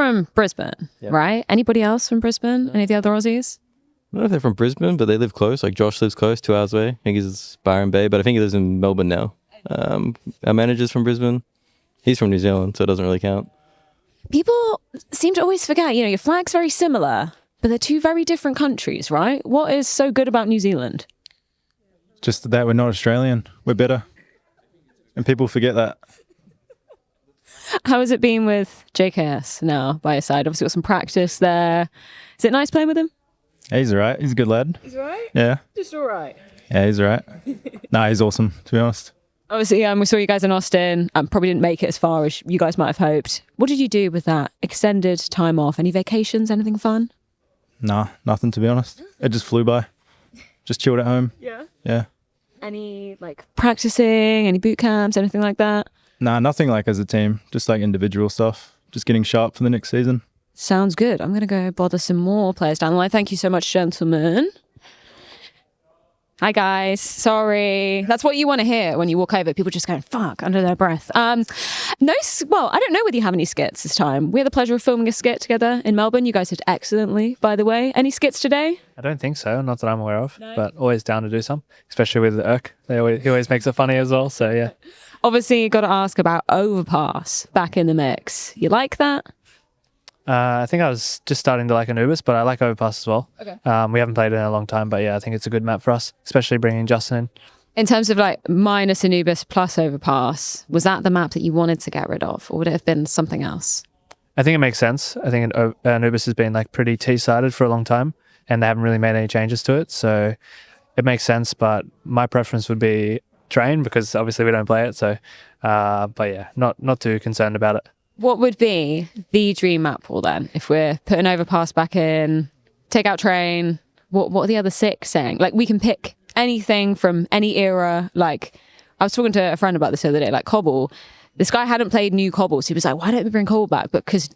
from Brisbane, right? Anybody else from Brisbane? Any of the other Aussies? I don't know if they're from Brisbane, but they live close. Like Josh lives close, 2 hours away. I think he's Byron Bay, but I think he lives in Melbourne now. Our manager's from Brisbane. He's from New Zealand, so it doesn't really count. People seem to always forget, your flag's very similar, but they're two very different countries, right? What is so good about New Zealand? Just that we're not Australian. We're better. And people forget that. How has it been with JKS now by your side? Obviously got some practice there. Is it nice playing with him? Yeah, he's all right. He's a good lad. He's all right? Yeah. Just all right. Yeah, he's all right. Nah, he's awesome, to be honest. Obviously, we saw you guys in Austin. Probably didn't make it as far as you guys might have hoped. What did you do with that extended time off? Any vacations, anything fun? Nah, nothing, to be honest. It just flew by. Just chilled at home. Yeah. Yeah. Any, practicing, any boot camps, anything like that? Nah, nothing like as a team. Just individual stuff. Just getting sharp for the next season. Sounds good. I'm going to go bother some more players down the line. Thank you so much, gentlemen. Hi, guys. Sorry. That's what you want to hear when you walk over. People just going, fuck, under their breath. I don't know whether you have any skits this time. We had the pleasure of filming a skit together in Melbourne. You guys did excellently, by the way. Any skits today? I don't think so. Not that I'm aware of. No. But always down to do some, especially with Urk. He always makes it funny as well. So, yeah. Obviously, got to ask about Overpass back in the mix. You like that? I think I was just starting to like Anubis, but I like Overpass as well. Okay. We haven't played it in a long time, but yeah, I think it's a good map for us, especially bringing Justin in. In terms of minus Anubis plus Overpass, was that the map that you wanted to get rid of, or would it have been something else? I think it makes sense. I think Anubis has been pretty T-sided for a long time, and they haven't really made any changes to it, so it makes sense. But my preference would be Train, because obviously we don't play it. So, but yeah, not too concerned about it. What would be the dream map pool then? If we're putting Overpass back in, take out Train, what are the other 6 saying? We can pick anything from any era. I was talking to a friend about this the other day, Cobble. This guy hadn't played new Cobble, so he was like, why don't we bring Cobble back? Because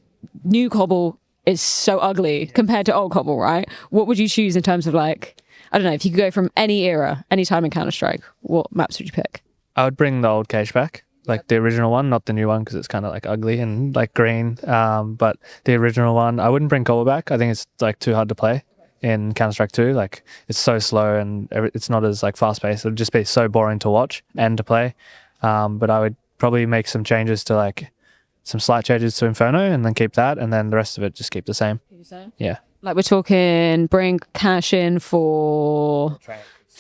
new Cobble is so ugly compared to old Cobble, right? What would you choose in terms of I don't know, if you could go from any era, any time in Counter-Strike, what maps would you pick? I would bring the old cage back. The original one, not the new one, because it's kind of ugly and green. But the original one, I wouldn't bring Cobble back. I think it's too hard to play in Counter-Strike 2. It's so slow and it's not as fast-paced. It would just be so boring to watch and to play. But I would probably make some changes to some slight changes to Inferno and then keep that, and then the rest of it just keep the same. Yeah. We're talking bring cash in for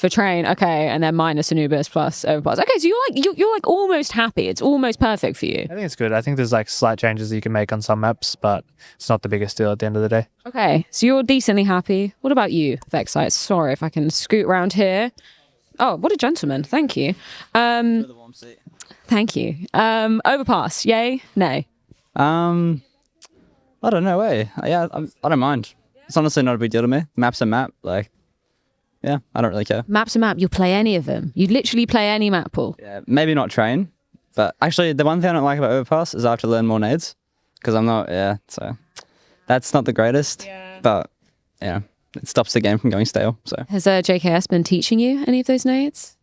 Train, okay, and then minus Anubis plus Overpass. Okay, so you're almost happy. It's almost perfect for you. I think it's good. I think there's slight changes that you can make on some maps, but it's not the biggest deal at the end of the day. Okay, so you're decently happy. What about you, Vexite? Sorry if I can scoot around here. Oh, what a gentleman. Thank you. Thank you. Overpass, yay? Nay? I don't know, Yeah, I don't mind. It's honestly not a big deal to me. Map's a map, yeah, I don't really care. Map's a map. You'll play any of them. You'd literally play any map pool. Yeah, maybe not Train, but actually the one thing I don't like about Overpass is I have to learn more nades, because I'm not, so that's not the greatest, but yeah, it stops the game from going stale, so. Has JKS been teaching you any of those nades?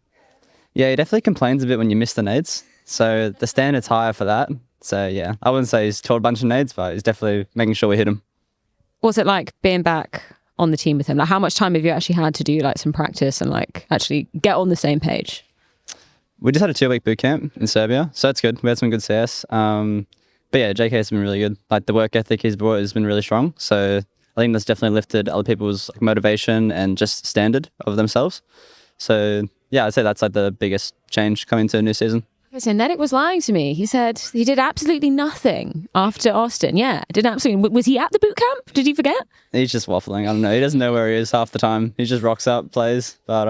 Yeah, he definitely complains a bit when you miss the nades, so the standard's higher for that, so yeah. I wouldn't say he's taught a bunch of nades, but he's definitely making sure we hit him. What's it like being back on the team with him? How much time have you actually had to do some practice and actually get on the same page? We just had a 2-week boot camp in Serbia, so it's good. We had some good CS. But yeah, JK has been really good. The work ethic he's brought has been really strong. So I think that's definitely lifted other people's motivation and just standard of themselves. So yeah, I'd say that's the biggest change coming into a new season. So Nedic was lying to me. He said he did absolutely nothing after Austin. Yeah, did absolutely. Was he at the boot camp? Did he forget? He's just waffling. I don't know. He doesn't know where he is half the time. He just rocks up, plays. But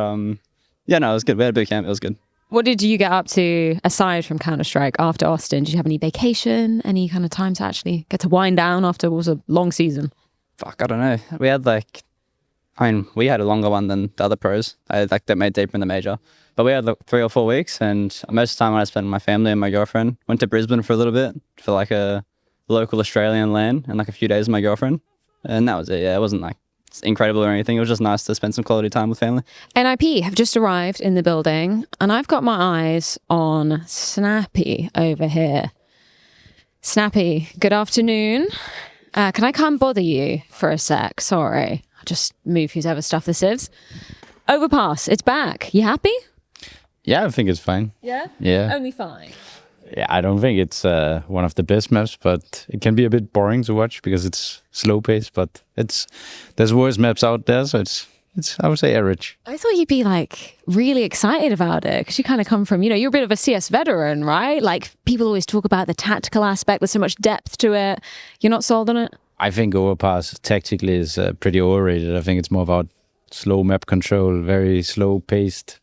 yeah, no, it was good. We had a boot camp. It was good. What did you get up to aside from Counter-Strike after Austin? Did you have any vacation? Any kind of time to actually get to wind down after what was a long season? Fuck, I don't know. We had we had a longer one than the other pros. That made deeper in the major. But we had 3 or 4 weeks, and most of the time I spent with my family and my girlfriend. Went to Brisbane for a little bit for a local Australian LAN and a few days with my girlfriend. And that was it. Yeah, it wasn't incredible or anything. It was just nice to spend some quality time with family. NIP have just arrived in the building, and I've got my eyes on Snappy over here. Snappy, good afternoon. Can I come bother you for a sec? Sorry. I'll just move who's ever stuff this is. Overpass, it's back. You happy? Yeah, I think it's fine. Yeah? Yeah. Only fine. Yeah, I don't think it's one of the best maps, but it can be a bit boring to watch because it's slow paced. But there's worse maps out there, so it's I would say average. I thought you'd be like really excited about it because you kind of come from, you're a bit of a CS veteran, right? Like people always talk about the tactical aspect. There's so much depth to it. You're not sold on it? I think Overpass tactically is pretty overrated. I think it's more about slow map control, very slow paced,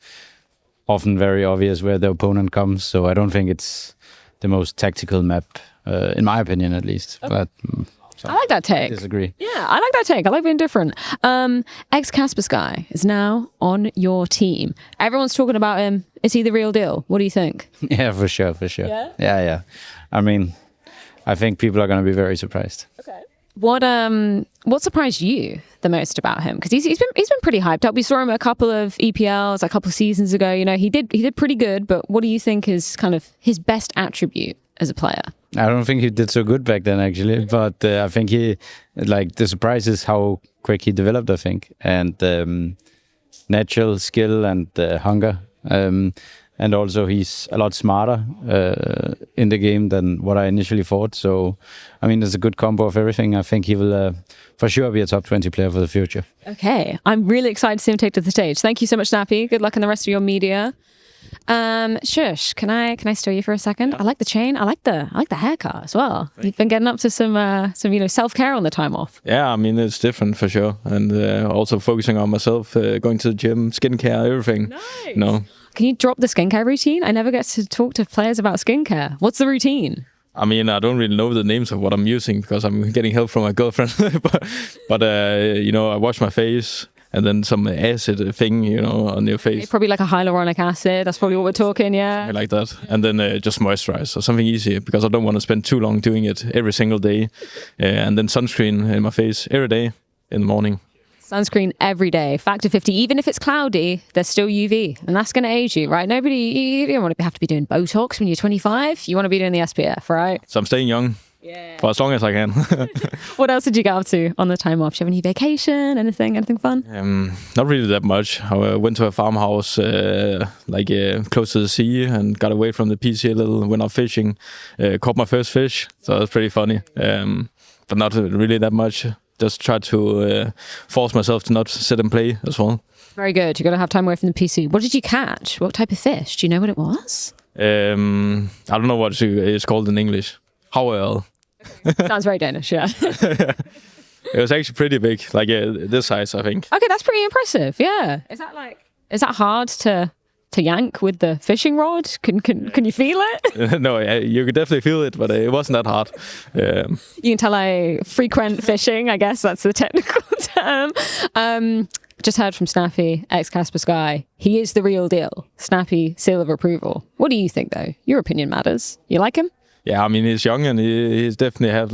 often very obvious where the opponent comes. So I don't think it's the most tactical map, in my opinion at least. Okay. But I like that take. I disagree. Yeah, I like that take. I like being different. Ex-Casper Sky is now on your team. Everyone's talking about him. Is he the real deal? What do you think? Yeah, for sure. Yeah. I mean, I think people are going to be very surprised. Okay. What surprised you the most about him? Because he's been pretty hyped up. We saw him at a couple of EPLs a couple of seasons ago. He did pretty good. But what do you think is kind of his best attribute as a player? I don't think he did so good back then, actually. But I think the surprise is how quick he developed, I think. And natural skill and hunger. And also he's a lot smarter in the game than what I initially thought. So, I mean, there's a good combo of everything. I think he will for sure be a top 20 player for the future. Okay. I'm really excited to see him take to the stage. Thank you so much, Snappy. Good luck in the rest of your media. Shush, can I steal you for a second? I like the chain. I like the haircut as well. You've been getting up to some self-care on the time off. Yeah, I mean, it's different for sure. And also focusing on myself, going to the gym, skincare, everything. Nice. Can you drop the skincare routine? I never get to talk to players about skincare. What's the routine? I mean, I don't really know the names of what I'm using because I'm getting help from my girlfriend. but I wash my face and then some acid thing, on your face. Probably like a hyaluronic acid. That's probably what we're talking, yeah. Something like that. And then just moisturize or something easy because I don't want to spend too long doing it every single day. And then sunscreen in my face every day in the morning. Sunscreen every day, factor 50. Even if it's cloudy, there's still UV, and that's going to age you, right? You don't want to have to be doing Botox when you're 25. You want to be doing the SPF, right? So I'm staying young. Yeah. For as long as I can. What else did you get up to on the time off? Do you have any vacation? Anything fun? Not really that much. I went to a farmhouse close to the sea and got away from the PC a little. Went out fishing, caught my first fish. So that's pretty funny. But not really that much. Just try to force myself to not sit and play as well. Very good. You're going to have time away from the PC. What did you catch? What type of fish? Do you know what it was? I don't know what it's called in English. Howell. Sounds very Danish, yeah. It was actually pretty big, like this size, I think. Okay, that's pretty impressive. Yeah. Is that hard to yank with the fishing rod? Can you feel it? No, you could definitely feel it, but it wasn't that hard. You can tell I frequent fishing. I guess that's the technical term. Just heard from Snappy, Ex-Casper Sky. He is the real deal. Snappy, seal of approval. What do you think, though? Your opinion matters. You like him? Yeah, I mean, he's young and he's definitely had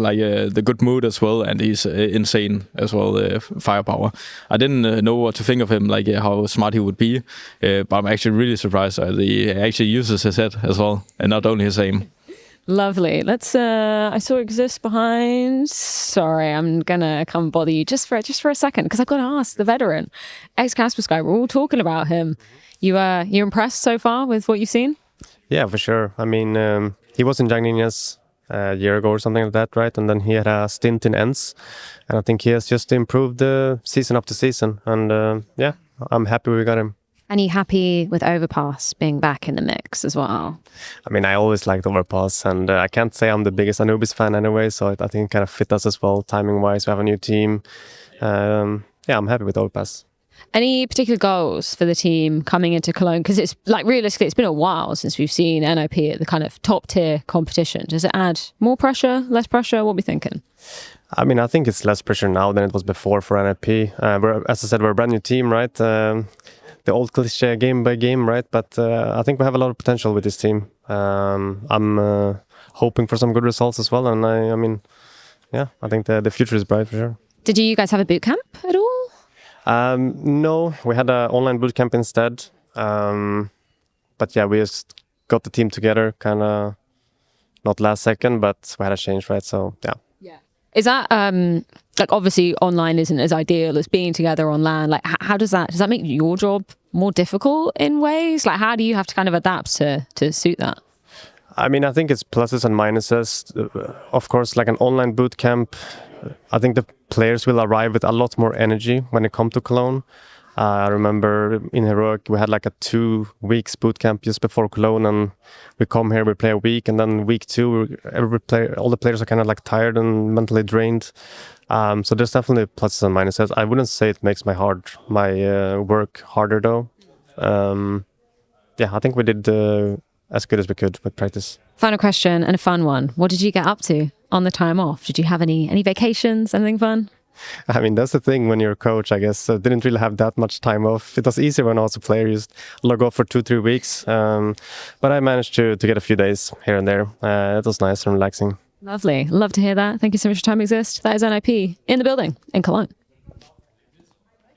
the good mood as well, and he's insane as well, firepower. I didn't know what to think of him, how smart he would be, but I'm actually really surprised that he actually uses his head as well, and not only his aim. Lovely. Let's. I saw Exist behind. Sorry, I'm gonna come bother you just for a second because I've got to ask the veteran, Ex-Casper Sky. We're all talking about him. You impressed so far with what you've seen? Yeah, for sure. I mean, he was in Young Ninjas a year ago or something like that, right? And then he had a stint in Ents, and I think he has just improved season after season. And yeah, I'm happy we got him. And you happy with Overpass being back in the mix as well? I mean, I always liked Overpass, and I can't say I'm the biggest Anubis fan anyway, so I think it kind of fit us as well, timing-wise. We have a new team. Yeah, I'm happy with Overpass. Any particular goals for the team coming into Cologne? Because it's realistically, it's been a while since we've seen NOP at the kind of top tier competition. Does it add more pressure, less pressure? What are we thinking? I mean, I think it's less pressure now than it was before for NOP. As I said, we're a brand new team, right? The old cliche game by game, right? But I think we have a lot of potential with this team. I'm hoping for some good results as well. And I mean, yeah, I think the future is bright for sure. Did you guys have a boot camp at all? No, we had an online boot camp instead. But yeah, we just got the team together, kind of not last second, but we had a change, right? So yeah. Is that like obviously online isn't as ideal as being together on land? Like how does that make your job more difficult in ways? Like how do you have to kind of adapt to suit that? I mean, I think it's pluses and minuses. Of course, like an online boot camp, I think the players will arrive with a lot more energy when they come to Cologne. I remember in Heroic we had like a 2 weeks boot camp just before Cologne, and we come here, we play a week, and then week 2, all the players are kind of like tired and mentally drained. So there's definitely pluses and minuses. I wouldn't say it makes my work harder though. Yeah, I think we did as good as we could with practice. Final question and a fun one. What did you get up to on the time off? Did you have any vacations, anything fun? I mean, that's the thing when you're a coach, I guess. I didn't really have that much time off. It was easier when I was a player. You just log off for 2-3 weeks. But I managed to get a few days here and there. It was nice and relaxing. Lovely. Love to hear that. Thank you so much for Time Exist. That is NIP in the building in Cologne.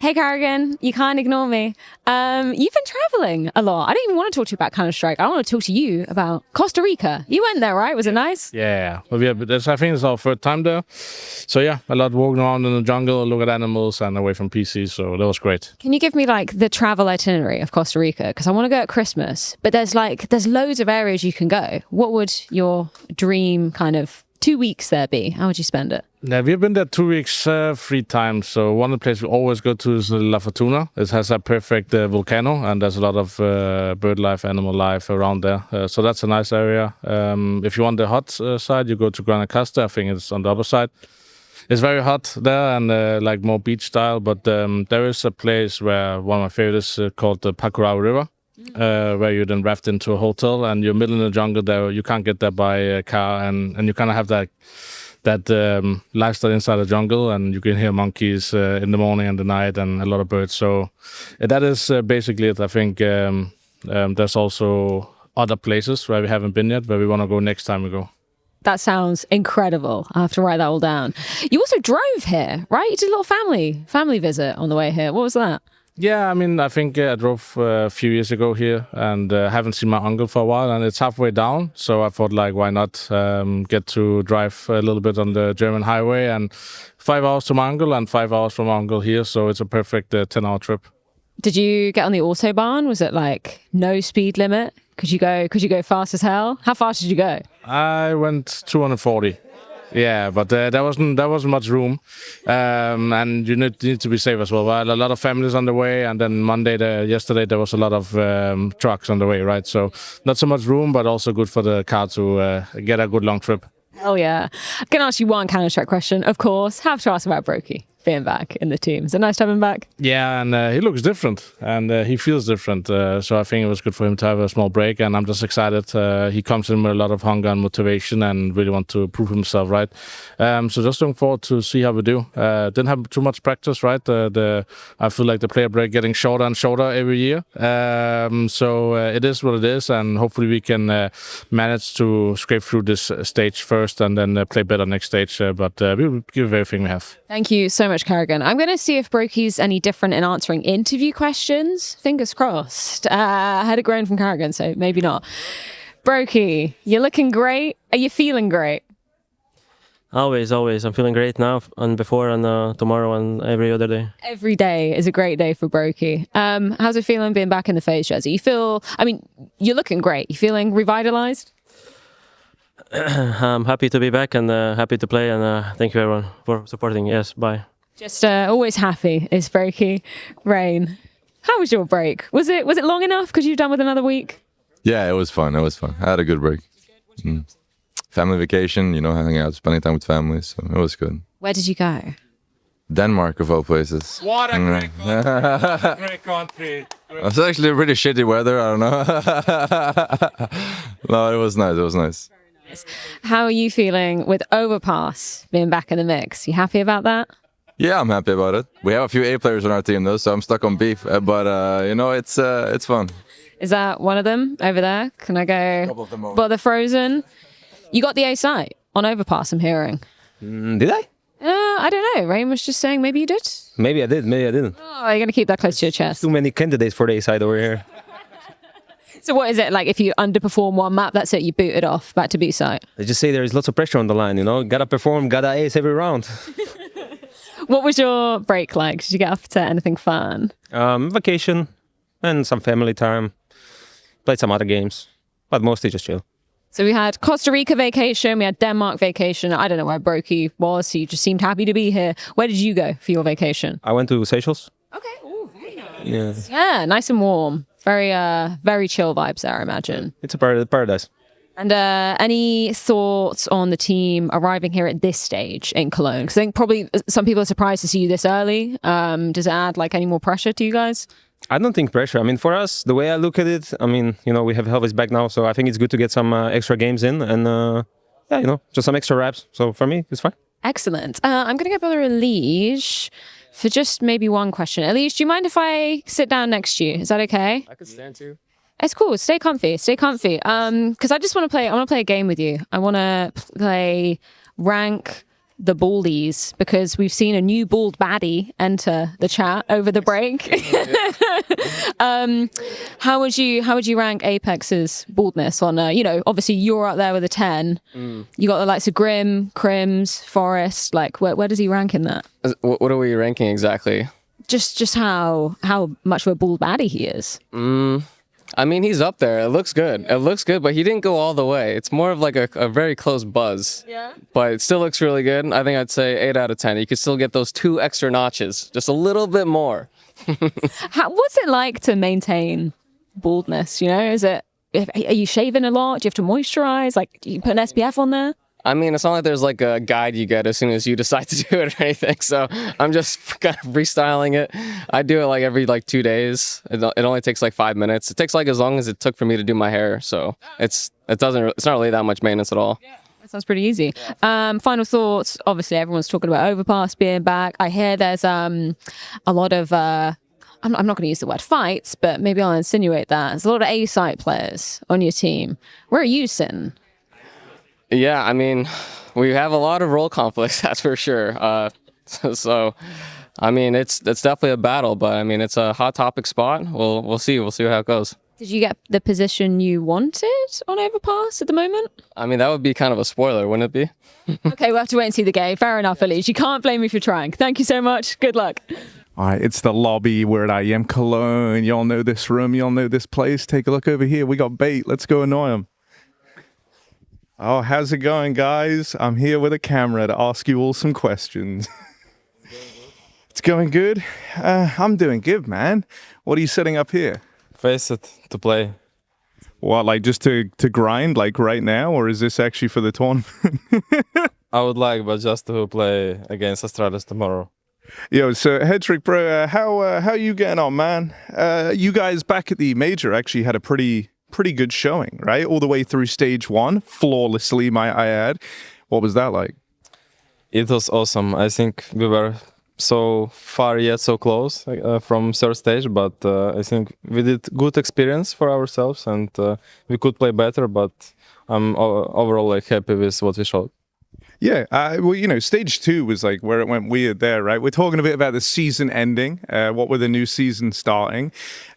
Hey, Carrigan, you can't ignore me. You've been traveling a lot. I don't even want to talk to you about Counter-Strike. I want to talk to you about Costa Rica. You went there, right? Was it nice? Yeah. Well, yeah, but I think it's our third time there. So yeah, a lot walking around in the jungle, look at animals and away from PCs. So that was great. Can you give me like the travel itinerary of Costa Rica? Because I want to go at Christmas, but there's loads of areas you can go. What would your dream kind of 2 weeks there be? How would you spend it? Yeah, we've been there 2 weeks, 3 times. So one of the places we always go to is La Fortuna. It has a perfect volcano, and there's a lot of bird life, animal life around there. So that's a nice area. If you want the hot side, you go to Guanacaste. I think it's on the other side. It's very hot there and like more beach style. But there is a place where one of my favorites is called the Pacurao River. Where you then raft into a hotel and you're middle in the jungle there. You can't get there by a car, and you kind of have that lifestyle inside the jungle, and you can hear monkeys in the morning and the night and a lot of birds. So that is basically it. I think there's also other places where we haven't been yet, where we want to go next time we go. That sounds incredible. I have to write that all down. You also drove here, right? You did a little family visit on the way here. What was that? Yeah, I mean, I think I drove a few years ago here and haven't seen my uncle for a while, and it's halfway down. So I thought, like, why not get to drive a little bit on the German highway, and 5 hours to my uncle and 5 hours from my uncle here. So it's a perfect 10-hour trip. Did you get on the Autobahn? Was it like no speed limit? Could you go fast as hell? How fast did you go? I went 240. Yeah, but there wasn't much room, and you need to be safe as well. A lot of families on the way, and then yesterday there was a lot of trucks on the way, right? So not so much room, but also good for the car to get a good long trip. Hell yeah! I'm gonna ask you one Counter-Strike question, of course. Have to ask about Broki being back in the team. Is it nice to have him back? Yeah, and he looks different, and he feels different. So I think it was good for him to have a small break, and I'm just excited. He comes in with a lot of hunger and motivation, and really want to prove himself, right? So just looking forward to see how we do. Didn't have too much practice, right? I feel like the player break getting shorter and shorter every year. So it is what it is, and hopefully we can manage to scrape through this stage first, and then play better next stage. But we will give everything we have. Thank you so much, Carrigan. I'm going to see if Broki's any different in answering interview questions. Fingers crossed. I had a groan from Carrigan, so maybe not. Broki, you're looking great. Are you feeling great? Always. I'm feeling great now and before and tomorrow and every other day. Every day is a great day for Broki. How's it feeling being back in the FaZe jersey? You're looking great. You feeling revitalized? I'm happy to be back and happy to play, and thank you everyone for supporting. Yes, bye. Just always happy is Broki. Rain, how was your break? Was it long enough? Could you have done with another week? Yeah, it was fun. I had a good break. Family vacation, hanging out, spending time with family, so it was good. Where did you go? Denmark, of all places. What a great country! Great country! It's actually pretty shitty weather, I don't know. No, it was nice. How are you feeling with Overpass being back in the mix? You happy about that? Yeah, I'm happy about it. We have a few A players on our team though, so I'm stuck on beef. But it's fun. Is that one of them over there? Can I go? Couple of them over. But the Frozen. You got the A site on Overpass, I'm hearing. Did I? I don't know. Rain was just saying maybe you did. Maybe I did, maybe I didn't. Oh, you're going to keep that close to your chest. Too many candidates for the A side over here. So what is it like if you underperform one map, that's it, you boot it off back to B site? I just say there is lots of pressure on the line, you know, gotta perform, gotta ace every round. What was your break like? Did you get up to anything fun? Vacation and some family time. Played some other games, but mostly just chill. So we had Costa Rica vacation, we had Denmark vacation. I don't know where Broki was. He just seemed happy to be here. Where did you go for your vacation? I went to Seychelles. Okay. Oh, very nice. Yeah. Yeah, nice and warm. Very chill vibes there, I imagine. It's a paradise. And any thoughts on the team arriving here at this stage in Cologne? Because I think probably some people are surprised to see you this early. Does it add like any more pressure to you guys? I don't think pressure. I mean, for us, the way I look at it, I mean, you know, we have Helvis back now, so I think it's good to get some extra games in and, yeah, you know, just some extra reps. So for me, it's fine. Excellent. I'm going to get Brother Elige for just maybe one question. Elige, do you mind if I sit down next to you? Is that okay? I could stand too. It's cool. Stay comfy. Stay comfy. Because I just want to play. I want to play a game with you. I want to play rank the baldies because we've seen a new bald baddie enter the chat over the break. How would you rank Apex's baldness on? You know, obviously you're up there with a 10. You got the likes of Grim, Crims, Forest. Like, where does he rank in that? What are we ranking exactly? Just how much of a bald baddie he is. I mean, he's up there. It looks good. It looks good, but he didn't go all the way. It's more of like a very close buzz. Yeah. But it still looks really good. I think I'd say 8 out of 10. You could still get those 2 extra notches, just a little bit more. What's it like to maintain baldness? You know, are you shaving a lot? Do you have to moisturize? Like, do you put an SPF on there? I mean, it's not like there's like a guide you get as soon as you decide to do it or anything. So I'm just kind of freestyling it. I do it like every 2 days. It only takes like 5 minutes. It takes like as long as it took for me to do my hair. So it's not really that much maintenance at all. That sounds pretty easy. Final thoughts. Obviously, everyone's talking about Overpass being back. I hear there's a lot of I'm not going to use the word fights, but maybe I'll insinuate that there's a lot of A-site players on your team. Where are you sitting? Yeah, I mean, we have a lot of role conflicts, that's for sure. So, I mean, it's definitely a battle, but I mean, it's a hot topic spot. We'll see how it goes. Did you get the position you wanted on Overpass at the moment? I mean, that would be kind of a spoiler, wouldn't it be? Okay, we'll have to wait and see the game. Fair enough, Elise. You can't blame me for trying. Thank you so much. Good luck. All right, it's the lobby. We're at IEM Cologne. Y'all know this room. Y'all know this place. Take a look over here. We got bait. Let's go annoy them. Oh, how's it going, guys? I'm here with a camera to ask you all some questions. It's going good? I'm doing good, man. What are you setting up here? Face it, to play. What, like just to grind, like right now? Or is this actually for the tournament? I would like, but just to play against Australis tomorrow. Yo, so Headtrick, bro, how you getting on, man? You guys back at the major actually had a pretty good showing, right? All the way through stage 1, flawlessly, might I add. What was that like? It was awesome. I think we were so far yet so close from third stage, but I think we did good experience for ourselves and we could play better, but I'm overall like happy with what we showed. Yeah, well, you know, stage 2 was like where it went weird there, right? We're talking a bit about the season ending, what with the new season starting.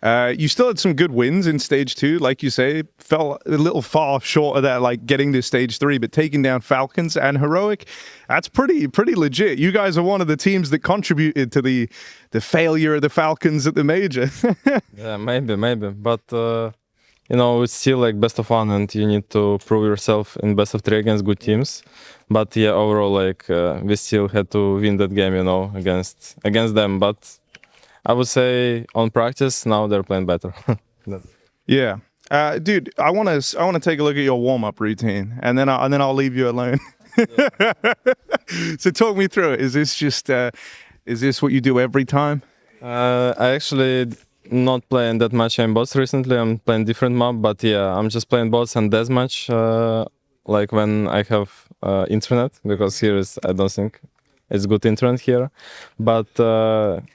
You still had some good wins in stage 2, like you say, fell a little far short of that, like getting to stage 3, but taking down Falcons and Heroic, that's pretty legit. You guys are one of the teams that contributed to the failure of the Falcons at the major. Yeah, maybe, but you know, it's still like best of 1 and you need to prove yourself in best of 3 against good teams. But yeah, overall, like we still had to win that game, you know, against them. But I would say on practice now they're playing better. Yeah, dude, I want to take a look at your warm-up routine, and then I'll leave you alone. So talk me through it. Is this what you do every time? I actually not playing that much in bots recently. I'm playing different map, but yeah, I'm just playing bots and deathmatch. Like when I have internet, because here I don't think it's good internet here. But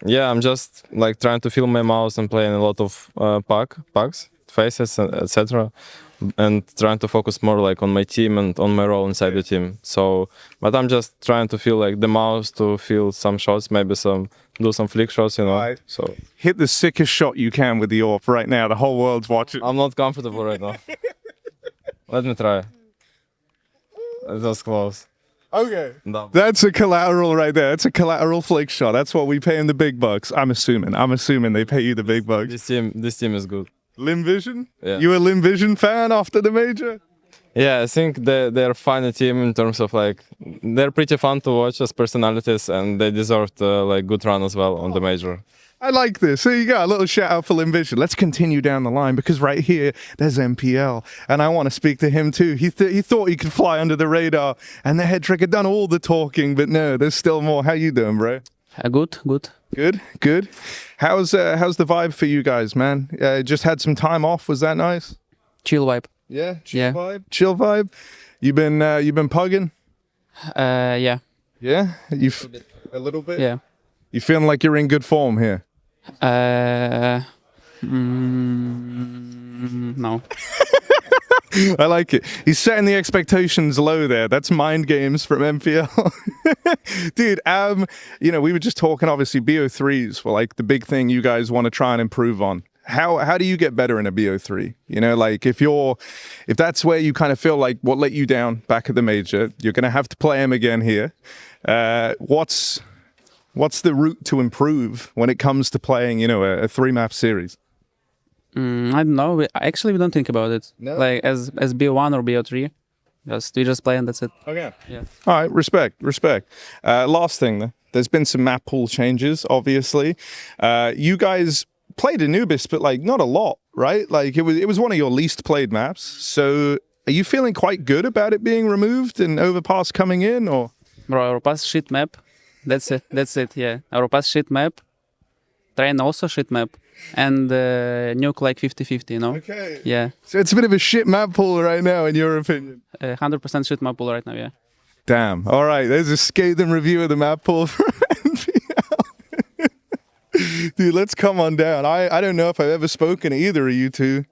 yeah, I'm just like trying to feel my mouse and playing a lot of pucks, faces, etc. and trying to focus more like on my team and on my role inside the team. So, but I'm just trying to feel like the mouse, to feel some shots, maybe do some flick shots, you know. Right. So Hit the sickest shot you can with the AWP right now. The whole world's watching. I'm not comfortable right now. Let me try. It was close. Okay. No. That's a collateral right there. That's a collateral flick shot. That's what we pay him the big bucks. I'm assuming they pay you the big bucks. This team is good. Lim Vision? Yeah. You a Lim Vision fan after the major? Yeah, I think they're a funny team in terms of like they're pretty fun to watch as personalities, and they deserved like good run as well on the major. I like this. There you go. A little shout out for Lim Vision. Let's continue down the line because right here, there's MPL. And I want to speak to him too. He thought he could fly under the radar and the Headtrick had done all the talking, but no, there's still more. How you doing, bro? Good. Good. How's the vibe for you guys, man? Just had some time off. Was that nice? Chill vibe. Yeah, chill vibe. You been pugging? Yeah. Yeah, a little bit. Yeah. You feeling like you're in good form here? No. I like it. He's setting the expectations low there. That's mind games from MPL. Dude, we were just talking, obviously, BO3s were like the big thing you guys want to try and improve on. How do you get better in a BO3? You know, like if that's where you kind of feel like what let you down back at the major, you're going to have to play him again here. What's the route to improve when it comes to playing, a 3-map series? I don't know. We don't think about it. No? Like as BO1 or BO3. We just play and that's it. Okay. Yeah. All right. Respect. Last thing, though. There's been some map pool changes, obviously. You guys played Anubis, but like not a lot, right? Like it was one of your least played maps. So are you feeling quite good about it being removed and Overpass coming in, or? Bro, Overpass shit map. That's it, yeah. Overpass shit map. Train also shit map. And Nuke like 50-50, you know? Okay. Yeah. So it's a bit of a shit map pool right now, in your opinion? 100% shit map pool right now, yeah. Damn. All right, there's a scathing review of the map pool for MPL. Dude, let's come on down. I don't know if I've ever spoken to either of you two.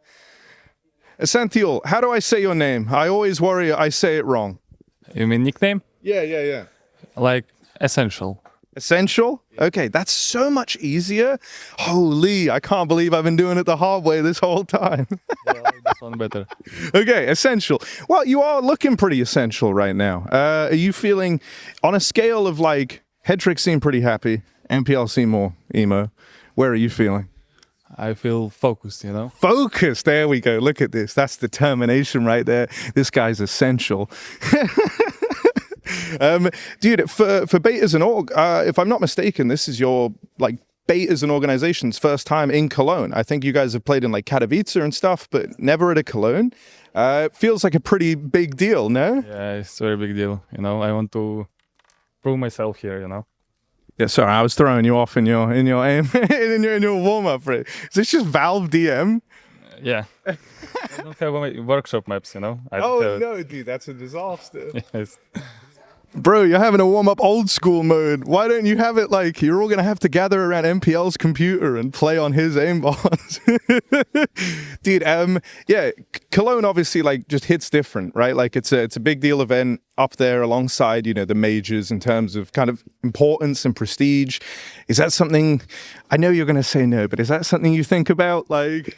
Essential, how do I say your name? I always worry I say it wrong. You mean nickname? Yeah. Like Essential. Essential? Okay, that's so much easier. Holy, I can't believe I've been doing it the hard way this whole time. This one better. Okay, Essential. Well, you are looking pretty essential right now. Are you feeling, on a scale of like, Headtrick seemed pretty happy, MPL seemed more emo. Where are you feeling? I feel focused, you know? Focused, there we go. Look at this. That's determination right there. This guy's essential. Dude, for Betas and Org, if I'm not mistaken, this is your like Betas and organization's first time in Cologne. I think you guys have played in like Katowice and stuff, but never at a Cologne. It feels like a pretty big deal, no? Yeah, it's a very big deal. You know, I want to prove myself here, you know? Yeah, sorry, I was throwing you off in your aim in your warm up, right? Is this just Valve DM? Yeah. I don't have my workshop maps, you know? No, dude, that's a disaster. Yes. Bro, you're having a warm-up old school mode. Why don't you have it like you're all going to have to gather around MPL's computer and play on his aimbots? Dude, yeah, Cologne obviously like just hits different, right? Like it's a big deal event up there alongside, the majors in terms of kind of importance and prestige. Is that something, I know you're going to say no, but is that something you think about? Like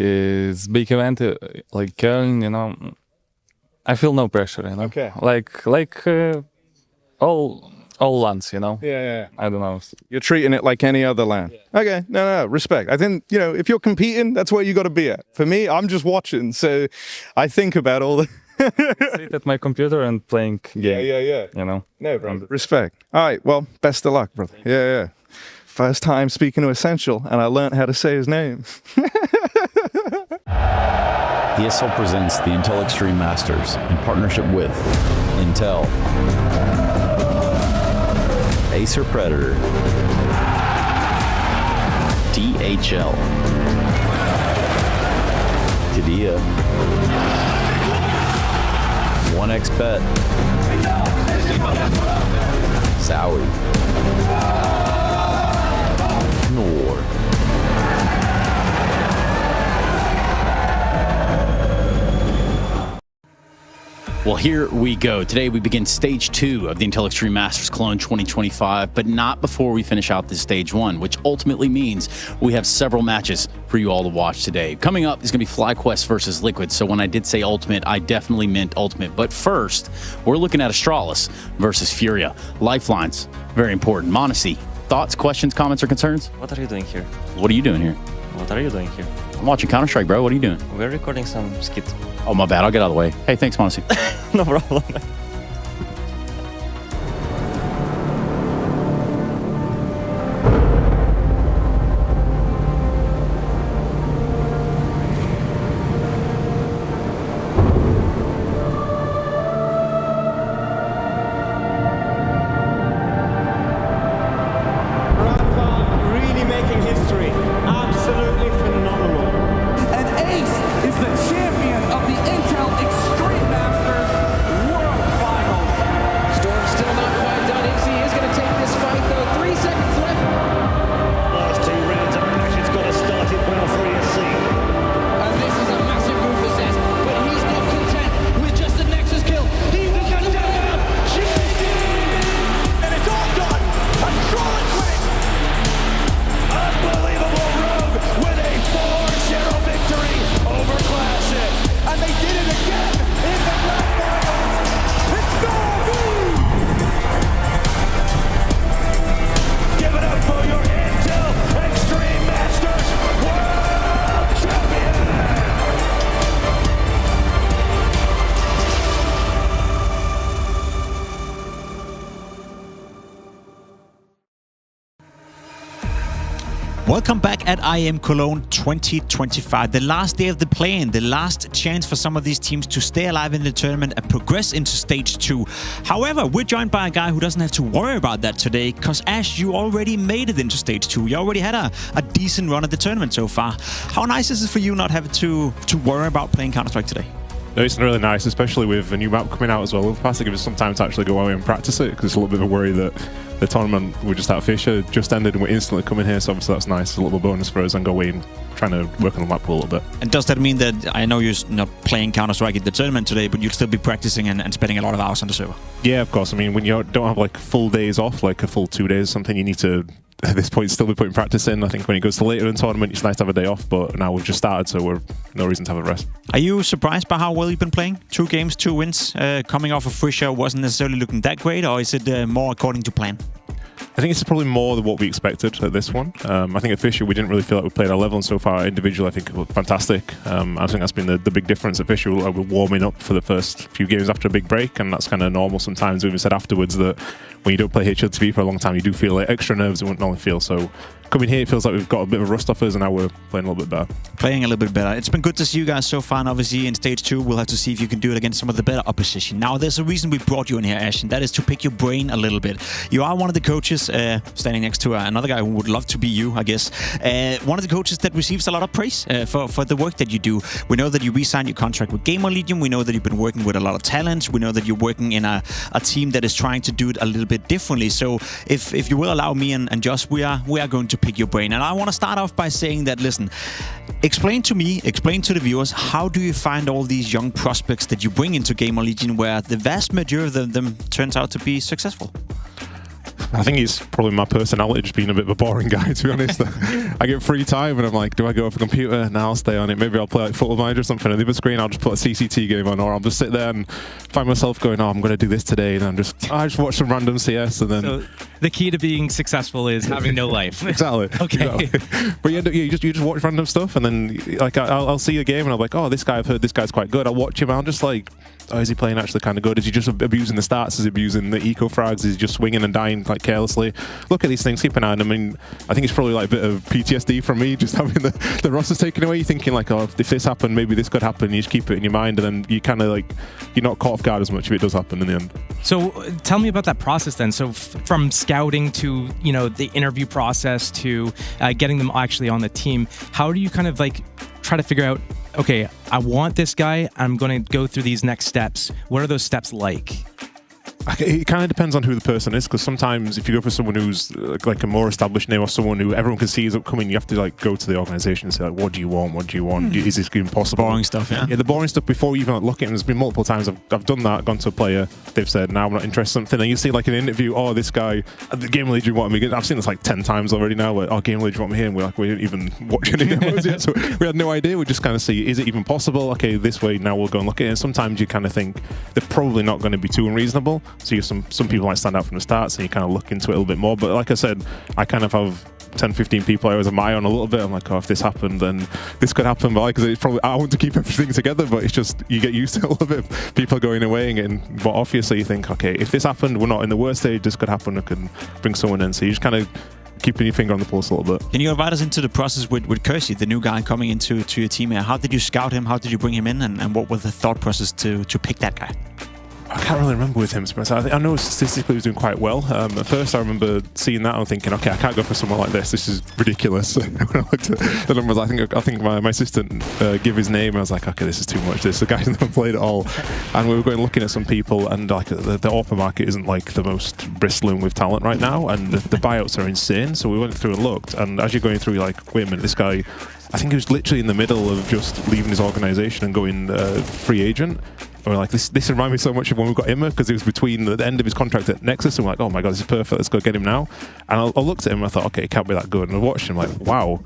it's big event, like Köln, you know? I feel no pressure, you know. Okay. Like all lands, you know. Yeah. I don't know. You're treating it like any other land. Yeah. Okay. No. Respect. I think if you're competing, that's where you got to be at. For me, I'm just watching, so I think about all the. Sit at my computer and playing game. Yeah. You know. No, bro. Respect. All right. Well, best of luck, brother. Yeah. First time speaking to Essential, and I learned how to say his name. ESL presents the Intel Extreme Masters in partnership with Intel, Acer Predator, DHL, Kadia, 1xBet, Zowie, Nord. Well, here we go. Today we begin Stage 2 of the Intel Extreme Masters Cologne 2025, but not before we finish out this Stage 1, which ultimately means we have several matches for you all to watch today. Coming up is going to be FlyQuest versus Liquid, so when I did say Ultimate, I definitely meant Ultimate. But first, we're looking at Astralis versus Furia. Lifelines, very important. Monacy, thoughts, questions, comments, or concerns? What are you doing here? What are you doing here? What are you doing here? I'm watching Counter-Strike, bro. What are you doing? We're recording some skit. Oh, my bad. I'll get out of the way. Hey, thanks, Monacy. No problem. Really making history. Absolutely phenomenal. And Ace is the champion of the Intel Extreme Masters World Finals. Storm's still not quite done. Ixie is going to take this fight, though. 3 seconds left. Last 2 rounds of passion's got to start it well for ESC. And this is a massive move for Zez, but he's not content with just the Nexus kill. He will go down. And it's all done. Astralis win. Unbelievable Rogue with a 4-0 victory over Classic. And they did it again in the Grand Finals. It's Snappy! Give it up for your Intel Extreme Masters World Champion! Welcome back at IEM Cologne 2025, the last day of the play-in, the last chance for some of these teams to stay alive in the tournament and progress into Stage 2. However, we're joined by a guy who doesn't have to worry about that today, because Ash, you already made it into Stage 2. You already had a decent run at the tournament so far. How nice is it for you not having to worry about playing Counter-Strike today? No, it's really nice, especially with a new map coming out as well. Overpass, it gives us some time to actually go away and practice it, because it's a little bit of a worry that the tournament we just at Fisher just ended and we're instantly coming here, so obviously that's nice. It's a little bonus for us and go away and trying to work on the map a little bit. And does that mean that, I know you're not playing Counter-Strike at the tournament today, but you'll still be practicing and spending a lot of hours on the server? Yeah, of course. I mean, when you don't have like full days off, like a full 2 days or something, you need to, at this point, still be putting practice in. I think when it goes to later in the tournament, it's nice to have a day off, but now we've just started, so we're no reason to have a rest. Are you surprised by how well you've been playing? 2 games, 2 wins, coming off of Fisher wasn't necessarily looking that great, or is it more according to plan? I think it's probably more than what we expected at this one. I think at Fisher we didn't really feel like we played our level, and so far individually I think it looked fantastic. I think that's been the big difference at Fisher. We're warming up for the first few games after a big break, and that's kind of normal sometimes. We even said afterwards that when you don't play HLTV for a long time, you do feel like extra nerves you wouldn't normally feel. So coming here, it feels like we've got a bit of rust off us, and now we're playing a little bit better. Playing a little bit better. It's been good to see you guys so far, and obviously in Stage 2, we'll have to see if you can do it against some of the better opposition. Now, there's a reason we brought you in here, Ash, and that is to pick your brain a little bit. You are one of the coaches, standing next to another guy who would love to be you, I guess. One of the coaches that receives a lot of praise for the work that you do. We know that you re-signed your contract with Gamer Legion. We know that you've been working with a lot of talent. We know that you're working in a team that is trying to do it a little bit differently. So if you will allow me and Josh, we are going to pick your brain. And I want to start off by saying that, listen, explain to me, explain to the viewers, how do you find all these young prospects that you bring into Gamer Legion where the vast majority of them turns out to be successful? I think it's probably my personality just being a bit of a boring guy, to be honest. I get free time and I'm like, do I go off a computer? Now I'll stay on it. Maybe I'll play like Football Manager or something. On the other screen, I'll just put a CCT game on, or I'll just sit there and find myself going, oh, I'm going to do this today. And I just watch some random CS and then... So the key to being successful is having no life. Exactly. Okay. Exactly. But you just watch random stuff, and then like I'll see a game and I'm like, oh, this guy, I've heard this guy's quite good. I'll watch him and I'm just like, oh, is he playing actually kind of good? Is he just abusing the stats? Is he abusing the eco frags? Is he just swinging and dying like carelessly? Look at these things, keep an eye on them. I mean, I think it's probably like a bit of PTSD from me, just having the rosters taken away. You're thinking like, oh, if this happened, maybe this could happen. You just keep it in your mind, and then you kind of like, you're not caught off guard as much if it does happen in the end. So tell me about that process then. So from scouting to, you know, the interview process to getting them actually on the team, how do you kind of like try to figure out, okay, I want this guy, I'm going to go through these next steps. What are those steps like? It kind of depends on who the person is, because sometimes if you go for someone who's like a more established name or someone who everyone can see is upcoming, you have to like go to the organisation and say like, what do you want? Is this even possible? Boring stuff, yeah. Yeah, the boring stuff before you even look at it. There's been multiple times I've done that, gone to a player, they've said, no, I'm not interested in something, and you see like an interview, oh, this guy, the game leader want me. I've seen this like 10 times already now, where, oh, game leader want me here, and we didn't even watch any demos yet, so we had no idea. We just kind of see, is it even possible? Okay, this way, now we'll go and look at it. And sometimes you kind of think they're probably not going to be too unreasonable, so you some people might stand out from the starts, and you kind of look into it a little bit more. But like I said, I kind of have 10-15 people I always admire on a little bit. I'm like, oh, if this happened, then this could happen. But like, it's probably, I want to keep everything together, but it's just, you get used to it a little bit, people going away and getting, but obviously you think, okay, if this happened, we're not in the worst stage, this could happen, I can bring someone in. So you just kind of keeping your finger on the pulse a little bit. Can you invite us into the process with Kersey, the new guy coming into your team here? How did you scout him? How did you bring him in? And what was the thought process to pick that guy? I can't really remember with him. I know statistically he was doing quite well. At first I remember seeing that and thinking, okay, I can't go for someone like this. This is ridiculous. When I looked at the numbers, I think my assistant gave his name and I was like, okay, this is too much. The guy's never played at all. And we were going looking at some people, and like the offer market isn't like the most bristling with talent right now, and the buyouts are insane. So we went through and looked, and as you're going through, you're like, wait a minute, this guy, I think he was literally in the middle of just leaving his organisation and going free agent. And we're like, this reminded me so much of when we got Immer, because it was between the end of his contract at Nexus, and we're like, oh my god, this is perfect, let's go get him now. And I looked at him and I thought, okay, it can't be that good. And I watched him like, wow,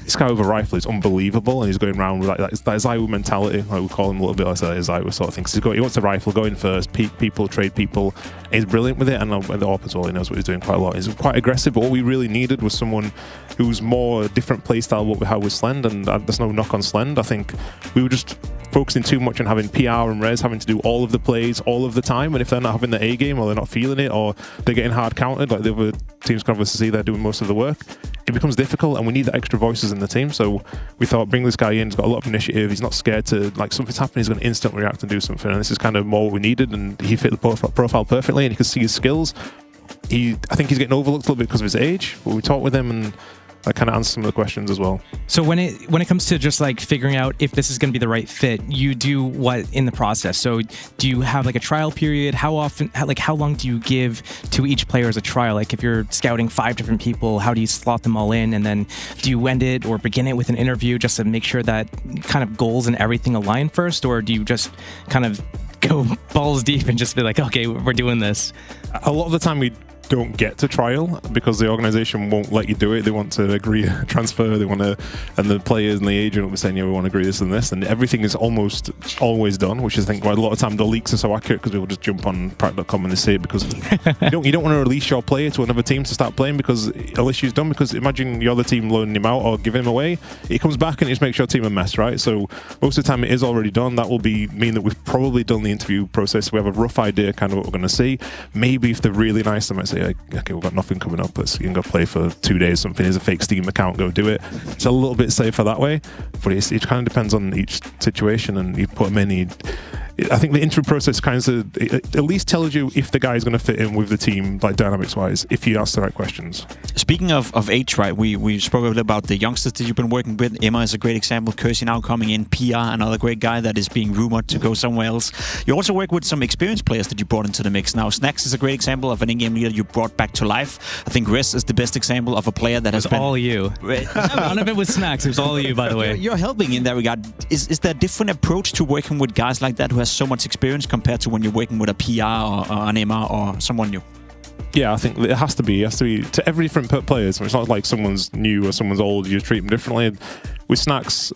this guy with a rifle is unbelievable, and he's going around with like that Zaiwu mentality, like we call him a little bit like Zaiwu sort of thing. So he wants a rifle, go in first, peek people, trade people. He's brilliant with it, and the AWP as well, he knows what he's doing quite a lot. He's quite aggressive, but what we really needed was someone who's more a different playstyle what we had with Slend, and there's no knock on Slend. I think we were just focusing too much on having PR and Res having to do all of the plays all of the time, and if they're not having the A game or they're not feeling it or they're getting hard counted like the other teams can obviously see they're doing most of the work, it becomes difficult, and we need the extra voices in the team. So we thought, bring this guy in, he's got a lot of initiative, he's not scared to, like, something's happening, he's going to instantly react and do something, and this is kind of more what we needed, and he fit the profile perfectly, and you can see his skills. I think he's getting overlooked a little bit because of his age, but we talked with him and I kind of answer some of the questions as well. So when it comes to just like figuring out if this is going to be the right fit, you do what in the process? So do you have like a trial period? How long do you give to each player as a trial? Like if you're scouting 5 different people, how do you slot them all in? And then do you end it or begin it with an interview just to make sure that kind of goals and everything align first? Or do you just kind of go balls deep and just be like, okay, we're doing this? A lot of the time we don't get to trial because the organisation won't let you do it. They want to agree a transfer, they want to, and the players and the agent will be saying, yeah, we want to agree this and this, and everything is almost always done, which is, I think, why a lot of time the leaks are so accurate, because people just jump on prac.com and they say it, because you don't want to release your player to another team to start playing because issue's done, because imagine your other team loaning him out or giving him away, it comes back and it just makes your team a mess, right? So most of the time it is already done. That will mean that we've probably done the interview process. We have a rough idea kind of what we're going to see. Maybe if they're really nice, they might say, okay, we've got nothing coming up, you can go play for 2 days, something, here's a fake Steam account, go do it. It's a little bit safer that way, but it kind of depends on each situation, and you put them in. I think the interview process kind of at least tells you if the guy is going to fit in with the team, like dynamics wise, if you ask the right questions. Speaking of age, right, we spoke a bit about the youngsters that you've been working with. Emma is a great example. Kersey now coming in. PR, another great guy that is being rumored to go somewhere else. You also work with some experienced players that you brought into the mix. Now, Snacks is a great example of an in-game leader you brought back to life. I think Riz is the best example of a player that has been... all you. None of it was Snacks. It was all you, by the way. You're helping in that regard. Is there a different approach to working with guys like that who has so much experience compared to when you're working with a PR or an Emma or someone new? Yeah, I think it has to be to every different player. So it's not like someone's new or someone's old, you treat them differently. With Snacks,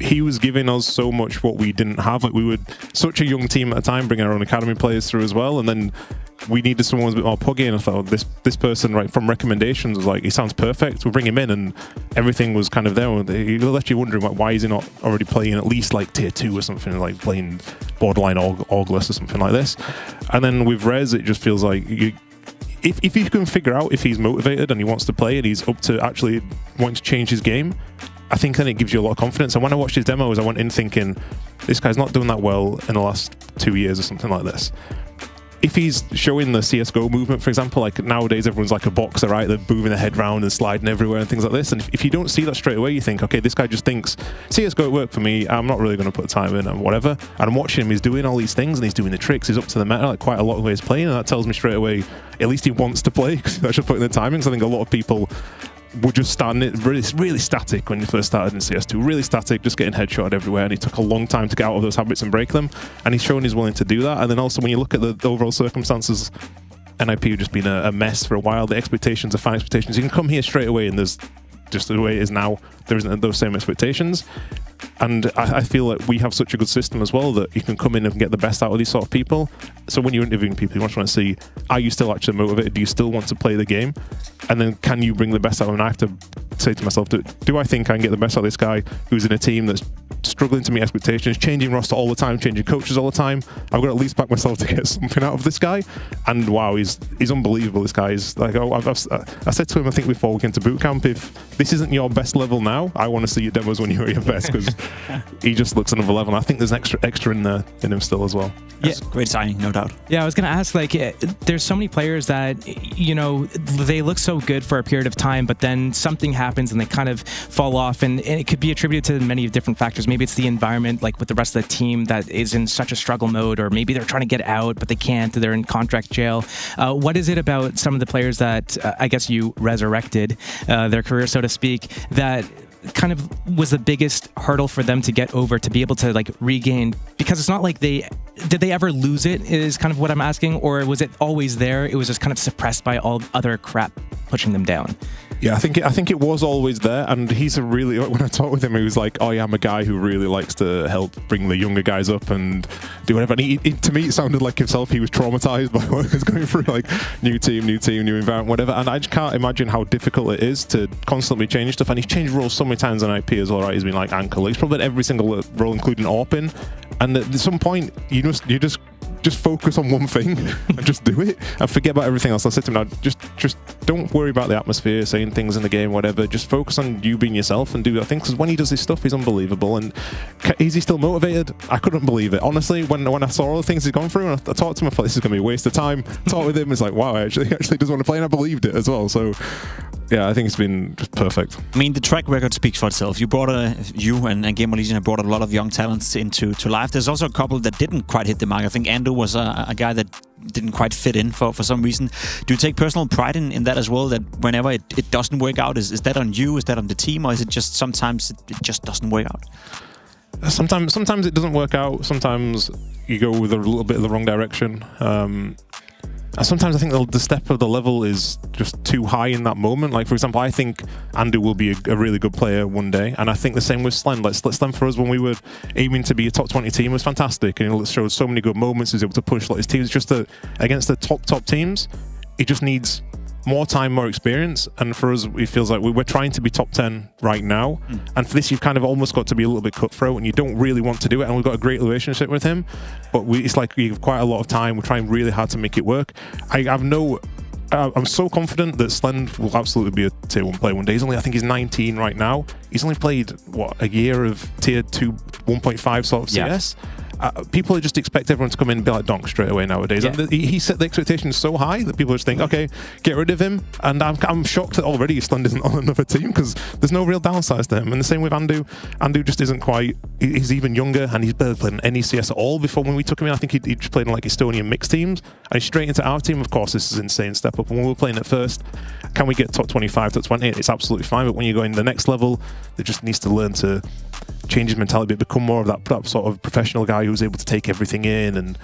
he was giving us so much what we didn't have. Like, we were such a young team at the time, bringing our own academy players through as well, and then we needed someone who's a bit more puggy, and I thought this person, right, from recommendations, was like, he sounds perfect. We bring him in and everything was kind of there. He left you wondering, like, why is he not already playing at least like tier 2 or something, like playing borderline Orgless or something like this. And then with Rez, it just feels like if you can figure out if he's motivated and he wants to play and he's up to actually wanting to change his game, I think then it gives you a lot of confidence. And when I watched his demos, I went in thinking, this guy's not doing that well in the last 2 years or something like this. if he's showing the CSGO movement, for example, like nowadays everyone's like a boxer, right? They're moving their head around and sliding everywhere and things like this. And if you don't see that straight away, you think, okay, this guy just thinks CSGO worked for me. I'm not really going to put time in and whatever. And I'm watching him. He's doing all these things and he's doing the tricks. He's up to the meta like quite a lot of ways playing, and that tells me straight away at least he wants to play. I should put in the timing. So I think a lot of people would just start it really static when you first started in CS2, really static, just getting headshot everywhere, and he took a long time to get out of those habits and break them, and he's shown he's willing to do that. And then also when you look at the overall circumstances, NIP have just been a mess for a while. The expectations are fine expectations. You can come here straight away and there's just the way it is now, there isn't those same expectations. And I feel like we have such a good system as well that you can come in and get the best out of these sort of people. So when you're interviewing people, you want to see, are you still actually motivated? Do you still want to play the game? And then can you bring the best out of them? And I have to say to myself, do I think I can get the best out of this guy who's in a team that's struggling to meet expectations, changing roster all the time, changing coaches all the time? I've got to at least back myself to get something out of this guy. And wow, he's unbelievable. This guy is like, I said to him, I think before we came to boot camp, if this isn't your best level now, I want to see your demos when you're at your best, because he just looks another level. And I think there's extra in there in him still as well. Yes, yeah, great signing, no doubt. Yeah, I was going to ask, like, there's so many players that, you know, they look so good for a period of time, but then something happens and they kind of fall off, and it could be attributed to many different factors. Maybe it's the environment, like with the rest of the team that is in such a struggle mode, or maybe they're trying to get out, but they can't, they're in contract jail. What is it about some of the players that, I guess you resurrected their career, so to speak, that kind of was the biggest hurdle for them to get over, to be able to like regain? Because it's not like did they ever lose it, is kind of what I'm asking, or was it always there? It was just kind of suppressed by all other crap pushing them down. Yeah, I think it was always there, and he's when I talked with him, he was like, oh yeah, I'm a guy who really likes to help bring the younger guys up and do whatever. And to me, it sounded like himself, he was traumatized by what he was going through, like new team, new environment, whatever. And I just can't imagine how difficult it is to constantly change stuff. And he's changed roles so many times on IP as well, right? He's been like ankle, he's probably in every single role, including AWPing. And at some point, you just focus on one thing and just do it and forget about everything else. I said to him, now, just don't worry about the atmosphere, saying things in the game, whatever. Just focus on you being yourself and do your thing. Because when he does this stuff, he's unbelievable. And is he still motivated? I couldn't believe it. Honestly, when I saw all the things he's gone through, and I talked to him, I thought this is going to be a waste of time. Talked with him, it's like, wow, he actually does want to play, and I believed it as well. So yeah, I think it's been just perfect. I mean, the track record speaks for itself. You brought you and Game Legion have brought a lot of young talents into life. There's also a couple that didn't quite hit the mark. I think Ando was a guy that didn't quite fit in for some reason. Do you take personal pride in that as well, that whenever it doesn't work out, is that on you, is that on the team, or is it just sometimes it just doesn't work out? Sometimes it doesn't work out. Sometimes you go with a little bit of the wrong direction. And sometimes I think the step of the level is just too high in that moment. Like, for example, I think Andu will be a really good player one day, and I think the same with Slend. Like, Slend for us, when we were aiming to be a top 20 team, was fantastic, and he showed so many good moments. He was able to push like his teams. Just against the top teams, he just needs more time, more experience. And for us, it feels like we're trying to be top 10 right now. And for this, you've kind of almost got to be a little bit cutthroat, and you don't really want to do it. And we've got a great relationship with him, but it's like we have quite a lot of time. We're trying really hard to make it work. I'm so confident that Slend will absolutely be a tier 1 player one day. I think he's 19 right now. He's only played, a year of tier 2, 1.5 sort of CS. People just expect everyone to come in and be like Donk straight away nowadays. Yeah. And he set the expectations so high that people just think, okay, get rid of him. And I'm shocked that already Slend isn't on another team, because there's no real downsides to him. And the same with Andu. Andu just isn't quite, he's even younger, and he's barely played in any CS at all before. When we took him in, I think he just played in like Estonian mixed teams, and he's straight into our team. Of course, this is an insane step up. And when we were playing at first, can we get top 25, top 20? It's absolutely fine. But when you go in the next level, it just needs to learn to change his mentality, become more of that sort of professional guy who's able to take everything in and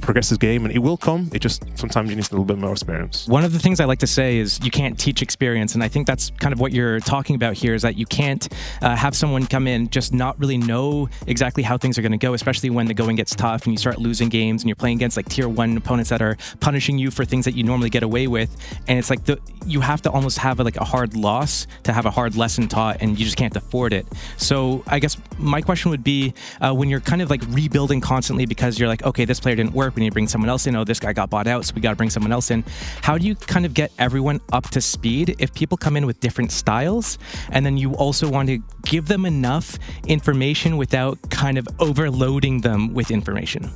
progress his game, and it will come. It just sometimes you need a little bit more experience. One of the things I like to say is you can't teach experience, and I think that's kind of what you're talking about here, is that you can't have someone come in just not really know exactly how things are going to go, especially when the going gets tough and you start losing games and you're playing against like tier 1 opponents that are punishing you for things that you normally get away with, and it's like you have to almost have a hard loss to have a hard lesson taught, and you just can't afford it. So I guess my question would be, when you're kind of like rebuilding constantly because you're like, okay, this player didn't work, we need to bring someone else in. Oh, this guy got bought out, so we got to bring someone else in. How do you kind of get everyone up to speed if people come in with different styles, and then you also want to give them enough information without kind of overloading them with information?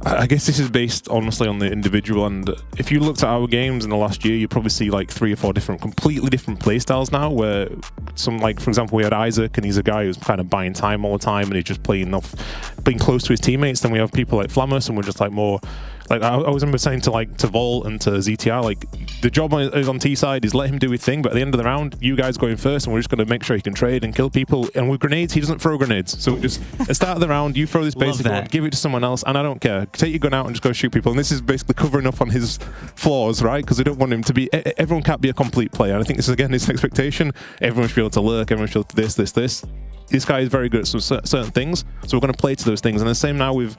I guess this is based honestly on the individual, and if you looked at our games in the last year, you probably see like 3 or 4 completely different play styles now, where some, like for example, we had Isaac, and he's a guy who's kind of buying time all the time, and he's just playing close to his teammates. Then we have people like Flammus, and we're just like more, like I always remember saying to Vol and to ZTR, like the job is on T side is let him do his thing, but at the end of the round, you guys go in first, and we're just going to make sure he can trade and kill people. And with grenades, he doesn't throw grenades, so just at the start of the round, you throw this basic one, give it to someone else, and I don't care. Take your gun out and just go shoot people. And this is basically covering up on his flaws, right? Because we don't want him to be. Everyone can't be a complete player. And I think this is again his expectation. Everyone should be able to lurk. Everyone should be able to this. This guy is very good at some certain things, so we're going to play to those things. And the same now with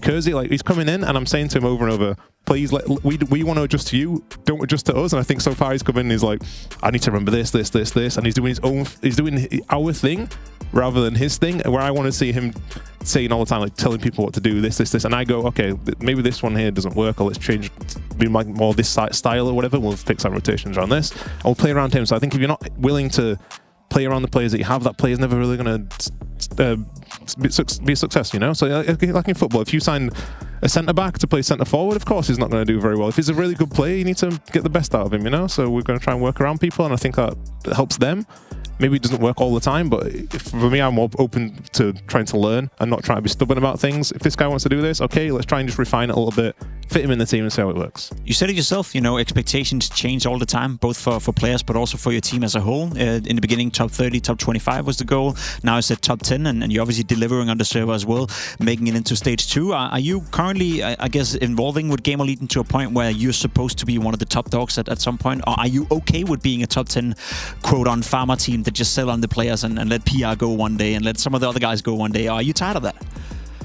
Kersey, like he's coming in, and I'm saying to him over and over, please, we want to adjust to you, don't adjust to us. And I think so far he's come in and he's like, I need to remember this, and he's doing our thing rather than his thing, where I want to see him saying all the time, like telling people what to do, this, and I go, okay, maybe this one here doesn't work, or let's change, be like more this style or whatever, we'll fix our rotations around this, and we'll play around him. So I think if you're not willing to play around the players that you have, that player's never really going to be a success, you know? So like in football, if you sign a centre-back to play centre-forward, of course he's not going to do very well. If he's a really good player, you need to get the best out of him, you know? So we're going to try and work around people, and I think that helps them. Maybe it doesn't work all the time, but for me, I'm more open to trying to learn and not trying to be stubborn about things. If this guy wants to do this, okay, let's try and just refine it a little bit, fit him in the team and see how it works. You said it yourself, you know, expectations change all the time, both for players, but also for your team as a whole. In the beginning, top 30, top 25 was the goal. Now it's at top 10, and you're obviously delivering on the server as well, making it into stage 2. Are you currently, I guess, involving with Gamer Legion to a point where you're supposed to be one of the top dogs at some point? Or are you okay with being a top 10 quote-on farmer team that just sell on the players and let PR go one day and let some of the other guys go one day? Are you tired of that?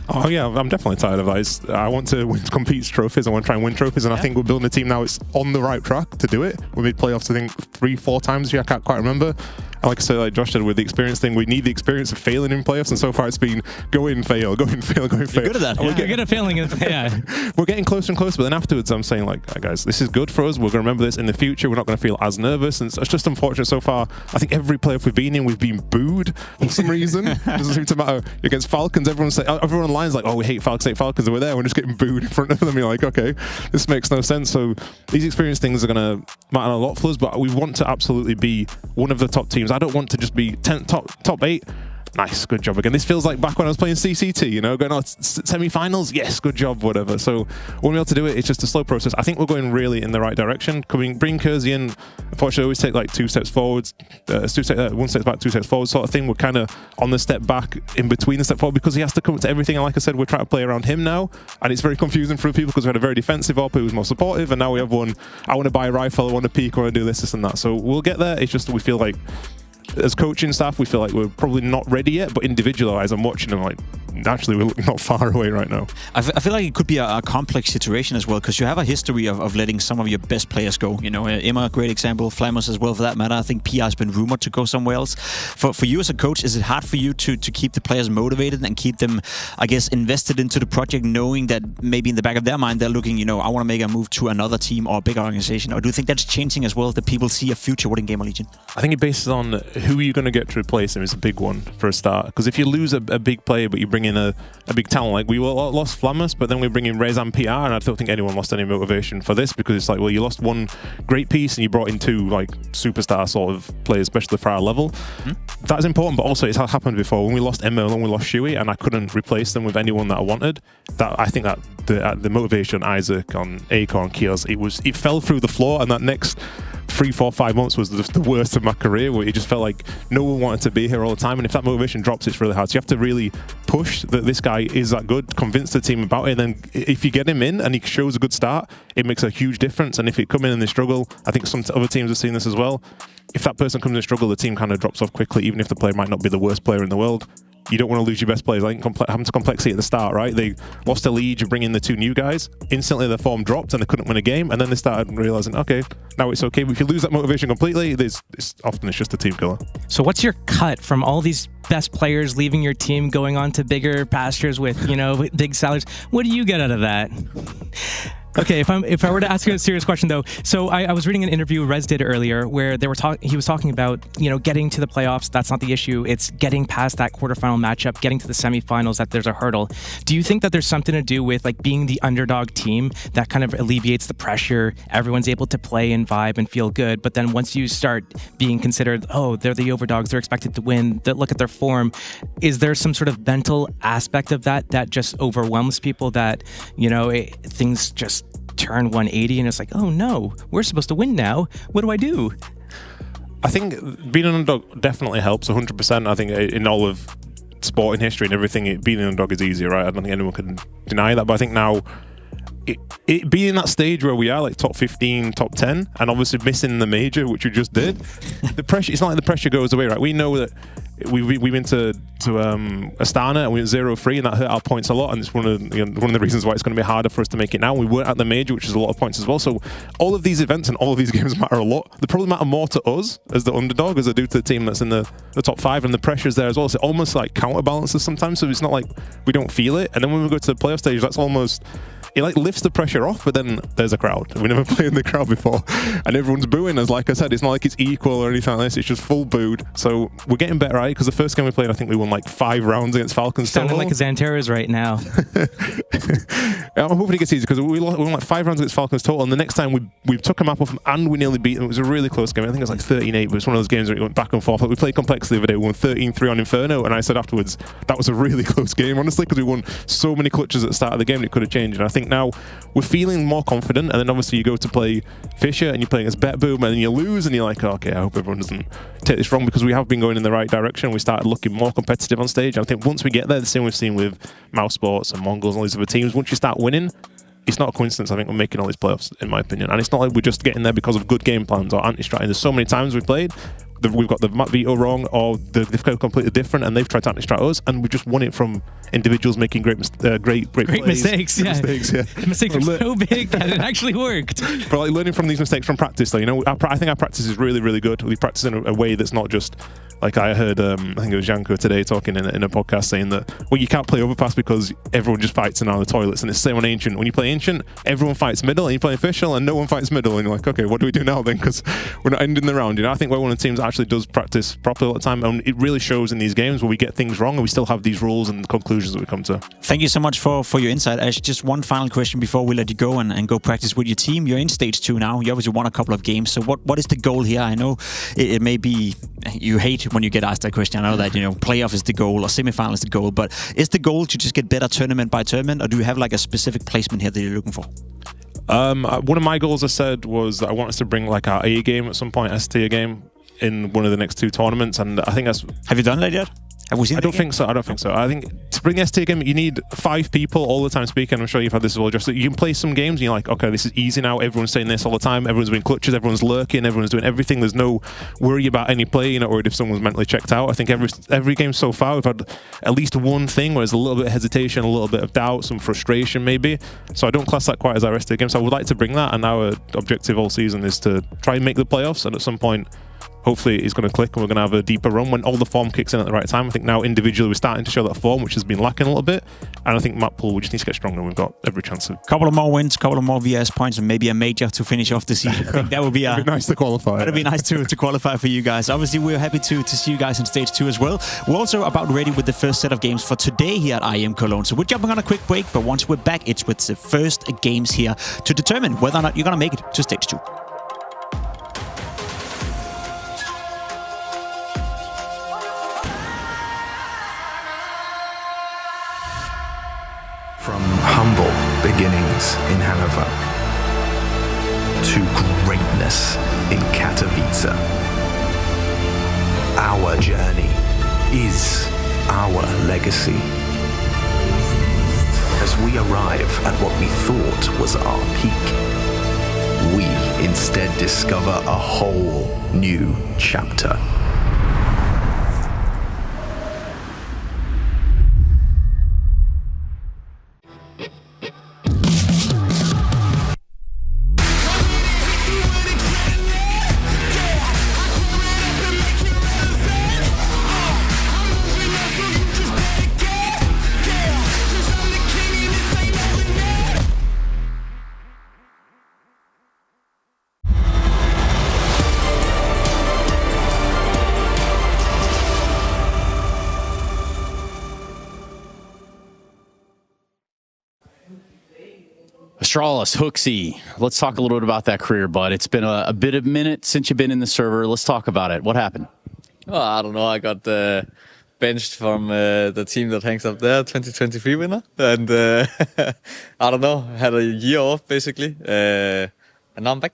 Oh yeah, I'm definitely tired of that. I want to compete trophies. I want to try and win trophies, and I think we're building a team now. It's on the right track to do it. We made playoffs, I think 3-4 times. I can't quite remember. And like I said, like Josh said, with the experience thing, we need the experience of failing in playoffs, and so far it's been go in, fail, go in, fail, go in, fail. You're good at that. You're good at failing. Yeah. We're getting closer and closer, but then afterwards I'm saying like, hey guys, this is good for us. We're going to remember this in the future. We're not going to feel as nervous, and it's just unfortunate so far. I think every playoff we've been in, we've been booed for some reason. It doesn't seem to matter. Against Falcons, everyone online like, oh, we hate Falcons, and we're there. We're just getting booed in front of them. You're like, okay, this makes no sense. So these experience things are going to matter a lot for us, but we want to absolutely be one of the top teams. I don't want to just be top 8. Nice, good job again. This feels like back when I was playing CCT, you know, going on semi-finals. Yes, good job, whatever. So when we're able to do it, it's just a slow process. I think we're going really in the right direction. Bring Kersey in. Unfortunately, always take like 2 steps forwards, 1 step back, 2 steps forward sort of thing. We're kind of on the step back in between the step forward because he has to come to everything. And like I said, we're trying to play around him now, and it's very confusing for people because we had a very defensive op who was more supportive, and now we have one. I want to buy a rifle, I want to peek, I want to do this and that. So we'll get there. It's just we feel like, as coaching staff, we feel like we're probably not ready yet, but individualized, I'm watching them like, naturally, we're not far away right now. I feel like it could be a complex situation as well, because you have a history of letting some of your best players go. You know, Emma, great example, Flammus as well for that matter. I think PR has been rumored to go somewhere else. For you as a coach, is it hard for you to keep the players motivated and keep them, I guess, invested into the project, knowing that maybe in the back of their mind, they're looking, you know, I want to make a move to another team or a bigger organization? Or do you think that's changing as well, that people see a future within Gamer Legion? I think it bases on who are you going to get to replace him is a big one for a start. Because if you lose a big player, but you bring in a big talent, like we lost Flammus, but then we bring in Rezan PR, and I don't think anyone lost any motivation for this, because it's like, well, you lost one great piece and you brought in 2 like superstar sort of players, especially for our level. That's important, but also it's happened before. When we lost Emma and we lost Shuey, and I couldn't replace them with anyone that I wanted. That I think that the motivation on Isaac, on Acorn, Kiels, it fell through the floor, and that next 3, 4, 5 months was the worst of my career, where it just felt like no one wanted to be here all the time. And if that motivation drops, it's really hard. So you have to really push that this guy is that good, convince the team about it, and then if you get him in and he shows a good start, it makes a huge difference. And if it come in and they struggle, I think some other teams have seen this as well, if that person comes in and struggle, the team kind of drops off quickly, even if the player might not be the worst player in the world. You don't want to lose your best players. I think having to complexity at the start, right? They lost a lead, you bring in the 2 new guys, instantly their form dropped and they couldn't win a game, and then they started realizing, okay, now it's okay. But if you lose that motivation completely, it's just a team killer. So what's your cut from all these best players leaving your team, going on to bigger pastures with, you know, big salaries? What do you get out of that? Okay, if I were to ask you a serious question though, so I was reading an interview Rez did earlier where he was talking about, you know, getting to the playoffs. That's not the issue. It's getting past that quarterfinal matchup, getting to the semifinals. That there's a hurdle. Do you think that there's something to do with like being the underdog team that kind of alleviates the pressure? Everyone's able to play and vibe and feel good, but then once you start being considered, oh, they're the overdogs, they're expected to win. Look at their form. Is there some sort of mental aspect of that just overwhelms people? That, you know, things just turn 180 and it's like, oh no, we're supposed to win now. What do I do? I think being an underdog definitely helps 100%. I think in all of sporting history and everything, being an underdog is easier, right? I don't think anyone can deny that. But I think now, it being in that stage where we are like top 15, top 10, and obviously missing the major, which we just did, the pressure, it's not like the pressure goes away, right? We know that we went to Astana and we went 0-3, and that hurt our points a lot, and it's one of the reasons why it's going to be harder for us to make it now. We weren't at the major, which is a lot of points as well. So all of these events and all of these games matter a lot. They probably matter more to us as the underdog as they do to the team that's in the top 5, and the pressure's there as well. So it almost like counterbalances sometimes, so it's not like we don't feel it. And then when we go to the playoff stage, that's almost... it like lifts the pressure off, but then there's a crowd. We never played in the crowd before, and everyone's booing us. Like I said, it's not like it's equal or anything like this. It's just full booed. So we're getting better at it, because the first game we played, I think we won like 5 rounds against Falcons. Sounding like a Xanteras right now. I'm hoping it gets easy, because we won like 5 rounds against Falcons total, and the next time we took a map off them and we nearly beat them. It was a really close game. I think it was like 13-8, but it's one of those games where it went back and forth. Like we played Complex the other day. We won 13-3 on Inferno, and I said afterwards that was a really close game, honestly, because we won so many clutches at the start of the game that it could have changed. And I think now we're feeling more confident, and then obviously you go to play Fisher and you're playing as Bet Boom, and then you lose, and you're like, oh, okay, I hope everyone doesn't take this wrong, because we have been going in the right direction. We started looking more competitive on stage. And I think once we get there, the same we've seen with Mouse Sports and Mongols and all these other teams, once you start winning, it's not a coincidence. I think we're making all these playoffs, in my opinion. And it's not like we're just getting there because of good game plans or anti-strategy. There's so many times we've played, we've got the map veto wrong, or they've got completely different, and they've tried to anti-strat us, and we just won it from individuals making great plays. mistakes. Yeah. The mistakes are so big that it actually worked. But like learning from these mistakes from practice, though, you know, I think our practice is really, really good. We practice in a way that's not just like I heard. I think it was Janko today talking in a podcast saying that, well, you can't play Overpass because everyone just fights in the toilets, and it's the same on Ancient. When you play Ancient, everyone fights middle, and you play Official, and no one fights middle, and you're like, okay, what do we do now then? Because we're not ending the round. You know, I think we're one of the teams that actually does practice properly all the time, and it really shows in these games where we get things wrong, and we still have these rules and conclusions that we come to. Thank you so much for your insight, Ash. Just one final question before we let you go and go practice with your team. You're in stage 2 now. You obviously won a couple of games. So what is the goal here? I know it may be, you hate when you get asked that question. I know that, you know, playoff is the goal or semifinal is the goal, but is the goal to just get better tournament by tournament, or do you have like a specific placement here that you're looking for? One of my goals, I said, was that I want us to bring like our A game at some point, S-tier game, in one of the next 2 tournaments, and I think that's... Have you done that yet? Have we seen I don't think so. I think to bring the S-tier game, you need 5 people all the time speaking. I'm sure you've had this as well. Just that you can play some games and you're like, okay, this is easy now. Everyone's saying this all the time. Everyone's doing clutches. Everyone's lurking. Everyone's doing everything. There's no worry about any play. You're not worried if someone's mentally checked out. I think every game so far, we've had at least one thing where there's a little bit of hesitation, a little bit of doubt, some frustration maybe. So I don't class that quite as our S-tier game. So I would like to bring that. And our objective all season is to try and make the playoffs. And at some point, hopefully it's going to click and we're going to have a deeper run when all the form kicks in at the right time. I think now individually we're starting to show that form, which has been lacking a little bit. And I think map pool, we just need to get stronger. We've got every chance of... Couple of more wins, couple of more VS points, and maybe a major to finish off the season. I think that would be, It'd be nice to qualify. That'd be nice to qualify for you guys. Obviously, we're happy to see you guys in stage 2 as well. We're also about ready with the first set of games for today here at IEM Cologne. So we're jumping on a quick break, but once we're back, it's with the first games here to determine whether or not you're going to make it to stage 2. From humble beginnings in Hanover to greatness in Katowice, our journey is our legacy. As we arrive at what we thought was our peak, we instead discover a whole new chapter. Astralis, Hooksy. Let's talk a little bit about that career, bud. It's been a bit of a minute since you've been in the server. Let's talk about it. What happened? Oh, I don't know. I got benched from the team that hangs up there, 2023 winner. And I don't know, had a year off basically. And now I'm back.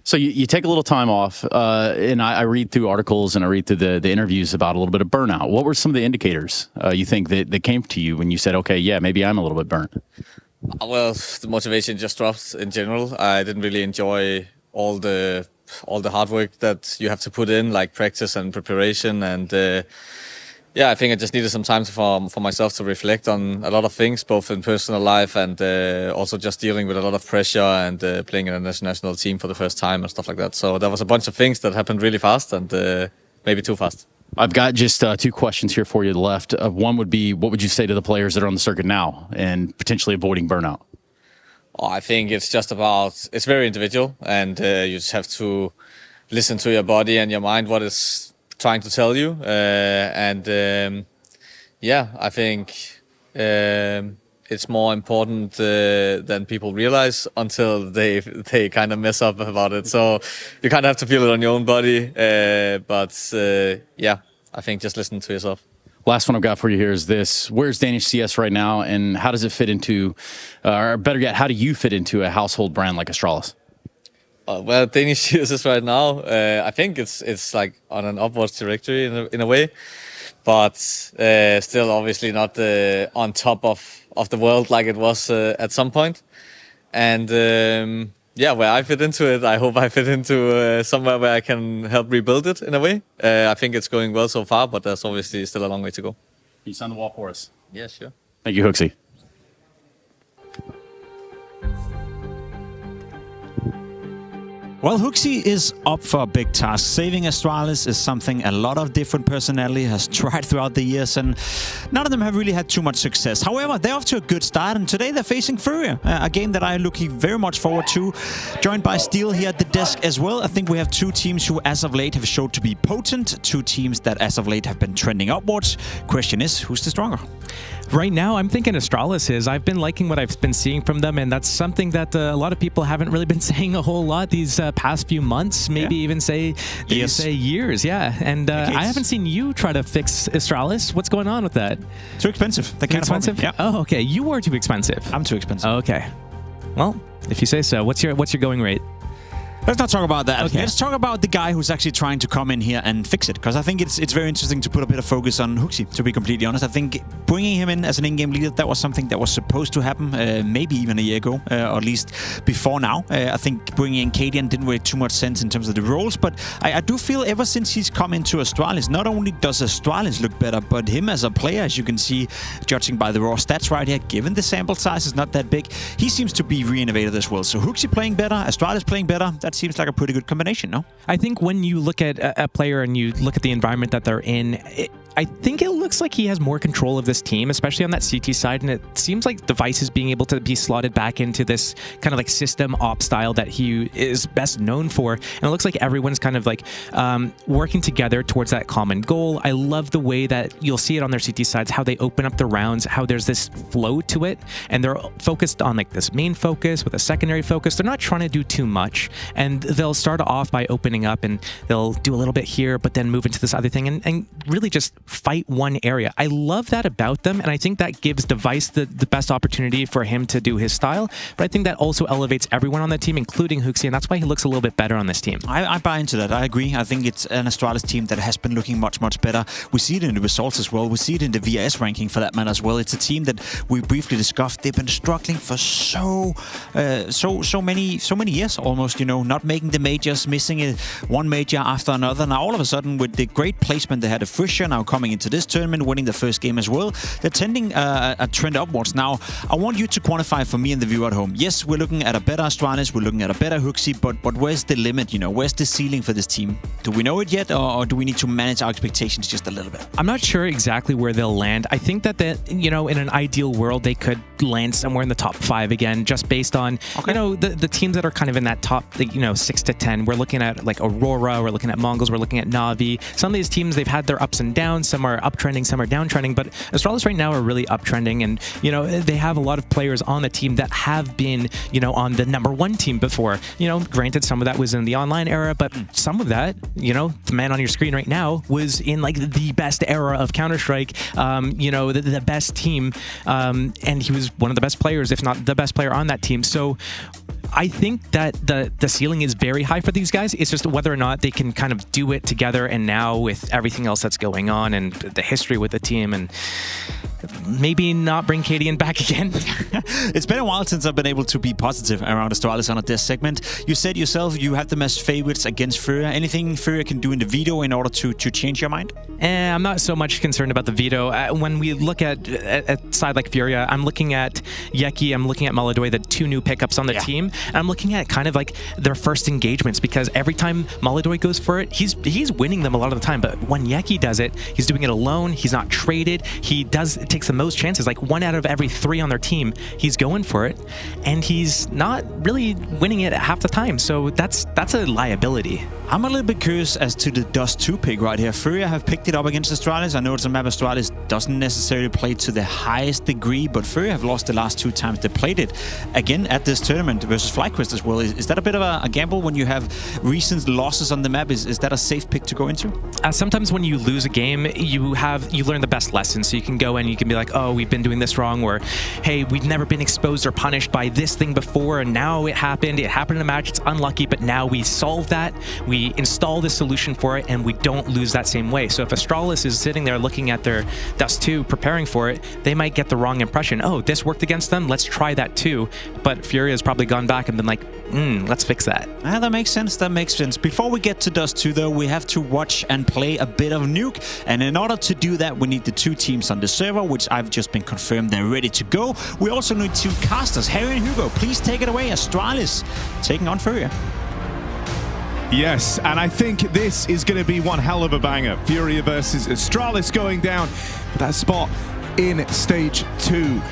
So you take a little time off, and I read through articles and I read through the interviews about a little bit of burnout. What were some of the indicators you think that came to you when you said, okay, yeah, maybe I'm a little bit burnt? Well, the motivation just dropped in general. I didn't really enjoy all the hard work that you have to put in, like practice and preparation. And I think I just needed some time for myself to reflect on a lot of things, both in personal life and also just dealing with a lot of pressure and playing in a national team for the first time and stuff like that. So there was a bunch of things that happened really fast and maybe too fast. I've got just 2 questions here for you left. One would be, what would you say to the players that are on the circuit now and potentially avoiding burnout? Oh, I think it's very individual, and you just have to listen to your body and your mind, what is trying to tell you. I think it's more important than people realize until they kind of mess up about it. So you kind of have to feel it on your own body. I think just listen to yourself. Last one I've got for you here is this. Where's Danish CS right now, and how does it fit into, or better yet, how do you fit into a household brand like Astralis? Well, Danish CS right now, I think it's like on an upwards trajectory in a way, but still obviously not on top of the world like it was at some point. And where I fit into it, I hope I fit into somewhere where I can help rebuild it in a way. I think it's going well so far, but there's obviously still a long way to go. Can you sign the wall for us? Yeah, sure. Thank you, Hooksy. Well, Hooksy is up for a big task. Saving Astralis is something a lot of different personality has tried throughout the years, and none of them have really had too much success. However, they're off to a good start, and today they're facing Furia, a game that I'm looking very much forward to. Joined by Steel here at the desk as well. I think we have 2 teams who, as of late, have showed to be potent. 2 teams that, as of late, have been trending upwards. Question is, who's the stronger? Right now, I'm thinking Astralis is. I've been liking what I've been seeing from them, and that's something that a lot of people haven't really been saying a whole lot these past few months, maybe even say years. Yeah, and I haven't seen you try to fix Astralis. What's going on with that? Too expensive. Too expensive? Yeah. Oh, okay. You are too expensive. I'm too expensive. Okay. Well, if you say so. What's your going rate? Let's not talk about that. Okay. Let's talk about the guy who's actually trying to come in here and fix it, because I think it's very interesting to put a bit of focus on Hooksy, to be completely honest. I think bringing him in as an in-game leader, that was something that was supposed to happen maybe even a year ago, or at least before now. I think bringing in Cadian didn't make too much sense in terms of the roles, but I do feel ever since he's come into Astralis, not only does Astralis look better, but him as a player, as you can see, judging by the raw stats right here, given the sample size is not that big, he seems to be re-innovated as well. So Hooksy playing better, Astralis playing better, that seems like a pretty good combination, no? I think when you look at a player and you look at the environment that they're in, I think it looks like he has more control of this team, especially on that CT side, and it seems like Device is being able to be slotted back into this kind of like system op style that he is best known for, and it looks like everyone's kind of like working together towards that common goal. I love the way that you'll see it on their CT sides, how they open up the rounds, how there's this flow to it, and they're focused on like this main focus with a secondary focus. They're not trying to do too much, and they'll start off by opening up and they'll do a little bit here, but then move into this other thing and really just fight one area. I love that about them, and I think that gives Device the best opportunity for him to do his style, but I think that also elevates everyone on the team, including Hooksy, and that's why he looks a little bit better on this team. I buy into that. I agree. I think it's an Astralis team that has been looking much, much better. We see it in the results as well. We see it in the VRS ranking for that matter as well. It's a team that we briefly discussed. They've been struggling for so many years almost, you know, not making the majors, missing one major after another. Now all of a sudden, with the great placement they had at Fischer, now coming into this tournament, winning the first game as well, they're tending a trend upwards. Now, I want you to quantify for me and the viewer at home. Yes, we're looking at a better Astralis, we're looking at a better Hooksy, but where's the limit, you know? Where's the ceiling for this team? Do we know it yet, or do we need to manage our expectations just a little bit? I'm not sure exactly where they'll land. I think that, you know, in an ideal world, they could land somewhere in the top 5 again, just based on, you know, the teams that are kind of in that top, you know, 6 to 10. We're looking at like Aurora, we're looking at Mongols, we're looking at Na'Vi. Some of these teams, they've had their ups and downs. some are uptrending, some are downtrending, but Astralis right now are really uptrending, and they have a lot of players on the team that have been on the #1 team before. Granted, some of that was in the online era, but some of that, the man on your screen right now was in like the best era of Counter-Strike, the best team, and he was one of the best players, if not the best player on that team. So I think that the ceiling is very high for these guys. It's just whether or not they can kind of do it together, and now with everything else that's going on and the history with the team, and maybe not bring Cadian back again. It's been a while since I've been able to be positive around Astralis on this segment. You said yourself you have them as favorites against Furia. Anything Furia can do in the veto in order to change your mind? I'm not so much concerned about the veto. When we look at a side like Furia, I'm looking at Yeki, I'm looking at Maladoy, the 2 new pickups on the team, and I'm looking at kind of like their first engagements, because every time Maladoy goes for it, he's winning them a lot of the time, but when Yeki does it, he's doing it alone, he's not traded, he takes the most chances, like 1 out of every 3 on their team, he's going for it, and he's not really winning it half the time, so that's a liability. I'm a little bit curious as to the Dust 2 pick right here. Furia have picked it up against Astralis. I know it's a map Astralis doesn't necessarily play to the highest degree, but Furia have lost the last 2 times they played it. Again, at this tournament versus FlyQuest as well. Is that a bit of a gamble when you have recent losses on the map? Is that a safe pick to go into? Sometimes when you lose a game, you learn the best lessons. So you can go in, you can be like, oh, we've been doing this wrong, or hey, we've never been exposed or punished by this thing before, and now it happened in a match, it's unlucky, but now we solve that, we install the solution for it, and we don't lose that same way. So if Astralis is sitting there looking at their Dust 2, preparing for it, they might get the wrong impression. Oh, this worked against them, let's try that too. But Furia has probably gone back and been like, let's fix that. That makes sense, that makes sense. Before we get to Dust 2 though, we have to watch and play a bit of Nuke, and in order to do that, we need the 2 teams on the server, which I've just been confirmed they're ready to go. We also need 2 casters. Harry and Hugo, please take it away. Astralis taking on Furia. Yes, and I think this is going to be one hell of a banger. Furia versus Astralis going down for that spot in Stage 2.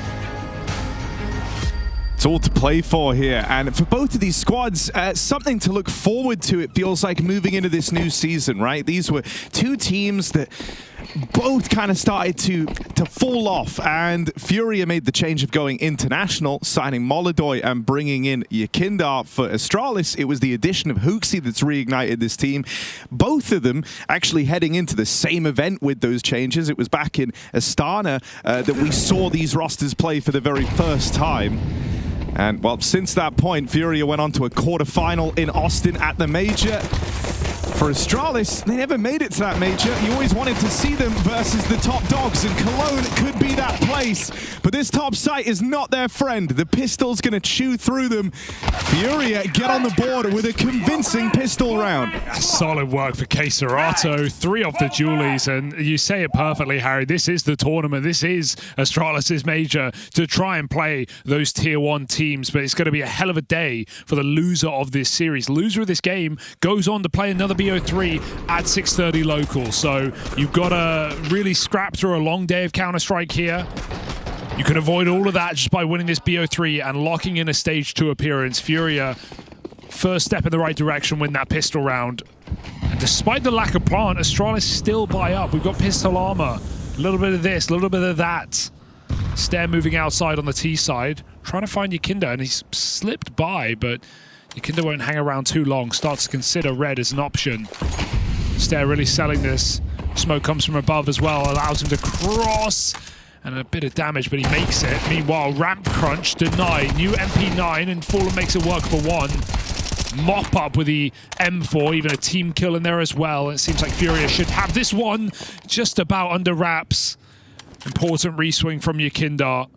It's all to play for here, and for both of these squads, something to look forward to, it feels like, moving into this new season, right? These were 2 teams that both kind of started to fall off, and Furia made the change of going international, signing Molodoy and bringing in Yakindar. For Astralis, it was the addition of Hooksy that's reignited this team. Both of them actually heading into the same event with those changes. It was back in Astana that we saw these rosters play for the very first time. And, well, since that point, Furia went on to a quarterfinal in Austin at the Major. For Astralis, they never made it to that Major. You always wanted to see them versus the top dogs, and Cologne could be that place. But this top site is not their friend. The pistol's going to chew through them. Furia get on the board with a convincing pistol round. Solid work for Caserato. 3 off the Julies, and you say it perfectly, Harry. This is the tournament. This is Astralis' Major to try and play those Tier 1 teams, but it's going to be a hell of a day for the loser of this series. Loser of this game goes on to play another BO3 at 6:30 local, so you've got to really scrap through a long day of Counter-Strike here. You can avoid all of that just by winning this BO3 and locking in a Stage 2 appearance. Furia, first step in the right direction, win that pistol round. And despite the lack of plant, Astralis still buy up. We've got pistol armor, a little bit of this, a little bit of that. Stair moving outside on the T side, trying to find Yakinda, and he's slipped by, but Yakinda won't hang around too long, starts to consider red as an option. Stair really selling this. Smoke comes from above as well, allows him to cross, and a bit of damage, but he makes it. Meanwhile, ramp crunch denied. New MP9, and Fallen makes it work for 1. Mop up with the M4, even a team kill in there as well. It seems like Furia should have this one just about under wraps. Important reswing from Yakindar.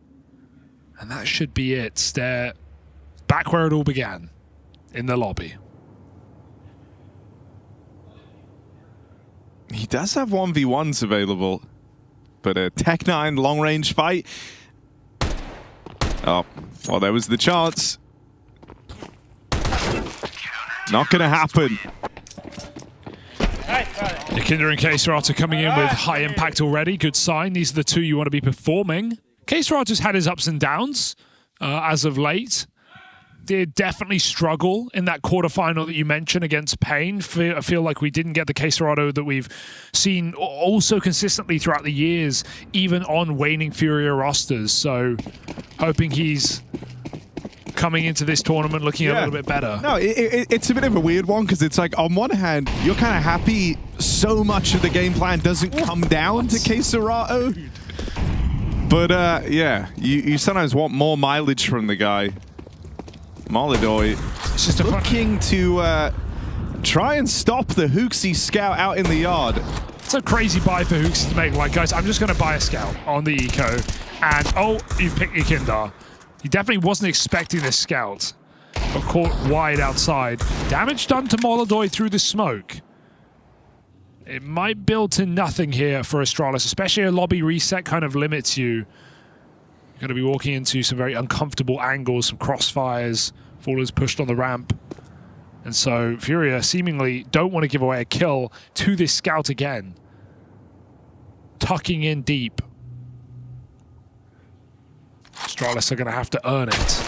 And that should be it. Stair back where it all began, in the lobby. He does have 1v1s available, but a Tech-9 long-range fight. Oh, well, there was the chance. Not going to happen. Yakinda and Caserato coming in with high impact already. Good sign. These are the 2 you want to be performing. Caserato's had his ups and downs as of late. did definitely struggle in that quarterfinal that you mentioned against Payne. I feel like we didn't get the Caserado that we've seen also consistently throughout the years, even on waning Furia rosters. So hoping he's coming into this tournament looking a little bit better. No, it's a bit of a weird one because it's like, on one hand, you're kind of happy so much of the game plan doesn't come down to Caserado. But yeah, you sometimes want more mileage from the guy. Molidoy just looking to try and stop the Hooksy scout out in the yard. It's a crazy buy for Hooksy to make. Like, guys, I'm just going to buy a scout on the eco. And, oh, you've picked your Kindar. He definitely wasn't expecting this scout. Got caught wide outside. Damage done to Molidoy through the smoke. It might build to nothing here for Astralis, especially a lobby reset kind of limits you. You're going to be walking into some very uncomfortable angles, some crossfires. Fallen's pushed on the ramp. And so Furia seemingly don't want to give away a kill to this scout again. Tucking in deep. Astralis are going to have to earn it.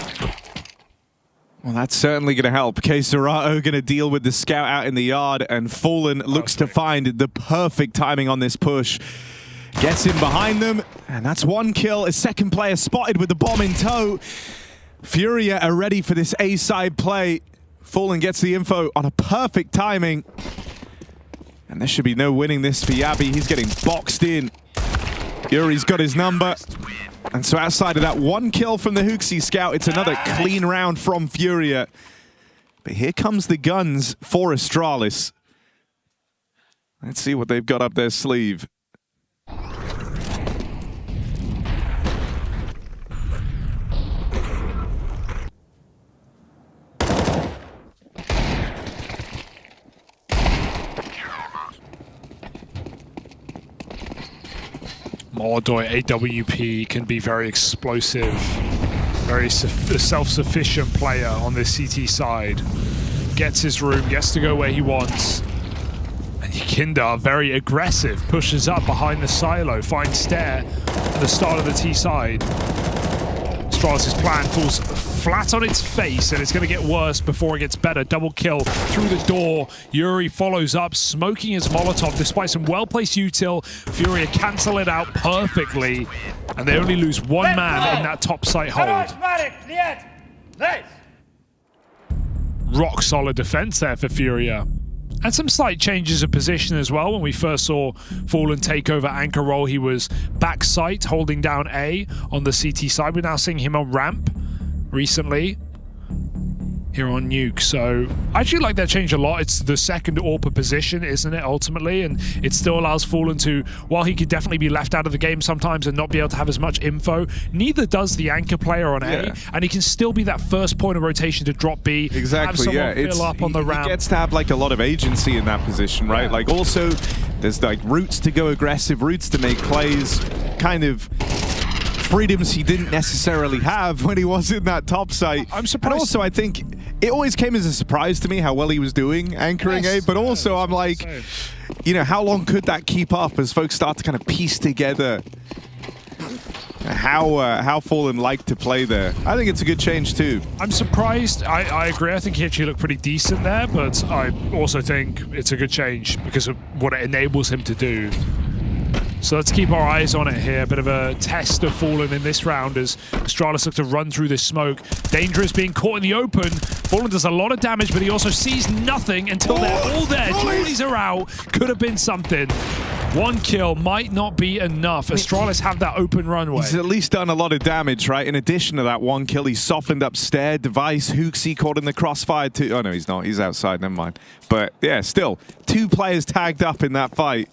Well, that's certainly going to help. Caserado going to deal with the scout out in the yard, and Fallen looks to find the perfect timing on this push. Gets in behind them, and that's one kill. A second player spotted with the bomb in tow. Furia are ready for this A-side play. Fallen gets the info on a perfect timing. And there should be no winning this for Yabi. He's getting boxed in. Yuri's got his number. And so outside of that one kill from the Hooksy scout, it's another clean round from Furia. But here comes the guns for Astralis. Let's see what they've got up their sleeve. Molidoy AWP can be very explosive, very self-sufficient player on this CT side. Gets his room, gets to go where he wants. And Kindar, very aggressive, pushes up behind the silo, finds Stair at the start of the T side. Astralis' plan falls flat on its face, and it's going to get worse before it gets better. Double kill through the door. Yuri follows up, smoking his Molotov despite some well-placed util. Furia cancel it out perfectly, and they only lose one man in that top site hold. Rock solid defense there for Furia. And some slight changes of position as well. When we first saw Fallen take over anchor role, he was back site, holding down A on the CT side. We're now seeing him on ramp recently here on Nuke. So I actually like that change a lot. It's the second AWP position, isn't it, ultimately? And it still allows Fallen to, while he could definitely be left out of the game sometimes and not be able to have as much info, neither does the anchor player on A. And he can still be that first point of rotation to drop B. Exactly, have someone fill up on the ramp. He gets to have like a lot of agency in that position, right? Like also, there's like routes to go aggressive, routes to make plays, kind of freedoms he didn't necessarily have when he was in that top site. I'm surprised. And also, I think it always came as a surprise to me how well he was doing anchoring A, but also I'm like, you know, how long could that keep up as folks start to kind of piece together how Fallen liked to play there. I think it's a good change too. I'm surprised. I agree. I think he actually looked pretty decent there, but I also think it's a good change because of what it enables him to do. So let's keep our eyes on it here. A bit of a test of Fallen in this round as Astralis look to run through this smoke. Dangerous being caught in the open. Fallen does a lot of damage, but he also sees nothing until they're all there. Julies are out. Could have been something. One kill might not be enough. Astralis have that open runway. He's at least done a lot of damage, right? In addition to that one kill, he's softened up Stair, Device, Hooksy caught in the crossfire too. Oh no, he's not. He's outside, never mind. But yeah, still, 2 players tagged up in that fight.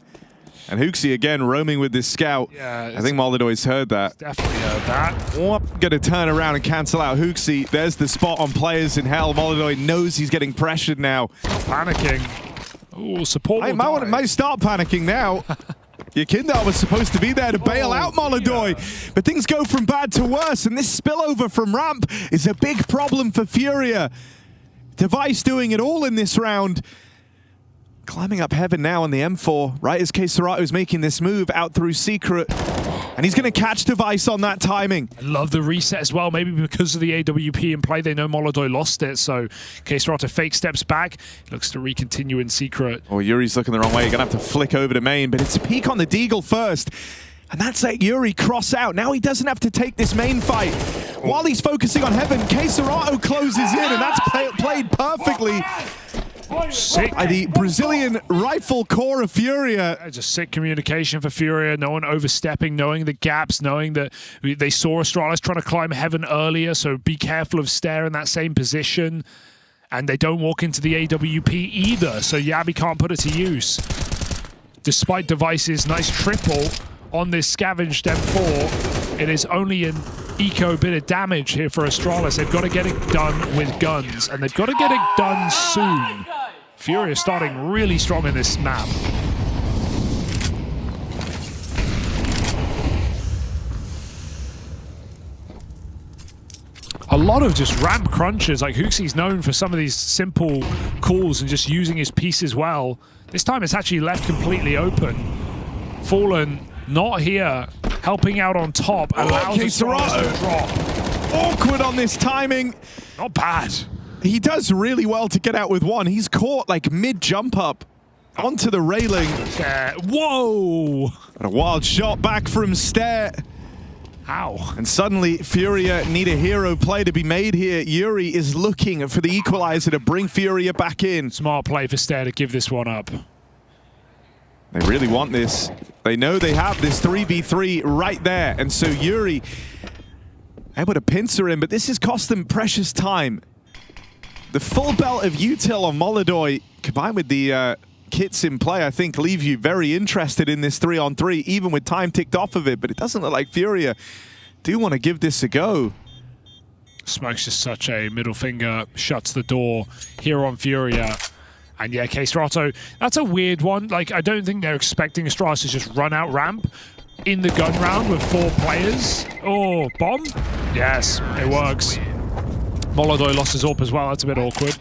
And Hooksy again roaming with this scout. Yeah, I think Molidoy's heard that. Definitely heard that. Going to turn around and cancel out Hooksy. There's the spot on players in hell. Molidoy knows he's getting pressured now. Panicking. Ooh, support. I might start panicking now. Your Kindar was supposed to be there to bail out Molidoy, but things go from bad to worse, and this spillover from ramp is a big problem for Furia. Device doing it all in this round. Climbing up heaven now on the M4, right as Caserato making this move out through Secret. And he's going to catch Device on that timing. I love the reset as well. Maybe because of the AWP in play, they know Molodoi lost it. So Caserato fake steps back. Looks to recontinue in Secret. Oh, Yuri's looking the wrong way. You're going to have to flick over to main, but it's a peek on the Deagle first. And that's like Yuri cross out. Now he doesn't have to take this main fight. While he's focusing on heaven, Caserato closes in, and that's played perfectly. Sick. By the Brazilian rifle core of Furia. Just sick communication for Furia. No one overstepping, knowing the gaps, knowing that they saw Astralis trying to climb heaven earlier, so be careful of Stair in that same position. And they don't walk into the AWP either, so Yabi can't put it to use. Despite Device's nice triple on this scavenged M4, it is only an eco bit of damage here for Astralis. They've got to get it done with guns, and they've got to get it done soon. Furia starting really strong in this map. A lot of just ramp crunches. Like Hooksie's known for some of these simple calls and just using his pieces well. This time it's actually left completely open. Fallen not here, helping out on top, allows Caserato to drop. Awkward on this timing. Not bad. He does really well to get out with one. He's caught like mid-jump up onto the railing. Whoa! And a wild shot back from Stair. Ow. And suddenly, Furia need a hero play to be made here. Yuri is looking for the equalizer to bring Furia back in. Smart play for Stair to give this one up. They really want this. They know they have this 3v3 right there. And so Yuri able to pincer him, but this has cost them precious time. The full belt of util on Molodoi, combined with the kits in play, I think leave you very interested in this 3-on-3, even with time ticked off of it. But it doesn't look like Furia do want to give this a go. Smokes just such a middle finger, shuts the door here on Furia. And yeah, Caserato, that's a weird one. Like, I don't think they're expecting Astralis to just run out ramp in the gun round with 4 players. Oh, bomb? Yes, it works. Molodoi lost his AWP as well. That's a bit awkward.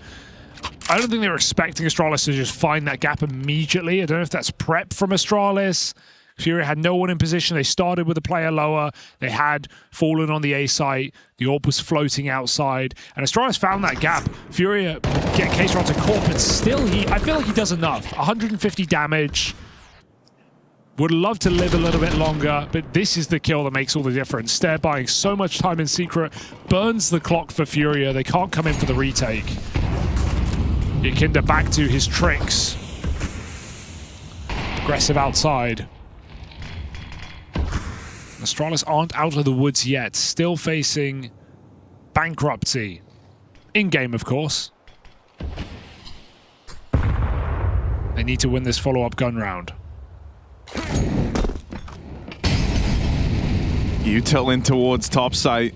I don't think they were expecting Astralis to just find that gap immediately. I don't know if that's prep from Astralis. Furia had no one in position. They started with a player lower. They had Fallen on the A site. The AWP was floating outside. And Astralis found that gap. Furia get Caserato caught, but still, I feel like he does enough. 150 damage. Would love to live a little bit longer, but this is the kill that makes all the difference. Stair buying so much time in Secret, burns the clock for Furia. They can't come in for the retake. Yakinda back to his tricks. Aggressive outside. Astralis aren't out of the woods yet, still facing bankruptcy. In-game, of course. They need to win this follow-up gun round. Util in towards top site.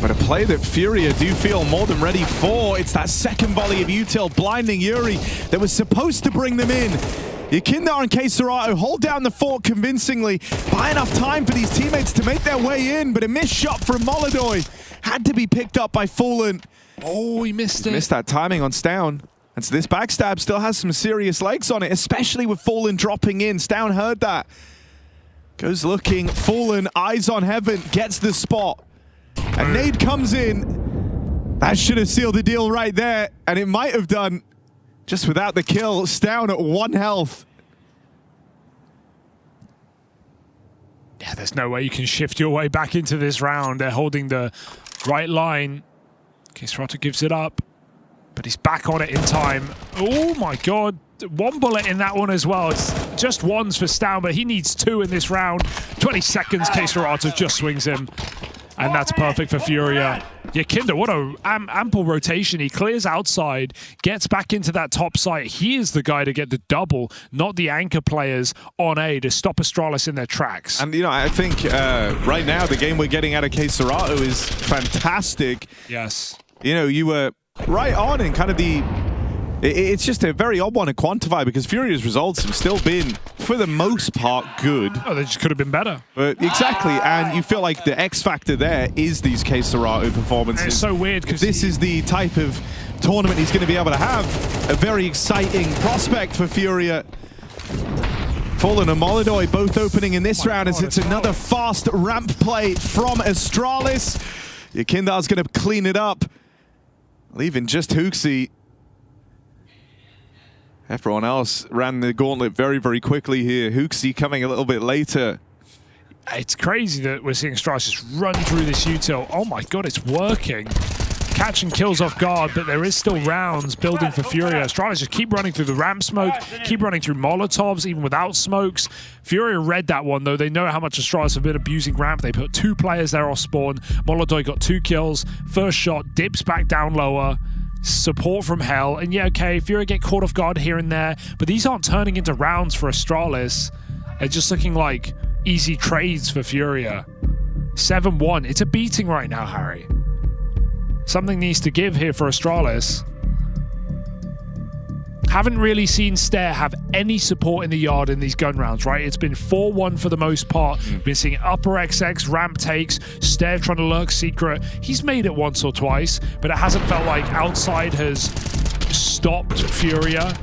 But a play that Furia do feel more than ready for. It's that second volley of Util blinding Yuri that was supposed to bring them in. Yakinda and Caserato hold down the fort convincingly. Buy enough time for these teammates to make their way in, but a missed shot from Molodoi had to be picked up by Fallen. Oh, he missed it. Missed that timing on Stown. And so this backstab still has some serious legs on it, especially with Fallen dropping in. Stown heard that. Goes looking. Fallen, eyes on heaven, gets the spot. And nade comes in. That should have sealed the deal right there. And it might have done. Just without the kill, Stown at 1 health. Yeah, there's no way you can shift your way back into this round. They're holding the right line. Caserato gives it up, but he's back on it in time. Oh my God. 1 bullet in that one as well. It's just ones for Stown, but he needs 2 in this round. 20 seconds, Caserato just swings him. And that's perfect for Furia. Yakinda, what a ample rotation. He clears outside, gets back into that top site. He is the guy to get the double, not the anchor players on A to stop Astralis in their tracks. And, you know, I think right now the game we're getting out of Caserato is fantastic. Yes. You know, you were right on in kind of the It's just a very odd one to quantify because Furia's results have still been, for the most part, good. Oh, they just could have been better. But exactly, and you feel like the X factor there is these K-Serato performances. It's so weird because this is the type of tournament he's going to be able to have. A very exciting prospect for Furia. Fallen and Molodoi both opening in this round as it's another fast ramp play from Astralis. Yakindar's going to clean it up, leaving just Hooksy. Everyone else ran the gauntlet very, very quickly here. Hooksy coming a little bit later. It's crazy that we're seeing Astralis just run through this util. Oh my god, it's working. Catching kills off guard, but there is still rounds building for Furia. Astralis just keep running through the ramp smoke, keep running through Molotovs, even without smokes. Furia read that one, though. They know how much Astralis have been abusing ramp. They put 2 players there off spawn. Molodoi got 2 kills. First shot, dips back down lower. Support from hell. And yeah, okay, Furia get caught off guard here and there, but these aren't turning into rounds for Astralis. They're just looking like easy trades for Furia. 7-1. It's a beating right now, Harry. Something needs to give here for Astralis. Haven't really seen Stare have any support in the yard in these gun rounds, right? It's been 4-1 for the most part. Been seeing upper XX, ramp takes, Stare trying to lurk secret. He's made it once or twice, but it hasn't felt like outside has stopped Furia.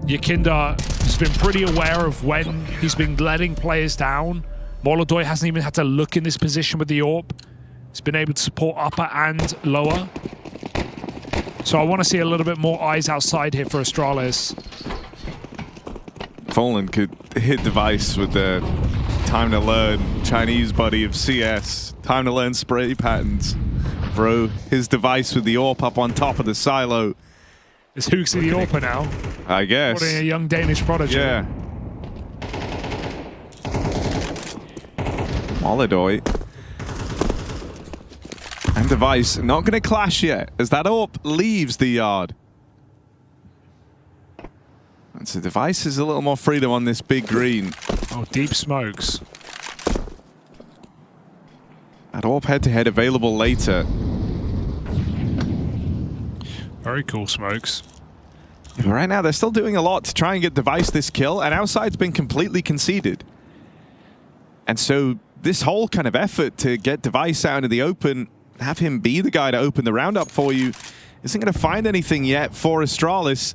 Yakindar has been pretty aware of when he's been letting players down. Molodoi hasn't even had to look in this position with the AWP. He's been able to support upper and lower. So I want to see a little bit more eyes outside here for Astralis. Fallen could hit device with the time to learn Chinese buddy of CS. Time to learn spray patterns. Bro, his device with the AWP up on top of the silo. Is Hooksy the AWPer now? I guess. What a young Danish prodigy. Yeah. Molodoi. And device not going to clash yet as that AWP leaves the yard. And so device is a little more freedom on this big green. Oh, deep smokes. That AWP head-to-head available later. Very cool smokes. Yeah, but right now they're still doing a lot to try and get device this kill, and outside's been completely conceded. And so this whole kind of effort to get device out into the open, have him be the guy to open the round up for you, isn't going to find anything yet for Astralis.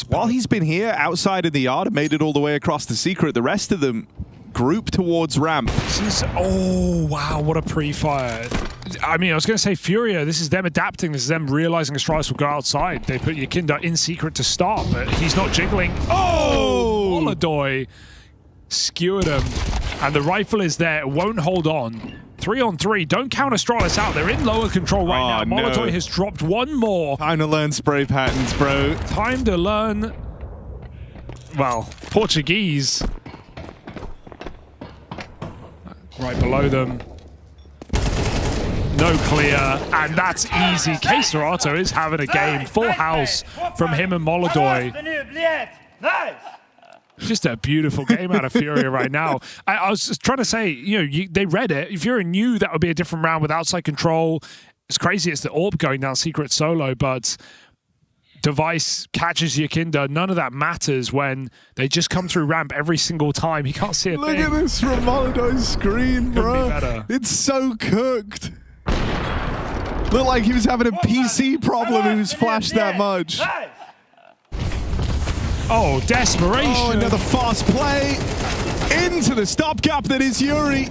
While he's been here outside in the yard and made it all the way across the secret, the rest of them group towards ramp. This is, oh wow, what a pre-fire. I mean, I was going to say Furia, this is them adapting, this is them realizing Astralis will go outside. They put Yakinda in secret to start, but he's not jiggling. Oh! Molodoi skewered him, and the rifle is there, it won't hold on. 3-on-3, don't count Astralis out, they're in lower control right now. Molodoi has dropped one more. Time to learn spray patterns, bro. Time to learn, well, Portuguese. Right below them. No clear, and that's easy. K-Serato is having a game. Full house from him and Molodoi. Just a beautiful game out of Furia right now. I was just trying to say, you know, they read it. If Furia knew that would be a different round with outside control, it's crazy. It's the AWP going down secret solo, but device catches Yakinda. None of that matters when they just come through ramp every single time. He can't see a Look thing. at this from Molodoi's screen, bro. better. It's so cooked. Looked like he was having a PC problem. He was flashed that much. Oh, desperation. Oh, another fast play into the stopgap that is Yuri.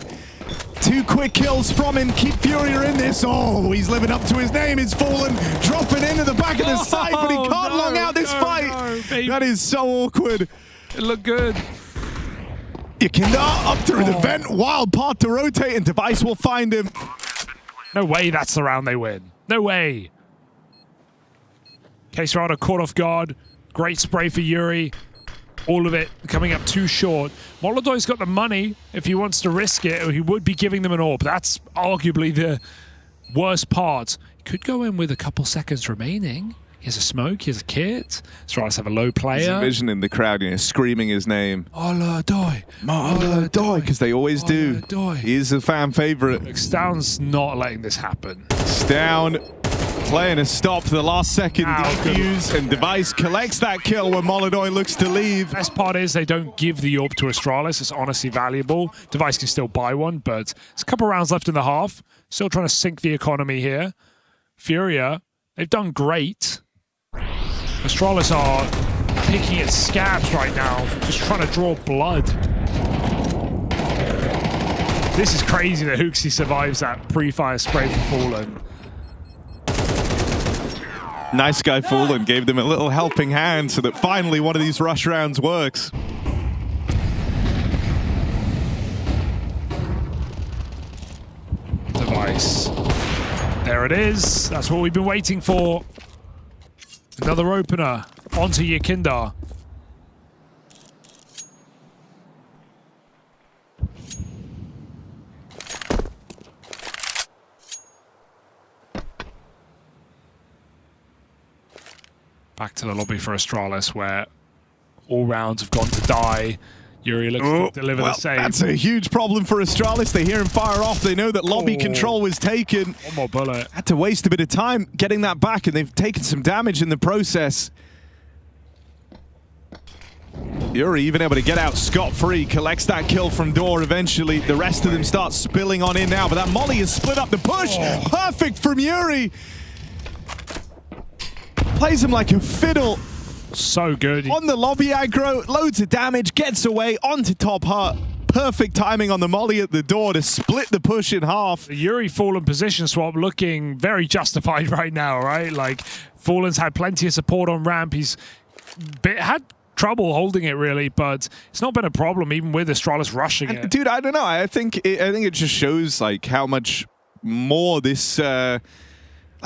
2 quick kills from him. Keep Furia in this. Oh, he's living up to his name. It's Fallen, dropping into the back of the side, but he can't long out this fight. That is so awkward. It looked good. Yakinda up through the vent. Wild path to rotate, and device will find him. No way that's the round they win. No way. K-Serato caught off guard. Great spray for Yuri. All of it coming up too short. Molodoi's got the money if he wants to risk it, or he would be giving them an AWP. That's arguably the worst part. He could go in with a couple seconds remaining. He has a smoke, he has a kit. Astralis have a low player. He's envisioning the crowd, you know, screaming his name. Molodoi. Molodoi, because they always do. He is a fan favorite. Stown's not letting this happen. Stown Playing a stop, the last second defuse, and Device collects that kill when Molodoi looks to leave. Best part is they don't give the AWP to Astralis. It's honestly valuable. Device can still buy one, but there's a couple rounds left in the half. Still trying to sink the economy here. Furia, they've done great. Astralis are picking at scabs right now, just trying to draw blood. This is crazy that Hooksy survives that pre-fire spray from Fallen. Nice guy Fallen gave them a little helping hand so that finally one of these rush rounds works. Device. There it is. That's what we've been waiting for. Another opener onto Yakinda. Back to the lobby for Astralis, where all rounds have gone to die. Yuri looks to deliver the save. That's a huge problem for Astralis. They hear him fire off. They know that lobby control was taken. One more bullet. Had to waste a bit of time getting that back, and they've taken some damage in the process. Yuri even able to get out scot-free, collects that kill from Door eventually. The rest of them start spilling on in now, but that molly has split up the push. Perfect from Yuri. Plays him like a fiddle. So good. On the lobby aggro, loads of damage, gets away onto top hut. Perfect timing on the molly at the door to split the push in half. The Yuri Fallen position swap looking very justified right now, right? Like, Fallen's had plenty of support on ramp. He's had trouble holding it, really, but it's not been a problem, even with Astralis rushing it. Dude, I don't know. I think it just shows like how much more this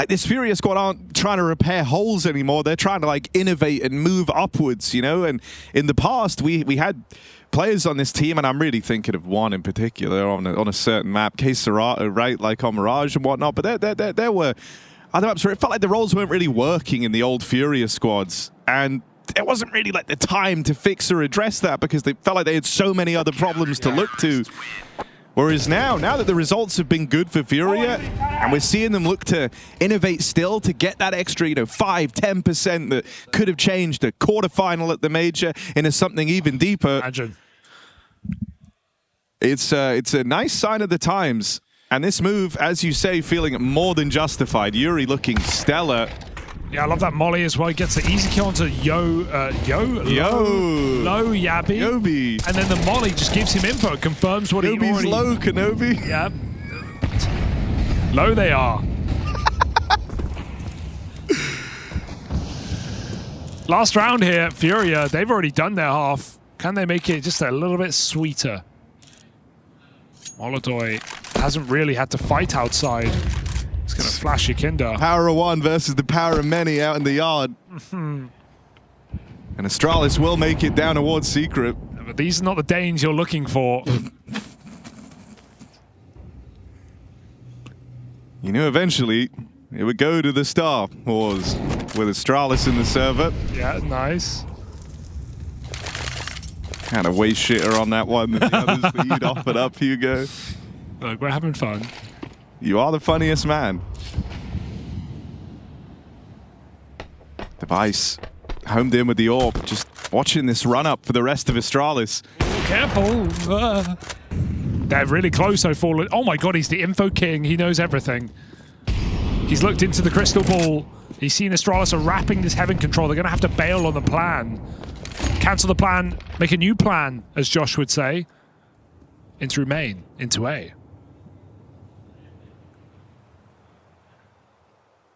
this Furia squad aren't trying to repair holes anymore. They're trying to like innovate and move upwards, you know. And in the past, we had players on this team, and I'm really thinking of one in particular on a certain map, Caserato, right, like on Mirage and whatnot. But there were other maps where it felt like the roles weren't really working in the old Furia squads, and there wasn't really like the time to fix or address that because they felt like they had so many other problems to look to. Whereas now that the results have been good for Furia, and we're seeing them look to innovate still to get that extra, 5-10% that could have changed a quarterfinal at the major into something even deeper. Imagine. It's a nice sign of the times. And this move, as you say, feeling more than justified. Yuri looking stellar. Yeah, I love that molly as well. He gets the easy kill onto Low Yabi. Yobi. And then the molly just gives him info, confirms what Yobi's he already... low, Kenobi. Yep. Low they are. Last round here, Furia, they've already done their half. Can they make it just a little bit sweeter? Molodoi hasn't really had to fight outside. He's going to flash Yakinda. Power of one versus the power of many out in the yard. And Astralis will make it down towards Secret. But these are not the Danes you're looking for. Eventually, it would go to the Star Wars with Astralis in the server. Yeah, nice. Kind of way shitter on that one than the others that you'd offered up, Hugo. Look, we're having fun. You are the funniest man. Device homed in with the AWP, just watching this run up for the rest of Astralis. Careful. They're really close so Fallen. Oh my god, he's the info king. He knows everything. He's looked into the crystal ball. He's seen Astralis are wrapping this heaven control. They're going to have to bail on the plan. Cancel the plan, make a new plan, as Josh would say. Into main, into A.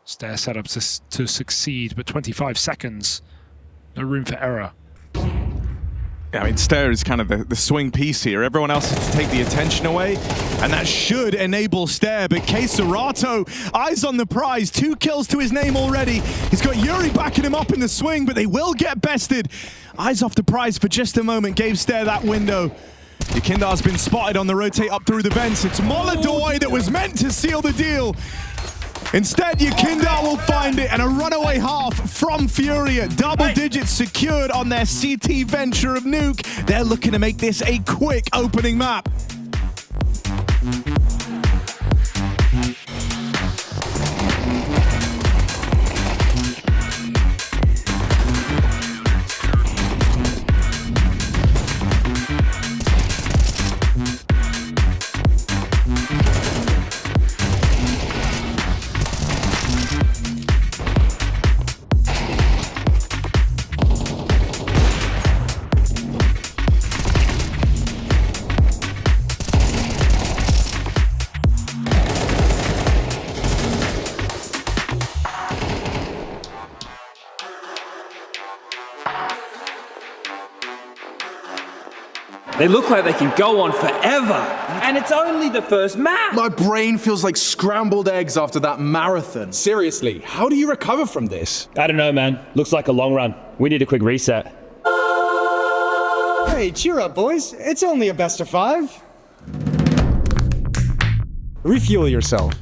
Stair setup to succeed, but 25 seconds. No room for error. Yeah, I mean, Stair is kind of the swing piece here. Everyone else has to take the attention away, and that should enable Stair. But Caserato, eyes on the prize. 2 kills to his name already. He's got Yuri backing him up in the swing, but they will get bested. Eyes off the prize for just a moment. Gave Stair that window. Yakinda's been spotted on the rotate up through the vents. It's Molodoi that was meant to seal the deal. Instead, Yakinda will find it, and a runaway half from Furia. Double digits secured on their CT venture of Nuke. They're looking to make this a quick opening map. They look like they can go on forever. And it's only the first map. My brain feels like scrambled eggs after that marathon. Seriously, how do you recover from this? I don't know, man. Looks like a long run. We need a quick reset. Hey, cheer up, boys. It's only a best of 5. Refuel yourself.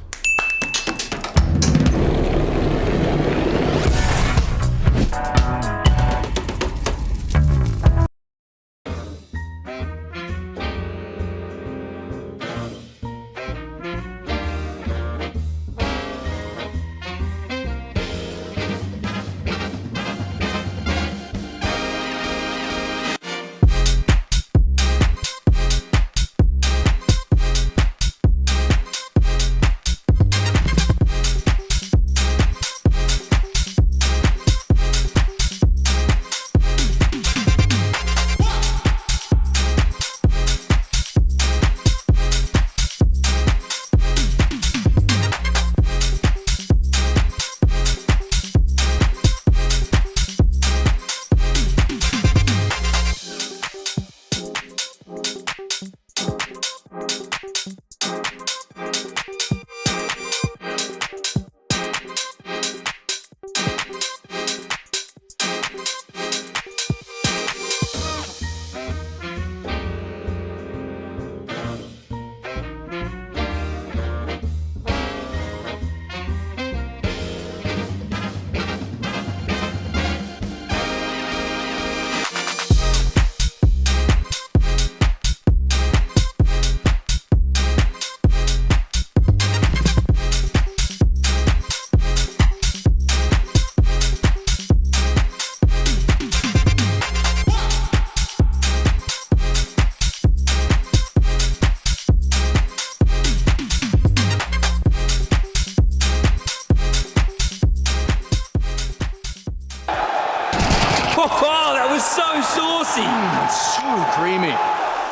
Oh, that was so saucy. So creamy.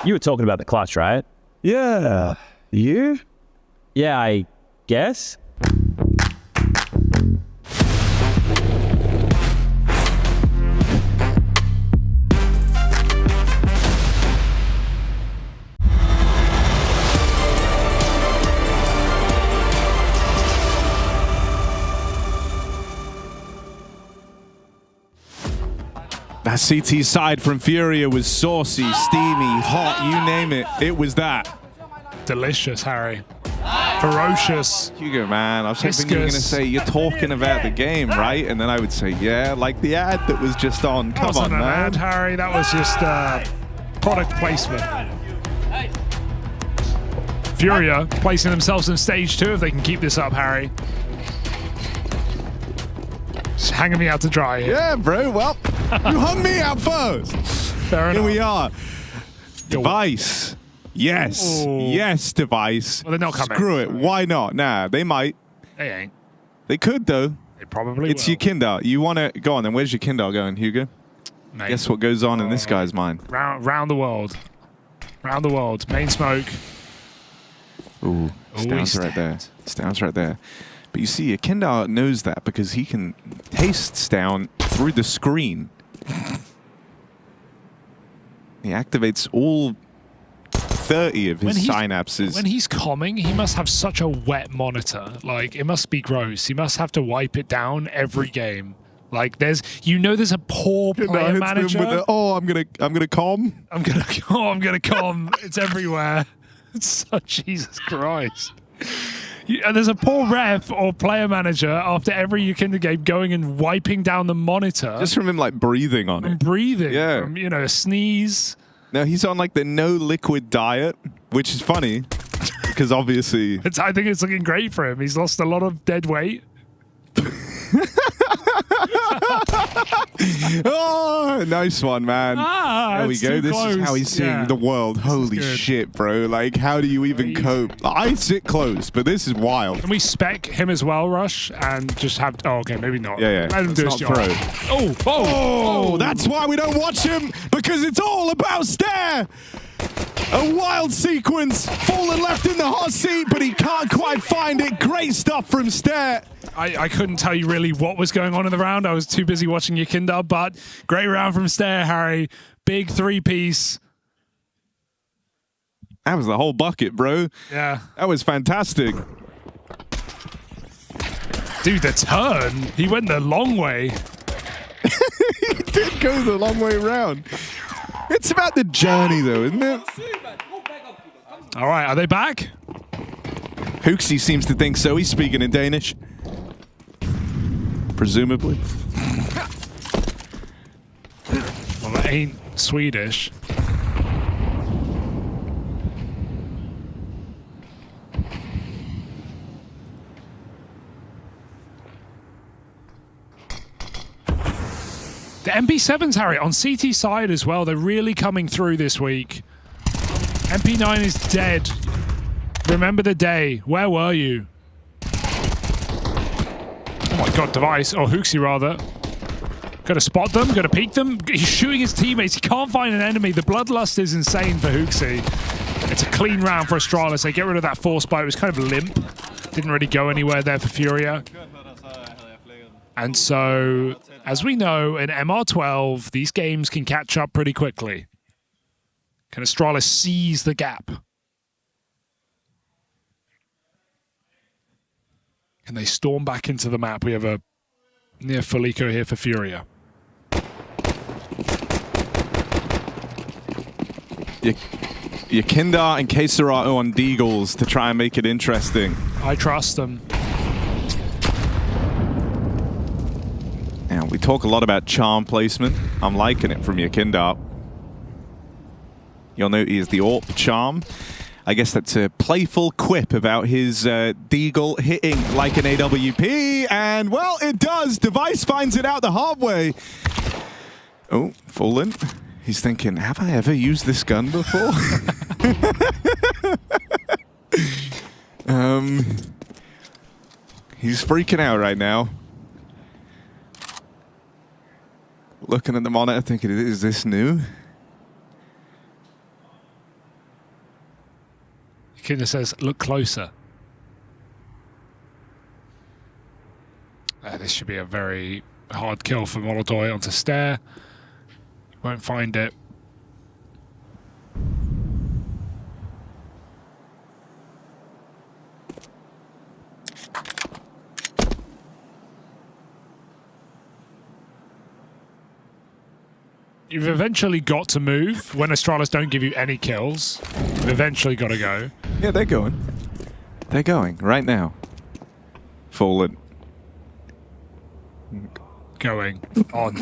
You were talking about the clutch, right? Yeah. You? Yeah, I guess. That CT side from Furia was saucy, steamy, hot, you name it. It was that. Delicious, Harry. Ferocious. Hugo, man, I was hoping you were going to say, you're talking about the game, right? And then I would say, yeah, like the ad that was just on. Come on, man. That wasn't an ad, Harry. That was just product placement. Furia placing themselves in stage 2 if they can keep this up, Harry. Just hanging me out to dry here. Yeah, bro. Well, you hung me out first. Fair enough. Here we are. Device. Yes. Ooh. Yes, Device. Well, they're not coming. Screw it. Why not? Nah, they might. They ain't. They could, though. They probably It's will. your Kindle. You want to go on then. Where's your Kindle going, Hugo? Mate. Guess what goes on in this guy's mind? Round the world. Round the world. Main smoke. Ooh, Stounce right there. Stounce right there. But you see, Kindle knows that because he can taste Stoun through the screen. He activates all 30 of his synapses. When he's comming, he must have such a wet monitor. Like, it must be gross. He must have to wipe it down every game. Like, there's a poor player manager. With I'm gonna com. I'm gonna com. It's everywhere. It's so, Jesus Christ. And there's a poor ref or player manager after every Yukinda game going and wiping down the monitor. Just from him, like, breathing on it. Breathing. Yeah. From, a sneeze. No, he's on, like, the no liquid diet, which is funny because obviously... I think it's looking great for him. He's lost a lot of dead weight. Oh, nice one, man. There we go. This is how he's seeing the world. Holy shit, bro. Like, how do you even cope? I sit close, but this is wild. Can we spec him as well, Rush, and just have... Oh, okay, maybe not. Yeah. Let him do his job. Oh, that's why we don't watch him, because it's all about Stare. A wild sequence, fallen left in the hot seat, but he can't quite find it. Great stuff from Stare. I couldn't tell you really what was going on in the round. I was too busy watching Yukinda, but great round from Stare, Harry. Big 3-piece. That was the whole bucket, bro. Yeah. That was fantastic. Dude, the turn. He went the long way. He did go the long way around. It's about the journey, though, isn't it? All right, are they back? Hooksy seems to think so. He's speaking in Danish. Presumably. Well, that ain't Swedish. The MP7s, Harry, on CT side as well. They're really coming through this week. MP9 is dead. Remember the day. Where were you? Oh my god, Device. Or Hooksy, rather. Got to spot them, got to peek them. He's shooting his teammates. He can't find an enemy. The bloodlust is insane for Hooksy. It's a clean round for Astralis. They get rid of that force bite. It was kind of limp. Didn't really go anywhere there for Furia. And so, as we know, in MR12, these games can catch up pretty quickly. Can Astralis seize the gap? Can they storm back into the map? We have a near full eco here for Furia. Yakindar and Keserato on Deagles to try and make it interesting. I trust them. Now, we talk a lot about charm placement. I'm liking it from Yakindar. You'll note he is the AWP charm. I guess that's a playful quip about his Deagle hitting like an AWP. And, well, it does. Device finds it out the hard way. Oh, Fallen. He's thinking, have I ever used this gun before? He's freaking out right now. Looking at the monitor thinking, is this new? Kinder says, look closer. This should be a very hard kill for Molodoi onto Stair. Won't find it. You've eventually got to move when Astralis don't give you any kills. You've eventually got to go. Yeah, they're going. They're going right now. Fallen. Going on.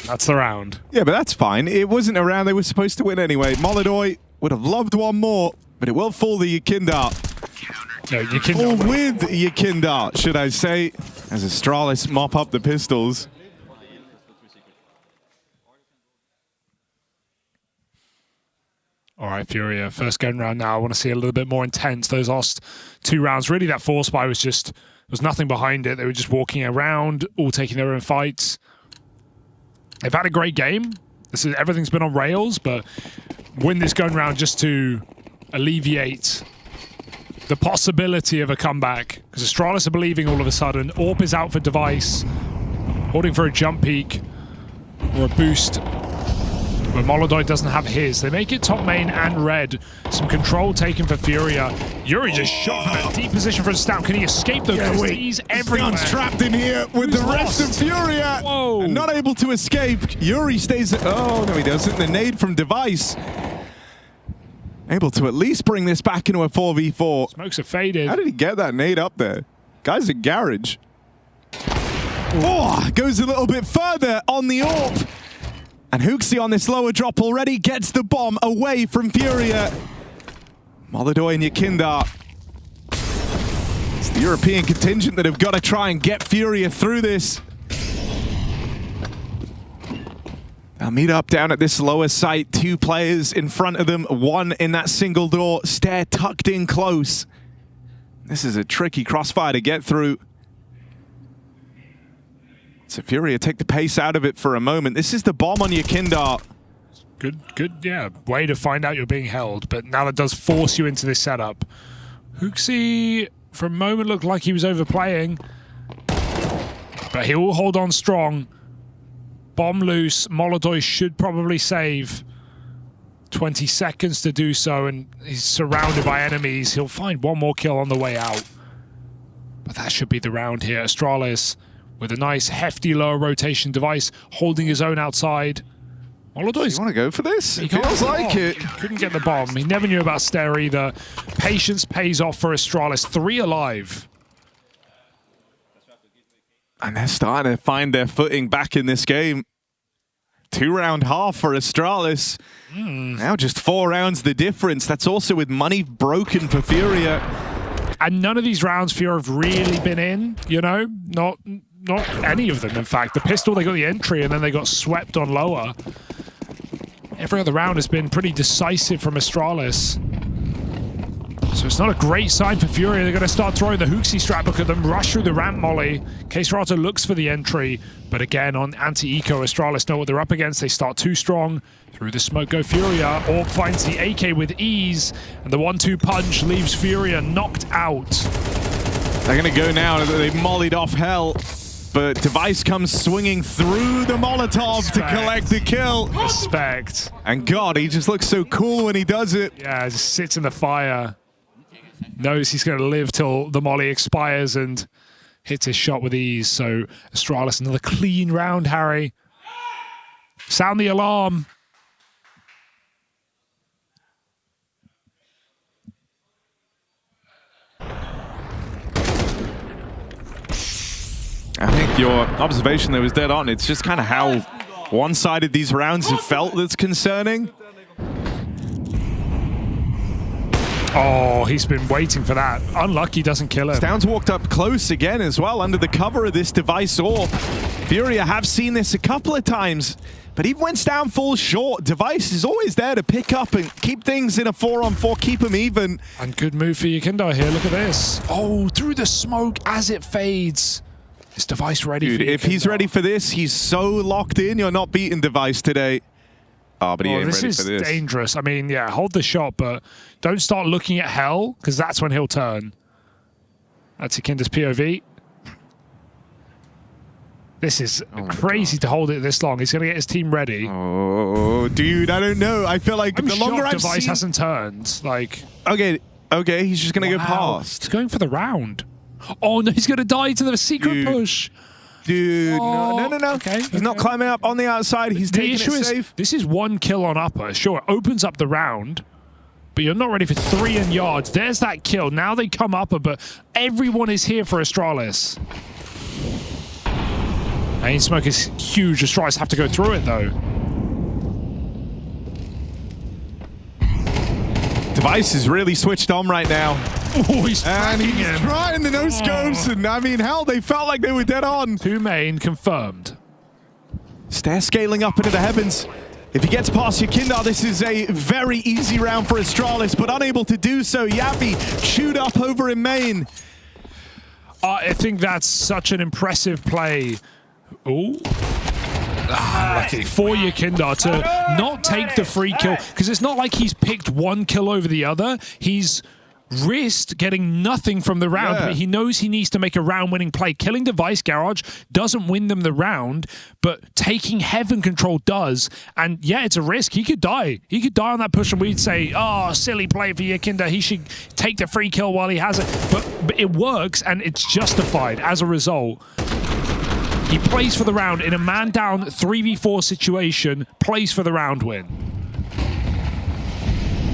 That's the round. Yeah, but that's fine. It wasn't a round they were supposed to win anyway. Molodoi would have loved one more, but it will fall the Yakindar. No, Yakindar. Fall with Yakindar, should I say, as Astralis mop up the pistols. All right, Furia, first gun round now. I want to see a little bit more intense. Those last 2 rounds, really that force buy was just, there was nothing behind it. They were just walking around, all taking their own fights. They've had a great game. Everything's been on rails, but win this gun round just to alleviate the possibility of a comeback. Because Astralis are believing all of a sudden. AWP is out for Device, holding for a jump peak or a boost. But Molodoi doesn't have his. They make it top main and red. Some control taken for Furia. Yuri just shot from that deep position for a stab. Can he escape though? Because he's everywhere. Gun's trapped in here with the rest of Furia. Whoa. And not able to escape. Yuri stays. Oh, no, he doesn't. The nade from Device. Able to at least bring this back into a 4v4. Smokes are faded. How did he get that nade up there? Guy's a garage. Oh, goes a little bit further on the AWP. And Hooksy on this lower drop already gets the bomb away from Furia. Molodoi and Yakindar. It's the European contingent that have got to try and get Furia through this. They'll meet up down at this lower site. 2 players in front of them, 1 in that single door. Stair tucked in close. This is a tricky crossfire to get through. So Furia take the pace out of it for a moment. This is the bomb on Yakindar. Good, yeah, way to find out you're being held, but now that does force you into this setup. Hooksy, for a moment, looked like he was overplaying, but he will hold on strong. Bomb loose, Molodoi should probably save. 20 seconds to do so, and he's surrounded by enemies. He'll find one more kill on the way out. But that should be the round here. Astralis with a nice hefty lower rotation device, holding his own outside. Molodoi, you want to go for this? He feels like it. Couldn't get the bomb. He never knew about Stair either. Patience pays off for Astralis. 3 alive. And they're starting to find their footing back in this game. 2-round half for Astralis. Now just 4 rounds the difference. That's also with money broken for Furia. And none of these rounds Furia have really been in, you know? Not any of them, in fact. The pistol, they got the entry, and then they got swept on lower. Every other round has been pretty decisive from Astralis. So it's not a great sign for Furia. They're going to start throwing the Hooksy strap. Look at them rush through the ramp molly. K-Serato looks for the entry. But again, on anti-eco, Astralis know what they're up against. They start too strong. Through the smoke go Furia. Orb finds the AK with ease. And the 1-2 punch leaves Furia knocked out. They're going to go now. They've mollied off Hell. But Device comes swinging through the Molotov to collect the kill. Respect. And God, he just looks so cool when he does it. Yeah, just sits in the fire. Knows he's going to live till the molly expires and hits his shot with ease. So Astralis, another clean round, Harry. Sound the alarm. I think your observation there was dead on. It's just kind of how one-sided these rounds have felt that's concerning. Oh, he's been waiting for that. Unlucky doesn't kill him. Stounds walked up close again as well under the cover of this Device orb. Furia have seen this a couple of times, but even when Stound falls short, Device is always there to pick up and keep things in a 4-on-4, keep them even. And good move for Yukindar here. Look at this. Oh, through the smoke as it fades. Is Device ready? Dude, if he's ready for this, he's so locked in. You're not beating Device today. Oh, but he ain't ready for this. This is dangerous. I mean, yeah, hold the shot, but don't start looking at Hell, because that's when he'll turn. That's Yukindar's POV. This is crazy to hold it this long. He's going to get his team ready. Oh, dude, I don't know. I feel like the longer I've Device seen... hasn't turned. Like, okay, he's just going to go past. He's going for the round. Oh, no, he's going to die to the secret push. Dude, oh, no. Okay, he's not climbing up on the outside. He's taking it safe. This is 1 kill on upper. Sure, it opens up the round, but you're not ready for 3 in yards. There's that kill. Now they come upper, but everyone is here for Astralis. Main smoke is huge. Astralis have to go through it, though. Device is really switched on right now. Oh, he's trying the no-scopes, and I mean, hell, they felt like they were dead on. 2 main confirmed. Stair scaling up into the heavens. If he gets past Yukindar, this is a very easy round for Astralis, but unable to do so. Yappy chewed up over in main. I think that's such an impressive play. Oh. Lucky for Yukindar to not take the free kill, because it's not like he's picked 1 kill over the other. He's risked getting nothing from the round, but he knows he needs to make a round-winning play. Killing Device Garage doesn't win them the round, but taking Heaven Control does. And yeah, it's a risk. He could die. He could die on that push, and we'd say, oh, silly play for Yukindar. He should take the free kill while he has it. But it works, and it's justified as a result. He plays for the round in a man-down 3v4 situation, plays for the round win.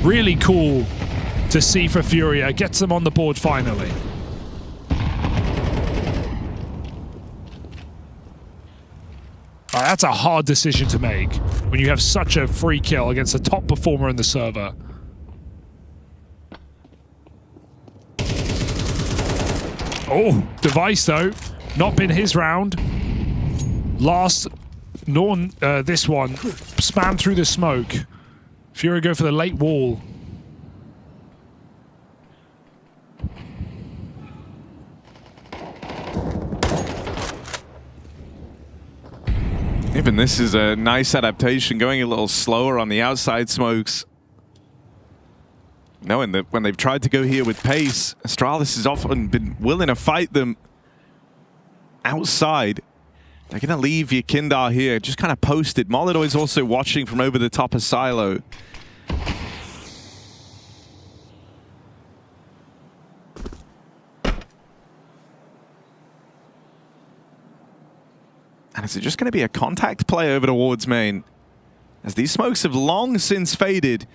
Really cool to see for Furia. Gets them on the board finally. That's a hard decision to make when you have such a free kill against the top performer in the server. Oh, Device though. Not been his round. Last, this one. Spam through the smoke. Furia go for the late wall. Even this is a nice adaptation, going a little slower on the outside smokes. Knowing that when they've tried to go here with pace, Astralis has often been willing to fight them outside. They're going to leave Yukindar here, just kind of posted. Molodoi is also watching from over the top of Silo. And is it just going to be a contact play over towards main? As these smokes have long since faded,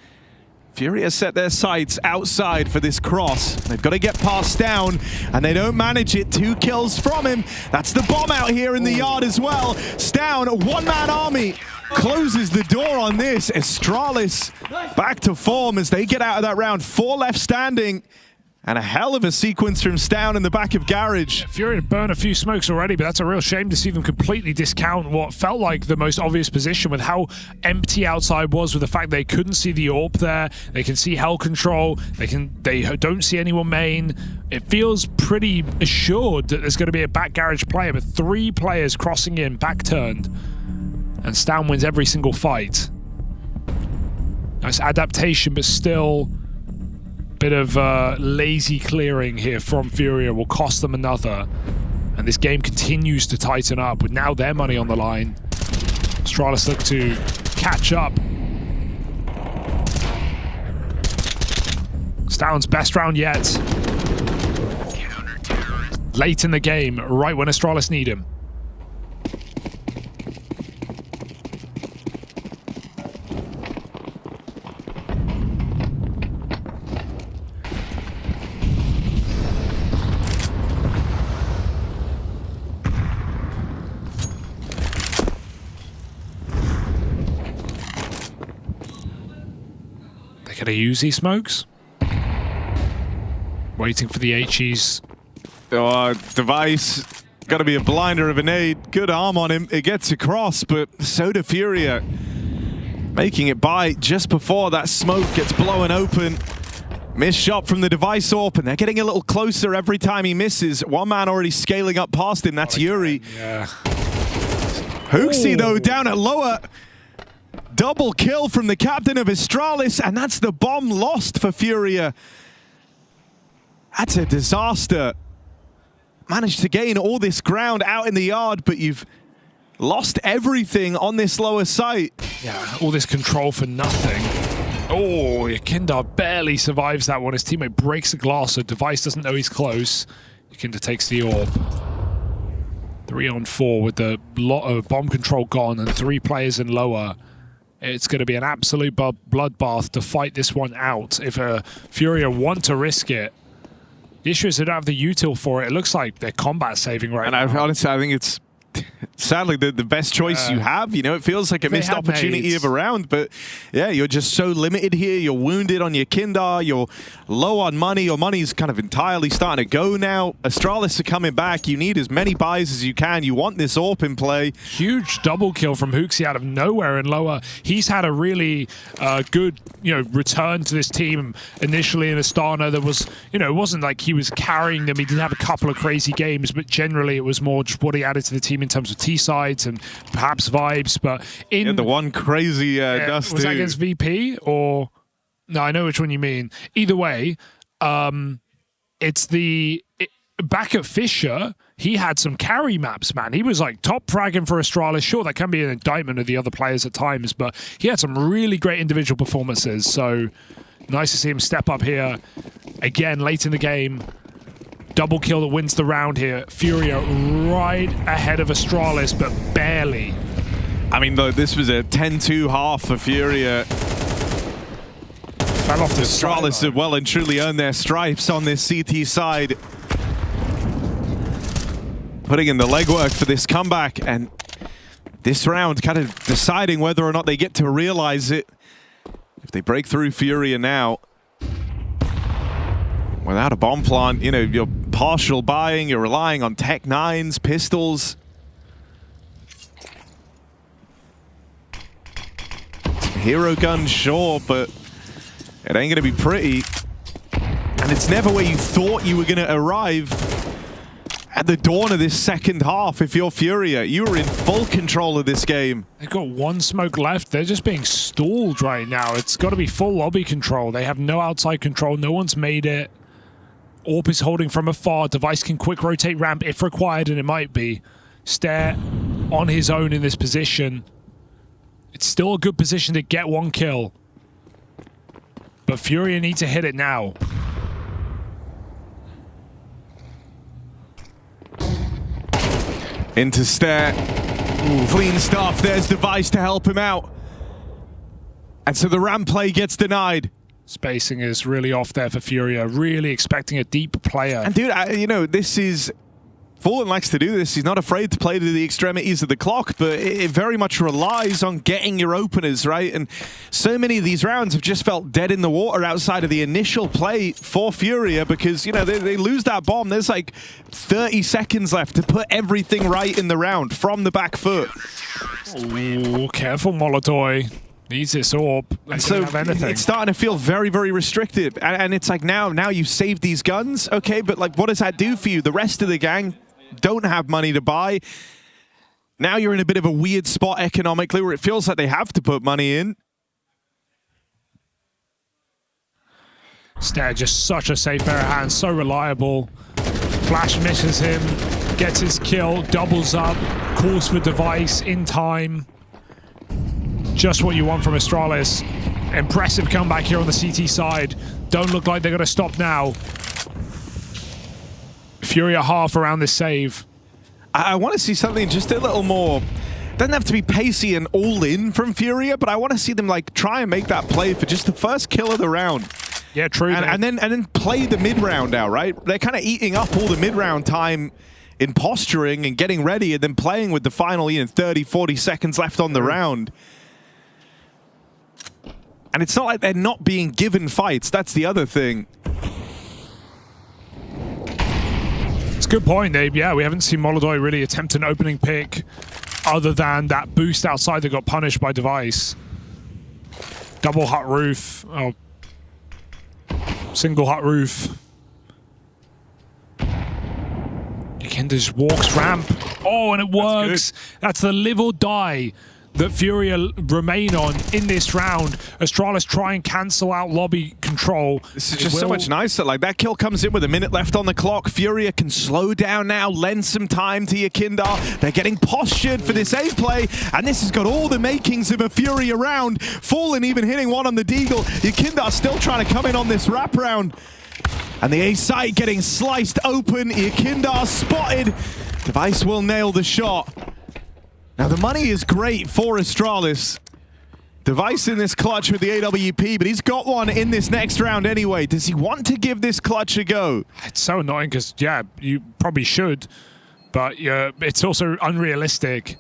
Fury has set their sights outside for this cross. They've got to get past Down, and they don't manage it. 2 kills from him. That's the bomb out here in the yard as well. Stown, a one-man army, closes the door on this. Astralis back to form as they get out of that round. 4 left standing. And a hell of a sequence from Stown in the back of Garage. Fury had burned a few smokes already, but that's a real shame to see them completely discount what felt like the most obvious position with how empty outside was, with the fact they couldn't see the AWP there. They can see Hell Control. They don't see anyone main. It feels pretty assured that there's going to be a back Garage player, but 3 players crossing in, back turned. And Stown wins every single fight. Nice adaptation, but still bit of lazy clearing here from Furia will cost them another. And this game continues to tighten up with now their money on the line. Astralis look to catch up. Stown's best round yet. Late in the game, right when Astralis need him. Gonna use these smokes. Waiting for the HEs. Oh, Device. Gotta be a blinder of a nade. Good arm on him. It gets across, but so do Furia. Making it by just before that smoke gets blown open. Missed shot from the Device AWP, and they're getting a little closer every time he misses. One man already scaling up past him. That's Yuri. Yeah. Hooksy, though, down at lower. Double kill from the captain of Astralis, and that's the bomb lost for Furia. That's a disaster. Managed to gain all this ground out in the yard, but you've lost everything on this lower site. Yeah, all this control for nothing. Oh, Yakinda barely survives that one. His teammate breaks the glass, so Device doesn't know he's close. Yakinda takes the AWP. 3 on 4 with the bomb control gone and 3 players in lower. It's going to be an absolute bloodbath to fight this one out if Furia want to risk it. The issue is they don't have the util for it. It looks like they're combat saving right now. And honestly, I think it's sadly the best choice you have. You know, it feels like a missed opportunity of a round, but yeah, you're just so limited here. You're wounded on your Kindar. You're low on money. Your money's kind of entirely starting to go now. Astralis are coming back. You need as many buys as you can. You want this AWP in play. Huge double kill from Hooksy out of nowhere in lower. He's had a really good, return to this team initially in Astana. There was, it wasn't like he was carrying them. He did have a couple of crazy games, but generally it was more just what he added to the team in terms of T-sides and perhaps vibes. But in the one crazy dust was that against VP or no? I know which one you mean. Either way, it's back at Fisher. He had some carry maps, man. He was like top fragging for Astralis. Sure, that can be an indictment of the other players at times, but he had some really great individual performances. So nice to see him step up here again late in the game. Double kill that wins the round here. Furia right ahead of Astralis, but barely. I mean, though, this was a 10-2 half for Furia. Fell off the Astralis have well and truly earned their stripes on this CT side. Putting in the legwork for this comeback, and this round kind of deciding whether or not they get to realize it. If they break through Furia now, without a bomb plant, you're partial buying, you're relying on Tech 9s, pistols. Some hero guns, sure, but it ain't gonna be pretty. And it's never where you thought you were gonna arrive at the dawn of this second half. If you're Furia, you were in full control of this game. They've got one smoke left. They're just being stalled right now. It's got to be full lobby control. They have no outside control. No one's made it. AWP is holding from afar. Device can quick rotate ramp if required, and it might be. Stare on his own in this position. It's still a good position to get one kill. But Furia need to hit it now. Into Stare. Ooh, clean stuff. There's Device to help him out. And so the ramp play gets denied. Spacing is really off there for Furia. Really expecting a deep player. And dude, you know, this is... Fallen likes to do this. He's not afraid to play to the extremities of the clock, but it very much relies on getting your openers, right? And so many of these rounds have just felt dead in the water outside of the initial play for Furia because, you know, they lose that bomb. There's like 30 seconds left to put everything right in the round from the back foot. Ooh, careful, Molotov. Needs this orb. And so have anything. It's starting to feel very, very restrictive. And it's like now you save these guns, okay, but like what does that do for you? The rest of the gang don't have money to buy. Now you're in a bit of a weird spot economically where it feels like they have to put money in. Snare just such a safe pair of hands, so reliable. Flash misses him, gets his kill, doubles up, calls for Device in time. Just what you want from Astralis. Impressive comeback here on the CT side. Don't look like they're going to stop now. Furia half around this save. I want to see something just a little more... Doesn't have to be pacey and all in from Furia, but I want to see them like try and make that play for just the first kill of the round. Yeah, true. And then play the mid round out, right? They're kind of eating up all the mid round time in posturing and getting ready, and then playing with the final 30, 40 seconds left on the round. And it's not like they're not being given fights. That's the other thing. It's a good point, Abe. Yeah, we haven't seen Molotov really attempt an opening pick other than that boost outside that got punished by Device. Double hut roof. Oh. Single hut roof. Yakinda just walks ramp. Oh, and it works. That's the live or die that Furia remain on in this round. Astralis try and cancel out lobby control. This is just so much nicer. Like, that kill comes in with a minute left on the clock. Furia can slow down now, lend some time to Yakinda. They're getting postured for this A play, and this has got all the makings of a Furia round. Fallen even hitting one on the Deagle. Yakinda still trying to come in on this wrap round. And the A site getting sliced open. Yakinda spotted. Device will nail the shot. Now, the money is great for Astralis. Device in this clutch with the AWP, but he's got one in this next round anyway. Does he want to give this clutch a go? It's so annoying because, yeah, you probably should, but it's also unrealistic.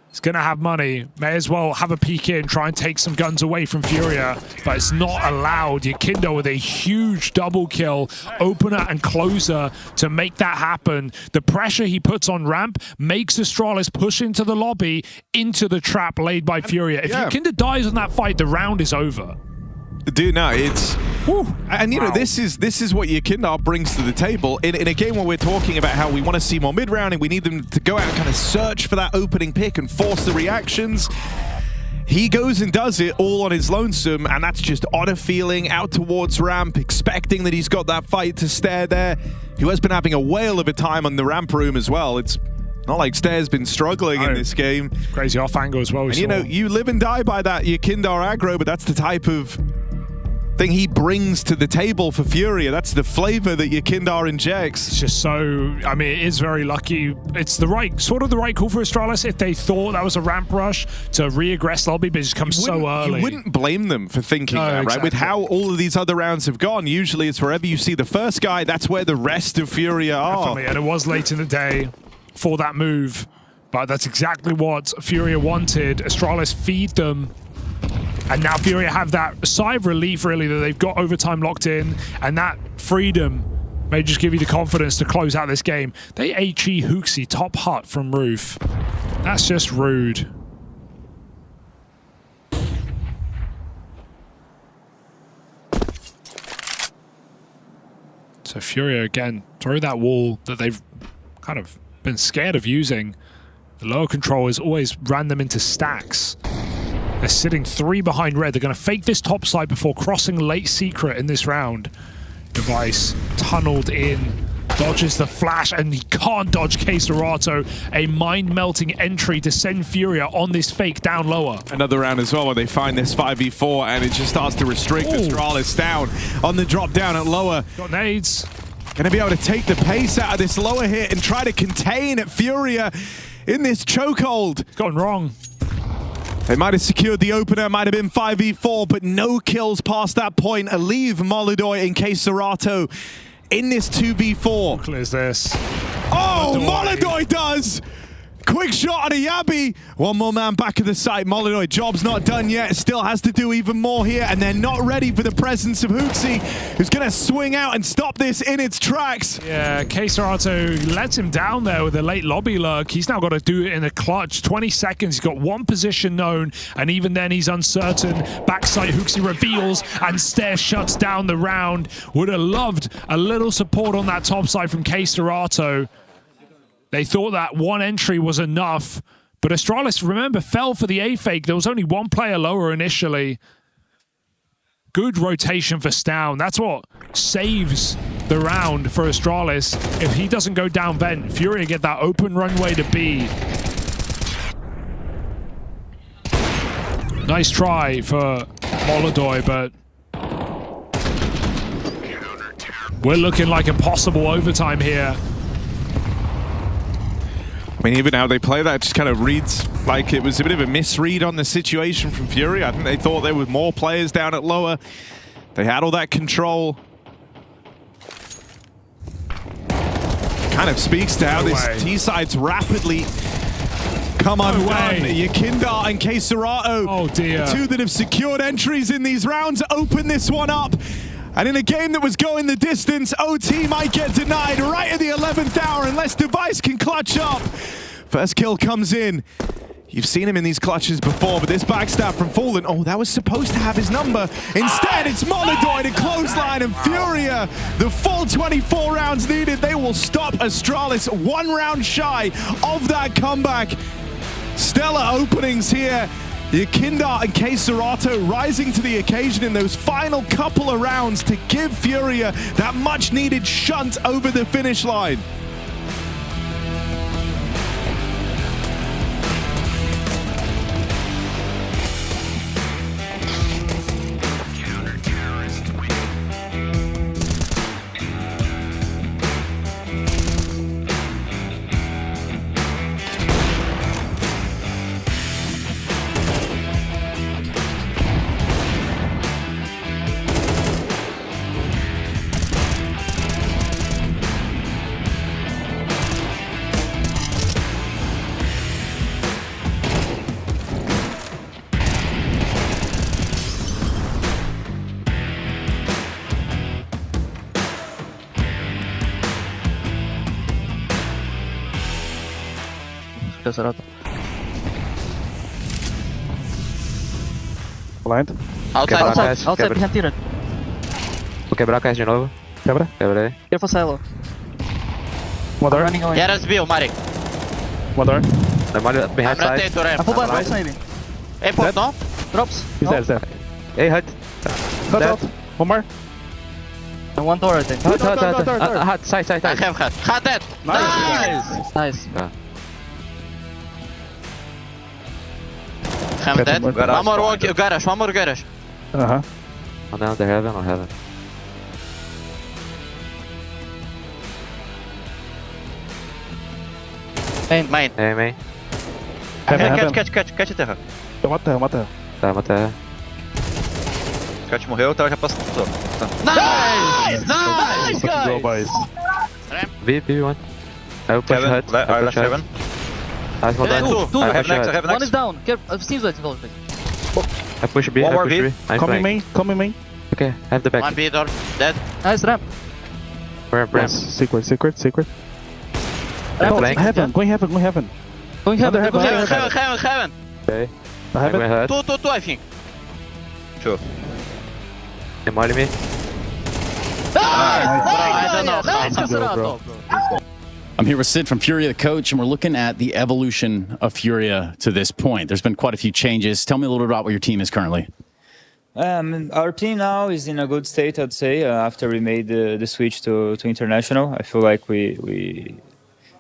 He's going to have money. May as well have a peek in, try and take some guns away from Furia, but it's not allowed. Yakinda with a huge double kill, opener and closer to make that happen. The pressure he puts on ramp makes Astralis push into the lobby, into the trap laid by Furia. If Yakinda dies in that fight, the round is over. Dude, no, it's... And, you know, this is what Yakinda brings to the table. In a game where we're talking about how we want to see more mid-round and we need them to go out and kind of search for that opening pick and force the reactions, he goes and does it all on his lonesome, and that's just Otter feeling out towards ramp, expecting that he's got that fight to Stare there, who has been having a whale of a time on the ramp room as well. It's not like Stare's been struggling in this game. Crazy off angle as well. And, you know, you live and die by that Yakinda aggro, but that's the type of thing he brings to the table for Furia. That's the flavor that Yakinda injects. It's just so, I mean, it is very lucky. It's the right, sort of the right call for Astralis if they thought that was a ramp rush to re-aggress lobby, but it just comes so early. You wouldn't blame them for thinking that, right? With how all of these other rounds have gone, usually it's wherever you see the first guy, that's where the rest of Furia are. Definitely, and it was late in the day for that move, but that's exactly what Furia wanted. Astralis feed them. And now Furia have that sigh of relief, really, that they've got overtime locked in, and that freedom may just give you the confidence to close out this game. They HE Hooksy top hut from roof. That's just rude. So Furia, again, through that wall that they've kind of been scared of using. The lower control has always ran them into stacks. They're sitting 3 behind red. They're going to fake this top side before crossing late secret in this round. Device tunneled in, dodges the flash, and he can't dodge Caserato. A mind-melting entry to send Furia on this fake down lower. Another round as well where they find this 5v4 and it just starts to restrict Astralis down on the drop down at lower. Got nades. Going to be able to take the pace out of this lower hit and try to contain Furia. in this chokehold. It's gone wrong. They might have secured the opener, might have been 5v4, but no kills past that point. Leave Molidoy and Caserato in this 2v4. How clears this? Oh, Molidoy does! Quick shot on a Yabi. One more man back at the site. Molidoy, job's not done yet. Still has to do even more here, and they're not ready for the presence of Hooksy, who's going to swing out and stop this in its tracks. Yeah, Caserato lets him down there with a late lobby lurk. He's now got to do it in a clutch. 20 seconds. He's got one position known, and even then he's uncertain. Backside Hooksy reveals, and Stare shuts down the round. Would have loved a little support on that top side from Caserato. They thought that one entry was enough, but Astralis, remember, fell for the A fake. There was only one player lower initially. Good rotation for Stown. That's what saves the round for Astralis. If he doesn't go down vent, Furia get that open runway to B. Nice try for Molidoy, but we're looking like a possible overtime here. I mean, even how they play that just kind of reads like it was a bit of a misread on the situation from Fury. I think they thought there were more players down at lower. They had all that control. Kind of speaks to how this T-side's rapidly come undone. Yakindar and Caserato, oh dear, two that have secured entries in these rounds, open this one up. And in a game that was going the distance, OT might get denied right at the 11th hour unless Device can clutch up. First kill comes in. You've seen him in these clutches before, but this backstab from Fallen, oh, that was supposed to have his number. Instead, it's Molidoy to clothesline, and Furia, the full 24 rounds needed, they will stop Astralis 1 round shy of that comeback. Stellar openings here. Yakindar and Caserato rising to the occasion in those final couple of rounds to give Furia that much-needed shunt over the finish line. Blind. Outside, behind Tyrant. Vou quebrar a caixa de novo. Quebra? Quebrei. Careful silo. One door. Yeah, that's Bill, Mari. One door. I'm behind side. I pull back right maybe. Hey, pop, no? Drops. He's dead, Hey, hut. Hut. One more. And one door, I think. Hut, side. I have hut. Hut dead. Nice. I'm dead. One more garage, one more garage. Uh-huh. Oh, down the heaven or heaven. Main. Hey, main. Catch terra. Eu mato terra. Tá, mato terra. Catch morreu, o terra já passou. Nice, guys! Go, boys. V1. I will push hut. I left heaven. I have next. One is down. Seems like it's I push B. One more B. Coming main. Okay, I have the back. One B door. Dead. Nice ramp. Ramp. Secret. Heaven. Going heaven. Heaven. Okay. I have it. Two, I think. Sure. They molly me. I'm here with Sid from Furia, the coach, and we're looking at the evolution of Furia to this point. There's been quite a few changes. Tell me a little bit about what your team is currently. Our team now is in a good state, I'd say, after we made the switch to international. I feel like we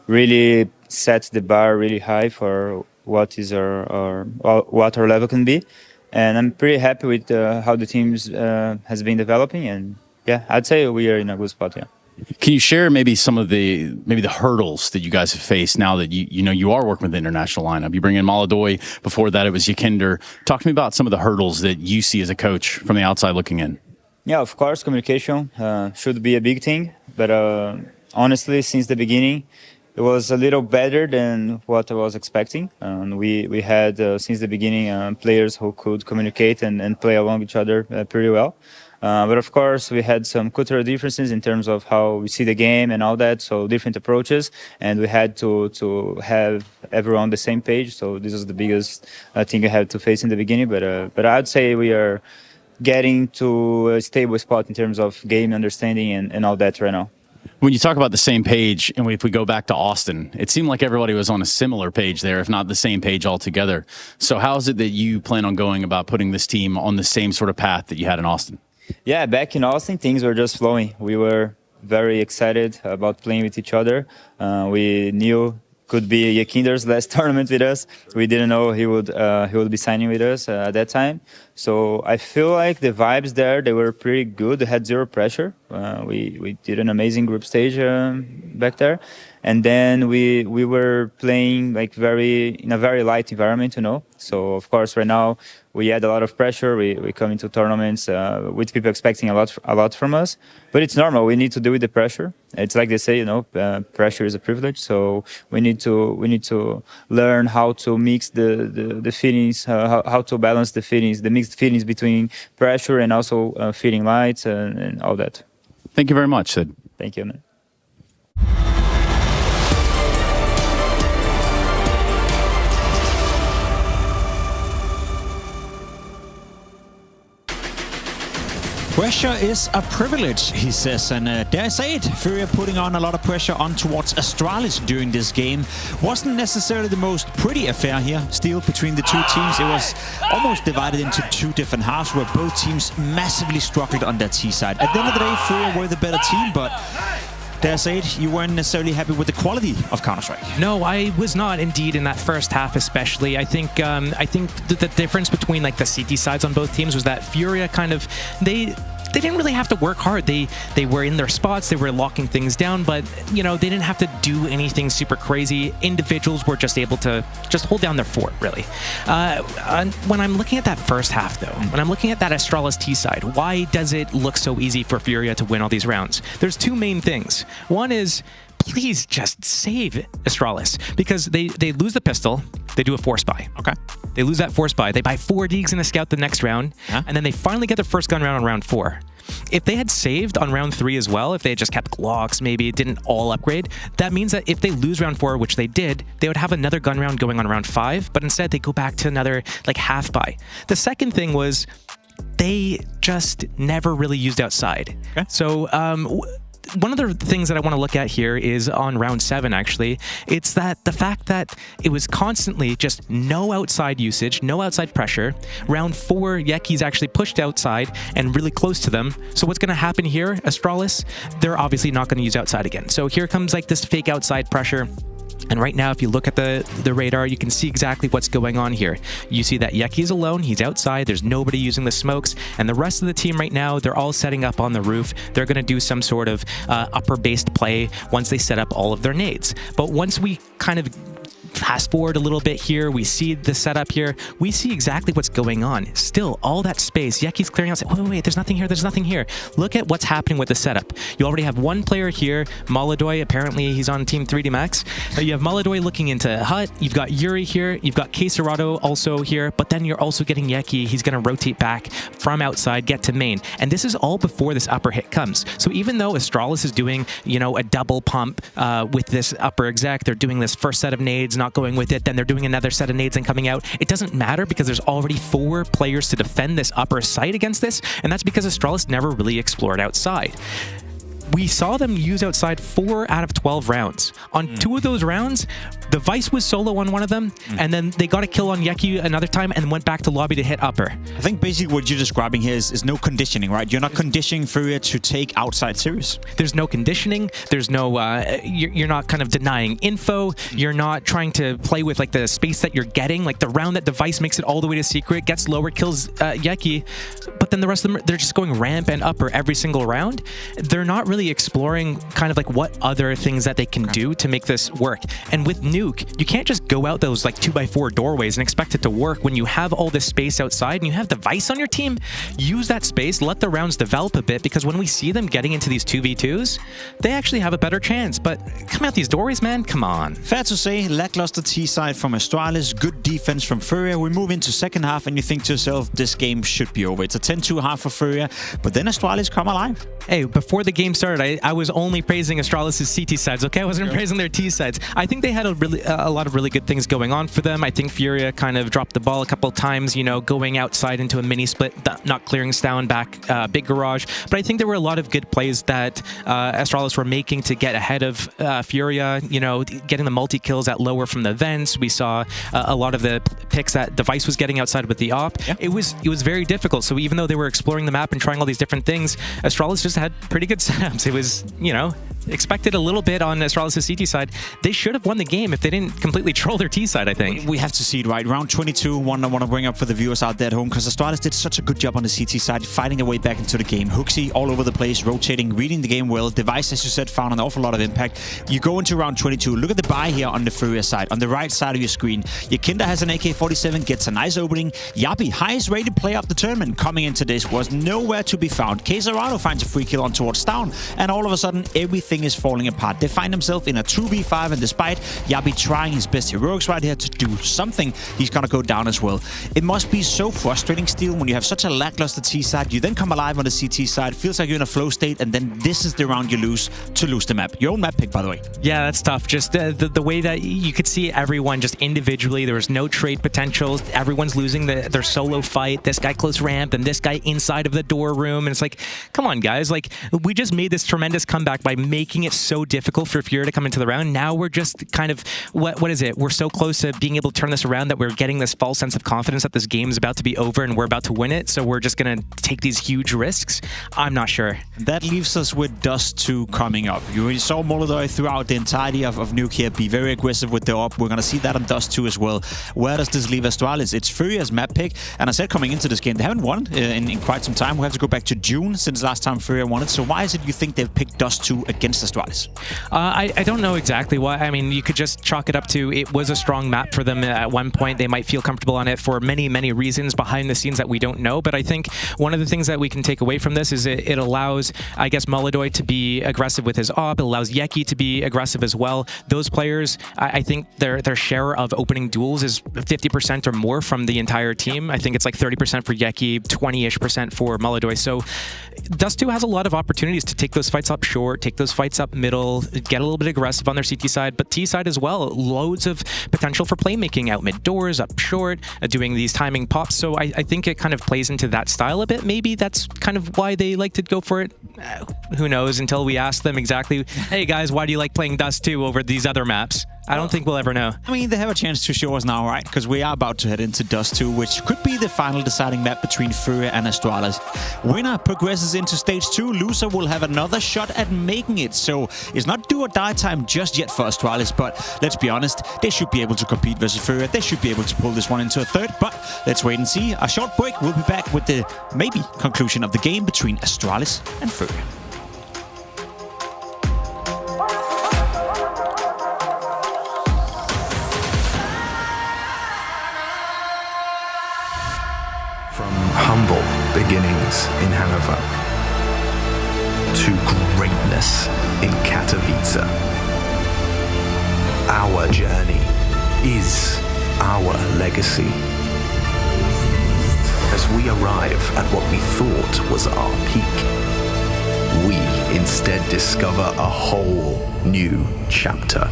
really set the bar really high for what is what our level can be. And I'm pretty happy with how the team has been developing. And yeah, I'd say we are in a good spot, yeah. Can you share maybe some of the hurdles that you guys have faced now that you are working with the international lineup? You bring in Maladoy. Before that, it was Yakinder. Talk to me about some of the hurdles that you see as a coach from the outside looking in. Yeah, of course, communication should be a big thing. But honestly, since the beginning, it was a little better than what I was expecting. We had, since the beginning, players who could communicate and play along each other pretty well. But of course, we had some cultural differences in terms of how we see the game and all that, so different approaches, and we had to have everyone on the same page. So this was the biggest thing I had to face in the beginning. But I'd say we are getting to a stable spot in terms of game understanding and all that right now. When you talk about the same page, and if we go back to Austin, it seemed like everybody was on a similar page there, if not the same page altogether. So how is it that you plan on going about putting this team on the same sort of path that you had in Austin? Yeah, back in Austin, things were just flowing. We were very excited about playing with each other. We knew could be Yakinder's last tournament with us. We didn't know he would be signing with us at that time. So I feel like the vibes there, they were pretty good. They had zero pressure. We did an amazing group stage back there. And then we were playing like in a very light environment, So of course, right now we had a lot of pressure. We come into tournaments with people expecting a lot from us, but it's normal. We need to deal with the pressure. It's like they say, pressure is a privilege. So we need to learn how to mix the feelings, how to balance the feelings, the mixed feelings between pressure and also feeling light and all that. Thank you very much, Sid. Thank you, man. Pressure is a privilege, he says, and dare I say it, Furia putting on a lot of pressure on towards Astralis during this game. Wasn't necessarily the most pretty affair here, still, between the two teams. It was almost divided into two different halves where both teams massively struggled on their T side. At the end of the day, Furia were the better team, but dare I say it, you weren't necessarily happy with the quality of Counter-Strike. No, I was not indeed in that first half especially. I think the difference between like the CT sides on both teams was that Furia kind of, they didn't really have to work hard. They were in their spots, they were locking things down, but they didn't have to do anything super crazy. Individuals were just able to just hold down their fort, really. When I'm looking at that first half though, when I'm looking at that Astralis T side, why does it look so easy for Furia to win all these rounds? There's two main things. One is, please just save Astralis, because they lose the pistol, they do a force buy. Okay. They lose that force buy. They buy 4 Deags and a scout the next round, and then they finally get their first gun round on round 4. If they had saved on round 3 as well, if they had just kept Glocks, maybe didn't all upgrade, that means that if they lose round 4, which they did, they would have another gun round going on round 5, but instead they go back to another like half buy. The second thing was they just never really used outside. Okay. So one of the things that I want to look at here is on round 7, actually. It's that the fact that it was constantly just no outside usage, no outside pressure. Round 4, Yeki's actually pushed outside and really close to them. So what's going to happen here, Astralis? They're obviously not going to use outside again. So here comes like this fake outside pressure. And right now, if you look at the radar, you can see exactly what's going on here. You see that Yeki is alone, he's outside, there's nobody using the smokes, and the rest of the team right now, they're all setting up on the roof. They're going to do some sort of upper-based play once they set up all of their nades. But once we kind of fast forward a little bit here, we see the setup here, we see exactly what's going on. Still, all that space, Yeki's clearing out, wait, there's nothing here, there's nothing here. Look at what's happening with the setup. You already have one player here, Maladoy, apparently he's on Team 3D Max. You have Maladoy looking into Hut, you've got Yuri here, you've got Caserato also here, but then you're also getting Yeki, he's going to rotate back from outside, get to main. And this is all before this upper hit comes. So even though Astralis is doing, a double pump with this upper exec, they're doing this first set of nades, not going with it, then they're doing another set of nades and coming out. It doesn't matter because there's already 4 players to defend this upper site against this, and that's because Astralis never really explored outside. We saw them use outside 4 out of 12 rounds. On 2 of those rounds, the Vice was solo on one of them, and then they got a kill on Yeki another time and went back to lobby to hit upper. I think basically what you're describing here is no conditioning, right? You're not conditioning Furia to take outside serious. There's no conditioning. There's no, you're not kind of denying info. You're not trying to play with like the space that you're getting. Like the round that the Vice makes it all the way to secret, gets lower, kills Yeki. But then the rest of them, they're just going ramp and upper every single round. They're not really exploring kind of like what other things that they can do to make this work. And with Nuke, you can't just go out those like 2x4 doorways and expect it to work when you have all this space outside and you have Device on your team. Use that space, let the rounds develop a bit, because when we see them getting into these 2v2s, they actually have a better chance. But come out these doorways, man, come on. Fair to say, lackluster T-side from Astralis, good defense from Furia. We move into second half and you think to yourself, this game should be over. It's a 10-2 half for Furia, but then Astralis come alive. Hey, before the game started, I was only praising Astralis' CT sides, okay? I wasn't praising their T sides. I think they had a lot of really good things going on for them. I think Furia kind of dropped the ball a couple of times, you know, going outside into a mini split, not clearing down back big garage. But I think there were a lot of good plays that Astralis were making to get ahead of Furia, you know, getting the multi-kills at lower from the vents. We saw a lot of the picks that Device was getting outside with the op. Yeah. It was very difficult. So even though they were exploring the map and trying all these different things, Astralis just had pretty good setups. It was, you know, expected a little bit on Astralis' CT side. They should have won the game if they didn't completely troll their T side, I think. We have to see it, right? Round 22, one I want to bring up for the viewers out there at home, because Astralis did such a good job on the CT side, fighting their way back into the game. Hooksy all over the place, rotating, reading the game well. Device, as you said, found an awful lot of impact. You go into round 22. Look at the buy here on the Furia side, on the right side of your screen. Yakinda has an AK-47, gets a nice opening. Yabi, highest rated player of the tournament, coming into this, was nowhere to be found. Caserato finds a free kill on towards down, and all of a sudden, everything is falling apart. They find themselves in a 2v5, and despite Yabi trying his best heroics right here to do something, he's gonna go down as well. It must be so frustrating still when you have such a lackluster T side. You then come alive on the CT side, feels like you're in a flow state, and then this is the round you lose to lose the map. Your own map pick, by the way. Yeah, that's tough. Just the way that you could see everyone just individually, there was no trade potentials. Everyone's losing their solo fight. This guy close ramp and this guy inside of the door room. And it's like, come on, guys. Like, we just made this tremendous comeback by making it so difficult for Furia to come into the round. Now we're just kind of, what is it? We're so close to being able to turn this around that we're getting this false sense of confidence that this game is about to be over and we're about to win it. So we're just going to take these huge risks. I'm not sure. That leaves us with Dust 2 coming up. You saw Molodoi throughout the entirety of Nuke here be very aggressive with the op. We're going to see that on Dust 2 as well. Where does this leave Astralis? It's Furia's map pick. And I said coming into this game, they haven't won in quite some time. We have to go back to June since last time Furia won it. So why is it you think they've picked Dust 2 against Astralis? I don't know exactly why. I mean, you could just chalk it up to it was a strong map for them at one point. They might feel comfortable on it for many, many reasons behind the scenes that we don't know. But I think one of the things that we can take away from this is it allows, I guess, Molodoi to be aggressive with his op. It allows Yeki to be aggressive as well. Those players, I think their share of opening duels is 50% or more from the entire team. I think it's like 30% for Yeki, 20-ish% for Molodoi. So Dust 2 has a lot of opportunities to take those fights up short, take those fights up middle, get a little bit aggressive on their CT side, but T side as well. Loads of potential for playmaking out mid doors, up short, doing these timing pops. So I think it kind of plays into that style a bit. Maybe that's kind of why they like to go for it. Who knows until we ask them exactly, hey guys, why do you like playing Dust 2 over these other maps? I don't think we'll ever know. I mean, they have a chance to show us now, right? Because we are about to head into Dust 2, which could be the final deciding map between Furia and Astralis. Winner progresses into Stage 2. Loser will have another shot at making it. So it's not do or die time just yet for Astralis, but let's be honest, they should be able to compete versus Furia. They should be able to pull this one into a third, but let's wait and see. A short break. We'll be back with the maybe conclusion of the game between Astralis and Furia. Humble beginnings in Hanover to greatness in Katowice. Our journey is our legacy. As we arrive at what we thought was our peak, we instead discover a whole new chapter.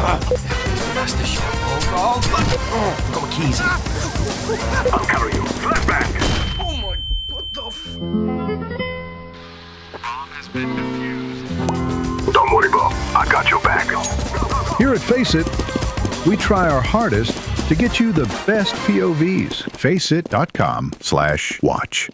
That's the shot. Oh, got my keys. I'll carry you. Flashback. Oh my, what the Don't worry, Bob. I got your back. Here at Face It, we try our hardest to get you the best POVs. Faceit.com/watch.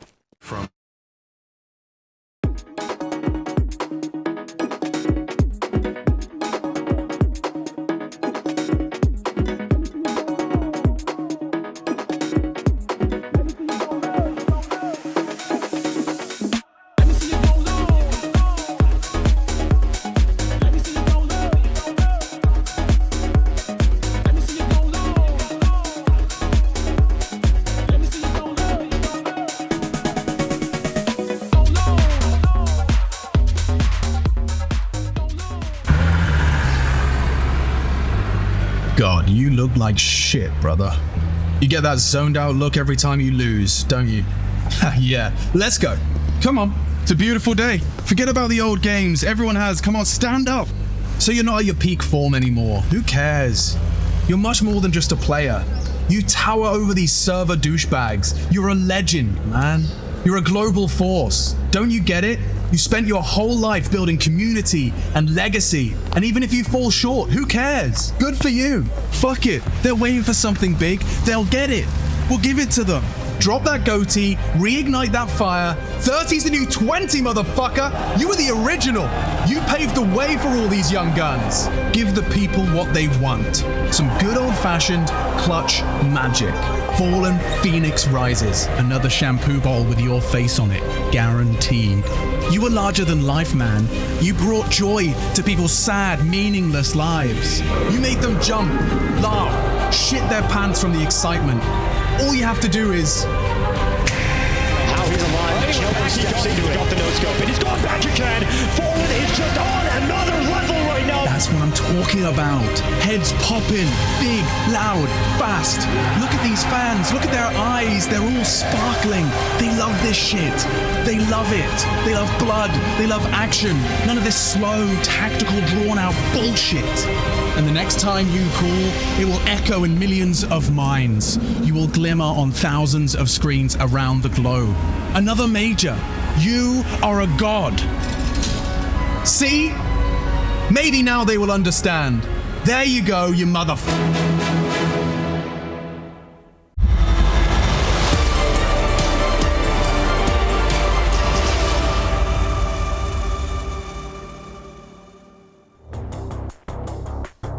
God, you look like shit, brother. You get that zoned out look every time you lose, don't you? Yeah, let's go. Come on, it's a beautiful day. Forget about the old games everyone has. Come on, stand up. So you're not at your peak form anymore. Who cares? You're much more than just a player. You tower over these server douchebags. You're a legend, man. You're a global force. Don't you get it? You spent your whole life building community and legacy, and even if you fall short, who cares? Good for you. Fuck it. They're waiting for something big. They'll get it. We'll give it to them. Drop that goatee, reignite that fire. 30's the new 20, motherfucker. You were the original. You paved the way for all these young guns. Give the people what they want. Some good old-fashioned clutch magic. Fallen Phoenix rises. Another shampoo bowl with your face on it. Guaranteed. You were larger than life, man. You brought joy to people's sad, meaningless lives. You made them jump, laugh, shit their pants from the excitement. All you have to do is... How he's alive. He steps into it. Got the no-scope, and he's gone back again. Fallen is just on another level right now. That's what I'm talking about. Heads popping, big, loud, fast. Look at these fans. Look at their eyes. They're all sparkling. They love this shit. They love it. They love blood. They love action. None of this slow, tactical, drawn-out bullshit. And the next time you call, it will echo in millions of minds. You will glimmer on thousands of screens around the globe. Another major. You are a god. See? Maybe now they will understand. There you go, you motherfucker.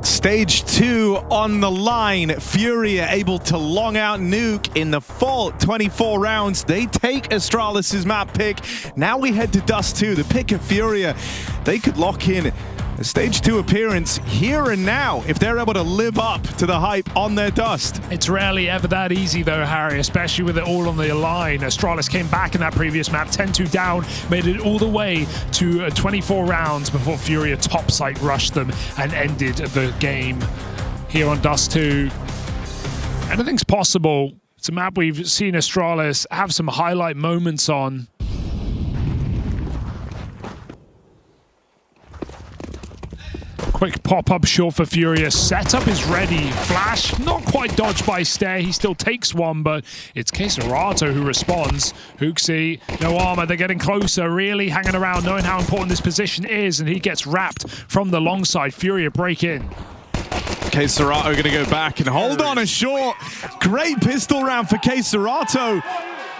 Stage 2 on the line. Furia able to long out Nuke in the full 24 rounds. They take Astralis' map pick. Now we head to Dust 2. The pick of Furia. They could lock in a Stage 2 appearance here and now if they're able to live up to the hype on their Dust. It's rarely ever that easy though, Harry, especially with it all on the line. Astralis came back in that previous map, 10-2 down, made it all the way to 24 rounds before Furia topside rushed them and ended the game here on Dust 2. Anything's possible. It's a map we've seen Astralis have some highlight moments on. Quick pop-up short for Furia. Setup is ready. Flash, not quite dodged by Stare. He still takes one, but it's Caserato who responds. Hooksy, no armor. They're getting closer, really hanging around, knowing how important this position is, and he gets wrapped from the long side. Furia break in. Caserato going to go back and hold on a short. Great pistol round for Caserato.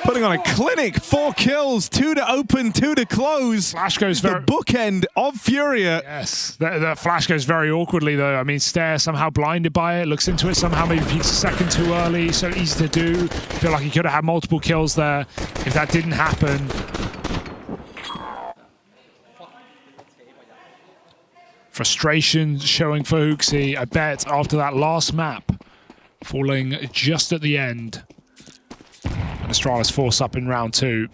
Putting on a clinic, 4 kills, 2 to open, 2 to close. Flash goes very... the bookend of Furia. Yes, the flash goes very awkwardly though. I mean, Stare somehow blinded by it, looks into it somehow, maybe peeks a second too early, so easy to do. Feel like he could have had multiple kills there if that didn't happen. Frustration showing for Hooksy, I bet, after that last map, falling just at the end. And Astralis force up in round 2.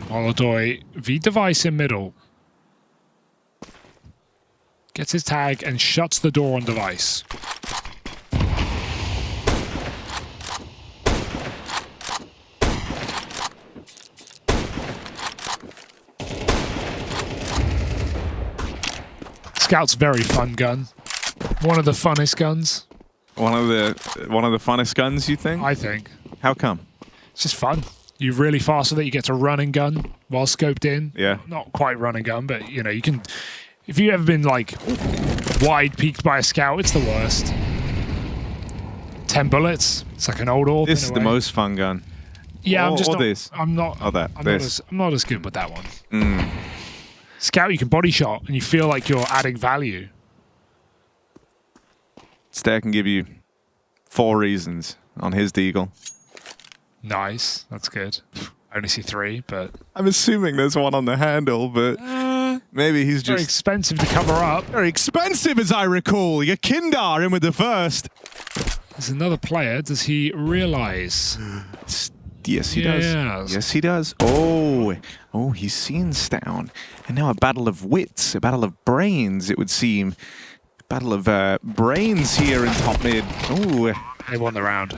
Holodoy, V-Device in middle. Gets his tag and shuts the door on Device. Scout's very fun gun. One of the funnest guns. One of the funnest guns, you think? I think. How come? It's just fun. You're really fast with it. You get to run and gun while scoped in. Yeah. Not quite run and gun, but you know, you can. If you've ever been like wide peeked by a scout, it's the worst. 10 bullets. It's like an old orb. This is the most fun gun. Yeah, or, I'm just or not. this. I'm not. Or that. I'm this. not as good with that one. Mm. Scout, you can body shot, and you feel like you're adding value. Stair can give you 4 reasons on his deagle. Nice, that's good. I only see 3, but I'm assuming there's one on the handle, but maybe he's very just expensive to cover up. Very expensive, as I recall. Yakindar in with the first. There's another player. Does he realize? Yes, he does. Yes, he does. Oh, he's seen Stown. And now a battle of wits, a battle of brains, it would seem. Battle of brains here in top mid. Oh, they won the round.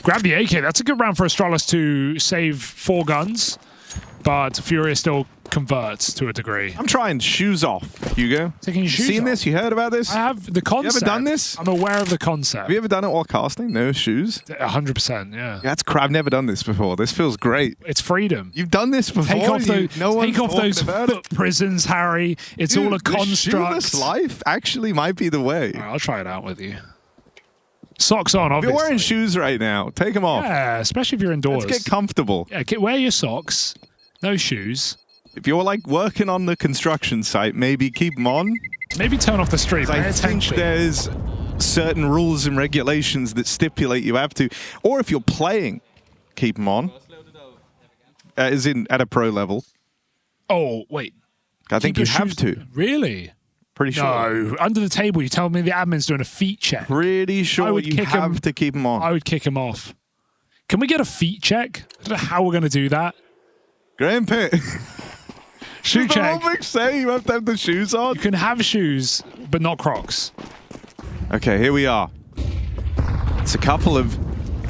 Grab the AK. That's a good round for Astralis to save 4 guns, but Furia still converts to a degree. I'm trying shoes off, Hugo. Taking your shoes Seen off? this? You heard about this? I have the concept. You ever done this? I'm aware of the concept. Have you ever done it while casting? No shoes? 100%, yeah. That's crap. I've never done this before. This feels great. It's freedom. You've done this before. Take off those about foot prisons, Harry. It's Dude, all a construct. Shoeless life actually might be the way. All right, I'll try it out with you. Socks on, If obviously. you're wearing shoes right now, take them off. Yeah, especially if you're indoors. Let's get comfortable. Yeah, wear your socks, no shoes. If you're like working on the construction site, maybe keep them on. Maybe turn off the stream. I think there's certain rules and regulations that stipulate you have to. Or if you're playing, keep them on. As in at a pro level. Oh, wait. I think you have to. Really? Pretty sure. No, under the table, you tell me the admin's doing a feet check. Pretty sure you have to keep them on. I would kick him off. Can we get a feet check? I don't know how we're going to do that. Graham Pitt. Shoe check. Say you have to have the shoes on. You can have shoes, but not Crocs. Okay, here we are. It's a couple of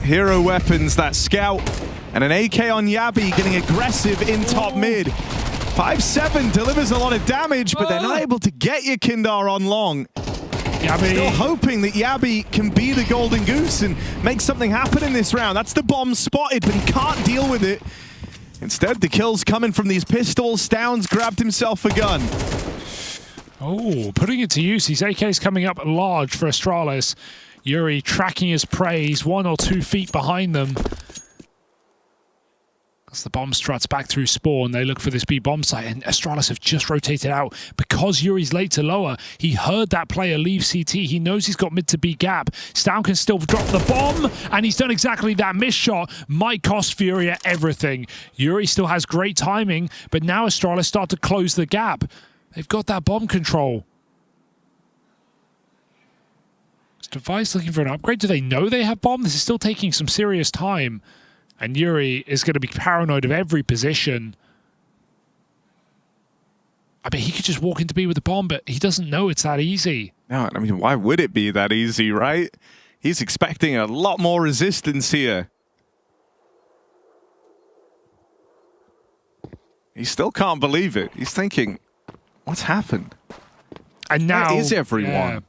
hero weapons, that Scout, and an AK on Yabi getting aggressive in top mid. 5-7 delivers a lot of damage, but they're not able to get Yakindar on long. Yabi. Still hoping that Yabi can be the golden goose and make something happen in this round. That's the bomb spotted, but he can't deal with it. Instead, the kill's coming from these pistols. Downs grabbed himself a gun. Oh, putting it to use. His AK's coming up large for Astralis. Yuri tracking his prey. He's 1 or 2 feet behind them. As the bomb struts back through spawn, they look for this B bomb site, and Astralis have just rotated out. Because Yuri's late to lower, he heard that player leave CT. He knows he's got mid to B gap. Stown can still drop the bomb, and he's done exactly that. Missed shot might cost Furia everything. Yuri still has great timing, but now Astralis start to close the gap. They've got that bomb control. Is Device looking for an upgrade? Do they know they have bomb? This is still taking some serious time. And Yuri is going to be paranoid of every position. I mean, he could just walk into B with a bomb, but he doesn't know it's that easy. No, I mean, why would it be that easy, right? He's expecting a lot more resistance here. He still can't believe it. He's thinking, what's happened? And now... Where is everyone? Yeah.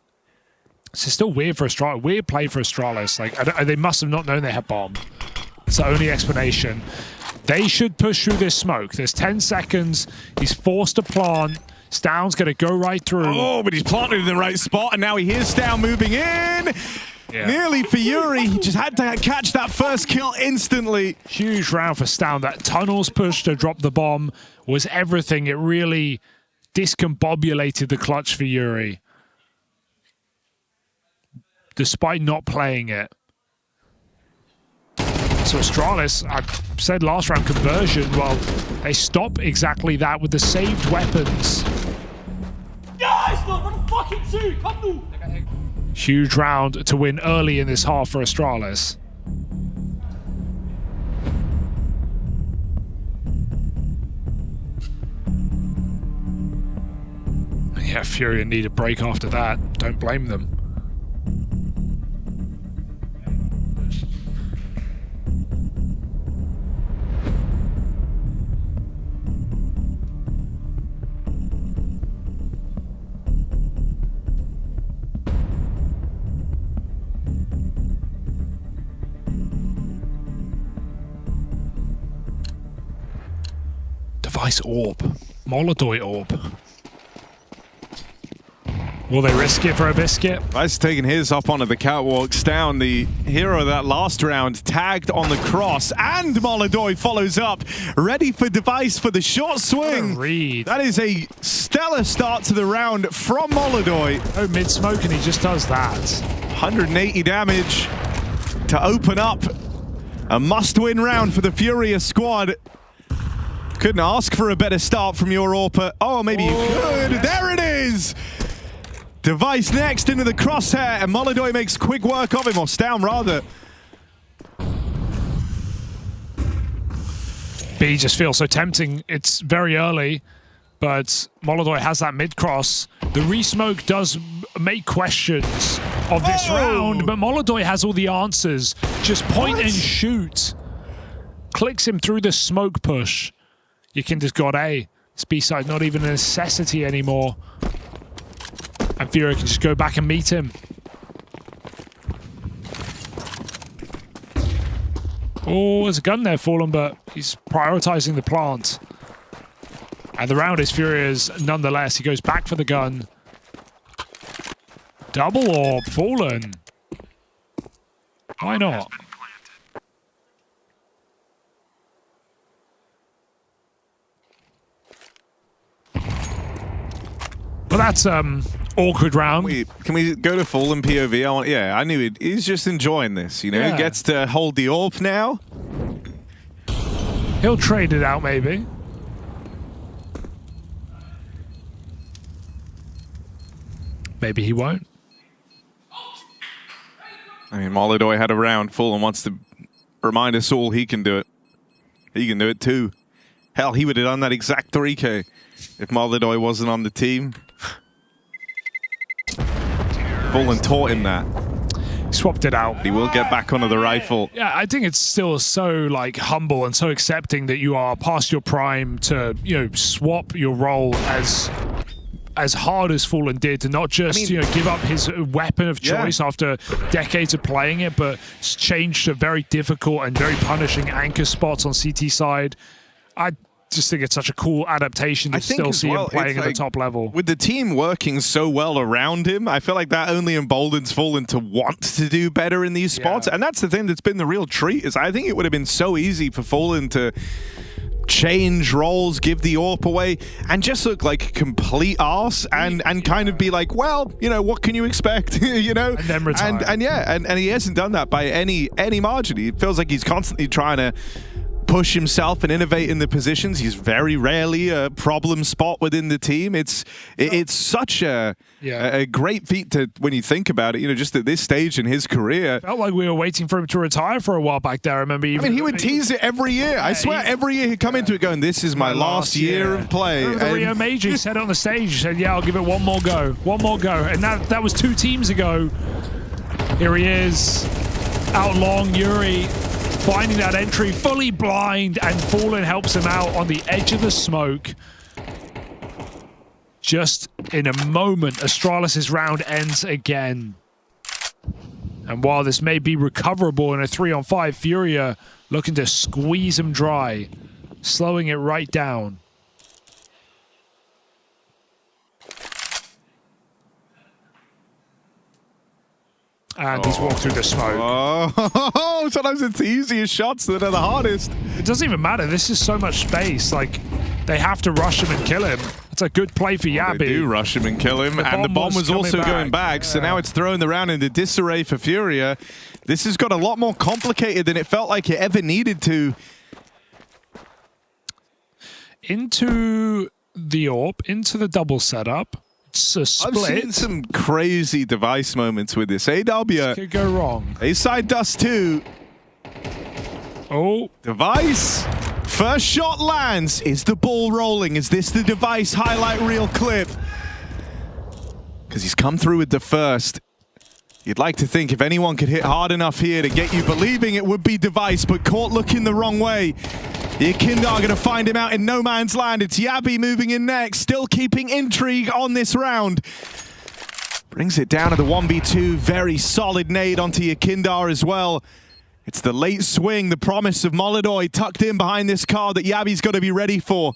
This is still weird for Astralis. Weird play for Astralis. Like, they must have not known they had bomb. It's the only explanation. They should push through this smoke. There's 10 seconds. He's forced to plant. Stown's going to go right through. Oh, but he's planted in the right spot, and now he hears Stown moving in. Yeah. Nearly for Yuri. He just had to catch that first kill instantly. Huge round for Stown. That tunnels push to drop the bomb was everything. It really discombobulated the clutch for Yuri. Despite not playing it. So Astralis, I said last round conversion, well, they stop exactly that with the saved weapons. Huge round to win early in this half for Astralis. Yeah, Furia need a break after that. Don't blame them. Nice orb. Molodoi orb. Will they risk it for a biscuit? Device taking his up onto the catwalks down. The hero of that last round tagged on the cross, and Molodoi follows up, ready for Device for the short swing. Read. That is a stellar start to the round from Molodoi. Oh, mid-smoke, and he just does that. 180 damage to open up a must-win round for the Furia squad. Couldn't ask for a better start from your AWPer. Oh, maybe you could. There it is! Device next into the crosshair, and Molodoi makes quick work of him, or Stown rather. B just feels so tempting. It's very early, but Molodoi has that mid-cross. The re-smoke does make questions of this round, but Molodoi has all the answers. Just point and shoot. Clicks him through the smoke push. Yakinda's got A. This B-side not even a necessity anymore. And Furia can just go back and meet him. Oh, there's a gun there fallen, but he's prioritizing the plant. And the round is Furia's nonetheless. He goes back for the gun. Double orb fallen. Why not? Well, that's awkward round. Can we go to Fallen POV? I knew it. He's just enjoying this, you know? Yeah. He gets to hold the AWP now. He'll trade it out, maybe. Maybe he won't. I mean, Molodoi had a round full and wants to remind us all he can do it. He can do it too. Hell, he would have done that exact 3K if Molodoi wasn't on the team. Fallen taught him that. Swapped it out. He will get back onto the rifle. Yeah, I think it's still so like humble and so accepting that you are past your prime to, you know, swap your role as hard as Fallen did, to not just, you know, give up his weapon of choice after decades of playing it, but change to very difficult and very punishing anchor spots on CT side. I just think it's such a cool adaptation to still see him playing at the top level. With the team working so well around him, I feel like that only emboldens Fallen to want to do better in these spots. And that's the thing that's been the real treat, is I think it would have been so easy for Fallen to change roles, give the AWP away, and just look like complete arse and kind of be like, well, you know, what can you expect? You know? And then retire. And he hasn't done that by any margin. It feels like he's constantly trying to push himself and innovate in the positions. He's very rarely a problem spot within the team. It's such a great feat to, when you think about it, you know, just at this stage in his career. Felt like we were waiting for him to retire for a while back there. I remember even, he would tease it every year. I swear, every year he'd come into it going, this is my last year of play. The Rio Major, he said it on the stage, he said, yeah, I'll give it one more go. One more go. And that was 2 teams ago. Here he is, out long, Yuri, finding that entry, fully blind, and Fallen helps him out on the edge of the smoke. Just in a moment, Astralis' round ends again. And while this may be recoverable in a 3-on-5, Furia looking to squeeze him dry, slowing it right down. And he's walked through the smoke. Oh, sometimes it's the easiest shots that are the hardest. It doesn't even matter. This is so much space. Like, they have to rush him and kill him. It's a good play for Yabi. They do rush him and kill him. And the bomb was also going back. So now it's throwing the round into disarray for Furia. This has got a lot more complicated than it felt like it ever needed to. Into the AWP, into the double setup. It's a split. I've seen some crazy Device moments with this. AW could go wrong. A-side dust 2. Oh. Device. First shot lands. Is the ball rolling? Is this the Device highlight reel clip? Because he's come through with the first. You'd like to think if anyone could hit hard enough here to get you believing it would be Device, but caught looking the wrong way. The Akinda are going to find him out in no man's land. It's Yabi moving in next, still keeping intrigue on this round. Brings it down to the 1v2. Very solid nade onto Yakindar as well. It's the late swing, the promise of Molodoi tucked in behind this car that Yabi's got to be ready for.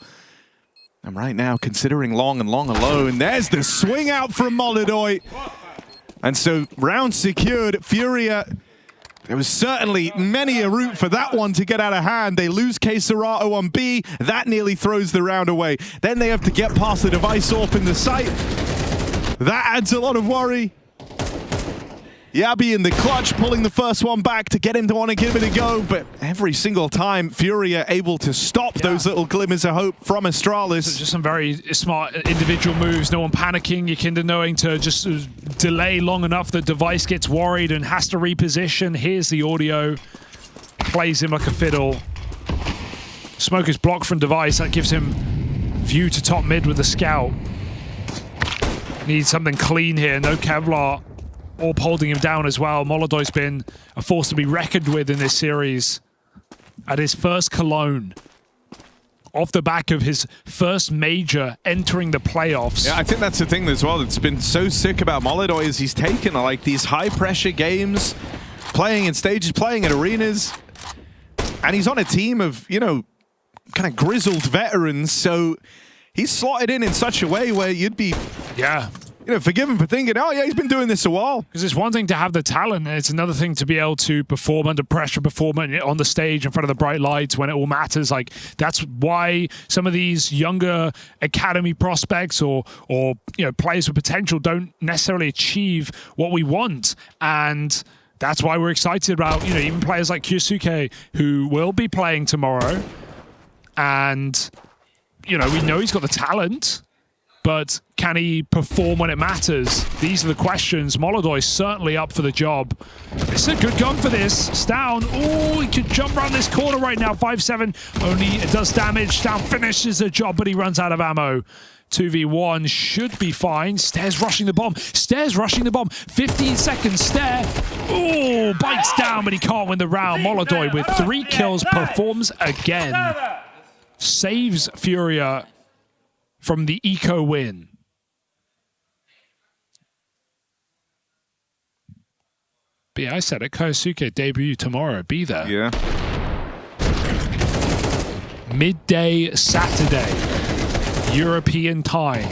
And right now, considering Long and Long alone, there's the swing out from Molodoi. And so round secured. Furia, there was certainly many a route for that one to get out of hand. They lose Caserato on B. That nearly throws the round away. Then they have to get past the device AWP in the site. That adds a lot of worry. Yabi in the clutch, pulling the first one back to get him to want to give it a go, but every single time, Furia able to stop those little glimmers of hope from Astralis. So just some very smart individual moves, no one panicking, Yakinda knowing to just delay long enough that device gets worried and has to reposition. Here's the audio, plays him like a fiddle. Smoke is blocked from device, that gives him view to top mid with the scout. Needs something clean here, no Kevlar. Orb holding him down as well. Molodoi's been a force to be reckoned with in this series. At his first Cologne, off the back of his first major entering the playoffs. Yeah, I think that's the thing as well that's been so sick about Molodoi is he's taken like these high pressure games, playing in stages, playing in arenas, and he's on a team of, you know, kind of grizzled veterans, so he's slotted in such a way where you'd be... Yeah. You know, forgive him for thinking, oh yeah, he's been doing this a while. Because it's one thing to have the talent, and it's another thing to be able to perform under pressure, perform on the stage in front of the bright lights when it all matters. Like, that's why some of these younger academy prospects or you know, players with potential don't necessarily achieve what we want. And that's why we're excited about, you know, even players like Kyosuke who will be playing tomorrow. And, you know, we know he's got the talent, but can he perform when it matters? These are the questions. Molodoi certainly up for the job. It's a good gun for this. Stown, oh, he could jump around this corner right now. 5-7, only it does damage. Stown finishes the job, but he runs out of ammo. 2v1 should be fine. Stairs rushing the bomb. Stairs rushing the bomb. 15 seconds, Stair. Oh, bites down, but he can't win the round. Molodoi with 3 kills performs again. Saves Furia from the eco win. But yeah, I said it. Kosuke debut tomorrow. Be there. Yeah. Midday Saturday, European time.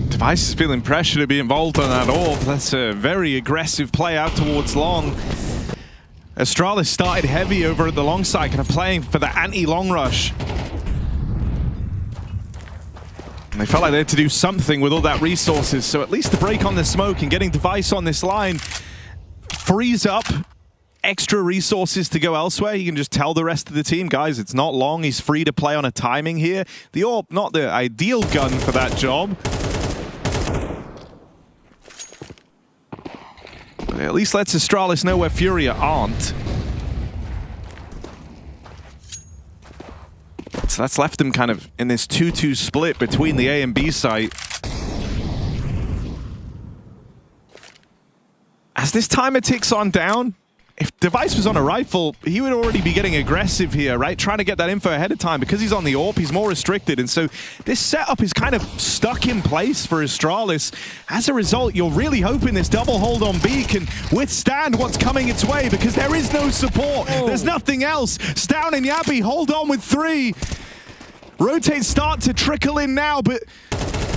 Device is feeling pressure to be involved on that AWP. That's a very aggressive play out towards Long. Astralis started heavy over at the long side, kind of playing for the anti-long rush. And they felt like they had to do something with all that resources, so at least the break on the smoke and getting Device on this line frees up extra resources to go elsewhere. You can just tell the rest of the team, guys, it's not Long. He's free to play on a timing here. The AWP, not the ideal gun for that job. But at least lets Astralis know where Furia aren't. So that's left them kind of in this 2-2 split between the A and B site. As this timer ticks on down, if Device was on a rifle, he would already be getting aggressive here, right? Trying to get that info ahead of time. Because he's on the AWP, he's more restricted. And so this setup is kind of stuck in place for Astralis. As a result, you're really hoping this double hold on B can withstand what's coming its way, because there is no support. There's nothing else. Stown and Yabi hold on with 3. Rotates start to trickle in now, but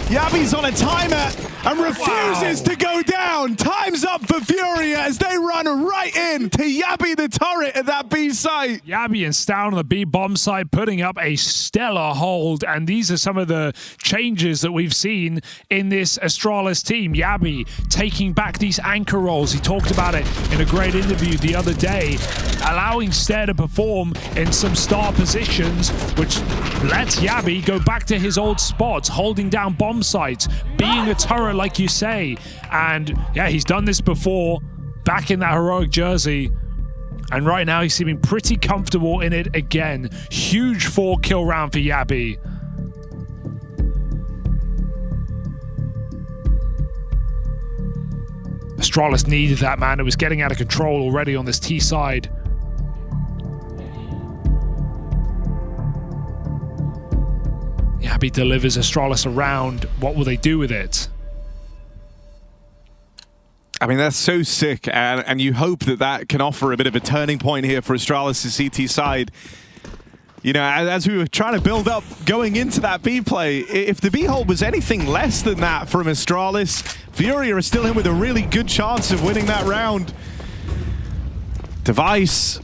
Yabi's on a timer and refuses to go down. Time's up for Furia as they run right in to Yabi the turret at that B site. Yabi and Stown on the B bomb site putting up a stellar hold, and these are some of the changes that we've seen in this Astralis team. Yabi taking back these anchor roles. He talked about it in a great interview the other day, allowing Stair to perform in some star positions, which lets Yabi go back to his old spots, holding down bomb sites, being a turret like you say. And yeah, he's done this before, back in that heroic jersey, and right now he's seeming pretty comfortable in it again. Huge 4-kill round for Yabi. Astralis needed that, man. It was getting out of control already on this T side. Yabi delivers Astralis around. What will they do with it? I mean, that's so sick, and you hope that that can offer a bit of a turning point here for Astralis' CT side. You know, as we were trying to build up going into that B play, if the B hold was anything less than that from Astralis, Furia is still in with a really good chance of winning that round. Device,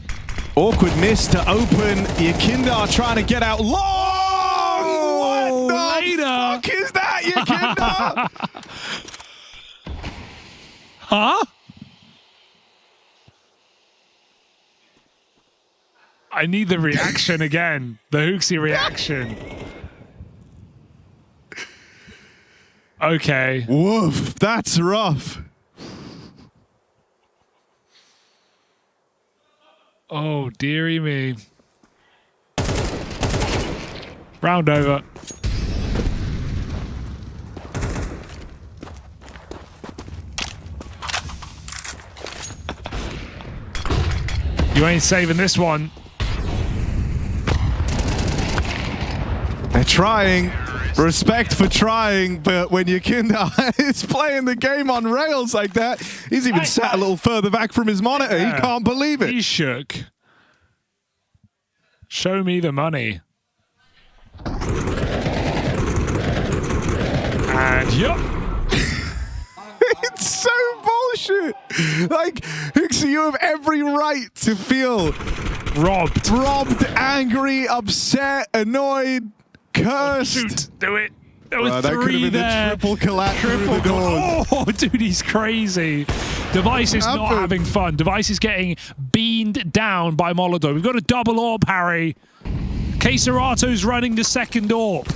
awkward miss to open. Yakindar trying to get out long. What the fuck is that, Yakindar? Huh? I need the reaction again. The Hooksy reaction. Okay. Woof, that's rough. Oh, dearie me. Round over. You ain't saving this one. They're trying. Respect for trying, but when Yakindar is playing the game on rails like that, he's even sat a little further back from his monitor. He can't believe it. He's shook. Show me the money. And yup. It's so bullshit. Like, Hooksy, you have every right to feel robbed, angry, upset, annoyed, cursed. Shoot, do it. There was that could have three been there. the triple collapse through the doors. Oh, dude, he's crazy. Device is not having fun. Device is getting beamed down by Molodor. We've got a double orb, Harry. Caserato's running the second orb.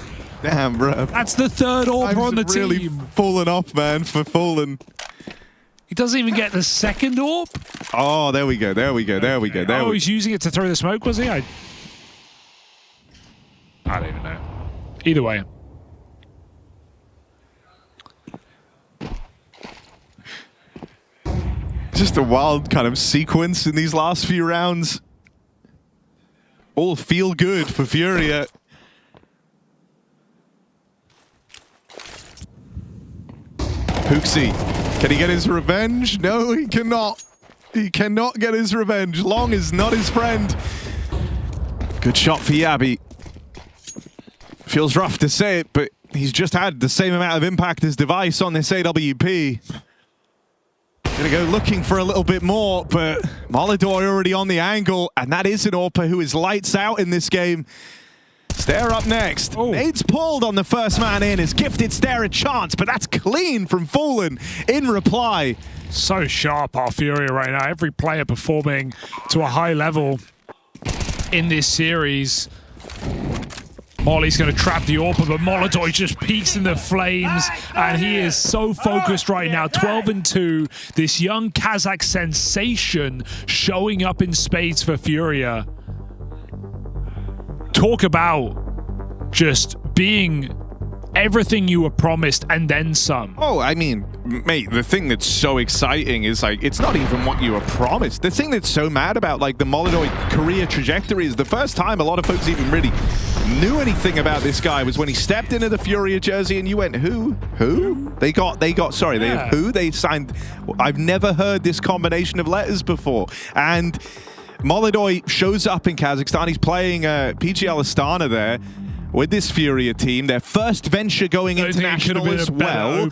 Damn, bro. That's the third orb on the really team. Fallen off, man, for Fallen. He doesn't even get the second orb? Oh, there we go, there we go, there we go. There Oh, he's using it to throw the smoke, was he? I don't even know. Either way. Just a wild kind of sequence in these last few rounds. All feel good for Furia. Hooksy, can he get his revenge? No, he cannot. He cannot get his revenge. Long is not his friend. Good shot for Yabi. Feels rough to say it, but he's just had the same amount of impact as Device on this AWP. Gonna go looking for a little bit more, but Molodor already on the angle, and that is an Orpa who is lights out in this game. Stare up next. Nades pulled on the first man in. Is gifted Stare a chance, but that's clean from Fallen in reply. So sharp, our Furia right now. Every player performing to a high level in this series. Molly's going to trap the Orpa, but Molodor just peeks in the flames, and he is so focused right now. 12-2. This young Kazakh sensation showing up in spades for Furia. Talk about just being everything you were promised and then some. Oh, I mean, mate, the thing that's so exciting is, like, it's not even what you were promised. The thing that's so mad about, like, the Molodor career trajectory is the first time a lot of folks even really knew anything about this guy was when he stepped into the Furia jersey and you went, who? They signed, I've never heard this combination of letters before. And Molodor shows up in Kazakhstan. He's playing PGL Astana there with this Furia team, their first venture going international as well.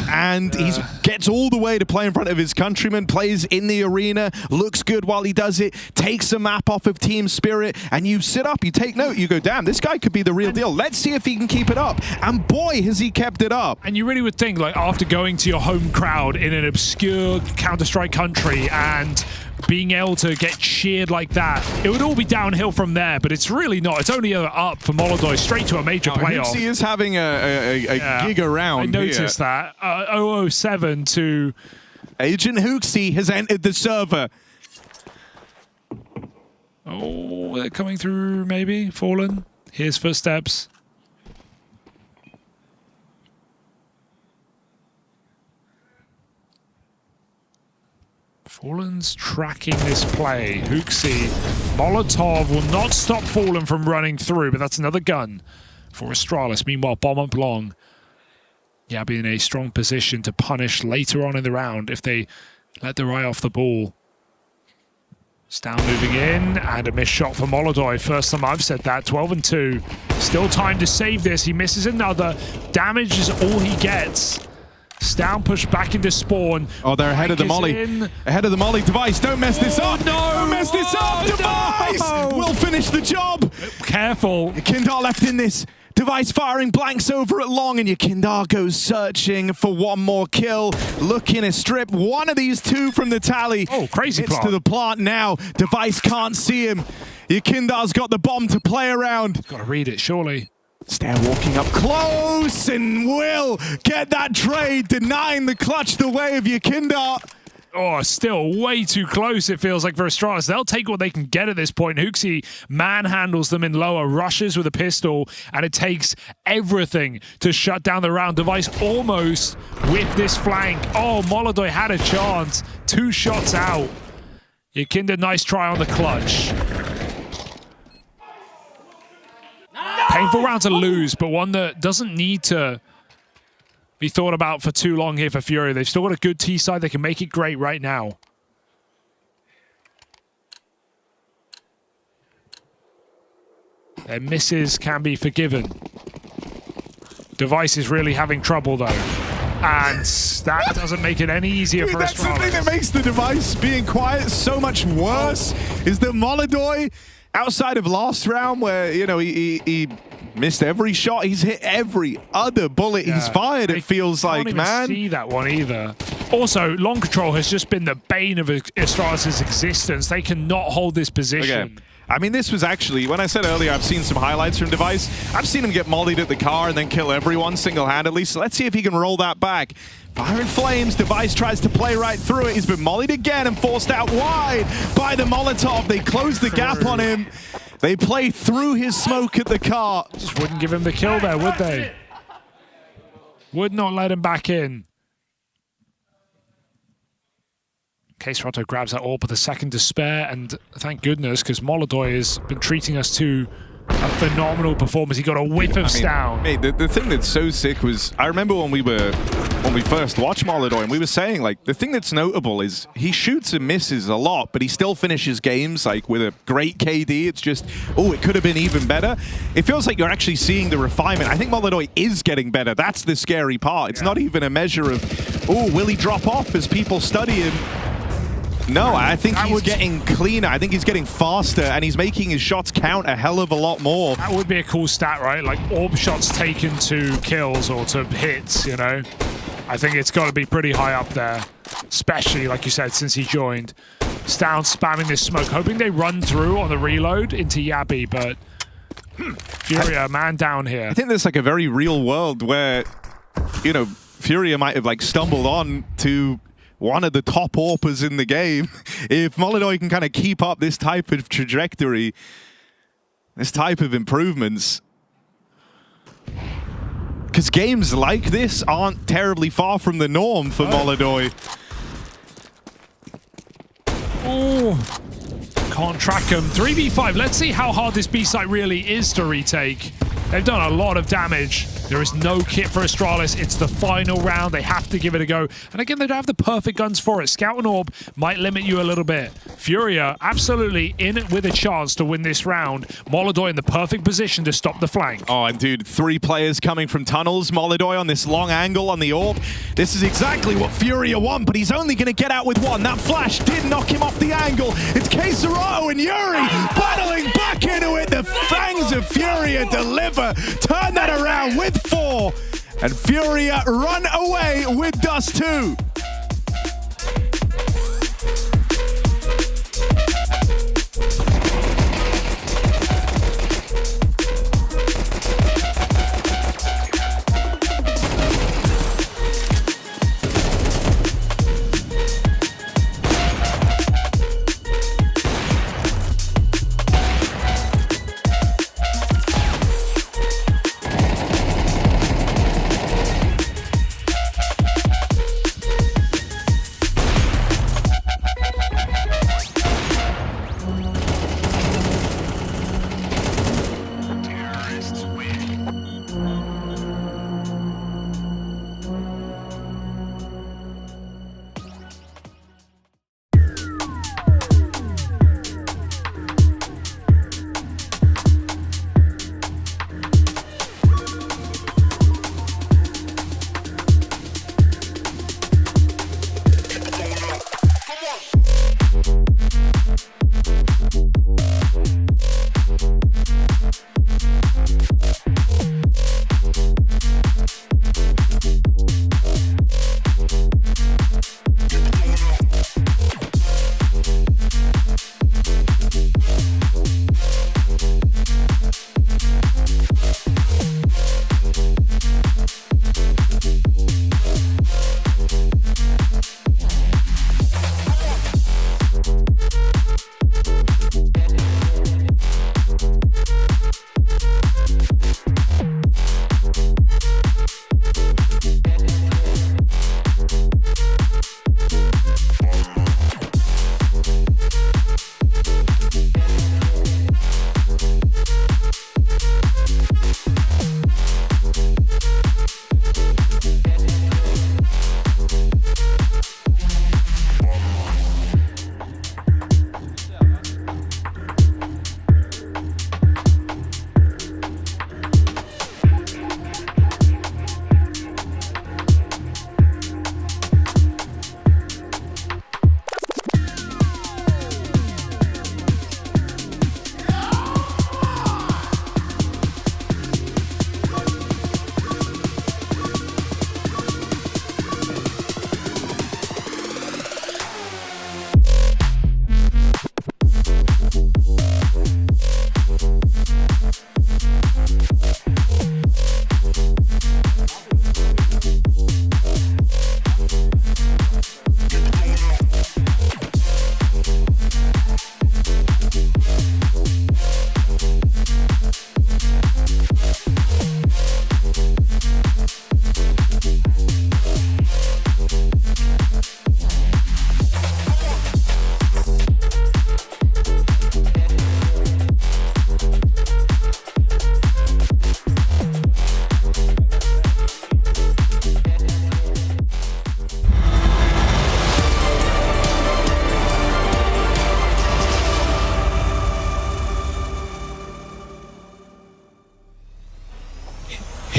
And he gets all the way to play in front of his countrymen, plays in the arena, looks good while he does it, takes a map off of Team Spirit, and you sit up, you take note, you go, damn, this guy could be the real deal. Let's see if he can keep it up. And boy, has he kept it up. And you really would think, like, after going to your home crowd in an obscure Counter-Strike country and being able to get cheered like that, it would all be downhill from there, but it's really not. It's only up for Molodor, straight to a major playoff. Hooksy is having a gig around. I noticed that. 007 to... Agent Hooksy has entered the server. Oh, they're coming through, maybe. Fallen. Here's footsteps. Fallen's tracking this play. Hooksy, Molotov will not stop Fallen from running through, but that's another gun for Astralis. Meanwhile, bomb up long. Yeah, be in a strong position to punish later on in the round if they let their eye off the ball. Stown moving in, and a missed shot for Molodoi. First time I've said that, 12-2. Still time to save this. He misses another. Damage is all he gets. Stown pushed back into spawn. Oh, they're ahead of the molly. Ahead of the molly. Device, don't mess this up. No! Don't mess this up. Device will finish the job. Careful. Kindar left in this. Device firing blanks over at long, and Yakindar goes searching for one more kill. Looking to strip one of these two from the tally. Oh, crazy It's plant. to the plant now. Device can't see him. Yakindar's got the bomb to play around. Got to read it, surely. Stair walking up close and will get that trade, denying the clutch the way of Yakindar. Oh, still way too close, it feels like, for Astralis. They'll take what they can get at this point. Hooksy manhandles them in lower, rushes with a pistol, and it takes everything to shut down the round. Device almost with this flank. Oh, Molodoi had a chance. 2 shots out. Yakinda, nice try on the clutch. Painful round to lose, but one that doesn't need to be thought about for too long here for Fury. They've still got a good T side. They can make it great right now. Their misses can be forgiven. Device is really having trouble though. And that doesn't make it any easier for That's the Astralis. thing that makes the Device being quiet so much worse, is that Molodoi, outside of last round where, you know, he missed every shot, he's hit every other bullet he's fired, it feels like, Can't man. even see that one either. Also, long control has just been the bane of Astralis' existence. They cannot hold this position. Okay. I mean, this was actually, when I said earlier, I've seen some highlights from Device. I've seen him get mollied at the car and then kill everyone single-handedly. So let's see if he can roll that back. Fire and flames. Device tries to play right through it. He's been mollied again and forced out wide by the Molotov. They close the gap on him. They play through his smoke at the car. Just wouldn't give him the kill there, would they? Would not let him back in. Caserato grabs that orb with a second to spare, and thank goodness, because Molodoi has been treating us to a phenomenal performance. He got a whiff of Stown. Mate, the thing that's so sick was, I remember when we first watched Molodoi, and we were saying, like, the thing that's notable is he shoots and misses a lot, but he still finishes games, like, with a great KD. It's just, oh, it could have been even better. It feels like you're actually seeing the refinement. I think Molodoi is getting better. That's the scary part. It's not even a measure of, oh, will he drop off as people study him? No, I think he's getting cleaner. I think he's getting faster, and he's making his shots count a hell of a lot more. That would be a cool stat, right? Like orb shots taken to kills or to hits, you know? I think it's got to be pretty high up there, especially, like you said, since he joined. Stown spamming this smoke, hoping they run through on the reload into Yabi, but Furia, man down here. I think there's like a very real world where, you know, Furia might have like stumbled on to one of the top AWPers in the game. If Molodoi can kind of keep up this type of trajectory, this type of improvements, because games like this aren't terribly far from the norm for Molodoi. Oh, can't track him. 3v5. Let's see how hard this B site really is to retake. They've done a lot of damage. There is no kit for Astralis. It's the final round. They have to give it a go. And again, they don't have the perfect guns for it. Scout and Orb might limit you a little bit. Furia absolutely in it with a chance to win this round. Molodoi in the perfect position to stop the flank. Oh, and dude, 3 players coming from tunnels. Molodoi on this long angle on the Orb. This is exactly what Furia want, but he's only going to get out with one. That flash did knock him off the angle. It's Caserato and Yuri battling back into it. The fangs of Furia deliver. Turn that around with 4. And Furia run away with Dust 2.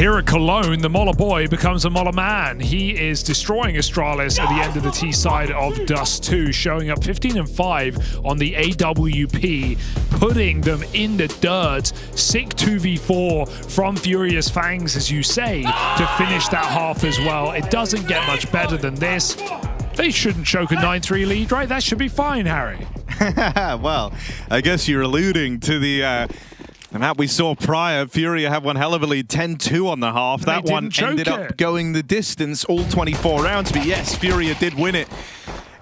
here at Cologne, the Mola boy becomes a Mola man. He is destroying Astralis at the end of the T side of Dust 2, showing up 15-5 on the AWP, putting them in the dirt. Sick 2v4 from Furious Fangs, as you say, to finish that half as well. It doesn't get much better than this. They shouldn't choke a 9-3 lead, right? That should be fine, Harry. Well, I guess you're alluding to the map we saw prior. Furia had one hell of a lead, 10-2 on the half. That one ended up going the distance all 24 rounds, but yes, Furia did win it.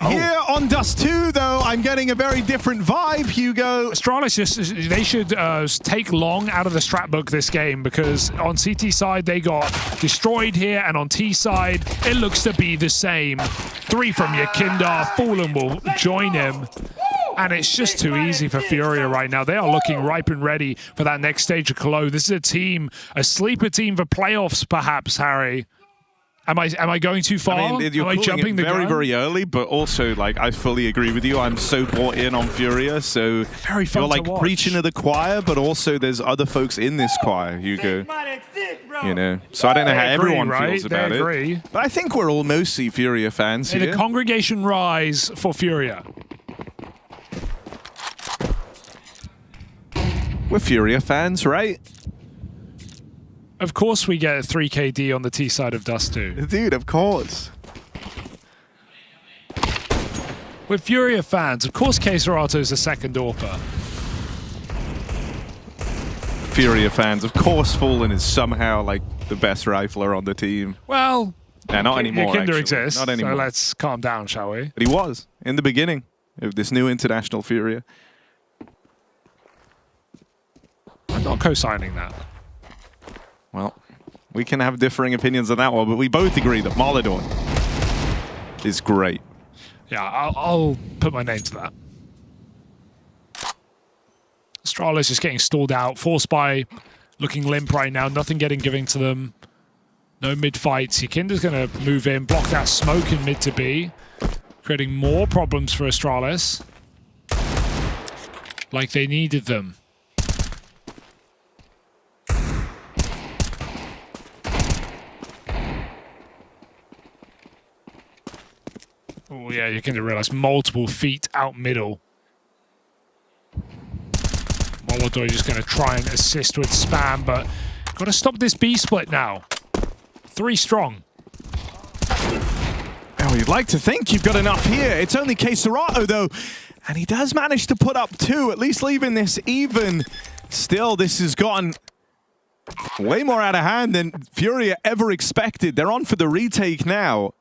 Here on Dust 2, though, I'm getting a very different vibe, Hugo. Astralis, they should take long out of the strat book this game, because on CT side, they got destroyed here, and on T side, it looks to be the same. 3 from Yakinda, Fallen will join him. And it's just too easy for Furia right now. They are looking ripe and ready for that next stage of Cologne. This is a team, a sleeper team for playoffs, perhaps, Harry. Am I going too far? I mean, you're jumping the gun? Very early, but also, like, I fully agree with you. I'm so bought in on Furia, so very fun you're like preaching to the choir, but also there's other folks in this choir, Hugo. You know, so I don't know how everyone feels about it. But I think we're all mostly Furia fans here. The congregation rise for Furia. We're Furia fans, right? Of course we get a 3KD on the T side of Dust 2. Dude, of course. We're Furia fans. Of course Caserato's a second AWPer. Furia fans. Of course Fallen is somehow like the best rifler on the team. Well, yeah, not anymore, Yakinda exists, not anymore. so let's calm down, shall we? But he was in the beginning of this new international Furia. I'm not co-signing that. Well, we can have differing opinions on that one, but we both agree that Molidor is great. Yeah, I'll put my name to that. Astralis just getting stalled out. Force by looking limp right now. Nothing given to them. No mid-fights. Yakinda's going to move in, block that smoke in mid to B, creating more problems for Astralis. Like they needed them. Oh yeah, you can realize multiple feet out middle. Molodor just going to try and assist with spam, but got to stop this B split now. 3 strong. Oh, you'd like to think you've got enough here. It's only Caserato though, and he does manage to put up 2, at least leaving this even. Still, this has gotten way more out of hand than Furia ever expected. They're on for the retake now.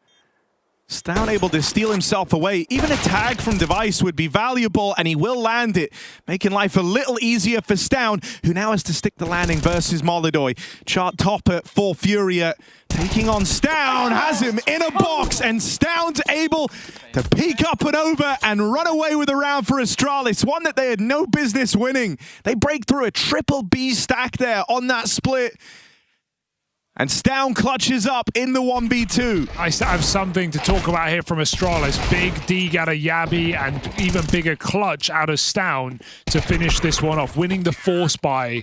Stown able to steal himself away. Even a tag from Device would be valuable, and he will land it, making life a little easier for Stown, who now has to stick the landing versus Molidor. Chart topper for Furia, taking on Stown, has him in a box, and Stown's able to peek up and over and run away with a round for Astralis, one that they had no business winning. They break through a triple B stack there on that split. And Stown clutches up in the 1v2. I have something to talk about here from Astralis. Big dig out of Yabi and even bigger clutch out of Stown to finish this one off. Winning the force buy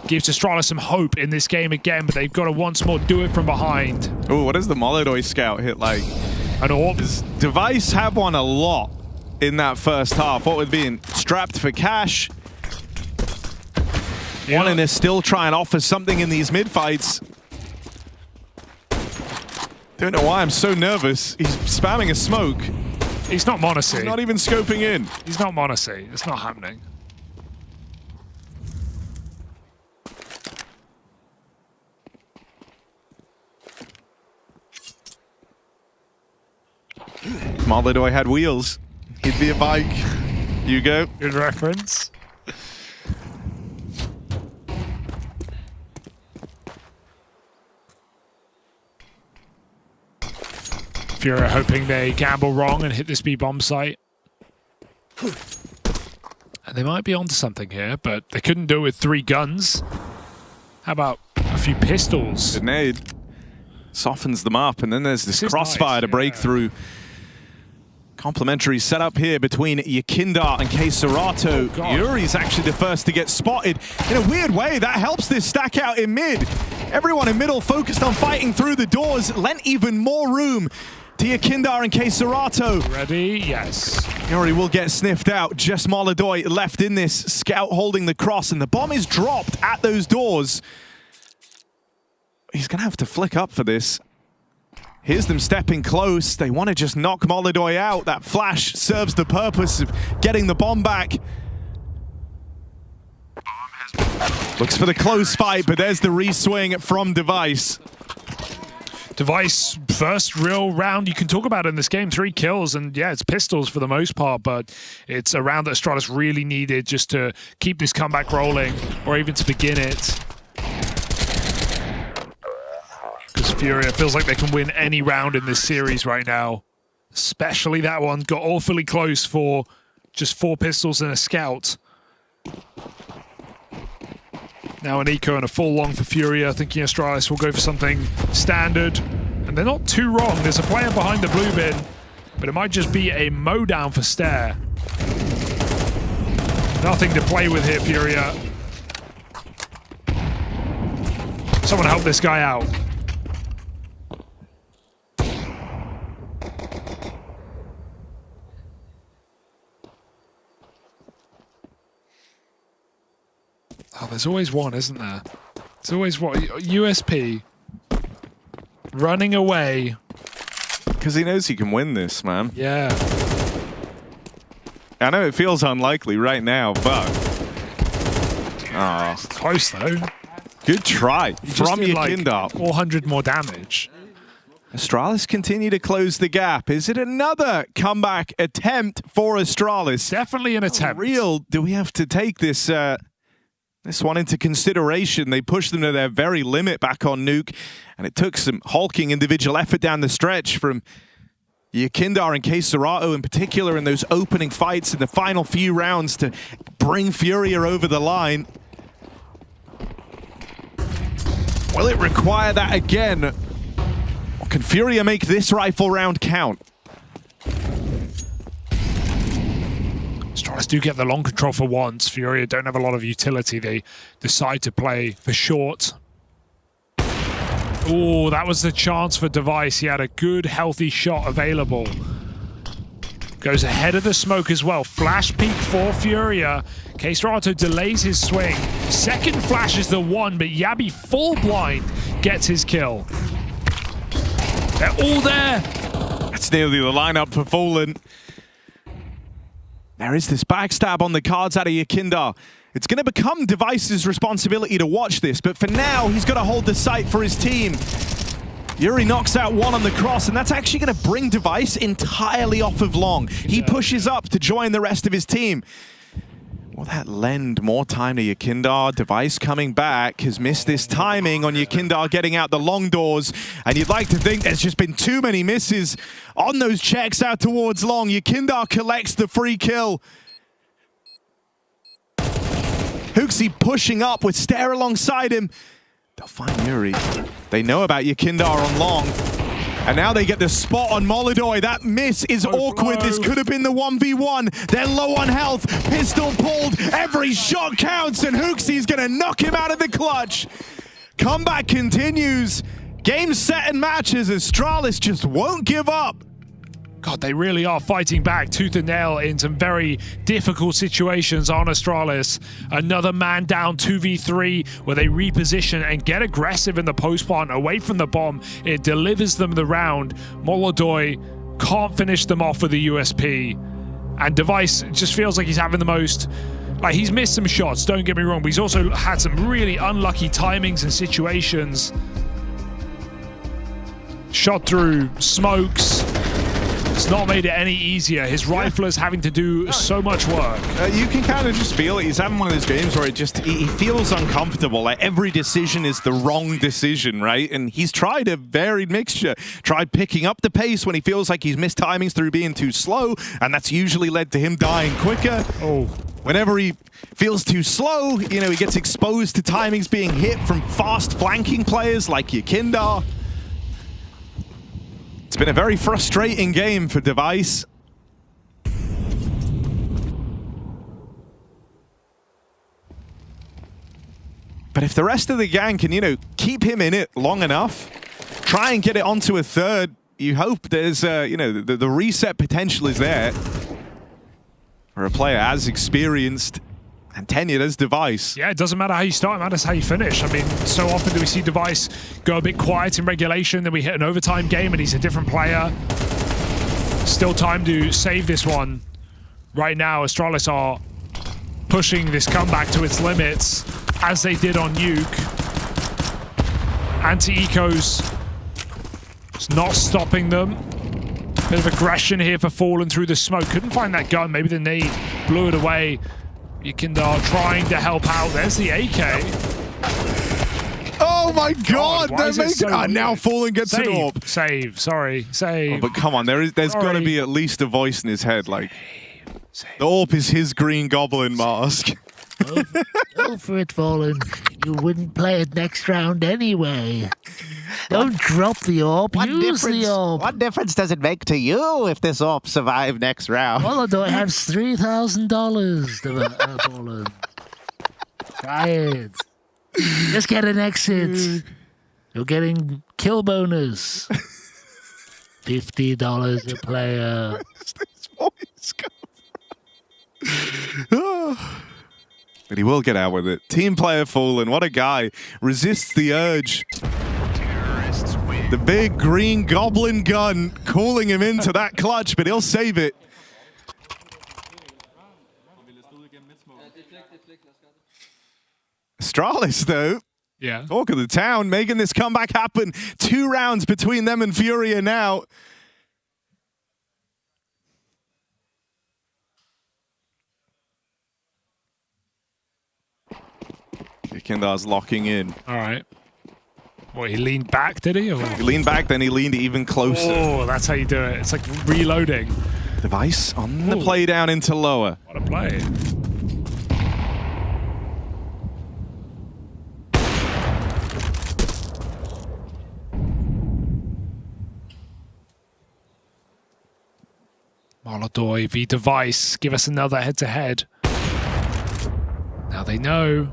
gives Astralis some hope in this game again, but they've got to once more do it from behind. Oh, what does the Molidor scout hit like? An AWP. Does Device have one a lot in that first half? What with being strapped for cash? Yeah. Wanting to still try and offer something in these mid-fights. Don't know why I'm so nervous. He's spamming a smoke. He's not Monacy. He's not even scoping in. He's not Monacy. It's not happening. If Molidor had wheels, he'd be a bike. Hugo. Good reference. Furia hoping they gamble wrong and hit this B bomb site. And they might be onto something here, but they couldn't do it with 3 guns. How about a few pistols? The nade softens them up, and then there's this crossfire to break through. Complimentary setup here between Yakinda and Caserato. Yuri's actually the first to get spotted. In a weird way, that helps this stack out in mid. Everyone in middle focused on fighting through the doors, lent even more room to Yakindar and Keserato. Ready? Yes. Fury will get sniffed out. Just Molodoy left in this. Scout holding the cross, and the bomb is dropped at those doors. He's going to have to flick up for this. Here's them stepping close. They want to just knock Molodoy out. That flash serves the purpose of getting the bomb back. Looks for the close fight, but there's the re-swing from Device. Device, first real round you can talk about in this game. 3 kills, and yeah, it's pistols for the most part, but it's a round that Astralis really needed just to keep this comeback rolling, or even to begin it. Because Furia feels like they can win any round in this series right now. Especially that one. Got awfully close for just 4 pistols and a scout. Now an eco and a full long for Furia, thinking Astralis will go for something standard. And they're not too wrong. There's a player behind the blue bin, but it might just be a mow down for Stare. Nothing to play with here, Furia. Someone help this guy out. Oh, there's always one, isn't there? There's always one. USP. Running away. Because he knows he can win this, man. Yeah. I know it feels unlikely right now, but... Oh. Close, though. Good try from Yakindar. Like 400 more damage. Astralis continue to close the gap. Is it another comeback attempt for Astralis? Definitely an attempt. Do we have to take this... This one into consideration. They pushed them to their very limit back on Nuke, and it took some hulking individual effort down the stretch from Yakindar and Keserato in particular in those opening fights in the final few rounds to bring Furia over the line. Will it require that again? Or can Furia make this rifle round count? Astralis do get the long control for once. Furia don't have a lot of utility. They decide to play for short. Oh, that was the chance for Device. He had a good, healthy shot available. Goes ahead of the smoke as well. Flash peek for Furia. Keserato delays his swing. Second flash is the one, but Yabi full blind gets his kill. They're all there. That's nearly the lineup for Fallen. There is this backstab on the cards out of Yakindar. It's going to become Device's responsibility to watch this, but for now, he's got to hold the sight for his team. Yuri knocks out one on the cross, and that's actually going to bring Device entirely off of long. He pushes up to join the rest of his team. Will that lend more time to Yakindar? Device coming back has missed this timing on Yakindar getting out the long doors, and you'd like to think there's just been too many misses on those checks out towards long. Yakindar collects the free kill. Hooksy pushing up with Stare alongside him. They'll find Yuri. They know about Yakindar on long. And now they get the spot on Molodoy. That miss is awkward. This could have been the 1v1. They're low on health. Pistol pulled. Every shot counts. And Hooksy's going to knock him out of the clutch. Comeback continues. Game, set, and matches. Astralis just won't give up. God, they really are fighting back tooth and nail in some very difficult situations on Astralis. Another man down 2v3 where they reposition and get aggressive in the post plant away from the bomb. It delivers them the round. Molodoy can't finish them off with the USP. And Device just feels like he's having the most... Like, he's missed some shots, don't get me wrong, but he's also had some really unlucky timings and situations. Shot through smokes. It's not made it any easier. His rifler's having to do so much work. You can kind of just feel it. He's having one of those games where he feels uncomfortable. Like every decision is the wrong decision, right? And he's tried a varied mixture. Tried picking up the pace when he feels like he's missed timings through being too slow, and that's usually led to him dying quicker. Oh. Whenever he feels too slow, you know, he gets exposed to timings being hit from fast flanking players like Yakindar. It's been a very frustrating game for Device. But if the rest of the gang can, you know, keep him in it long enough, try and get it onto a third, you hope there's, you know, the reset potential is there for a player as experienced and tenured as Device. Yeah, it doesn't matter how you start, it matters how you finish. I mean, so often do we see Device go a bit quiet in regulation, then we hit an overtime game and he's a different player. Still time to save this one. Right now, Astralis are pushing this comeback to its limits, as they did on Nuke. Anti-Eco's not stopping them. Bit of aggression here for Fallen through the smoke. Couldn't find that gun. Maybe the nade blew it away. Yekindar trying to help out. There's the AK. Oh my God! They're making so now Fallen gets an AWP. Save. Sorry. Save. Oh, but come on, there's got to be at least a voice in his head. Like, the AWP is his green goblin mask. Go for it, Fallen. You wouldn't play it next round anyway. Don't drop the AWP. Use the AWP. What difference does it make to you if this AWP survive next round? Molodoi has $3,000, Fallen. Try it. Just get an exit. You're getting kill bonus. $50 a player. Where's this voice going? But he will get out with it. Team player Fallen, what a guy. Resists the urge. The big green goblin gun calling him into that clutch, but he'll save it. Astralis, though. Yeah. Talk of the town, making this comeback happen. 2 rounds between them and Furia now. Yekindar's locking in. All right. What, he leaned back, did he? Or? He leaned back, then he leaned even closer. Oh, that's how you do it. It's like reloading. Device on the play down into lower. What a play. Molodoi v Device. Give us another head-to-head. Now they know.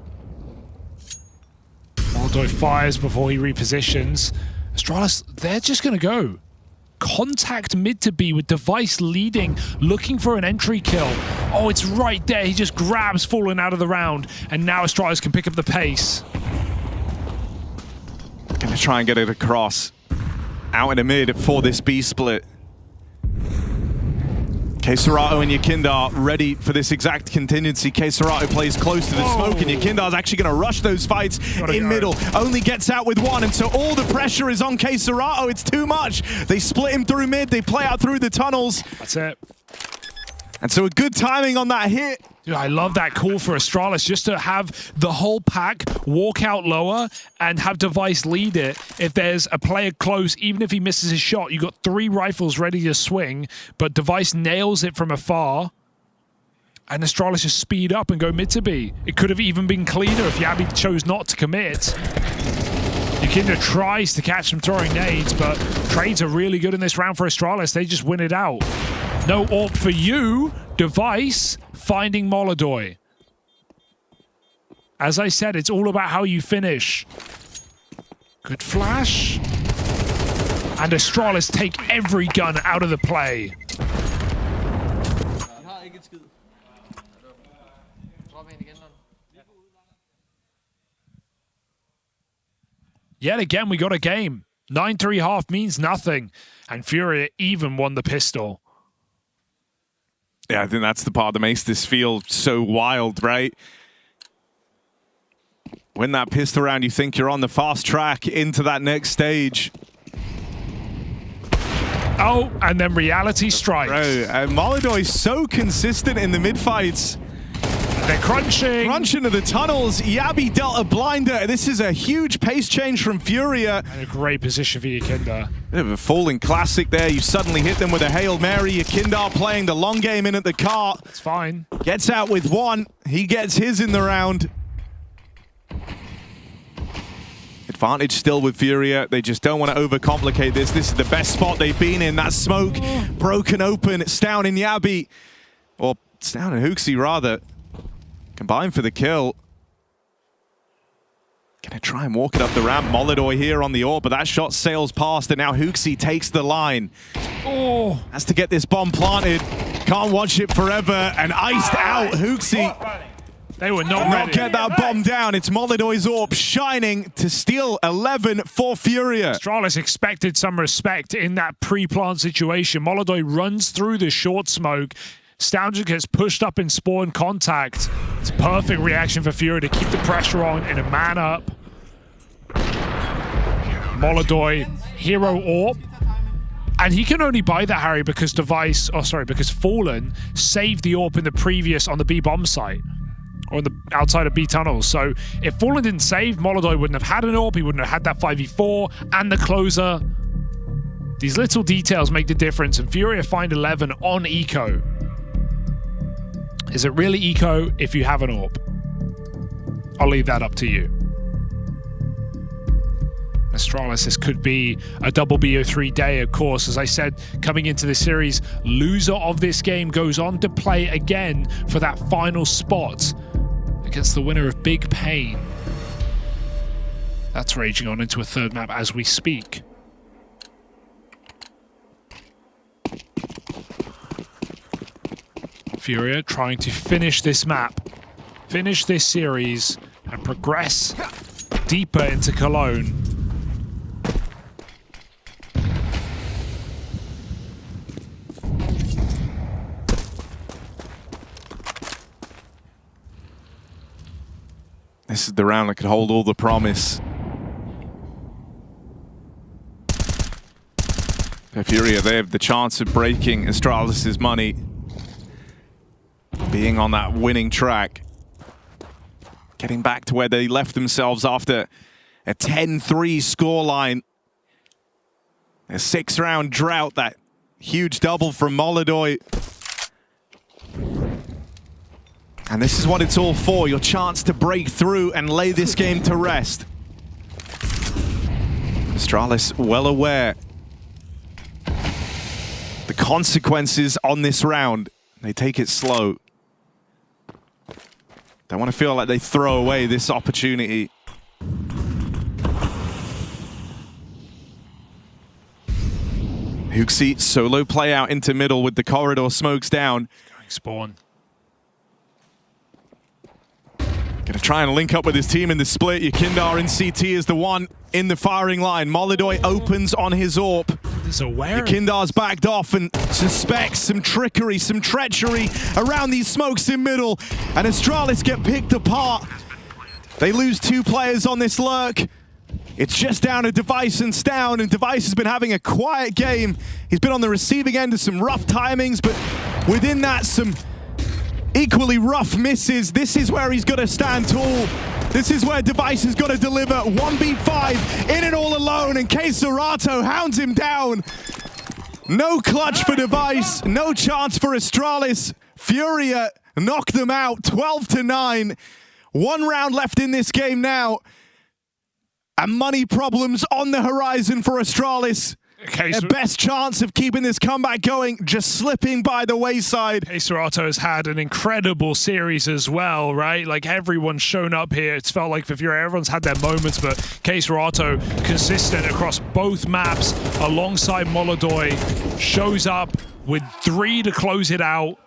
Molodoi fires before he repositions. Astralis, they're just going to go. Contact mid to B with Device leading, looking for an entry kill. Oh, it's right there. He just grabs Fallen out of the round, and now Astralis can pick up the pace. Gonna try and get it across. Out in the mid for this B split. Keserato and Yekindar ready for this exact contingency. Keserato plays close to the smoke, and Yekindar's actually going to rush those fights in middle. Only gets out with one, and so all the pressure is on Keserato. It's too much. They split him through mid. They play out through the tunnels. That's it. And so a good timing on that hit. Dude, I love that call for Astralis, just to have the whole pack walk out lower and have Device lead it. If there's a player close, even if he misses his shot, you got 3 rifles ready to swing, but Device nails it from afar. And Astralis just speed up and go mid to B. It could have even been cleaner if Yabi chose not to commit. Yekindar tries to catch them throwing nades, but trades are really good in this round for Astralis. They just win it out. No AWP for you. Device finding Molodoi. As I said, it's all about how you finish. Good flash. And Astralis take every gun out of the play. Yet again, we got a game. 9-3 half means nothing. And Furia even won the pistol. Yeah, I think that's the part that makes this feel so wild, right? Win that pistol round, you think you're on the fast track into that next stage. Oh, and then reality strikes. Bro, and Molodoi's so consistent in the mid-fights. They're crunching. Crunch into the tunnels. Yabi dealt a blinder. This is a huge pace change from Furia. And a great position for Yekindar. Bit of a falling classic there. You suddenly hit them with a Hail Mary. Yekindar playing the long game in at the cart. It's fine. Gets out with one. He gets his in the round. Advantage still with Furia. They just don't want to overcomplicate this. This is the best spot they've been in. That smoke broken open. It's down in Yabi. Or it's down in Hooksy, rather. Combined for the kill. Gonna try and walk it up the ramp. Molodoi here on the AWP, but that shot sails past, and now Hooksy takes the line. Oh, has to get this bomb planted. Can't watch it forever, and iced out Hooksy. They were not ready. Get that bomb down. It's Molodoi's AWP shining to steal 11 for Furia. Astralis expected some respect in that pre-plant situation. Molodoi runs through the short smoke. Stounger gets pushed up in spawn contact. It's a perfect reaction for Furia to keep the pressure on in a man up. Molodoi, hero AWP. And he can only buy that, Harry, because because Fallen saved the AWP in the previous on the B bomb site. Or outside of B tunnels. So if Fallen didn't save, Molodoi wouldn't have had an AWP, he wouldn't have had that 5v4 and the closer. These little details make the difference, and Furia find 11 on Eco. Is it really Eco if you have an AWP? I'll leave that up to you. Astralis, this could be a double BO3 day, of course. As I said, coming into the series, loser of this game goes on to play again for that final spot against the winner of Big Pain. That's raging on into a third map as we speak. Furia trying to finish this map, finish this series, and progress deeper into Cologne. This is the round that could hold all the promise. For Furia, they have the chance of breaking Astralis' money. Being on that winning track. Getting back to where they left themselves after a 10-3 scoreline. A 6-round drought, that huge double from Molodoi. And this is what it's all for, your chance to break through and lay this game to rest. Astralis well aware the consequences on this round. They take it slow. Don't want to feel like they throw away this opportunity. Hooksy solo play out into middle with the corridor smokes down. Going spawn. Gonna try and link up with his team in the split. Yakindar in CT is the one in the firing line. Molodoi opens on his AWP. Yakindar's backed off and suspects some trickery, some treachery around these smokes in middle. And Astralis get picked apart. They lose 2 players on this lurk. It's just down to Device and Stown, and Device has been having a quiet game. He's been on the receiving end of some rough timings, but within that, some equally rough misses. This is where he's got to stand tall. This is where Device has got to deliver. 1v5 in and all alone, and Caserato hounds him down. No clutch for Device, no chance for Astralis. Furia knock them out 12-9. 1 round left in this game now. And money problems on the horizon for Astralis. Their best chance of keeping this comeback going, just slipping by the wayside. Caserato has had an incredible series as well, right? Like, everyone's shown up here. It's felt like for Furia, everyone's had their moments, but Caserato, consistent across both maps, alongside Molodoi, shows up with 3 to close it out.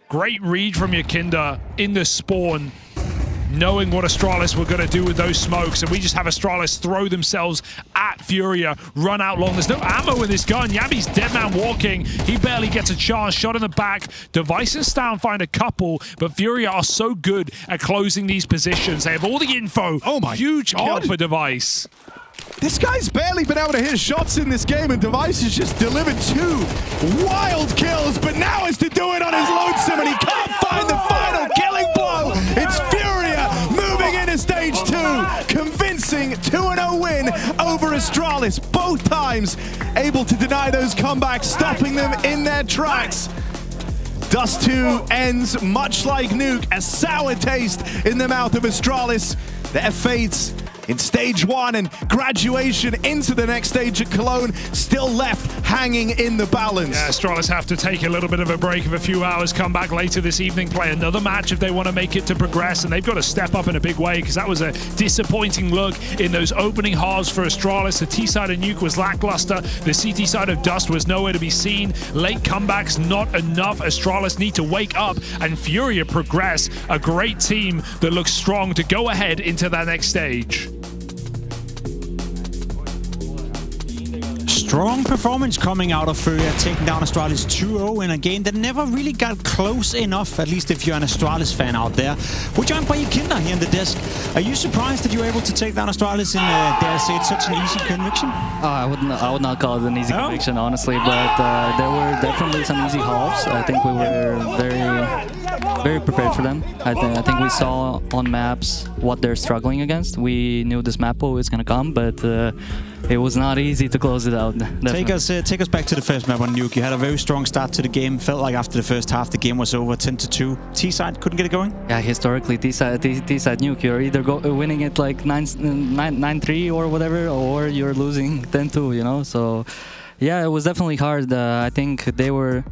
Great read from Yakinda in the spawn, knowing what Astralis were going to do with those smokes, and we just have Astralis throw themselves at Furia, run out long. There's no ammo in this gun. Yami's dead man walking. He barely gets a chance. Shot in the back. Device and Stown find a couple, but Furia are so good at closing these positions. They have all the info. Oh my Huge God. kill for Device. This guy's barely been able to hit shots in this game, and Device has just delivered 2 wild kills, but now has to do it on his lonesome, and he can't find the final killing blow. It's Furia moving into stage 2, convincing 2-0 win over Astralis. Both times able to deny those comebacks, stopping them in their tracks. Dust 2 ends much like Nuke, a sour taste in the mouth of Astralis. Their fates in stage 1 and graduation into the next stage at Cologne still left hanging in the balance. Yeah, Astralis have to take a little bit of a break of a few hours, come back later this evening, play another match if they want to make it to progress, and they've got to step up in a big way because that was a disappointing look in those opening halves for Astralis. The T side of Nuke was lackluster. The CT side of Dust was nowhere to be seen. Late comebacks, not enough. Astralis need to wake up and Furia progress. A great team that looks strong to go ahead into that next stage. Strong performance coming out of Furia, taking down Astralis 2-0 in a game that never really got close enough, at least if you're an Astralis fan out there. We're joined by Kinder here in the desk. Are you surprised that you were able to take down Astralis in, dare I say, it's such an easy conviction? I would not call it an easy conviction, honestly, but there were definitely some easy halves. I think we were very prepared for them. I think we saw on maps what they're struggling against. We knew this map pool was going to come, but it was not easy to close it out. Take us back to the first map on Nuke. You had a very strong start to the game. Felt like after the first half, the game was over 10-2. T-side couldn't get it going? Yeah, historically, T-side Nuke, you're either winning it like 9-3 or whatever, or you're losing 10-2, you know? So, yeah, it was definitely hard. I think they were...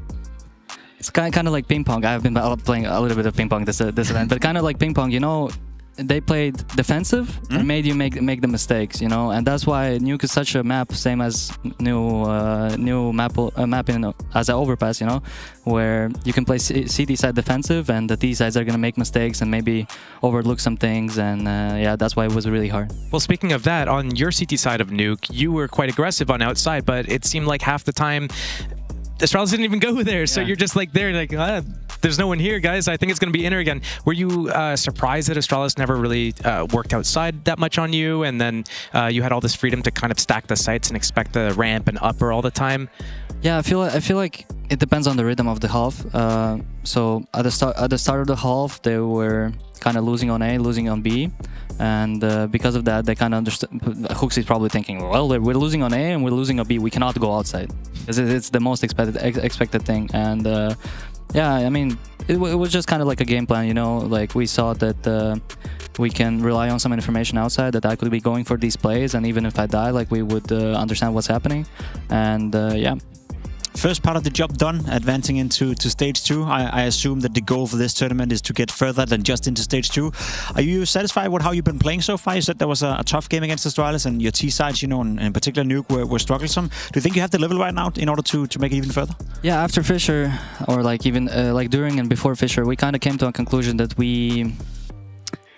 It's kind of like ping pong. I've been playing a little bit of ping pong this event, but kind of like ping pong, you know, they played defensive and made you make the mistakes, you know, and that's why Nuke is such a map, same as new map in as an Overpass, you know, where you can play CT side defensive and the T sides are gonna make mistakes and maybe overlook some things, and yeah, that's why it was really hard. Well, speaking of that, on your CT side of Nuke, you were quite aggressive on outside, but it seemed like half the time Astralis didn't even go there, so you're just like there, like, there's no one here, guys. I think it's going to be inner again. Were you surprised that Astralis never really worked outside that much on you, and then you had all this freedom to kind of stack the sites and expect the ramp and upper all the time? Yeah, I feel like it depends on the rhythm of the half. So at the start of the half, they were kind of losing on A, losing on B, and because of that, they kind of understood. Hooks is probably thinking, well, we're losing on A and we're losing on B. We cannot go outside. It's the most expected thing, and yeah, I mean, it was just kind of like a game plan, you know. Like we saw that we can rely on some information outside, that I could be going for these plays, and even if I die, like we would understand what's happening, and yeah. First part of the job done, advancing into stage 2. I assume that the goal for this tournament is to get further than just into stage 2. Are you satisfied with how you've been playing so far? You said there was a tough game against Astralis, and your T-sides, you know, and in particular Nuke, were troublesome. Do you think you have the level right now in order to make it even further? Yeah, after Fisher, or like even like during and before Fisher, we kind of came to a conclusion that we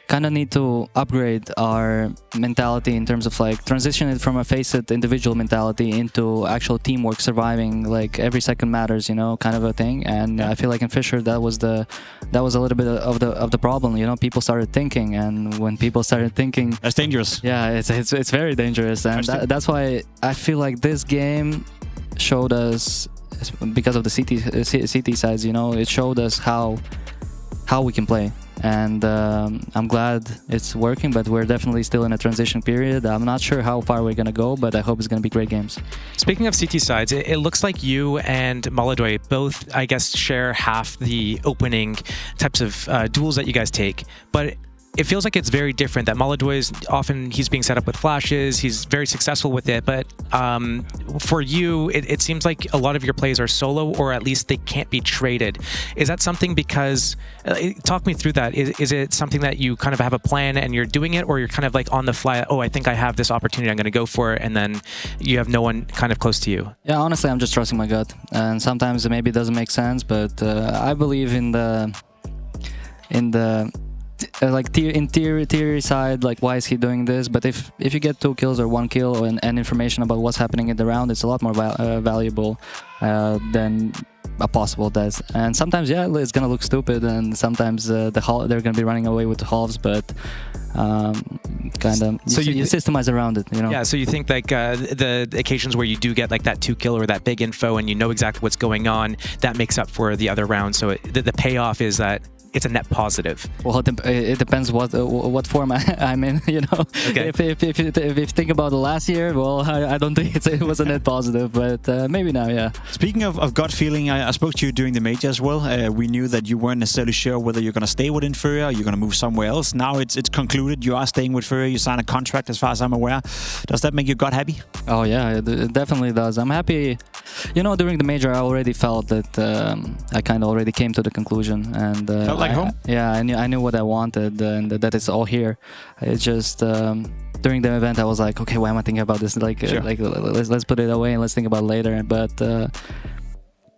kind of need to upgrade our mentality in terms of like transition it from a face-it individual mentality into actual teamwork, surviving, like every second matters, you know, kind of a thing. And I feel like in Fisher that was a little bit of the problem, you know. People started thinking, and when people started thinking, that's dangerous. Yeah, it's very dangerous, and that's why I feel like this game showed us, because of the CT sides, you know, it showed us how we can play. And I'm glad it's working, but we're definitely still in a transition period. I'm not sure how far we're going to go, but I hope it's going to be great games. Speaking of CT sides, it looks like you and Maladoy both, I guess, share half the opening types of duels that you guys take, but it feels like it's very different. That Maladoy is often, he's being set up with flashes, he's very successful with it, but for you, it seems like a lot of your plays are solo, or at least they can't be traded. Is that something because, talk me through that. Is it something that you kind of have a plan and you're doing it, or you're kind of like on the fly, oh, I think I have this opportunity, I'm going to go for it, and then you have no one kind of close to you? Yeah, honestly, I'm just trusting my gut. And sometimes maybe it doesn't make sense, but I believe in the like in theory side, like why is he doing this? But if you get 2 kills or 1 kill and information about what's happening in the round, it's a lot more valuable than a possible death. And sometimes, yeah, it's gonna look stupid, and sometimes they're gonna be running away with the halves, but kind of so you systemize around it, you know. Yeah, so you think like the occasions where you do get like that 2 kill or that big info and you know exactly what's going on, that makes up for the other round. So the payoff is that it's a net positive? Well, it depends what form I'm in. You know, Okay. If you think about the last year, well, I don't think it was a net positive, but maybe now, yeah. Speaking of gut feeling, I spoke to you during the major as well. We knew that you weren't necessarily sure whether you're going to stay within Furia or you're going to move somewhere else. Now it's concluded you are staying with Furia. You signed a contract, as far as I'm aware. Does that make your gut happy? Oh yeah, it definitely does. I'm happy. You know, during the major, I already felt that I kind of already came to the conclusion, and felt like home. Yeah, I knew what I wanted, and that it's all here. It's just during the event, I was like, okay, why am I thinking about this? Like, Sure. let's put it away and let's think about it later. But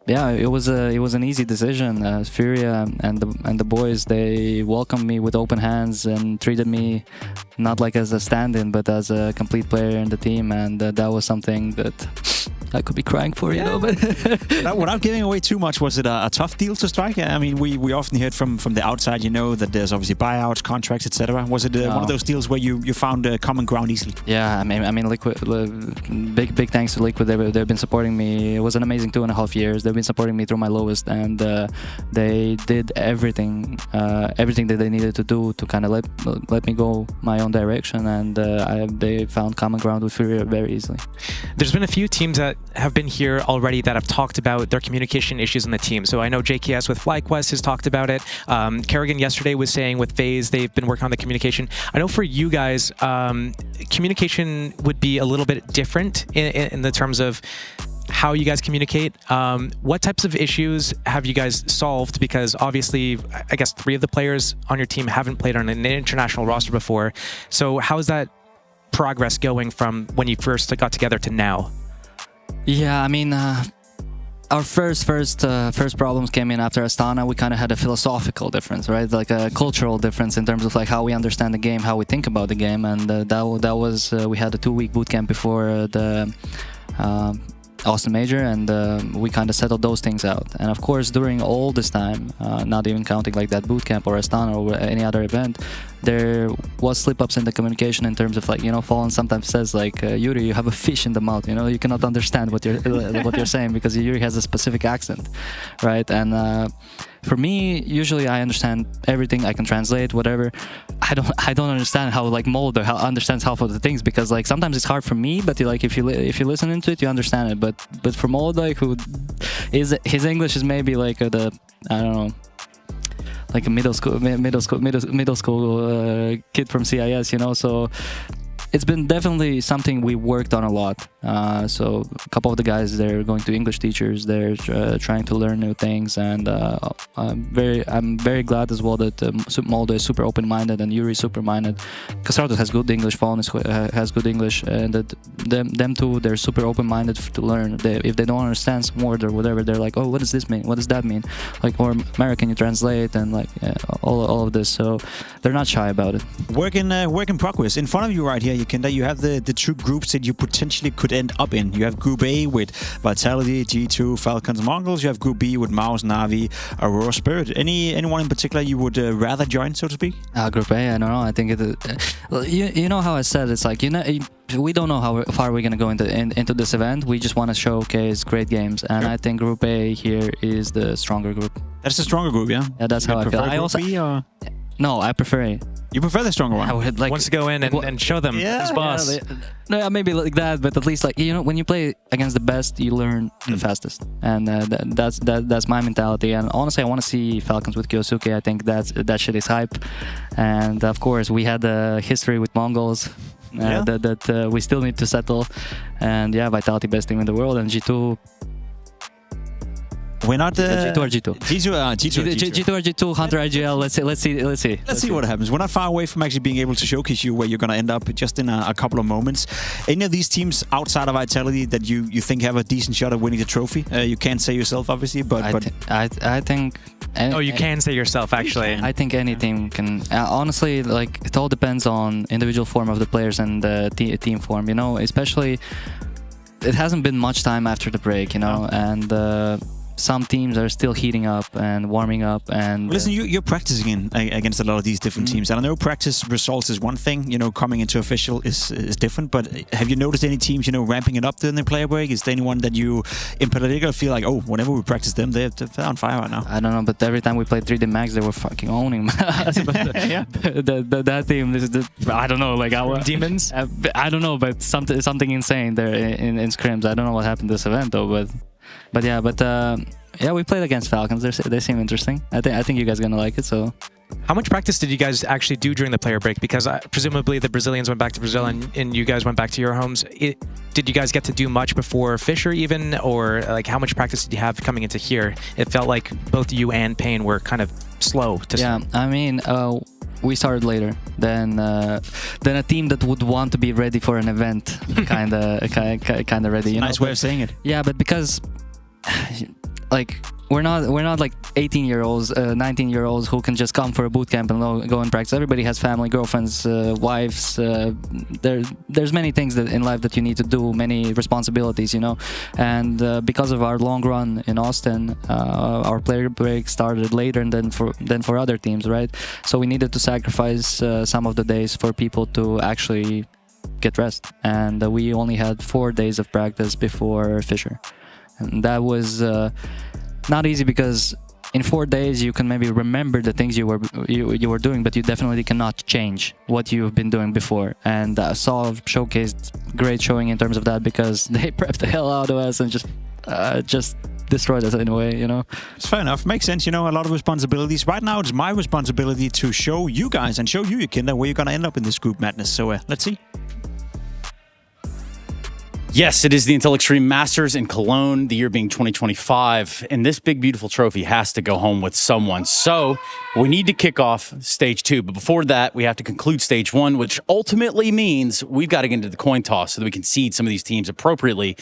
yeah, it was an easy decision. Furia and the boys, they welcomed me with open hands and treated me not like as a stand-in, but as a complete player in the team, and that was something that I could be crying for, you know. But without giving away too much, was it a tough deal to strike? I mean, we often heard from the outside, you know, that there's obviously buyouts, contracts, etc. Was it one of those deals where you found common ground easily? Yeah, I mean, Liquid, big thanks to Liquid. They've been supporting me. It was an amazing 2.5 years. They've been supporting me through my lowest, and they did everything that they needed to do to kind of let me go my own direction, and they found common ground with Furia very easily. There's been a few teams that have been here already that have talked about their communication issues in the team. So I know JKS with FlyQuest has talked about it. Kerrigan yesterday was saying with FaZe they've been working on the communication. I know for you guys, communication would be a little bit different in the terms of how you guys communicate. What types of issues have you guys solved? Because obviously, I guess 3 of the players on your team haven't played on an international roster before. So how is that progress going from when you first got together to now? Yeah, I mean, our first problems came in after Astana. We kind of had a philosophical difference, right? Like a cultural difference in terms of like how we understand the game, how we think about the game, and that was we had a 2-week bootcamp before the Austin Major, and we kind of settled those things out. And of course, during all this time, not even counting like that bootcamp or Astana or any other event, there was slip-ups in the communication in terms of like, you know, Fallen sometimes says like, Yuri, you have a fish in the mouth, you know, you cannot understand what you're saying because Yuri has a specific accent, right? And for me, usually I understand everything. I can translate whatever. I don't understand how like Mulder understands half of the things, because like sometimes it's hard for me, but like if you listen into it, you understand it. But for Mulder, who is his English is maybe like I don't know, like a middle school kid from CIS, you know. So it's been definitely something we worked on a lot. So a couple of the guys, they're going to English teachers. They're trying to learn new things, and I'm very glad as well that Moldo is super open-minded and Yuri is super-minded. Casardo has good English, Fallen has good English, and that them two, they're super open-minded to learn. If they don't understand some word or whatever, they're like, oh, what does this mean? What does that mean? Like, or American, you translate, and like all of this. So they're not shy about it. Work in progress. In front of you right here, you have the 2 groups that you potentially could end up in. You have Group A with Vitality, G2, Falcons, Mongols. You have Group B with Mouse, Na'Vi, Aurora, Spirit. Anyone in particular you would rather join, so to speak? Group A, I don't know. I think you know how I said, it's like, you know, we don't know how far we're going to go into this event. We just want to showcase great games, and I think Group A here is the stronger group. That's the stronger group, yeah? Yeah, that's how I feel. I also B, or? No, I prefer A. You prefer the stronger one? I would like wants to go in and show them his boss. No, maybe like that, but at least like, you know, when you play against the best, you learn the fastest, and that's my mentality. And honestly, I want to see Falcons with Kyosuke. I think that shit is hype, and of course we had a history with Mongols. That we still need to settle, and yeah, Vitality best team in the world, and G2. We're not G2 or G2. G2 or G2. Hunter IGL. Let's see what happens. We're not far away from actually being able to showcase you where you're going to end up just in a couple of moments. Any of these teams outside of Vitality that you think have a decent shot at winning the trophy? You can't say yourself, obviously, but I think. You can say yourself, actually. I think any team can. Honestly, like, it all depends on individual form of the players and the team form. You know, especially it hasn't been much time after the break. You know, and. some teams are still heating up and warming up. And listen, you're practicing against a lot of these different teams, and I know practice results is one thing. You know, coming into official is different. But have you noticed any teams, you know, ramping it up during the player break? Is there anyone that you, in particular, feel like, oh, whenever we practice them, they're on fire right now? I don't know, but every time we played 3D Max, they were fucking owning us. Yeah. That team, I don't know, like demons. I don't know, but something insane there in scrims. I don't know what happened this event though, but yeah, we played against Falcons. They seem interesting. I think you guys are gonna like it. So, how much practice did you guys actually do during the player break? Because presumably the Brazilians went back to Brazil and you guys went back to your homes. Did you guys get to do much before Fisher even, or like how much practice did you have coming into here? It felt like both you and Payne were kind of slow to start. I mean, we started later than a team that would want to be ready for an event, kind of ready. You nice way of saying it. Yeah, but because like we're not like 18-year-olds, 19-year-olds who can just come for a boot camp and go and practice. Everybody has family, girlfriends, wives. There's many things that in life that you need to do, many responsibilities, you know. And because of our long run in Austin, our player break started later than for other teams, right? So we needed to sacrifice some of the days for people to actually get rest, and we only had 4 days of practice before Fisher, and that was not easy because in 4 days you can maybe remember the things you were doing, but you definitely cannot change what you've been doing before. And Saul showcased great showing in terms of that because they prepped the hell out of us and just destroyed us in a way, you know. It's fair enough. Makes sense, you know, a lot of responsibilities. Right now, it's my responsibility to show you guys and show you, Yakinda, where you're going to end up in this group madness. So let's see. Yes, it is the Intel Extreme Masters in Cologne, the year being 2025, and this big, beautiful trophy has to go home with someone. So we need to kick off Stage 2, but before that, we have to conclude Stage 1, which ultimately means we've got to get into the coin toss so that we can seed some of these teams appropriately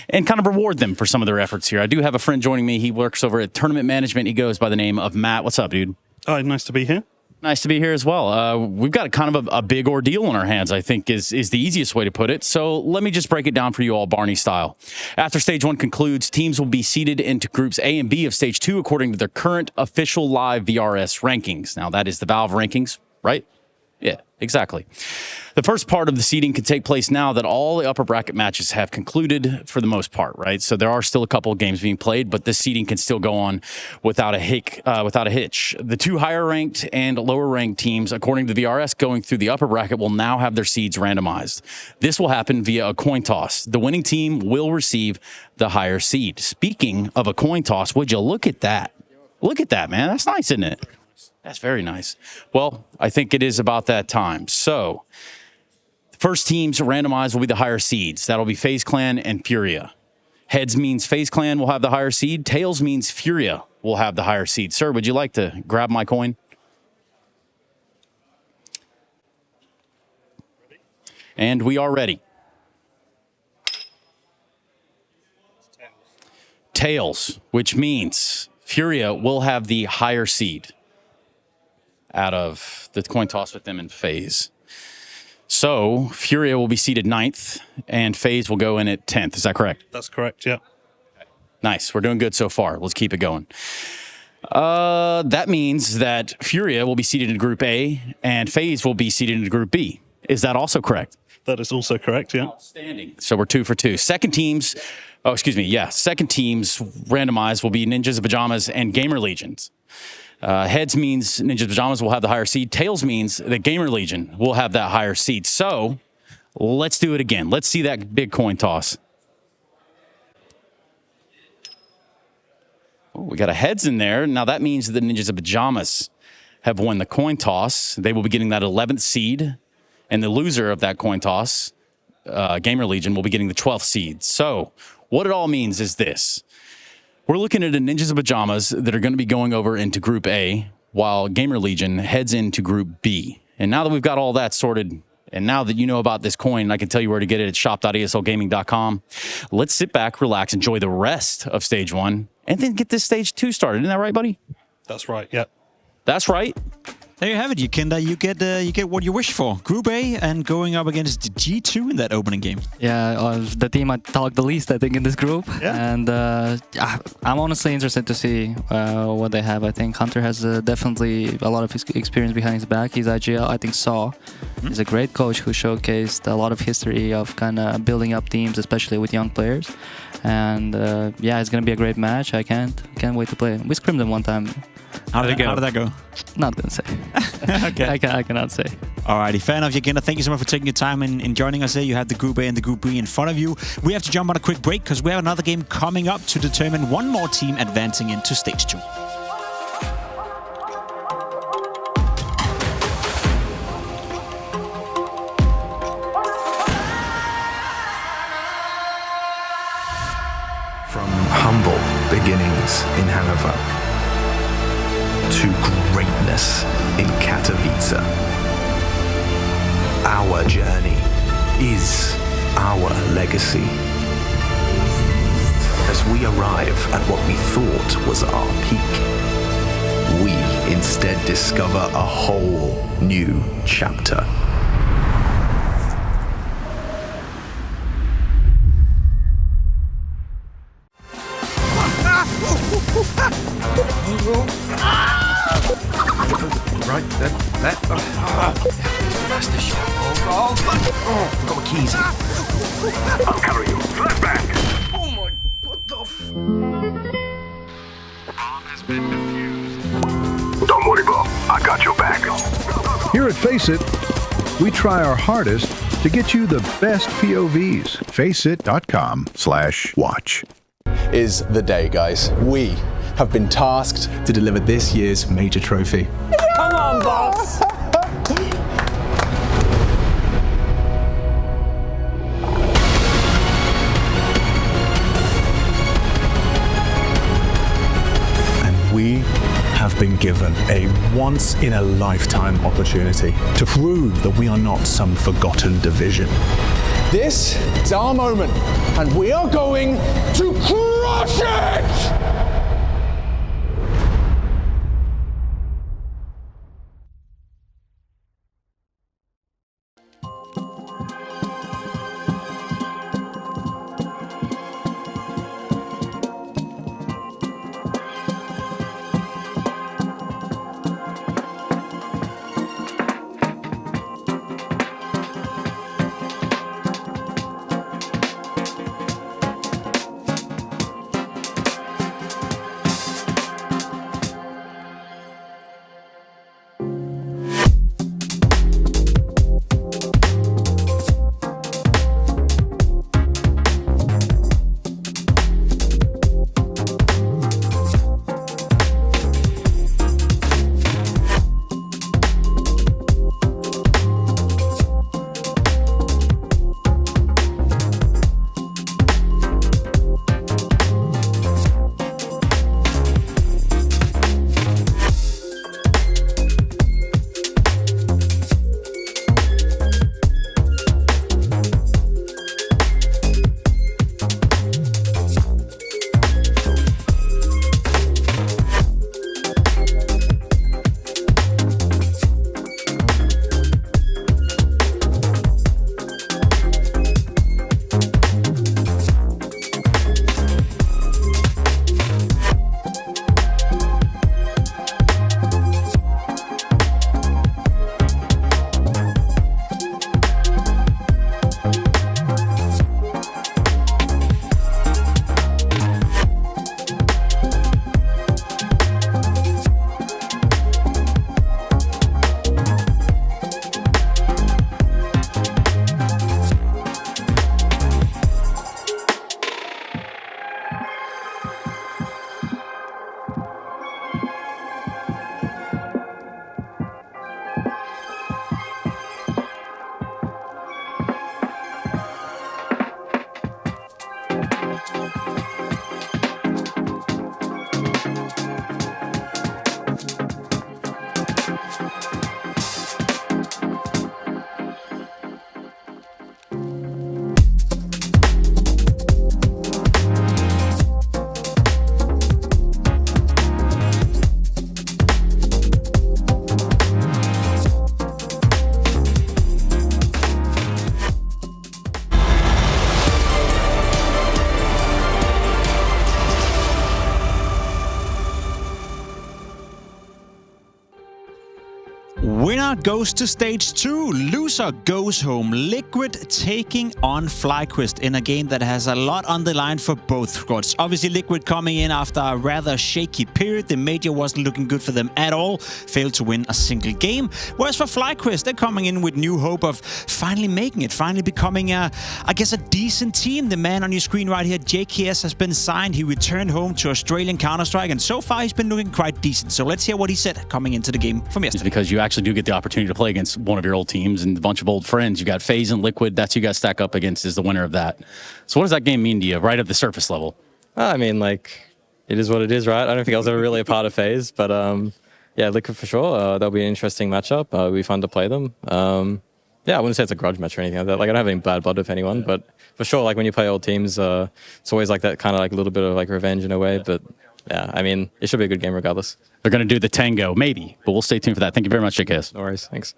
and kind of reward them for some of their efforts here. I do have a friend joining me. He works over at Tournament Management. He goes by the name of Matt. What's up, dude? Hi, nice to be here. Nice to be here as well. We've got kind of a big ordeal on our hands, I think is the easiest way to put it. So let me just break it down for you all Barney style. After Stage 1 concludes, teams will be seeded into Groups A and B of Stage 2 according to their current official live VRS rankings. Now, that is the Valve rankings, right? Yeah, exactly. The first part of the seeding can take place now that all the upper bracket matches have concluded for the most part, right? So there are still a couple of games being played, but this seeding can still go on without a hitch. The 2 higher ranked and lower ranked teams, according to the VRS, going through the upper bracket will now have their seeds randomized. This will happen via a coin toss. The winning team will receive the higher seed. Speaking of a coin toss, would you look at that? Look at that, man. That's nice, isn't it? That's very nice. Well, I think it is about that time. So first teams randomized will be the higher seeds. That'll be FaZe Clan and Furia. Heads means FaZe Clan will have the higher seed. Tails means Furia will have the higher seed. Sir, would you like to grab my coin? And we are ready. Tails, which means Furia will have the higher seed out of the coin toss with them in FaZe. So Furia will be seeded 9th, and FaZe will go in at 10th. Is that correct? That's correct, yeah. Nice. We're doing good so far. Let's keep it going. That means that Furia will be seeded in Group A, and FaZe will be seeded in Group B. Is that also correct? That is also correct, yeah. Outstanding. So we're 2 for 2. Second teams randomized will be Ninjas of Pajamas and Gamer Legions. Heads means Ninjas Pajamas will have the higher seed. Tails means that Gamer Legion will have that higher seed. So let's do it again. Let's see that big coin toss. Oh, we got a heads in there. Now that means that the Ninjas of Pajamas have won the coin toss. They will be getting that 11th seed. And the loser of that coin toss, Gamer Legion, will be getting the 12th seed. So what it all means is this. We're looking at the Ninjas of Pajamas that are going to be going over into Group A, while Gamer Legion heads into Group B. And now that we've got all that sorted, and now that you know about this coin, I can tell you where to get it at shop.eslgaming.com. Let's sit back, relax, enjoy the rest of Stage 1, and then get this Stage 2 started. Isn't that right, buddy? That's right, yeah. That's right. There you have it, Yakinda. You get what you wish for. Group A and going up against G2 in that opening game. Yeah, the team I talked the least, I think, in this group. Yeah. And I'm honestly interested to see what they have. I think Hunter has definitely a lot of experience behind his back. He's IGL. I think Saw is a great coach who showcased a lot of history of kind of building up teams, especially with young players. And yeah, it's going to be a great match. I can't wait to play. We scrimmed them one time. How did that go? Not gonna say. Okay. I cannot say. Alrighty, fair enough, Yakinda. Thank you so much for taking your time and joining us here. You have the Group A and the Group B in front of you. We have to jump on a quick break because we have another game coming up to determine one more team advancing into Stage 2. From humble beginnings in Hanover to greatness in Katowice. Our journey is our legacy. As we arrive at what we thought was our peak, we instead discover a whole new chapter. Right, that. That's the shot. Oh, got my keys. I'll carry you. Flashback. Oh my, what the f... Bomb has been defused. Don't worry, Bob. I got your back. Here at Face It, we try our hardest to get you the best POVs. Faceit.com/watch. Is the day, guys. We have been tasked to deliver this year's major trophy. Come on, boss! And we have been given a once-in-a-lifetime opportunity to prove that we are not some forgotten division. This is our moment, and we are going to crush it! winner goes to stage 2. Loser goes home. Liquid taking on FlyQuest in a game that has a lot on the line for both squads. Obviously, Liquid coming in after a rather shaky period. The major wasn't looking good for them at all. Failed to win a single game. Whereas for FlyQuest, they're coming in with new hope of finally making it, finally becoming a decent team. The man on your screen right here, JKS, has been signed. He returned home to Australian Counter-Strike, and so far he's been looking quite decent. So let's hear what he said coming into the game from yesterday. It's because you actually do get the opportunity to play against one of your old teams and a bunch of old friends. You got FaZe and Liquid. That's who you guys stack up against is the winner of that. So what does that game mean to you right at the surface level? I mean, like, it is what it is, right? I don't think I was ever really a part of FaZe, but yeah, Liquid for sure. That'll be an interesting matchup. It'll be fun to play them. Yeah, I wouldn't say it's a grudge match or anything like that. Like, I don't have any bad blood with anyone, but for sure, like, when you play old teams, it's always like that kind of like a little bit of like revenge in a way, but yeah, I mean, it should be a good game regardless. They're going to do the tango, maybe, but we'll stay tuned for that. Thank you very much, JKS. No worries. Thanks.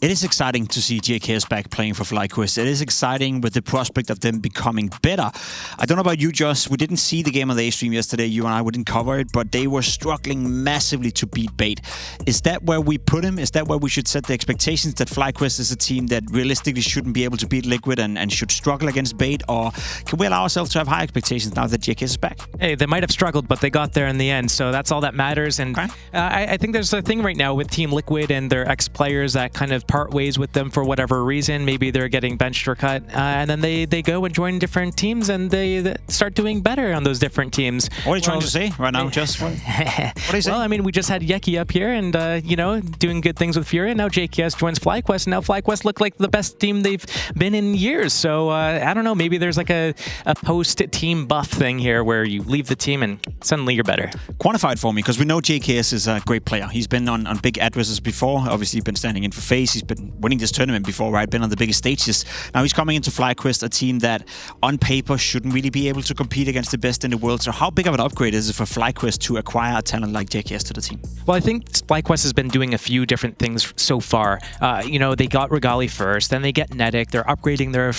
It is exciting to see JKS back playing for FlyQuest. It is exciting with the prospect of them becoming better. I don't know about you, Josh. We didn't see the game on the A-stream yesterday. You and I didn't cover it, but they were struggling massively to beat Bait. Is that where we put him? Is that where we should set the expectations that FlyQuest is a team that realistically shouldn't be able to beat Liquid and should struggle against Bait? Or can we allow ourselves to have high expectations now that JKS is back? Hey, they might have struggled, but they got there in the end, so that's all that matters. And I think there's a thing right now with Team Liquid and their ex-players that kind of part ways with them for whatever reason. Maybe they're getting benched or cut, and then they go and join different teams and they start doing better on those different teams. What are you trying to say right now, Just? What are you saying? Well, I mean, we just had Yeki up here and, you know, doing good things with Fury, and now JKS joins FlyQuest, and now FlyQuest look like the best team they've been in years. So, I don't know, maybe there's like a post-team buff thing here where you leave the team and suddenly you're better. Quantify it for me, because we know JKS is a great player. He's been on big addresses before. Obviously, been standing in for FaZe. He's been winning this tournament before, right? Been on the biggest stages. Now he's coming into FlyQuest, a team that on paper shouldn't really be able to compete against the best in the world. So how big of an upgrade is it for FlyQuest to acquire a talent like JKS to the team? Well, I think FlyQuest has been doing a few different things so far. You know, they got Regali first, then they get Nedic. They're upgrading their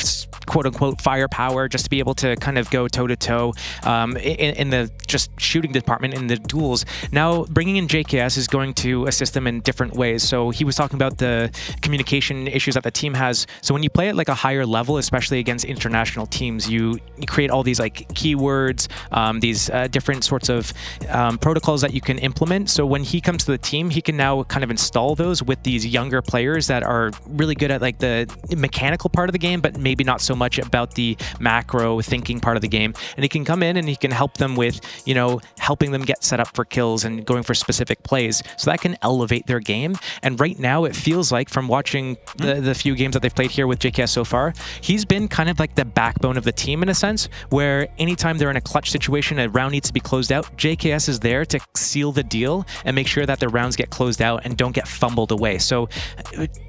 quote-unquote firepower just to be able to kind of go toe-to-toe in the just shooting department in the duels. Now, bringing in JKS is going to assist them in different ways. So he was talking about the communication issues that the team has. So when you play at like a higher level, especially against international teams, you create all these like keywords, these different sorts of protocols that you can implement. So when he comes to the team, he can now kind of install those with these younger players that are really good at like the mechanical part of the game, but maybe not so much about the macro thinking part of the game. And he can come in and he can help them with, you know, helping them get set up for kills and going for specific plays. So that can elevate their game. And right now it feels like, from watching the few games that they've played here with JKS so far, he's been kind of like the backbone of the team in a sense, where anytime they're in a clutch situation, a round needs to be closed out, JKS is there to seal the deal and make sure that the rounds get closed out and don't get fumbled away. So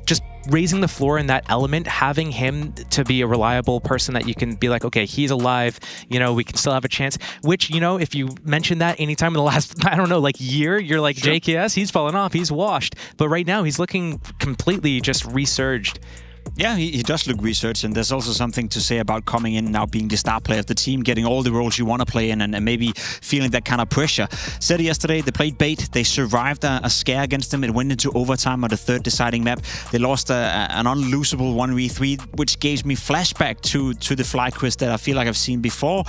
just raising the floor in that element, having him to be a reliable person that you can be like, okay, he's alive, you know, we can still have a chance, which, you know, if you mention that anytime in the last, I don't know, like year, you're like, sure, JKS, he's fallen off, he's washed. But right now he's looking completely just resurged. Yeah, he does look researched, and there's also something to say about coming in now, being the star player of the team, getting all the roles you want to play in, and maybe feeling that kind of pressure. Said yesterday, they played Bait, they survived a scare against them, it went into overtime on the third deciding map. They lost an unlosable 1v3, which gives me flashback to the FlyQuest that I feel like I've seen before.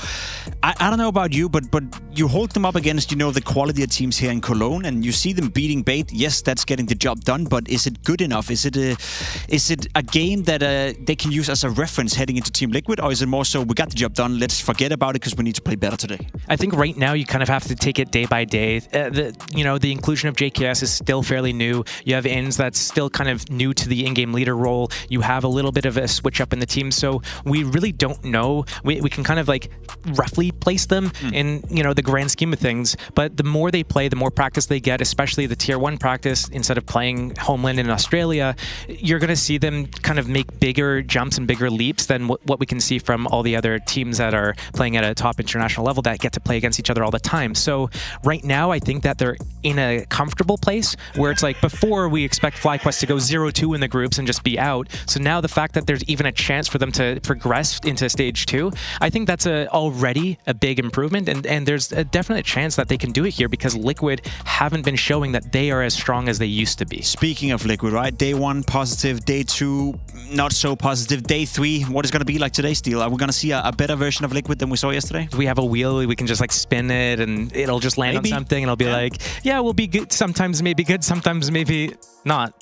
I don't know about you, but you hold them up against, you know, the quality of teams here in Cologne, and you see them beating Bait. Yes, that's getting the job done, but is it good enough? Is it a game that they can use as a reference heading into Team Liquid, or is it more so, we got the job done, let's forget about it because we need to play better today? I think right now you kind of have to take it day by day. The inclusion of JKS is still fairly new. You have Inns that's still kind of new to the in-game leader role. You have a little bit of a switch up in the team, so we really don't know. We can kind of like roughly place them in, you know, the grand scheme of things, but the more they play, the more practice they get, especially the tier 1 practice. Instead of playing Homeland in Australia, you're going to see them kind of of make bigger jumps and bigger leaps than what we can see from all the other teams that are playing at a top international level that get to play against each other all the time. So right now, I think that they're in a comfortable place where it's like before we expect FlyQuest to go 0-2 in the groups and just be out. So now the fact that there's even a chance for them to progress into stage 2, I think that's already a big improvement. And there's a definite chance that they can do it here because Liquid haven't been showing that they are as strong as they used to be. Speaking of Liquid, right? Day 1 positive, day 2 not so positive, day 3 what is going to be like today, Steel? Are we going to see a better version of Liquid than we saw yesterday? We have a wheel, we can just like spin it and it'll just land on something and it'll be like, yeah, we'll be good. Sometimes maybe good, sometimes maybe not.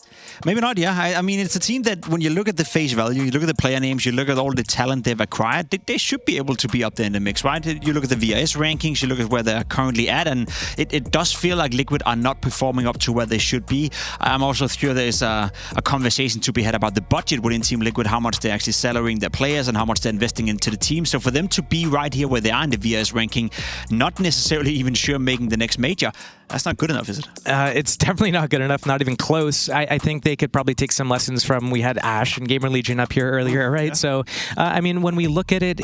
Maybe not, yeah. I mean, it's a team that when you look at the face value, you look at the player names, you look at all the talent they've acquired, they should be able to be up there in the mix, right? You look at the VRS rankings, you look at where they're currently at, and it does feel like Liquid are not performing up to where they should be. I'm also sure there's a conversation to be had about the budget within Team Liquid, how much they're actually salarying their players and how much they're investing into the team. So for them to be right here where they are in the VRS ranking, not necessarily even sure making the next major, that's not good enough, is it? It's definitely not good enough, not even close. I think they could probably take some lessons from, we had Ash and Gamer Legion up here earlier, right? Yeah. So, I mean, when we look at it,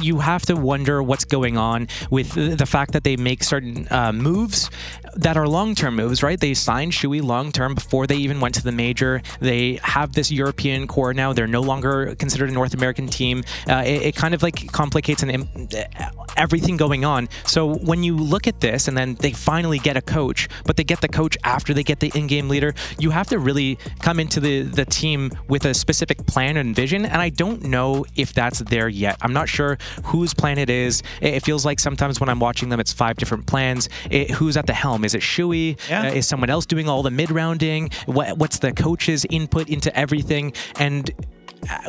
you have to wonder what's going on with the fact that they make certain moves that are long-term moves, right? They signed Shui long-term before they even went to the major. They have this European core now. They're no longer considered a North American team. It kind of like complicates everything going on. So when you look at this and then they finally get a coach, but they get the coach after they get the in-game leader, you have to really come into the team with a specific plan and vision, and I don't know if that's there yet. I'm not sure whose plan it is. It feels like sometimes when I'm watching them, it's 5 different plans. Who's at the helm? Is it Shui? Yeah. Is someone else doing all the mid-rounding? What's the coach's input into everything? And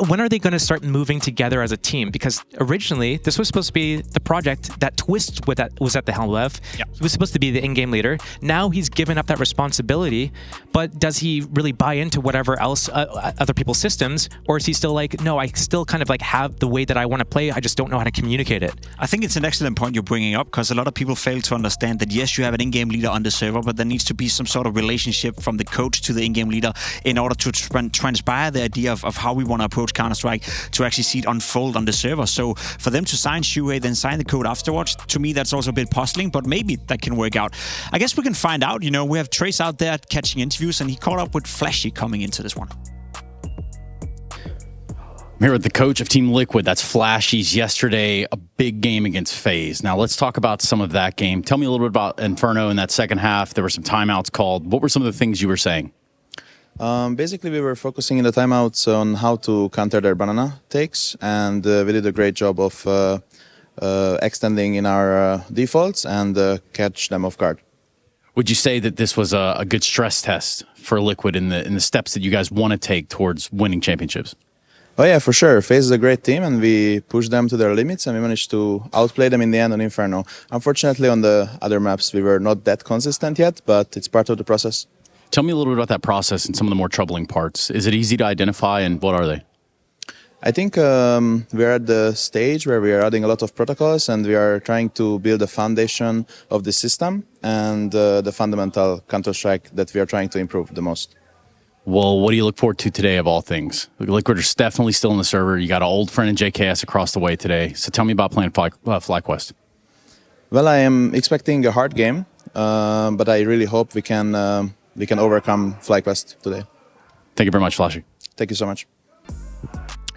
when are they going to start moving together as a team? Because originally, this was supposed to be the project that Twist was at the helm of. Yep. He was supposed to be the in-game leader. Now he's given up that responsibility, but does he really buy into whatever else, other people's systems? Or is he still like, no, I still kind of like have the way that I want to play, I just don't know how to communicate it? I think it's an excellent point you're bringing up, because a lot of people fail to understand that, yes, you have an in-game leader on the server, but there needs to be some sort of relationship from the coach to the in-game leader in order to transpire the idea of how we want to approach Counter-Strike, to actually see it unfold on the server. So for them to sign Shuhei, then sign the code afterwards, to me that's also a bit puzzling, but maybe that can work out. I guess we can find out. You know, we have Trace out there catching interviews, and he caught up with Flashy coming into this one. I'm here with the coach of Team Liquid. That's Flashy's yesterday, a big game against FaZe. Now let's talk about some of that game. Tell me a little bit about Inferno in that second half. There were some timeouts called. What were some of the things you were saying? Basically, we were focusing in the timeouts on how to counter their banana takes, and we did a great job of extending in our defaults and catch them off guard. Would you say that this was a good stress test for Liquid in the steps that you guys want to take towards winning championships? Oh yeah, for sure. FaZe is a great team, and we pushed them to their limits, and we managed to outplay them in the end on Inferno. Unfortunately, on the other maps, we were not that consistent yet, but it's part of the process. Tell me a little bit about that process and some of the more troubling parts. Is it easy to identify, and what are they? I think we're at the stage where we are adding a lot of protocols, and we are trying to build a foundation of the system and the fundamental Counter-Strike that we are trying to improve the most. Well, what do you look forward to today of all things? Liquid are definitely still in the server. You got an old friend in JKS across the way today. So tell me about playing FlyQuest. Well, I am expecting a hard game, but I really hope we can overcome FlyQuest today. Thank you very much, Flashy. Thank you so much.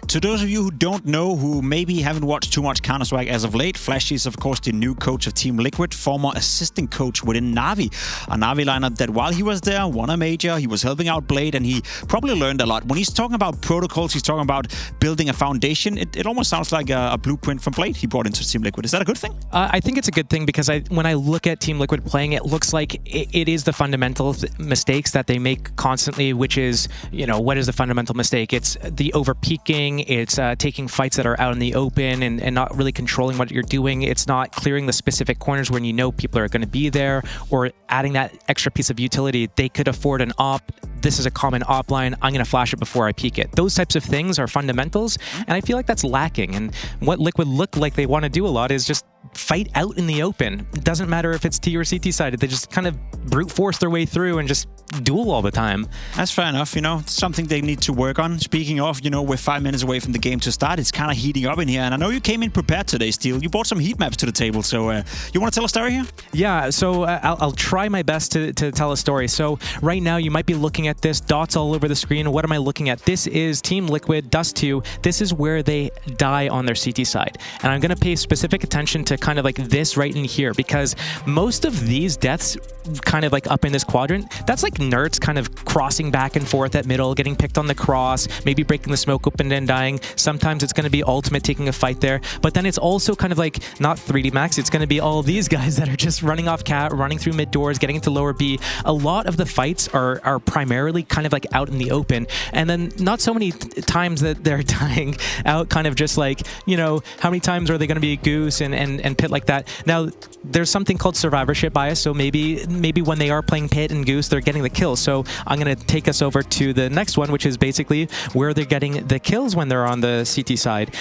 To those of you who don't know, who maybe haven't watched too much Counter-Strike as of late, Flashy is of course the new coach of Team Liquid, former assistant coach within Na'Vi. A Na'Vi lineup that while he was there, won a major, he was helping out Blade, and he probably learned a lot. When he's talking about protocols, he's talking about building a foundation. It almost sounds like a blueprint from Blade he brought into Team Liquid. Is that a good thing? I think it's a good thing, because when I look at Team Liquid playing, it looks like it is the fundamental mistakes that they make constantly, which is, you know, what is the fundamental mistake? It's the over-peaking, it's taking fights that are out in the open and not really controlling what you're doing. It's not clearing the specific corners when you know people are going to be there, or adding that extra piece of utility. They could afford an op. This is a common op line. I'm going to flash it before I peek it. Those types of things are fundamentals, and I feel like that's lacking. And what Liquid look like they want to do a lot is just fight out in the open. It doesn't matter if it's T or CT sided. They just kind of brute force their way through and just duel all the time. That's fair enough, it's something they need to work on. Speaking of, we're 5 minutes away from the game to start. It's kind of heating up in here, and I know you came in prepared today, Steel. You brought some heat maps to the table, so you want to tell a story here? Yeah, so I'll try my best to tell a story. So right now you might be looking at this, dots all over the screen. What am I looking at? This is Team Liquid, Dust 2. This is where they die on their CT side. And I'm going to pay specific attention to kind of like this right in here, because most of these deaths kind of like up in this quadrant, that's like nerds kind of crossing back and forth at middle, getting picked on the cross, maybe breaking the smoke open and dying. Sometimes it's going to be Ultimate taking a fight there, but then it's also kind of like not 3D Max, it's going to be all these guys that are just running off cat, running through mid doors, getting into lower B. A lot of the fights are primarily kind of like out in the open, and then not so many times that they're dying out kind of just like, how many times are they going to be Goose and Pit like that. Now, there's something called survivorship bias, so maybe when they are playing Pit and Goose, they're getting the kills. So I'm going to take us over to the next one, which is basically where they're getting the kills when they're on the CT side.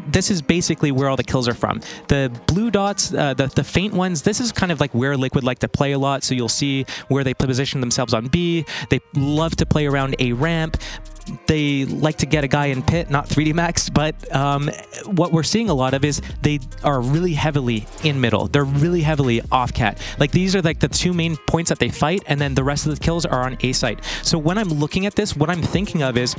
This is basically where all the kills are from. The blue dots, the faint ones, this is kind of like where Liquid like to play a lot. So you'll see where they position themselves on B. They love to play around A ramp. They like to get a guy in Pit, not 3D Max, but what we're seeing a lot of is they are really heavily in middle. They're really heavily off cat. Like these are like the two main points that they fight, and then the rest of the kills are on A site. So when I'm looking at this, what I'm thinking of is,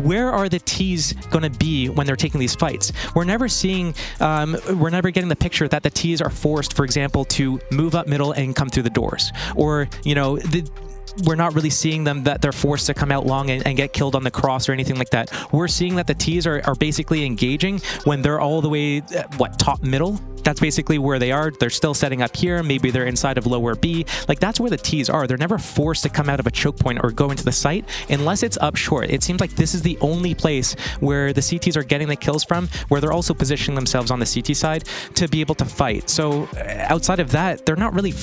where are the Ts going to be when they're taking these fights? We're never seeing, we're never getting the picture that the Ts are forced, for example, to move up middle and come through the doors. Or, we're not really seeing them that they're forced to come out long and get killed on the cross or anything like that. We're seeing that the Ts are basically engaging when they're all the way, top middle? That's basically where they are. They're still setting up here. Maybe they're inside of lower B. Like, that's where the Ts are. They're never forced to come out of a choke point or go into the site unless it's up short. It seems like this is the only place where the CTs are getting the kills from, where they're also positioning themselves on the CT side to be able to fight. So outside of that, they're not really,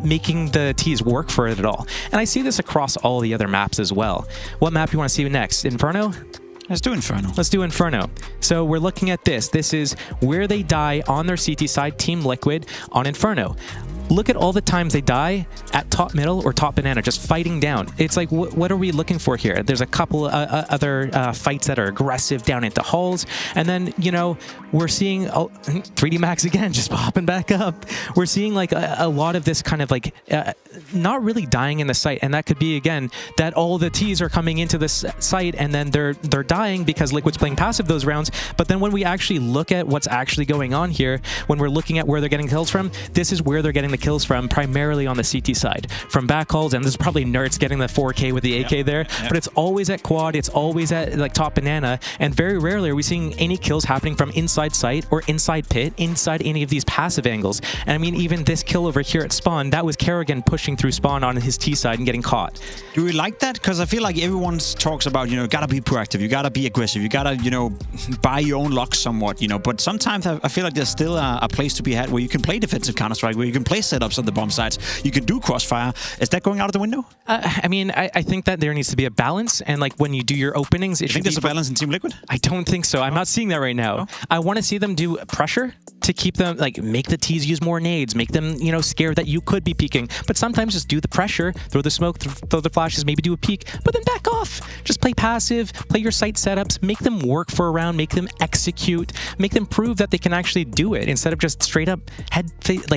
making the Ts work for it at all. And I see this across all the other maps as well. What map you want to see next? Inferno? Let's do Inferno. Let's do Inferno. So we're looking at this. This is where they die on their CT side, Team Liquid, on Inferno. Look at all the times they die at top middle or top banana, just fighting down. It's like, what are we looking for here? There's a couple other fights that are aggressive down into halls. And then, we're seeing 3D Max again, just popping back up. We're seeing like a lot of this kind of like not really dying in the site. And that could be, again, that all the Ts are coming into this site and then they're dying because Liquid's playing passive those rounds. But then when we actually look at what's actually going on here, when we're looking at where they're getting kills from, this is where they're getting the kills from, primarily on the CT side, from backhauls, and this is probably Nerds getting the 4K with the AK there, but it's always at quad, it's always at like top banana, and very rarely are we seeing any kills happening from inside site or inside pit, inside any of these passive angles. And I mean, even this kill over here at spawn, that was Kerrigan pushing through spawn on his T side and getting caught. Do we like that? Because I feel like everyone talks about, gotta be proactive, you gotta be aggressive, you gotta, buy your own luck somewhat, but sometimes I feel like there's still a place to be had where you can play defensive Counter-Strike, where you can play setups on the bomb sites, you can do crossfire. Is that going out of the window? I think that there needs to be a balance, and like when you do your openings, you think there's a balance in Team Liquid? I don't think so. I'm not seeing that right now. Oh. I want to see them do pressure to keep them, like, make the Ts use more nades, make them, scared that you could be peeking. But sometimes just do the pressure, throw the smoke, throw the flashes, maybe do a peek, but then back off. Just play passive, play your site setups, make them work for a round, make them execute, make them prove that they can actually do it instead of just straight up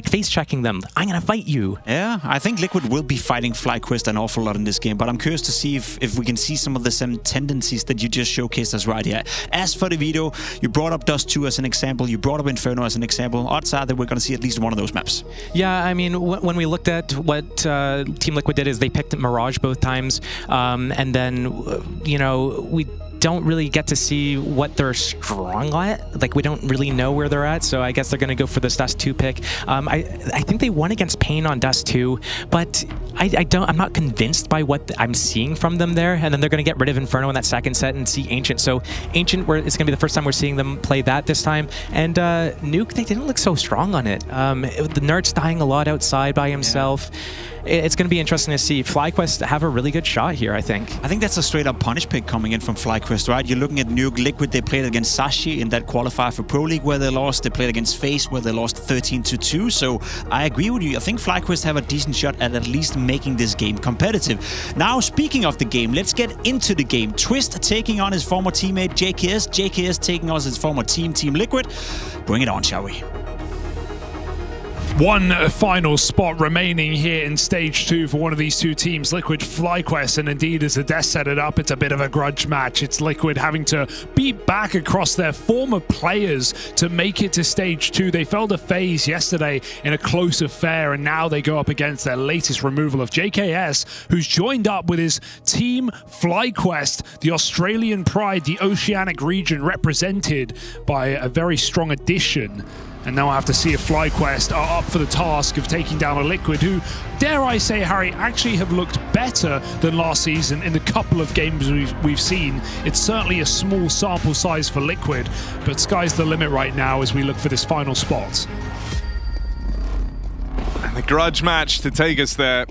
face checking them. I'm gonna fight you. Yeah, I think Liquid will be fighting FlyQuest an awful lot in this game, but I'm curious to see if we can see some of the same tendencies that you just showcased us right here. As for the video, you brought up Dust 2 as an example, you brought up Inferno as an example. Odds are that we're going to see at least one of those maps. Yeah, I mean, when we looked at what Team Liquid did is they picked Mirage both times, and then, we don't really get to see what they're strong at. Like, we don't really know where they're at, so I guess they're going to go for this Dust 2 pick. I think they won against Pain on Dust 2, but I'm not convinced by what I'm seeing from them there. And then they're going to get rid of Inferno in that second set and see Ancient. So Ancient, it's going to be the first time we're seeing them play that this time. And Nuke, they didn't look so strong on it. The Nerds dying a lot outside by himself. Yeah. It's going to be interesting to see FlyQuest have a really good shot here, I think. I think that's a straight-up punish pick coming in from FlyQuest. FlyQuest, right? You're looking at Nuke Liquid. They played against Sashi in that qualifier for Pro League where they lost. They played against FaZe where they lost 13-2. So I agree with you. I think FlyQuest have a decent shot at least making this game competitive. Now, speaking of the game, let's get into the game. Twist taking on his former teammate JKS. JKS taking on his former team, Team Liquid. Bring it on, shall we? One final spot remaining here in stage 2 for one of these two teams, Liquid FlyQuest, and indeed as the Death set it up, it's a bit of a grudge match. It's Liquid having to beat back across their former players to make it to stage 2. They fell to FaZe yesterday in a close affair, and now they go up against their latest removal of JKS, who's joined up with his team FlyQuest, the Australian pride, the Oceanic region, represented by a very strong addition. And now I have to see if FlyQuest are up for the task of taking down a Liquid who, dare I say, Harry, actually have looked better than last season in the couple of games we've seen. It's certainly a small sample size for Liquid, but sky's the limit right now as we look for this final spot. And the grudge match to take us there.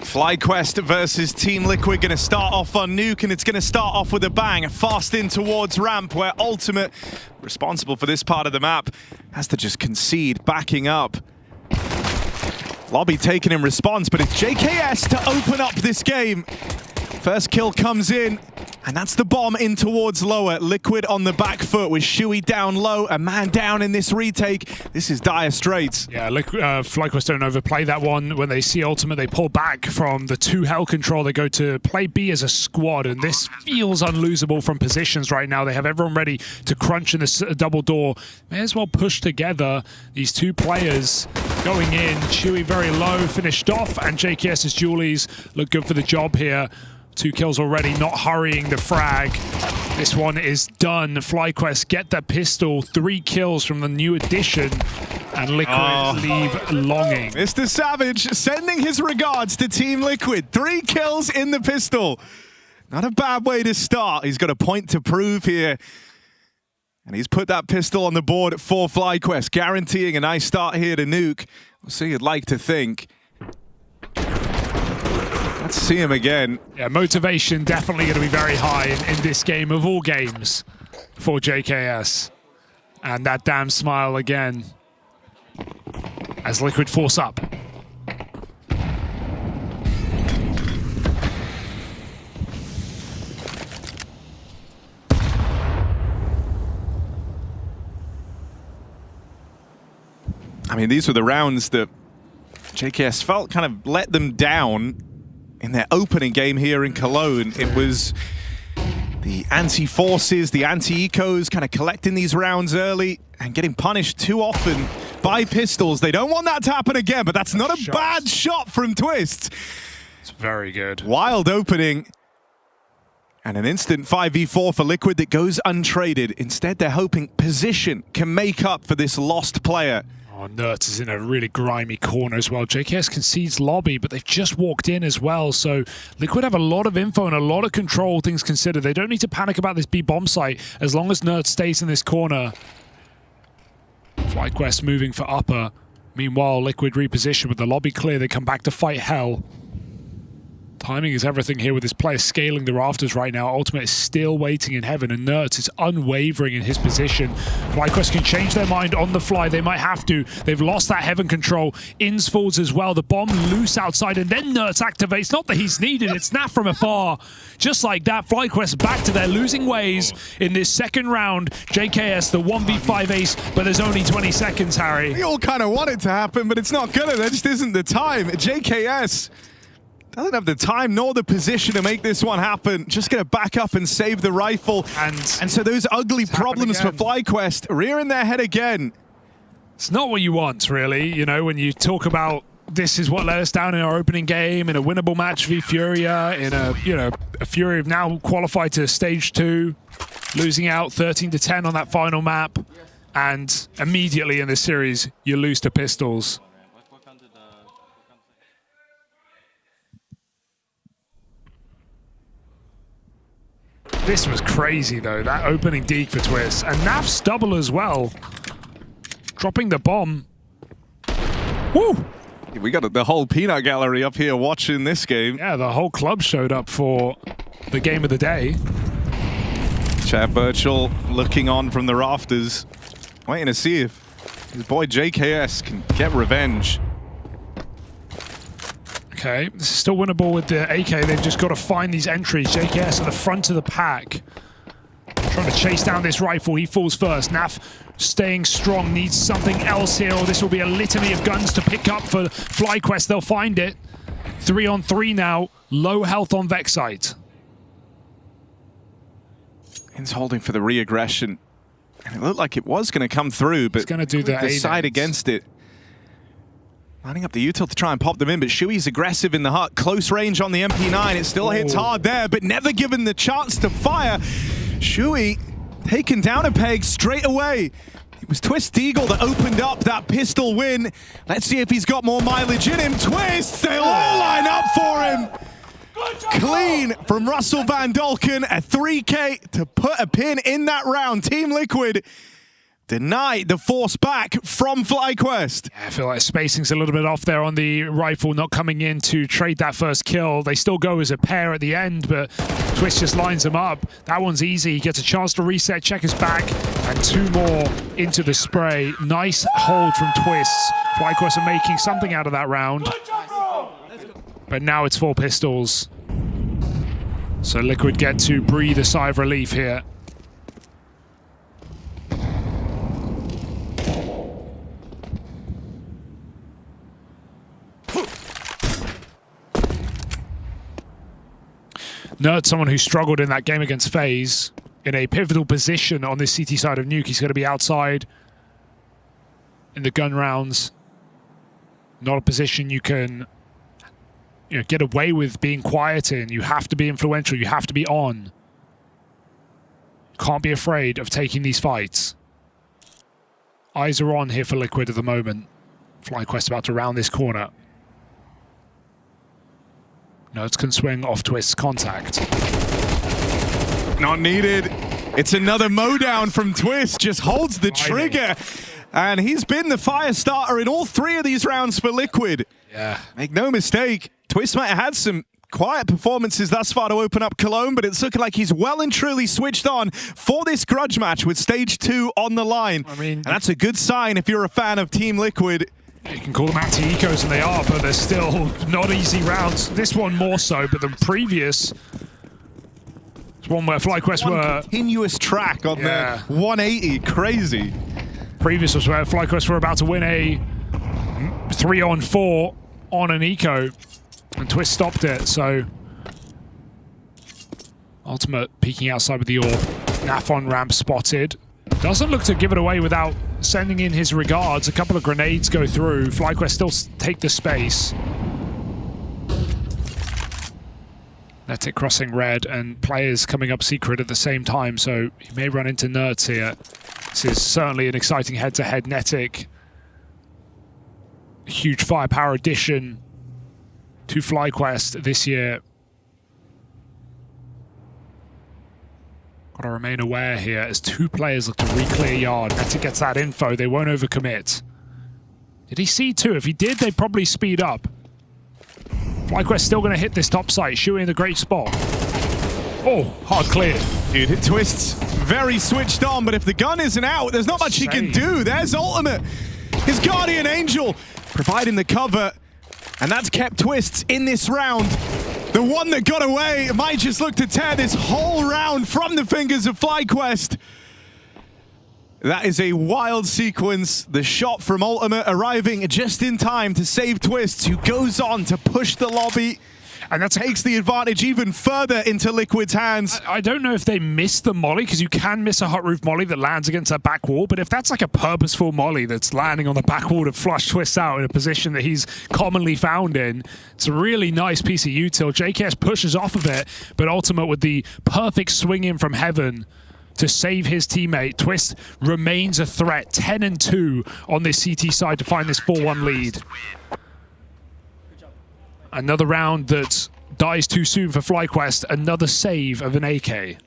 FlyQuest versus Team Liquid going to start off on Nuke, and it's going to start off with a bang. Fast in towards ramp, where Ultimate, responsible for this part of the map, has to just concede, backing up. Lobby taken in response, but it's JKS to open up this game. First kill comes in, and that's the bomb in towards lower. Liquid on the back foot with Shui down low, a man down in this retake. This is dire straits. Yeah, FlyQuest don't overplay that one. When they see Ultimate, they pull back from the 2 hell control. They go to play B as a squad, and this feels unlosable from positions right now. They have everyone ready to crunch in this double door. May as well push together these two players going in. Shui very low, finished off, and JKS's Julies look good for the job here. 2 kills already, not hurrying the frag. This one is done. FlyQuest get the pistol. 3 kills from the new addition. And Liquid leave longing. Mr. Savage sending his regards to Team Liquid. 3 kills in the pistol. Not a bad way to start. He's got a point to prove here. And he's put that pistol on the board for FlyQuest, guaranteeing a nice start here to Nuke. We'll see, you'd like to think. Let's see him again. Yeah, motivation definitely going to be very high in this game of all games for JKS. And that damn smile again as Liquid force up. I mean, these were the rounds that JKS felt kind of let them down in their opening game here in Cologne. It was the anti-forces, the anti-ecos kind of collecting these rounds early and getting punished too often by pistols. They don't want that to happen again, but that's not a bad shot from Twist. It's very good. Wild opening. And an instant 5v4 for Liquid that goes untraded. Instead, they're hoping position can make up for this lost player. Oh, Nerds is in a really grimy corner as well. JKS concedes lobby, but they've just walked in as well. So Liquid have a lot of info and a lot of control, things considered. They don't need to panic about this B bomb site as long as Nerds stays in this corner. FlyQuest moving for upper. Meanwhile, Liquid reposition with the lobby clear. They come back to fight hell. Timing is everything here with this player scaling the rafters right now. Ultimate is still waiting in heaven, and Nerds is unwavering in his position. FlyQuest can change their mind on the fly. They might have to. They've lost that heaven control. Ins falls as well. The bomb loose outside, and then Nerds activates. Not that he's needed. It's Snap from afar. Just like that, FlyQuest back to their losing ways in this second round. JKS, the 1v5 ace, but there's only 20 seconds, Harry. We all kind of want it to happen, but it's not gonna. There just isn't the time. JKS doesn't have the time nor the position to make this one happen. Just going to back up and save the rifle. And so those ugly problems for FlyQuest rearing their head again. It's not what you want, really. You know, when you talk about this is what let us down in our opening game, in a winnable match v Furia, in a, you know, a Furia have now qualified to stage 2, losing out 13-10 on that final map. And immediately in this series, you lose to pistols. This was crazy, though, that opening deke for Twist. And Naf Stubble as well. Dropping the bomb. Woo! We got the whole peanut gallery up here watching this game. Yeah, the whole club showed up for the game of the day. Chad Birchall looking on from the rafters, waiting to see if his boy JKS can get revenge. Okay, this is still winnable with the AK. They've just got to find these entries. JKS at the front of the pack. Trying to chase down this rifle. He falls first. Naf staying strong, needs something else here, or this will be a litany of guns to pick up for FlyQuest. They'll find it. 3-on-3 now. Low health on Vexite. He's holding for the re-aggression. And it looked like it was going to come through, but he's going to do the decide against it. Lining up the util to try and pop them in, but Shui's aggressive in the hut. Close range on the MP9. It still hits hard there, but never given the chance to fire. Shui taken down a peg straight away. It was Twist Eagle that opened up that pistol win. Let's see if he's got more mileage in him. Twist, they'll all line up for him. Clean from Russell Van Dolken, a 3K to put a pin in that round. Team Liquid denied the force back from FlyQuest. Yeah, I feel like spacing's a little bit off there on the rifle, not coming in to trade that first kill. They still go as a pair at the end, but Twist just lines them up. That one's easy. He gets a chance to reset, check his back, and 2 more into the spray. Nice hold from Twist. FlyQuest are making something out of that round. But now it's 4 pistols. So Liquid get to breathe a sigh of relief here. Nerd, someone who struggled in that game against FaZe, in a pivotal position on this CT side of Nuke. He's going to be outside in the gun rounds. Not a position you can get away with being quiet in. You have to be influential. You have to be on. Can't be afraid of taking these fights. Eyes are on here for Liquid at the moment. FlyQuest about to round this corner. Nerds can swing off Twist's contact. Not needed. It's another mowdown from Twist. Just holds the trigger. And he's been the fire starter in all 3 of these rounds for Liquid. Yeah. Make no mistake, Twist might have had some quiet performances thus far to open up Cologne, but it's looking like he's well and truly switched on for this grudge match with stage 2 on the line. I mean, and that's a good sign if you're a fan of Team Liquid. You can call them anti-ecos, and they are, but they're still not easy rounds. This one more so, but the previous one where FlyQuest were... continuous track on the 180, crazy. Previous was where FlyQuest were about to win a 3-on-4 on an eco, and Twist stopped it, so... Ultimate peeking outside with the orb. Naf on ramp spotted. Doesn't look to give it away without sending in his regards. A couple of grenades go through. FlyQuest still take the space. Headtrick crossing red, and players coming up secret at the same time, so he may run into Nerds here. This is certainly an exciting head-to-head Headtrick. Huge firepower addition to FlyQuest this year. Got to remain aware here as 2 players look to re-clear yard. Headtrick gets that info. They won't overcommit. Did he see 2? If he did, they'd probably speed up. FlyQuest still going to hit this top site. Shuey in the great spot. Oh, hard cleared. Dude, Twist's very switched on, but if the gun isn't out, there's not much he can do. There's Ultimate. His Guardian Angel providing the cover, and that's kept Twists in this round. The one that got away might just look to tear this whole round from the fingers of FlyQuest. That is a wild sequence. The shot from Ultimate arriving just in time to save Twists, who goes on to push the lobby. And that takes the advantage even further into Liquid's hands. I don't know if they missed the molly, because you can miss a hot roof molly that lands against that back wall, but if that's like a purposeful molly that's landing on the back wall to flush Twist out in a position that he's commonly found in, it's a really nice piece of util. JKS pushes off of it, but Ultimate with the perfect swing in from heaven to save his teammate. Twist remains a threat, 10-2 on this CT side to find this 4-1 lead. Another round that dies too soon for FlyQuest. Another save of an AK.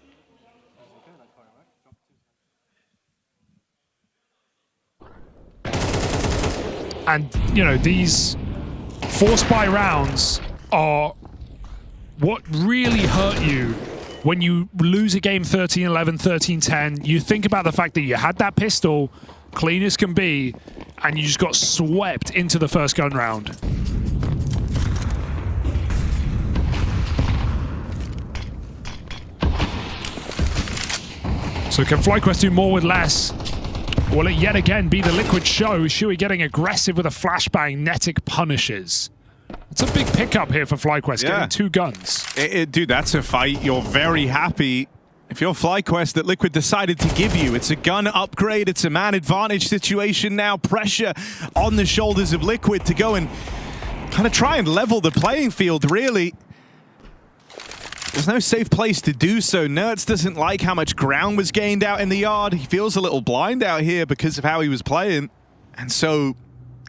And, these 4 spy rounds are what really hurt you when you lose a game 13-11, 13-10, you think about the fact that you had that pistol, clean as can be, and you just got swept into the first gun round. So can FlyQuest do more with less? Will it yet again be the Liquid show? Shui getting aggressive with a flashbang. Netic punishes. It's a big pickup here for FlyQuest, getting 2 guns. Dude, that's a fight you're very happy if you're FlyQuest that Liquid decided to give you. It's a gun upgrade, it's a man advantage situation now. Pressure on the shoulders of Liquid to go and kind of try and level the playing field, really. There's no safe place to do so. Nerds doesn't like how much ground was gained out in the yard. He feels a little blind out here because of how he was playing. And so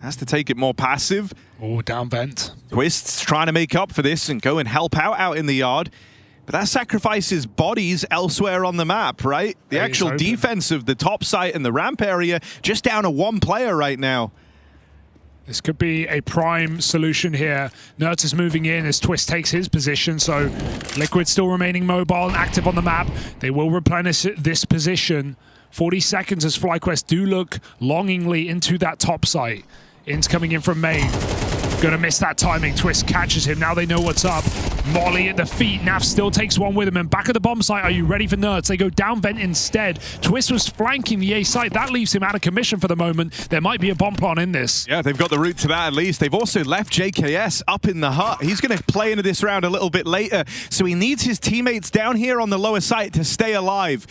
has to take it more passive. Oh, down vent. Twist's trying to make up for this and go and help out in the yard. But that sacrifices bodies elsewhere on the map, right? The actual defense of the top site and the ramp area just down to 1 player right now. This could be a prime solution here. Nerds is moving in as Twist takes his position, so Liquid still remaining mobile and active on the map. They will replenish this position. 40 seconds as FlyQuest do look longingly into that top site. In's coming in from main. Gonna miss that timing. Twist catches him. Now they know what's up. Molly at the feet. Naf still takes one with him. And back at the bomb site, are you ready for Nerds? They go down vent instead. Twist was flanking the A site. That leaves him out of commission for the moment. There might be a bomb plan in this. Yeah, they've got the route to that at least. They've also left JKS up in the hut. He's going to play into this round a little bit later. So he needs his teammates down here on the lower site to stay alive.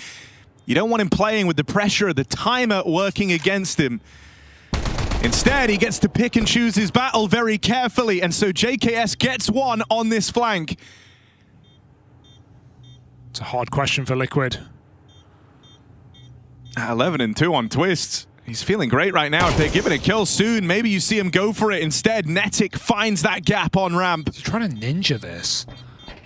You don't want him playing with the pressure of the timer working against him. Instead, he gets to pick and choose his battle very carefully, and so JKS gets one on this flank. It's a hard question for Liquid. 11-2 on Twist. He's feeling great right now. If they're given a kill soon, maybe you see him go for it. Instead, Netic finds that gap on ramp. He's trying to ninja this.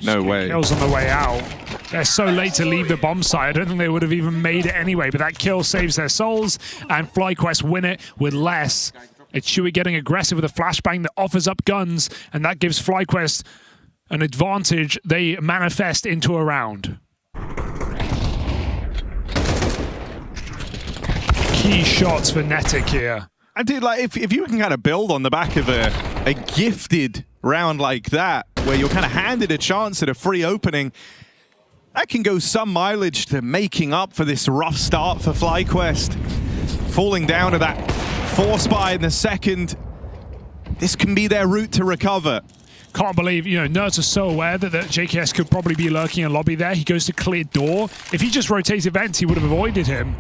No way. Kills on the way out. They're so late to leave the bomb site. I don't think they would have even made it anyway, but that kill saves their souls, and FlyQuest win it with less. It's Shui getting aggressive with a flashbang that offers up guns, and that gives FlyQuest an advantage they manifest into a round. Key shots for Netic here. I do like if you can kind of build on the back of a gifted round like that, where you're kind of handed a chance at a free opening, that can go some mileage to making up for this rough start for FlyQuest. Falling down to that 4 spy in the second, this can be their route to recover. Can't believe, Nerds are so aware that JKS could probably be lurking in lobby there. He goes to clear door. If he just rotates events, he would have avoided him.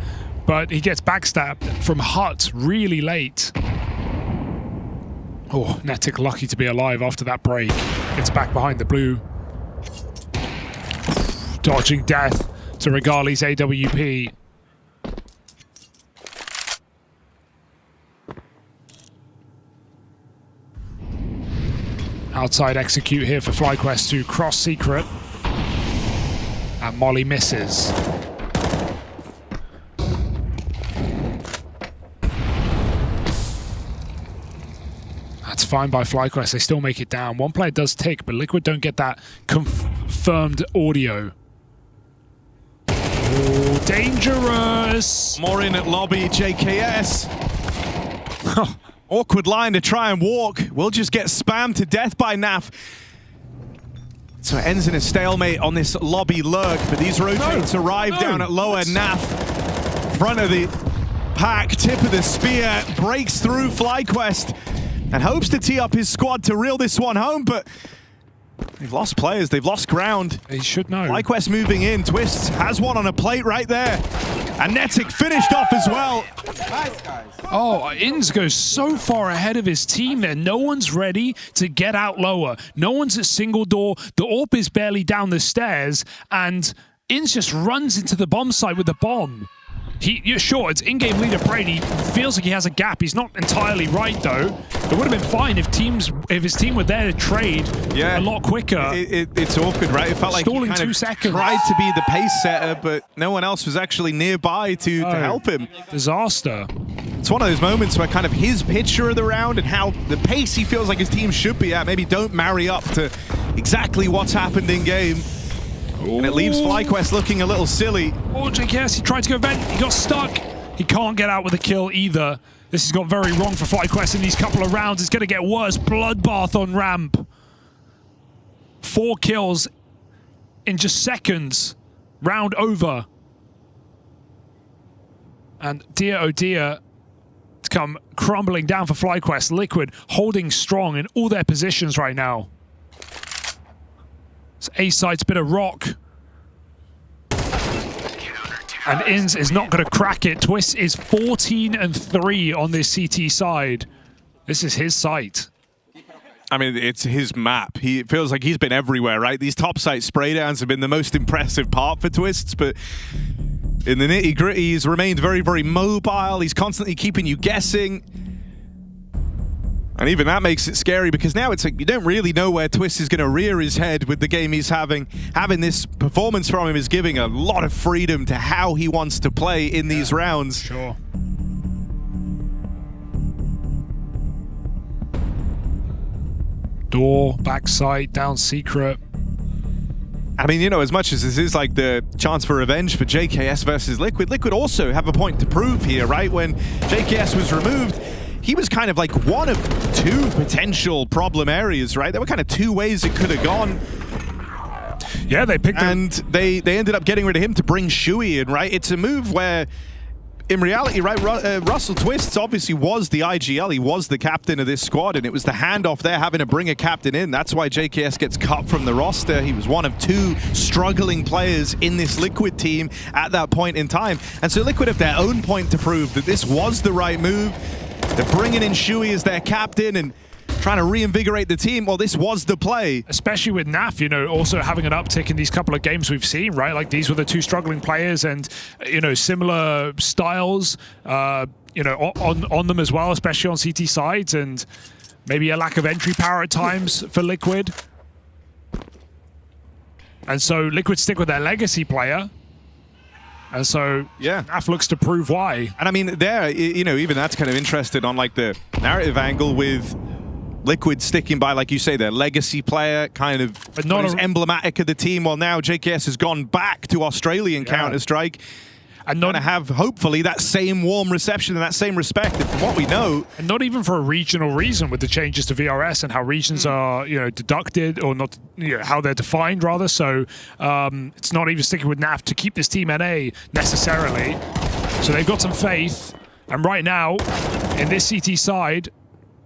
But he gets backstabbed from Hut really late. Oh, Netic lucky to be alive after that break. Gets back behind the blue. Dodging death to Regali's AWP. Outside execute here for FlyQuest to cross secret. And Molly misses. That's fine by FlyQuest. They still make it down. One player does tick, but Liquid don't get that confirmed audio. Oh, dangerous! More in at lobby, JKS. Awkward line to try and walk. We'll just get spammed to death by Naf. So it ends in a stalemate on this lobby lurk, but these rotates arrive down at lower. Naf, front of the pack, tip of the spear, breaks through FlyQuest and hopes to tee up his squad to reel this one home, but they've lost players, they've lost ground. They should know. FlyQuest moving in, Twist has one on a plate right there. And Netic finished off as well. Nice, guys. Oh, Inns goes so far ahead of his team there. No one's ready to get out lower. No one's at single door. The AWP is barely down the stairs, and Inns just runs into the bomb site with the bomb. You're sure, it's in-game leader Brady. Feels like he has a gap. He's not entirely right, though. It would have been fine if his team were there to trade a lot quicker. It's awkward, right? It felt like Stalling he kind 2 of seconds. tried to be the pace setter, but no one else was actually nearby to help him. Disaster. It's one of those moments where kind of his picture of the round and how the pace he feels like his team should be at maybe don't marry up to exactly what's happened in game. And it leaves FlyQuest looking a little silly. Oh, JKS, he tried to go vent. He got stuck. He can't get out with a kill either. This has got very wrong for FlyQuest in these couple of rounds. It's going to get worse. Bloodbath on ramp. 4 kills in just seconds. Round over. And dear, oh dear, it's come crumbling down for FlyQuest. Liquid holding strong in all their positions right now. It's A-Site's bit of rock. And Inns is not going to crack it. Twist is 14-3 on this CT side. This is his site. I mean, it's his map. He feels like he's been everywhere, right? These top site spray downs have been the most impressive part for Twists, but in the nitty-gritty, he's remained very, very mobile. He's constantly keeping you guessing. And even that makes it scary because now it's like you don't really know where Twist is going to rear his head with the game he's having. Having this performance from him is giving a lot of freedom to how he wants to play in these rounds. Sure. Door, backside, down secret. I mean, you know, as much as this is like the chance for revenge for JKS versus Liquid, Liquid also have a point to prove here, right? When JKS was removed, he was kind of like one of 2 potential problem areas, right? There were kind of 2 ways it could have gone. Yeah, they picked and him. they ended up getting rid of him to bring Shui in, right? It's a move where, in reality, right, Russell Twists obviously was the IGL. He was the captain of this squad, and it was the handoff there having to bring a captain in. That's why JKS gets cut from the roster. He was one of 2 struggling players in this Liquid team at that point in time. And so Liquid have their own point to prove that this was the right move. They're bringing in Shui as their captain and trying to reinvigorate the team. Well, this was the play. Especially with NAF, you know, also having an uptick in these couple of games we've seen, right? Like these were the 2 struggling players and, you know, similar styles, you know, on them as well, especially on CT sides, and maybe a lack of entry power at times for Liquid. And so Liquid stick with their legacy player. And so, yeah, NAF looks to prove why. And I mean, there, you know, even that's kind of interested on like the narrative angle with Liquid sticking by, like you say, their legacy player, kind of but not emblematic of the team. Well, now JKS has gone back to Australian Counter-Strike. And not to have, hopefully, that same warm reception and that same respect. And from what we know, and not even for a regional reason with the changes to VRS and how regions are, you know, deducted or not, you know, how they're defined rather. So it's not even sticking with NAF to keep this team NA necessarily. So they've got some faith. And right now, in this CT side,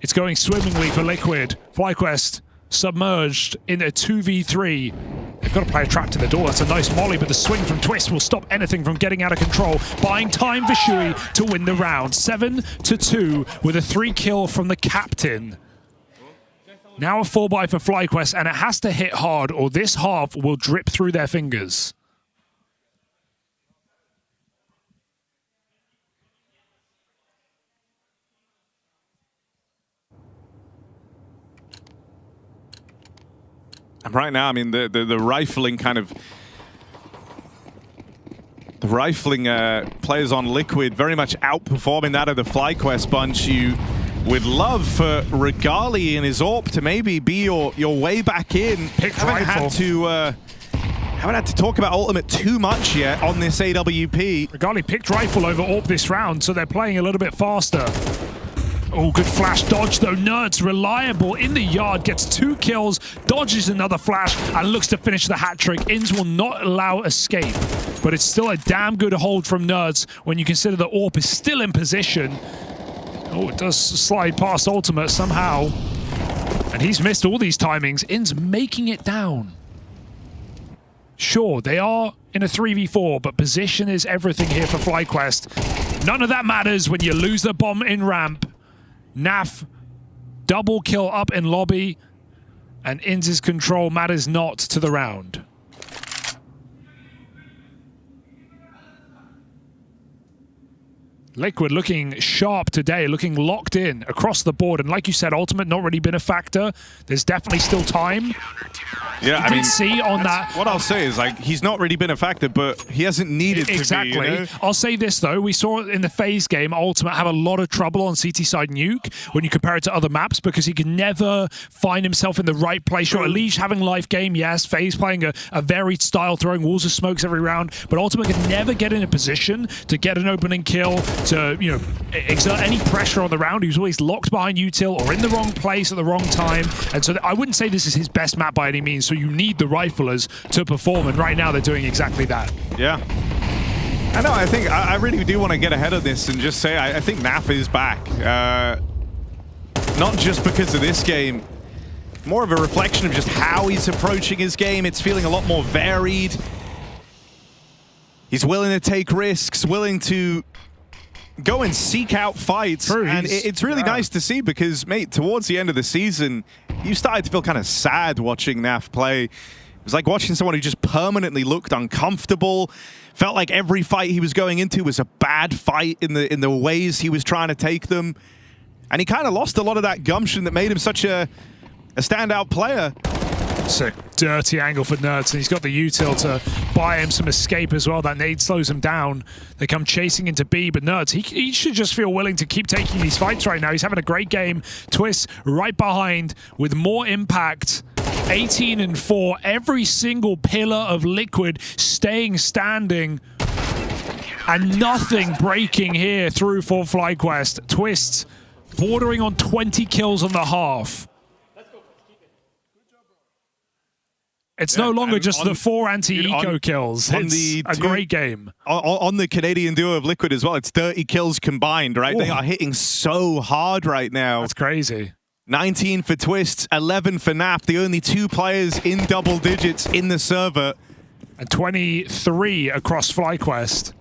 it's going swimmingly for Liquid. FlyQuest submerged in a 2v3. They've got to play a trap to the door. That's a nice molly, but the swing from Twist will stop anything from getting out of control. Buying time for Shui to win the round. 7-2 with a 3 kill from the captain. Now a 4-buy for FlyQuest, and it has to hit hard or this half will drip through their fingers. and right now, I mean, the rifling kind of... The rifling players on Liquid very much outperforming that of the FlyQuest bunch. You would love for Regali and his AWP to maybe be your way back in. Haven't had to talk about Ultimate too much yet on this AWP. Regali picked Rifle over AWP this round, so they're playing a little bit faster. Oh, good flash dodge though. Nerds reliable in the yard, gets 2 kills, dodges another flash, and looks to finish the hat trick. Inns will not allow escape, but it's still a damn good hold from Nerds when you consider the AWP is still in position. Oh, it does slide past Ultimate somehow, and he's missed all these timings. Inns making it down. Sure, they are in a 3v4, but position is everything here for FlyQuest. None of that matters when you lose the bomb in ramp. NAF, double kill up in lobby, and Inns' control matters not to the round. Liquid looking sharp today, looking locked in across the board. And like you said, Ultimate not really been a factor. There's definitely still time. Yeah, I mean, see on that. What I'll say is, like, he's not really been a factor, but he hasn't needed exactly. to be. You know? I'll say this, though. We saw in the FaZe game, Ultimate have a lot of trouble on CT side nuke when you compare it to other maps because he can never find himself in the right place. Sure, Unleash having life game, yes. FaZe playing a varied style, throwing walls of smokes every round, but Ultimate can never get in a position to get an opening kill, to, you know, exert any pressure on the round. He was always locked behind util or in the wrong place at the wrong time. And so I wouldn't say this is his best map by any means. So you need the riflers to perform. And right now they're doing exactly that. Yeah. I know. I think I really do want to get ahead of this and just say I think Naf is back. Not just because of this game. More of a reflection of just how he's approaching his game. It's feeling a lot more varied. He's willing to take risks, willing to go and seek out fights. And it's really nice to see because, mate, towards the end of the season, you started to feel kind of sad watching Naf play. It was like watching someone who just permanently looked uncomfortable, felt like every fight he was going into was a bad fight in the ways he was trying to take them. And he kind of lost a lot of that gumption that made him such a standout player. It's a dirty angle for Nerds, and he's got the util to buy him some escape as well. That nade slows him down. They come chasing into B, but Nerds, he should just feel willing to keep taking these fights right now. He's having a great game. Twist right behind with more impact. 18 and 4. Every single pillar of Liquid staying standing. And nothing breaking here through for FlyQuest. Twist bordering on 20 kills on the half. It's no longer just the 4 anti-eco kills. It's a great game. On the Canadian duo of Liquid as well, it's 30 kills combined, right? Ooh. They are hitting so hard right now. That's crazy. 19 for Twist, 11 for Naf, the only 2 players in double digits in the server. And 23 across FlyQuest.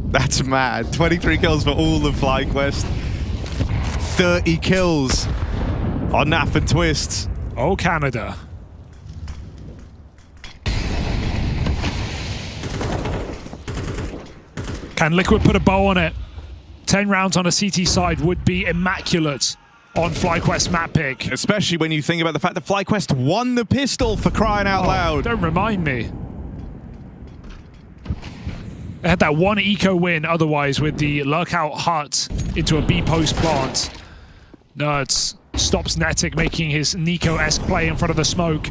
That's mad. 23 kills for all of FlyQuest. 30 kills on Naf and Twist. Oh, Canada. Can Liquid put a bow on it? 10 rounds on a CT side would be immaculate on FlyQuest map pick. Especially when you think about the fact that FlyQuest won the pistol, for crying out loud. Don't remind me. They had that 1 eco win otherwise with the lurkout hut into a B post plant. Nerds stops Netic making his Nico-esque play in front of the smoke.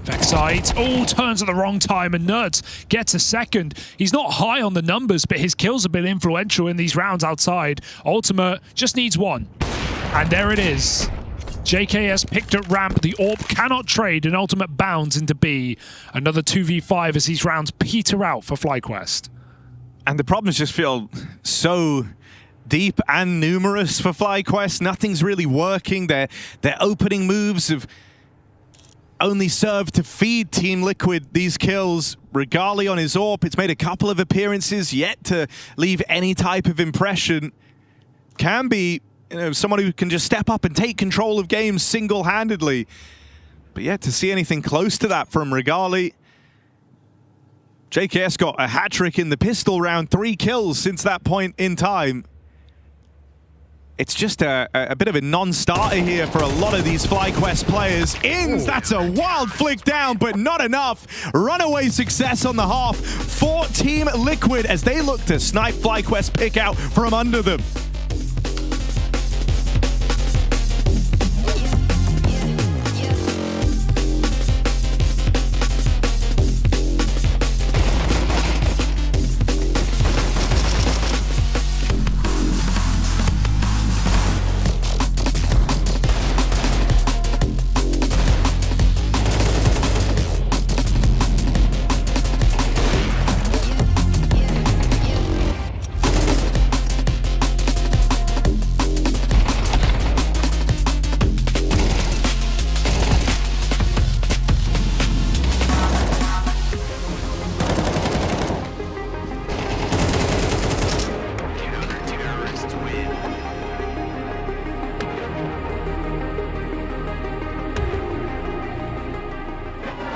Backside, turns at the wrong time, and Nerds gets a second. He's not high on the numbers, but his kills have been influential in these rounds outside. Ultimate just needs 1. And there it is. JKS picked at ramp, the AWP cannot trade, and Ultimate bounds into B. Another 2v5 as these rounds peter out for FlyQuest. And the problems just feel so deep and numerous for FlyQuest. Nothing's really working. Their opening moves have only served to feed Team Liquid these kills. Regali on his AWP, it's made a couple of appearances, yet to leave any type of impression. Can be, you know, someone who can just step up and take control of games single-handedly. But yet to see anything close to that from Regali. JKS got a hat-trick in the pistol round, 3 kills since that point in time. It's just a bit of a non-starter here for a lot of these FlyQuest players. Ins, that's a wild flick down, but not enough. Runaway success on the half for Team Liquid as they look to snipe FlyQuest pick out from under them.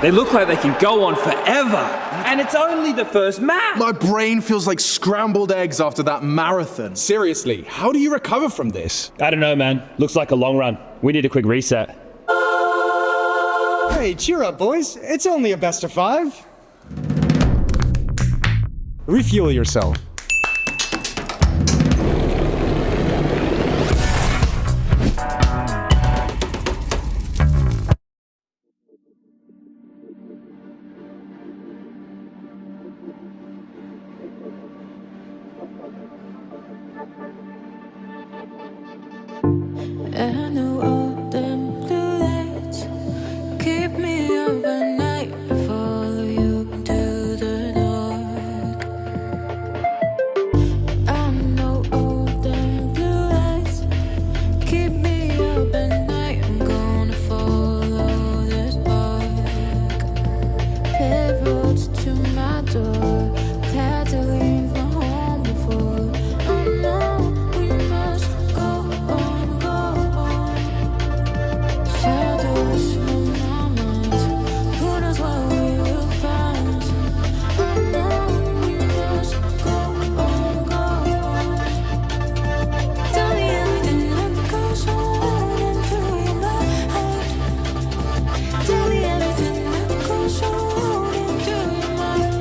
They look like they can go on forever. And it's only the first match. My brain feels like scrambled eggs after that marathon. Seriously, how do you recover from this? I don't know, man. Looks like a long run. We need a quick reset. Hey, cheer up, boys. It's only a best of 5. Refuel yourself. And all them blue lights keep me up at night. Follow you into the dark. I know all them blue lights keep me up at night. I'm gonna follow this spark. Paved roads to my door. Had to leave my home before. I know we must go on. Shadows from my mind. Who knows what we will find? I know we must go on. Tell me everything that goes on into your mind. Tell me everything that goes on into your mind.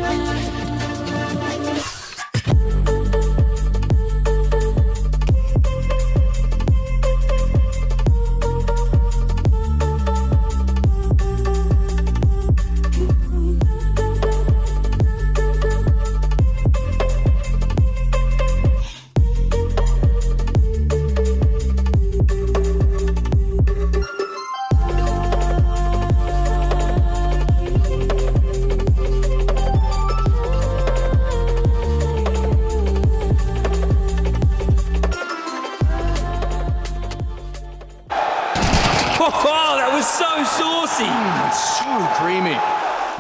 Oh, that was so saucy. So creamy.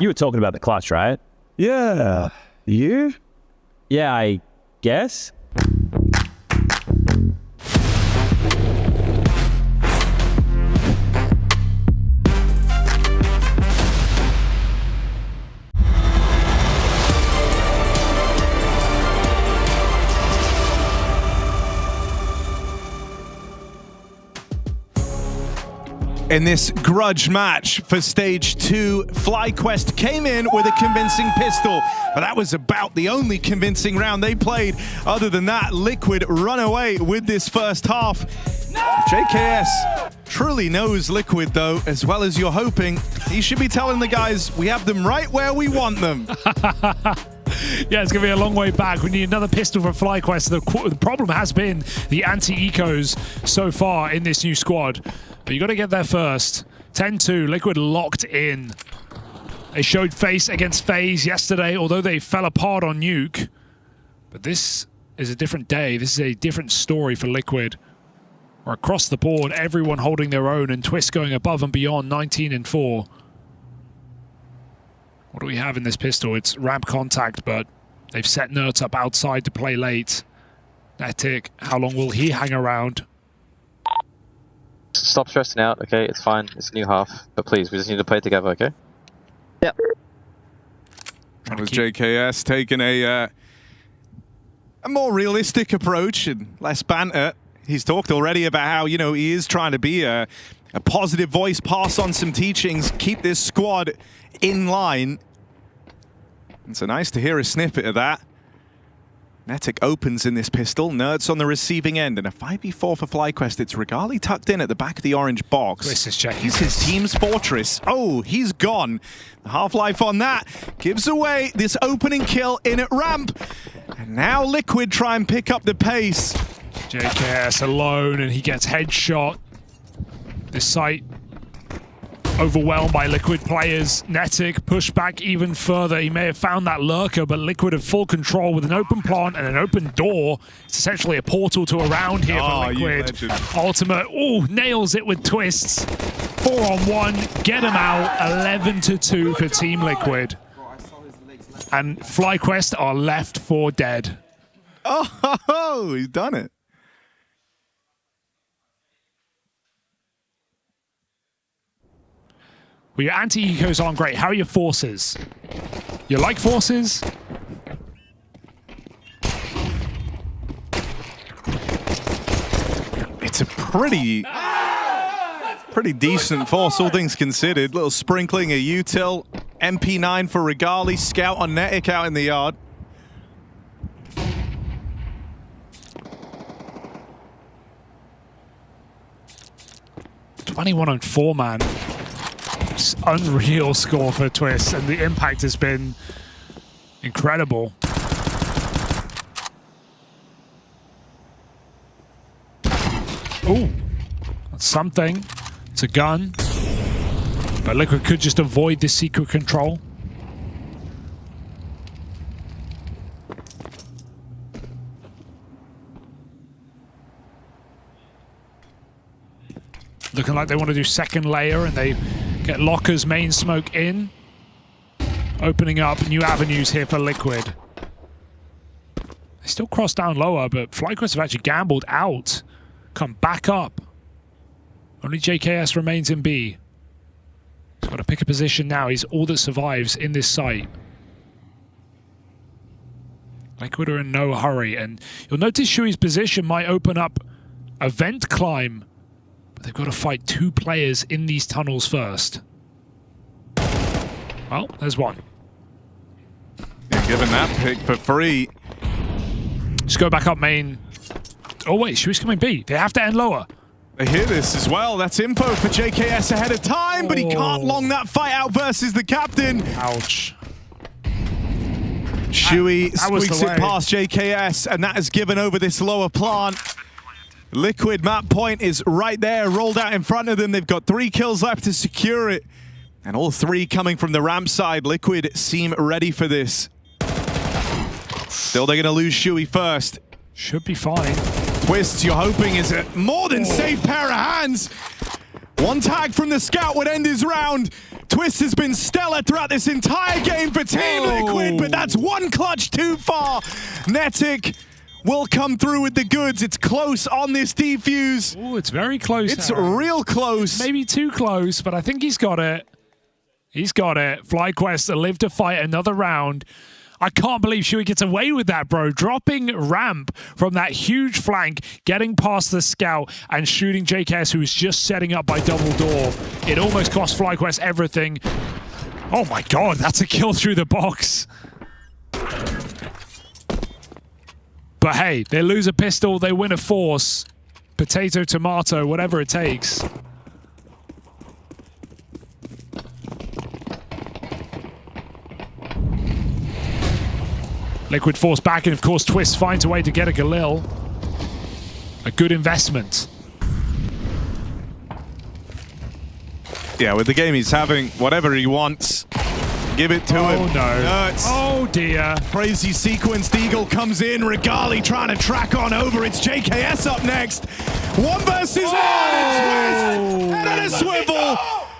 You were talking about the clutch, right? Yeah. You? Yeah, I guess. In this grudge match for stage 2, FlyQuest came in with a convincing pistol, but that was about the only convincing round they played. Other than that, Liquid run away with this first half. JKS truly knows Liquid though, as well as you're hoping. He should be telling the guys, we have them right where we want them. Yeah, it's going to be a long way back. We need another pistol for FlyQuest. The problem has been the anti-ecos so far in this new squad. But you got to get there first. 10-2, Liquid locked in. They showed face against FaZe yesterday, although they fell apart on Nuke. But this is a different day. This is a different story for Liquid. Or across the board, everyone holding their own, and Twist going above and beyond, 19-4. What do we have in this pistol? It's ramp contact, but they've set Nerds up outside to play late. Headtrick, how long will he hang around? Stop stressing out, okay? It's fine. It's a new half. But please, we just need to play together, okay? That was JKS taking a more realistic approach and less banter. He's talked already about how, you know, he is trying to be a positive voice, pass on some teachings, keep this squad in line. And so nice to hear a snippet of that. Headtrick opens in this pistol. Nerds on the receiving end. And a 5v4 for FlyQuest. It's Regali tucked in at the back of the orange box. This is checking. He's his team's fortress. Oh, he's gone. The half-life on that gives away this opening kill in at ramp. And now Liquid try and pick up the pace. JKS alone, and he gets headshot. This site overwhelmed by Liquid players. Headtrick pushed back even further. He may have found that lurker, but Liquid have full control with an open plant and an open door. It's essentially a portal to around here for Liquid. Ultimate, nails it with twists. 4-on-1, get him out. 11-2 for Team Liquid. And FlyQuest are left for dead. Oh, he's done it. Well, your anti-ecos aren't great. How are your forces? You like forces? It's a pretty decent force, all things considered. Little sprinkling of util. MP9 for Regali. Scout on Netic out in the yard. On 4, man. It's unreal score for Twist, and the impact has been incredible. Ooh, that's something. It's a gun. But Liquid could just avoid this secret control. Looking like they want to do second layer, and they get Locker's main smoke in. Opening up new avenues here for Liquid. They still cross down lower, but FlyQuest have actually gambled out. Come back up. Only JKS remains in B. He's got to pick a position now. He's all that survives in this site. Liquid are in no hurry, and you'll notice Shui's position might open up a vent climb. But they've got to fight 2 players in these tunnels first. Well, there's one. Yeah, given that pick for free. Just go back up main. Oh wait, Shui's coming B. They have to end lower. They hear this as well. That's info for JKS ahead of time, but he can't long that fight out versus the captain. Ouch. Shui that was squeaks the it way. past JKS, and that has given over this lower plant. Liquid map point is right there, rolled out in front of them. They've got 3 kills left to secure it. And all 3 coming from the ramp side. Liquid seem ready for this. Still, they're going to lose Shui first. Should be fine. Twists, you're hoping, is a more than safe pair of hands. 1 tag from the scout would end his round. Twist has been stellar throughout this entire game for Team Liquid, but that's 1 clutch too far. Netic will come through with the goods. It's close on this defuse. Oh, it's very close. It's Aaron. real close. Maybe too close, but I think he's got it. He's got it. FlyQuest live to fight another round. I can't believe Shui gets away with that, bro. Dropping ramp from that huge flank, getting past the scout, and shooting JKS, who is just setting up by double door. It almost cost FlyQuest everything. Oh my god, that's a kill through the box. But hey, they lose a pistol, they win a force. Potato, tomato, whatever it takes. Liquid force back, and of course Twist finds a way to get a Galil. A good investment. Yeah, with the game he's having, whatever he wants, give it to him. Oh no. Oh dear. Crazy sequenced Eagle comes in. Regali trying to track on over. It's JKS up next. 1 versus 1. It's Twist. And then a swivel.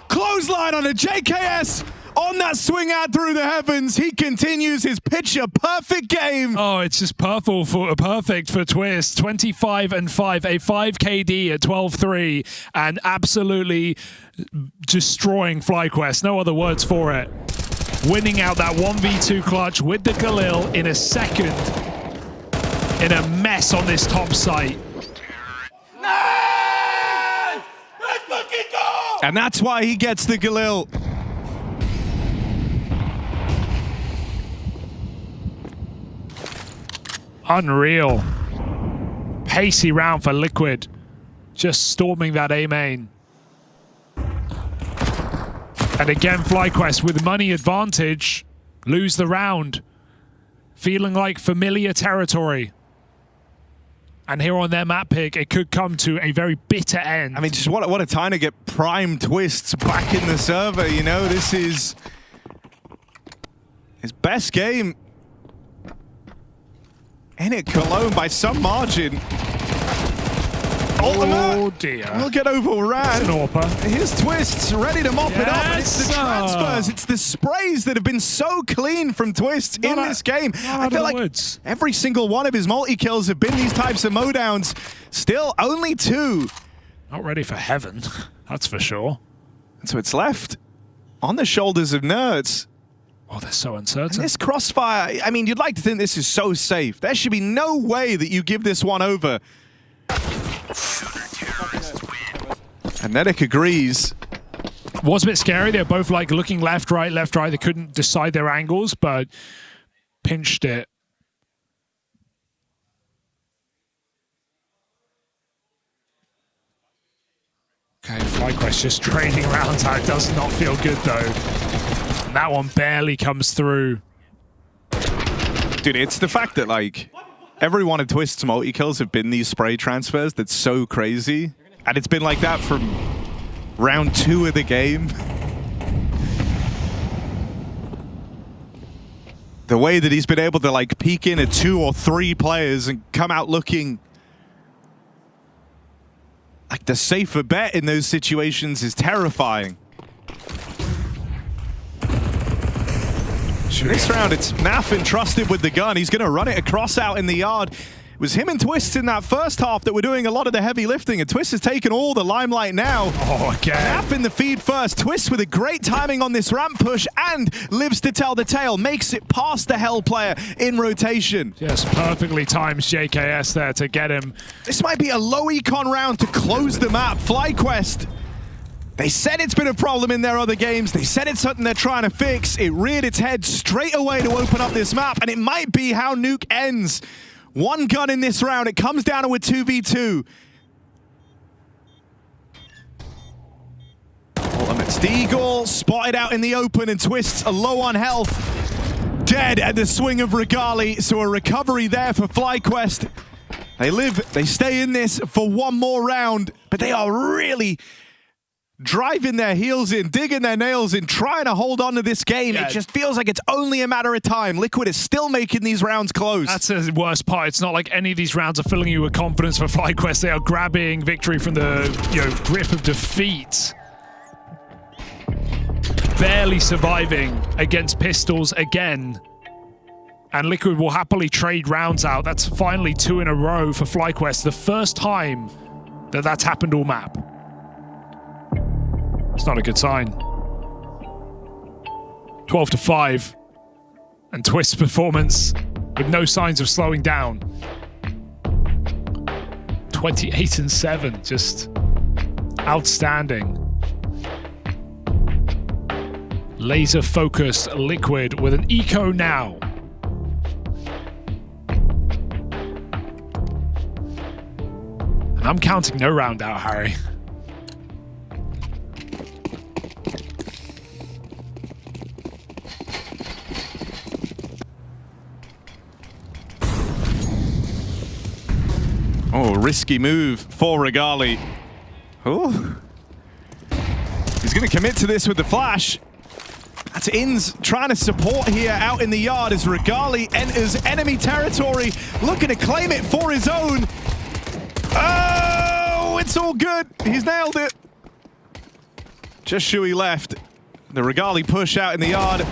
Clothesline on a JKS. On that swing out through the heavens, he continues his picture-perfect game. Oh, it's just perfect for Twist. 25 and 5, a 5 KD at 12-3, and absolutely destroying FlyQuest. No other words for it. Winning out that 1v2 clutch with the Galil in a second. In a mess on this top site. Let's fucking go! And that's why he gets the Galil. Unreal. Pacey round for Liquid. Just storming that A main. And again, FlyQuest with money advantage. Lose the round. Feeling like familiar territory. And here on their map pick, it could come to a very bitter end. I mean, just what a time to get prime Twists back in the server, you know? This is his best game. In it, Cologne by some margin. Ultimate. Oh dear. We'll get overran. It's an AWPer. Here's Twists ready to mop it up. And it's the Yes, transfers, it's the sprays that have been so clean from Twists in this game. I feel like every single one of his multi-kills have been these types of mowdowns. Still, only 2. Not ready for heaven, that's for sure. And so it's left on the shoulders of Nerds. Oh, they're so uncertain. And this crossfire, I mean, you'd like to think this is so safe. There should be no way that you give this one over. And Nedic agrees. Was a bit scary. They're both like looking left, right. They couldn't decide their angles, but pinched it. Okay, FlyQuest just trading rounds out. Does not feel good though. And that one barely comes through. Dude, it's the fact that like every one of Twist's multi-kills have been these spray transfers that's so crazy. And it's been like that from round 2 of the game. The way that he's been able to like peek in at 2 or 3 players and come out looking like the safer bet in those situations is terrifying. This round, it's Naff entrusted with the gun. He's going to run it across out in the yard. It was him and Twist in that first half that were doing a lot of the heavy lifting, and Twist has taken all the limelight now. Oh, again. Naff in the feed first. Twist with a great timing on this ramp push and lives to tell the tale. Makes it past the Hell player in rotation. Just perfectly times JKS there to get him. This might be a low econ round to close the map. FlyQuest. They said it's been a problem in their other games. They said it's something they're trying to fix. It reared its head straight away to open up this map, and it might be how Nuke ends. 1 gun in this round. It comes down to a 2v2. Ultimates. Deagle spotted out in the open, and Twists are low on health. Dead at the swing of Regali, so a recovery there for FlyQuest. They live, they stay in this for 1 more round, but they are really driving their heels in, digging their nails in, trying to hold on to this game. Yeah. It just feels like it's only a matter of time. Liquid is still making these rounds close. That's the worst part. It's not like any of these rounds are filling you with confidence for FlyQuest. They are grabbing victory from the grip of defeat. Barely surviving against Pistols again. And Liquid will happily trade rounds out. That's finally 2 in a row for FlyQuest. The first time that that's happened all map. It's not a good sign. 12-5. And Twist's performance with no signs of slowing down. 28-7, just outstanding. Laser focused Liquid with an eco now. And I'm counting no round out, Harry. Oh, risky move for Regali. Oh. He's going to commit to this with the flash. That's Inns trying to support here out in the yard as Regali enters enemy territory, looking to claim it for his own. Oh, it's all good. He's nailed it. Just Shui left. The Regali push out in the yard.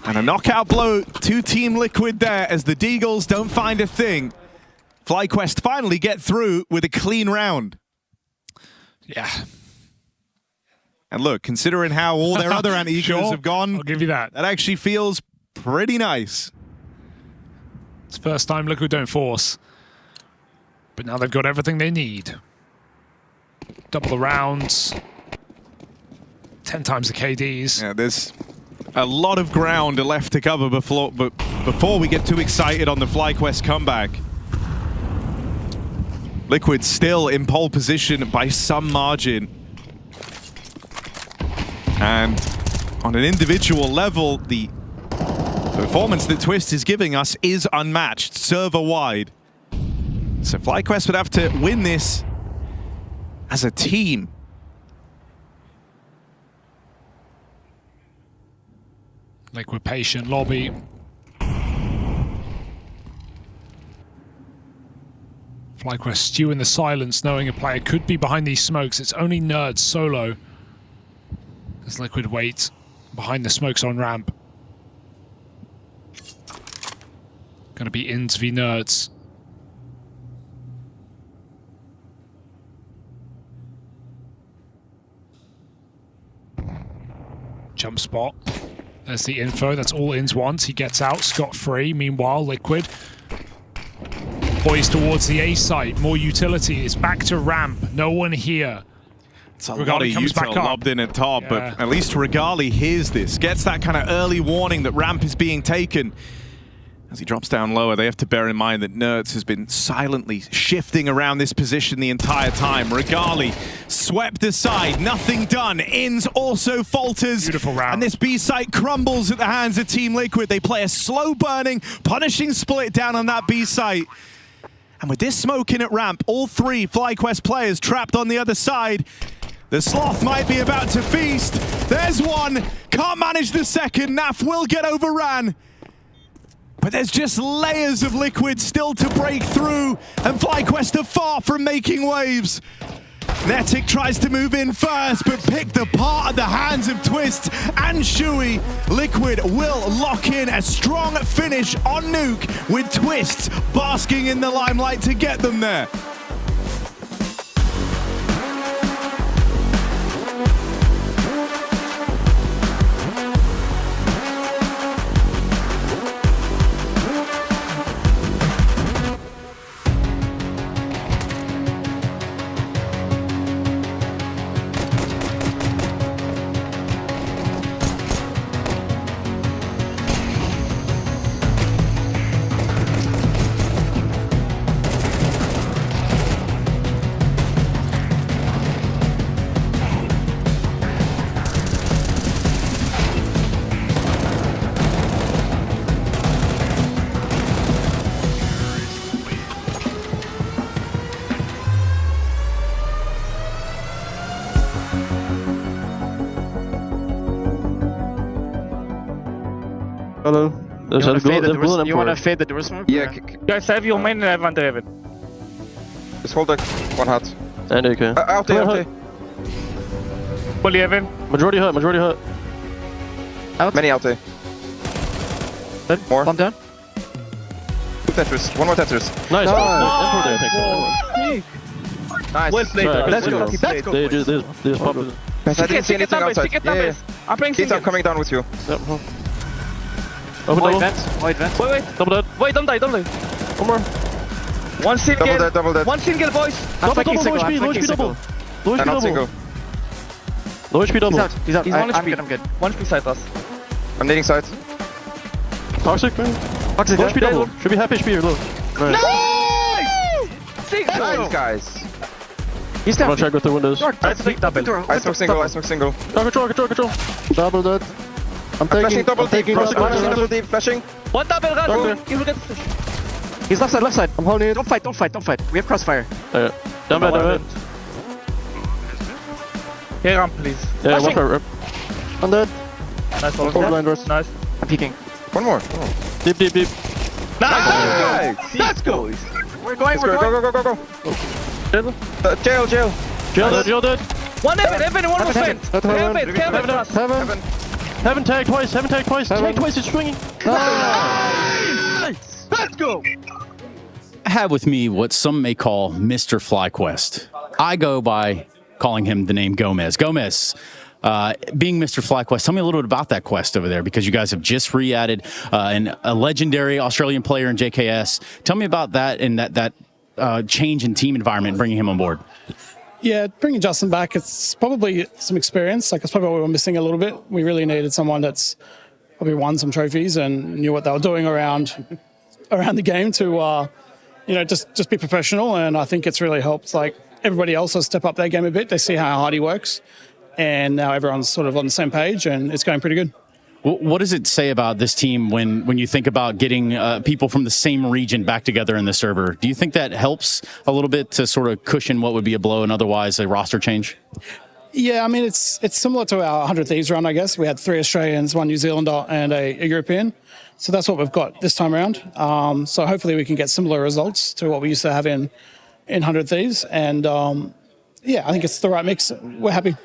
And a knockout blow to Team Liquid there as the Deagles don't find a thing. FlyQuest finally get through with a clean round. Yeah. And look, considering how all their other anti-egos Sure, have gone, I'll give you that. That actually feels pretty nice. It's the first time Liquid don't force. But now they've got everything they need. Double the rounds. 10 times the KDs. Yeah, there's a lot of ground left to cover before we get too excited on the FlyQuest comeback. Liquid still in pole position by some margin. And on an individual level, the performance that Twist is giving us is unmatched, server-wide. So FlyQuest would have to win this as a team. Liquid patient, lobby. FlyQuest stew in the silence, knowing a player could be behind these smokes. It's only Nerds solo. As Liquid waits behind the smokes on ramp. Gonna be Inns v Nerds. jump spot. There's the info. That's all ins wants. He gets out scot-free. Meanwhile, Liquid poised towards the A site. More utility. It's back to ramp. No one here. It's a lot of util lobbed in at top, but at least Regali hears this, gets that kind of early warning that ramp is being taken. As he drops down lower, they have to bear in mind that Nerds has been silently shifting around this position the entire time. Regali swept aside, nothing done. Ins also falters. Beautiful round. And this B site crumbles at the hands of Team Liquid. They play a slow burning, punishing split down on that B site. And with this smoke in at ramp, all three FlyQuest players trapped on the other side. The Sloth might be about to feast. There's one. Can't manage the second. Naf will get overran. But there's just layers of Liquid still to break through, and FlyQuest are far from making waves. Netic tries to move in first, but picked apart at the hands of Twist and Shui. Liquid will lock in a strong finish on Nuke, with Twist basking in the limelight to get them there. Hello. There's you want to fade the door smoke? Yeah. Guys, have your main and I want to have it. Just hold like one hut. And okay. Out there, out there. Fully heaven. Majority hut, majority hut. Out. Many out there. Dead. More. Bomb down. 2 Tetris. One more Tetris. Nice. Nice. Well played. Let's go. Let's go. There's pop. I didn't see anything outside. Yeah. I'm playing Skits, I'm coming down with you. Yep. White vent. Wait. Double dead. Wait, don't die. One more. One single. Double dead. One single, boys. Low HP double. Low HP double. Low HP double. He's out. He's one I'm HP. good. One HP side us. I'm nading side. Toxic, man. Toxic. Low HP double. Should be half HP or low. Nice! Nice, guys. He's down. I'm gonna check with the windows. I smoke single. Control. Double dead. I'm flashing double deep. Double deep. Flashing. One double run. He will get the fish. He's left side. I'm holding it. Don't fight. We have crossfire. Down bad. Here, ramp, please. Yeah, one per. I'm dead. Nice one. Nice. I'm peeking. One more. Deep. Nice. Let's go. We're going. Go. Jail. Jail dead. One heaven, one more vent. Heaven tag twice. Tag twice, it's swinging. Nice. Let's go. I have with me what some may call Mr. FlyQuest. I go by calling him the name Gomez. Gomez, being Mr. FlyQuest, tell me a little bit about that quest over there, because you guys have just re-added a legendary Australian player in JKS. Tell me about that and that change in team environment, bringing him on board. Yeah, bringing Justin back, it's probably some experience. Like, it's probably what we were missing a little bit. We really needed someone that's probably won some trophies and knew what they were doing around the game to, just be professional. And I think it's really helped. Like, everybody else has stepped up their game a bit. They see how hard he works, and now everyone's sort of on the same page, and it's going pretty good. What does it say about this team when you think about getting people from the same region back together in the server? Do you think that helps a little bit to sort of cushion what would be a blow and otherwise a roster change? Yeah, I mean, it's similar to our 100 Thieves run, I guess. We had 3 Australians, 1 New Zealander, and a European. So that's what we've got this time around. So hopefully we can get similar results to what we used to have in 100 Thieves. And I think it's the right mix. We're happy.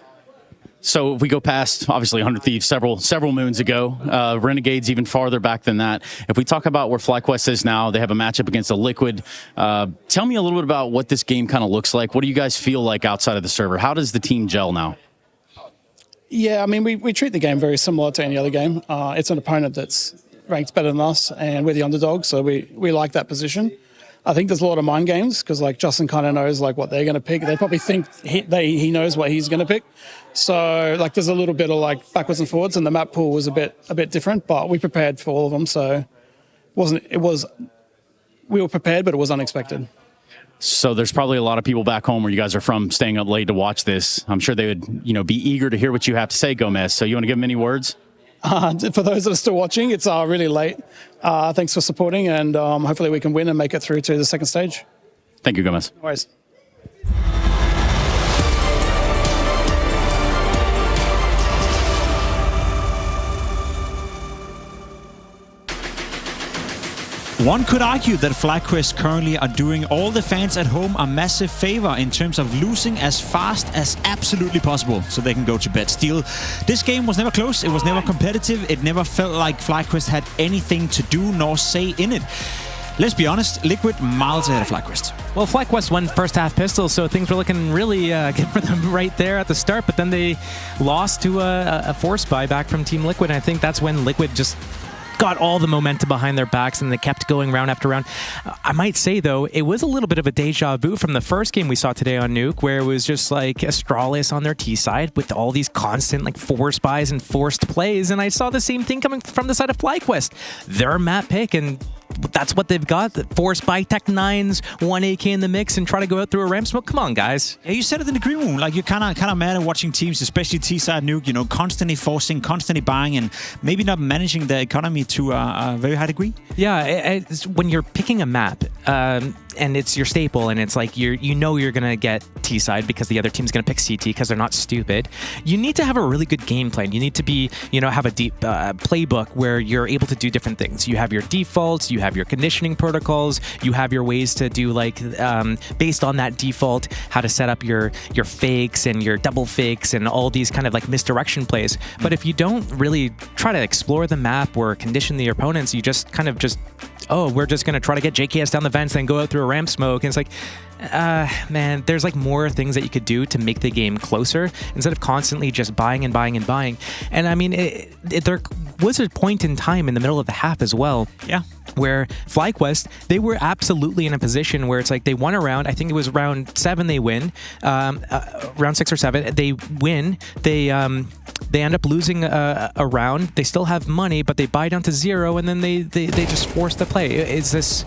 So if we go past, obviously, 100 Thieves several moons ago, Renegades even farther back than that. If we talk about where FlyQuest is now, they have a matchup against a Liquid. Tell me a little bit about what this game kind of looks like. What do you guys feel like outside of the server? How does the team gel now? Yeah, I mean, we treat the game very similar to any other game. It's an opponent that's ranked better than us, and we're the underdog, so we like that position. I think there's a lot of mind games because like Justin kind of knows like what they're going to pick. They probably think he knows what he's going to pick. So like there's a little bit of like backwards and forwards, and the map pool was a bit different, but we prepared for all of them. So we were prepared, but it was unexpected. So there's probably a lot of people back home where you guys are from staying up late to watch this. I'm sure they would, be eager to hear what you have to say, Gomez. So you want to give them any words? For those that are still watching, it's really late. Thanks for supporting, and hopefully we can win and make it through to the second stage. Thank you, Gomez. No worries. One could argue that FlyQuest currently are doing all the fans at home a massive favor in terms of losing as fast as absolutely possible so they can go to bed. Still, this game was never close, it was never competitive, it never felt like FlyQuest had anything to do nor say in it. Let's be honest, Liquid miles ahead of FlyQuest. Well, FlyQuest won first half pistol, so things were looking really good for them right there at the start, but then they lost to a force buy back from Team Liquid, and I think that's when Liquid just got all the momentum behind their backs and they kept going round after round. I might say, though, it was a little bit of a deja vu from the first game we saw today on Nuke, where it was just like Astralis on their T side with all these constant like force buys and forced plays, and I saw the same thing coming from the side of FlyQuest. Their map pick, and that's what they've got. Force buy Tech 9s, 1 AK in the mix, and try to go out through a ramp smoke. Come on, guys. Yeah, you said it in the green room. Like, you're kind of mad at watching teams, especially T-side Nuke, constantly forcing, constantly buying, and maybe not managing the economy to a very high degree. Yeah, it's when you're picking a map, and it's your staple, and it's like you're gonna get T-side because the other team's gonna pick CT because they're not stupid. You need to have a really good game plan. You need to be, have a deep playbook where you're able to do different things. You have your defaults, you have your conditioning protocols, you have your ways to do based on that default, how to set up your fakes and your double fakes and all these kind of like misdirection plays. But if you don't really try to explore the map or condition the opponents, you just kind of we're just going to try to get JKS down the vents, then go out through a ramp smoke. And it's like, man, there's like more things that you could do to make the game closer instead of constantly just buying and buying and buying. And I mean, there was a point in time in the middle of the half as well. Yeah. Where FlyQuest, they were absolutely in a position where it's like they won a round. I think it was round 7 they win. Round 6 or 7, they win. They end up losing a round. They still have money, but they buy down to 0, and then they just force the play. Is this...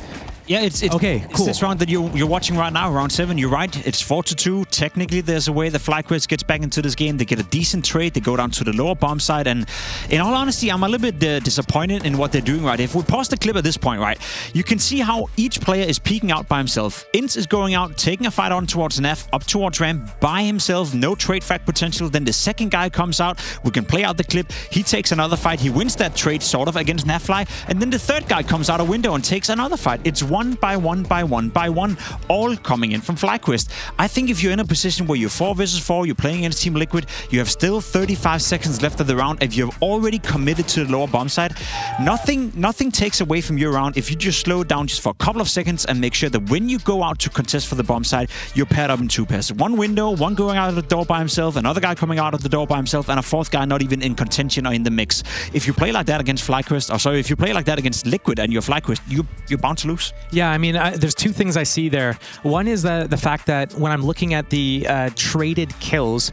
Yeah, it's okay, cool. It's this round that you're watching right now, round 7. You're right. It's 4-2. Technically, there's a way that FlyQuest gets back into this game. They get a decent trade. They go down to the lower bomb side. And in all honesty, I'm a little bit disappointed in what they're doing, right? If we pause the clip at this point, right, you can see how each player is peeking out by himself. Ints is going out, taking a fight on towards Neff, up towards ramp by himself. No trade frag potential. Then the second guy comes out. We can play out the clip. He takes another fight. He wins that trade sort of against Neffly. And then the third guy comes out a window and takes another fight. It's one by one by one by one, all coming in from FlyQuest. I think if you're in a position where you're 4 versus 4, you're playing against Team Liquid, you have still 35 seconds left of the round. If you've already committed to the lower bomb side, nothing takes away from your round if you just slow it down just for a couple of seconds and make sure that when you go out to contest for the bomb side, you're paired up in 2 pairs. One window, one going out of the door by himself, another guy coming out of the door by himself, and a fourth guy not even in contention or in the mix. If you play like that against FlyQuest, if you play like that against Liquid and you're FlyQuest, you're bound to lose. Yeah, I mean, there's 2 things I see there. One is the fact that when I'm looking at the traded kills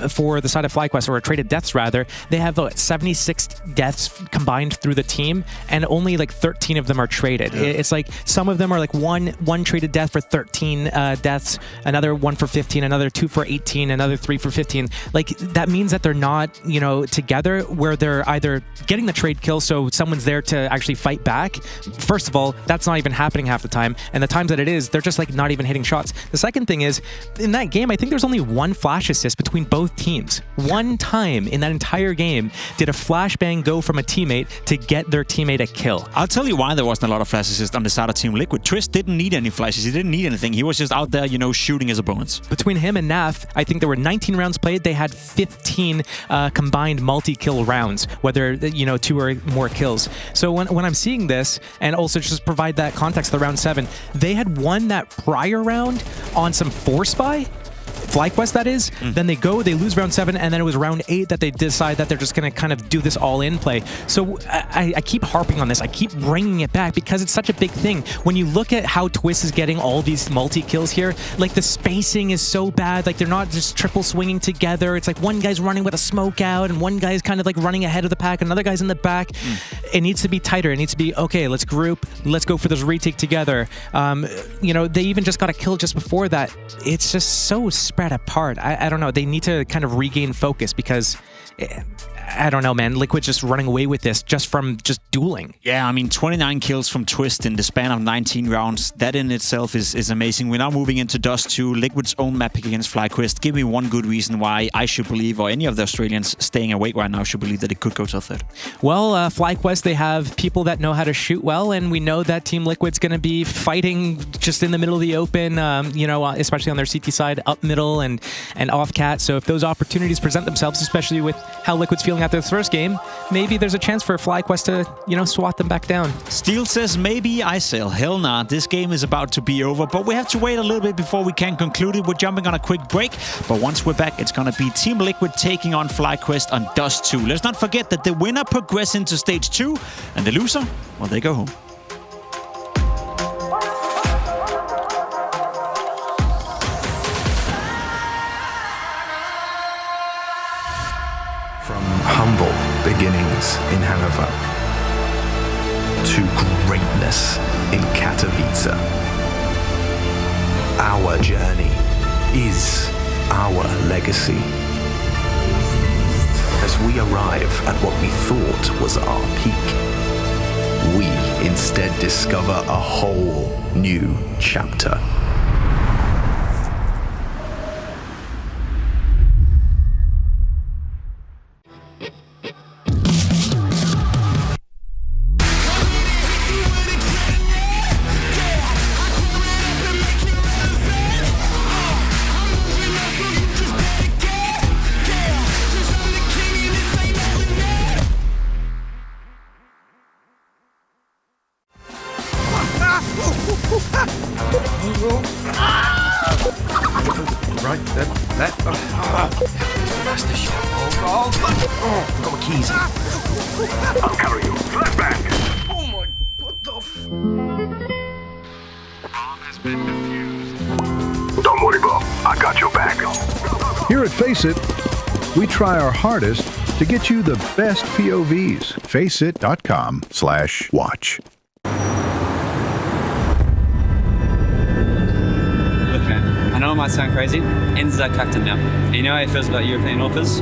for the side of FlyQuest, or traded deaths rather, they have 76 deaths combined through the team, and only like 13 of them are traded. Yeah. It's like some of them are like one traded death for 13 deaths, another 1 for 15, another 2 for 18, another 3 for 15. Like, that means that they're not, together, where they're either getting the trade kill, so someone's there to actually fight back. First of all, that's not even happening half the time. And the times that it is, they're just like not even hitting shots. The second thing is, in that game, I think there's only 1 flash assist between both teams. One time in that entire game did a flashbang go from a teammate to get their teammate a kill. I'll tell you why there wasn't a lot of flash assists on the side of Team Liquid. Twist didn't need any flashes. He didn't need anything. He was just out there, shooting his opponents. Between him and Naf, I think there were 19 rounds played. They had 15 combined multi-kill rounds, whether, 2 or more kills. So when I'm seeing this, and also just provide that context, the round 7, they had won that prior round on some force buy. FlyQuest that is, then they lose round 7, and then it was round 8 that they decide that they're just going to kind of do this all-in play. So I keep harping on this. I keep bringing it back because it's such a big thing. When you look at how Twist is getting all these multi-kills here, like the spacing is so bad. Like they're not just triple swinging together. It's like one guy's running with a smoke out and one guy's kind of like running ahead of the pack, another guy's in the back. It needs to be tighter. It needs to be, okay, let's group, let's go for this retake together. You know, they even just got a kill just before that. It's just so spread apart. I don't know. They need to kind of regain focus because I don't know, man. Liquid just running away with this just from just dueling. Yeah, I mean, 29 kills from Twist in the span of 19 rounds. That in itself is amazing. We're now moving into Dust 2, Liquid's own map pick against FlyQuest. Give me one good reason why I should believe, or any of the Australians staying awake right now should believe that it could go to a third. Well, FlyQuest, they have people that know how to shoot well, and we know that Team Liquid's going to be fighting just in the middle of the open, you know, especially on their CT side, up middle and off cat. So if those opportunities present themselves, especially with how Liquid's feeling after the first game, maybe there's a chance for FlyQuest to, you know, swat them back down. Steel says, maybe I sell. Hell nah, this game is about to be over, but we have to wait a little bit before we can conclude it. We're jumping on a quick break, but once we're back, it's going to be Team Liquid taking on FlyQuest on Dust 2. Let's not forget that the winner progresses into Stage 2, and the loser, well, they go home. From humble beginnings in Hanover to greatness in Katowice, our journey is our legacy. As we arrive at what we thought was our peak, we instead discover a whole new chapter. Right, that. That's the shot. Forgot my keys. I'll carry you. Flashback. Oh my, what the Bomb has been defused. Don't worry, bro. I got your back. Here at Face It, we try our hardest to get you the best POVs. Faceit.com/watch. I know it might sound crazy. Ends is our captain now. And you know how he feels about European authors?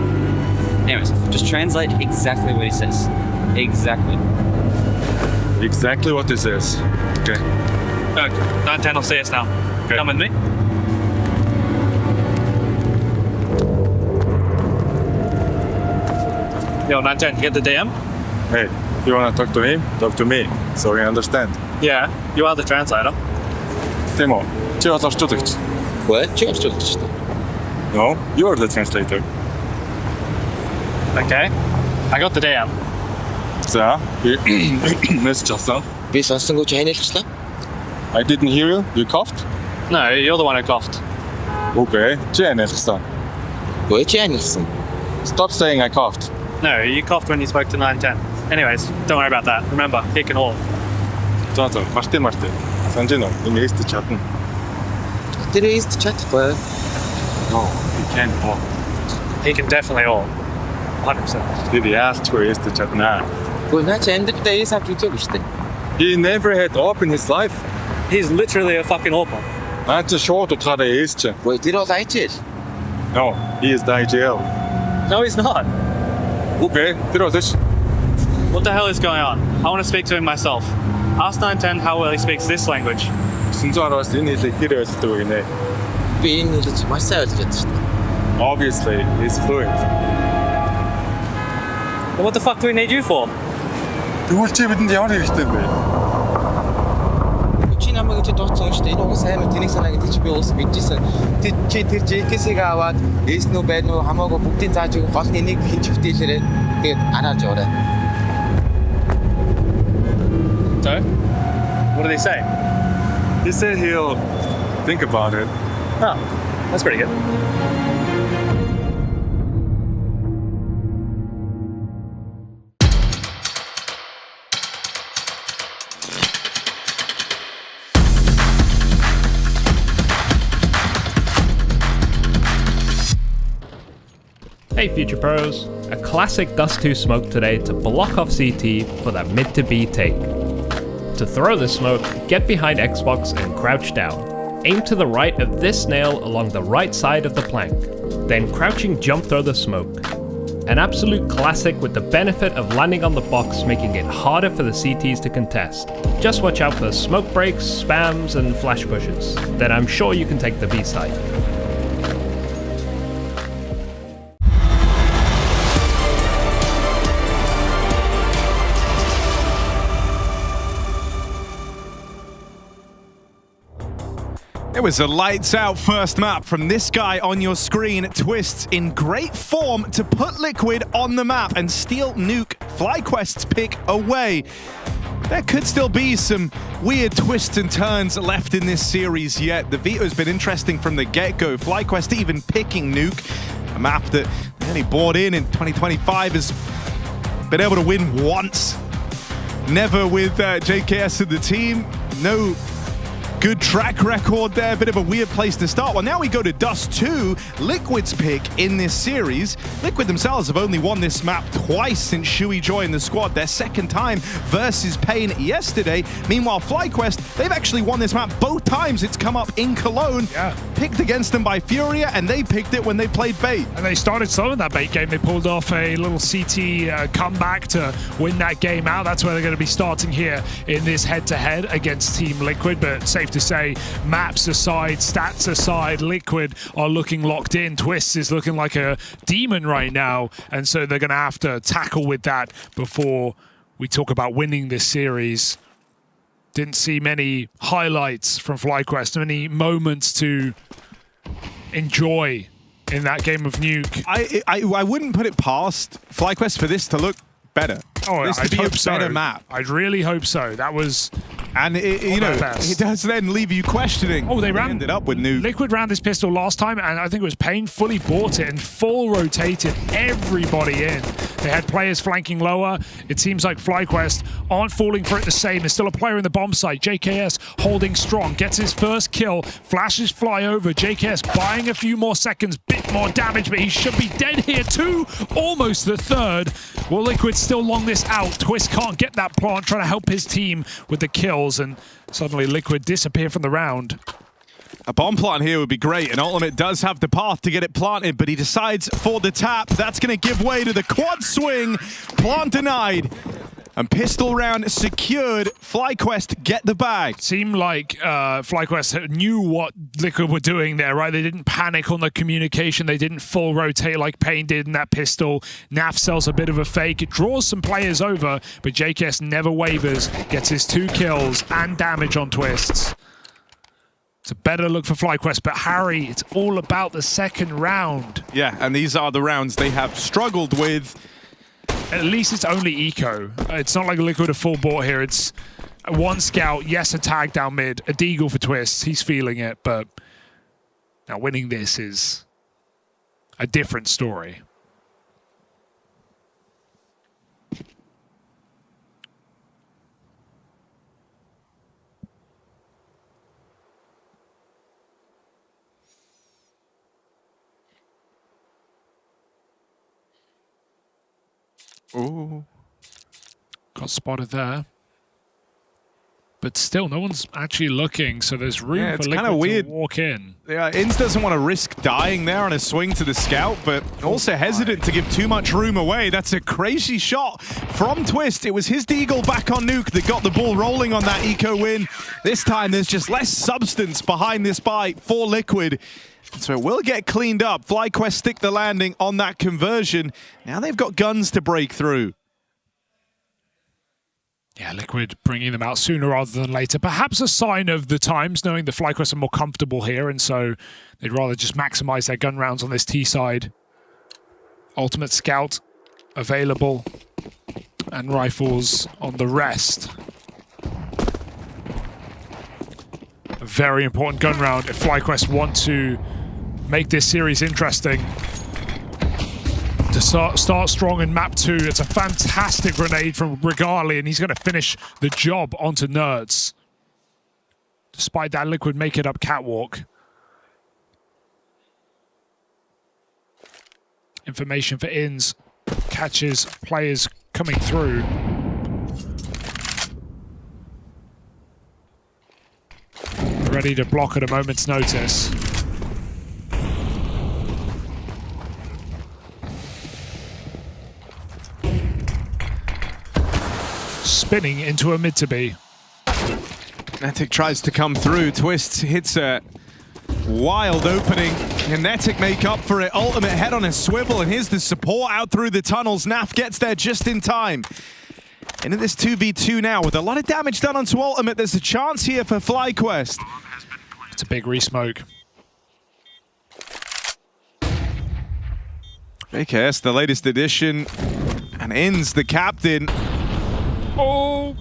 Anyways, just translate exactly what he says. Exactly. Exactly what this is. Okay. Look, 910 will see us now. Okay. Come with me. Yo, 910, you get the DM? Hey, if you want to talk to him, talk to me, so we understand. Yeah, you are the translator. Timo, чего за что ты хочешь? What? Чего что ты хочешь? No, you're the translator. Okay, I got the DM. 자, месяцасаа. Би сонсон гэж ханиалчлаа. I didn't hear you. You coughed? No, you're the one who coughed. Okay, чи ханиалсан? Гүй чи ханиалсан? Stop saying I coughed. No, you coughed when you spoke to 910. Anyways, don't worry about that. Remember, he can haul. За, Мартин. Санаж нь энэ эст чадна. Тэр эст чадахгүй. No, he can't haul. He can definitely haul. 100%. Тэр яалтчгүй эст чадна. Гүй наач амьдралдаа эс авч үзээгүй шүү дээ. He never had op in his life. He's literally a fucking AWP. Наач шууд утгаараа эсч. Гүй тэр бол IGL. No, he is the IGL. No, he's not. Okay, тэр бол эш. What the hell is going on? I want to speak to him myself. Ask 910 how well he speaks this language. 910-аас энэ хэлийг хэр ойлгодог вэ гинэ? Би энэ хэлийг маш сайн ойлгож байна шүү дээ. Obviously, he's fluent. Well, what the fuck do we need you for? Тэгвэл чи бидэнд ямар хэрэгтэй бэ? Чи намайг ч дууцсан шүү дээ. Энэ угсаа сайн уу тэнийг санаа гэдэг чи би уус мэдчихсэн. Чи тэр JK-сийг аваад эс нүү байна уу хамаагүй бүгдийг зааж өгөх гол энийг хинч бүтээлээрээ тэгээд анааж яваарай. So, what did he say? He said he'll think about it. Oh, That's pretty good. Hey Future Pros, a classic Dust 2 smoke today to block off CT for that mid to B take. To throw the smoke, get behind Xbox and crouch down. Aim to the right of this snail along the right side of the plank, then crouching jump throw the smoke. An absolute classic with the benefit of landing on the box, making it harder for the CTs to contest. Just watch out for smoke breaks, spams and flash pushes, then I'm sure you can take the B side. It was a lights-out first map from this guy on your screen. Twists in great form to put Liquid on the map and steal Nuke FlyQuest's pick away. There could still be some weird twists and turns left in this series yet. The veto's been interesting from the get-go. FlyQuest even picking Nuke, a map that they only bought in 2025, has been able to win once. Never with JKS in the team. No good track record there, bit of a weird place to start. Well, now we go to Dust 2, Liquid's pick in this series. Liquid themselves have only won this map twice since Shui joined the squad, their second time versus Pain yesterday. Meanwhile, FlyQuest, they've actually won this map both times. It's come up in Cologne, picked against them by Furia, and they picked it when they played Bait. And they started slow in that Bait game. They pulled off a little CT comeback to win that game out. That's where they're going to be starting here in this head-to-head against Team Liquid, but safe to say, maps aside, stats aside, Liquid are looking locked in. Twists is looking like a demon right now, and so they're going to have to tackle with that before we talk about winning this series. Didn't see many highlights from FlyQuest, many moments to enjoy in that game of Nuke. I wouldn't put it past FlyQuest for this to look better. Oh, this I'd to be hope a so. better map. I'd really hope so. That was, and it does then leave you questioning. Oh, they ended up with Nuke. Liquid ran this pistol last time, and I think it was Pain fully bought it and full rotated everybody in. They had players flanking lower. It seems like FlyQuest aren't falling for it the same. There's still a player in the bomb site. JKS holding strong, gets his first kill, flashes fly over. JKS buying a few more seconds, bit more damage, but he should be dead here too. Almost the third. Will Liquid still long this out? Twist can't get that plant, trying to help his team with the kills, and suddenly Liquid disappear from the round. A bomb plant here would be great, and Ultimate does have the path to get it planted, but he decides for the tap. That's going to give way to the quad swing. Plant denied. And pistol round secured. FlyQuest get the bag. Seemed like FlyQuest knew what Liquid were doing there, right? They didn't panic on the communication. They didn't full rotate like Pain did in that pistol. Naf sells a bit of a fake. It draws some players over, but JKS never wavers. Gets his 2 kills and damage on Twists. It's a better look for FlyQuest, but Harry, it's all about the second round. Yeah, and these are the rounds they have struggled with. At least it's only eco. It's not like Liquid are full bought here. It's one scout, yes, a tag down mid, a deagle for Twists. He's feeling it, but now winning this is a different story. Ooh. Got spotted there. But still, no one's actually looking, so there's room for Liquid to walk in. Yeah, Inns doesn't want to risk dying there on a swing to the scout, but also hesitant to give too much room away. That's a crazy shot from Twist. It was his deagle back on Nuke that got the ball rolling on that eco win. This time, there's just less substance behind this buy for Liquid. So it will get cleaned up. FlyQuest stick the landing on that conversion. Now they've got guns to break through. Yeah, Liquid bringing them out sooner rather than later. Perhaps a sign of the times, knowing the FlyQuest are more comfortable here, and so they'd rather just maximize their gun rounds on this T side. Ultimate Scout available, and rifles on the rest. A very important gun round if FlyQuest want to make this series interesting. To start strong in map 2. It's a fantastic grenade from Regali, and he's going to finish the job onto Nerds. Despite that, Liquid make it up catwalk. Information for Ins. Catches players coming through. Ready to block at a moment's notice. Spinning into a mid-to-be. Headtrick tries to come through. Twists hits a wild opening. Headtrick make up for it. Ultimate head on a swivel, and here's the support out through the tunnels. Naf gets there just in time. Into this 2v2 now with a lot of damage done onto Ultimate. There's a chance here for FlyQuest. It's a big re-smoke. AKS, the latest edition, and Ins the captain. Oh!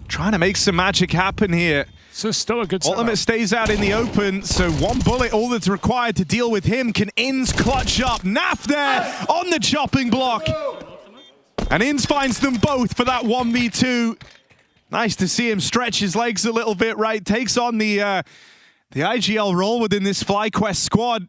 Trying to make some magic happen here. So still a good setup. Ultimate stays out in the open, so one bullet, all that's required to deal with him. Can Ins clutch up? Naf there on the chopping block. And Ins finds them both for that 1v2. Nice to see him stretch his legs a little bit, right? Takes on the IGL role within this FlyQuest squad.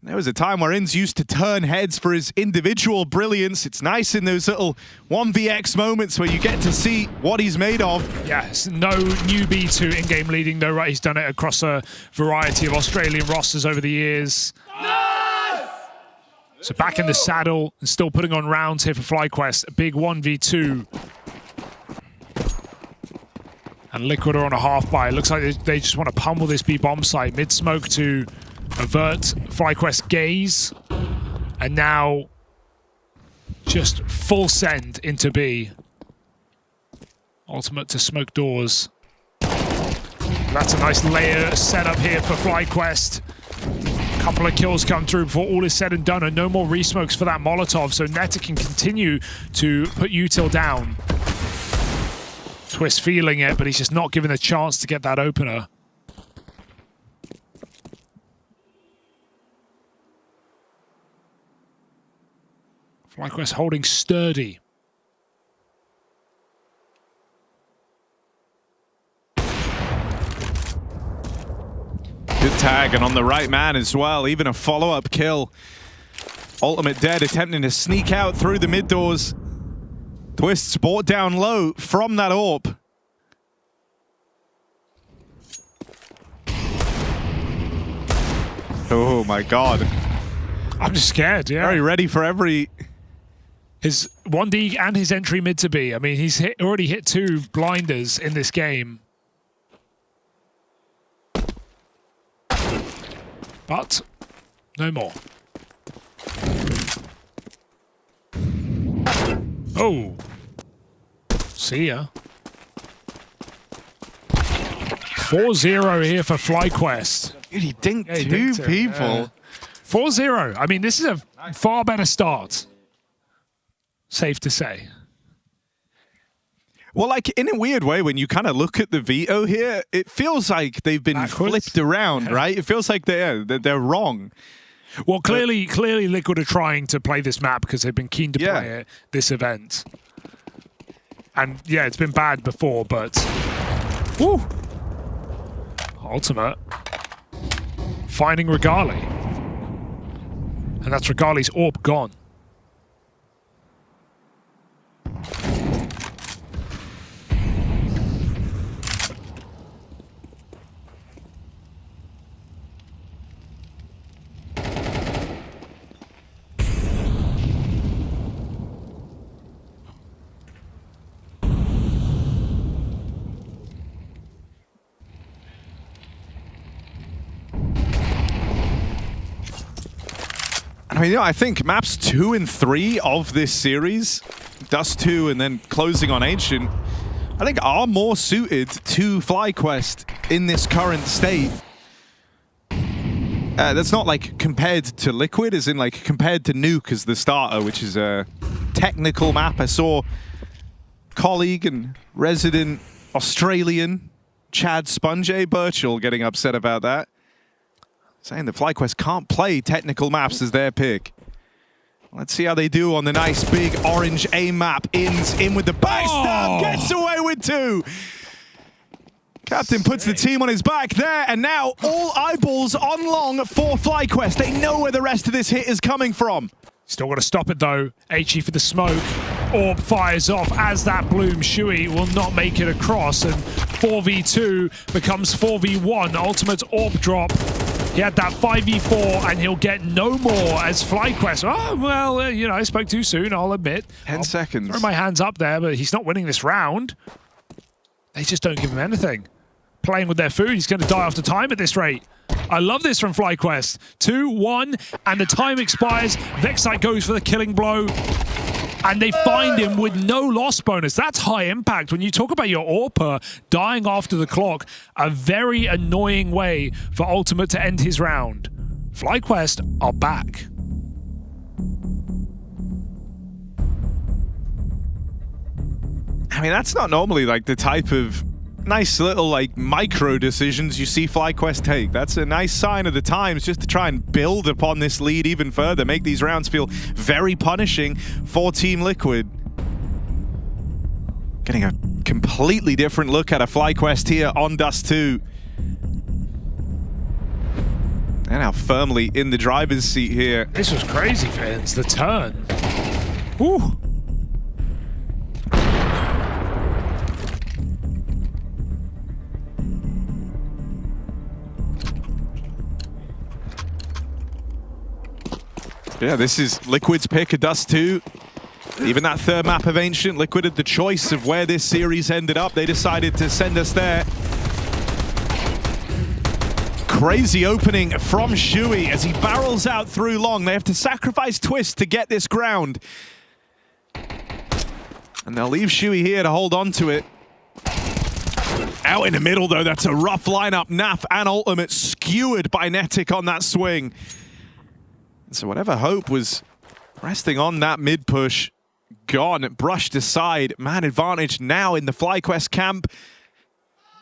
There was a time where Ins used to turn heads for his individual brilliance. It's nice in those little 1vx moments where you get to see what he's made of. Yes, no newbie to in-game leading though, right? He's done it across a variety of Australian rosters over the years. Nice! So back in the saddle and still putting on rounds here for FlyQuest. A big 1v2. And Liquid are on a half buy. Looks like they just want to pummel this B-bomb site. Mid-smoke to avert FlyQuest gaze. And now just full send into B. Ultimate to smoke doors. That's a nice layer setup here for FlyQuest. Couple of kills come through before all is said and done, and no more resmokes for that Molotov, so Netta can continue to put Util down. Twist feeling it, but he's just not given a chance to get that opener. FlyQuest holding sturdy. Good tag, and on the right man as well. Even a follow-up kill. Ultimate dead, attempting to sneak out through the mid doors. Twist's brought down low from that AWP. Oh my god. I'm just scared, yeah. Very ready for every... His 1D and his entry mid to be. I mean, he's already hit 2 blinders in this game. But no more. Oh. See ya. 4-0 here for FlyQuest. Dude, he dinked two people. 4-0. I mean, this is a far better start. Safe to say. Well, like, in a weird way, when you kind of look at the veto here, it feels like they've been flipped around, right? It feels like they're wrong. Well, clearly Liquid are trying to play this map because they've been keen to play it this event. And yeah, it's been bad before, but... Woo! Ultimate. Finding Regali. And that's Regali's AWP gone. I mean, I think maps 2 and 3 of this series, Dust 2 and then closing on Ancient, I think are more suited to FlyQuest in this current state. That's not like compared to Liquid, as in like compared to Nuke as the starter, which is a technical map. I saw colleague and resident Australian Chad Sponge Birchall getting upset about that. saying that FlyQuest can't play technical maps as their pick. Let's see how they do on the nice big orange A map. Ins in with the backstab, gets away with 2. Captain puts the team on his back there, and now all eyeballs on long for FlyQuest. They know where the rest of this hit is coming from. Still got to stop it though. HE for the smoke. Orb fires off as that bloom. Shui will not make it across, and 4v2 becomes 4v1. Ultimate orb drop. He had that 5v4, and he'll get no more as FlyQuest. Oh, well, you know, I spoke too soon, I'll admit. 10 seconds. Throw my hands up there, but he's not winning this round. They just don't give him anything. Playing with their food, he's going to die after time at this rate. I love this from FlyQuest. 2-1, and the time expires. Vexite goes for the killing blow, and they find him with no loss bonus. That's high impact. When you talk about your AWPer dying after the clock, a very annoying way for Ultimate to end his round. FlyQuest are back. I mean, that's not normally like the type of nice little like micro decisions you see FlyQuest take. That's a nice sign of the times, just to try and build upon this lead even further, make these rounds feel very punishing for Team Liquid. Getting a completely different look at a FlyQuest here on Dust 2. And now firmly in the driver's seat here. This was crazy for Ins, the turn. Woo! Yeah, this is Liquid's pick of Dust 2. Even that third map of Ancient, Liquid had the choice of where this series ended up. They decided to send us there. Crazy opening from Shui as he barrels out through long. They have to sacrifice Twist to get this ground. And they'll leave Shui here to hold on to it. Out in the middle, though, that's a rough lineup. Naf and Ultimate skewered by Netic on that swing. So whatever hope was resting on that mid push, gone, brushed aside. Man advantage now in the FlyQuest camp.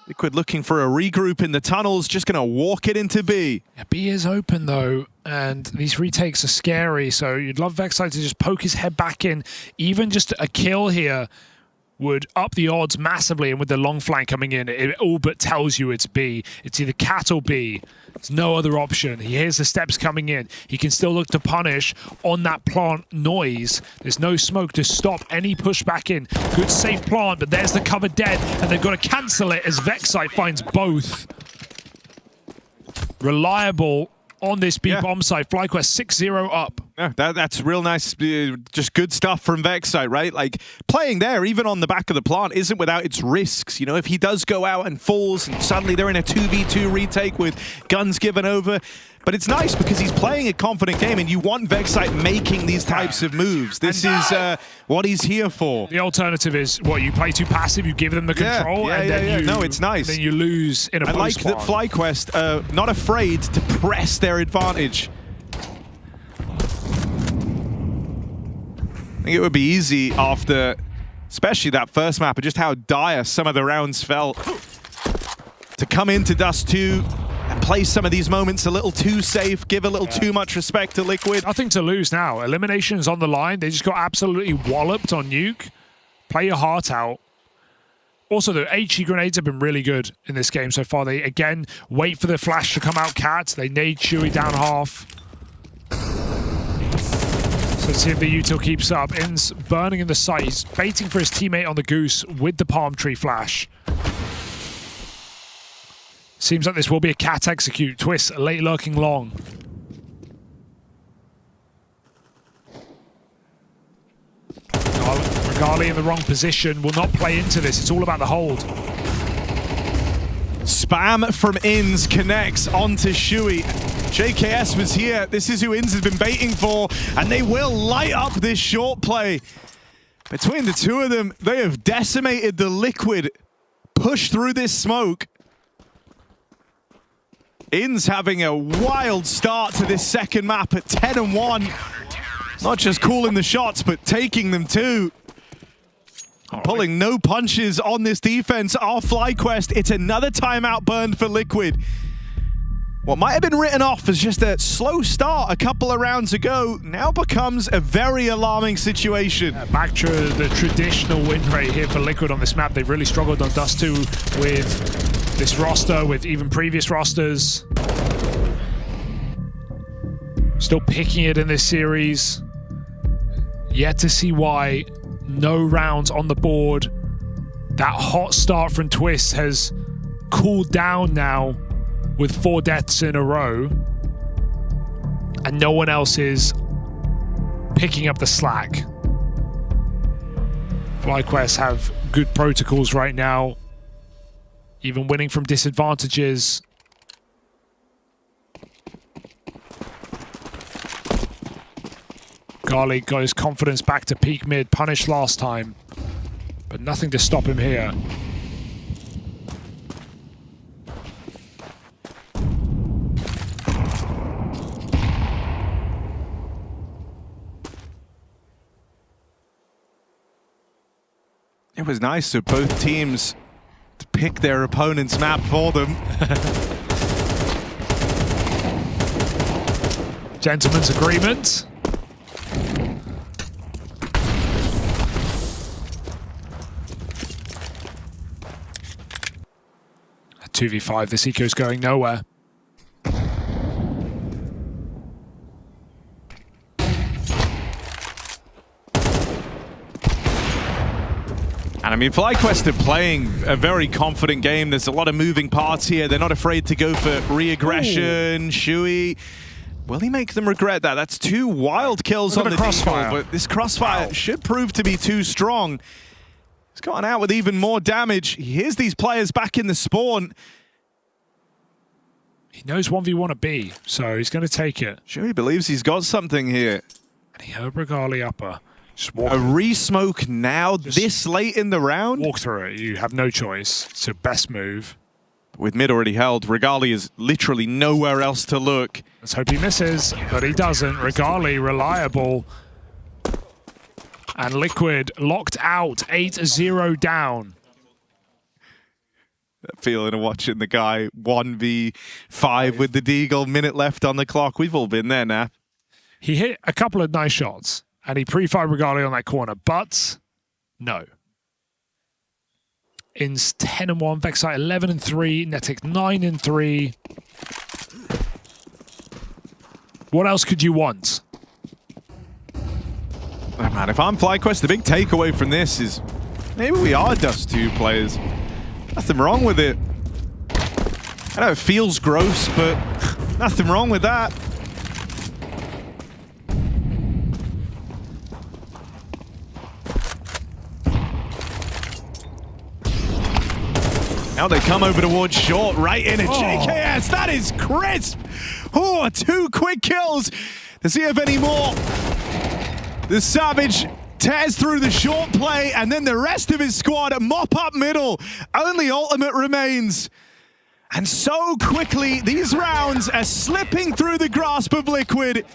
Liquid looking for a regroup in the tunnels, just going to walk it into B. Yeah, B is open though, and these retakes are scary, so you'd love Vexite to just poke his head back in. Even just a kill here would up the odds massively, and with the long flank coming in, it all but tells you it's B. It's either cat or B. There's no other option. He hears the steps coming in. He can still look to punish on that plant noise. There's no smoke to stop any push back in. Good safe plant, but there's the cover dead, and they've got to cancel it as Vexite finds both. Reliable on this B bomb site. FlyQuest 6-0 up. Yeah, that's real nice, just good stuff from Vexite, right? Like, playing there, even on the back of the plant, isn't without its risks. You know, if he does go out and falls, and suddenly they're in a 2v2 retake with guns given over. But it's nice because he's playing a confident game, and you want Vexite making these types of moves. This is what he's here for. The alternative is, what, you play too passive, you give them the control, and then no, it's nice. Then you lose in a post. I like that FlyQuest not afraid to press their advantage. I think it would be easy after, especially that first map, and just how dire some of the rounds felt, to come into Dust 2 and play some of these moments a little too safe, give a little too much respect to Liquid. Nothing to lose now. Elimination is on the line. They just got absolutely walloped on Nuke. Play your heart out. Also, the HE grenades have been really good in this game so far. They, again, wait for the flash to come out cat. They nade Chewie down half. So let's see if the util keeps up. In's burning in the site. He's baiting for his teammate on the goose with the palm tree flash. Seems like this will be a cat execute. Twist, late lurking long. Regali in the wrong position will not play into this. It's all about the hold. Spam from Ins connects onto Shui. JKS was here. This is who Ins has been baiting for, and they will light up this short play. Between the two of them, they have decimated the Liquid push through this smoke. Ins having a wild start to this second map at 10-1. Not just calling the shots, but taking them too. Pulling no punches on this defense. Our FlyQuest, it's another timeout burned for Liquid. What might have been written off as just a slow start a couple of rounds ago now becomes a very alarming situation. Back to the traditional win rate here for Liquid on this map. They've really struggled on Dust 2 with this roster, with even previous rosters. Still picking it in this series. Yet to see why. No rounds on the board. That hot start from Twist has cooled down now with 4 deaths in a row. And no one else is picking up the slack. FlyQuest have good protocols right now. Even winning from disadvantages. Garlic got his confidence back to peak mid, punished last time. But nothing to stop him here. It was nice of both teams to pick their opponent's map for them. Gentleman's agreement. A 2v5, this eco's going nowhere. And I mean, FlyQuest are playing a very confident game. There's a lot of moving parts here. They're not afraid to go for re-aggression. Shui, will he make them regret that? That's 2 wild kills on the crossfire, but this crossfire should prove to be too strong. He's gotten out with even more damage. He hears these players back in the spawn. He knows 1v1 a B, so he's going to take it. Shui believes he's got something here. And he heard Broki upper. A re-smoke now this late in the round? Walk through it. You have no choice. So best move. With mid already held, Regali is literally nowhere else to look. Let's hope he misses, but he doesn't. Regali reliable. And Liquid locked out, 8-0 down. That feeling of watching the guy 1v5 with the Deagle, minute left on the clock. We've all been there now. He hit a couple of nice shots. And he pre-fired Regali on that corner, but no. Ins 10-1, Vexite 11-3, Netic 9-3. What else could you want? Oh man, if I'm FlyQuest, the big takeaway from this is maybe we are Dust 2 players. Nothing wrong with it. I know it feels gross, but nothing wrong with that. Now they come over towards short, right in it. JKS, that is crisp. Oh, 2 quick kills to see if any more. The Savage tears through the short play, and then the rest of his squad mop up middle. Only Ultimate remains. And so quickly, these rounds are slipping through the grasp of Liquid.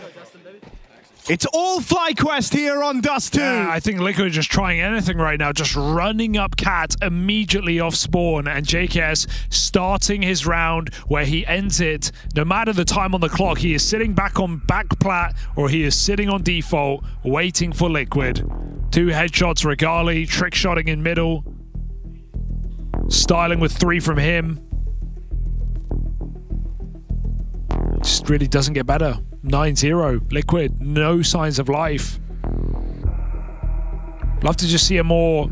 It's all FlyQuest here on Dust 2. Yeah, I think Liquid is just trying anything right now, just running up Cat immediately off spawn, and JKS starting his round where he ends it. No matter the time on the clock, he is sitting back on back plat, or he is sitting on default, waiting for Liquid. 2 headshots, Regali, trick shotting in middle. Styling with 3 from him. Just really doesn't get better. 9-0, Liquid, no signs of life. Love to just see a more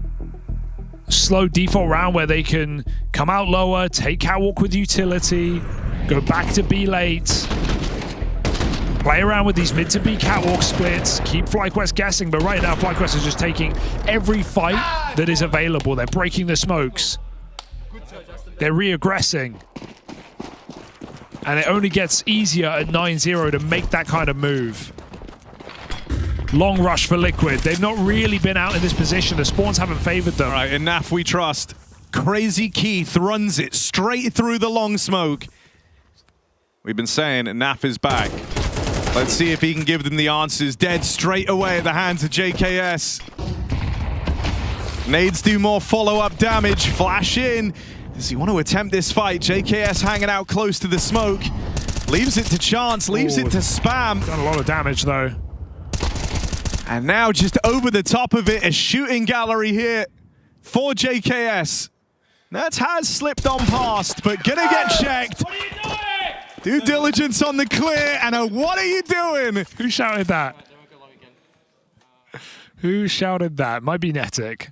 slow default round where they can come out lower, take catwalk with utility, go back to B late, play around with these mid to B catwalk splits, keep FlyQuest guessing, but right now FlyQuest is just taking every fight that is available. They're breaking the smokes. They're re-aggressing. And it only gets easier at 9-0 to make that kind of move. Long rush for Liquid. They've not really been out in this position. The spawns haven't favored them. All right, in NAF we trust. Crazy Keith runs it straight through the long smoke. We've been saying NAF is back. Let's see if he can give them the answers. Dead straight away at the hands of JKS. Nades do more follow-up damage. Flash in. Does he want to attempt this fight? JKS hanging out close to the smoke. Leaves it to chance, leaves it to spam. Done a lot of damage though. And now just over the top of it, a shooting gallery here for JKS. That has slipped on past, but gonna get checked. What are you doing? Due diligence on the clear, and a what are you doing? Who shouted that? Who shouted that? Might be Netic.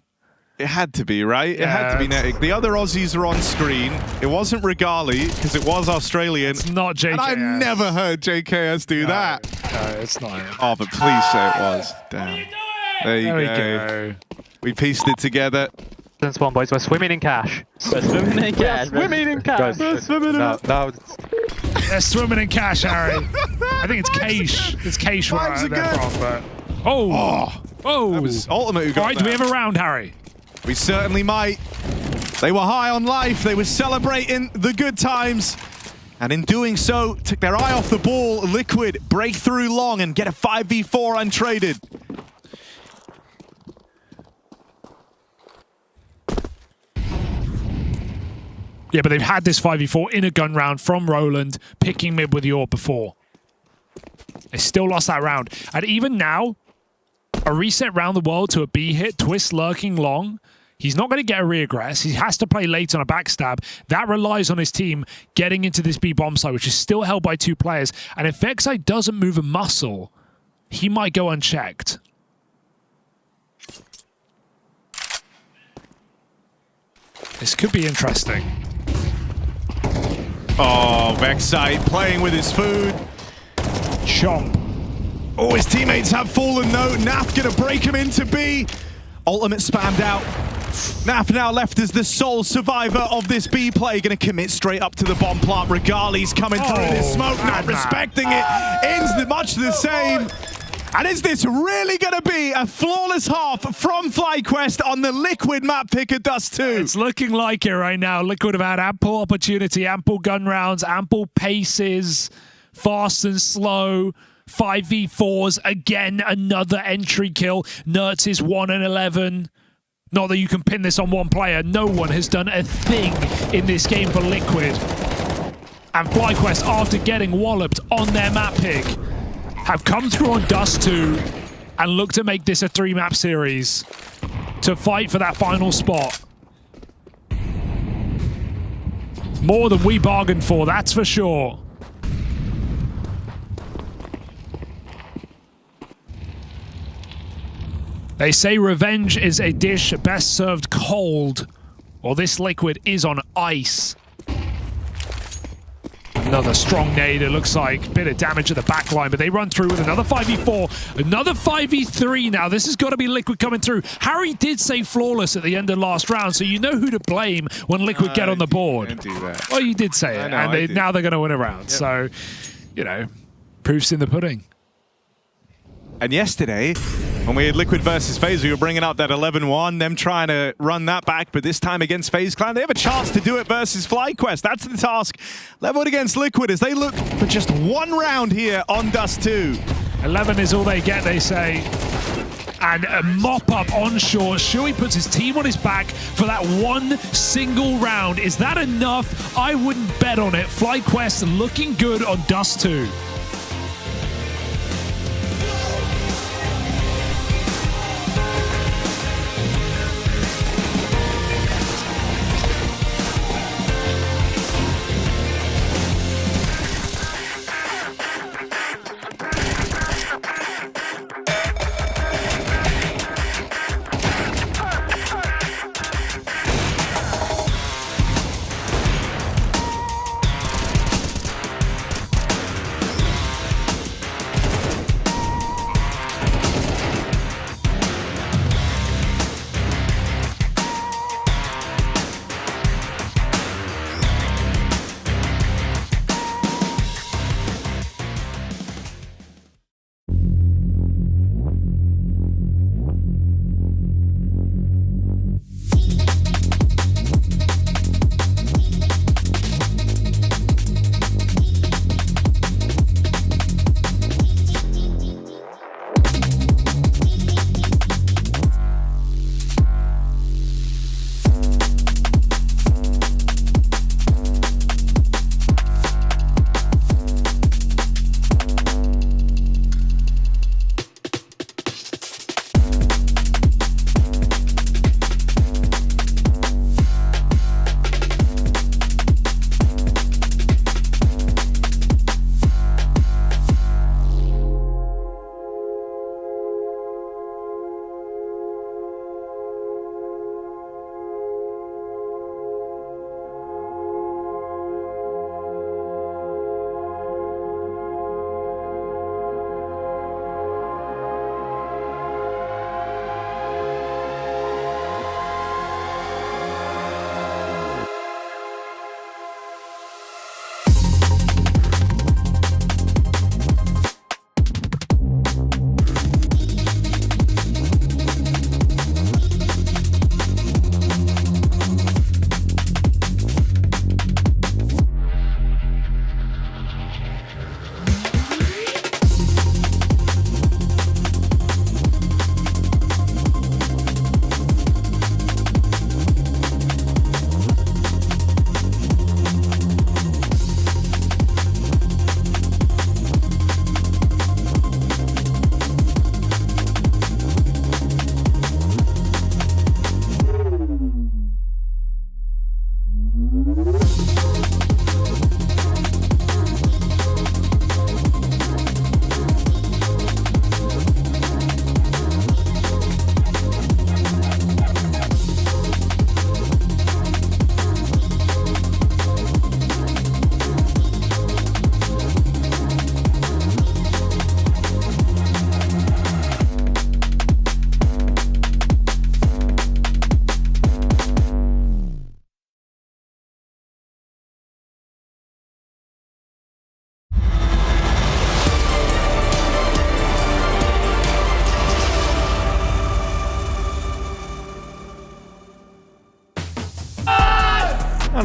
It had to be, right? It had to be Netic. The other Aussies are on screen. It wasn't Regali, because it was Australian. It's not JKS. And I've never heard JKS do that. No, it's not. Oh, but please say it was. Damn. There you go. We pieced it together. That's one, boys. We're swimming in cash. We're swimming in cash. Swimming in cash. We're swimming in They're swimming in cash, Harry. I think it's Cache. It's Cache where they're from, but... Oh! That was Ultimate who got All right, do we have a round, Harry? We certainly might. They were high on life. They were celebrating the good times. And in doing so, took their eye off the ball. Liquid break through long and get a 5v4 untraded. Yeah, but they've had this 5v4 in a gun round from Roland, picking mid with Yor before. They still lost that round. And even now, a reset round the world to a B hit, Twist lurking long. He's not going to get a reaggress. He has to play late on a backstab. That relies on his team getting into this B bomb site, which is still held by 2 players. And if Vexite doesn't move a muscle, he might go unchecked. This could be interesting. Oh, Vexite playing with his food. Chomp. Oh, his teammates have fallen though. Naf gonna break him into B. Ultimate spammed out. Naf now left as the sole survivor of this B play. Gonna commit straight up to the bomb plant. Regali's coming through in his smoke, not respecting it. Ends much the same. And is this really going to be a flawless half from FlyQuest on the Liquid map pick at Dust 2? It's looking like it right now. Liquid have had ample opportunity, ample gun rounds, ample paces, fast and slow, 5v4s. Again, another entry kill. Nertz is 1-11. Not that you can pin this on one player. No one has done a thing in this game for Liquid. And FlyQuest, after getting walloped on their map pick, have come through on Dust 2 and look to make this a 3-map series to fight for that final spot. More than we bargained for, that's for sure. They say revenge is a dish best served cold. Well, this Liquid is on ice. Another strong nade, it looks like. Bit of damage at the back line, but they run through with another 5v4, another 5v3 now. This has got to be Liquid coming through. Harry did say flawless at the end of last round, so you know who to blame when Liquid get on the board. Don't do that. Well, you did say it, and now they're going to win a round. Yep. So, you know, proof's in the pudding. And yesterday, when we had Liquid versus FaZe, we were bringing up that 11-1, them trying to run that back, but this time against FaZe Clan, they have a chance to do it versus FlyQuest. That's the task leveled against Liquid as they look for just one round here on Dust 2. 11 is all they get, they say. And a mop-up on short. Shui puts his team on his back for that one single round. Is that enough? I wouldn't bet on it. FlyQuest looking good on Dust 2.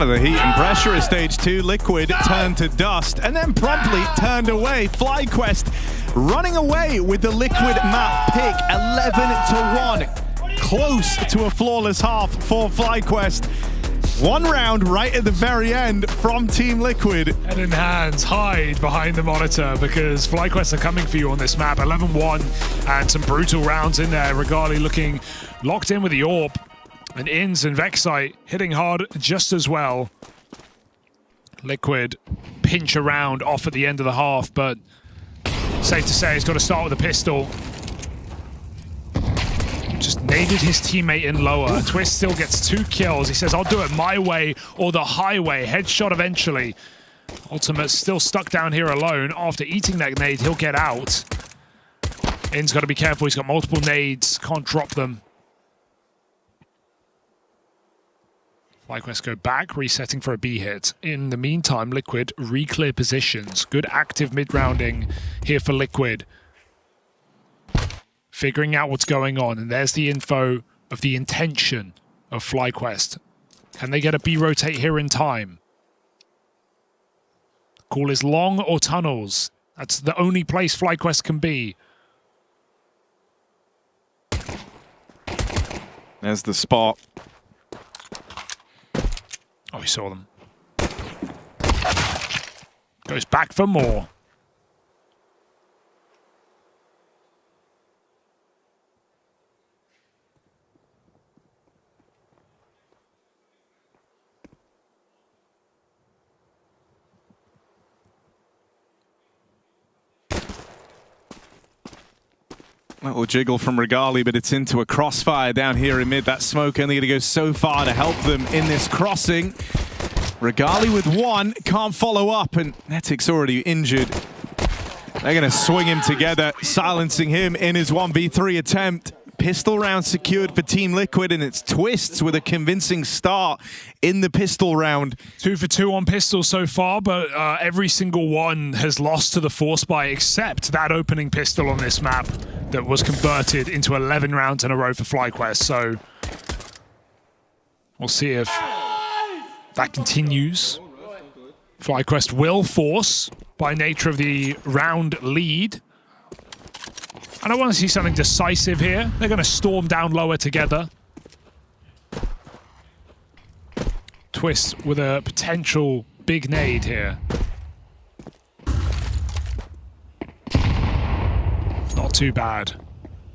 Under the heat and pressure of stage 2, Liquid turned to dust and then promptly turned away. FlyQuest running away with the Liquid map pick, 11-1. Close to a flawless half for FlyQuest. One round right at the very end from Team Liquid. Head in hands, hide behind the monitor because FlyQuest are coming for you on this map. 11-1 and some brutal rounds in there. Regali looking locked in with the AWP. And Inns and Vexite hitting hard just as well. Liquid pinch around off at the end of the half, but safe to say he's got to start with a pistol. Just naded his teammate in lower. Twist still gets 2 kills. He says, I'll do it my way or the highway. Headshot eventually. Ultimate's still stuck down here alone. After eating that nade, he'll get out. In's got to be careful. He's got multiple nades. Can't drop them. FlyQuest go back, resetting for a B hit. In the meantime, Liquid re-clear positions. Good active mid-rounding here for Liquid. Figuring out what's going on, and there's the info of the intention of FlyQuest. Can they get a B rotate here in time? Call is long or tunnels. That's the only place FlyQuest can be. There's the spot. Oh, he saw them. Goes back for more. Little jiggle from Regali, but it's into a crossfire down here in mid. That smoke only going to go so far to help them in this crossing. Regali with 1, can't follow up, and Netic's already injured. They're going to swing him together, silencing him in his 1v3 attempt. Pistol round secured for Team Liquid, and it's Twists with a convincing start in the pistol round. 2 for 2 on pistol so far, but every single one has lost to the force buy except that opening pistol on this map that was converted into 11 rounds in a row for FlyQuest. So we'll see if that continues. FlyQuest will force by nature of the round lead. And I want to see something decisive here. They're going to storm down lower together. Twist with a potential big nade here. Not too bad.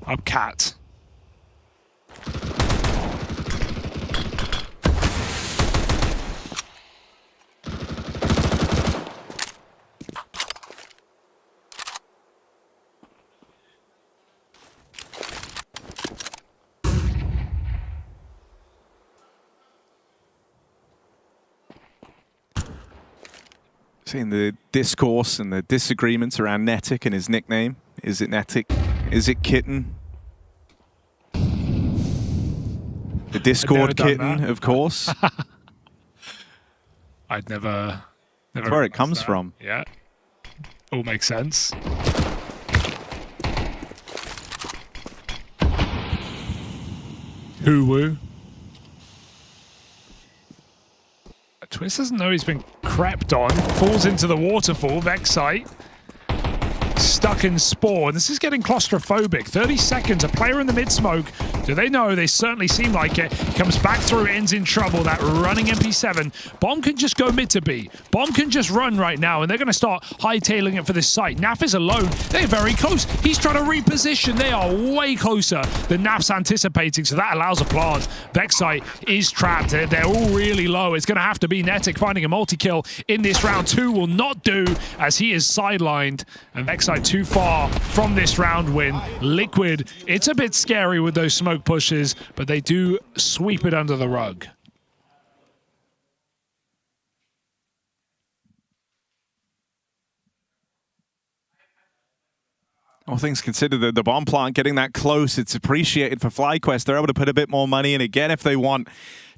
Up cat. Seeing the discourse and the disagreements around Netic and his nickname. Is it Netic? Is it Kitten? The Discord Kitten, of course. I'd never That's where it comes from. Yeah. All makes sense. Hoo-woo. Twist doesn't know he's been crept on. Falls into the waterfall. Vexite. Stuck in spawn. This is getting claustrophobic. 30 seconds. A player in the mid-smoke. Do they know? They certainly seem like it. Comes back through. Ends in trouble. That running MP7. Bomb can just go mid to B. Bomb can just run right now. And they're going to start hightailing it for this site. Naf is alone. They're very close. He's trying to reposition. They are way closer than Naf's anticipating. So that allows a plant. Vexite is trapped. They're all really low. It's going to have to be Netic finding a multi-kill in this round. 2 will not do as he is sidelined. And Vexite too far from this round win. Liquid, it's a bit scary with those smoke pushes, but they do sweep it under the rug. All things considered, the bomb plant getting that close, it's appreciated for FlyQuest. They're able to put a bit more money in again if they want,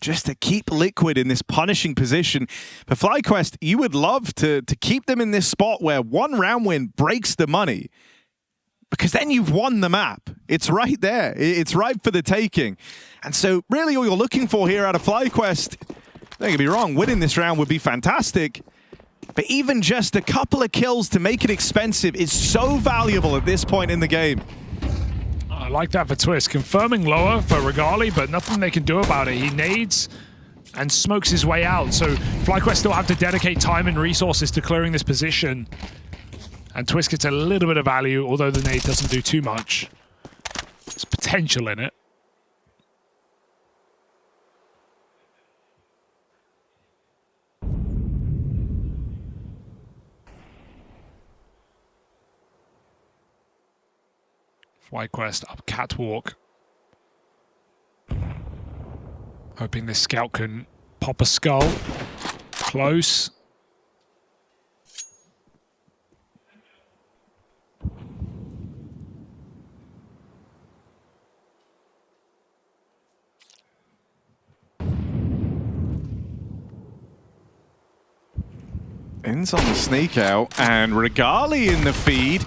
just to keep Liquid in this punishing position. For FlyQuest, you would love to keep them in this spot where one round win breaks the money, because then you've won the map. It's right there. It's ripe for the taking. And so really all you're looking for here out of FlyQuest Don't get me wrong, winning this round would be fantastic. But even just a couple of kills to make it expensive is so valuable at this point in the game. I like that for Twist. Confirming lower for Regali, but nothing they can do about it. He nades and smokes his way out. So FlyQuest still have to dedicate time and resources to clearing this position. And Twist gets a little bit of value, although the nade doesn't do too much. There's potential in it. FlyQuest up catwalk. Hoping this scout can pop a skull. Close. Ends on the sneak out, and Regali in the feed.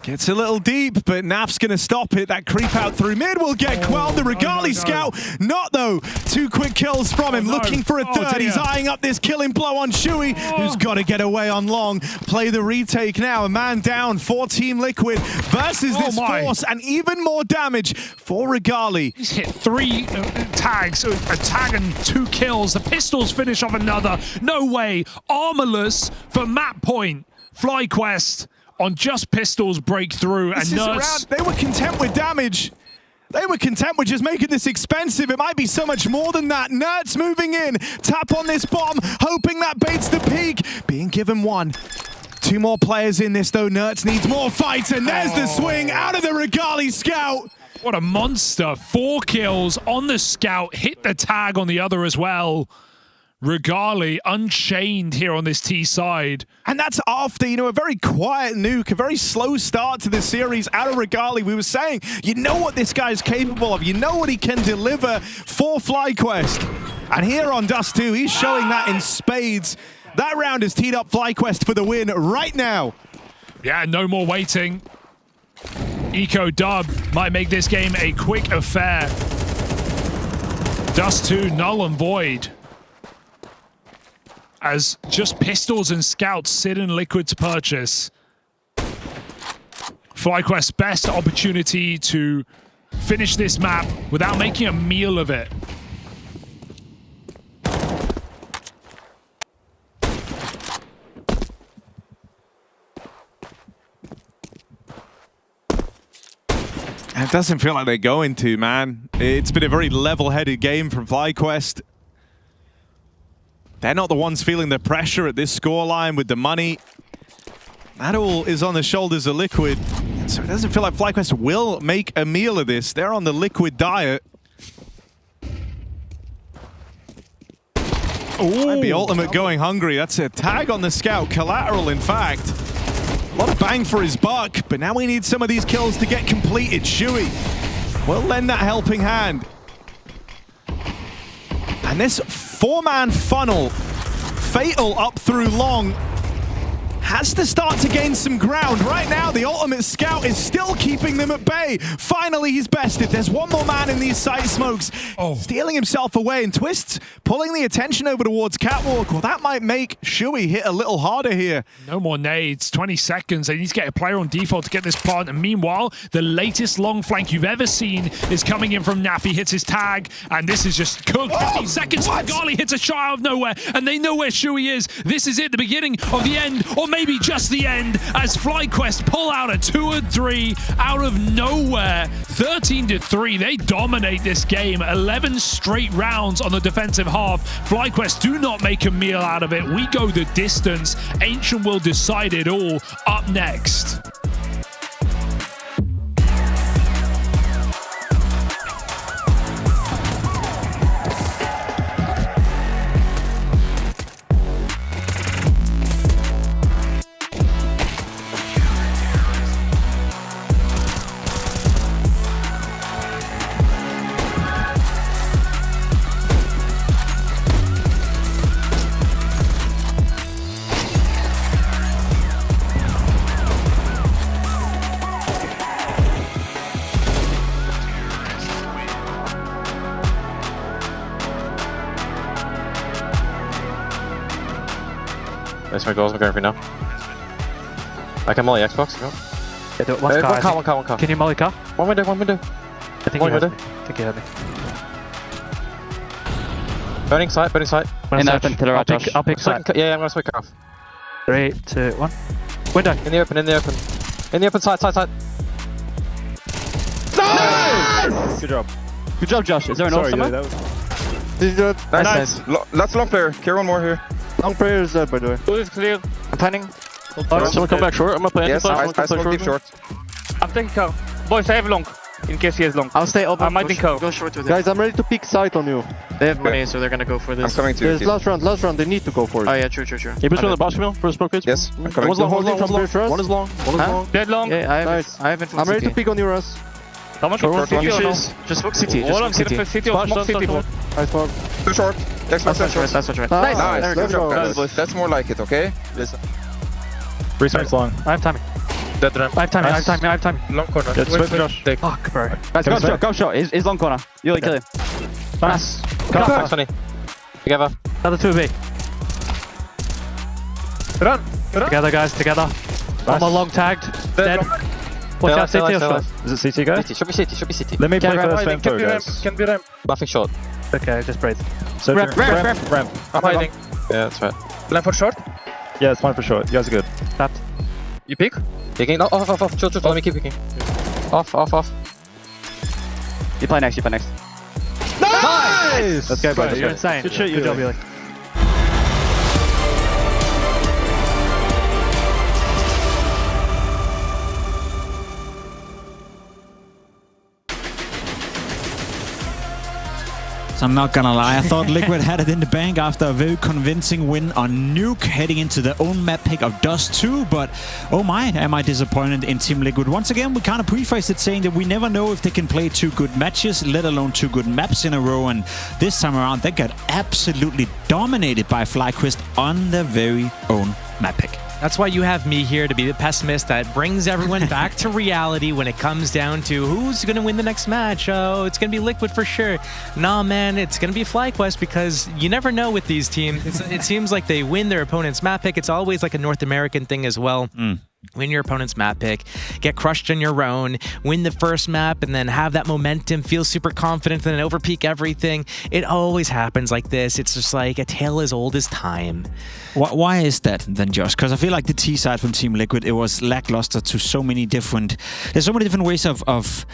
Gets a little deep, but Naf's going to stop it. That creep out through mid will get quelled. The Regali scout, not though. 2 quick kills from him, looking for a third. He's eyeing up this killing blow on Shui, who's got to get away on long. Play the retake now. A man down for Team Liquid versus this force, and even more damage for Regali. He's hit 3 tags, a tag and 2 kills. The pistols finish off another. No way. Armorless for map point. FlyQuest on just pistols break through, and Nerds. They were content with damage. They were content with just making this expensive. It might be so much more than that. Nerds moving in. Tap on this bomb, hoping that baits the peak. Being given 1. 2 more players in this though. Nerds needs more fights, and there's the swing out of the Regali scout. What a monster. 4 kills on the scout. Hit the tag on the other as well. Regali unchained here on this T side. And that's after, you know, a very quiet nuke, a very slow start to this series out of Regali. We were saying, you know what this guy's capable of. You know what he can deliver for FlyQuest. And here on Dust 2, he's showing that in spades. That round has teed up FlyQuest for the win right now. Yeah, no more waiting. Eco Dub might make this game a quick affair. Dust 2 null and void, as just pistols and scouts sit in Liquid's purchase. FlyQuest's best opportunity to finish this map without making a meal of it. It doesn't feel like they're going to, man. It's been a very level-headed game from FlyQuest. They're not the ones feeling the pressure at this scoreline with the money. That all is on the shoulders of Liquid. So it doesn't feel like FlyQuest will make a meal of this. They're on the Liquid diet. Might be Ultimate going hungry. That's a tag on the scout. Collateral, in fact. A lot of bang for his buck, but now we need some of these kills to get completed. Shui will lend that helping hand. And this 4-man funnel, Fatal up through long, has to start to gain some ground. Right now, the Ultimate Scout is still keeping them at bay. Finally, he's bested. There's 1 more man in these side smokes, stealing himself away, and Twists pulling the attention over towards Catwalk. Well, that might make Shui hit a little harder here. No more nades. 20 seconds. They need to get a player on default to get this plant. And meanwhile, the latest long flank you've ever seen is coming in from Nappy. Hits his tag, and this is just cooked. 15 seconds. Regali hits a shot out of nowhere, and they know where Shui is. This is it, the beginning of the end, or maybe just the end, as FlyQuest pull out a 2 and 3 out of nowhere. 13-3. They dominate this game. 11 straight rounds on the defensive half. FlyQuest do not make a meal out of it. We go the distance. Ancient will decide it all. Up next. Nice, my goals, I'm going for now. I can molly Xbox. Go. Yeah, do it. One car. Can you molly car? One window. I think you heard me. I think you heard me. Burning sight. In open to the right, Josh. I'll pick sight. Yeah, I'm gonna switch off. 3, 2, 1. Window. In the open, side. Nice! Good job. Good job, Josh. Is there an ult somewhere? Nice. That's long player. Care one more here. Long player is dead, by the way. Blue is clear. I'm planning. Someone come back short. I'm not playing. Yes, I smoke deep short. I'm taking cow. Boys, I have long. In case he has long. I'll stay open. I might think cow. Go short with it. Guys, I'm ready to pick sight on you. They have money, so they're gonna go for this. I'm coming to you. Last round. They need to go for it. Oh yeah, true. Can you push on the boss for smoke page? Yes. I'm coming. One is long. Dead long. Yeah, I have influence. I'm ready to pick on you, Russ. How much? Just smoke city. Hold on, city or smoke city. Nice one. Too short. That's right. Nice. Let's go. That's more like it, okay? Listen. Research long. I have timing. Dead ramp. I have timing. Long corner. Yeah, switch Josh. Fuck, bro. Guys, go shot. He's long corner. You'll kill him. Nice. Thanks, Sonny. Together. Another 2v. Run. Together, guys. Together. One more long tagged. Dead. Watch out, CT or short. Is it CT, guys? Should be CT. Let me play first ramp, guys. Can be ramp. Nothing short. Okay, just breathe. So ramp. I'm hiding. Yeah, that's right. Plan for short? Yeah, it's fine for short. You guys are good. Tapped. You pick? Picking? No, off. Chill. Let me keep picking. Off. You play next. Nice! Let's go, bro. You're insane. Good shit, Good job, Billy. So I'm not gonna lie, I thought Liquid had it in the bank after a very convincing win on Nuke, heading into their own map pick of Dust 2, but oh my, am I disappointed in Team Liquid. Once again, we kind of prefaced it saying that we never know if they can play 2 good matches, let alone 2 good maps in a row, and this time around they got absolutely dominated by FlyQuest on their very own map pick. That's why you have me here to be the pessimist that brings everyone back to reality when it comes down to who's going to win the next match. Oh, it's going to be Liquid for sure. Nah, man, it's going to be FlyQuest because you never know with these teams. It seems like they win their opponent's map pick. It's always like a North American thing as well. Win your opponent's map pick, get crushed on your own, win the first map, and then have that momentum, feel super confident, and then overpeak everything. It always happens like this. It's just like a tale as old as time. Why is that then, Josh? Because I feel like the T side from Team Liquid, it was lackluster to so many different... There's so many different ways of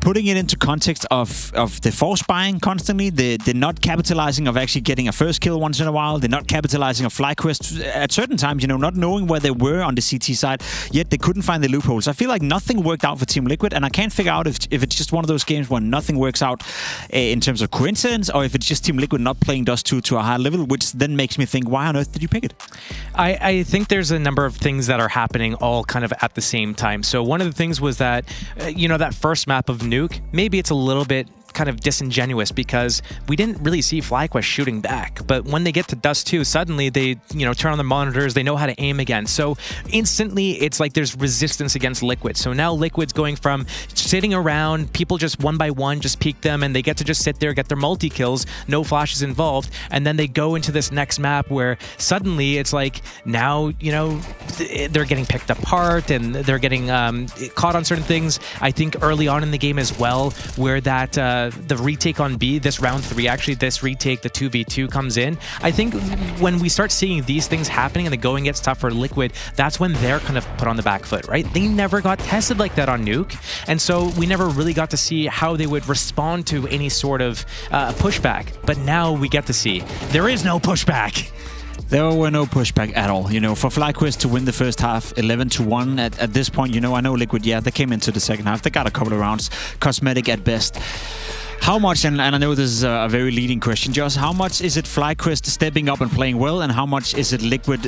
putting it into context of the force buying constantly, the not capitalizing of actually getting a first kill once in a while, the not capitalizing of FlyQuest at certain times, you know, not knowing where they were on the CT side, yet they couldn't find the loopholes. I feel like nothing worked out for Team Liquid, and I can't figure out if it's just one of those games where nothing works out in terms of coincidence, or if it's just Team Liquid not playing Dust 2 to a high level, which then makes me think, why on earth did you pick it? I think there's a number of things that are happening all kind of at the same time. So one of the things was that, you know, that first map of Nuke, maybe it's a little bit kind of disingenuous because we didn't really see FlyQuest shooting back. But when they get to Dust 2, suddenly they, you know, turn on the monitors, they know how to aim again. So instantly it's like there's resistance against Liquid. So now Liquid's going from sitting around, people just one by one just peek them and they get to just sit there, get their multi-kills, no flashes involved. And then they go into this next map where suddenly it's like now, you know, they're getting picked apart and they're getting caught on certain things. I think early on in the game as well, where that the retake on B, this round 3, actually this retake, the 2v2 comes in. I think when we start seeing these things happening and the going gets tough for Liquid, that's when they're kind of put on the back foot, right? They never got tested like that on Nuke, and so we never really got to see how they would respond to any sort of pushback. But now we get to see there is no pushback. There were no pushback at all. You know, for FlyQuest to win the first half 11-1 at this point, you know, I know Liquid, yeah, they came into the second half. They got a couple of rounds, cosmetic at best. How much, and I know this is a very leading question, Josh, how much is it FlyQuest stepping up and playing well, and how much is it Liquid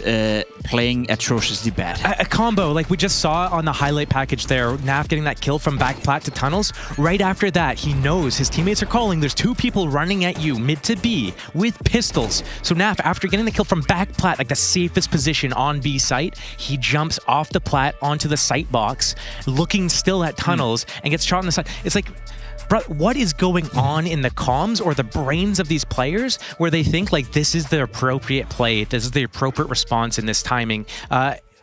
playing atrociously bad? A combo, like we just saw on the highlight package there, Naf getting that kill from back plat to tunnels. Right after that, he knows his teammates are calling. There's 2 people running at you, mid to B, with pistols. So Naf, after getting the kill from back plat, like the safest position on B site, he jumps off the plat onto the site box, looking still at tunnels, and gets shot on the side. It's like, bro, what is going on in the comms or the brains of these players where they think like this is the appropriate play, this is the appropriate response in this timing?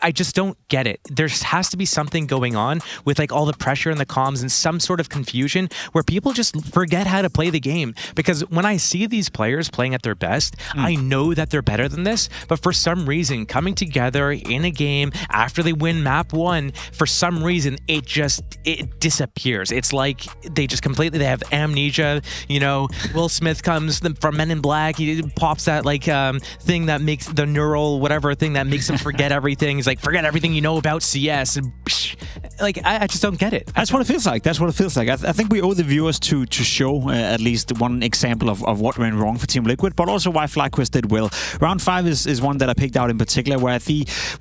I just don't get it. There has to be something going on with like all the pressure in the comms and some sort of confusion where people just forget how to play the game. Because when I see these players playing at their best, I know that they're better than this. But for some reason, coming together in a game after they win map 1, for some reason, it disappears. It's like they have amnesia. You know, Will Smith comes from Men in Black. He pops that like thing that makes the neural whatever thing that makes him forget everything. He's like, forget everything you know about CS. And like, I just don't get it. That's what it feels like. I think we owe the viewers to show at least one example of what went wrong for Team Liquid, but also why FlyQuest did well. Round 5 is one that I picked out in particular, where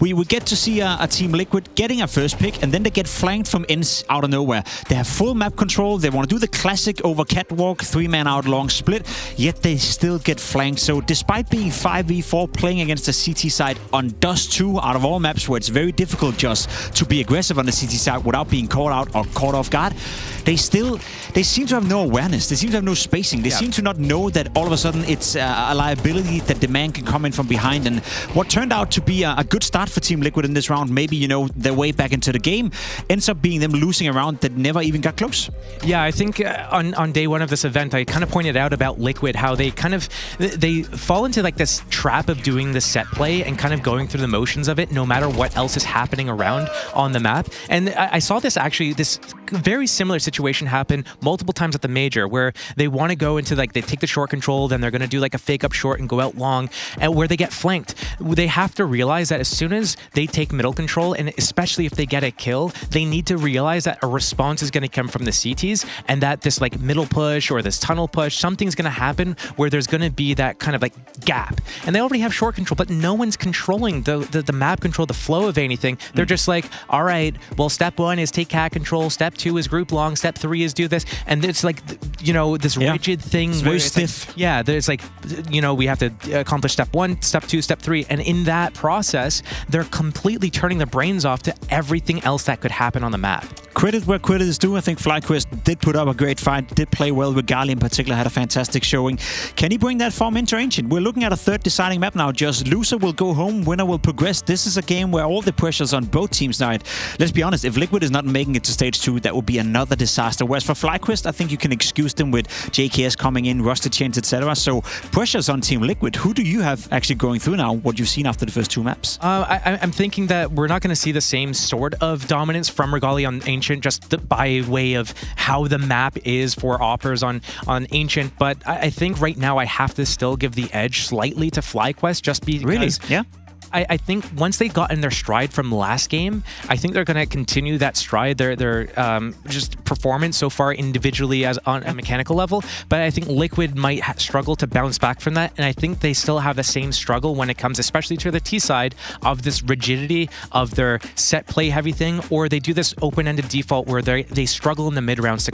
we would get to see a Team Liquid getting a first pick, and then they get flanked from ends out of nowhere. They have full map control. They want to do the classic over catwalk, 3-man out long split, yet they still get flanked. So despite being 5v4 playing against the CT side on Dust 2 out of all maps where it's very difficult just to be aggressive on the CT side without being caught out or caught off guard, they seem to have no awareness. They seem to have no spacing. They seem to not know that all of a sudden it's a liability that the man can come in from behind. And what turned out to be a good start for Team Liquid in this round, maybe, you know, their way back into the game, ends up being them losing a round that never even got close. Yeah, I think on day 1 of this event, I kind of pointed out about Liquid, how they they fall into like this trap of doing the set play and kind of going through the motions of it, no matter what else is happening around on the map. And I saw this very similar situation happen multiple times at the major, where they want to go into like, they take the short control, then they're going to do like a fake up short and go out long, and where they get flanked. They have to realize that as soon as they take middle control, and especially if they get a kill, they need to realize that a response is going to come from the CTs, and that this like middle push or this tunnel push, something's going to happen where there's going to be that kind of like gap. And they already have short control, but no one's controlling the map control, the flow of anything. They're just like, all right, well, step 1 is take cat control, step 2 is group long, step 3 is do this. And it's like, you know, this rigid thing. It's very stiff. Like, there's like, you know, we have to accomplish step 1, step 2, step 3. And in that process, they're completely turning their brains off to everything else that could happen on the map. Credit where credit is due. I think FlyQuest did put up a great fight, did play well. With Gali in particular had a fantastic showing. Can he bring that form into Ancient? We're looking at a third deciding map now. Just loser will go home, winner will progress. This is a game where all the pressure's on both teams now. Let's be honest, if Liquid is not making it to stage 2, that would be another disaster. Whereas for FlyQuest, I think you can excuse them with JKS coming in, Rusted Chains, etc. So pressure's on Team Liquid. Who do you have actually going through now, what you've seen after the first 2 maps? I'm thinking that we're not going to see the same sort of dominance from Regali on Ancient, just by way of how the map is for Oppers on Ancient. But I think right now I have to still give the edge slightly to FlyQuest, just because... Really? Yeah? I think once they got in their stride from last game, I think they're going to continue that stride, their just performance so far individually as on a mechanical level. But I think Liquid might struggle to bounce back from that, and I think they still have the same struggle when it comes, especially to the T side, of this rigidity of their set play heavy thing, or they do this open-ended default where they struggle in the mid rounds to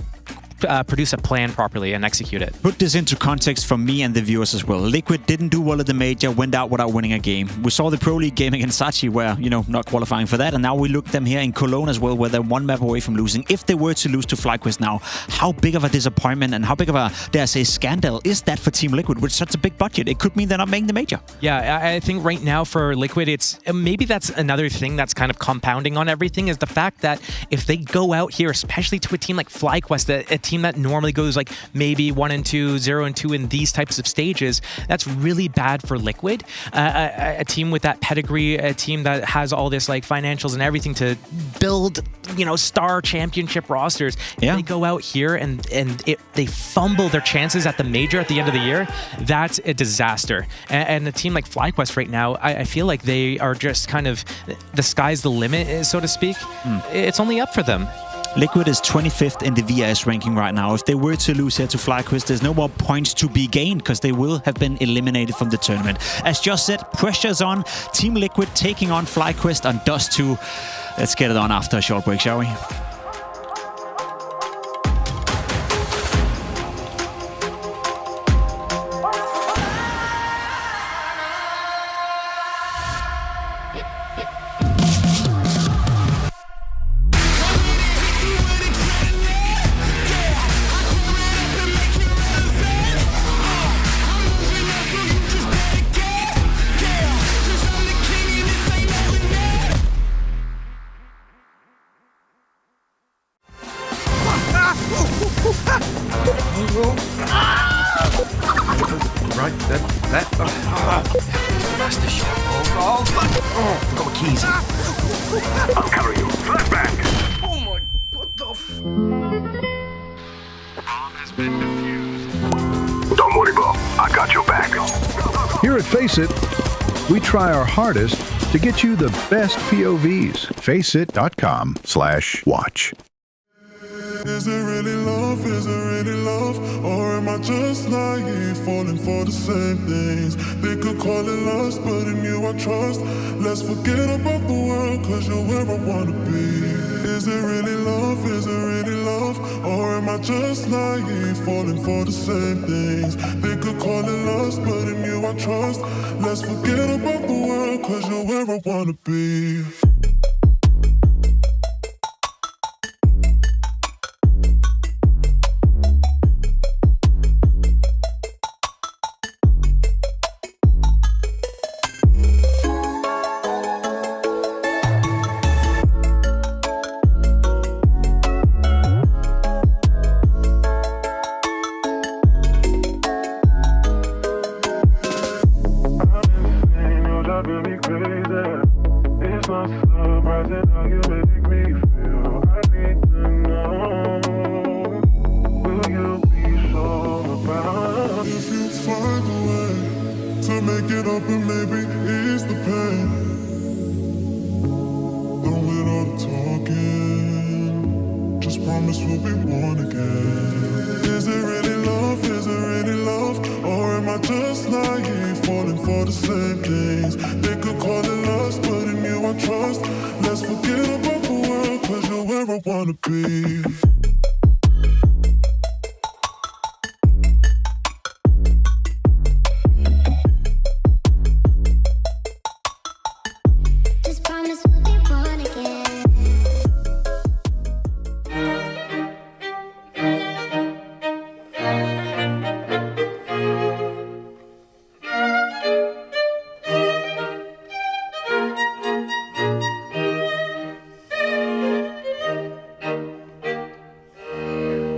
produce a plan properly and execute it. Put this into context for me and the viewers as well. Liquid didn't do well at the major, went out without winning a game. We saw the Pro League game against Sachi where, you know, not qualifying for that, and now we look at them here in Cologne as well, where they're 1 map away from losing. If they were to lose to FlyQuest now, how big of a disappointment and how big of a, dare I say, scandal is that for Team Liquid with such a big budget? It could mean they're not making the major. Yeah, I think right now for Liquid, it's maybe that's another thing that's kind of compounding on everything, is the fact that if they go out here, especially to a team like FlyQuest, a team that normally goes like maybe 1-2, 0-2 in these types of stages, that's really bad for Liquid. A team with that pedigree, a team that has all this like financials and everything to build, you know, star championship rosters. If they go out here and they fumble their chances at the major at the end of the year, that's a disaster. And a team like FlyQuest right now, I feel like they are just kind of, the sky's the limit, so to speak. It's only up for them. Liquid is 25th in the VIS ranking right now. If they were to lose here to FlyQuest, there's no more points to be gained because they will have been eliminated from the tournament. As just said, pressure's on. Team Liquid taking on FlyQuest on Dust 2. Let's get it on after a short break, shall we? Forgot my keys. I'll cover you. Flashbang. Oh my, what the Don't worry, Bob. I got your back. Here at Face It, we try our hardest to get you the best POVs. Faceit.com/watch. Is it really love? Is it really love? Or am I just naive, falling for the same things? They could call it lust, but in you I trust. Let's forget about the world, cause you're where I wanna be. Is it really love? Is it really love? Or am I just naive, falling for the same things? They could call it lust, but in you I trust. Let's forget about the world, cause you're where I wanna be.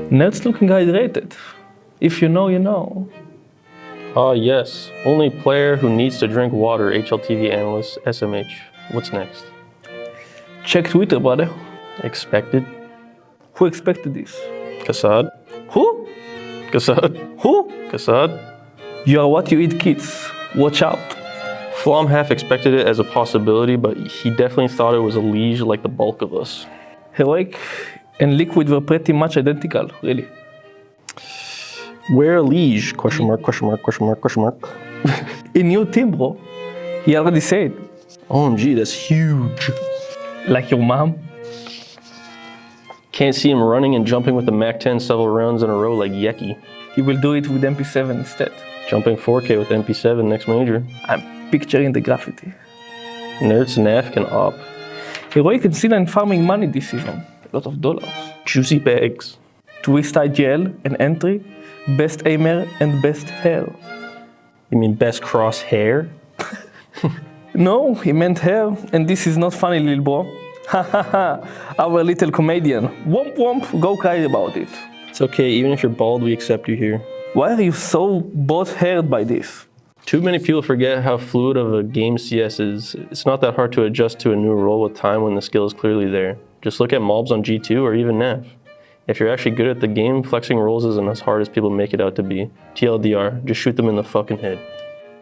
Ned's looking hydrated. If you know, you know. Yes. Only player who needs to drink water, HLTV analyst, SMH. What's next? Check Twitter, brother. Expected? Who expected this? Kassad? Who? Kassad? Who? Kassad? You are what you eat, kids. Watch out. Flom half expected it as a possibility, but he definitely thought it was a liege like the bulk of us. Heroic and Liquid were pretty much identical, really. Where a liege? Question mark, question mark, question mark, question mark. In your team, bro. He already said. OMG, that's huge. Like your mom? Can't see him running and jumping with the MAC-10 several rounds in a row like Yeki. He will do it with MP7 instead. Jumping 4K with MP7 next major. I'm picturing the graffiti. Nerds, NAF, and op. Heroic and Sinan farming money this season. A lot of dollars. Juicy bags. Twist IGL and entry. Best aimer and best hair. You mean best cross hair? No, he meant hair, and this is not funny, little bro. Ha ha ha, our little comedian. Womp womp, go cry about it. It's okay, even if you're bald, we accept you here. Why are you so both-haired by this? Too many people forget how fluid of a game CS is. It's not that hard to adjust to a new role with time when the skill is clearly there. Just look at mobs on G2 or even NAF. If you're actually good at the game, flexing roles isn't as hard as people make it out to be. TLDR, just shoot them in the fucking head.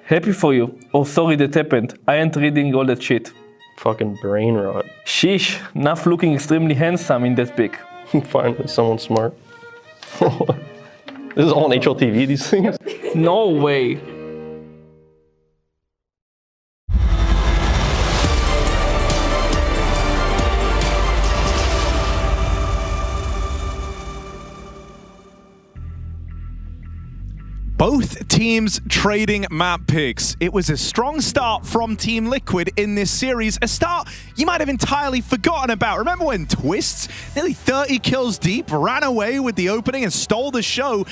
Happy for you. Oh, sorry that happened. I ain't reading all that shit. Fucking brain rot. Sheesh, Naf looking extremely handsome in that pic. Finally, someone smart. This is all on HLTV, these things? No way. Both teams trading map picks. It was a strong start from Team Liquid in this series. A start you might have entirely forgotten about. Remember when Twists, nearly 30 kills deep, ran away with the opening and stole the show,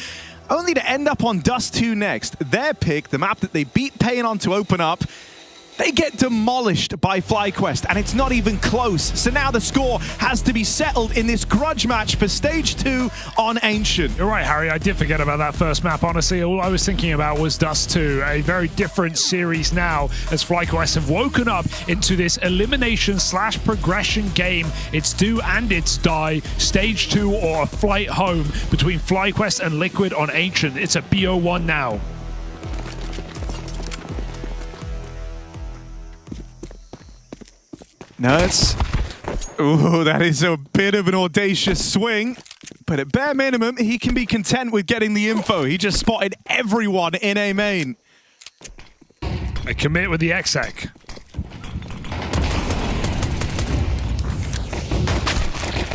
only to end up on Dust 2 next. Their pick, the map that they beat Pain on to open up, They get demolished by FlyQuest, and it's not even close. So now the score has to be settled in this grudge match for Stage 2 on Ancient. You're right, Harry. I did forget about that first map, honestly. All I was thinking about was Dust 2, a very different series now as FlyQuest have woken up into this elimination/progression game. It's do and it's die. Stage 2 or a flight home between FlyQuest and Liquid on Ancient. It's a BO1 now. Nuts. Ooh, that is a bit of an audacious swing. But at bare minimum, he can be content with getting the info. He just spotted everyone in A main. A commit with the exec.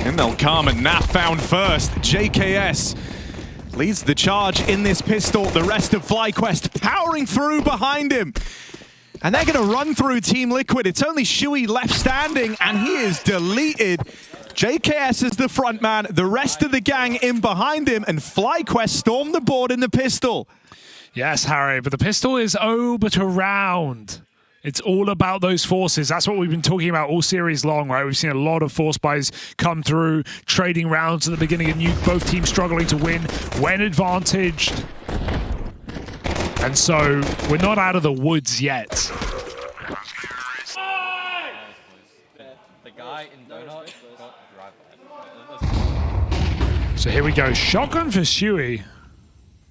And they'll come, and Nat found first. JKS leads the charge in this pistol. The rest of FlyQuest powering through behind him. And they're going to run through Team Liquid. It's only Shui left standing, and he is deleted. JKS is the front man, the rest of the gang in behind him, and FlyQuest storm the board in the pistol. Yes, Harry, but the pistol is but around. It's all about those forces. That's what we've been talking about all series long, right? We've seen a lot of force buys come through, trading rounds at the beginning of Nuke, both teams struggling to win when advantaged. And so we're not out of the woods yet. So here we go. Shotgun for Shui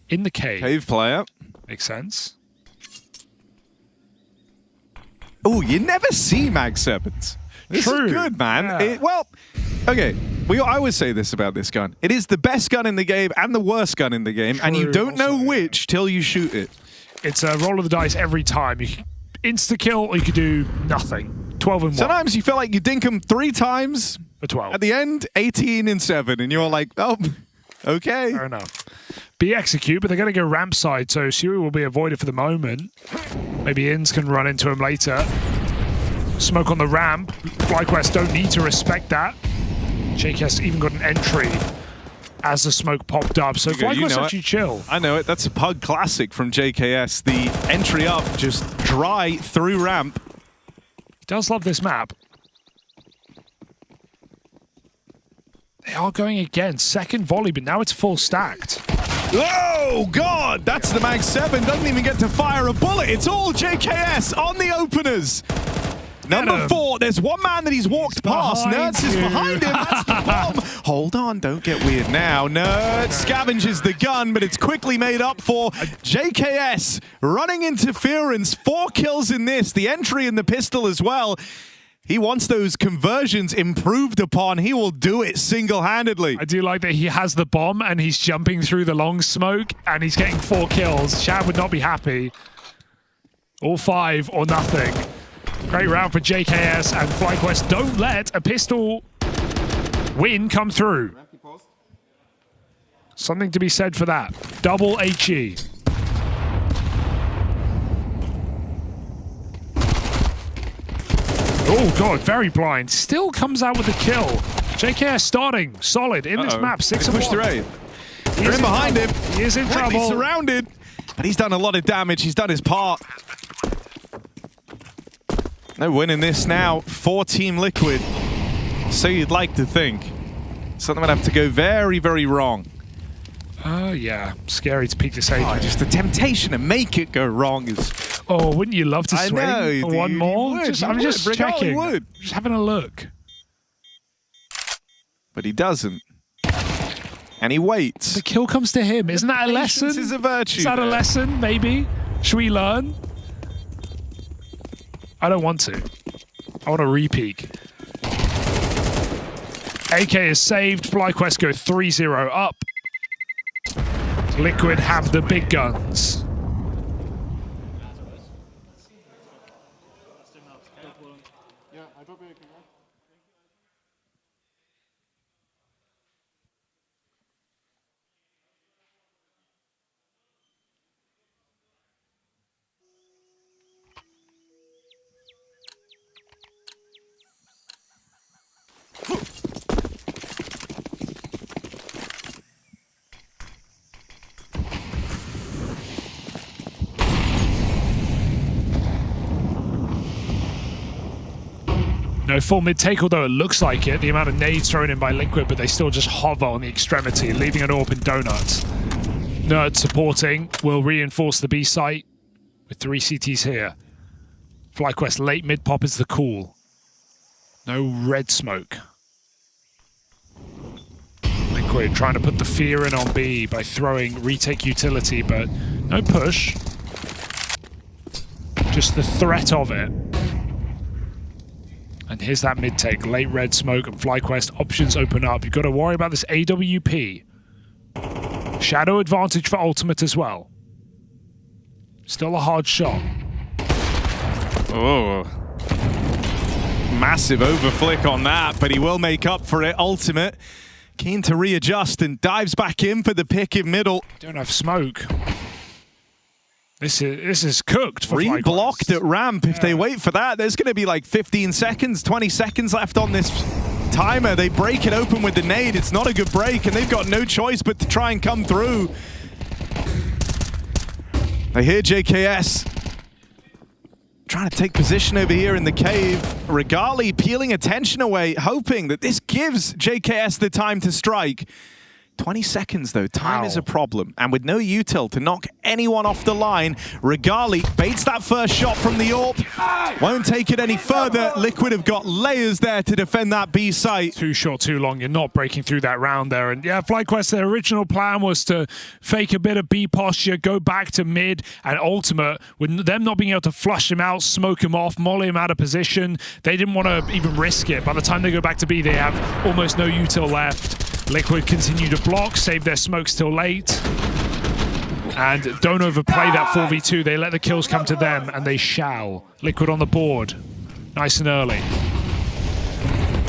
in the cave. Cave player. Makes sense. Oh, you never see Mag 7s. This True. is good, man. Yeah. Well, okay. I always say this about this gun. It is the best gun in the game and the worst gun in the game, and you don't know which till you shoot it. It's a roll of the dice every time. You can insta-kill or you could do nothing. 12 and 1. Sometimes you feel like you dink them 3 times. For 12. At the end, 18 and 7, and you're like, oh, okay. Fair enough. B execute, but they're going to go ramp side, so Sui will be avoided for the moment. Maybe Inns can run into him later. Smoke on the ramp. FlyQuest don't need to respect that. JKS even got an entry as the smoke popped up, so FlyQuest actually chill. I know it. That's a Pug classic from JKS. The entry up, just dry through ramp. He does love this map. They are going again. Second volley, but now it's full stacked. Oh, God! That's the Mag 7. Doesn't even get to fire a bullet. It's all JKS on the openers. Number 4, there's one man that he's walked past. Nerds is behind him. That's the bomb. Hold on, don't get weird now. Nerds scavenges the gun, but it's quickly made up for. JKS running interference. 4 kills in this. The entry in the pistol as well. He wants those conversions improved upon. He will do it single-handedly. I do like that he has the bomb and he's jumping through the long smoke and he's getting 4 kills. Shad would not be happy. All 5 or nothing. Great round for JKS, and FlyQuest don't let a pistol win come through. Something to be said for that. Double HE. Oh, God, very blind. Still comes out with a kill. JKS starting solid in this map. 6 and 1. Pushed through. They're in behind him. He is in trouble. Surrounded, but he's done a lot of damage. He's done his part. No winning this now for Team Liquid. So you'd like to think. Something would have to go very, very wrong. Oh, yeah. Scary to peek this age. Oh, just the temptation to make it go wrong is... Oh, wouldn't you love to swing for one more? I'm just checking. Just having a look. But he doesn't. And he waits. The kill comes to him. Isn't that a lesson? Patience is a virtue. Is that a lesson, maybe? Should we learn? I don't want to. I want to re-peek. AK is saved. FlyQuest go 3-0 up. Liquid have the big guns. No full mid-take, although it looks like it. The amount of nades thrown in by Liquid, but they still just hover on the extremity, leaving an open donut. Nerd supporting will reinforce the B site with 3 CTs here. FlyQuest late mid-pop is the call. No red smoke. Liquid trying to put the fear in on B by throwing retake utility, but no push. Just the threat of it. And here's that mid-take, late red smoke and FlyQuest options open up. You've got to worry about this AWP. Shadow advantage for ultimate as well. Still a hard shot. Oh. Massive overflick on that, but he will make up for it. Ultimate, keen to readjust and dives back in for the pick in middle. Don't have smoke. This is cooked for FlyQuest. Re-blocked at ramp. If they wait for that, there's going to be like 15 seconds, 20 seconds left on this timer. They break it open with the nade. It's not a good break, and they've got no choice but to try and come through. They hear JKS trying to take position over here in the cave. Regali peeling attention away, hoping that this gives JKS the time to strike. 20 seconds though, time is a problem. And with no util to knock anyone off the line, Regali baits that first shot from the AWP. Won't take it any further. Liquid have got layers there to defend that B site. Too short, too long. You're not breaking through that round there. And yeah, FlyQuest, their original plan was to fake a bit of B posture, go back to mid and ultimate. With them not being able to flush him out, smoke him off, molly him out of position, they didn't want to even risk it. By the time they go back to B, they have almost no util left. Liquid continue to block, save their smokes till late. And don't overplay that 4v2. They let the kills come to them, and they shall. Liquid on the board. Nice and early.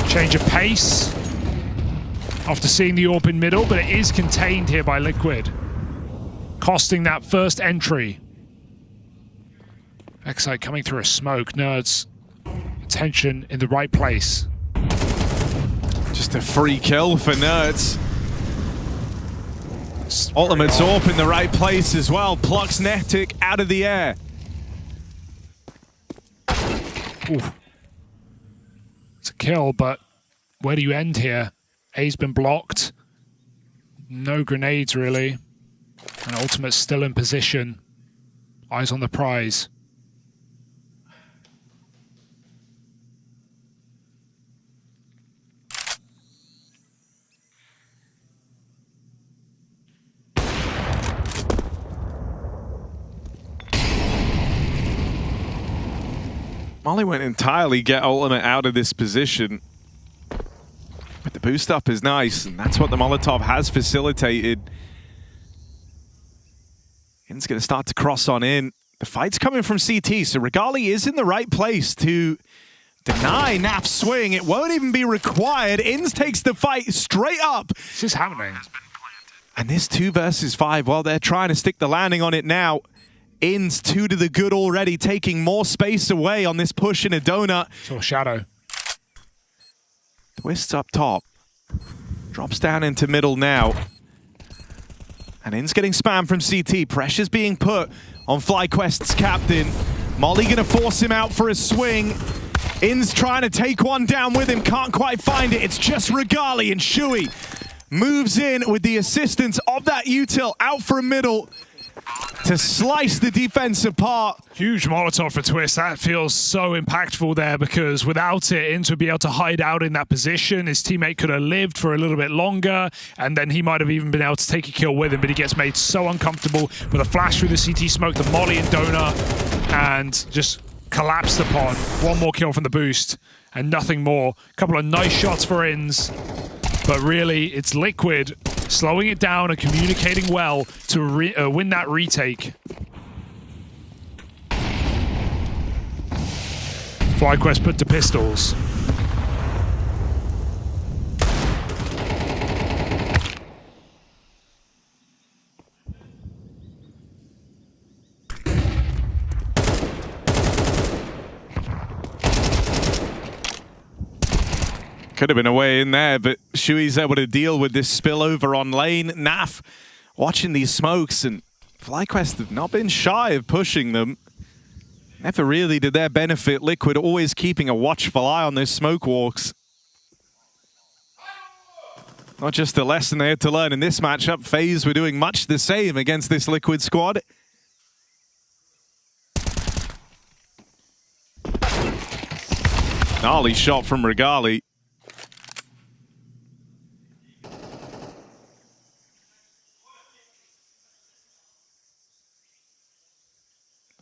Change of pace after seeing the AWP in middle, but it is contained here by Liquid. Costing that first entry. Excite coming through a smoke. Nerds. Attention in the right place. Just a free kill for Nerds. Ultimate's AWP in the right place as well. Plucks Headtrick out of the air. Ooh. It's a kill, but where do you end here? A's been blocked. No grenades, really. And Ultimate's still in position. Eyes on the prize. Molly went entirely get Ultimate out of this position. But the boost up is nice, and that's what the Molotov has facilitated. In's going to start to cross on in. The fight's coming from CT, so Regali is in the right place to deny Naf's swing. It won't even be required. Ins takes the fight straight up. This is happening. And this 2 versus 5, well, they're trying to stick the landing on it now. Ins 2 to the good already, taking more space away on this push in a donut. Saw Shadow. Twists up top. Drops down into middle now. And In's getting spammed from CT. Pressure's being put on FlyQuest's captain. Molly gonna force him out for a swing. In's trying to take one down with him. Can't quite find it. It's just Regali, and Shui moves in with the assistance of that util out for a middle to slice the defense apart. Huge Molotov for Twist. That feels so impactful there, because without it, Ins would be able to hide out in that position. His teammate could have lived for a little bit longer, and then he might have even been able to take a kill with him, but he gets made so uncomfortable with a flash through the CT smoke, the molly and donut, and just collapsed upon. One more kill from the boost, and nothing more. A couple of nice shots for Ins, but really, it's Liquid slowing it down and communicating well to win that retake. FlyQuest put to pistols. Could have been a way in there, but Shui's able to deal with this spillover on lane. Naf watching these smokes, and FlyQuest have not been shy of pushing them. Never really did their benefit. Liquid always keeping a watchful eye on those smoke walks. Not just a lesson they had to learn in this matchup. FaZe were doing much the same against this Liquid squad. Gnarly shot from Regali.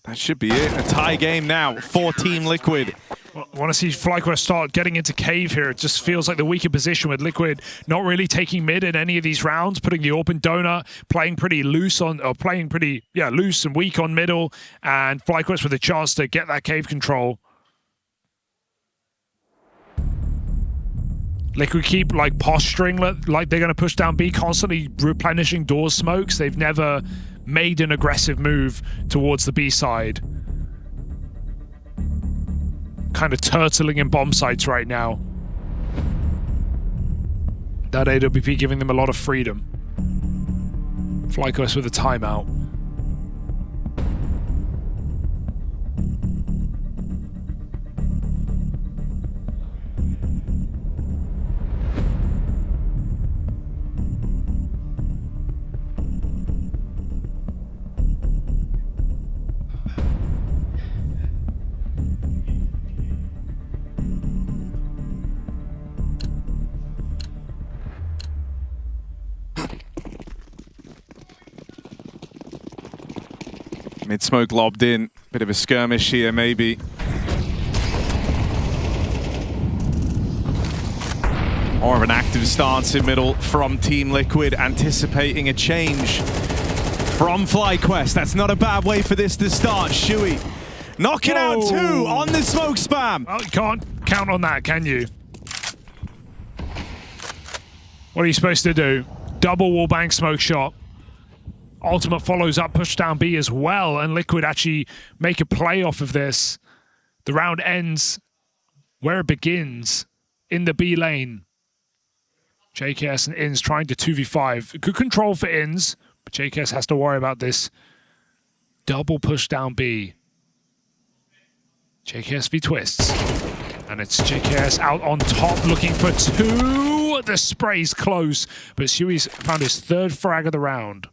That should be it. A tie game now for Team Liquid. Well, I want to see FlyQuest start getting into cave here. It just feels like the weaker position with Liquid not really taking mid in any of these rounds, putting the open donut, playing pretty loose on, or playing pretty, loose and weak on middle, and FlyQuest with a chance to get that cave control. Liquid keep like posturing like they're going to push down B, constantly replenishing door smokes. They've never made an aggressive move towards the B side. Kind of turtling in bomb sites right now. That AWP giving them a lot of freedom. FlyQuest with a timeout. Mid-smoke lobbed in. Bit of a skirmish here, maybe. More of an active stance in middle from Team Liquid, anticipating a change from FlyQuest. That's not a bad way for this to start. Shui knocking out 2 on the smoke spam. Well, you can't count on that, can you? What are you supposed to do? Double wallbang smoke shot. Ultimate follows up, push down B as well, and Liquid actually make a play off of this. The round ends where it begins, in the B lane. JKS and Inns trying to 2v5. Good control for Inns, but JKS has to worry about this double push down B. JKS v Twists. And it's JKS out on top looking for 2. The spray's close, but Shui's found his 3rd frag of the round.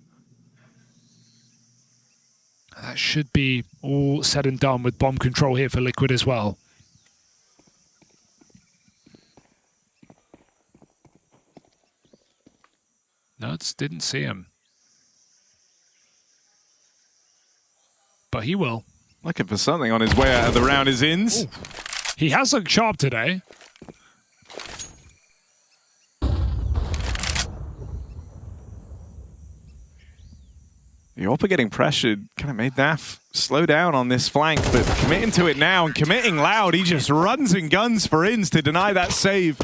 That should be all said and done with bomb control here for Liquid as well. Nuts didn't see him. But he will. Looking for something on his way out of the round is Inns. Ooh. He has looked sharp today. The AWP getting pressured kind of made Naf slow down on this flank, but committing to it now and committing loud. He just runs and guns for Inns to deny that save.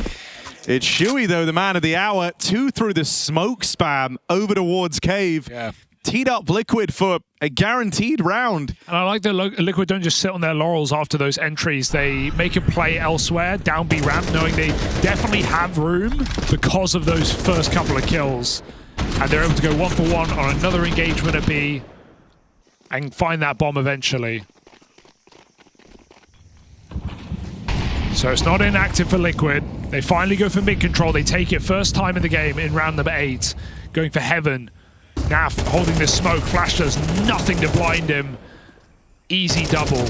It's Shui, though, the man of the hour. 2 through the smoke spam over towards cave. Yeah. Teed up Liquid for a guaranteed round. And I like that Liquid don't just sit on their laurels after those entries. They make a play elsewhere, down B ramp, knowing they definitely have room because of those first couple of kills. And they're able to go 1-for-1 on another engagement at B and find that bomb eventually. So it's not inactive for Liquid. They finally go for mid control. They take it first time in the game in round number 8. Going for Heaven. Naf holding this smoke. Flash does nothing to blind him. Easy double.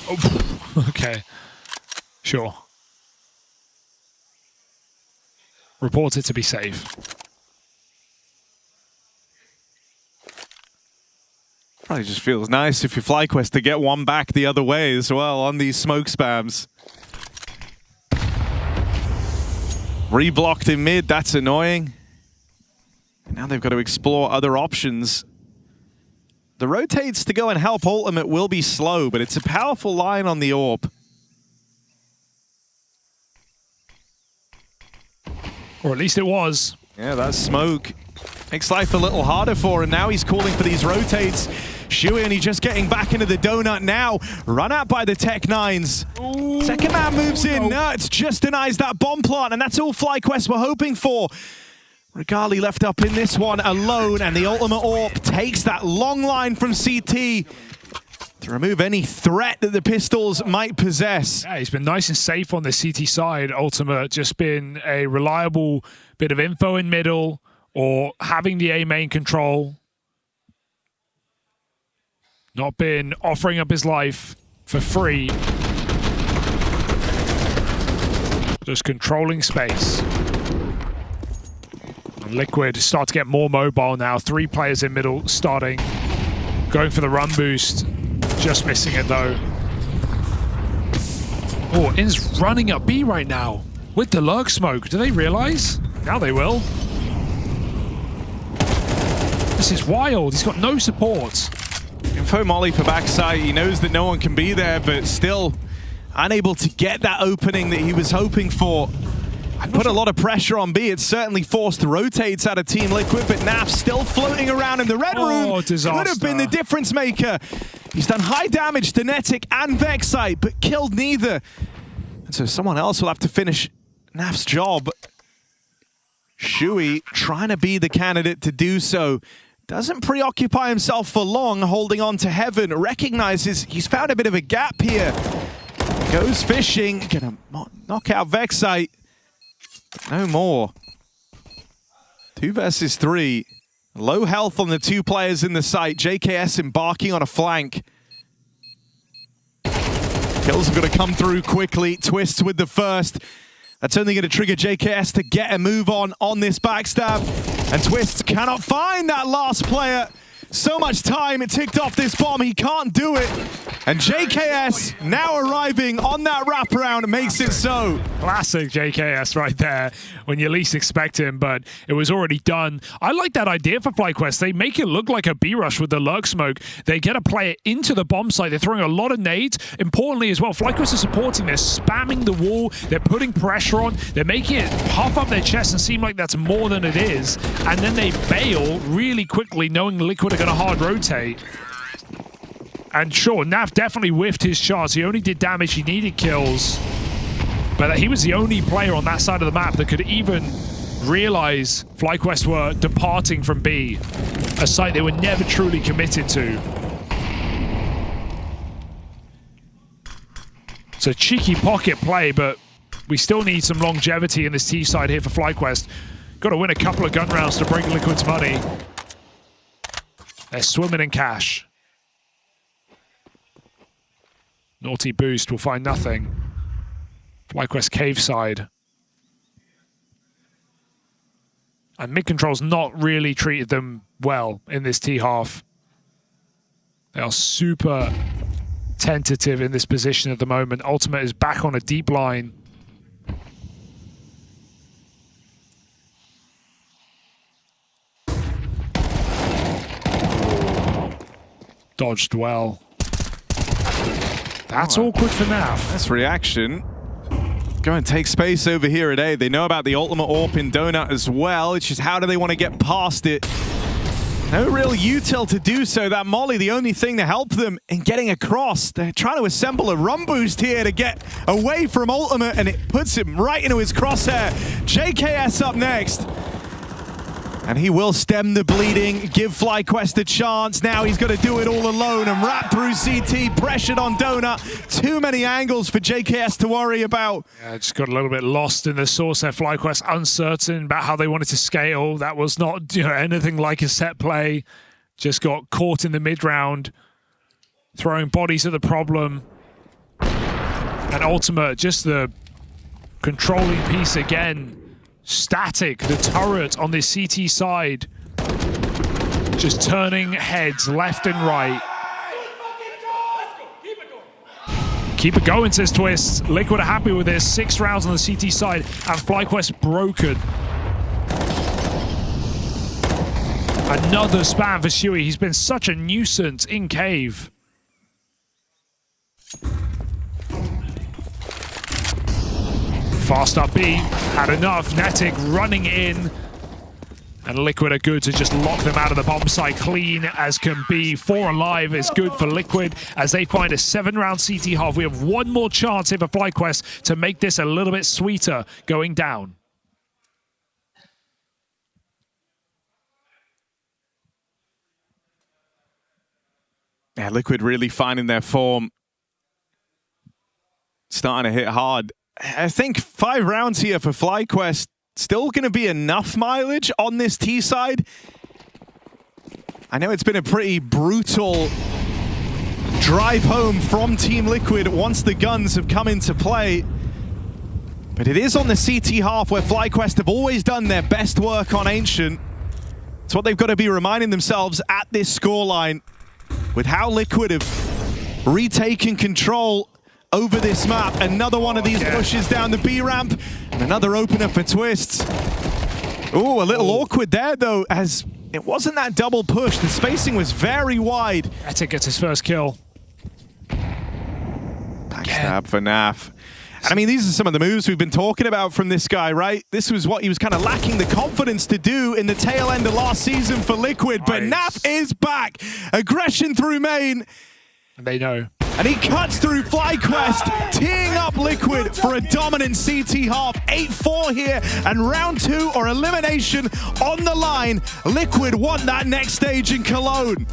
Oh, okay. Sure. Report it to be safe. Probably just feels nice if you're FlyQuest to get one back the other way as well on these smoke spams. Reblocked in mid, that's annoying. Now they've got to explore other options. The rotates to go and help Ultimate will be slow, but it's a powerful line on the AWP. Or at least it was. Yeah, that smoke makes life a little harder for him. Now he's calling for these rotates. Shuey only just getting back into the donut now. Run out by the Tech 9s. Ooh. Second man moves in. No, it's just denies that bomb plant, and that's all FlyQuest were hoping for. Regali left up in this one alone, and the Ultimate AWP takes that long line from CT to remove any threat that the pistols might possess. Yeah, he's been nice and safe on the CT side. Ultimate just been a reliable bit of info in middle or having the A main control. Not been offering up his life for free. Just controlling space. And Liquid start to get more mobile now. 3 players in middle starting. Going for the run boost. Just missing it though. Oh, In's running up B right now with the lurk smoke. Do they realize? Now they will. This is wild. He's got no support. Info molly for backside. He knows that no one can be there, but still unable to get that opening that he was hoping for. Put a lot of pressure on B. It's certainly forced rotates out of Team Liquid, but Naf still floating around in the red room. Disaster. Could have been the difference maker. He's done high damage to Netic and Vexite, but killed neither. And so someone else will have to finish Naf's job. Shuey trying to be the candidate to do so. Doesn't preoccupy himself for long, holding on to Heaven. Recognizes he's found a bit of a gap here. Goes fishing, gonna knock out Vexite. No more. 2 versus 3. Low health on the 2 players in the site. JKS embarking on a flank. Kills are going to come through quickly. Twists with the first. That's only going to trigger JKS to get a move on this backstab. And Twists cannot find that last player. So much time, it ticked off this bomb, he can't do it. And JKS now arriving on that wraparound makes it so. Classic JKS right there when you least expect him, but it was already done. I like that idea for FlyQuest. They make it look like a B-rush with the lurk smoke. They get a player into the bomb site. They're throwing a lot of nades. Importantly as well, FlyQuest is supporting. They're spamming the wall. They're putting pressure on. They're making it puff up their chest and seem like that's more than it is. And then they bail really quickly, knowing Liquid are going to hard rotate. And sure, Naf definitely whiffed his shots. He only did damage, he needed kills. But he was the only player on that side of the map that could even realize FlyQuest were departing from B, a site they were never truly committed to. It's a cheeky pocket play, but we still need some longevity in this T side here for FlyQuest. Got to win a couple of gun rounds to break Liquid's money. They're swimming in cash. Naughty boost will find nothing. FlyQuest cave side. And mid control's not really treated them well in this T half. They are super tentative in this position at the moment. Ultimate is back on a deep line. Dodged well. That's awkward for Nav. That's reaction. Go and take space over here at A. They know about the ultimate AWP in Donut as well. It's just how do they want to get past it? No real util to do so. That molly, the only thing to help them in getting across. They're trying to assemble a run boost here to get away from Ultimate, and it puts him right into his crosshair. JKS up next. And he will stem the bleeding, give FlyQuest a chance. Now he's got to do it all alone and wrap through CT, pressured on Donut. Too many angles for JKS to worry about. Yeah, just got a little bit lost in the source there. FlyQuest uncertain about how they wanted to scale. That was not anything like a set play. Just got caught in the mid-round, throwing bodies at the problem. And Ultimate, just the controlling piece again. Static, the turret on this CT side. Just turning heads left and right. Keep it going, says Twist. Liquid are happy with this. 6 rounds on the CT side, and FlyQuest broken. Another spam for Shuey. He's been such a nuisance in cave. Fast up B, had enough. Netic running in. And Liquid are good to just lock them out of the bomb site clean as can be. 4 alive is good for Liquid as they find a 7-round CT half. We have one more chance here for FlyQuest to make this a little bit sweeter going down. Yeah, Liquid really finding their form. Starting to hit hard. I think 5 rounds here for FlyQuest. Still going to be enough mileage on this T side. I know it's been a pretty brutal drive home from Team Liquid once the guns have come into play. But it is on the CT half where FlyQuest have always done their best work on Ancient. It's what they've got to be reminding themselves at this scoreline with how Liquid have retaken control over this map. Another one of these pushes down the B ramp and another opener for Twists. Ooh, a little awkward there though, as it wasn't that double push. The spacing was very wide. Headtrick gets his first kill. Backstab for Naf. And I mean, these are some of the moves we've been talking about from this guy, right? This was what he was kind of lacking the confidence to do in the tail end of last season for Liquid, but Naf is back. Aggression through main. And they know. And he cuts through FlyQuest, teeing up Liquid for a dominant CT half. 8-4 here, and round 2 or elimination on the line. Liquid want that next stage in Cologne.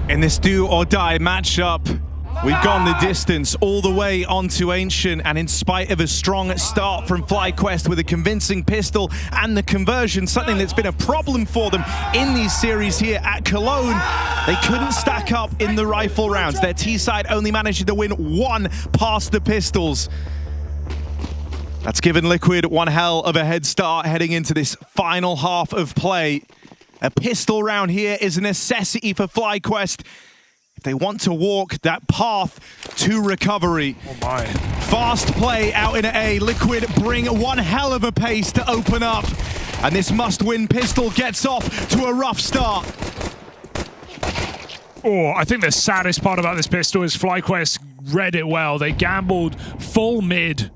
In this do or die matchup, we've gone the distance all the way onto Ancient, and in spite of a strong start from FlyQuest with a convincing pistol and the conversion, something that's been a problem for them in these series here at Cologne, they couldn't stack up in the rifle rounds. Their T-side only managed to win one past the pistols. That's given Liquid one hell of a head start heading into this final half of play. A pistol round here is a necessity for FlyQuest if they want to walk that path to recovery. Oh my. Fast play out in A. Liquid bring one hell of a pace to open up. And this must-win pistol gets off to a rough start. Oh, I think the saddest part about this pistol is FlyQuest read it well. They gambled full mid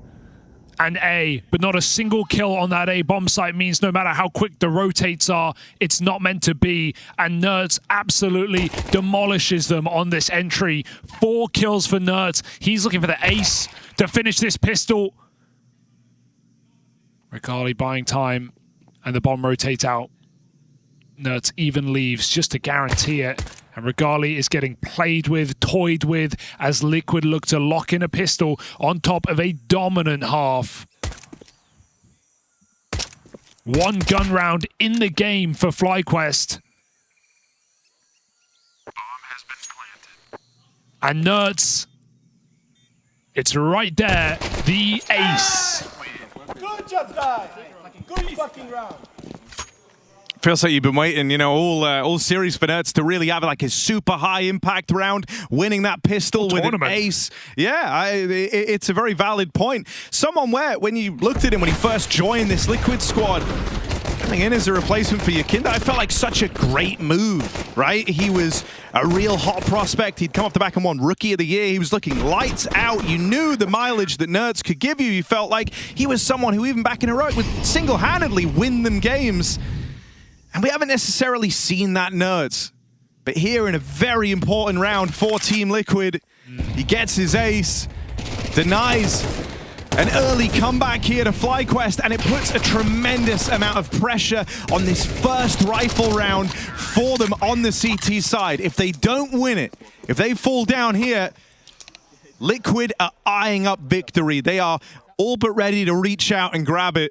and A, but not a single kill on that A bomb site means no matter how quick the rotates are, it's not meant to be. And Nerds absolutely demolishes them on this entry. 4 kills for Nerds. He's looking for the ace to finish this pistol. Regali buying time, and the bomb rotates out. Nerds even leaves just to guarantee it. And Regali is getting played with, toyed with, as Liquid look to lock in a pistol on top of a dominant half. 1 gun round in the game for FlyQuest. And Nerds, it's right there, the ace. Good job, guys. Good fucking round. Feels like you've been waiting, you know, all series for Nerds to really have like a super high impact round, winning that pistol with an ace. Yeah, it's a very valid point. Someone where, when you looked at him when he first joined this Liquid squad, coming in as a replacement for Yakinda, I felt like such a great move, right? He was a real hot prospect. He'd come off the back and won Rookie of the Year. He was looking lights out. You knew the mileage that Nerds could give you. You felt like he was someone who even back in Heroic would single-handedly win them games. And we haven't necessarily seen that, Nerds. But here in a very important round for Team Liquid, he gets his ace, denies an early comeback here to FlyQuest, and it puts a tremendous amount of pressure on this first rifle round for them on the CT side. If they don't win it, if they fall down here, Liquid are eyeing up victory. They are all but ready to reach out and grab it.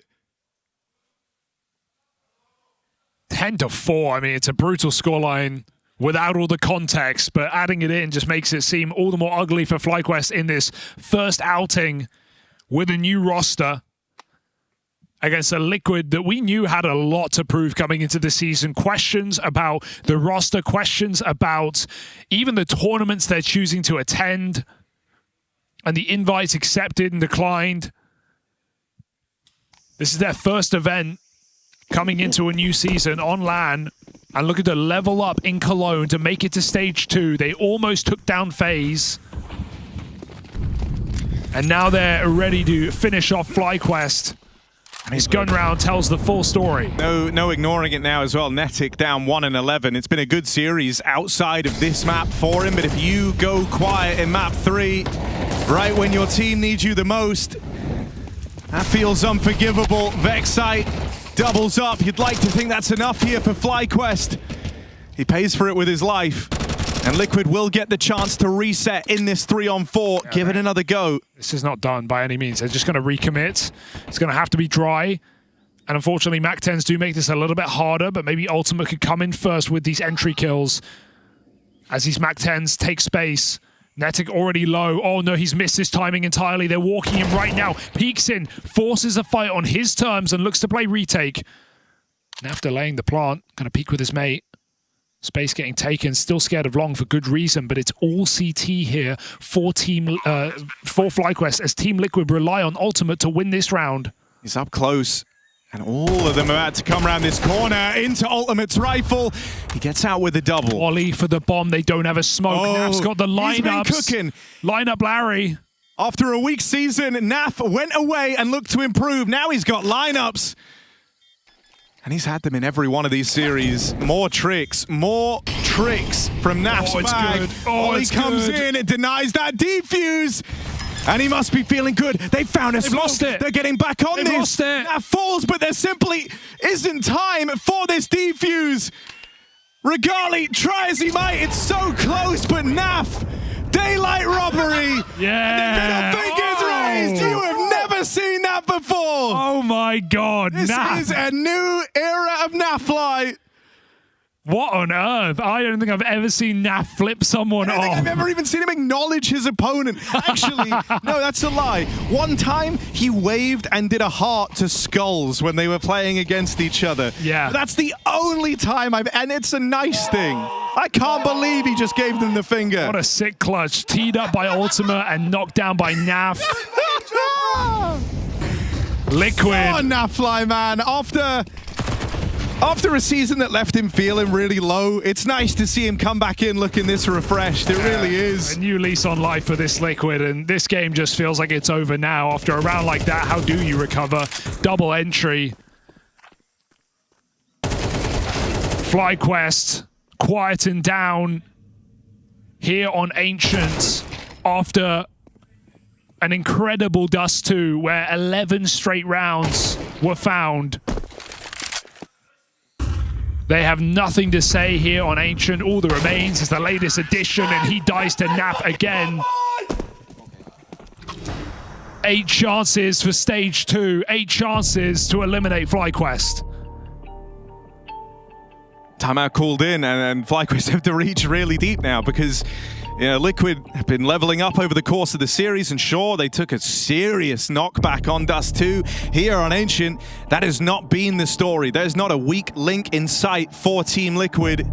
10-4. I mean, it's a brutal scoreline without all the context, but adding it in just makes it seem all the more ugly for FlyQuest in this first outing with a new roster against a Liquid that we knew had a lot to prove coming into the season. Questions about the roster, questions about even the tournaments they're choosing to attend, and the invites accepted and declined. This is their first event coming into a new season on LAN, and look at the level up in Cologne to make it to stage 2. They almost took down FaZe. And now they're ready to finish off FlyQuest. His gun round tells the full story. No ignoring it now as well. Netic down 1-11. It's been a good series outside of this map for him, but if you go quiet in map 3, right when your team needs you the most, that feels unforgivable. Vexite doubles up. You'd like to think that's enough here for FlyQuest. He pays for it with his life. And Liquid will get the chance to reset in this 3-on-4. Give it another go. This is not done by any means. They're just going to recommit. It's going to have to be dry. And unfortunately, MAC-10s do make this a little bit harder, but maybe Ultimate could come in first with these entry kills as these MAC-10s take space. Netic already low. Oh no, he's missed his timing entirely. They're walking him right now. Peeks in, forces a fight on his terms and looks to play retake. Naf delaying the plant, going to peek with his mate. Space getting taken, still scared of long for good reason, but it's all CT here for FlyQuest as Team Liquid rely on Ultimate to win this round. He's up close, and all of them are about to come around this corner into Ultimate's rifle. He gets out with a double. Wally for the bomb. They don't have a smoke. Oh, Naf's got the lineups. He's been cooking. Line up Larry. After a weak season, Naf went away and looked to improve. Now he's got lineups. And he's had them in every one of these series. More tricks from Naf's bag. Good. Oh, he comes in and denies that defuse. And he must be feeling good. They found a smoke. Lost it. They're getting back on They've this. Lost it. Naf falls, but there simply isn't time for this defuse. Regali, try as he might, it's so close, but Naf, daylight robbery. Yeah. The middle finger's raised. You have never seen that before. Oh my God. This is a new era of Nafly. What on earth? I don't think I've ever seen Naf flip someone off. I don't think I've ever even seen him acknowledge his opponent. Actually, no, that's a lie. One time, he waved and did a heart to Skulls when they were playing against each other. Yeah. But that's the only time and it's a nice thing. I can't believe he just gave them the finger. What a sick clutch. Teed up by Ultima and knocked down by Naf. Liquid. Oh, Nafly, man. After a season that left him feeling really low, it's nice to see him come back in looking this refreshed. It really is. A new lease on life for this Liquid, and this game just feels like it's over now. After a round like that, how do you recover? Double entry. FlyQuest quieting down here on Ancient after an incredible Dust 2 where 11 straight rounds were found. They have nothing to say here on Ancient. All that remains is the latest edition, and he dies to Nap again. 8 chances for stage 2. 8 chances to eliminate FlyQuest. Timeout called in, and FlyQuest have to reach really deep now because Liquid have been leveling up over the course of the series, and sure, they took a serious knockback on Dust 2. Here on Ancient, that has not been the story. There's not a weak link in sight for Team Liquid.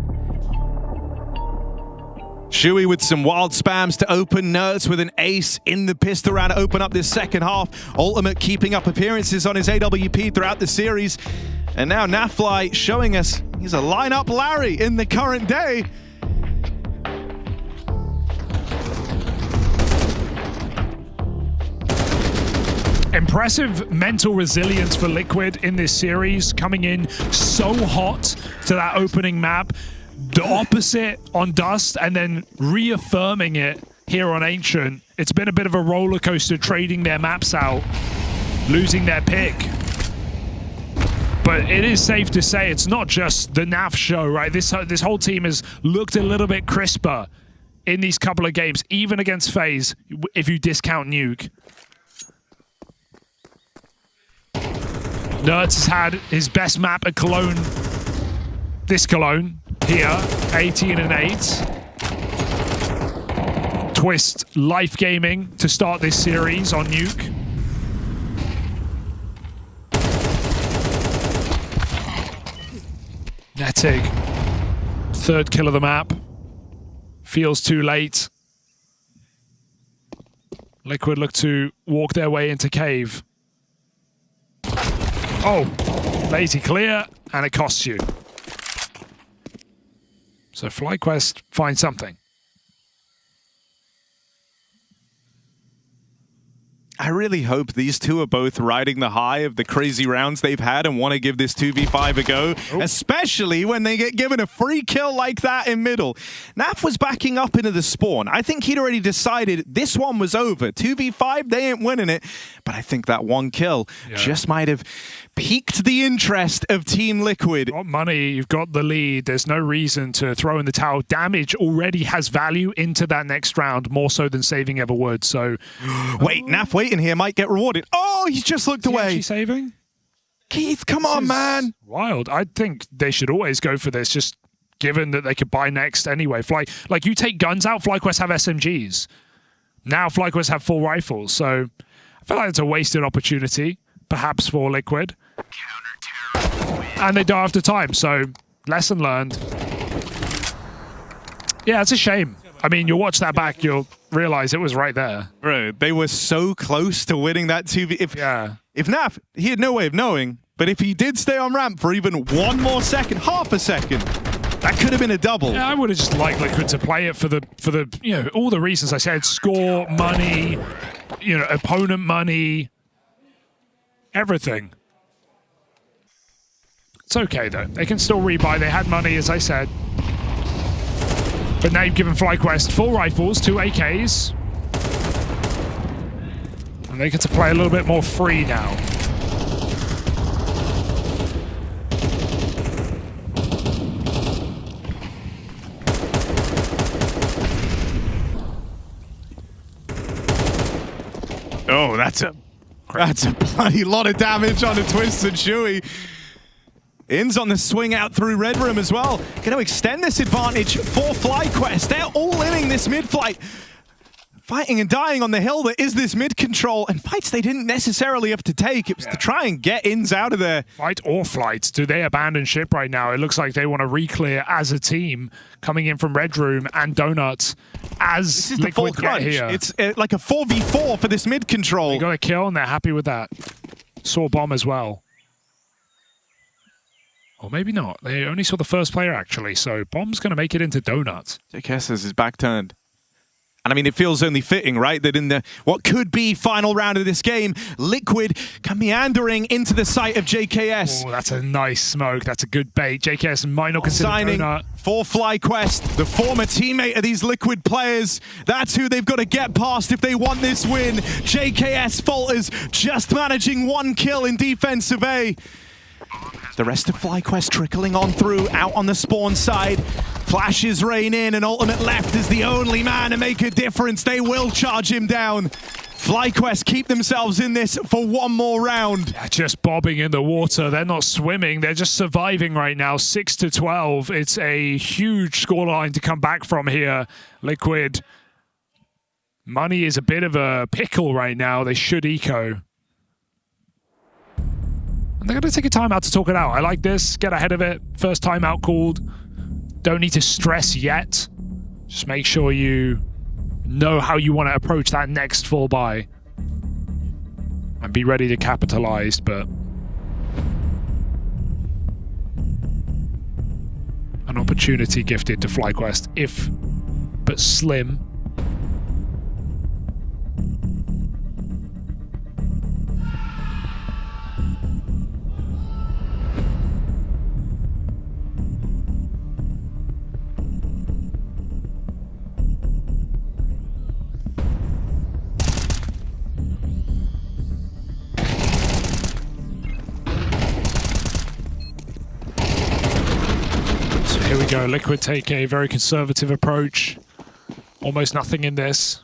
Shui with some wild spams to open, Nerds with an ace in the pistol round to open up this second half. Ultimate keeping up appearances on his AWP throughout the series. And now Nafly showing us he's a lineup Larry in the current day. Impressive mental resilience for Liquid in this series, coming in so hot to that opening map. The opposite on Dust, and then reaffirming it here on Ancient. It's been a bit of a roller coaster trading their maps out, losing their pick. But it is safe to say it's not just the NAF show, right? This whole team has looked a little bit crisper in these couple of games, even against FaZe, if you discount Nuke. Nerds has had his best map at Cologne, this Cologne here, 18 and 8. Twist Life Gaming to start this series on Nuke. Nettig, 3rd kill of the map. Feels too late. Liquid look to walk their way into cave. Oh, lazy clear, and it costs you. So FlyQuest finds something. I really hope these two are both riding the high of the crazy rounds they've had and want to give this 2v5 a go, especially when they get given a free kill like that in middle. Naf was backing up into the spawn. I think he'd already decided this one was over. 2v5, they ain't winning it. But I think that one kill just might have piqued the interest of Team Liquid. You've got money, you've got the lead. There's no reason to throw in the towel. Damage already has value into that next round, more so than saving ever would. So, wait, Naf waiting here might get rewarded. Oh, he's just looked away. Is he saving? Keith, come on, man. Wild. I think they should always go for this, just given that they could buy next anyway. Like you take guns out, FlyQuest have SMGs. Now FlyQuest have full rifles. So I feel like it's a wasted opportunity, perhaps for Liquid. And they die after time, so lesson learned. Yeah, it's a shame. I mean, you'll watch that back, you'll realize it was right there. Bro, they were so close to winning that 2v. If Naf, he had no way of knowing, but if he did stay on ramp for even one more second, half a second, that could have been a double. Yeah, I would have just liked Liquid to play it for the all the reasons I said: score, money, opponent money, everything. It's okay though. They can still rebuy. They had money, as I said. But now you've given FlyQuest 4 rifles, 2 AKs. And they get to play a little bit more free now. Oh, that's a bloody lot of damage on the Twist and Chewy. In's on the swing out through Red Room as well. Going to extend this advantage for FlyQuest. They're all inning this mid-flight. Fighting and dying on the hill that is this mid-control, and fights they didn't necessarily have to take. It was to try and get Ins out of there. Fight or flight. Do they abandon ship right now? It looks like they want to re-clear as a team, coming in from Red Room and Donuts as this is the full crunch. Here. It's like a 4v4 for this mid-control. They got a kill, and they're happy with that. Saw Bomb as well. Or maybe not. They only saw the first player, actually, so Bomb's going to make it into Donuts. JKS has his back turned. And I mean, it feels only fitting, right? That in the what could be final round of this game, Liquid come meandering into the sight of JKS. Oh, that's a nice smoke. That's a good bait. JKS might not consider signing Donut. For FlyQuest, the former teammate of these Liquid players. That's who they've got to get past if they want this win. JKS falters, just managing 1 kill in defensive A. The rest of FlyQuest trickling on through, out on the spawn side. Flashes rain in, and Ultimate left is the only man to make a difference. They will charge him down. FlyQuest keep themselves in this for 1 more round. They're just bobbing in the water. They're not swimming. They're just surviving right now. 6-12. It's a huge scoreline to come back from here. Liquid. Money is a bit of a pickle right now. They should eco. And they're going to take a timeout to talk it out. I like this. Get ahead of it. First timeout called. Don't need to stress yet. Just make sure you know how you want to approach that next full buy. And be ready to capitalize, but an opportunity gifted to FlyQuest, if but slim. Here we go. Liquid take a very conservative approach. Almost nothing in this.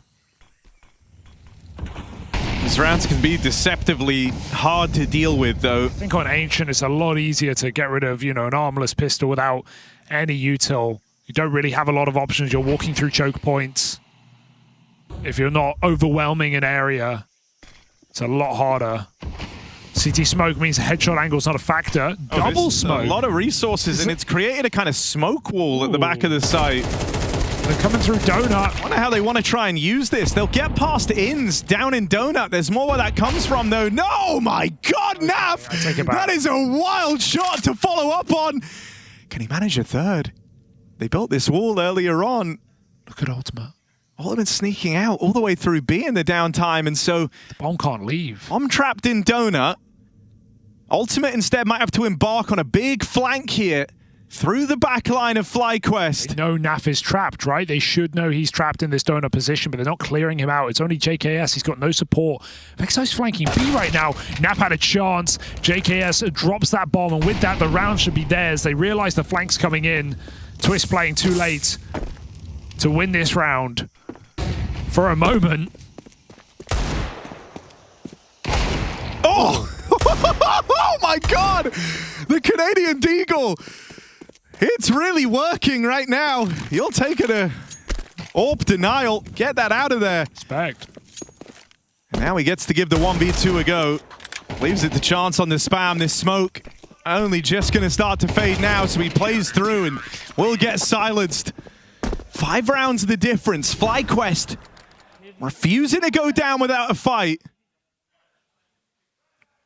These rounds can be deceptively hard to deal with, though. I think on Ancient, it's a lot easier to get rid of, an armless pistol without any util. You don't really have a lot of options. You're walking through choke points. If you're not overwhelming an area, it's a lot harder. CT smoke means headshot angle's not a factor. Double smoke. A lot of resources, and it's created a kind of smoke wall at the back of the site. They're coming through Donut. I wonder how they want to try and use this. They'll get past Ins down in Donut. There's more where that comes from, though. No, my God, Naf! That is a wild shot to follow up on. Can he manage a third? They built this wall earlier on. Look at Ultimate. Ultimate's sneaking out all the way through B in the downtime, and so the bomb can't leave. Bomb trapped in Donut. Ultimate instead might have to embark on a big flank here through the back line of FlyQuest. They know Naf is trapped, right? They should know he's trapped in this Donut position, but they're not clearing him out. It's only JKS. He's got no support. Vexo's flanking B right now. Naf had a chance. JKS drops that bomb, and with that, the round should be theirs. They realize the flank's coming in. Twist playing too late to win this round. For a moment. Oh! Oh my God! The Canadian Deagle! It's really working right now. You'll take it a AWP denial. Get that out of there. Respect. And now he gets to give the 1v2 a go. Leaves it to chance on the spam. This smoke only just going to start to fade now, so he plays through and will get silenced. 5 rounds of the difference. FlyQuest refusing to go down without a fight.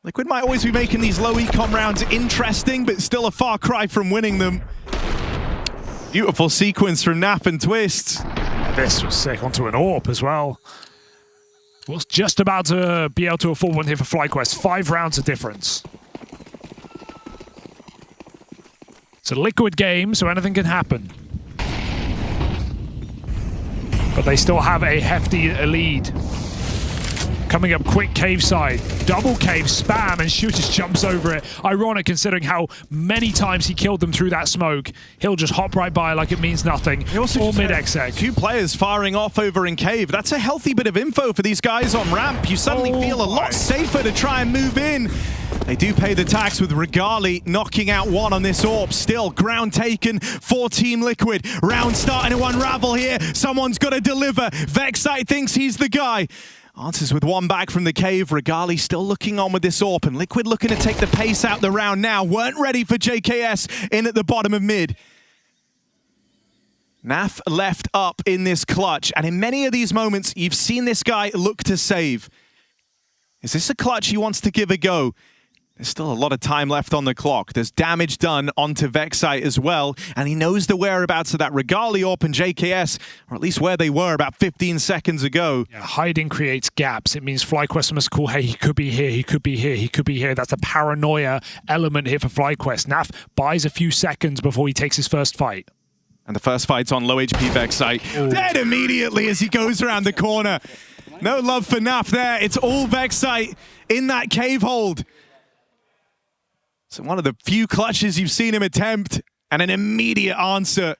Liquid might always be making these low econ rounds interesting, but still a far cry from winning them. Beautiful sequence from Nap and Twist. This was sick onto an AWP as well. Was just about to be able to afford one here for FlyQuest. 5 rounds of difference. It's a Liquid game, so anything can happen. But they still have a hefty lead. Coming up quick cave side. Double cave, spam, and Shoot just jumps over it. Ironic considering how many times he killed them through that smoke. He'll just hop right by like it means nothing. All mid-exec. 2 players firing off over in cave. That's a healthy bit of info for these guys on ramp. You suddenly feel a lot safer to try and move in. They do pay the tax with Regali knocking out 1 on this AWP. Still, ground taken for Team Liquid. Round starting to unravel here. Someone's got to deliver. Vexite thinks he's the guy. Answers with 1 back from the cave. Regali still looking on with this AWP, and Liquid looking to take the pace out the round now. Weren't ready for JKS in at the bottom of mid. Naf left up in this clutch, and in many of these moments, you've seen this guy look to save. Is this a clutch he wants to give a go? There's still a lot of time left on the clock. There's damage done onto Vexite as well, and he knows the whereabouts of that Regali AWP and JKS, or at least where they were about 15 seconds ago. Yeah, hiding creates gaps. It means FlyQuest must call, hey, he could be here, he could be here, he could be here. That's a paranoia element here for FlyQuest. Naf buys a few seconds before he takes his first fight. And the first fight's on low HP Vexite. Dead immediately as he goes around the corner. No love for Naf there. It's all Vexite in that cave hold. So one of the few clutches you've seen him attempt, and an immediate answer.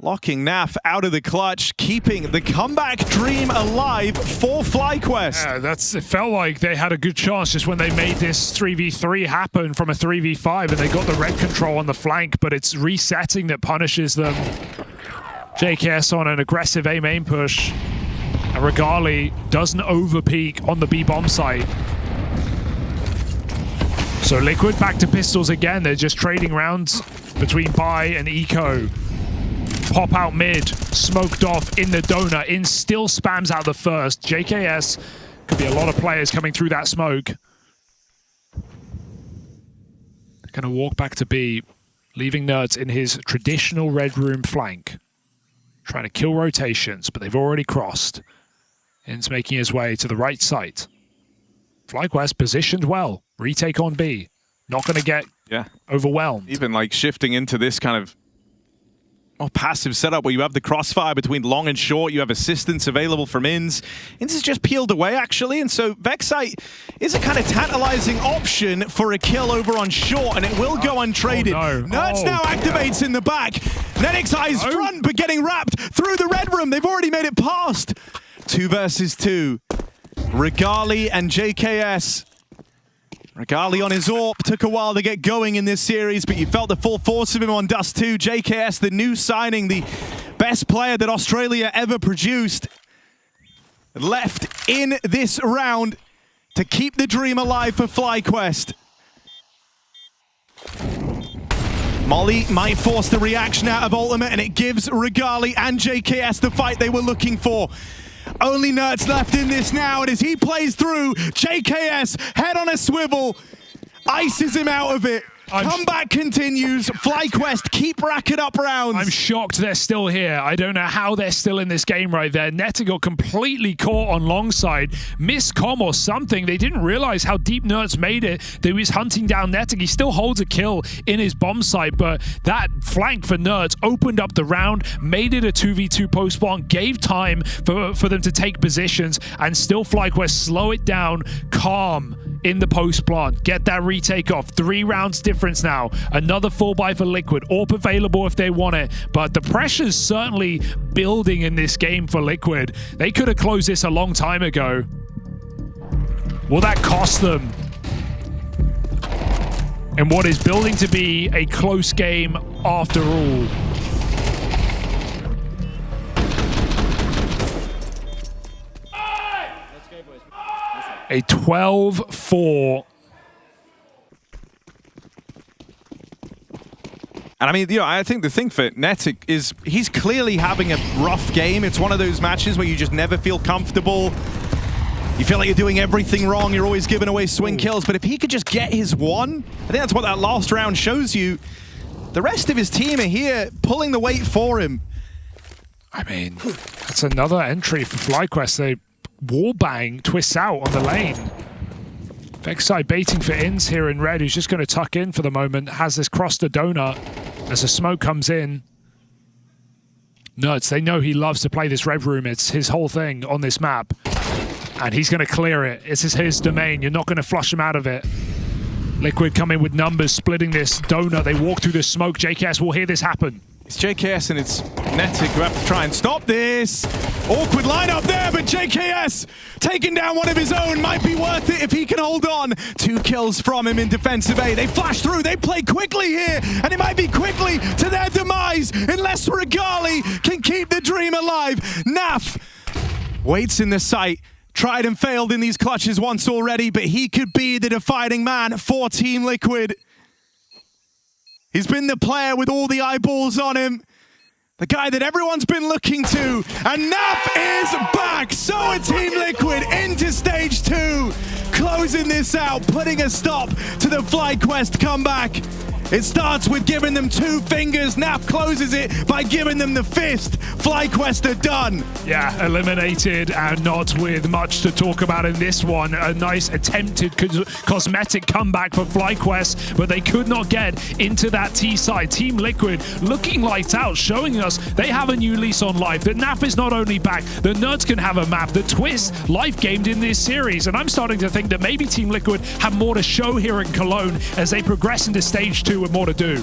Locking Naf out of the clutch, keeping the comeback dream alive for FlyQuest. Yeah, it felt like they had a good chance just when they made this 3v3 happen from a 3v5, and they got the red control on the flank, but it's resetting that punishes them. JKS on an aggressive A-main push, and Regali doesn't overpeak on the B-bomb site. So Liquid back to pistols again. They're just trading rounds between Bai and Eco. Pop out mid, smoked off in the donut. In still spams out the first. JKS, could be a lot of players coming through that smoke. They're gonna walk back to B, leaving Nerds in his traditional red room flank. Trying to kill rotations, but they've already crossed. In's making his way to the right site. FlyQuest positioned well. Retake on B. Not going to get overwhelmed. Even like shifting into this kind of more passive setup where you have the crossfire between long and short. You have assistance available from Ins. Ins is just peeled away, actually. And so Vexite is a kind of tantalizing option for a kill over on short, and it will go untraded. Oh, no. Nerds now activates in the back. Netix eyes front, but getting wrapped through the red room. They've already made it past. 2 versus 2. Regali and JKS. Regali on his AWP. Took a while to get going in this series, but you felt the full force of him on Dust 2. JKS, the new signing, the best player that Australia ever produced, left in this round to keep the dream alive for FlyQuest. Molly might force the reaction out of Ultimate, and it gives Regali and JKS the fight they were looking for. Only Nerds left in this now, and as he plays through, JKS, head on a swivel, ices him out of it. Comeback continues. FlyQuest keep racking up rounds. I'm shocked they're still here. I don't know how they're still in this game right there. Netta got completely caught on long side. Miscomm or something. They didn't realize how deep Nerds made it. They was hunting down Netta. He still holds a kill in his bomb site, but that flank for Nerds opened up the round, made it a 2v2 post spawn, gave time for them to take positions, and still FlyQuest slow it down, calm in the post plant. Get that retake off. 3 rounds difference now. Another full buy for Liquid. AWP available if they want it. But the pressure's certainly building in this game for Liquid. They could have closed this a long time ago. Will that cost them? And what is building to be a close game after all. A 12-4. And I mean, I think the thing for Netic is he's clearly having a rough game. It's one of those matches where you just never feel comfortable. You feel like you're doing everything wrong. You're always giving away swing kills. But if he could just get his one, I think that's what that last round shows you. The rest of his team are here pulling the weight for him. I mean, that's another entry for FlyQuest. They wallbang twists out on the lane. Vexite baiting for Ins here in red, who's just going to tuck in for the moment. Has this crossed the donut as the smoke comes in. Nerds, they know he loves to play this red room. It's his whole thing on this map. And he's going to clear it. This is his domain. You're not going to flush him out of it. Liquid coming with numbers, splitting this donut. They walk through the smoke. JKS will hear this happen. It's JKS and it's Netic who have to try and stop this. Awkward lineup there, but JKS taking down one of his own might be worth it if he can hold on. 2 kills from him in defensive A. They flash through, they play quickly here, and it might be quickly to their demise unless Regali can keep the dream alive. Naf waits in the sight. Tried and failed in these clutches once already, but he could be the defining man for Team Liquid. He's been the player with all the eyeballs on him. The guy that everyone's been looking to. And Naf is back. So are Team Liquid into stage 2. Closing this out, putting a stop to the FlyQuest comeback. It starts with giving them 2 fingers. Naf closes it by giving them the fist. FlyQuest are done. Yeah, eliminated and not with much to talk about in this one. A nice attempted cosmetic comeback for FlyQuest, but they could not get into that T side. Team Liquid looking lights out, showing us they have a new lease on life. That Naf is not only back, the Nerds can have a map. The Twist life gamed in this series, and I'm starting to think that maybe Team Liquid have more to show here in Cologne as they progress into stage 2 with more to do.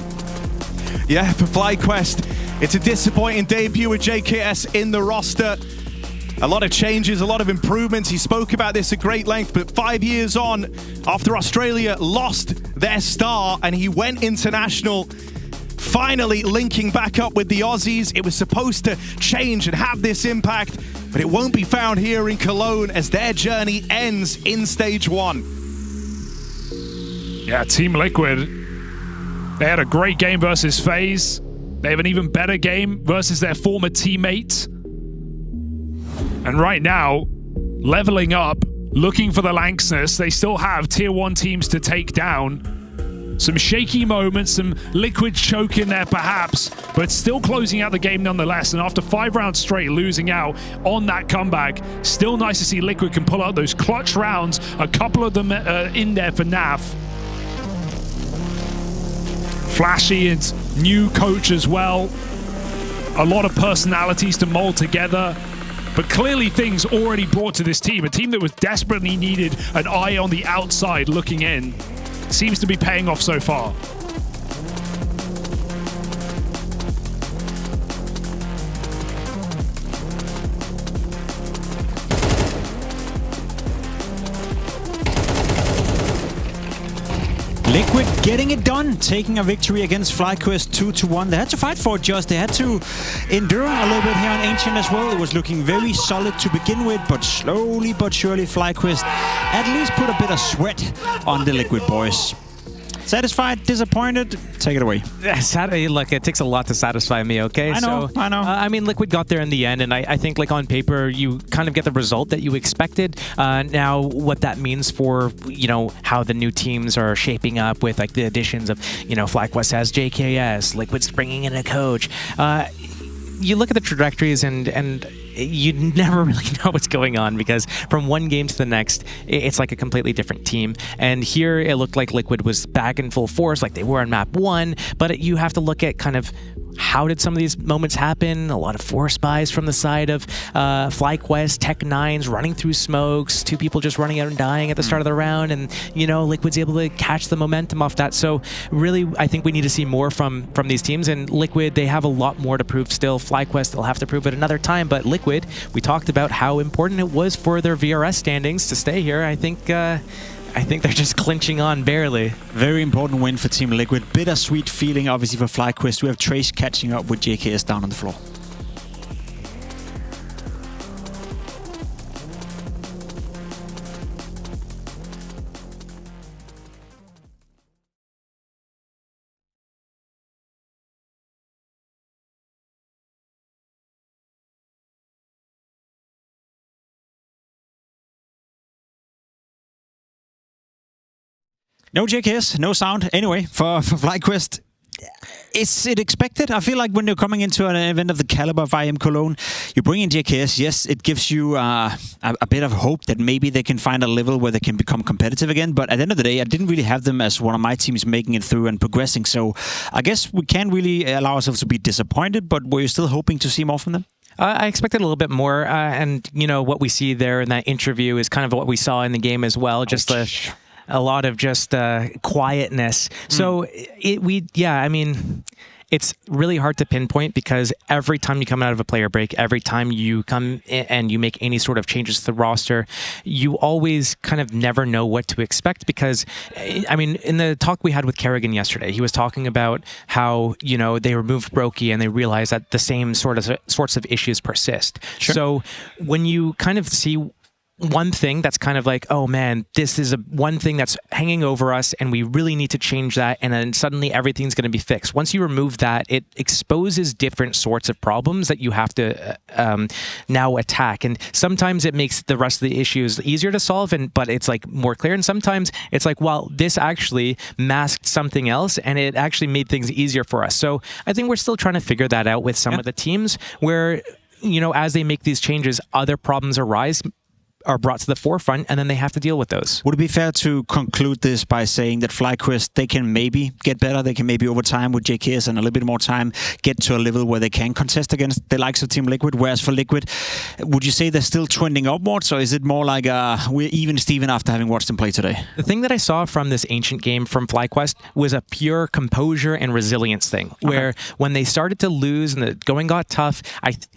Yeah, for FlyQuest, it's a disappointing debut with JKS in the roster. A lot of changes, a lot of improvements. He spoke about this at great length, but 5 years on, after Australia lost their star and he went international, finally linking back up with the Aussies. It was supposed to change and have this impact, but it won't be found here in Cologne as their journey ends in stage 1. Yeah, Team Liquid, they had a great game versus FaZe. They have an even better game versus their former teammate. And right now, leveling up, looking for the Lanxness. They still have tier 1 teams to take down. Some shaky moments, some Liquid choke in there perhaps, but still closing out the game nonetheless. And after 5 rounds straight, losing out on that comeback, still nice to see Liquid can pull out those clutch rounds. A couple of them in there for Naf. Flashy and new coach as well. A lot of personalities to mold together. But clearly things already brought to this team. A team that was desperately needed an eye on the outside looking in. Seems to be paying off so far. Liquid getting it done, taking a victory against FlyQuest 2-1. They had to fight for it, just. They had to endure a little bit here on Ancient as well. It was looking very solid to begin with, but slowly but surely FlyQuest at least put a bit of sweat on the Liquid boys. Satisfied, disappointed, take it away. Look, it takes a lot to satisfy me, okay? I know. I mean, Liquid got there in the end, and I think, like, on paper, you kind of get the result that you expected. Now, what that means for, you know, how the new teams are shaping up with, like, the additions of, you know, FlyQuest has JKS, Liquid's bringing in a coach. You look at the trajectories and you never really know what's going on, because from one game to the next, it's like a completely different team. And here it looked like Liquid was back in full force like they were on map 1, but you have to look at kind of how did some of these moments happen? A lot of force buys from the side of FlyQuest, Tech9s running through smokes, 2 people just running out and dying at the start of the round, and, you know, Liquid's able to catch the momentum off that. So really, I think we need to see more from these teams, and Liquid, they have a lot more to prove still. FlyQuest, they'll have to prove it another time, but Liquid, we talked about how important it was for their VRS standings to stay here. I think they're just clinching on barely. Very important win for Team Liquid. Bittersweet feeling, obviously, for FlyQuest. We have Trace catching up with JKS down on the floor. No JKS, no sound. Anyway, for FlyQuest, is it expected? I feel like when you're coming into an event of the caliber of IEM Cologne, you bring in JKS. Yes, it gives you a bit of hope that maybe they can find a level where they can become competitive again. But at the end of the day, I didn't really have them as one of my teams making it through and progressing. So I guess we can't really allow ourselves to be disappointed, but were you still hoping to see more from them? I expected a little bit more, and what we see there in that interview is kind of what we saw in the game as well. Just a lot of just quietness. So it's really hard to pinpoint because every time you come out of a player break, every time you come in and you make any sort of changes to the roster, you always kind of never know what to expect because, in the talk we had with Kerrigan yesterday, he was talking about how, they removed Broki and they realized that the same sorts of issues persist. Sure. So when you kind of see one thing that's kind of like, oh man, this is one thing that's hanging over us and we really need to change that, and then suddenly everything's going to be fixed. Once you remove that, it exposes different sorts of problems that you have to now attack, and sometimes it makes the rest of the issues easier to solve, but it's like more clear, and sometimes it's like, well, this actually masked something else and it actually made things easier for us. So I think we're still trying to figure that out with some of the teams where, as they make these changes, other problems are brought to the forefront, and then they have to deal with those. Would it be fair to conclude this by saying that FlyQuest, they can maybe get better, they can maybe over time with JKS and a little bit more time get to a level where they can contest against the likes of Team Liquid, whereas for Liquid, would you say they're still trending upwards, or is it more like we're even Steven after having watched them play today? The thing that I saw from this Ancient game from FlyQuest was a pure composure and resilience thing, where when they started to lose and the going got tough,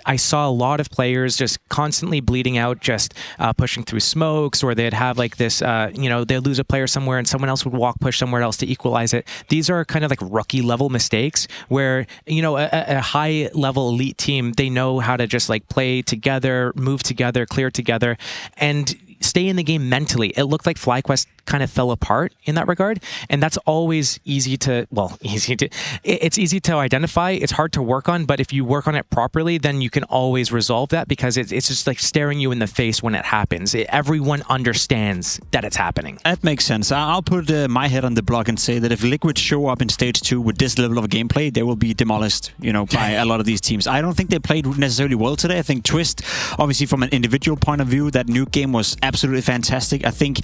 I saw a lot of players just constantly bleeding out, just pushing through smokes, or they'd have like this, they'd lose a player somewhere and someone else would walk push somewhere else to equalize it. These are kind of like rookie level mistakes where, a high level elite team, they know how to just like play together, move together, clear together, and stay in the game mentally. It looked like FlyQuest kind of fell apart in that regard, and that's always it's easy to identify. It's hard to work on, but if you work on it properly, then you can always resolve that because it's just like staring you in the face when it happens. Everyone understands that it's happening. That makes sense. I'll put my head on the block and say that if Liquid show up in stage 2 with this level of gameplay, they will be demolished, by a lot of these teams. I don't think they played necessarily well today. I think Twist, obviously from an individual point of view, that nuke game was absolutely fantastic. I think,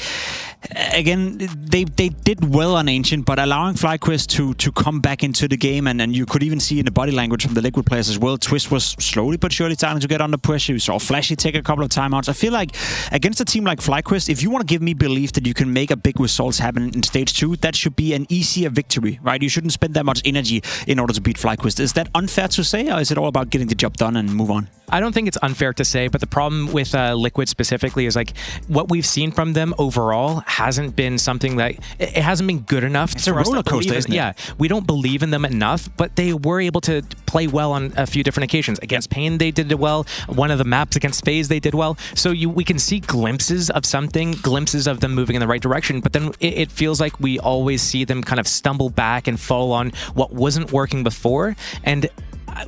again, they did well on Ancient, but allowing FlyQuest to come back into the game, and you could even see in the body language from the Liquid players as well, Twist was slowly but surely starting to get under pressure. You saw Flashy take a couple of timeouts. I feel like against a team like FlyQuest, if you want to give me belief that you can make a big results happen in stage 2, that should be an easier victory, right? You shouldn't spend that much energy in order to beat FlyQuest. Is that unfair to say, or is it all about getting the job done and move on? I don't think it's unfair to say, but the problem with Liquid specifically is like what we've seen from them overall hasn't been something that it hasn't been good enough. It's a roller coaster, isn't it? Yeah, we don't believe in them enough, but they were able to play well on a few different occasions. Against Pain, they did it well. One of the maps against FaZe, they did well. So we can see glimpses of something, glimpses of them moving in the right direction, but then it feels like we always see them kind of stumble back and fall on what wasn't working before, and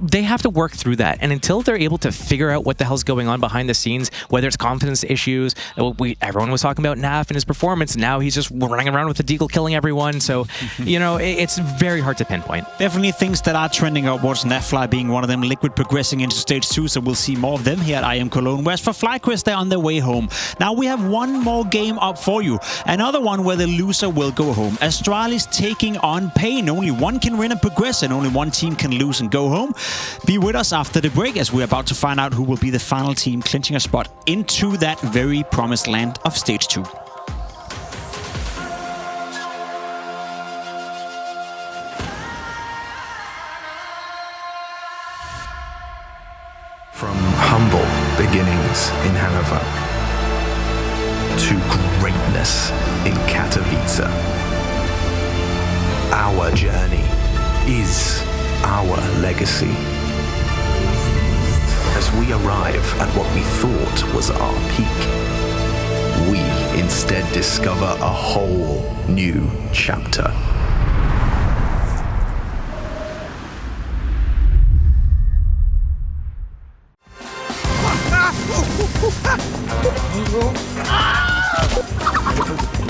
they have to work through that. And until they're able to figure out what the hell's going on behind the scenes, whether it's confidence issues, everyone was talking about Naf and his performance. Now he's just running around with a deagle killing everyone. So, it's very hard to pinpoint. Definitely things that are trending upwards, Nafly being one of them, Liquid progressing into stage 2, so we'll see more of them here at IEM Cologne. Whereas for FlyQuest, they're on their way home. Now we have one more game up for you. Another one where the loser will go home. Astralis taking on Pain. Only one can win and progress, and only one team can lose and go home. Be with us after the break as we're about to find out who will be the final team clinching a spot into that very promised land of stage 2. From humble beginnings in Hanover to greatness in Katowice, our journey is our legacy. As we arrive at what we thought was our peak, we instead discover a whole new chapter.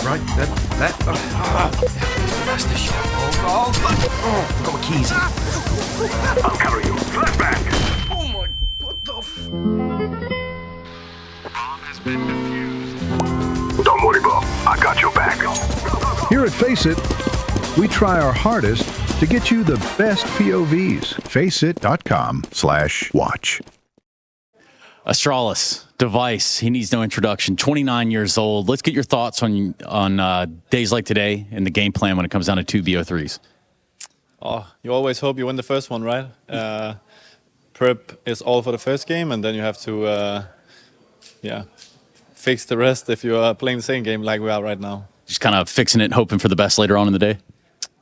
Right, that's the shot. Got my keys. I'll carry you. Flashback. Oh my, what the Bomb has been defused. Don't worry, Bob. I got your back. Here at Face It, we try our hardest to get you the best POVs. Faceit.com/watch. Astralis, Device, he needs no introduction. 29 years old. Let's get your thoughts on days like today and the game plan when it comes down to 2 BO3s. Oh, you always hope you win the first one, right? Prep is all for the first game, and then you have to, fix the rest if you are playing the same game like we are right now. Just kind of fixing it, hoping for the best later on in the day.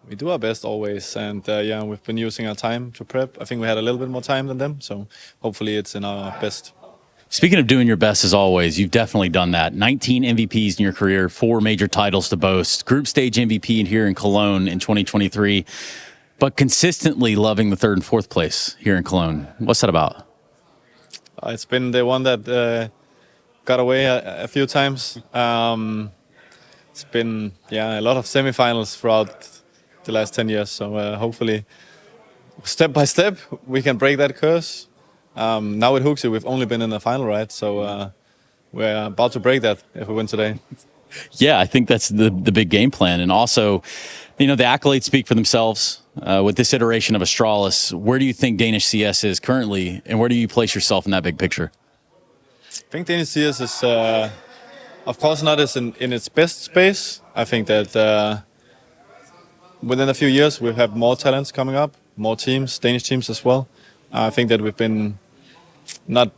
We do our best always, and we've been using our time to prep. I think we had a little bit more time than them, so hopefully it's in our best. Speaking of doing your best as always, you've definitely done that. 19 MVPs in your career, 4 major titles to boast, group stage MVP here in Cologne in 2023, but consistently loving the 3rd and 4th place here in Cologne. What's that about? It's been the one that got away a few times. It's been a lot of semifinals throughout the last 10 years, so hopefully step by step we can break that curse. Now with Huxi, we've only been in the final, right? So we're about to break that if we win today. Yeah, I think that's the big game plan. And also, the accolades speak for themselves. With this iteration of Astralis, where do you think Danish CS is currently, and where do you place yourself in that big picture? I think Danish CS is, of course, not as in its best space. I think that within a few years we'll have more talents coming up, more teams, Danish teams as well. I think that we've been not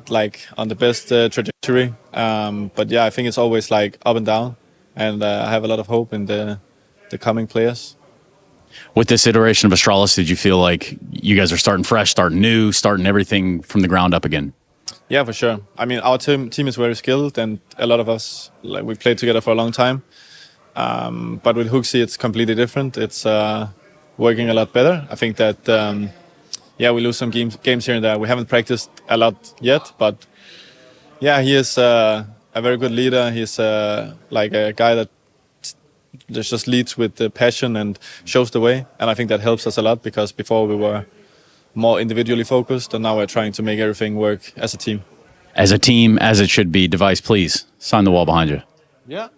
like on the best trajectory, but I think it's always like up and down, and I have a lot of hope in the coming players. With this iteration of Astralis, did you feel like you guys are starting fresh, starting new, starting everything from the ground up again? Yeah, for sure. I mean, our team is very skilled, and a lot of us, we played together for a long time. But with Huxi, it's completely different. It's working a lot better. I think that, we lose some games here and there. We haven't practiced a lot yet, but he is a very good leader. He's like a guy that just leads with the passion and shows the way. And I think that helps us a lot, because before we were more individually focused, and now we're trying to make everything work as a team. As a team, as it should be. Device, please sign the wall behind you. Yeah.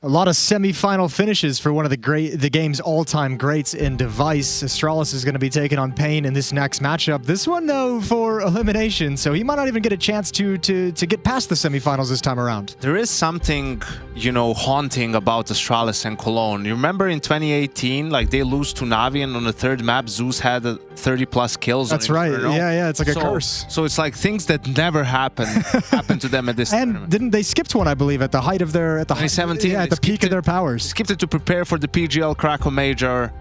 A lot of semi-final finishes for one of the game's all-time greats in Device. Astralis is going to be taking on Pain in this next matchup. This one, though, for elimination, so he might not even get a chance to get past the semifinals this time around. There is something, haunting about Astralis and Cologne. You remember in 2018, like they lose to Navi, and on the 3rd map, Zeus had 30+ kills. That's right. Yeah, it's like a curse. So it's like things that never happen to them at this tournament. Didn't they skipped one, I believe, at the height of their 2017? Yeah, at the peak of their powers. Skipped it to prepare for the PGL Krakow Major.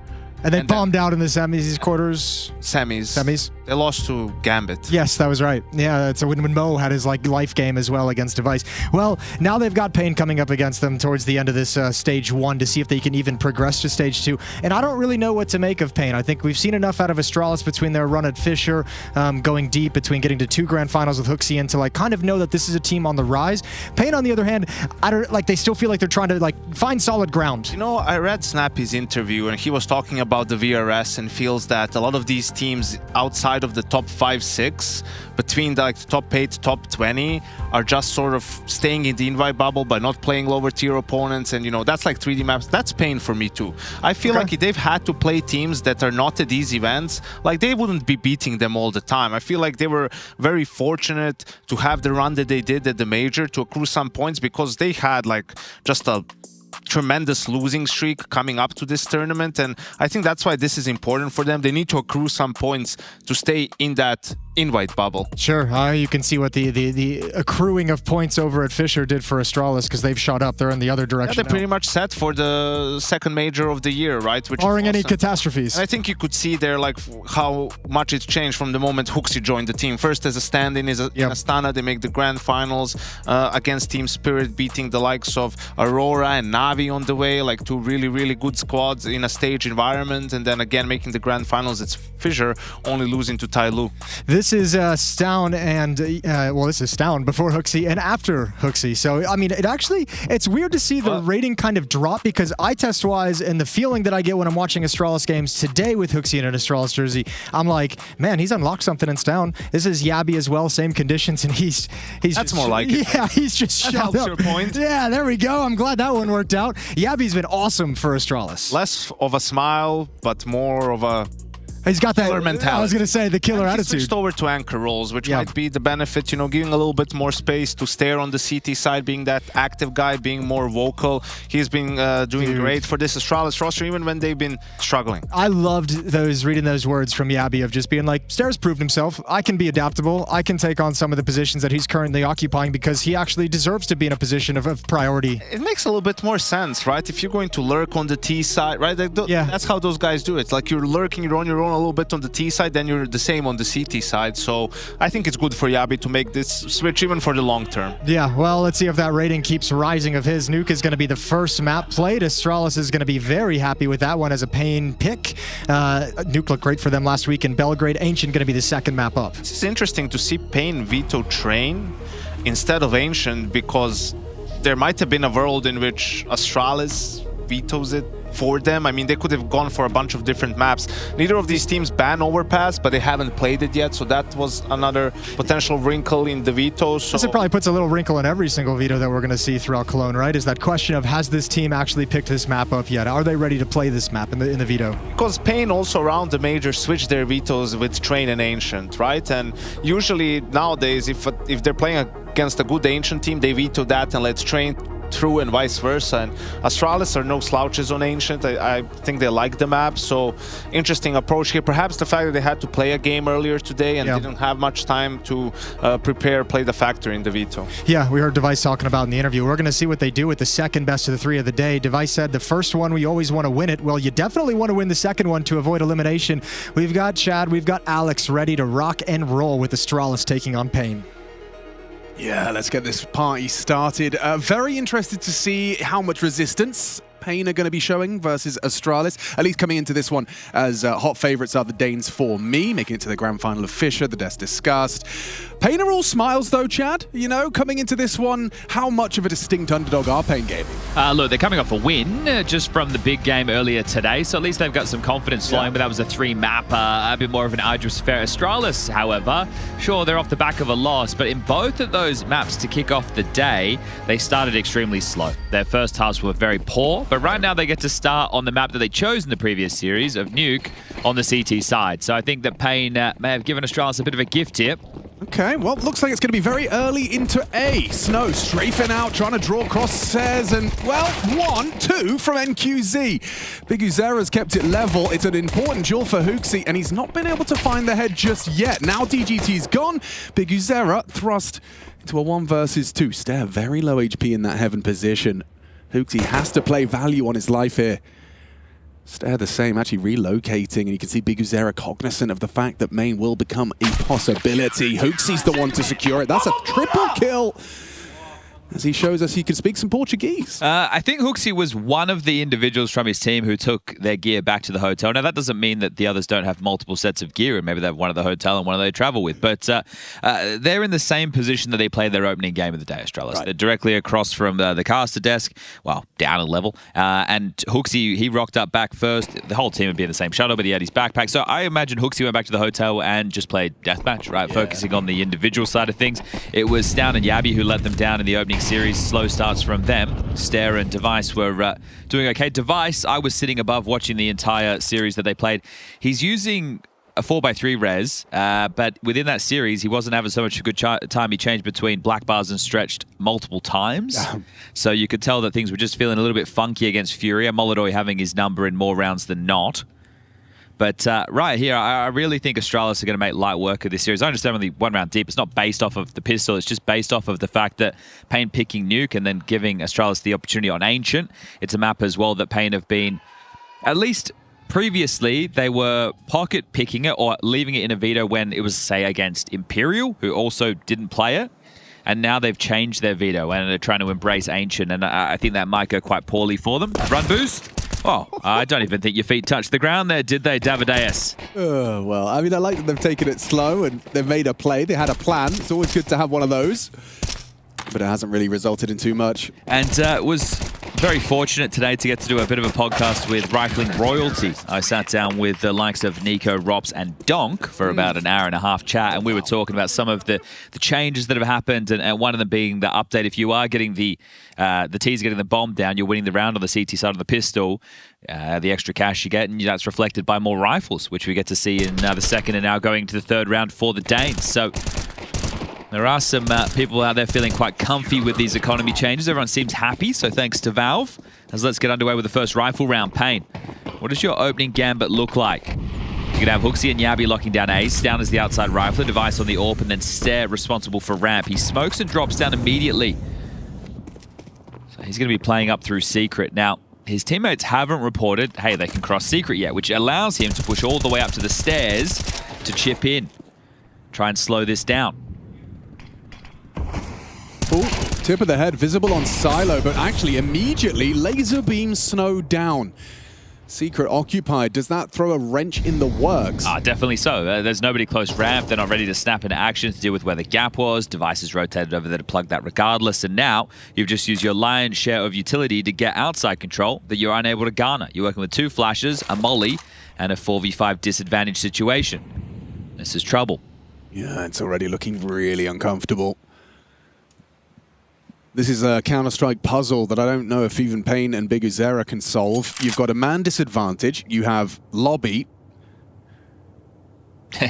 And they bombed out in the semis. They lost to Gambit. Yes, that was right. Yeah, that's when Mo had his life game as well against Device. Well, now they've got Pain coming up against them towards the end of this stage 1 to see if they can even progress to stage 2. And I don't really know what to make of Pain. I think we've seen enough out of Astralis between their run at Fisher, going deep, between getting to 2 grand finals with Huxi, and to kind of know that this is a team on the rise. Pain, on the other hand, they still feel like they're trying to find solid ground. I read Snappy's interview, and he was talking about the VRS and feels that a lot of these teams outside of the top 5-6, between the top 8, top 20, are just sort of staying in the invite bubble by not playing lower tier opponents, and that's like 3D maps. That's Pain for me too. I feel like if they've had to play teams that are not at these events, they wouldn't be beating them all the time. I feel like they were very fortunate to have the run that they did at the major, to accrue some points, because they had just a tremendous losing streak coming up to this tournament, and I think that's why this is important for them. They need to accrue some points to stay in that invite bubble. Sure, you can see what the accruing of points over at Fisher did for Astralis, because they've shot up. They're in the other direction. They're pretty much set for the 2nd major of the year, right? Barring any catastrophes. And I think you could see there how much it's changed from the moment Huxi joined the team. First as a stand-in in Astana, they make the grand finals against Team Spirit, beating the likes of Aurora and Navi on the way, 2 really, really good squads in a stage environment, and then again making the grand finals. It's Fisher only losing to Tai Lu. This is Stown and, well, this is Stown before Hooksy and after Hooksy. So, I mean, it's weird to see the rating kind of drop because eye test-wise and the feeling that I get when I'm watching Astralis games today with Hooksy in an Astralis jersey, I'm like, man, he's unlocked something in Stown. This is Yabby as well, same conditions, and he's That's more like it. Yeah, he's just that shut helps up. your point. Yeah, there we go. I'm glad that one worked out. Yabby's been awesome for Astralis. Less of a smile, but more of a He's got that killer mentality. I was going to say the killer and he attitude. switched over to anchor roles, which might be the benefit, you know, giving a little bit more space to stare on the CT side, being that active guy, being more vocal. He's been doing great for this Astralis roster, even when they've been struggling. I loved reading those words from Yabby of just being like, Stairs proved himself. I can be adaptable. I can take on some of the positions that he's currently occupying because he actually deserves to be in a position of priority. It makes a little bit more sense, right? If you're going to lurk on the T side, right? That's how those guys do it. Like you're lurking, you're on your own a little bit on the T side, then you're the same on the CT side. So I think it's good for Yabby to make this switch even for the long term. Yeah, well, let's see if that rating keeps rising of his. Nuke is going to be the first map played. Astralis is going to be very happy with that one as a Pain pick. Nuke looked great for them last week in Belgrade. Ancient going to be the second map up. It's interesting to see Pain veto Train instead of Ancient because there might have been a world in which Astralis vetoes it for them. I mean, they could have gone for a bunch of different maps. Neither of these teams ban Overpass, but they haven't played it yet, so that was another potential wrinkle in the veto. So This probably puts a little wrinkle in every single veto that we're going to see throughout Cologne, right? Is that question of, has this team actually picked this map up yet? Are they ready to play this map in the veto? Because Pain also around the major switch their vetoes with Train and Ancient, right? And usually nowadays, if they're playing against a good Ancient team, they veto that and let Train through and vice versa. And Astralis are no slouches on Ancient. I think they like the map, so interesting approach here. Perhaps the fact that they had to play a game earlier today and didn't have much time to prepare, play the factor in the veto. Yeah, we heard Device talking about in the interview. We're going to see what they do with the second best of the three of the day. Device said the first one, we always want to win it. Well, you definitely want to win the second one to avoid elimination. We've got Chad, we've got Alex ready to rock and roll with Astralis taking on Pain. Yeah, let's get this party started. Very interested to see how much resistance Pain are going to be showing versus Astralis, at least coming into this one as hot favourites are the Danes for me, making it to the grand final of Fisher, the Des discussed. Pain are all smiles though, Chad. You know, coming into this one, how much of a distinct underdog are Pain Gaming? Look, they're coming off a win just from the big game earlier today, so at least they've got some confidence flowing, but that was a 3-map, a bit more of an arduous affair. Astralis, however, sure, they're off the back of a loss, but in both of those maps to kick off the day, they started extremely slow. Their first halves were very poor, but right now they get to start on the map that they chose in the previous series of Nuke on the CT side. So I think that Pain may have given Astralis a bit of a gift here. Okay, well, looks like it's going to be very early into A. Snow strafing out, trying to draw crosshairs, and, well, 1-2 from NQZ. Big Uzera's kept it level. It's an important duel for Hooksy, and he's not been able to find the head just yet. Now DGT's gone. Big Uzera thrust into a 1 versus 2. Stair very low HP in that heaven position. Hooksy has to play value on his life here. Stair the same, actually relocating, and you can see Big Uzera cognizant of the fact that main will become a possibility. Hooksy's the one to secure it. That's a triple kill. As he shows us he can speak some Portuguese. I think Hooksy was one of the individuals from his team who took their gear back to the hotel. Now, that doesn't mean that the others don't have multiple sets of gear, and maybe they have one at the hotel and one they travel with. But they're in the same position that they played their opening game of the day, Astralis. Right. They're directly across from the caster desk, well, down a level. And Hooksy, he rocked up back first. The whole team would be in the same shuttle, but he had his backpack. So I imagine Hooksy went back to the hotel and just played deathmatch, right? Yeah. Focusing on the individual side of things. It was Stown and Yabby who let them down in the opening series. Slow starts from them. Stair and Device were doing okay. Device, I was sitting above watching the entire series that they played. He's using a 4x3 res, but within that series, he wasn't having so much a good time. He changed between black bars and stretched multiple times. So you could tell that things were just feeling a little bit funky against Furia. Molodoy having his number in more rounds than not. But right here, I really think Astralis are going to make light work of this series. I understand only 1 round deep. It's not based off of the pistol. It's just based off of the fact that Pain picking Nuke and then giving Astralis the opportunity on Ancient. It's a map as well that Pain have been, at least previously, they were pocket picking it or leaving it in a veto when it was, say, against Imperial, who also didn't play it. And now they've changed their veto and are trying to embrace Ancient. And I think that might go quite poorly for them. Run boost. Oh, I don't even think your feet touched the ground there, did they, Davideus? Well, I mean, I like that they've taken it slow and they've made a play. They had a plan. It's always good to have one of those. But it hasn't really resulted in too much. And was very fortunate today to get to do a bit of a podcast with Rifling Royalty. I sat down with the likes of Nico, Rops, and Donk for about an hour and a half chat, and we were talking about some of the changes that have happened, and one of them being the update. If you are getting the T's getting the bomb down, you're winning the round on the CT side of the pistol. The extra cash you get, and that's reflected by more rifles, which we get to see in the second and now going to the third round for the Danes. So there are some people out there feeling quite comfy with these economy changes. Everyone seems happy, so thanks to Valve. As let's get underway with the first rifle round. Payne, what does your opening gambit look like? You can have Hooksy and Yabi locking down Ace. Down as the outside rifler, Device on the AWP, and then Stare responsible for ramp. He smokes and drops down immediately. So he's going to be playing up through Secret. Now, his teammates haven't reported, hey, they can cross Secret yet, which allows him to push all the way up to the stairs to chip in. Try and slow this down. Ooh, tip of the head, visible on Silo, but actually immediately laser beam Snow down. Secret occupied. Does that throw a wrench in the works? Definitely so. There's nobody close ramp. They're not ready to snap into action to deal with where the gap was. Devices rotated over there to plug that regardless. And now you've just used your lion's share of utility to get outside control that you're unable to garner. You're working with 2 flashes, a molly, and a 4v5 disadvantage situation. This is trouble. Yeah, it's already looking really uncomfortable. This is a Counter-Strike puzzle that I don't know if even Payne and Big Uzera can solve. You've got a man disadvantage. You have lobby.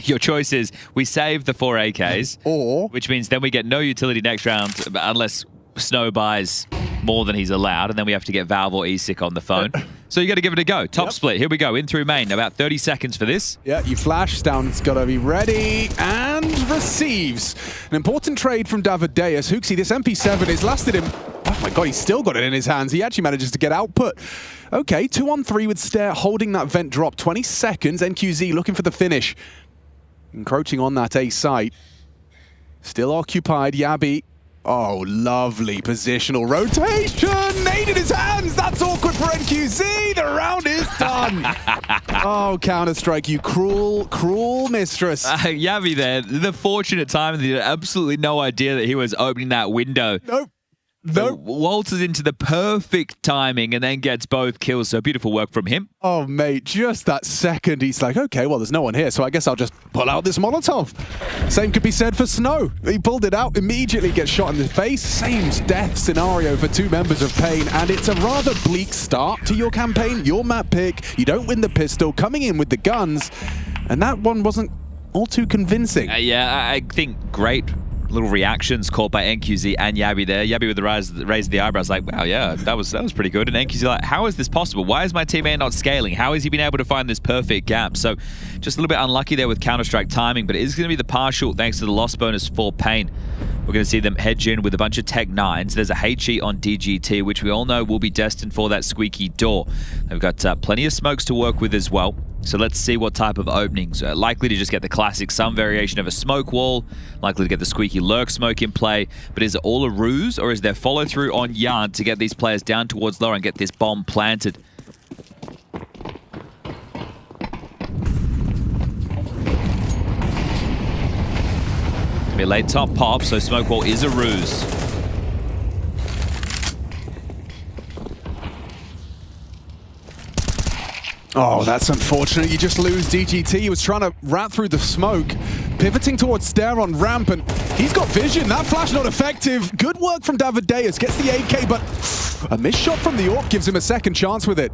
Your choice is we save the 4 AKs, or which means then we get no utility next round unless Snow buys more than he's allowed, and then we have to get Valve or eSick on the phone. So you got to give it a go. Top split. Here we go. In through main. About 30 seconds for this. Yeah, you flash. Down's got to be ready and receives. An important trade from Davideus. Hooksy, this MP7 has lasted him. Oh my god, he's still got it in his hands. He actually manages to get output. Okay, 2-on-3 with Stare holding that vent drop. 20 seconds. NQZ looking for the finish. Encroaching on that A site. Still occupied. Yabi. Oh, lovely positional rotation. Nade in his hands. That's awkward for NQZ. The round is done. Oh, Counter-Strike, you cruel, cruel mistress. Yavi there, the fortunate time, he had absolutely no idea that he was opening that window. Nope. So waltzes into the perfect timing and then gets both kills. So beautiful work from him. Oh, mate, just that second, he's like, okay, well, there's no one here, so I guess I'll just pull out this Molotov. Same could be said for Snow. He pulled it out, immediately gets shot in the face. Same death scenario for 2 members of Payne, and it's a rather bleak start to your campaign. Your map pick, you don't win the pistol, coming in with the guns, and that one wasn't all too convincing. Yeah, I think great little reactions caught by NQZ and Yabi there. Yabi with the raise the eyebrows like, wow, yeah, that was pretty good. And NQZ like, how is this possible? Why is my teammate not scaling? How has he been able to find this perfect gap? So just a little bit unlucky there with Counter-Strike timing, but it is going to be the partial thanks to the loss bonus for Payne. We're going to see them hedge in with a bunch of Tech 9s. There's a HE on DGT, which we all know will be destined for that squeaky door. They've got plenty of smokes to work with as well. So let's see what type of openings. Likely to just get the classic, some variation of a smoke wall. Likely to get the squeaky lurk smoke in play. But is it all a ruse, or is there follow through on Yarn to get these players down towards lower and get this bomb planted? Gonna be a late top pop, so smoke wall is a ruse. Oh, that's unfortunate. You just lose DGT. He was trying to rat through the smoke, pivoting towards Stare on ramp, and he's got vision. That flash not effective. Good work from Davideus. Gets the AK, but a missed shot from the AWP gives him a second chance with it.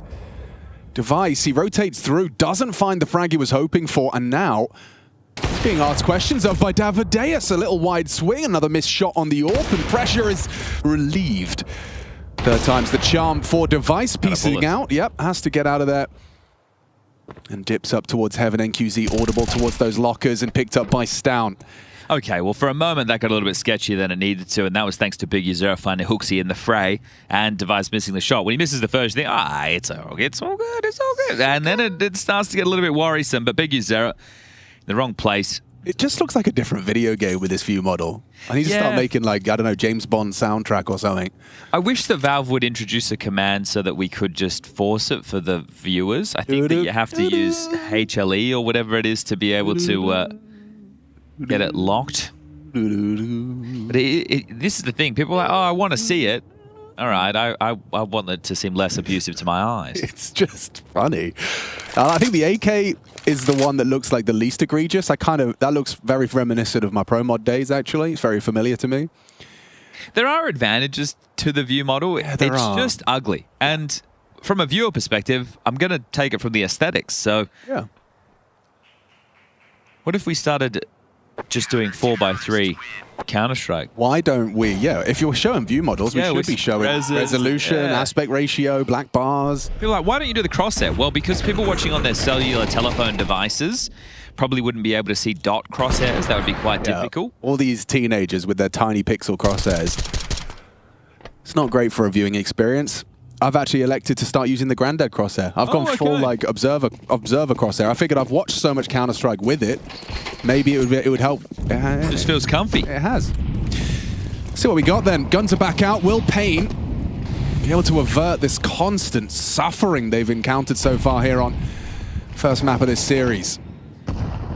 Device, he rotates through, doesn't find the frag he was hoping for, and now he's being asked questions of by Davideus. A little wide swing, another missed shot on the AWP, and pressure is relieved. Third time's the charm for Device, piecing out. Yep, has to get out of there. And dips up towards Heaven. NQZ audible towards those lockers and picked up by Stown. Okay, well, for a moment, that got a little bit sketchier than it needed to, and that was thanks to Big Uzera finding Hooksy in the fray and Device missing the shot. When he misses the first, you think, it's all good. And then it starts to get a little bit worrisome, but Big Uzera in the wrong place. It just looks like a different video game with this view model. I need to start making, like, I don't know, James Bond soundtrack or something. I wish that Valve would introduce a command so that we could just force it for the viewers. I think that you have to use HLE or whatever it is to be able to get it locked. But this is the thing. People are like, oh, I want to see it. All right, I want it to seem less abusive to my eyes. It's just funny. I think the AK is the one that looks like the least egregious. That looks very reminiscent of my Pro Mod days, actually. It's very familiar to me. There are advantages to the view model. Yeah, it's just ugly. And from a viewer perspective, I'm going to take it from the aesthetics. So yeah. What if we started just doing 4x3 Counter-Strike? Why don't we? Yeah, if you're showing view models, we should be showing resolution, aspect ratio, black bars. People are like, why don't you do the crosshair? Well, because people watching on their cellular telephone devices probably wouldn't be able to see dot crosshairs. That would be quite difficult. All these teenagers with their tiny pixel crosshairs. It's not great for a viewing experience. I've actually elected to start using the Granddad crosshair. I've gone full like observer crosshair. I figured I've watched so much Counter-Strike with it. Maybe it would help. It just feels comfy. It has. See what we got then. Guns are back out. Will Payne be able to avert this constant suffering they've encountered so far here on first map of this series?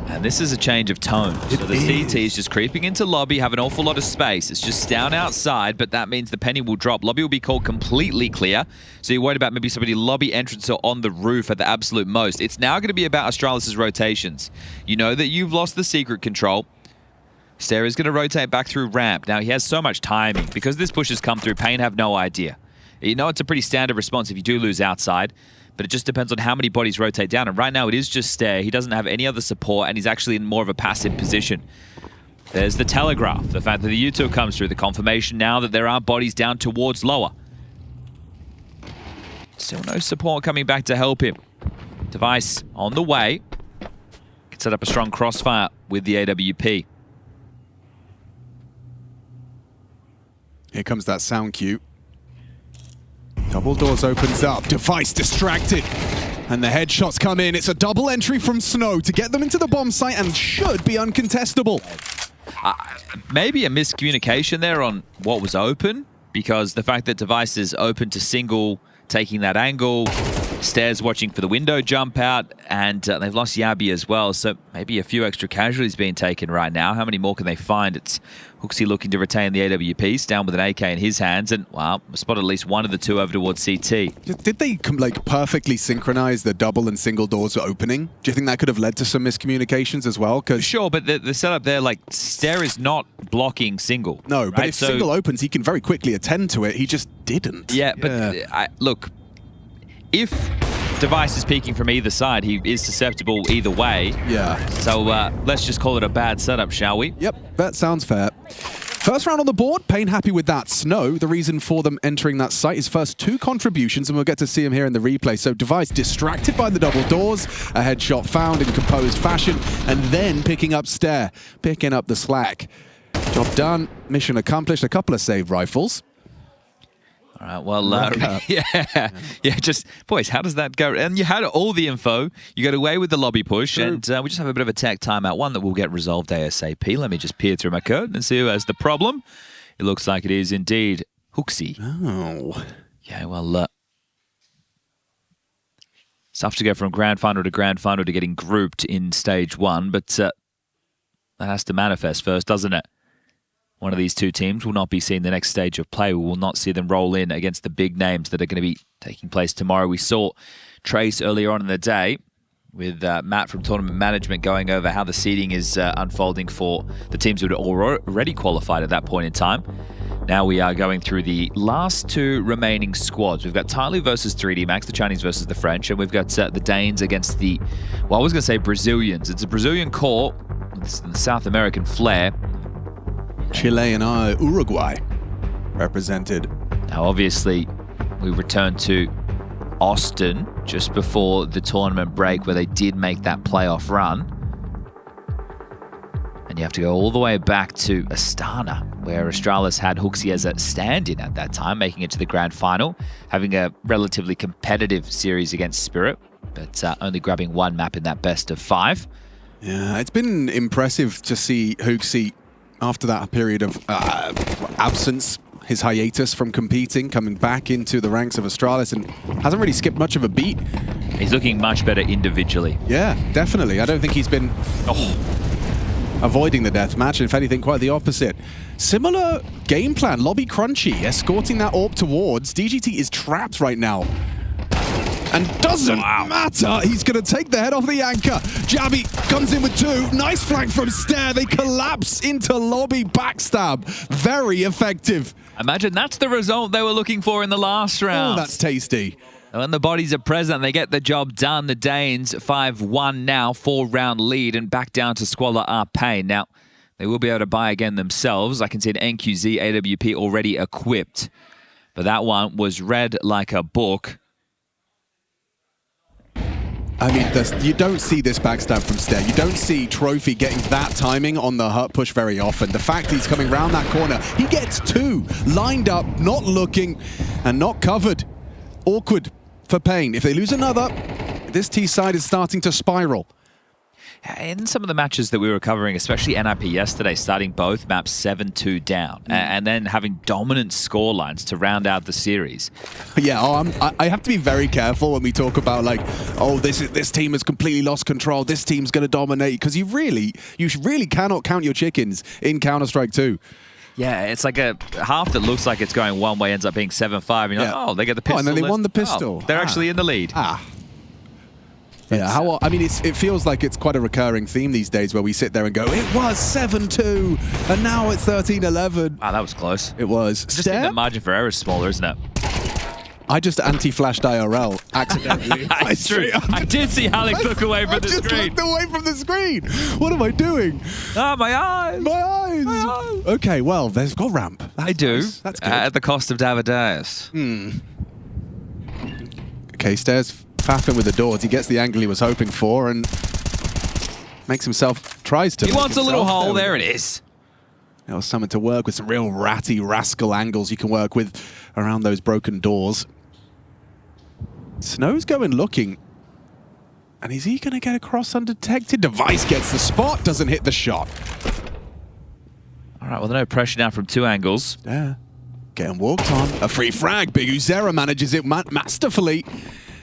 And this is a change of tone. So the CT is just creeping into lobby, have an awful lot of space. It's just down outside, but that means the penny will drop. Lobby will be called completely clear. So you're worried about maybe somebody lobby entrance or on the roof at the absolute most. It's now going to be about Astralis' rotations. You know that you've lost the secret control. Stair is going to rotate back through ramp. Now he has so much timing. Because this push has come through, Payne have no idea. You know it's a pretty standard response if you do lose outside. But it just depends on how many bodies rotate down. And right now it is just Stair. He doesn't have any other support, and he's actually in more of a passive position. There's the telegraph, the fact that the U2 comes through, the confirmation now that there are bodies down towards lower. Still no support coming back to help him. Device on the way. Can set up a strong crossfire with the AWP. Here comes that sound cue. Double doors opens up, Device distracted, and the headshots come in. It's a double entry from Snow to get them into the bomb site and should be uncontestable. Maybe a miscommunication there on what was open, because the fact that Device is open to single, taking that angle, Stairs watching for the window jump out, and they've lost Yabi as well, so maybe a few extra casualties being taken right now. How many more can they find? It's Hooksy looking to retain the AWPs, down with an AK in his hands, and, well, spotted at least one of the two over towards CT. Did they like perfectly synchronize the double and single doors opening? Do you think that could have led to some miscommunications as well? Sure, but the setup there, like, Stair is not blocking single. No, right? but if single opens, he can very quickly attend to it. He just didn't. Yeah, but look, if Device is peeking from either side, he is susceptible either way. Yeah. So let's just call it a bad setup, shall we? Yep, that sounds fair. First round on the board, Payne happy with that. Snow, the reason for them entering that site, his first 2 contributions, and we'll get to see him here in the replay. So Device distracted by the double doors, a headshot found in composed fashion, and then picking up Stair, picking up the slack. Job done, mission accomplished, a couple of saved rifles. All right, well, yeah, just, boys, how does that go? And you had all the info. You got away with the lobby push, and we just have a bit of a tech timeout, one that will get resolved ASAP. Let me just peer through my code and see who has the problem. It looks like it is indeed Hooksy. Oh. Yeah, well, it's tough to go from grand final to getting grouped in stage 1, but that has to manifest first, doesn't it? One of these two teams will not be seeing the next stage of play. We will not see them roll in against the big names that are going to be taking place tomorrow. We saw Trace earlier on in the day with Matt from Tournament Management going over how the seeding is unfolding for the teams who had already qualified at that point in time. Now we are going through the last 2 remaining squads. We've got Tyler versus 3D Max, the Chinese versus the French, and we've got the Danes against the, well, I was going to say Brazilians. It's a Brazilian core with the South American flair. Chile and Uruguay represented. Now, obviously, we returned to Austin just before the tournament break where they did make that playoff run. And you have to go all the way back to Astana, where Astralis had Hooksy as a stand-in at that time, making it to the grand final, having a relatively competitive series against Spirit, but only grabbing 1 map in that best of 5. Yeah, it's been impressive to see Hooksy after that period of absence, his hiatus from competing, coming back into the ranks of Astralis, and hasn't really skipped much of a beat. He's looking much better individually. Yeah, definitely. I don't think he's been avoiding the deathmatch. If anything, quite the opposite. Similar game plan, lobby crunchy, escorting that AWP towards. DGT is trapped right now. And doesn't matter. He's going to take the head off the anchor. Jabby comes in with 2. Nice flank from Stair. They collapse into lobby backstab. Very effective. Imagine that's the result they were looking for in the last round. Oh, that's tasty. When the bodies are present, they get the job done. The Danes 5-1 now, 4-round lead, and back down to Squalor Arpain. Now, they will be able to buy again themselves. I can see an NQZ AWP already equipped. But that one was read like a book. I mean, you don't see this backstab from Stair. You don't see Trophy getting that timing on the hurt push very often. The fact he's coming round that corner, he gets 2 lined up, not looking, and not covered. Awkward for Pain. If they lose another, this T side is starting to spiral. In some of the matches that we were covering, especially NIP yesterday, starting both maps 7-2 down, and then having dominant score lines to round out the series. Yeah, I have to be very careful when we talk about like, oh, this team has completely lost control. This team's going to dominate, because you really cannot count your chickens in Counter-Strike 2. Yeah, it's like a half that looks like it's going one way ends up being 7-5. And you're like, oh, they get the pistol. Oh, and then they won the pistol. Oh, they're actually in the lead. Yeah, I mean, it feels like it's quite a recurring theme these days where we sit there and go, it was 7-2, and now it's 13-11. Wow, that was close. It was. I just think the margin for error is smaller, isn't it? I just anti-flashed IRL accidentally. It's true. I did see Alex look away from the screen. I just looked away from the screen. What am I doing? Ah, my eyes. My eyes. My eyes. Okay, well, they've got ramp. They do. Nice. That's good. At the cost of Davideus. Okay, Stairs faffing with the doors. He gets the angle he was hoping for and makes himself, tries to. He wants a little hole. There it is. There was something to work with, some real ratty, rascal angles you can work with around those broken doors. Snow's going looking. And is he going to get across undetected? Device gets the spot, doesn't hit the shot. All right, well, no pressure now from 2 angles. Yeah. Getting walked on. A free frag. Big Uzera manages it masterfully.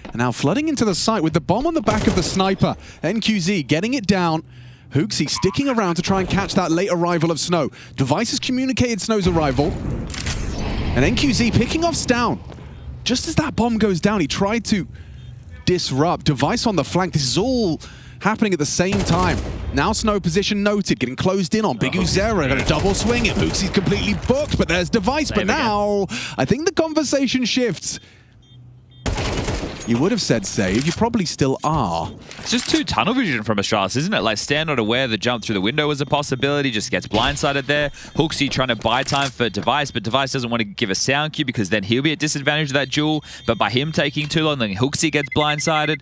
And now flooding into the site with the bomb on the back of the sniper. NQZ getting it down. Hooksy sticking around to try and catch that late arrival of Snow. Device has communicated Snow's arrival. And NQZ picking off Stown. Just as that bomb goes down, he tried to disrupt. Device on the flank. This is all happening at the same time. Now Snow position noted, getting closed in on. Big Uzera going to double swing it. Hooksy's completely booked, but there's Device. But now, I think the conversation shifts. You would have said save. You probably still are. It's just 2 tunnel vision from Astralis, isn't it? Like, Stan not aware the jump through the window was a possibility, just gets blindsided there. Hooksy trying to buy time for Device, but Device doesn't want to give a sound cue because then he'll be at disadvantage of that duel. But by him taking too long, then Hooksy gets blindsided.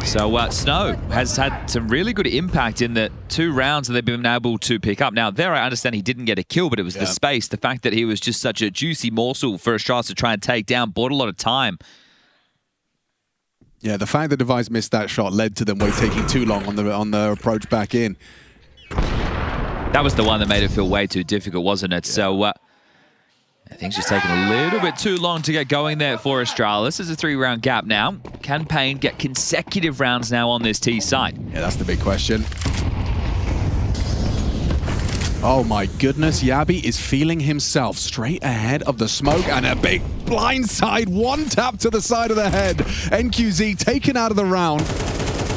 So Snow has had some really good impact in the 2 rounds that they've been able to pick up. Now, there I understand he didn't get a kill, but it was the space. The fact that he was just such a juicy morsel for Astralis to try and take down bought a lot of time. Yeah, the fact that Device missed that shot led to them taking too long on the approach back in. That was the one that made it feel way too difficult, wasn't it? Yeah. So I think she's taking a little bit too long to get going there for Astralis. There's a 3-round gap now. Can Pain get consecutive rounds now on this T side? Yeah, that's the big question. Oh my goodness, Yabi is feeling himself straight ahead of the smoke and a big blindside 1 tap to the side of the head. NQZ taken out of the round,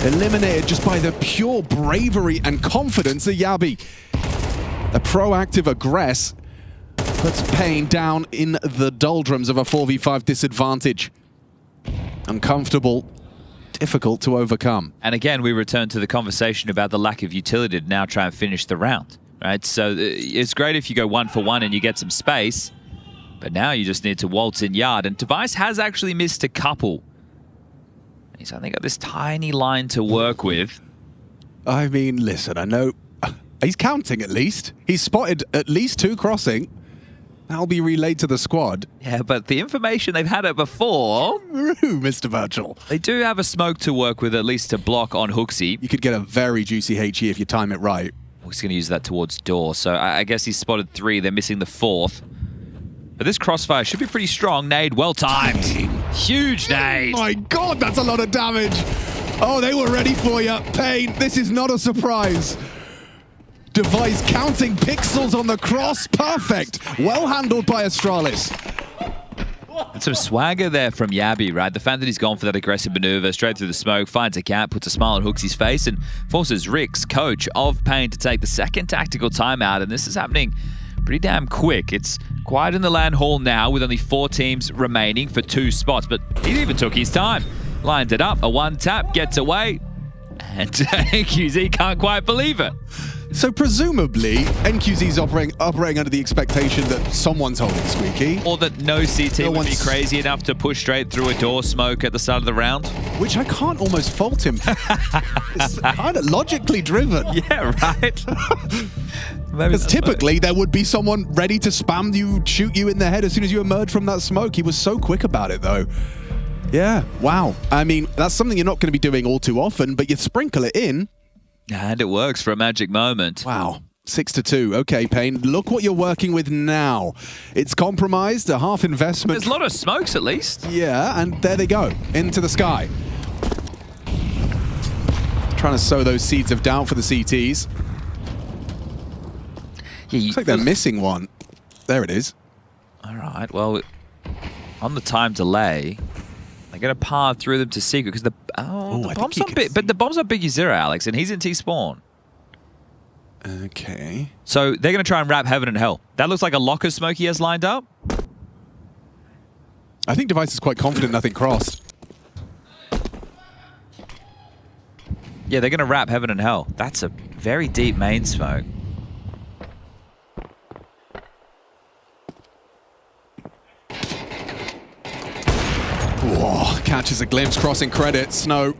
eliminated just by the pure bravery and confidence of Yabi. The proactive aggress puts Pain down in the doldrums of a 4v5 disadvantage. Uncomfortable, difficult to overcome. And again, we return to the conversation about the lack of utility to now try and finish the round. Right, so it's great if you go 1 for 1 and you get some space, but now you just need to waltz in yard. And Device has actually missed a couple. He's only got this tiny line to work with. I mean, listen, I know he's counting at least. He's spotted at least 2 crossing. That'll be relayed to the squad. Yeah, but the information, they've had it before. True, Mr. Virgil. They do have a smoke to work with, at least to block on Hooksy. You could get a very juicy HE if you time it right. He's going to use that towards door, so I guess he's spotted 3. They're missing the 4th. But this crossfire should be pretty strong. Nade, well timed. Huge nade. Oh my God, that's a lot of damage. Oh, they were ready for you. Pain, this is not a surprise. Device counting pixels on the cross. Perfect. Well handled by Astralis. And some swagger there from Yabi, right? The fact that he's gone for that aggressive maneuver straight through the smoke, finds a gap, puts a smile on Hooksy's face, and forces Rick's coach of Pain to take the second tactical timeout. And this is happening pretty damn quick. It's quiet in the LAN hall now with only 4 teams remaining for 2 spots, but he even took his time. Lined it up, a 1-tap, gets away, and QZ can't quite believe it. So presumably, NQZ's operating under the expectation that someone's holding Squeaky. Or that no CT would be crazy enough to push straight through a door smoke at the start of the round. Which I can't almost fault him. It's kind of logically driven. Yeah, right? Because typically there would be someone ready to spam you, shoot you in the head as soon as you emerge from that smoke. He was so quick about it though. Yeah, wow. I mean, that's something you're not going to be doing all too often, but you sprinkle it in. And it works for a magic moment. Wow. 6-2. Okay, Pain. Look what you're working with now. It's compromised, a half investment. There's a lot of smokes at least. Yeah, and there they go. Into the sky. Trying to sow those seeds of doubt for the CTs. Yeah, looks like they're missing one. There it is. All right, well, on the time delay, they're going to par through them to secret because the bomb's on but the bomb's on Big Zero, Alex, and he's in T-spawn. Okay. So they're going to try and wrap Heaven and Hell. That looks like a locker smoke he has lined up. I think Device is quite confident nothing crossed. Yeah, they're going to wrap Heaven and Hell. That's a very deep main smoke. Whoa, catches a glimpse, crossing credit. Snow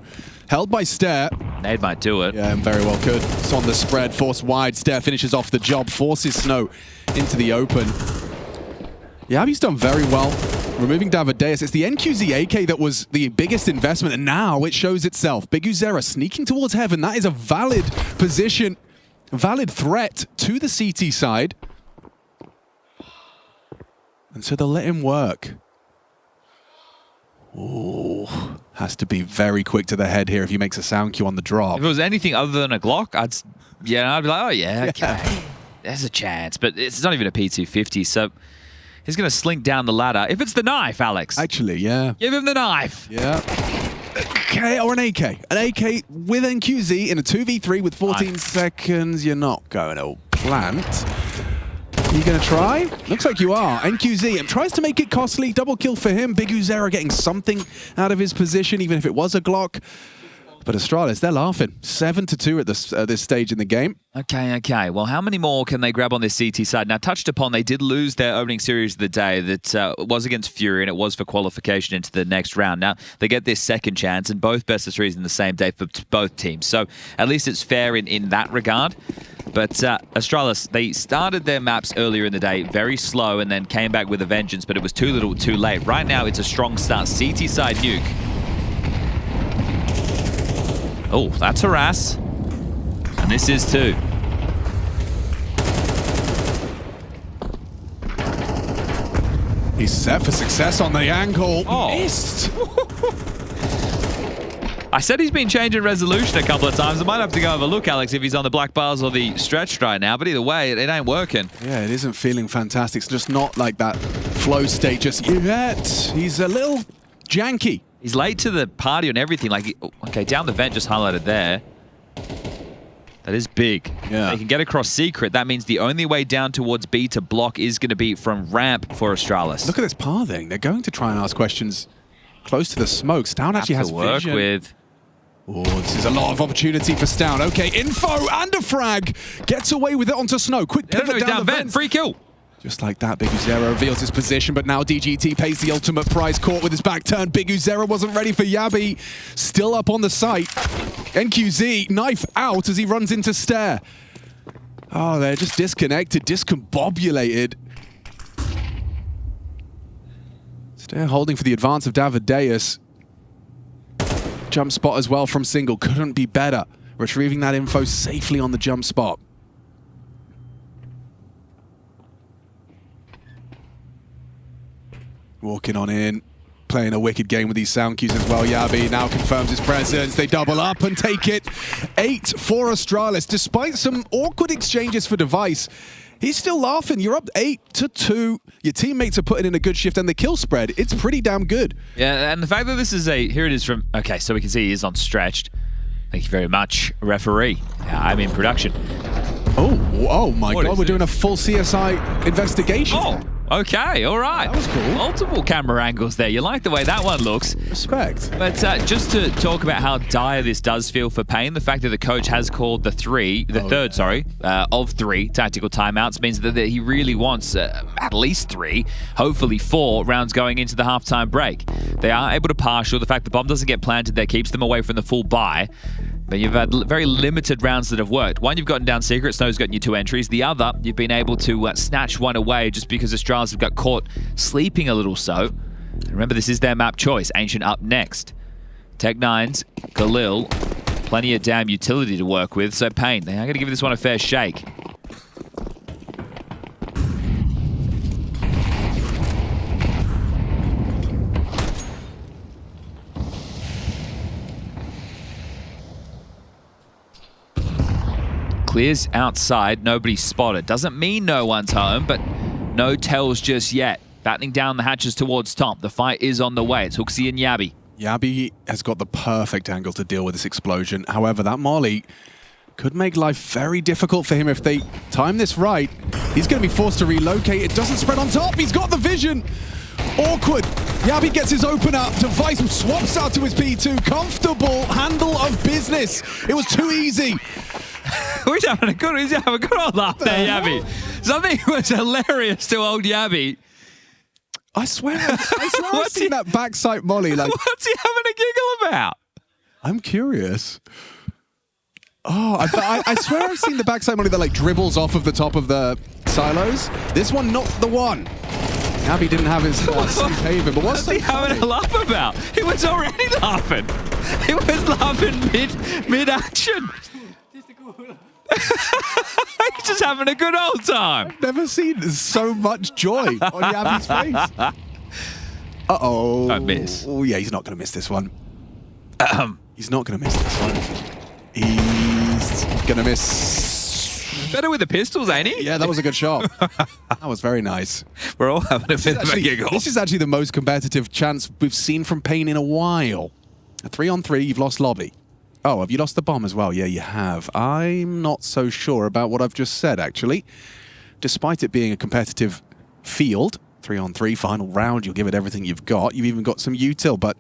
held by Stare. Nade might do it. Yeah, very well could. It's on the spread, forced wide. Stare finishes off the job, forces Snow into the open. Yeah, he's done very well. Removing Davideus. It's the NQZ AK that was the biggest investment, and now it shows itself. Big Uzera sneaking towards Heaven. That is a valid position, valid threat to the CT side. And so they'll let him work. Ooh, has to be very quick to the head here if he makes a sound cue on the drop. If it was anything other than a Glock, I'd be like, oh yeah, okay. There's a chance, but it's not even a P250, so he's going to slink down the ladder. If it's the knife, Alex. Actually, yeah. Give him the knife. Yeah. Okay, or an AK. An AK with NQZ in a 2v3 with 14 seconds. You're not going to plant. Are you going to try? Looks like you are. NQZ and tries to make it costly. Double kill for him. Big Uzera getting something out of his position, even if it was a Glock. But Astralis, they're laughing. 7-2 at this stage in the game. Okay. Well, how many more can they grab on this CT side? Now, touched upon, they did lose their opening series of the day that was against Fury, and it was for qualification into the next round. Now, they get this second chance, and both best of threes in the same day for both teams. So, at least it's fair in that regard. But Astralis, they started their maps earlier in the day very slow and then came back with a vengeance, but it was too little, too late. Right now, it's a strong start. CT side nuke. Oh, that's harass. And this is too. He's set for success on the angle. Oh. Missed. I said he's been changing resolution a couple of times. I might have to go have a look, Alex, if he's on the black bars or the stretched right now. But either way, it ain't working. Yeah, it isn't feeling fantastic. It's just not like that flow state just yet. He's a little janky. He's late to the party and everything. Like, okay, down the vent just highlighted there. That is big. Yeah. They can get across secret. That means the only way down towards B to block is going to be from ramp for Astralis. Look at this pathing. They're going to try and ask questions close to the smoke. Stout actually has work vision. With. Oh, this is a lot of opportunity for Stout. Okay, info and a frag. Gets away with it onto Snow. Quick pivot down the vent. Free kill. Just like that, Big Uzera reveals his position, but now DGT pays the ultimate prize. Caught with his back turned. Big Uzera wasn't ready for Yabi. Still up on the site. NQZ, knife out as he runs into Stare. Oh, they're just disconnected, discombobulated. They're holding for the advance of Davideus. Jump spot as well from Single. Couldn't be better. Retrieving that info safely on the jump spot. Walking on in. Playing a wicked game with these sound cues as well. Yabi now confirms his presence. They double up and take it. 8 for Astralis. Despite some awkward exchanges for Device, he's still laughing. You're up 8-2. Your teammates are putting in a good shift, and the kill spread, it's pretty damn good. Yeah, and the fact that this is here it is from, okay, so we can see he is on stretched. Thank you very much, referee. I'm in production. Oh my God, we're doing a full CSI investigation. Oh, okay, all right. That was cool. Multiple camera angles there. You like the way that one looks. Respect. But just to talk about how dire this does feel for Pain, the fact that the coach has called the third of 3 tactical timeouts means that he really wants at least 3, hopefully 4 rounds going into the halftime break. They are able to partial. The fact the bomb doesn't get planted there keeps them away from the full buy. But you've had very limited rounds that have worked. One, you've gotten down secret. Snow's gotten you 2 entries. The other, you've been able to snatch one away just because Astralis have got caught sleeping a little so. And remember, this is their map choice. Ancient up next. Tech9s, Khalil, plenty of damn utility to work with. So Pain, they are going to give this one a fair shake. Clears outside, nobody spotted. Doesn't mean no one's home, but no tells just yet. Battening down the hatches towards top. The fight is on the way. It's Hooksy and Yabi. Yabi has got the perfect angle to deal with this explosion. However, that molly could make life very difficult for him if they time this right. He's going to be forced to relocate. It doesn't spread on top. He's got the vision. Awkward. Yabi gets his opener. Device swaps out to his P2. Comfortable handle of business. It was too easy. He's having a good old laugh there, Yabi. Something was hilarious to old Yabi. I swear I've seen that backside molly. Like, what's he having a giggle about? I'm curious. Oh, I swear I've seen the backside molly that like dribbles off of the top of the silos. This one, not the one. Yabi didn't have his safe haven, but what's he having a laugh about? He was already laughing. He was laughing mid-action. He's just having a good old time. I've never seen so much joy on Yabi's face. Uh-oh. Don't miss. Oh, yeah, he's not going to miss this one. He's not going to miss this one. He's going to miss. Better with the pistols, ain't he? Yeah, that was a good shot. That was very nice. We're all having a bit of a giggle. This is actually the most competitive chance we've seen from Pain in a while. A 3-on-3, you've lost lobby. Oh, have you lost the bomb as well? Yeah, you have. I'm not so sure about what I've just said, actually. Despite it being a competitive field, 3-on-3, final round, you'll give it everything you've got. You've even got some util, but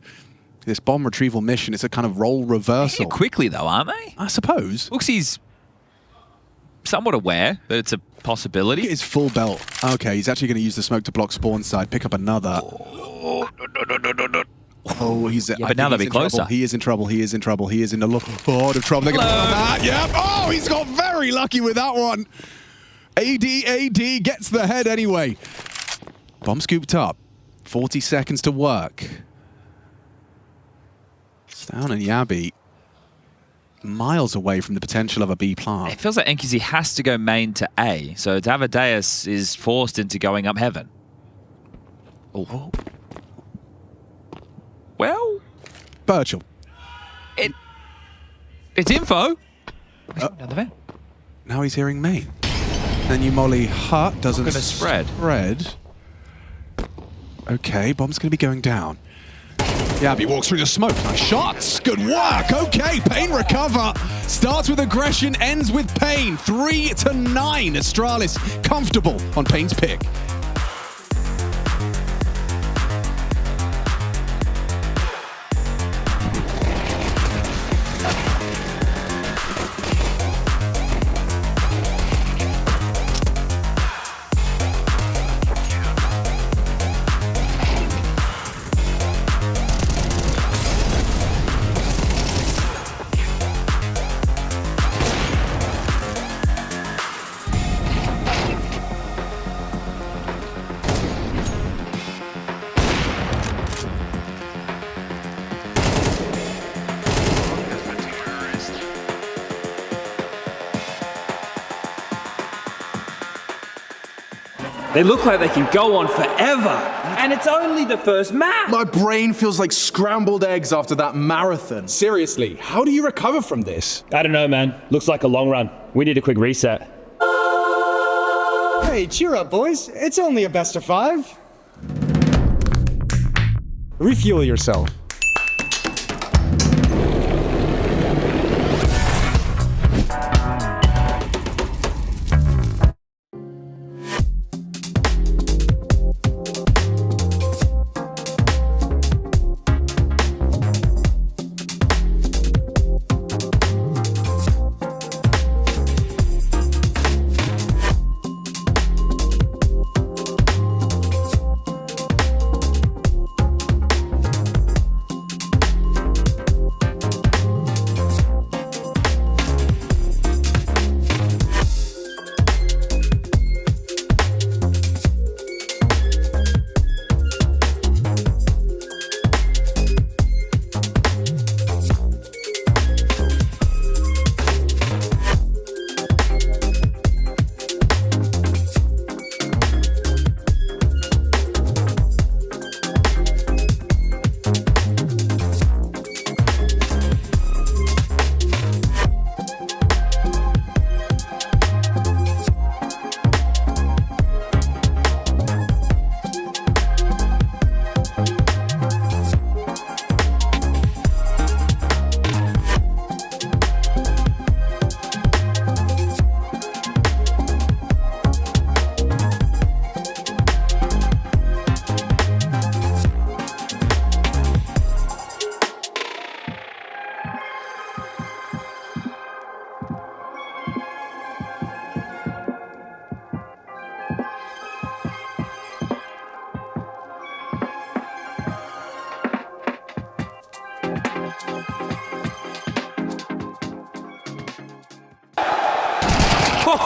this bomb retrieval mission is a kind of role reversal. Quickly, though, aren't they? I suppose. Looks he's somewhat aware that it's a possibility. His full belt. Okay, he's actually going to use the smoke to block spawn side, pick up another. Oh, he's. Yeah, but now they'll be closer. Trouble. He is in trouble. He is in trouble. He is in a lot of trouble. They're going to that. Yep. Oh, he's got very lucky with that one. AD gets the head anyway. Bomb scooped up. 40 seconds to work. Down and Yabi miles away from the potential of a B plant. It feels like NQZ has to go main to A, so Davideus is forced into going up heaven. Oh. Well, Birchall. It's info. Down the vent. Now he's hearing main. Then you molly hut doesn't spread. Okay, bomb's going to be going down. Yabi walks through the smoke. Nice shots. Good work. Okay, Pain recover. Starts with aggression, ends with Pain. 3-9. Astralis comfortable on Pain's pick. They look like they can go on forever. And it's only the first map. My brain feels like scrambled eggs after that marathon. Seriously, how do you recover from this? I don't know, man. Looks like a long run. We need a quick reset. Hey, cheer up, boys. It's only a best of 5. Refuel yourself.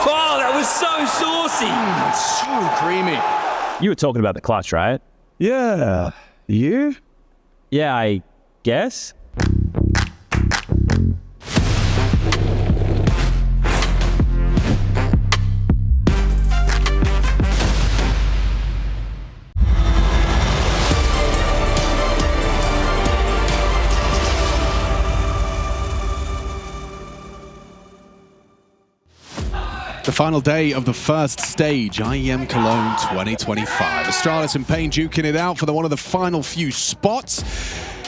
Oh, that was so saucy. So creamy. You were talking about the clutch, right? Yeah. You? Yeah, I guess. The final day of the first stage, IEM Cologne 2025. Astralis and Payne duking it out for one of the final few spots.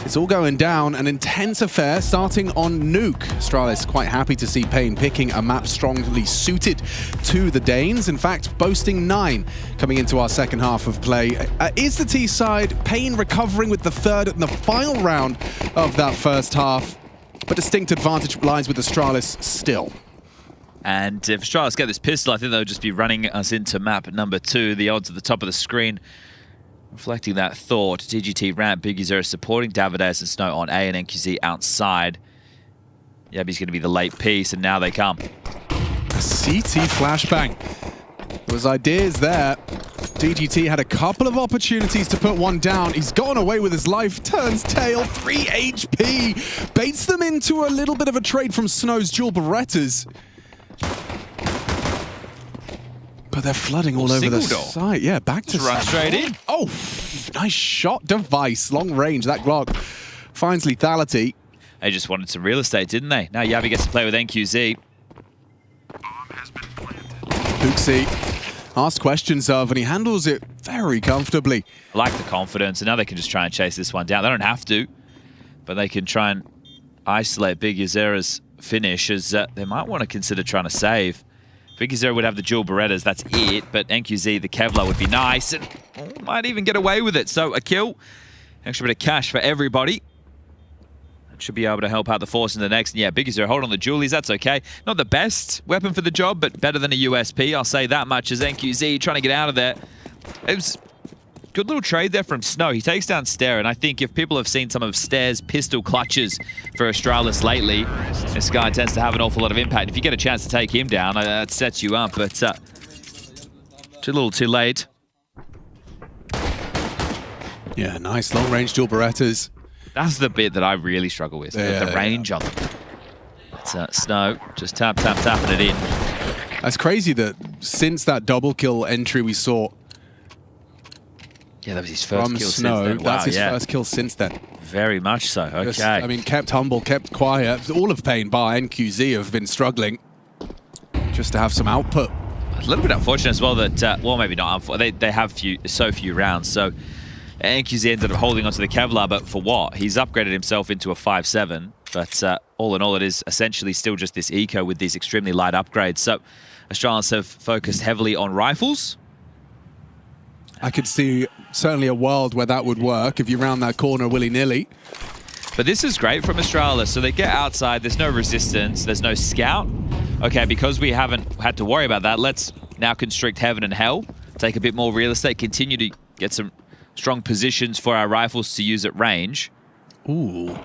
It's all going down, an intense affair starting on Nuke. Astralis quite happy to see Payne picking a map strongly suited to the Danes. In fact, boasting 9 coming into our second half of play. Is the T side, Payne recovering with the third and the final round of that first half, but distinct advantage lies with Astralis still. And if Astralis get this pistol, I think they'll just be running us into map number 2. The odds at the top of the screen reflecting that thought. TGT ramp, Big User supporting Davides and Snow on A and NQZ outside. Yabi's going to be the late piece, and now they come. A CT flashbang. There was ideas there. DGT had a couple of opportunities to put one down. He's gone away with his life, turns tail, 3 HP. Baits them into a little bit of a trade from Snow's dual Berettas. But they're flooding all over the site. Yeah, back to run straight in. Oh, nice shot. Device, long range. That Glock finds lethality. They just wanted some real estate, didn't they? Now Yabi gets to play with NQZ. Huxi asked questions of, and he handles it very comfortably. I like the confidence, and now they can just try and chase this one down. They don't have to, but they can try and isolate Big Uzera's finish, as they might want to consider trying to save. Big Uzera would have the dual Berettas, that's it, but NQZ, the Kevlar would be nice, and might even get away with it. So a kill, extra bit of cash for everybody. That should be able to help out the force in the next. And yeah, Big Uzera hold on the Julies, that's okay. Not the best weapon for the job, but better than a USP, I'll say that much, as NQZ trying to get out of there. It was a good little trade there from Snow. He takes down Stair, and I think if people have seen some of Stair's pistol clutches for Astralis lately, this guy tends to have an awful lot of impact. If you get a chance to take him down, that sets you up, but too little too late. Yeah, nice long-range dual Berettas. That's the bit that I really struggle with, the range on them. It's Snow, just tapping it in. That's crazy that since that double kill entry we saw Yeah, that was his first from kill Snow. since then. Wow, That's his yeah. first kill since then. Very much so. Okay. Just, I mean, kept humble, kept quiet. All of Pain Bar and QZ have been struggling just to have some output. A little bit unfortunate as well that, well, maybe not unfortunate. They have so few rounds. So NQZ ended up holding onto the Kevlar, but for what? He's upgraded himself into a 5.7. But all in all, it is essentially still just this eco with these extremely light upgrades. So Australians have focused heavily on rifles. I could see certainly a world where that would work if you round that corner willy-nilly. But this is great from Australia. So they get outside, there's no resistance, there's no scout. Okay, because we haven't had to worry about that, let's now constrict heaven and hell, take a bit more real estate, continue to get some strong positions for our rifles to use at range. Ooh.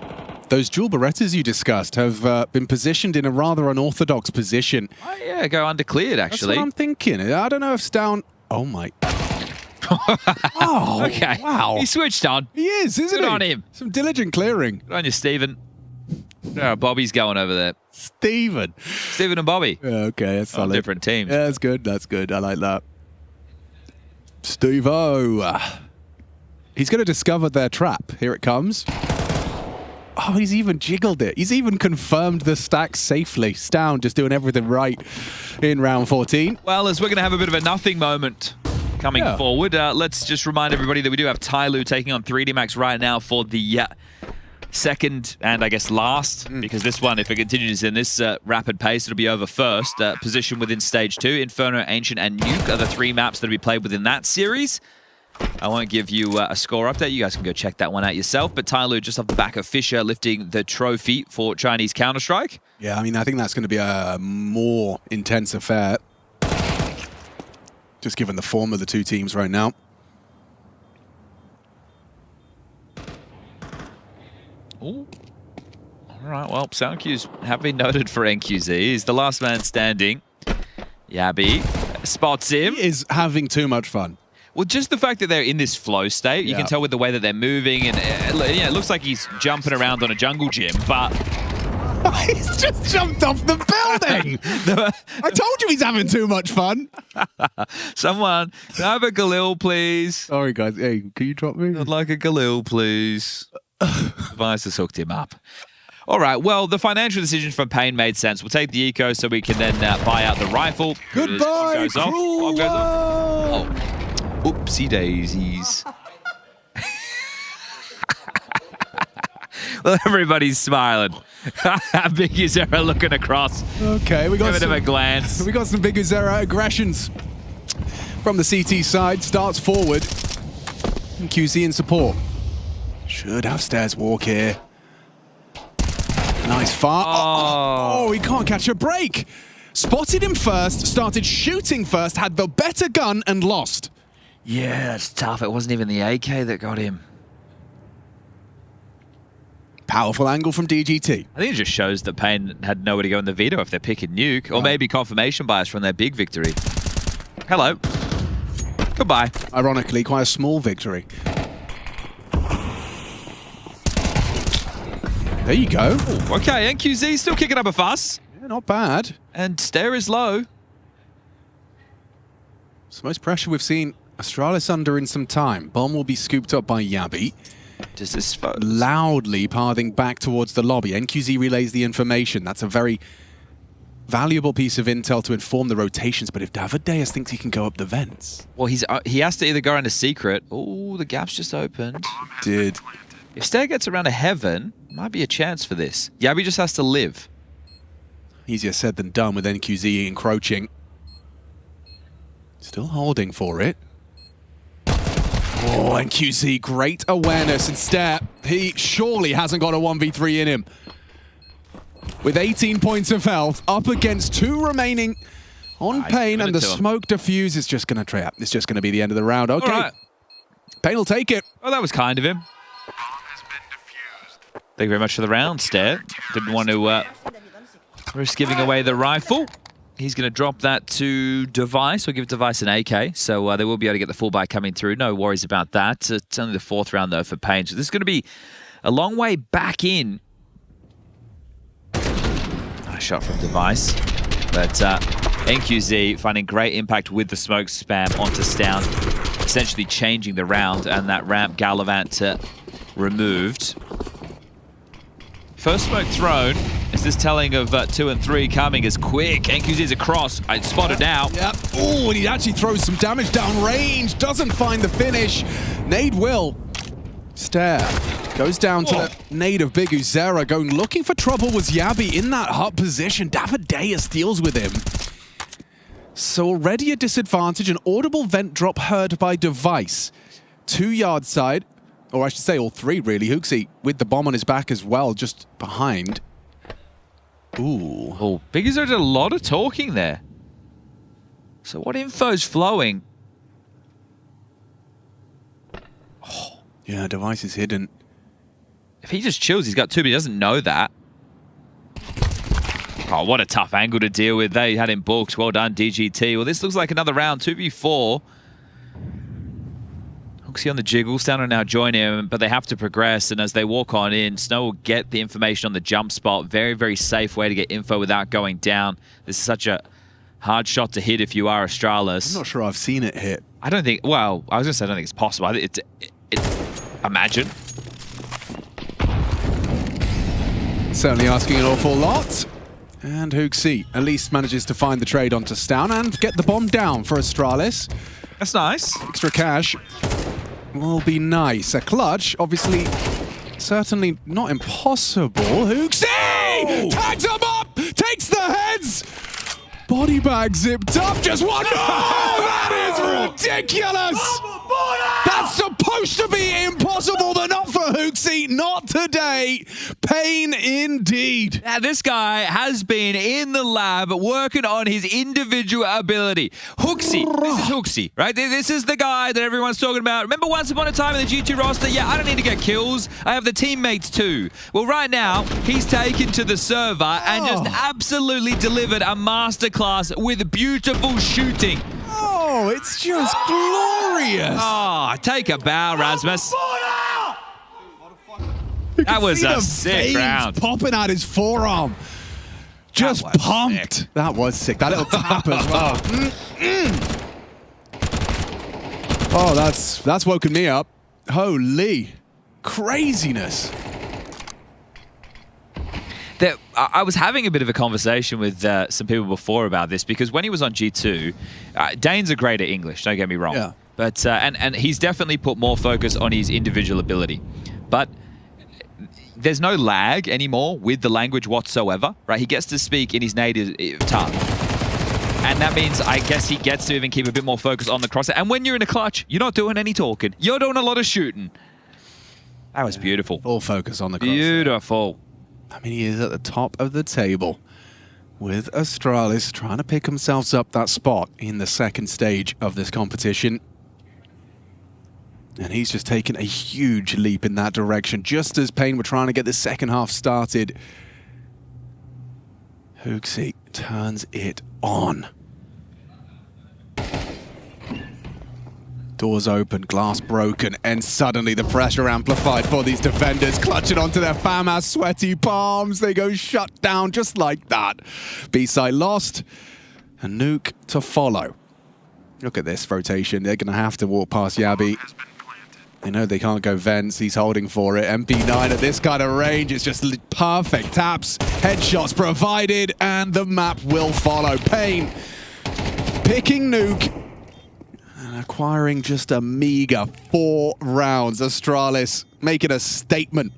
Those dual Berettas you discussed have been positioned in a rather unorthodox position. Oh, yeah, go undercleared, actually. That's what I'm thinking. I don't know if it's down... Oh, my... Oh, okay. Wow. He switched on. He is, isn't he? Good on him. Some diligent clearing. Good on you, Stephen. Bobby's going over there. Stephen and Bobby. Yeah, okay, that's solid. Different teams. Yeah, that's good. That's good. I like that. Steve-O. He's going to discover their trap. Here it comes. Oh, he's even jiggled it. He's even confirmed the stack safely. Stown just doing everything right in round 14. Well, as we're going to have a bit of a nothing moment coming forward, let's just remind everybody that we do have Tyloo taking on 3D Max right now for the second and I guess last, because this one, if it continues in this rapid pace, it'll be over first. Position within stage 2. Inferno, Ancient, and Nuke are the 3 maps that will be played within that series. I won't give you a score update. You guys can go check that one out yourself. But Tyloo just off the back of Fisher lifting the trophy for Chinese Counter-Strike. Yeah, I mean, I think that's going to be a more intense affair. Just given the form of the two teams right now. Ooh. All right, well, sound cues have been noted for NQZ. He's the last man standing. Yabby spots him. He is having too much fun. Well, just the fact that they're in this flow state, you can tell with the way that they're moving, and it looks like he's jumping around on a jungle gym, but... He's just jumped off the building! I told you he's having too much fun! Someone, can I have a Galil, please? Sorry, guys. Hey, can you drop me? I'd like a Galil, please. Device has hooked him up. All right, well, the financial decisions from Pain made sense. We'll take the eco so we can then buy out the rifle. Goodbye, cruel world! Oopsie daisies. Well, everybody's smiling. Big Uzera looking across. Okay, we got a bit of a glance. We got some Big Uzera aggressions from the CT side. Starts forward. And QZ in support. Should have stairs walk here. Nice far. Oh, he can't catch a break. Spotted him first, started shooting first, had the better gun and lost. Yeah, it's tough. It wasn't even the AK that got him. Powerful angle from DGT. I think it just shows that Pain had nowhere to go in the veto if they're picking Nuke, or maybe confirmation bias from their big victory. Hello. Goodbye. Ironically, quite a small victory. There you go. Ooh, okay, NQZ still kicking up a fuss. Yeah, not bad. And Stare is low. It's the most pressure we've seen Astralis under in some time. Bomb will be scooped up by Yabby. Just this loudly pathing back towards the lobby. NQZ relays the information. That's a very valuable piece of intel to inform the rotations, but if Davideus thinks he can go up the vents... Well, he has to either go around a secret... Oh, the gap's just opened. Did. If Stare gets around a heaven, might be a chance for this. Yabby just has to live. Easier said than done with NQZ encroaching. Still holding for it. Oh, NQZ, great awareness and Stare. He surely hasn't got a 1v3 in him. With 18 points of health, up against 2 remaining on Pain, and the smoke diffuse is just going to trap. It's just going to be the end of the round. Okay. Right. Pain will take it. Oh, that was kind of him. Thank you very much for the round, Stare. Didn't want to risk giving away the rifle. He's going to drop that to Device. We'll give Device an AK, so they will be able to get the full buy coming through. No worries about that. It's only the 4th round, though, for Pain. So this is going to be a long way back in. Nice shot from Device. But NQZ finding great impact with the smoke spam onto Stown. essentially changing the round, and that ramp Gallivant removed. First smoke thrown. Is this telling of 2 and 3 coming as quick? NQZ's across. I spotted now. Yep. Oh, and he actually throws some damage down range. Doesn't find the finish. Nade will. Stare. Goes down to the nade of Big Uzera. Going looking for trouble was Yabi in that hot position. Davideus deals with him. So already a disadvantage. An audible vent drop heard by Device. 2 yard side. Or I should say all 3, really. Hooksy with the bomb on his back as well, just behind. Ooh. Oh, Big Uzera did a lot of talking there. So what info's flowing? Oh, yeah, Device is hidden. If he just chills, he's got 2, but he doesn't know that. Oh, what a tough angle to deal with. They had him booked. Well done, DGT. Well, this looks like another round, 2v4. Hooksy on the jiggle. Stan will now join him, but they have to progress. And as they walk on in, Snow will get the information on the jump spot. Very, very safe way to get info without going down. This is such a hard shot to hit if you are Astralis. I'm not sure I've seen it hit. I don't think, well, I was going to say I don't think it's possible. I think imagine. Certainly asking an awful lot. And Hooksy at least manages to find the trade onto Stown and get the bomb down for Astralis. That's nice. Extra cash will be nice. A clutch, obviously, certainly not impossible. Hooksy! Tags him up! Takes the heads! Body bag zipped up, just one. No! That is ridiculous! That's supposed to be impossible, but not for Hooksy. Not today. Pain indeed. Now, this guy has been in the lab working on his individual ability. Hooksy. This is Hooksy, right? This is the guy that everyone's talking about. Remember once upon a time in the G2 roster? Yeah, I don't need to get kills. I have the teammates too. Well, right now, he's taken to the server and just absolutely delivered a masterclass with beautiful shooting. Oh, it's just glorious. Oh, take a bow, Rasmus. That was a sick round. Popping out his forearm. Just pumped. Sick. That was sick. That little tap as well. Oh, that's woken me up. Holy craziness. I was having a bit of a conversation with some people before about this because when he was on G2, Dane's are great at English, don't get me wrong. Yeah. But and he's definitely put more focus on his individual ability. But there's no lag anymore with the language whatsoever, right? He gets to speak in his native tongue. And that means, I guess, he gets to even keep a bit more focus on the crosshair. And when you're in a clutch, you're not doing any talking. You're doing a lot of shooting. That was beautiful. Full focus on the crosshair. Beautiful. I mean, he is at the top of the table with Astralis trying to pick themselves up that spot in the second stage of this competition. And he's just taken a huge leap in that direction, just as Pain were trying to get the second half started. Hooksy turns it on. Doors open, glass broken, and suddenly the pressure amplified for these defenders, clutching onto their FAMAS sweaty palms. They go shut down just like that. B-side lost, and Nuke to follow. Look at this rotation. They're going to have to walk past Yabi. They know they can't go vents. He's holding for it. MP9 at this kind of range. It's just perfect taps. Headshots provided, and the map will follow. Pain picking Nuke. Acquiring just a meager 4 rounds. Astralis making a statement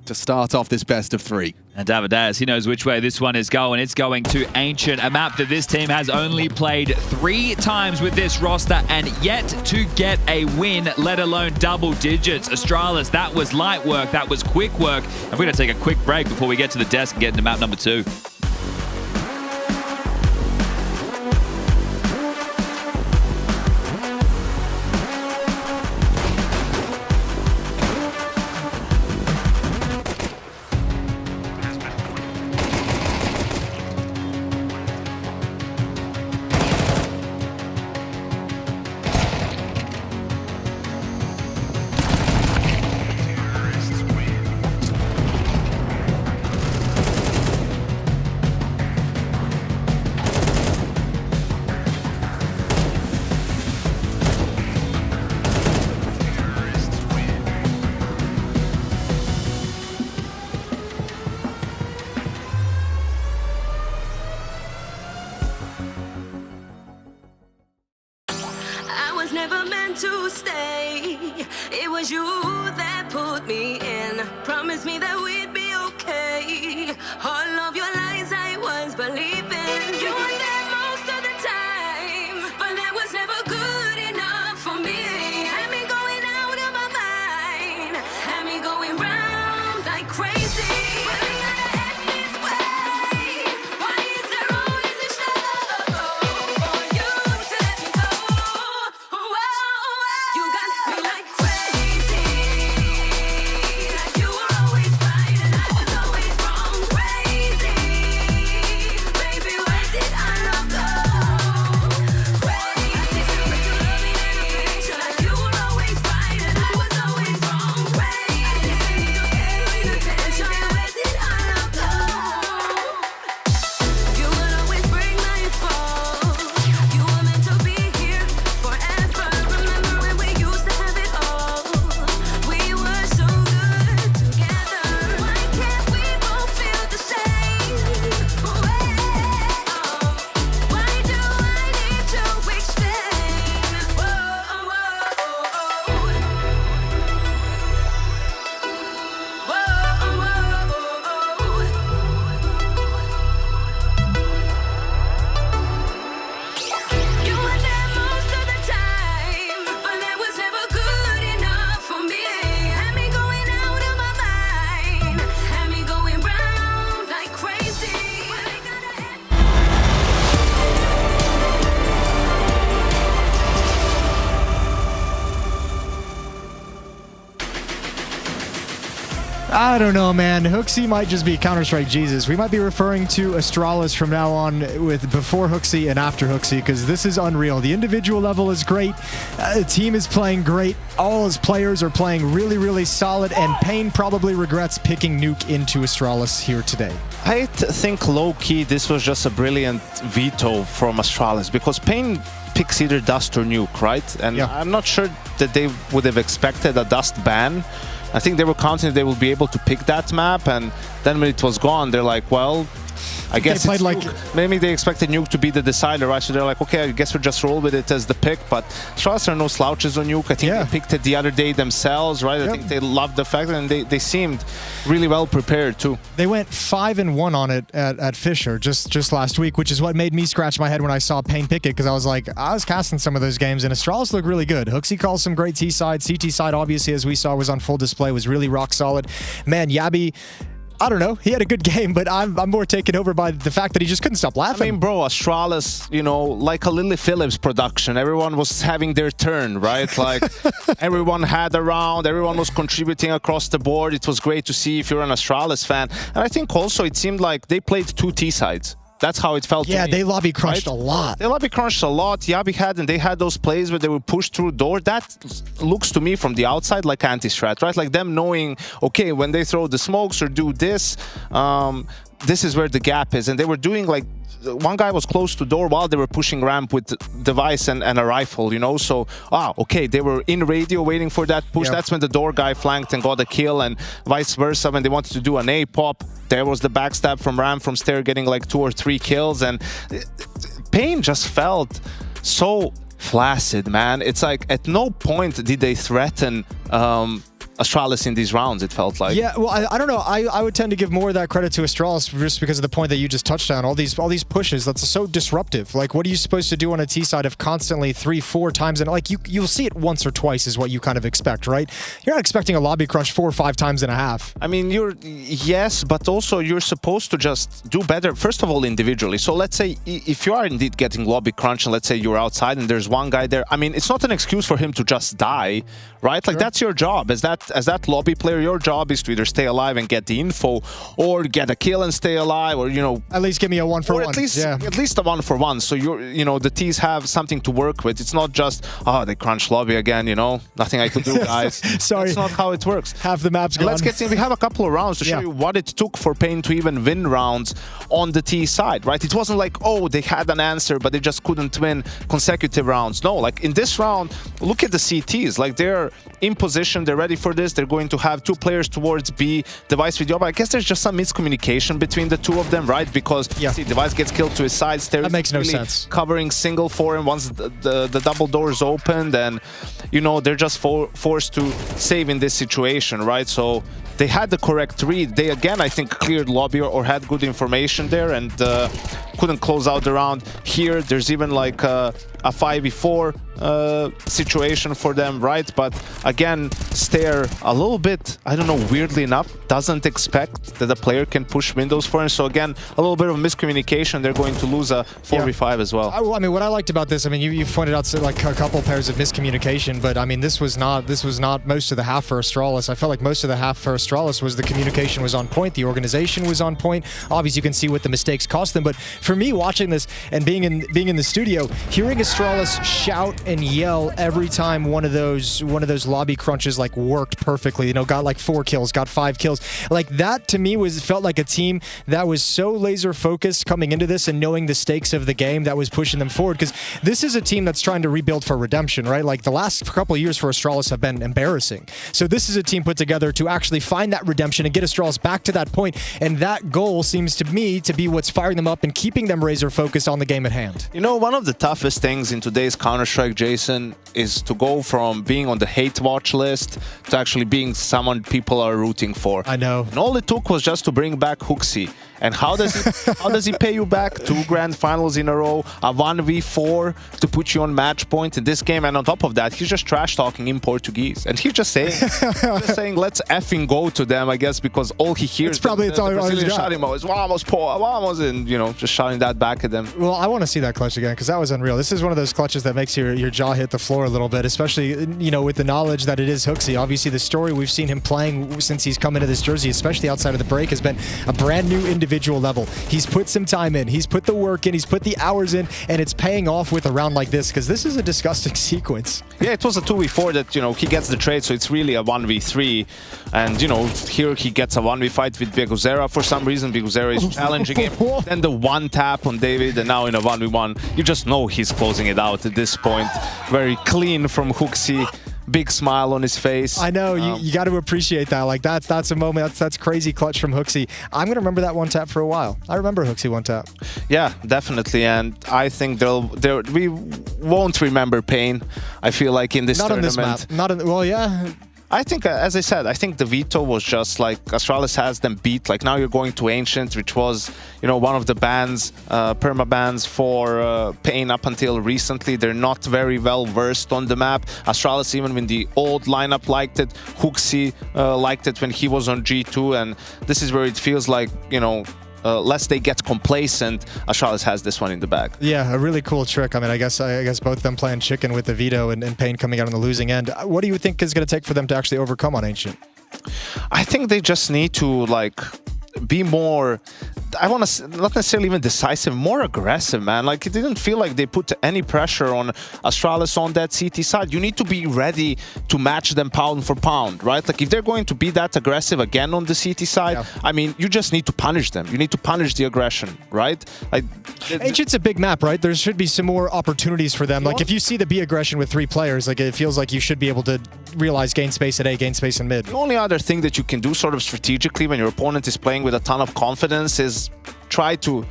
to start off this best of 3. And Davideus, he knows which way this one is going. It's going to Ancient, a map that this team has only played 3 times with this roster and yet to get a win, let alone double digits. Astralis, that was light work, that was quick work. And we're going to take a quick break before we get to the desk and get into map number 2. I was never meant to stay. It was you that put me in. Promised me that we'd be okay. All of your lies I was believing. You were there most of the time, but that was never good enough for me. Had me going out of my mind, had me going round like crazy. I don't know, man. Hooksy might just be Counter-Strike Jesus. We might be referring to Astralis from now on with before Hooksy and after Hooksy, because this is unreal. The individual level is great. The team is playing great. All his players are playing really, really solid, and Payne probably regrets picking Nuke into Astralis here today. I think low-key this was just a brilliant veto from Astralis, because Payne picks either Dust or Nuke, right? And I'm not sure that they would have expected a Dust ban. I think they were counting they will be able to pick that map, and then when it was gone, they're like, well, I guess they played like maybe they expected Nuke to be the decider, right? So they're like, okay, I guess we'll just roll with it as the pick. But Astralis are no slouches on Nuke. I think they picked it the other day themselves, right? I think they loved the fact, and they seemed really well prepared too. They went 5-1 on it at Fisher just last week, which is what made me scratch my head when I saw Payne pick it, because I was like, I was casting some of those games, and Astralis looked really good. Hooksy calls some great T side. CT side, obviously, as we saw, was on full display, was really rock solid. Man, Yabi, I don't know. He had a good game, but I'm more taken over by the fact that he just couldn't stop laughing. I mean, bro, Astralis, you know, like a Lily Phillips production. Everyone was having their turn, right? Like, everyone had a round. Everyone was contributing across the board. It was great to see if you're an Astralis fan. And I think also it seemed like they played two T-sides. That's how it felt to me. They lobby crunched a lot. They lobby crunched a lot. Yabi had, and they had those plays where they would push through door. That looks to me from the outside like anti-strat, right? Like them knowing, okay, when they throw the smokes or do this, this is where the gap is. And they were doing like, one guy was close to door while they were pushing ramp with device and a rifle, you know? So, okay, they were in radio waiting for that push. That's when the door guy flanked and got a kill, and vice versa. When they wanted to do an A-pop, there was the backstab from ramp from stair getting like 2 or 3 kills. And Payne just felt so flaccid, man. It's like at no point did they threaten Astralis in these rounds, it felt like. Yeah, well, I don't know. I would tend to give more of that credit to Astralis just because of the point that you just touched on. All these pushes, that's so disruptive. Like, what are you supposed to do on a T side if constantly 3-4 times, and like you'll see it once or twice is what you kind of expect, right? You're not expecting a lobby crush 4 or 5 times and a half. I mean, yes, but also you're supposed to just do better, first of all, individually. So let's say if you are indeed getting lobby crunch, and let's say you're outside and there's one guy there, I mean, it's not an excuse for him to just die, right? Like, that's your job. As that lobby player, your job is to either stay alive and get the info, or get a kill and stay alive, or, you know, at least give me a 1-for-1. At least a 1-for-1. So you know, the T's have something to work with. It's not just, they crunch lobby again, you know, nothing I could do, guys. Sorry, that's not how it works. Half the map's gone. Let's get in. We have a couple of rounds to show you what it took for Payne to even win rounds on the T side, right? It wasn't like, they had an answer, but they just couldn't win consecutive rounds. No, like in this round, look at the CTs. Like, they're in position, they're ready for this. They're going to have 2 players towards B, Device with Yoba. I guess there's just some miscommunication between the 2 of them, right? Because see, Device gets killed to his side. That makes no sense. Covering single for him once the double doors opened, and you know, they're just forced to save in this situation, right? So they had the correct read. They again, I think, cleared lobby or had good information there, and couldn't close out the round. Here, there's even like a 5v4 situation for them, right? But again, Stair a little bit, I don't know, weirdly enough, doesn't expect that the player can push windows for him. So again, a little bit of miscommunication. They're going to lose a 4v5 as well. I mean, what I liked about this, I mean, you've pointed out like a couple pairs of miscommunication, but I mean, this was not most of the half for Astralis. I felt like most of the half for Astralis was the communication was on point, the organization was on point. Obviously, you can see what the mistakes cost them, but for me, watching this and being in the studio, hearing Astralis shout and yell every time one of those lobby crunches like worked perfectly, you know, got like 4 kills, got 5 kills, like that to me felt like a team that was so laser focused coming into this and knowing the stakes of the game that was pushing them forward, because this is a team that's trying to rebuild for redemption, right? Like the last couple of years for Astralis have been embarrassing. So this is a team put together to actually find that redemption and get Astralis back to that point, and that goal seems to me to be what's firing them up and keeping them razor focused on the game at hand. You know, one of the toughest things in today's Counter-Strike, Jason, is to go from being on the hate watch list to actually being someone people are rooting for. I know. And all it took was just to bring back Hooksy. And how does he pay you back? 2 grand finals in a row, a 1v4 to put you on match point in this game, and on top of that, he's just trash talking in Portuguese, and he's just saying, let's effing go to them, I guess, because all he hears. It's all Brazilian shouting is "Vamos, pô, vamos," and you know, just shouting that back at them. Well, I want to see that clutch again because that was unreal. This is one of those clutches that makes your jaw hit the floor a little bit, especially you know with the knowledge that it is Hooksy. Obviously, the story we've seen him playing since he's come into this jersey, especially outside of the break, has been a brand new individual level. He's put some time in, he's put the work in, he's put the hours in, and it's paying off with a round like this because this is a disgusting sequence. Yeah, it was a 2v4 that, you know, he gets the trade, so it's really a 1v3. And, you know, here he gets a 1v fight with Beguzera for some reason. Beguzera is challenging him. Then the 1-tap on David, and now in a 1v1. You just know he's closing it out at this point. Very clean from Hooksy. Big smile on his face. I know, you got to appreciate that. Like that's a moment, that's crazy clutch from Hooksy. I'm going to remember that 1-tap for a while. I remember Hooksy 1-tap. Yeah, definitely. And I think we won't remember pain, I feel like, in this tournament. On this map. Well, yeah. I think, as I said, I think the veto was just like Astralis has them beat. Like now you're going to Ancient, which was, you know, one of the bans, perma bans for Pain up until recently. They're not very well versed on the map. Astralis, even when the old lineup liked it, Hooksy liked it when he was on G2, and this is where it feels like, you know, lest they get complacent, Astralis has this one in the bag. Yeah, a really cool trick. I mean, I guess both of them playing chicken with the veto and Pain coming out on the losing end. What do you think is going to take for them to actually overcome on Ancient? I think they just need to, like, be more, I want to not necessarily even decisive, more aggressive, man. Like, it didn't feel like they put any pressure on Astralis on that CT side. You need to be ready to match them pound for pound, right? Like, if they're going to be that aggressive again on the CT side, I mean, you just need to punish them. You need to punish the aggression, right? Like, Ancient's a big map, right? There should be some more opportunities for them. Like, if you see the B aggression with 3 players, like, it feels like you should be able to realize gain space at A, gain space in mid. The only other thing that you can do sort of strategically when your opponent is playing with a ton of confidence is try to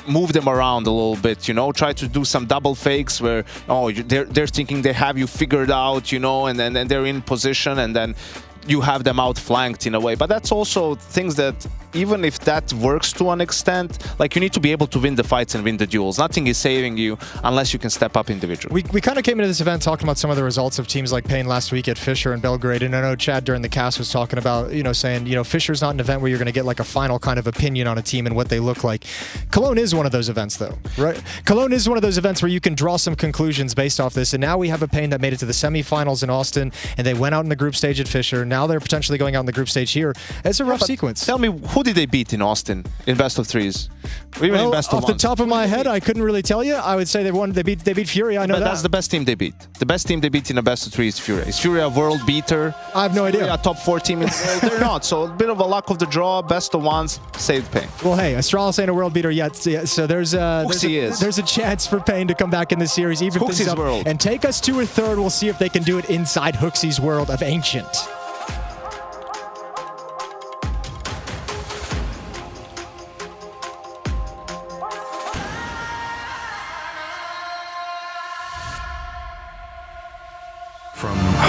move them around a little bit, you know, try to do some double fakes where, oh, they're thinking they have you figured out, you know, and then they're in position, and then you have them outflanked in a way. But that's also things that, even if that works to an extent, like, you need to be able to win the fights and win the duels. Nothing is saving you unless you can step up individually. We kind of came into this event talking about some of the results of teams like Pain last week at Fisher and Belgrade, and I know Chad during the cast was talking about, you know, saying, you know, Fisher's not an event where you're going to get like a final kind of opinion on a team and what they look like. Cologne is one of those events, though, right? Cologne is one of those events where you can draw some conclusions based off this, and now we have a Pain that made it to the semifinals in Austin, and they went out in the group stage at Fisher. Now they're potentially going out in the group stage here. It's a rough sequence. Tell me, who did they beat in Austin in best of 3s? Or even in best of 1s? Off the top of my head, I couldn't really tell you. I would say they beat Fury. I know but that's the best team they beat. The best team they beat in a best of 3 is Fury. Is Fury a world beater? I have no idea. A top 4 team in the world? They're not. So a bit of a luck of the draw. Best of 1s, saved Pain. Well, hey, Astralis ain't a world beater yet. So there's a chance for Pain to come back in this series, even things up, world, and take us to a third. We'll see if they can do it inside Hooksy's world of Ancient.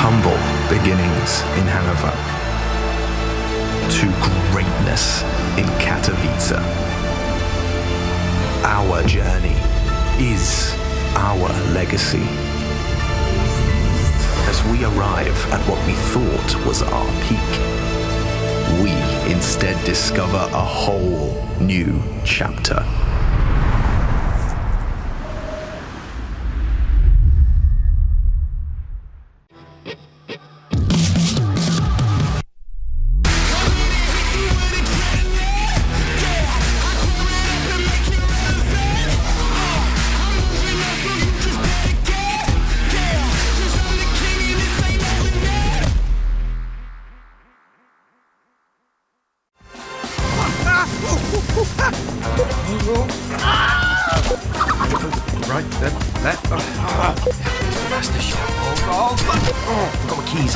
humble beginnings in Hanover to greatness in Katowice. Our journey is our legacy. As we arrive at what we thought was our peak, we instead discover a whole new chapter. Right, then, that. That's the shot. Forgot my keys.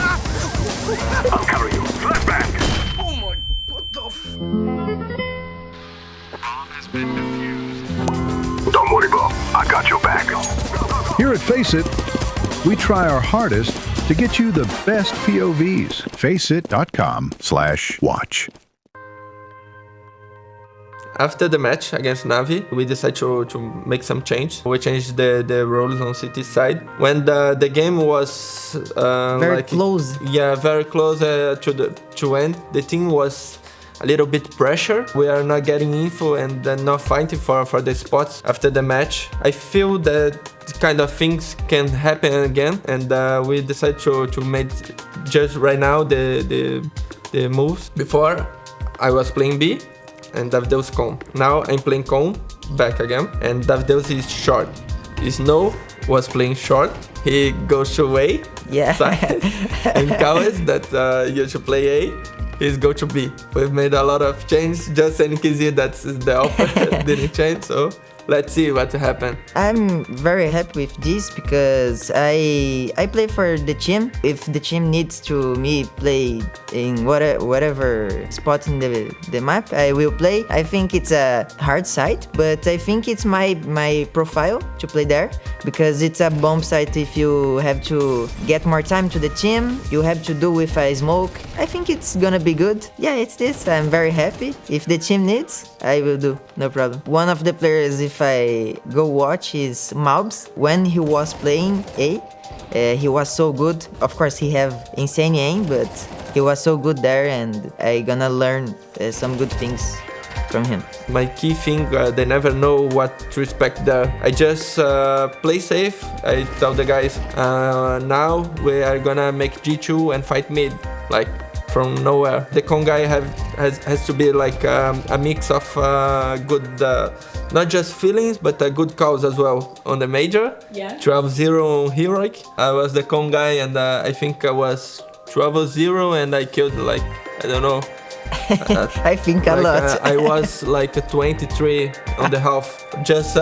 I'll carry you. Flashback! Oh my, what the Don't worry, Bob. I got your back. Here at Face It, we try our hardest to get you the best POVs. Faceit.com/watch. After the match against Navi, we decided to make some change. We changed the roles on City side. When the game was very close. Yeah, very close to end. The team was a little bit pressure. We are not getting info and not fighting for the spots after the match. I feel that kind of things can happen again, and we decided to make just right now the moves. Before I was playing B and Davideus Con. Now I'm playing Con back again, and Davideus is short. Snow was playing short. He goes to A. Yeah. Side. And Kawes that used to play A. He's go to B. We've made a lot of changes. Just NKZ, that's the offer, didn't change. So let's see what happened. I'm very happy with this because I play for the team. If the team needs to me play in whatever spot in the map, I will play. I think it's a hard site, but I think it's my profile to play there because it's a bomb site. If you have to get more time to the team, you have to do with a smoke. I think it's gonna be good. Yeah, it's this. I'm very happy. If the team needs, I will do, no problem. One of the players, if I go watch, is Malbs. When he was playing A, he was so good. Of course, he have insane aim, but he was so good there, and I gonna learn some good things from him. My key thing, they never know what to expect there. I just play safe. I tell the guys, now we are gonna make G2 and fight mid, like from nowhere. The con guy has to be like a mix of good, not just feelings, but good calls as well. On the major, 12-0 on Heroic, I was the con guy, and I think I was 12-0, and I killed like, I don't know. I think a lot. I was like 23 on the half, just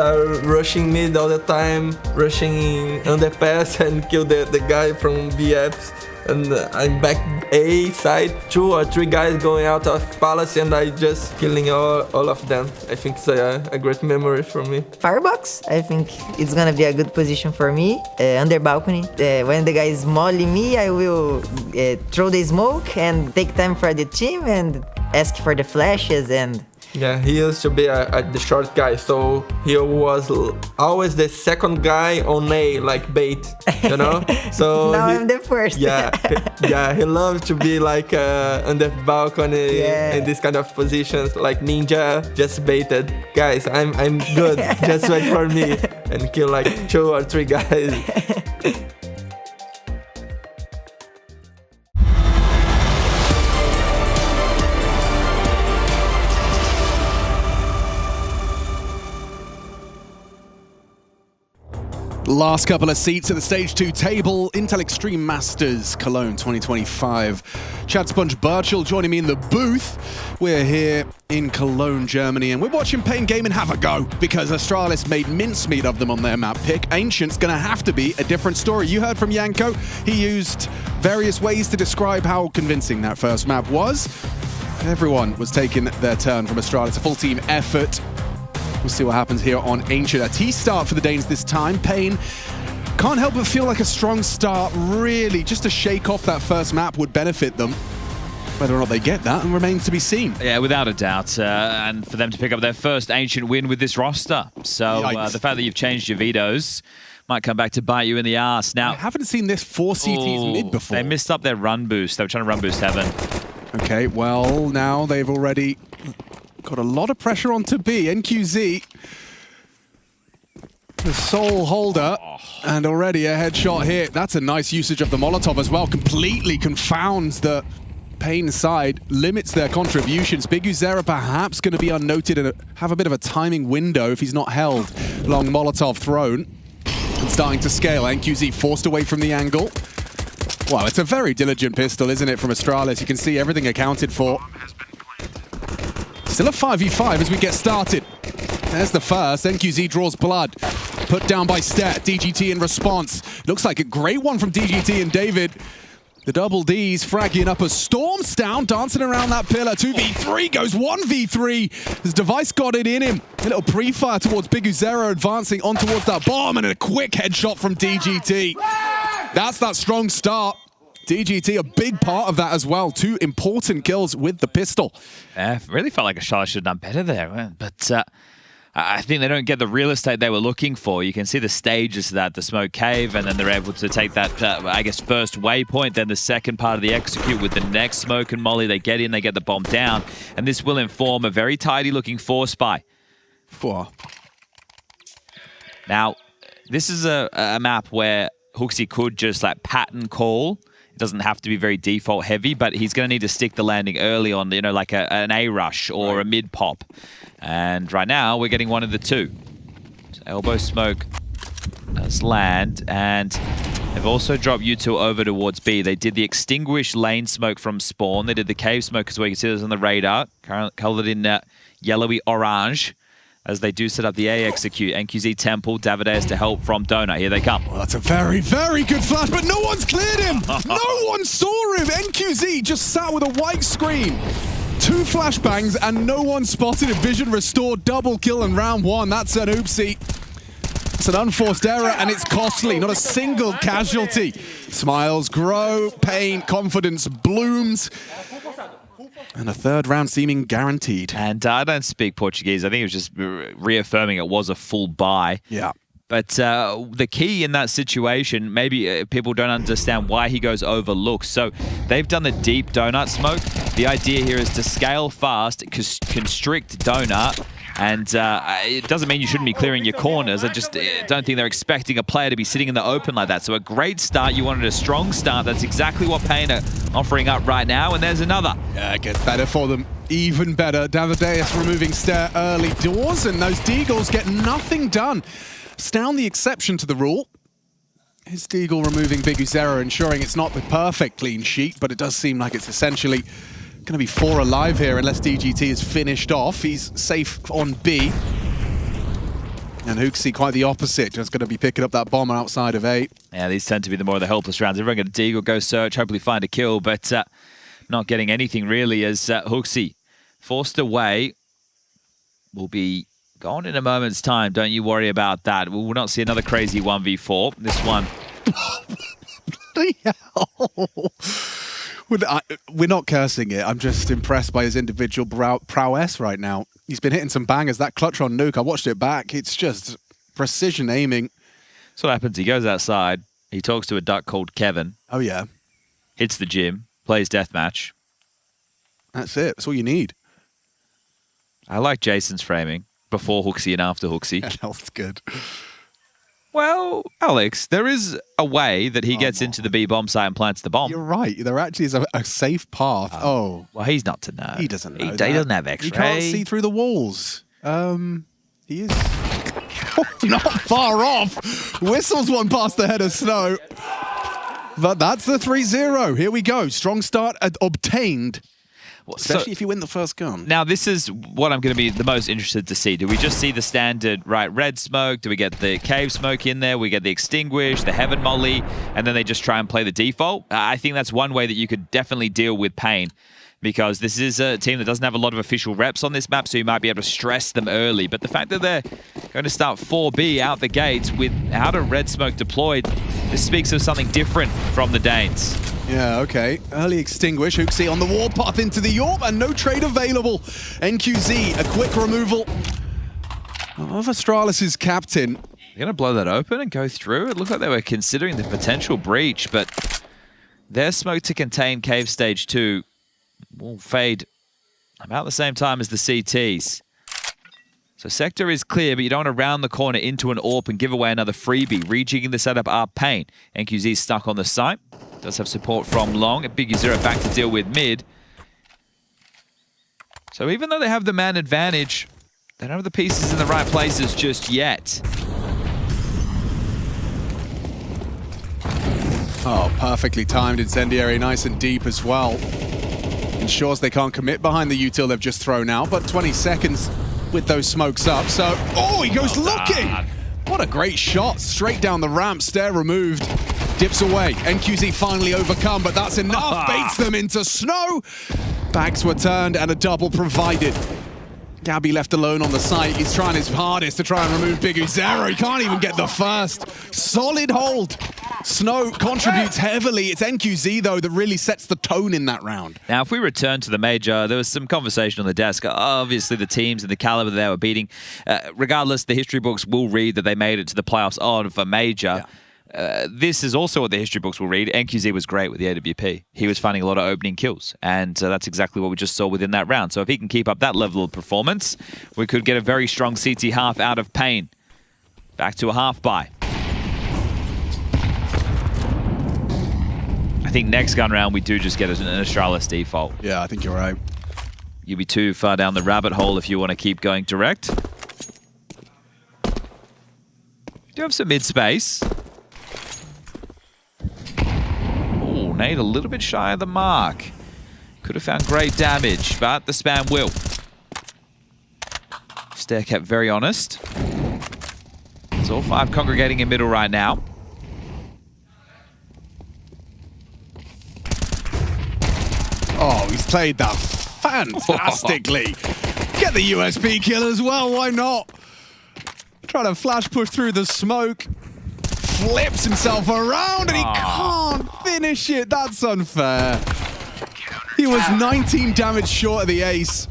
rushing mid all the time, rushing in underpass and kill the guy from BFs. And I'm back A side, 2 or 3 guys going out of Palace, and I just killing all of them. I think it's a great memory for me. Firebox, I think it's gonna be a good position for me. Under balcony, when the guy is molling me, I will throw the smoke and take time for the team and ask for the flashes and... Yeah, he used to be the short guy, so he was always the second guy on A, like bait, you know? So now I'm the first. Yeah, he loves to be like on the balcony in this kind of positions, like ninja, just baited. Guys, I'm good, just wait for me, and kill like 2 or 3 guys. Last couple of seats at the Stage 2 table, Intel Extreme Masters Cologne 2025. Chad Sponge Birchall joining me in the booth. We're here in Cologne, Germany, and we're watching Pain Gaming have a go because Astralis made mincemeat of them on their map pick. Ancient's gonna have to be a different story. You heard from Yanko. He used various ways to describe how convincing that first map was. Everyone was taking their turn from Astralis, a full team effort. We'll see what happens here on Ancient. A T start for the Danes this time. Pain Can't help but feel like a strong start, really, just to shake off that first map would benefit them. Whether or not they get that remains to be seen. Yeah, without a doubt. And for them to pick up their first Ancient win with this roster. So the fact that you've changed your vetoes might come back to bite you in the ass. Now, I haven't seen this 4 CTs mid before. They missed up their run boost. They were trying to run boost Heaven. Okay, well, now they've already got a lot of pressure onto B. NQZ, the sole holder, and already a headshot hit. That's a nice usage of the Molotov as well. Completely confounds the Pain side, limits their contributions. Big Uzera perhaps going to be unnoted and have a bit of a timing window if he's not held. Long Molotov thrown and starting to scale. NQZ forced away from the angle. Wow, it's a very diligent pistol, isn't it, from Astralis? You can see everything accounted for. Still a 5v5 as we get started. There's the first. NQZ draws blood. Put down by Stet. DGT in response. Looks like a great one from DGT and David. The double Ds fragging up a Storm's down, dancing around that pillar. 2v3 goes 1v3. His device got it in him. A little pre-fire towards Big Uzera, advancing on towards that bomb, and a quick headshot from DGT. That's that strong start. DGT, a big part of that as well. 2 important kills with the pistol. Yeah, really felt like Astralis should have done better there. But I think they don't get the real estate they were looking for. You can see the stages of that, the smoke cave, and then they're able to take that, I guess, first waypoint, then the second part of the execute with the next smoke and molly. They get in, they get the bomb down, and this will inform a very tidy-looking 4-spy. 4. Now, this is a map where Hooksy could just like pattern call. It doesn't have to be very default heavy, but he's going to need to stick the landing early on, you know, like an A rush or a mid pop. And right now, we're getting one of the two. So elbow smoke does land, and they've also dropped U2 over towards B. They did the extinguished lane smoke from spawn. They did the cave smoke as well. You can see this on the radar, colored in yellowy orange, as they do set up the A execute. NQZ Temple, Davideus to help from Donut. Here they come. Well, that's a very, very good flash, but no one's cleared him! No one saw him! NQZ just sat with a white screen. 2 flashbangs and no one spotted him. Vision restored, double kill in round 1. That's an oopsie. It's an unforced error and it's costly. Not a single casualty. Smiles grow, pain, confidence blooms. And a 3rd round seeming guaranteed. And I don't speak Portuguese. I think it was just reaffirming it was a full buy. Yeah. But the key in that situation, maybe people don't understand why he goes overlooked. So they've done the deep donut smoke. The idea here is to scale fast, constrict donut, and it doesn't mean you shouldn't be clearing your corners. I just don't think they're expecting a player to be sitting in the open like that. So a great start. You wanted a strong start. That's exactly what Pain are offering up right now, and there's another. Yeah, it gets better for them. Even better. Davideus removing Stare early doors, and those Deagles get nothing done. Stown the exception to the rule. His Deagle removing Big Uzera, ensuring it's not the perfect clean sheet, but it does seem like it's essentially going to be 4 alive here unless DGT is finished off. He's safe on B. And Hooksy quite the opposite, just going to be picking up that bomb outside of A. Yeah, these tend to be the more the helpless rounds. Everyone going to Deagle, go search, hopefully find a kill, but not getting anything really as Hooksy forced away will be gone in a moment's time. Don't you worry about that. We will not see another crazy 1v4. This one. We're not cursing it. I'm just impressed by his individual prowess right now. He's been hitting some bangers. That clutch on Nuke, I watched it back. It's just precision aiming. That's what happens. He goes outside. He talks to a duck called Kevin. Oh, yeah. Hits the gym. Plays deathmatch. That's it. That's all you need. I like Jason's framing. Before Hooksy and after Hooksy. That was good. Well, Alex, there is a way that he gets into the B bomb site and plants the bomb. You're right. There actually is a safe path. Oh. Well, he's not to know. He doesn't know. He doesn't have X-ray. He can't see through the walls. He is not far off. Whistles one past the head of Snow. But that's the 3-0. Here we go. Strong start obtained. Especially if you win the first gun. Now, this is what I'm going to be the most interested to see. Do we just see the standard, right, red smoke? Do we get the cave smoke in there? We get the extinguish, the heaven molly, and then they just try and play the default? I think that's one way that you could definitely deal with Pain. because this is a team that doesn't have a lot of official reps on this map, so you might be able to stress them early. But the fact that they're going to start 4B out the gates without a red smoke deployed, this speaks of something different from the Danes. Yeah, okay. Early extinguish. Hooksy on the warpath into the AWP, and no trade available. NQZ, a quick removal of Astralis' captain. They're going to blow that open and go through. It looked like they were considering the potential breach, but their smoke to contain cave stage 2 will fade about the same time as the CTs. So sector is clear, but you don't want to round the corner into an AWP and give away another freebie. Rejigging the setup are pain. NQZ stuck on the site. Does have support from long. A Big U0 back to deal with mid. So even though they have the man advantage, they don't have the pieces in the right places just yet. Oh, perfectly timed incendiary, nice and deep as well. Ensures they can't commit behind the util they've just thrown out, but 20 seconds with those smokes up. So, oh, he goes looking! What a great shot, straight down the ramp, stair removed. Dips away, NQZ finally overcome, but that's enough, baits them into snow. Backs were turned and a double provided. Gabby left alone on the site. He's trying his hardest to try and remove Big Uzero. He can't even get the first. Solid hold. Snow contributes heavily. It's NQZ, though, that really sets the tone in that round. Now, if we return to the major, there was some conversation on the desk. Obviously, the teams and the caliber they were beating. Regardless, the history books will read that they made it to the playoffs of a major. Yeah. This is also what the history books will read. NQZ was great with the AWP. He was finding a lot of opening kills, and that's exactly what we just saw within that round. So if he can keep up that level of performance, we could get a very strong CT half out of pain. Back to a half buy. I think next gun round we do just get an Astralis default. Yeah, I think you're right. You'll be too far down the rabbit hole if you want to keep going direct. You do have some mid space. Nade a little bit shy of the mark. Could have found great damage, but the spam will. Stair kept very honest. It's all 5 congregating in middle right now. Oh, he's played that fantastically. Get the USP kill as well, why not? Trying to flash push through the smoke. Flips himself around and he can't finish it. That's unfair. He was 19 damage short of the ace.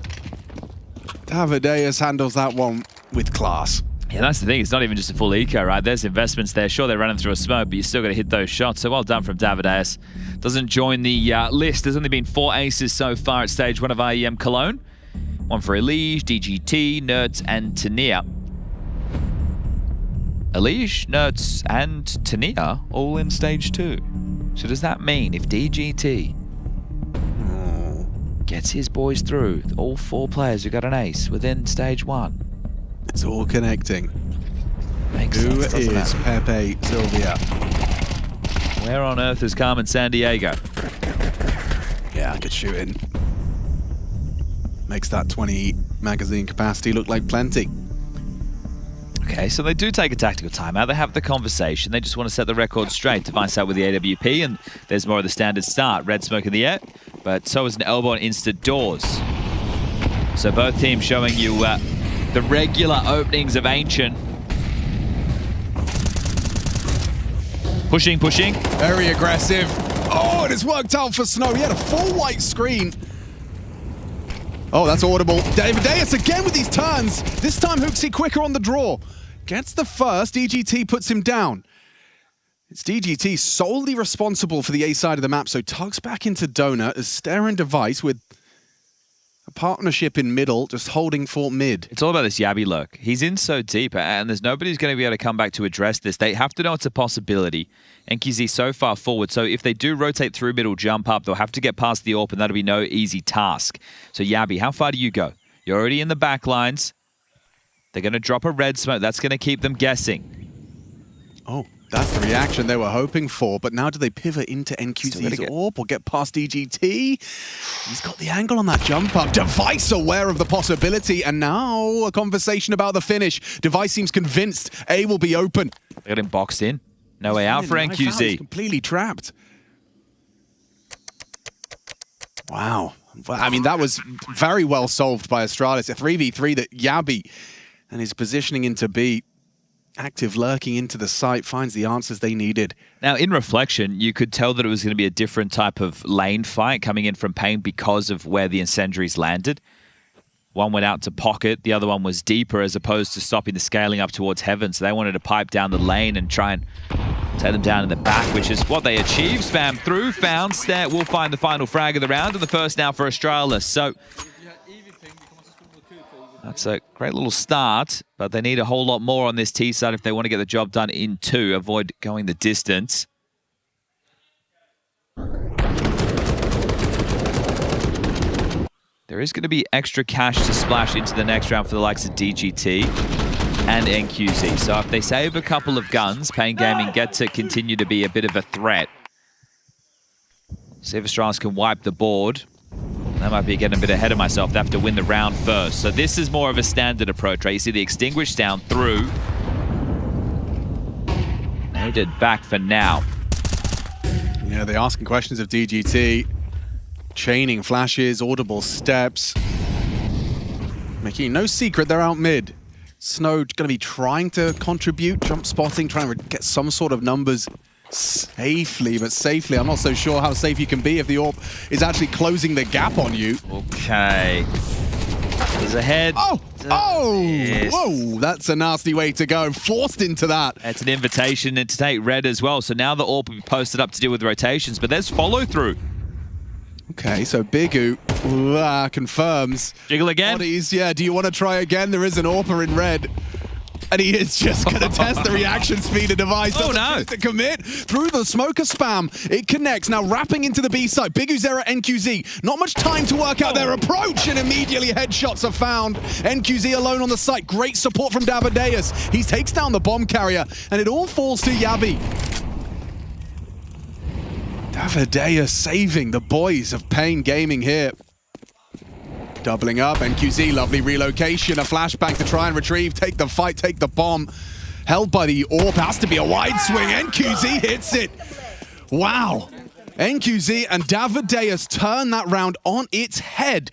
Davideus handles that one with class. Yeah, that's the thing. It's not even just a full eco, right? There's investments there. Sure, they're running through a smoke, but you still got to hit those shots. So well done from Davideus. Doesn't join the list. There's only been 4 aces so far at stage 1 of IEM Cologne. 1 for Elige, DGT, Nerds, and Tania. Elige, Nerds, and Tania all in stage 2. So does that mean if DGT gets his boys through, all 4 players who got an ace within stage 1? It's all connecting. Makes Who sense, doesn't is it? Pepe Sylvia? Where on earth is Carmen Sandiego? Yeah, good shooting. Makes that 20 magazine capacity look like plenty. Okay, so they do take a tactical timeout. They have the conversation. They just want to set the record straight. Device out with the AWP, and there's more of the standard start. Red smoke in the air, but so is an elbow and insta doors. So both teams showing you the regular openings of Ancient. Pushing, pushing. Very aggressive. Oh, and it's worked out for Snow. He had a full white screen. Oh, that's audible. Davideus again with these turns. This time Hooksy quicker on the draw. Gets the first. DGT puts him down. It's DGT solely responsible for the A side of the map, so tugs back into Donut as Stair and Device with a partnership in middle, just holding Fort mid. It's all about this Yabby lurk. He's in so deep, and there's nobody who's going to be able to come back to address this. They have to know it's a possibility. NQZ so far forward, so if they do rotate through middle, jump up, they'll have to get past the AWP, and that'll be no easy task. So Yabby, how far do you go? You're already in the back lines. They're going to drop a red smoke. That's going to keep them guessing. Oh, that's the reaction they were hoping for, but now do they pivot into NQZ's AWP or get past DGT? He's got the angle on that jump up. Device aware of the possibility, and now a conversation about the finish. Device seems convinced A will be open. They got him boxed in. No way out for NQZ. Completely trapped. Wow, Well, I mean, that was very well solved by Astralis. A 3v3 that Yabi and his positioning into B, active lurking into the site, finds the answers they needed. Now, in reflection, you could tell that it was going to be a different type of lane fight coming in from Pain because of where the incendiaries landed. One went out to pocket, the other one was deeper as opposed to stopping the scaling up towards heaven. So they wanted to pipe down the lane and try and take them down in the back, which is what they achieved. Spam through, found, Stat will find the final frag of the round, and the first now for Astralis. So that's a great little start, but they need a whole lot more on this T side if they want to get the job done in 2, avoid going the distance. There is going to be extra cash to splash into the next round for the likes of DGT and NQZ. So if they save a couple of guns, Pain Gaming get to continue to be a bit of a threat. See if Astralis can wipe the board. That might be getting a bit ahead of myself. They have to win the round first. So this is more of a standard approach, right? You see the extinguish down through. Needed back for now. Yeah, they're asking questions of DGT. Chaining flashes, audible steps. Making no secret they're out mid. Snow going to be trying to contribute, jump spotting, trying to get some sort of numbers safely, but safely. I'm not so sure how safe you can be if the AWP is actually closing the gap on you. Okay. He's ahead. Oh! Oh! Yes. Whoa! That's a nasty way to go. Forced into that. It's an invitation to take red as well. So now the AWP will be posted up to deal with rotations, but there's follow through. Okay, so Bigu confirms. Jiggle again. Bodies, yeah, do you want to try again? There is an AWPer in red. And he is just going to test the reaction speed of Device. Oh, no. To commit through the smoker spam. It connects. Now wrapping into the B side. Big Uzera, NQZ. Not much time to work out their approach, and immediately headshots are found. NQZ alone on the site. Great support from Davideus. He takes down the bomb carrier, and it all falls to Yabi. Davideus saving the boys of Pain Gaming here. Doubling up, NQZ, lovely relocation, a flashbang to try and retrieve, take the fight, take the bomb. Held by the AWP, has to be a wide swing, NQZ hits it. Wow. NQZ and Davideus turn that round on its head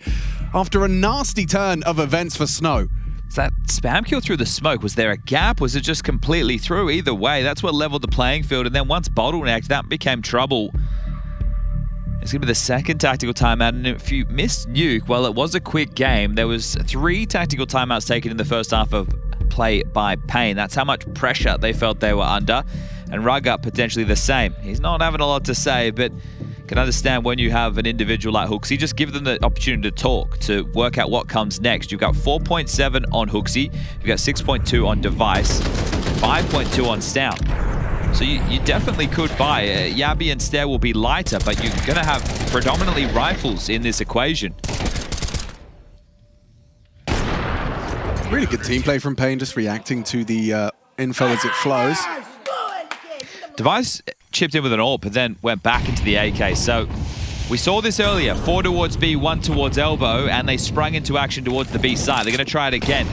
after a nasty turn of events for Snow. Is that spam kill through the smoke? Was there a gap? Was it just completely through? Either way, that's what leveled the playing field. And then once bottlenecked, that became trouble. It's going to be the second tactical timeout. And if you missed Nuke, well, it was a quick game. There was 3 tactical timeouts taken in the first half of play by Pain. That's how much pressure they felt they were under. And Rugup potentially the same. He's not having a lot to say, but can understand when you have an individual like Hooksy, just give them the opportunity to talk, to work out what comes next. You've got 4.7 on Hooksy, you've got 6.2 on Device, 5.2 on Stout. So you definitely could buy. Yabi and Stair will be lighter, but you're going to have predominantly rifles in this equation. Really good team play from Pain, just reacting to the info as it flows. Device chipped in with an AWP, but then went back into the AK. So we saw this earlier. 4 towards B, 1 towards elbow, and they sprung into action towards the B side. They're going to try it again.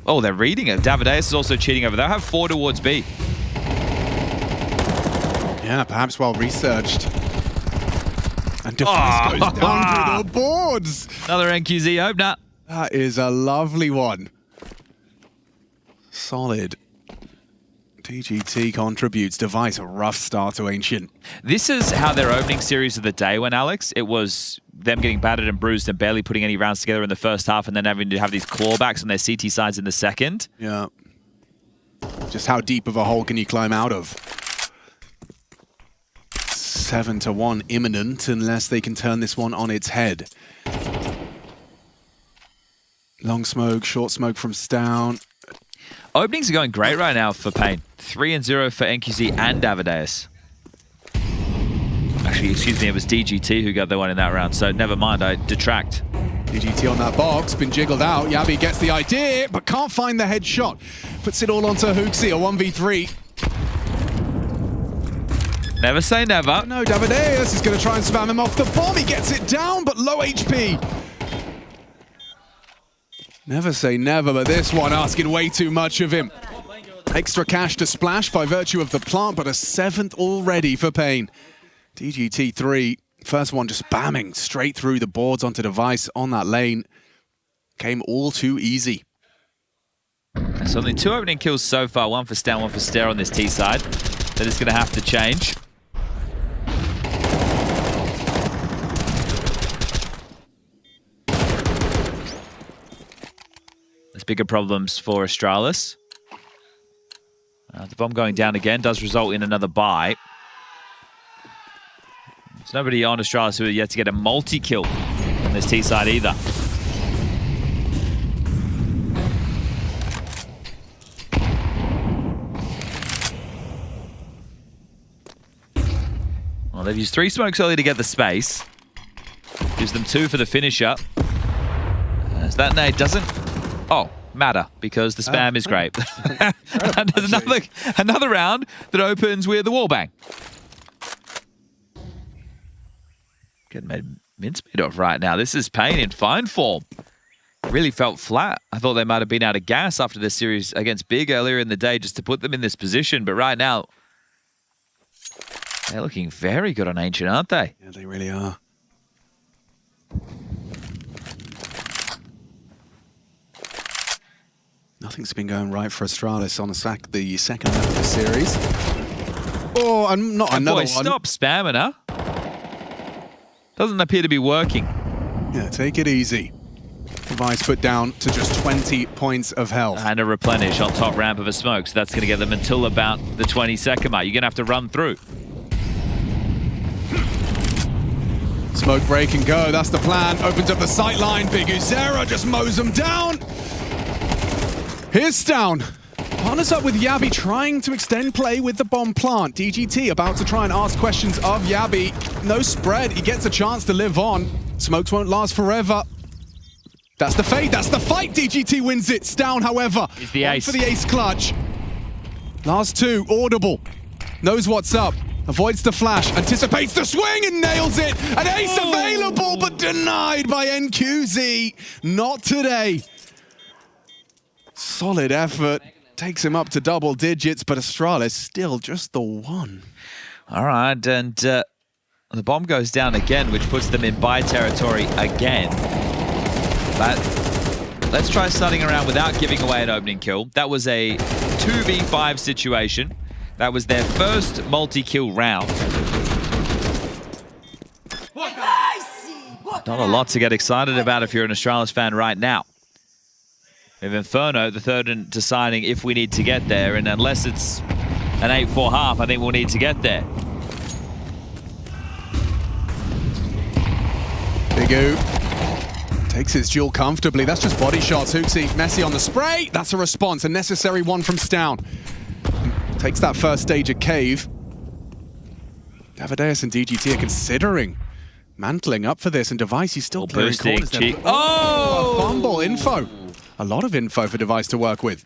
Oh, they're reading it. Davideus is also cheating over there. They'll have 4 towards B. Yeah, perhaps well researched. And Device goes down through the boards. Another NQZ opener. That is a lovely one. Solid. DGT contributes. Device, a rough start to Ancient. This is how their opening series of the day went, Alex. It was them getting battered and bruised and barely putting any rounds together in the first half, and then having to have these clawbacks on their CT sides in the second. Yeah. Just how deep of a hole can you climb out of? 7-1 imminent, unless they can turn this one on its head. Long smoke, short smoke from Stout. Openings are going great right now for Pain. 3-0 for NQZ and Davideus. Actually, excuse me, it was DGT who got the one in that round, so never mind, I detract. DGT on that box, been jiggled out. Yabi gets the idea, but can't find the headshot. Puts it all onto Hooksy, a 1v3. Never say never. Oh, no, Davideus is going to try and spam him off the bomb. He gets it down, but low HP. Never say never, but this one asking way too much of him. Extra cash to splash by virtue of the plant, but a 7th already for Pain. DGT3, first one just spamming straight through the boards onto Device on that lane. Came all too easy. So only 2 opening kills so far, 1 for Stan, 1 for Stair on this T side. That is going to have to change. There's bigger problems for Astralis. The bomb going down again does result in another buy. There's nobody on Astralis who yet to get a multi-kill on this T side either. Well, they've used 3 smokes early to get the space. Gives them 2 for the finisher. As that nade doesn't matter because the spam is great. And there's another round that opens with the wallbang. Getting made mincemeat of right now. This is Pain in fine form. Really felt flat. I thought they might have been out of gas after this series against Big earlier in the day just to put them in this position. But right now, they're looking very good on Ancient, aren't they? Yeah, they really are. Nothing's been going right for Astralis on the second half of the series. Oh, I'm not another one. Stop spamming her. Doesn't appear to be working. Yeah, take it easy. Device put down to just 20 points of health. And a replenish on top ramp of a smoke, so that's going to get them until about the 20-second mark. You're going to have to run through. Smoke break and go, that's the plan. Opens up the sight line. Big Uzera just mows them down. Here's Down. Partners up with Yabi, trying to extend play with the bomb plant. DGT about to try and ask questions of Yabi. No spread, he gets a chance to live on. Smokes won't last forever. That's the fade, that's the fight. DGT wins it. Down, however, he's the ace. For the ace clutch. Last 2, audible. Knows what's up. Avoids the flash, anticipates the swing and nails it. An ace available, but denied by NQZ. Not today. Solid effort. Takes him up to double digits, but Astralis still just the 1. All right, and the bomb goes down again, which puts them in buy territory again. But let's try starting around without giving away an opening kill. That was a 2v5 situation. That was their first multi-kill round. Not a lot to get excited about if you're an Astralis fan right now. We have Inferno, the third in deciding if we need to get there, and unless it's an 8-4 half, I think we'll need to get there. Big O takes his duel comfortably. That's just body shots. Hooksy, messy on the spray. That's a response, a necessary one from Stown. Takes that first stage at Cave. Davideus and DGT are considering mantling up for this, and Device, he's still clearing corners. Oh! A fumble info. A lot of info for Device to work with.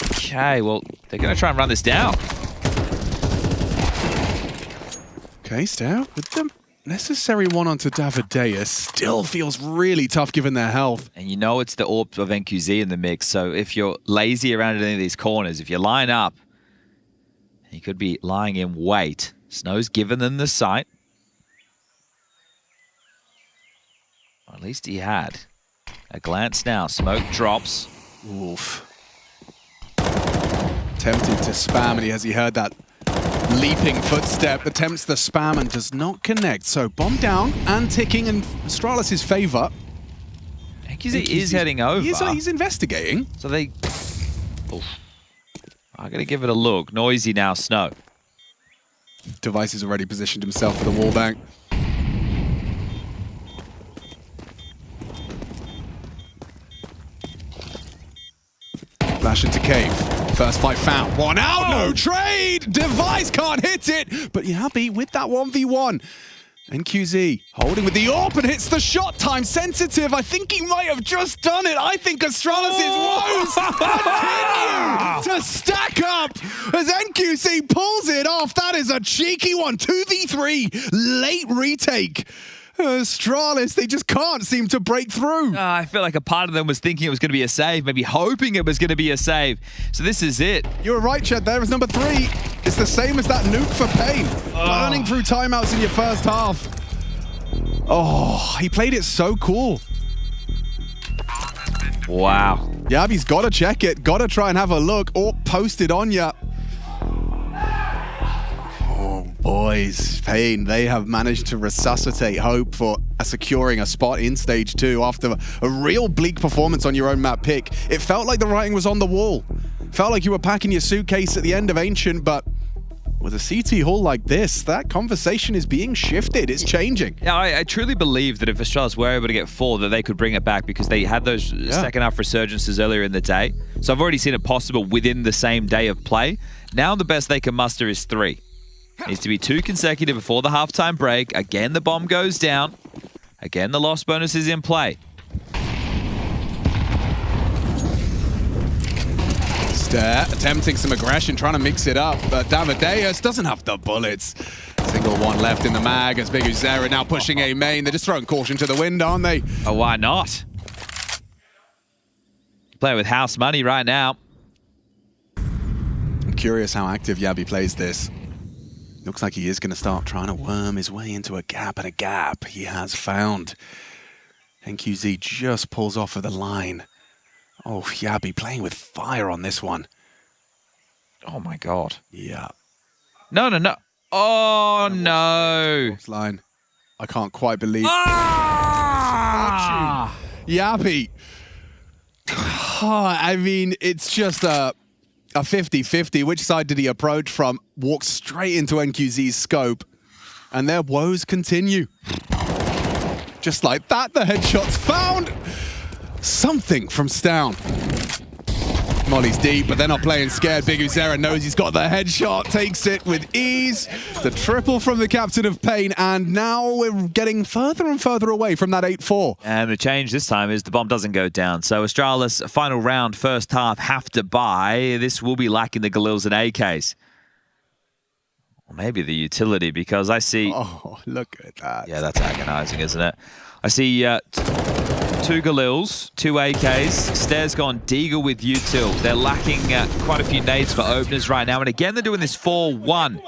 Okay, well, they're going to try and run this down. Okay, Stow with the necessary one onto Davideus. Still feels really tough given their health. And you know it's the AWP of NQZ in the mix, so if you're lazy around any of these corners, if you line up, you could be lying in wait. Snow's given them the sight. Or at least he had. A glance now, smoke drops. Oof. Tempted to spam, and as he heard that leaping footstep, attempts the spam and does not connect. So bomb down and ticking in Astralis' favor. NQZ is heading over. He's investigating. So they... Oof. I'm going to give it a look. Noisy now, Snow. Device has already positioned himself for the wallbang. Flash into Cave. First fight found. One out, no trade! Device can't hit it, but Yabi with that 1v1. NQZ holding with the AWP and hits the shot. Time sensitive. I think he might have just done it. I think Astralis' woes continue to stack up as NQZ pulls it off. That is a cheeky one. 2v3 late retake. Astralis, they just can't seem to break through. I feel like a part of them was thinking it was going to be a save, maybe hoping it was going to be a save. So this is it. You were right, Chad. There is number 3. It's the same as that nuke for Pain. Burning through timeouts in your first half. Oh, he played it so cool. Wow. Yabi's got to check it. Got to try and have a look or post it on ya. Oh, boys. Pain, they have managed to resuscitate hope for securing a spot in stage 2 after a real bleak performance on your own map pick. It felt like the writing was on the wall. Felt like you were packing your suitcase at the end of Ancient, but with a CT haul like this, that conversation is being shifted. It's changing. Yeah, I truly believe that if Astralis were able to get 4, that they could bring it back because they had those second half resurgences earlier in the day. So I've already seen it possible within the same day of play. Now the best they can muster is 3. Needs to be 2 consecutive before the halftime break. Again, the bomb goes down. Again, the loss bonus is in play. Attempting some aggression, trying to mix it up, but Davideus doesn't have the bullets. Single one left in the mag as Big Uzera now pushing A main. They're just throwing caution to the wind, aren't they? Oh, why not? Playing with house money right now. I'm curious how active Yabi plays this. Looks like he is going to start trying to worm his way into a gap, and a gap he has found. NQZ just pulls off of the line. Oh, Yabi playing with fire on this one. Oh my god. Yeah. No. Oh no. Line. I can't quite believe. Ah! Yabi. I mean, it's just a 50-50. Which side did he approach from? Walked straight into NQZ's scope. And their woes continue. Just like that, the headshot's found. Something from Stown. Molly's deep, but they're not playing scared. Big Uzera knows he's got the headshot, takes it with ease. The triple from the captain of Pain, and now we're getting further and further away from that 8-4. And the change this time is the bomb doesn't go down. So Astralis, final round, first half, have to buy. This will be lacking the Galils and AKs. Or maybe the utility, because I see... Oh, look at that. Yeah, that's agonizing, isn't it? I see... 2 Galils, 2 AKs. Stairs gone Deagle with util. They're lacking quite a few nades for openers right now. And again, they're doing this 4-1.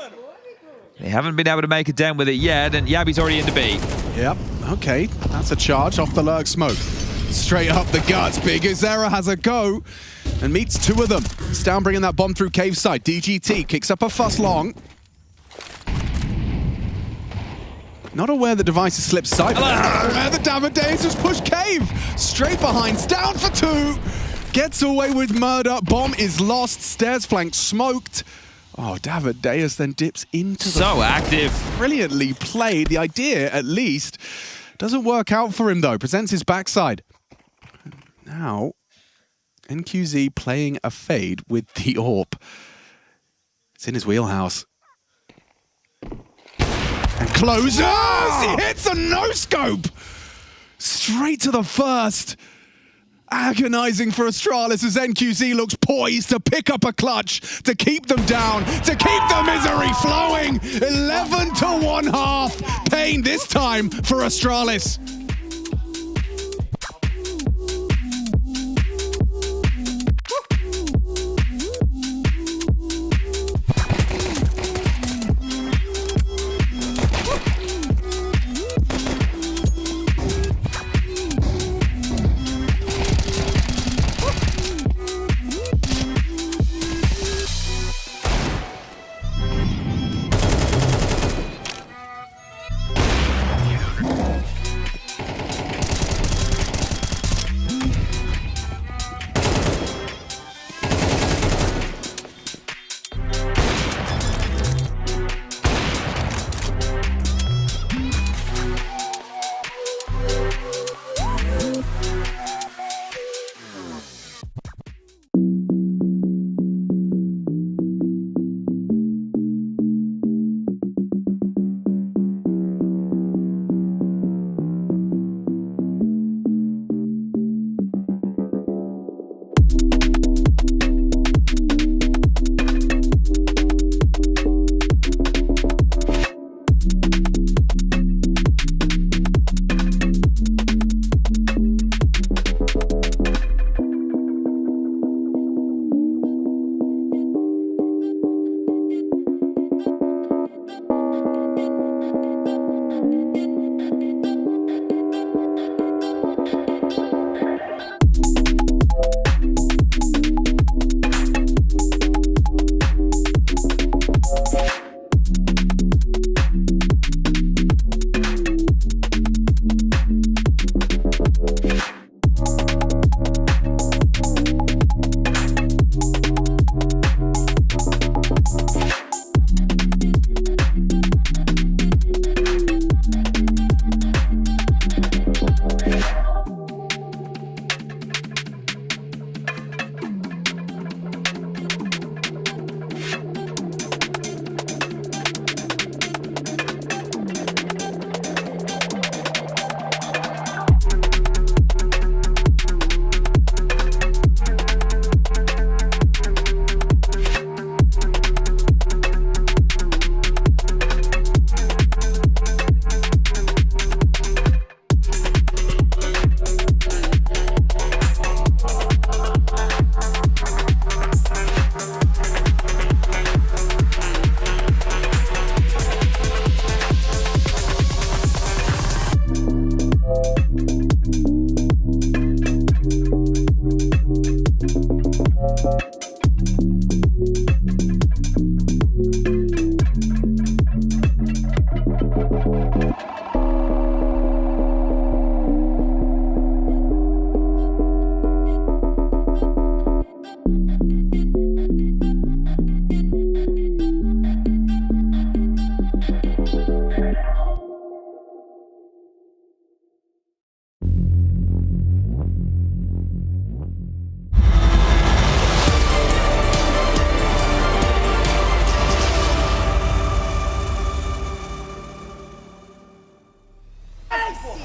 They haven't been able to make a dent with it yet, and Yabi's already into B. Yep, okay. That's a charge off the lurk smoke. Straight up the guts. Big Uzera has a go and meets 2 of them. Stown bringing that bomb through cave side. DGT kicks up a fuss long. Not aware the device has slipped side. The Davideus has pushed cave. Straight behind. Down for 2. Gets away with murder. Bomb is lost. Stairs flank smoked. Oh, Davideus then dips into the... So active. Brilliantly played. The idea, at least, doesn't work out for him, though. Presents his backside. Now, NQZ playing a fade with the AWP. It's in his wheelhouse. And closes! He hits a no-scope! Straight to the first. Agonizing for Astralis as NQZ looks poised to pick up a clutch, to keep them down, to keep the misery flowing. 11 to 1/2. Pain this time for Astralis.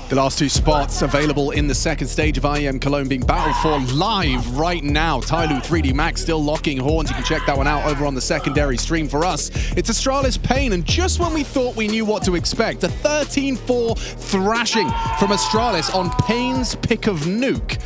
The last two spots available in the second stage of IEM Cologne being battled for live right now. Tyloo 3D Max still locking horns. You can check that one out over on the secondary stream for us. It's Astralis Pain, and just when we thought we knew what to expect, a 13-4 thrashing from Astralis on Pain's pick of Nuke.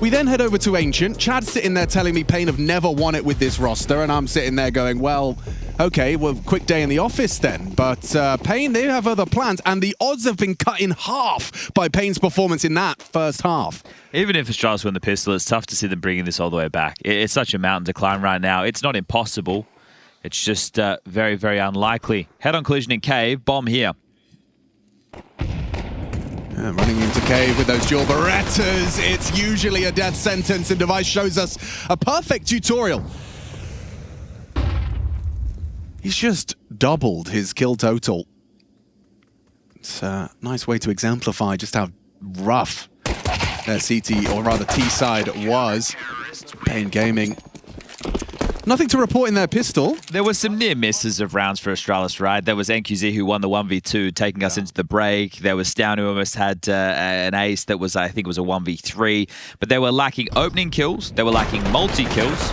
We then head over to Ancient. Chad's sitting there telling me Pain have never won it with this roster, and I'm sitting there going, well, okay, well, quick day in the office then. But Pain, they have other plans, and the odds have been cut in half by Pain's performance in that first half. Even if Astralis win the pistol, it's tough to see them bringing this all the way back. It's such a mountain to climb right now. It's not impossible. It's just very, very unlikely. Head-on collision in cave. Bomb here. Running into cave with those dual Berettas, it's usually a death sentence, and Device shows us a perfect tutorial. He's just doubled his kill total. It's a nice way to exemplify just how rough their CT, or rather T side, was. Pain Gaming. Nothing to report in their pistol. There were some near misses of rounds for Astralis, right? There was NQZ who won the 1v2, taking us into the break. There was Stown who almost had an ace that was, I think, was a 1v3. But they were lacking opening kills. They were lacking multi-kills.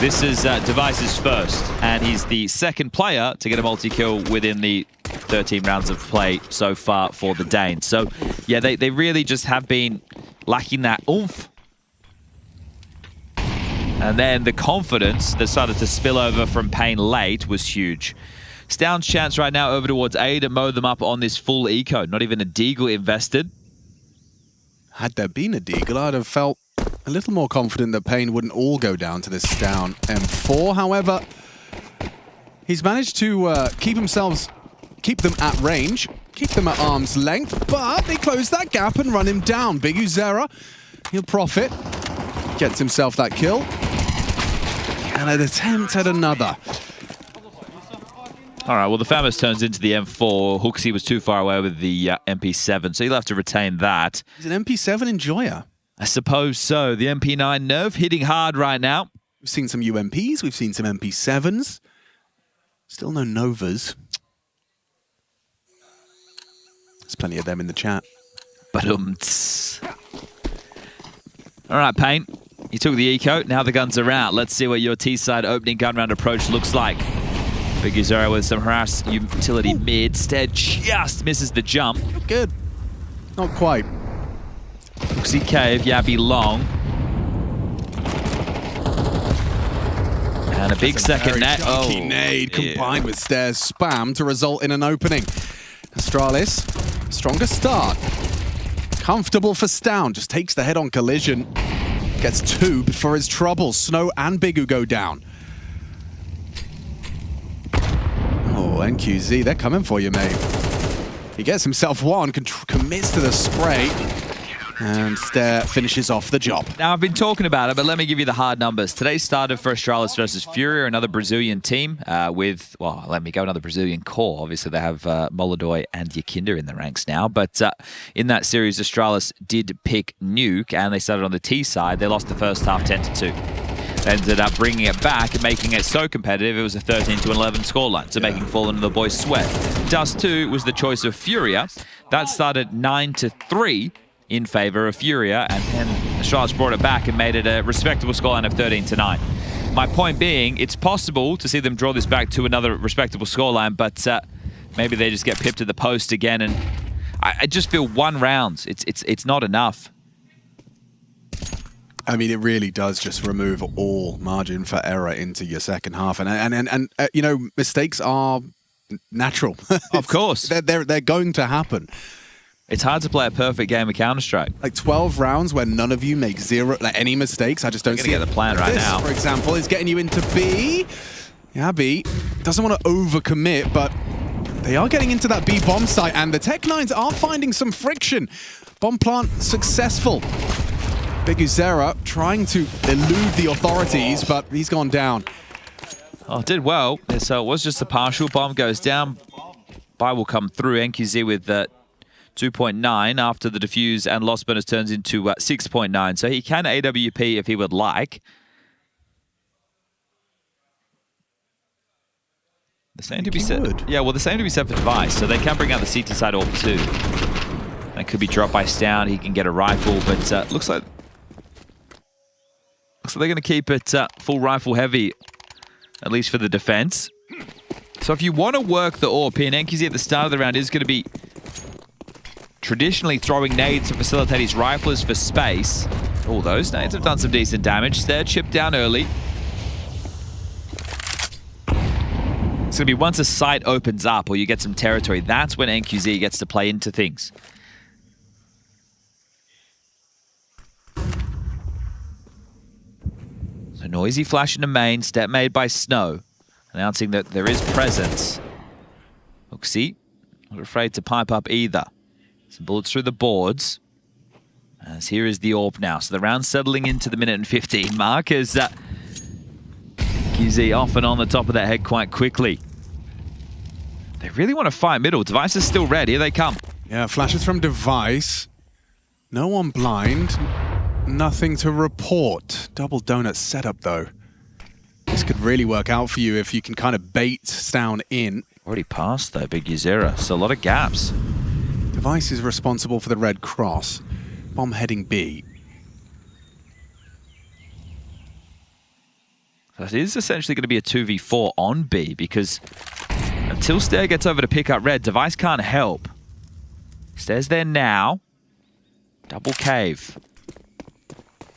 This is Device's first, and he's the second player to get a multi-kill within the 13 rounds of play so far for the Danes. So, yeah, they really just have been lacking that oomph. And then the confidence that started to spill over from Pain late was huge. Stown's chance right now over towards A to mow them up on this full eco. Not even a Deagle invested. Had there been a Deagle, I'd have felt a little more confident that Pain wouldn't all go down to this Stown M4. However, he's managed to keep them at range, keep them at arm's length, but they close that gap and run him down. Big Uzera, he'll profit, gets himself that kill, and an attempt at another. All right, well, the Famous turns into the M4. Hooksy was too far away with the MP7, so he'll have to retain that. He's an MP7 enjoyer. I suppose so. The MP9 nerve hitting hard right now. We've seen some UMPs, we've seen some MP7s. Still no Novas. There's plenty of them in the chat. But All right, Pain. You took the eco, now the guns are out. Let's see what your T-side opening gun round approach looks like. Big Uzera with some harass utility mid. Stead just misses the jump. Good. Not quite. Hooksy cave, Yabby long. And a big second net. Oh, nade combined with stairs spam to result in an opening. Astralis, stronger start. Comfortable for Stown, just takes the head-on collision. Gets two before his troubles. Snow and Bigu go down. Oh, NQZ, they're coming for you, mate. He gets himself one, commits to the spray, and Stair finishes off the job. Now, I've been talking about it, but let me give you the hard numbers. Today started for Astralis versus Furia, another Brazilian team with, well, let me go another Brazilian core. Obviously, they have Molodoy and Yakinda in the ranks now. But in that series, Astralis did pick Nuke, and they started on the T side. They lost the first half 10-2. They ended up bringing it back and making it so competitive, it was a 13-11 scoreline, so making Fallen and the boys sweat. Dust 2 was the choice of Furia. That started 9-3. In favor of Furia, and then Astralis brought it back and made it a respectable scoreline of 13-9. My point being, it's possible to see them draw this back to another respectable scoreline, but maybe they just get pipped at the post again, and I just feel one round, it's not enough. I mean, it really does just remove all margin for error into your second half, and you know, mistakes are natural. Of course, they're going to happen. It's hard to play a perfect game of Counter-Strike. Like 12 rounds where none of you make any mistakes. I just don't see get the plan right now. For example, is getting you into B. Yeah, B doesn't want to overcommit, but they are getting into that B bomb site, and the Tech-9s are finding some friction. Bomb plant successful. Big Uzera trying to elude the authorities, but he's gone down. Oh, did well. So it was just a partial. Bomb goes down. Buy will come through. NQZ with 2.9 after the defuse, and lost bonus turns into 6.9. So he can AWP if he would like. The same to be said. Yeah, well, the same to be said for Device. So they can bring out the CT side AWP too. They That could be dropped by Stound. He can get a rifle, but looks like they're going to keep it full rifle heavy, at least for the defense. So if you want to work the AWP in, NQZ at the start of the round is going to be traditionally throwing nades to facilitate his riflers for space. Oh, those nades have done some decent damage. They're chipped down early. It's going to be once a site opens up or you get some territory, that's when NQZ gets to play into things. A noisy flash in the main, step made by Snow, announcing that there is presence. Oxy, not afraid to pipe up either. Some bullets through the boards. As here is the AWP now. So the round settling into the minute and 15 mark as QZ off and on the top of that head quite quickly. They really want to fight middle. Device is still red. Here they come. Yeah, flashes from Device. No one blind. Nothing to report. Double donut setup, though. This could really work out for you if you can kind of bait Stound in. Already passed, though, Big Uzera. So a lot of gaps. Device is responsible for the red cross. Bomb heading B. That is essentially going to be a 2v4 on B because until Stair gets over to pick up red, Device can't help. Stair's there now. Double cave.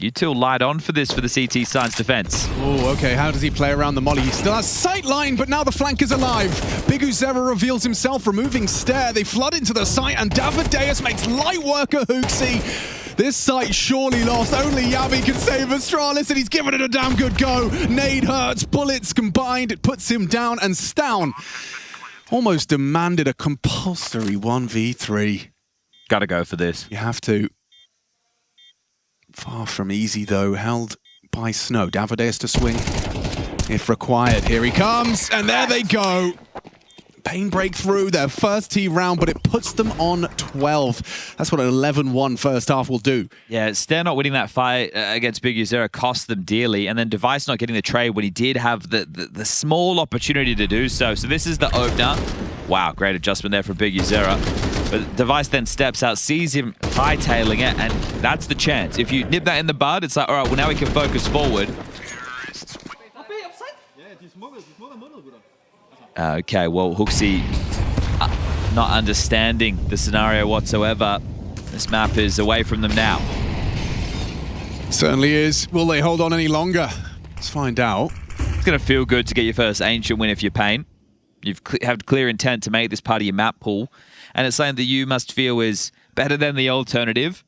U2 light on for this for the CT Science defense. Oh, okay. How does he play around the molly? He still has sight line, but now the flank is alive. Big Uzera reveals himself, removing Stair. They flood into the site, and Davideus makes light work of Hooksy. This site surely lost. Only Yabi can save Astralis, and he's given it a damn good go. Nade hurts, bullets combined. It puts him down, and Stound almost demanded a compulsory 1v3. Gotta go for this. You have to. Far from easy, though. Held by Snow. Davideus to swing if required. Here he comes, and there they go. Pain breakthrough, their first T round, but it puts them on 12. That's what an 11-1 first half will do. Yeah, Stair not winning that fight against Big Uzera cost them dearly, and then Device not getting the trade when he did have the small opportunity to do so. So this is the opener. Wow, great adjustment there from Big Uzera. But Device then steps out, sees him hightailing it, and that's the chance. If you nip that in the bud, it's like, all right, well, now we can focus forward. Okay, well, Hooksy not understanding the scenario whatsoever. This map is away from them now. Certainly is. Will they hold on any longer? Let's find out. It's going to feel good to get your first Ancient win if you're Pain. You've have clear intent to make this part of your map pool, and it's something that you must feel is better than the alternative.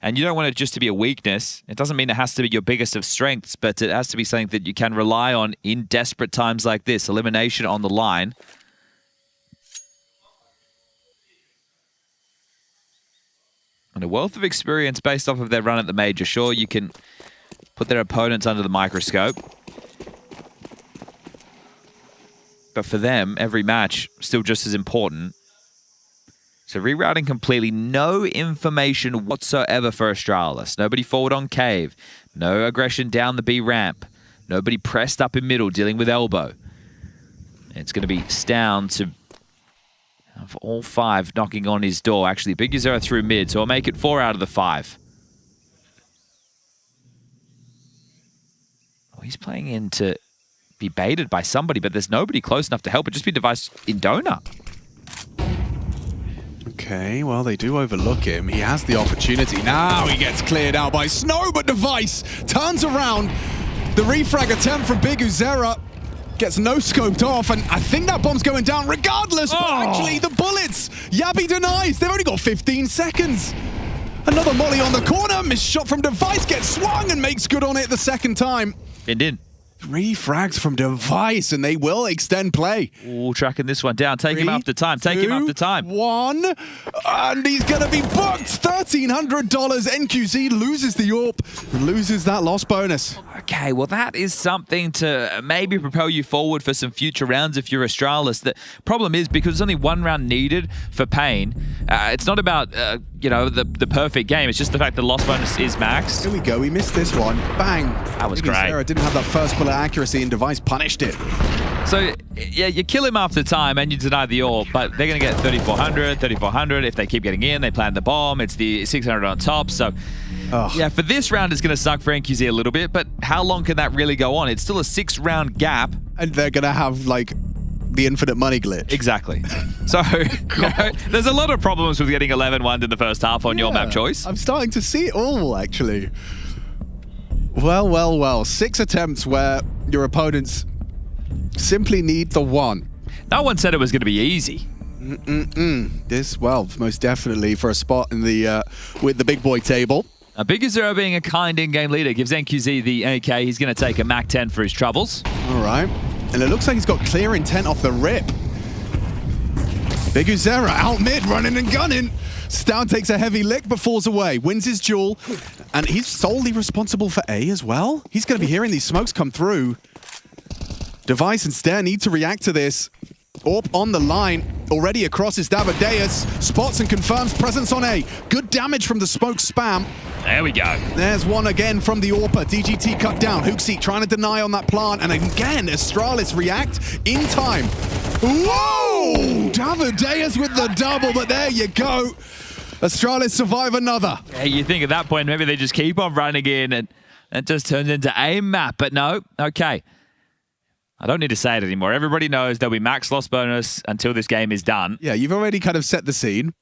And you don't want it just to be a weakness. It doesn't mean it has to be your biggest of strengths, but it has to be something that you can rely on in desperate times like this. Elimination on the line. And a wealth of experience based off of their run at the major. Sure, you can put their opponents under the microscope. But for them, every match still just as important. So rerouting completely, no information whatsoever for Astralis. Nobody forward on cave. No aggression down the B ramp. Nobody pressed up in middle, dealing with elbow. It's going to be Stound to have all 5 knocking on his door. Actually, Big Uzera through mid, so I'll make it 4 out of the 5. Oh, he's playing in to be baited by somebody, but there's nobody close enough to help. It just be Device in donut. Okay, well, they do overlook him. He has the opportunity. Now he gets cleared out by Snow, but Device turns around. The refrag attempt from Big Uzera gets no-scoped off, and I think that bomb's going down regardless, but actually the bullets, Yabi denies. They've only got 15 seconds. Another molly on the corner, missed shot from Device, gets swung and makes good on it the second time. Pinned in. 3 frags from Device, and they will extend play. Ooh, tracking this one down. Take him after time. Take him after time. 1, and he's going to be booked. $1,300. NQZ loses the AWP and loses that loss bonus. Okay, well, that is something to maybe propel you forward for some future rounds if you're Astralis. The problem is, because there's only 1 round needed for Pain, it's not about, you know, the perfect game. It's just the fact the loss bonus is maxed. Here we go. We missed this one. Bang. That was great. Sarah didn't have that first bullet spectacular accuracy, and Device punished it. So, yeah, you kill him after time and you deny the AWP, but they're going to get 3,400, 3,400. If they keep getting in, they plant the bomb. It's the 600 on top. So, yeah, for this round, it's going to suck for NQZ a little bit, but how long can that really go on? It's still a 6-round gap. And they're going to have, like, the infinite money glitch. Exactly. So, you know, there's a lot of problems with getting 11-1 in the first half on your map choice. I'm starting to see it all, actually. Well, well, well. 6 attempts where your opponents simply need the one. No one said it was going to be easy. This, well, most definitely for a spot in the with the big boy table. Now, Big Zero being a kind in-game leader gives NQZ the AK. He's going to take a Mac 10 for his troubles. All right. And it looks like he's got clear intent off the rip. Big Zero out mid, running and gunning. Stown takes a heavy lick but falls away, wins his duel, and he's solely responsible for A as well. He's going to be hearing these smokes come through. Device and Stare need to react to this. AWP on the line, already across his Davideus, spots and confirms presence on A. Good damage from the smoke spam. There we go. There's one again from the AWPer. DGT cut down. Hooksy trying to deny on that plant, and again, Astralis react in time. Whoa! Davideus with the double, but there you go. Astralis survive another. Yeah, you think at that point, maybe they just keep on running in and it just turns into a map, but no. Okay. I don't need to say it anymore. Everybody knows there'll be max loss bonus until this game is done. Yeah, you've already kind of set the scene.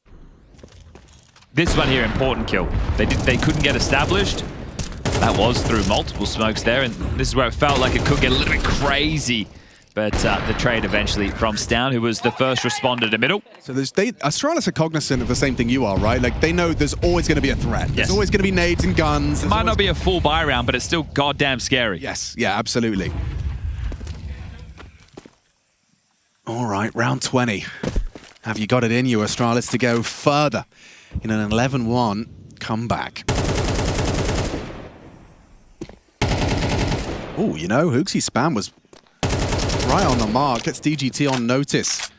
This one here, important kill. They couldn't get established. That was through multiple smokes there, and this is where it felt like it could get a little bit crazy. But the trade eventually from Stown, who was the first responder to middle. So Astralis are cognizant of the same thing you are, right? Like, they know there's always going to be a threat. Yes. There's always going to be nades and guns. It might not be a full buy round, but it's still goddamn scary. Yes, yeah, absolutely. All right, round 20. Have you got it in you, Astralis, to go further in an 11-1 comeback? Oh, you know, Hooksy's spam was right on the mark. Gets DGT on notice.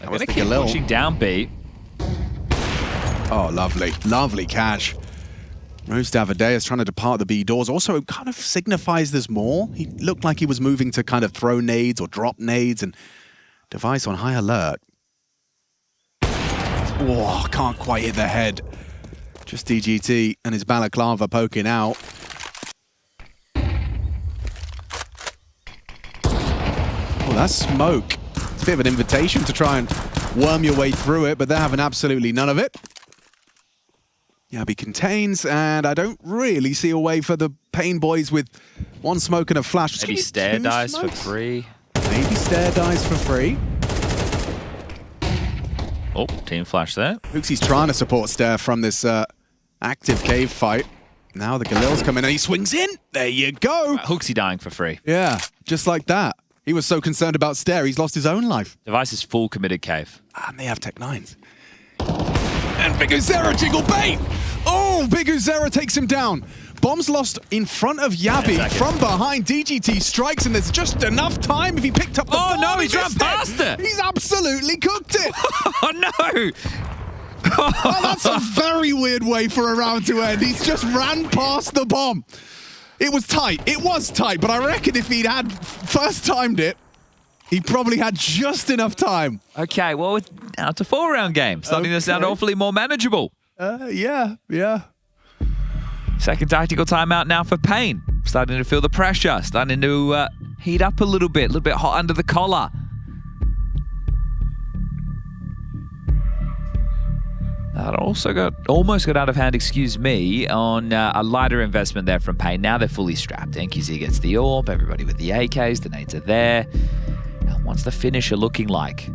That was the keep pushing down B. Oh, lovely. Lovely cash. Rose Davideus trying to depart the B doors. Also, it kind of signifies there's more. He looked like he was moving to kind of throw nades or drop nades, and Device on high alert. Oh, can't quite hit the head. Just DGT and his balaclava poking out. Oh, that's smoke. It's a bit of an invitation to try and worm your way through it, but they're having absolutely none of it. Yabi contains, and I don't really see a way for the Pain Boys with one smoke and a flash. Maybe Stare dies for free. Maybe Stare dies for free. Oh, team flash there. Hooksy's trying to support Stare from this active cave fight. Now the Galil's come in and he swings in. There you go. Hooksy dying for free. Yeah, just like that. He was so concerned about Stare, he's lost his own life. Device is full committed cave. And they have Tech 9s. And Big Uzera jiggle bait! Oh, Big Uzera takes him down. Bombs lost in front of Yabi. From behind, DGT strikes, and there's just enough time if he picked up the ball. Oh no, he's run past it! He's absolutely cooked it! Oh no! Oh, that's a very weird way for a round to end. He's just ran past the bomb. It was tight. It was tight, but I reckon if he'd had first timed it, he probably had just enough time. Okay, well, now it's a 4-round game. Starting to sound awfully more manageable. Yeah. Second tactical timeout now for Pain. Starting to feel the pressure. Starting to heat up a little bit hot under the collar. That also almost got out of hand, excuse me, on a lighter investment there from Pain. Now they're fully strapped. NQZ gets the AWP, everybody with the AKs, the nades are there. And what's the finisher looking like?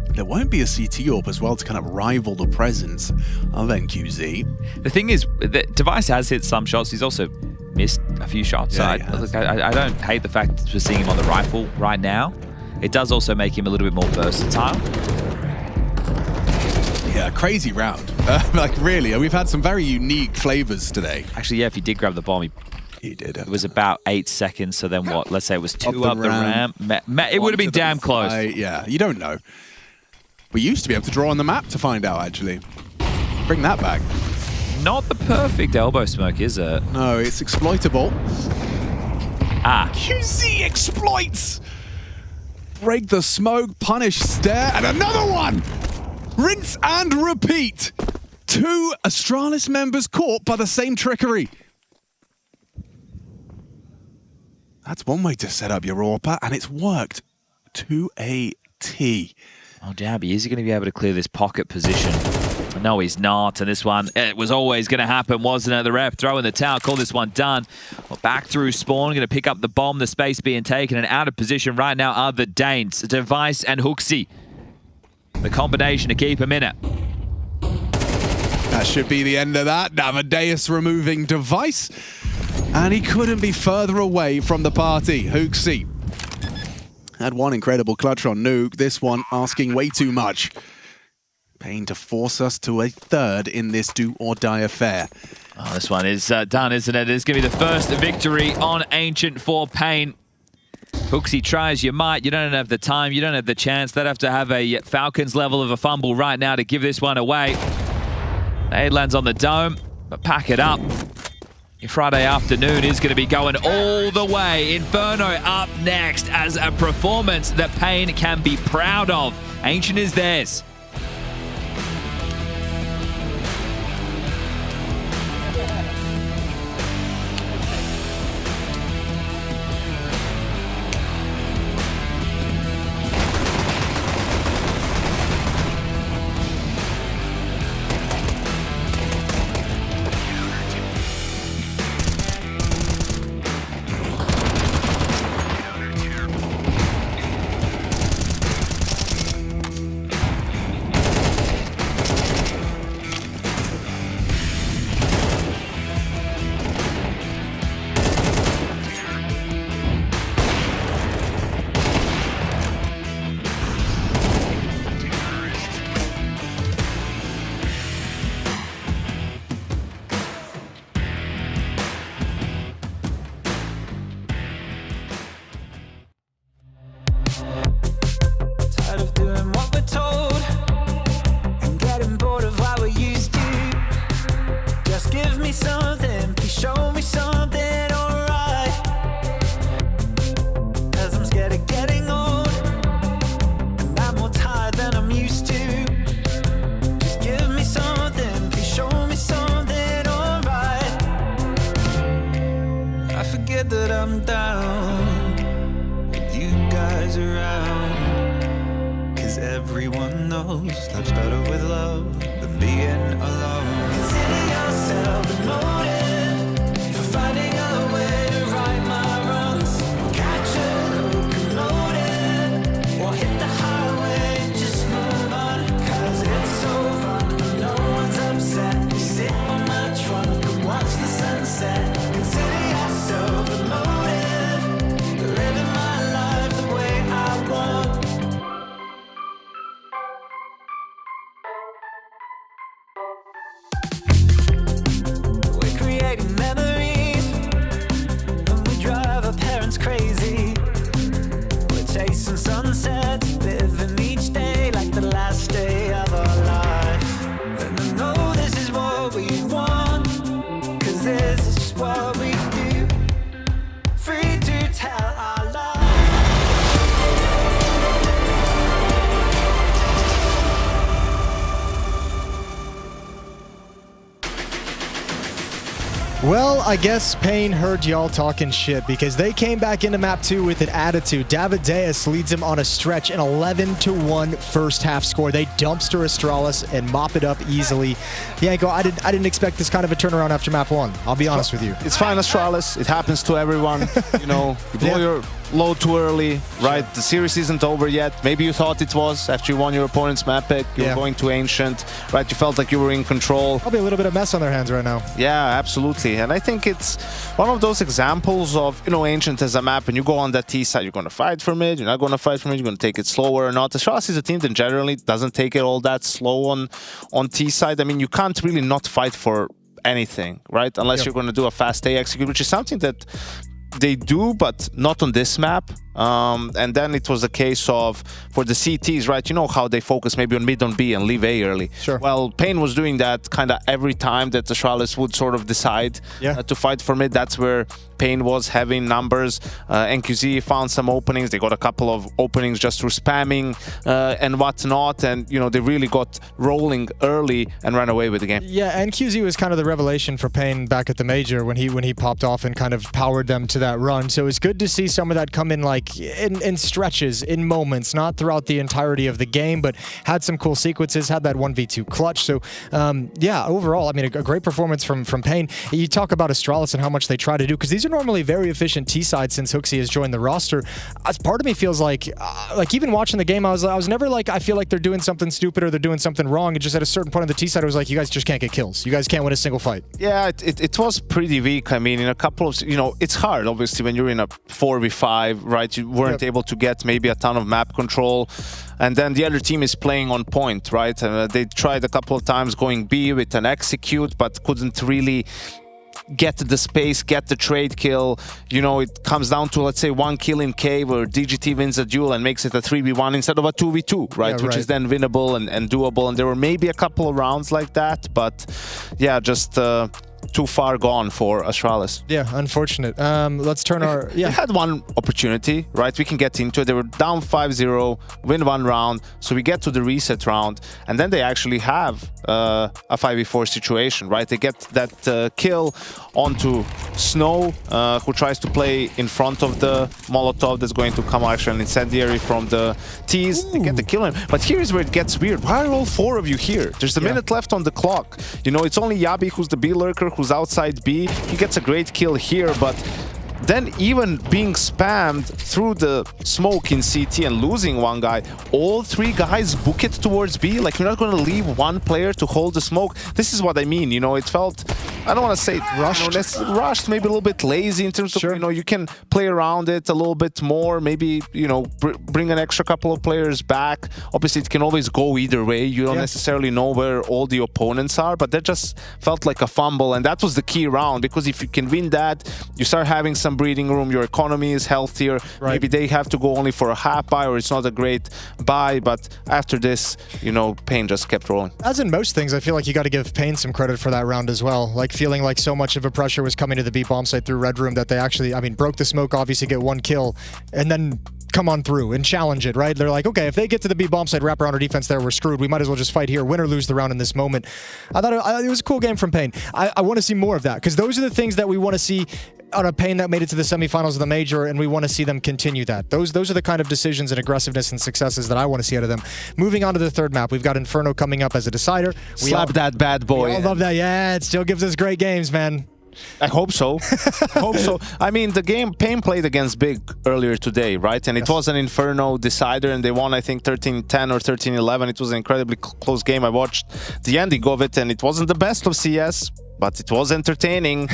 There won't be a CT AWP as well to kind of rival the presence of NQZ. The thing is, the Device has hit some shots. He's also missed a few shots. Yeah, I don't hate the fact that we're seeing him on the rifle right now. It does also make him a little bit more versatile. Yeah, crazy round. Like, really, we've had some very unique flavors today. Actually, yeah, if he did grab the bomb, he did. It was about 8 seconds, so then what? Let's say it was 2 up the ramp. It would have been damn close. Yeah, you don't know. We used to be able to draw on the map to find out, actually. Bring that back. Not the perfect elbow smoke, is it? No, it's exploitable. QZ exploits! Break the smoke, punish stare, and another one! Rinse and repeat! 2 Astralis members caught by the same trickery. That's one way to set up your AWP, and it's worked to a T. Oh, Dabby, is he going to be able to clear this pocket position? No, he's not. And this one, it was always going to happen, wasn't it? The ref throwing the towel, call this one done. Well, back through spawn, going to pick up the bomb, the space being taken, and out of position right now are the Danes, Device and Hooksy. The combination to keep him in it. That should be the end of that. Navadeus removing Device. And he couldn't be further away from the party. Hooksy had one incredible clutch on Nuke. This one asking way too much. Pain to force us to a third in this do-or-die affair. Oh, this one is done, isn't it? It's going to be the first victory on Ancient for Pain. Hooksy tries, you might. You don't have the time. You don't have the chance. They'd have to have a Falcons level of a fumble right now to give this one away. Nade lands on the dome, but pack it up. Your Friday afternoon is going to be going all the way. Inferno up next as a performance that Pain can be proud of. Ancient is theirs. Everyone knows life's better with love than being alone. Consider yourself the motive for finding a way to right my wrongs. Catch a locomotive or hit the highway and just move on. Cause it's so fun when no one's upset. You sit on my trunk and watch the sunset. Consider yourself the motive for living my life the way I want. Memories when we drive our parents crazy. We're chasing sunsets, living each day like the last day of our life. And I know this is what we want, cause this is just what we do. Free to tell our lives. Well, I guess Pain heard y'all talking shit because they came back into map 2 with an attitude. Davideus leads him on a stretch, an 11-1 first half score. They dumpster Astralis and mop it up easily. Yanko, I didn't expect this kind of a turnaround after map 1. I'll be honest with you. It's fine, Astralis. It happens to everyone. You know, you blow your load too early, right? The series isn't over yet. Maybe you thought it was after you won your opponent's map pick. You were going to Ancient, right? You felt like you were in control. Probably a little bit of mess on their hands right now. Yeah, absolutely. And I think it's one of those examples of, you know, Ancient as a map, and you go on that T side, you're going to fight for mid, you're not going to fight for mid, you're going to take it slower or not. Astralis is a team that generally doesn't take it all that slow on T side. I mean, you can't really not fight for anything, right? Unless you're going to do a fast A execute, which is something that they do, but not on this map. And then it was a case of, for the CTs, right, you know how they focus maybe on mid on B and leave A early. Sure. Well, Pain was doing that kind of every time that Astralis would sort of decide to fight for mid. That's where Pain was having numbers. NQZ found some openings. They got a couple of openings just through spamming and whatnot. And, you know, they really got rolling early and ran away with the game. Yeah, NQZ was kind of the revelation for Pain back at the Major when he popped off and kind of powered them to that run. So it's good to see some of that come in like in stretches, in moments, not throughout the entirety of the game, but had some cool sequences, had that 1v2 clutch. So yeah, overall, I mean, a great performance from Pain. You talk about Astralis and how much they try to do, because these are normally very efficient T-sides since Hooksy has joined the roster. As part of me feels like even watching the game, I was never like, I feel like they're doing something stupid or they're doing something wrong. It just at a certain point on the T-side, I was like, you guys just can't get kills. You guys can't win a single fight. Yeah, it was pretty weak. I mean, in a couple of, you know, it's hard, obviously, when you're in a 4v5, right? You weren't able to get maybe a ton of map control. And then the other team is playing on point, right? They tried a couple of times going B with an execute, but couldn't really get the space, get the trade kill. You know, it comes down to, let's say, 1 kill in K where DGT wins a duel and makes it a 3v1 instead of a 2v2, right? Yeah, which is then winnable and doable. And there were maybe a couple of rounds like that, but yeah, just too far gone for Astralis. Yeah, unfortunate. Let's turn our... Yeah. They had one opportunity, right? We can get into it. They were down 5-0, win one round, so we get to the reset round, and then they actually have a 5v4 situation, right? They get that kill onto Snow, who tries to play in front of the Molotov that's going to come actually an incendiary from the T's. They get the kill in. But here's where it gets weird. Why are all 4 of you here? There's a minute left on the clock. You know, it's only Yabi who's the B lurker, who's outside B. He gets a great kill here, but then even being spammed through the smoke in CT and losing one guy, all 3 guys book it towards B. Like, you're not going to leave one player to hold the smoke. This is what I mean, you know, it felt, I don't want to say rushed, rushed, maybe a little bit lazy in terms of, you know, you can play around it a little bit more, maybe, you know, bring an extra couple of players back. Obviously, it can always go either way. You don't necessarily know where all the opponents are, but that just felt like a fumble, and that was the key round, because if you can win that, you start having some breathing room, your economy is healthier. Maybe they have to go only for a half buy, or it's not a great buy, but after this, you know, Pain just kept rolling. As in most things, I feel like you got to give Pain some credit for that round as well. Like, feeling like so much of a pressure was coming to the B bomb site through Red Room that they actually, I mean, broke the smoke, obviously get 1 kill, and then come on through and challenge it, right? They're like, okay, if they get to the B bomb site, wrap around our defense there, we're screwed. We might as well just fight here, win or lose the round in this moment. I thought it was a cool game from Pain. I want to see more of that, because those are the things that we want to see on a Pain that made it to the semifinals of the Major, and we want to see them continue that. Those are the kind of decisions and aggressiveness and successes that I want to see out of them. Moving on to the third map, we've got Inferno coming up as a decider. Slap that bad boy. We all love that. Yeah, it still gives us great games, man. I hope so. I hope so. I mean, the game Pain played against Big earlier today, right? And it was an Inferno decider, and they won, I think, 13-10 or 13-11. It was an incredibly close game. I watched the ending of it, and it wasn't the best of CS, but it was entertaining.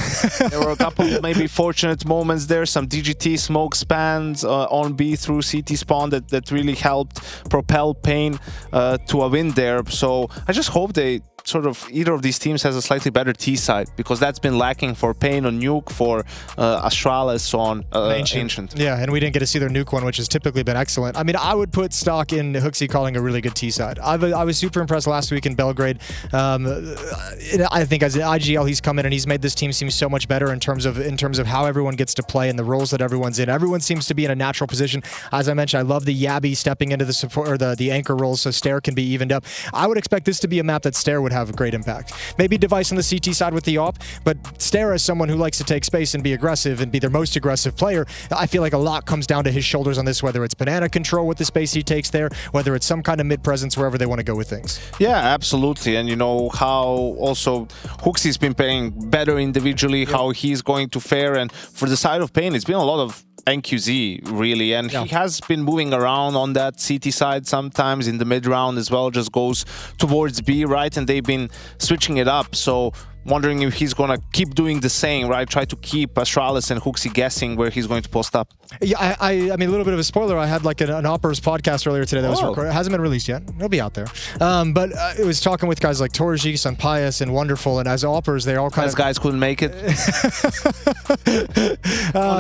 There were a couple of maybe fortunate moments there. Some DGT smoke spans on B through CT spawn that really helped propel Pain to a win there. So I just hope they sort of, either of these teams has a slightly better T side, because that's been lacking for Pain on Nuke, for Astralis on Ancient. Yeah, and we didn't get to see their Nuke one, which has typically been excellent. I mean, I would put stock in Hooksy calling a really good T side. I was super impressed last week in Belgrade. I think as an IGL, he's come in and he's made this team seem so much better in terms of how everyone gets to play and the roles that everyone's in. Everyone seems to be in a natural position. As I mentioned, I love the Yabi stepping into the support, or the anchor roles, so Stair can be evened up. I would expect this to be a map that Stair would have a great impact. Maybe Device on the CT side with the op, but Stair as someone who likes to take space and be aggressive and be their most aggressive player, I feel like a lot comes down to his shoulders on this, whether it's banana control with the space he takes there, whether it's some kind of mid-presence, wherever they want to go with things. Yeah, absolutely. And you know how also Hooksy's been playing better individually, how he's going to fare, and for the side of Pain, it's been a lot of NQZ really, and he has been moving around on that CT side sometimes in the mid round as well, just goes towards B, right? And they've been switching it up. So wondering if he's going to keep doing the same, right? Try to keep Astralis and Hooksy guessing where he's going to post up. Yeah, I mean, a little bit of a spoiler. I had like an Oppers podcast earlier today that was recorded. It hasn't been released yet. It'll be out there. But it was talking with guys like Torji, Sunpius, and Wonderful, and as Oppers, they all kind of... guys couldn't make it.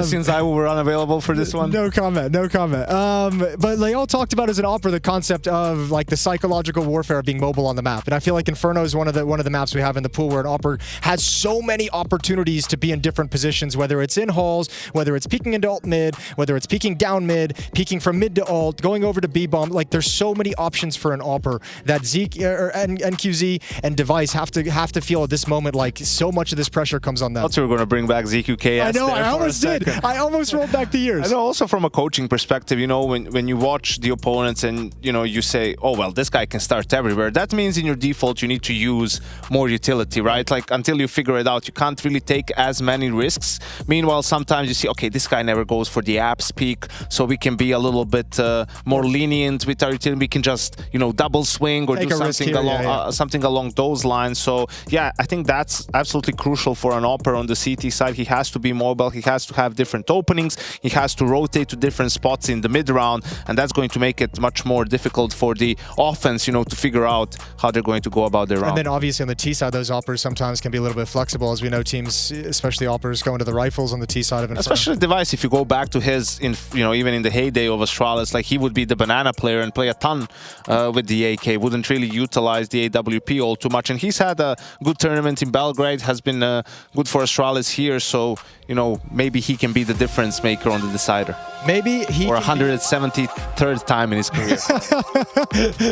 Since I were unavailable for this one. No comment. But they all talked about as an Opper the concept of like the psychological warfare of being mobile on the map. And I feel like Inferno is one of the maps we have in the pool where an Opper has so many opportunities to be in different positions, whether it's in halls, whether it's peeking into alt mid, whether it's peeking down mid, peeking from mid to alt, going over to B-bomb. Like there's so many options for an Opper that Zeke and NQZ and Device have to feel at this moment like so much of this pressure comes on them. I thought we were going to bring back ZQK. I know, I almost did. I almost rolled back the years. I know, also from a coaching perspective, you know, when you watch the opponents and, you know, you say, oh, well, this guy can start everywhere. That means in your default, you need to use more utility, right? Like until you figure it out, you can't really take as many risks. Meanwhile, sometimes you see, okay, this guy never goes for the apps peak, so we can be a little bit more lenient with our utility. We can just, you know, double swing or do something along something along those lines. So yeah, I think that's absolutely crucial for an Opper on the CT side. He has to be mobile. He has to have different openings. He has to rotate to different spots in the mid round, and that's going to make it much more difficult for the offense, you know, to figure out how they're going to go about their round. And then obviously on the T side, those Oppers sometimes can be a little bit flexible, as we know teams, especially Oppers, go into the rifles on the T side of Inferno. Especially Device, if you go back to his, you know, even in the heyday of Astralis, like he would be the banana player and play a ton with the AK, wouldn't really utilize the AWP all too much. And he's had a good tournament in Belgrade, has been good for Astralis here, so, you know, maybe he can be the difference maker on the decider. Maybe he or 173rd time in his career.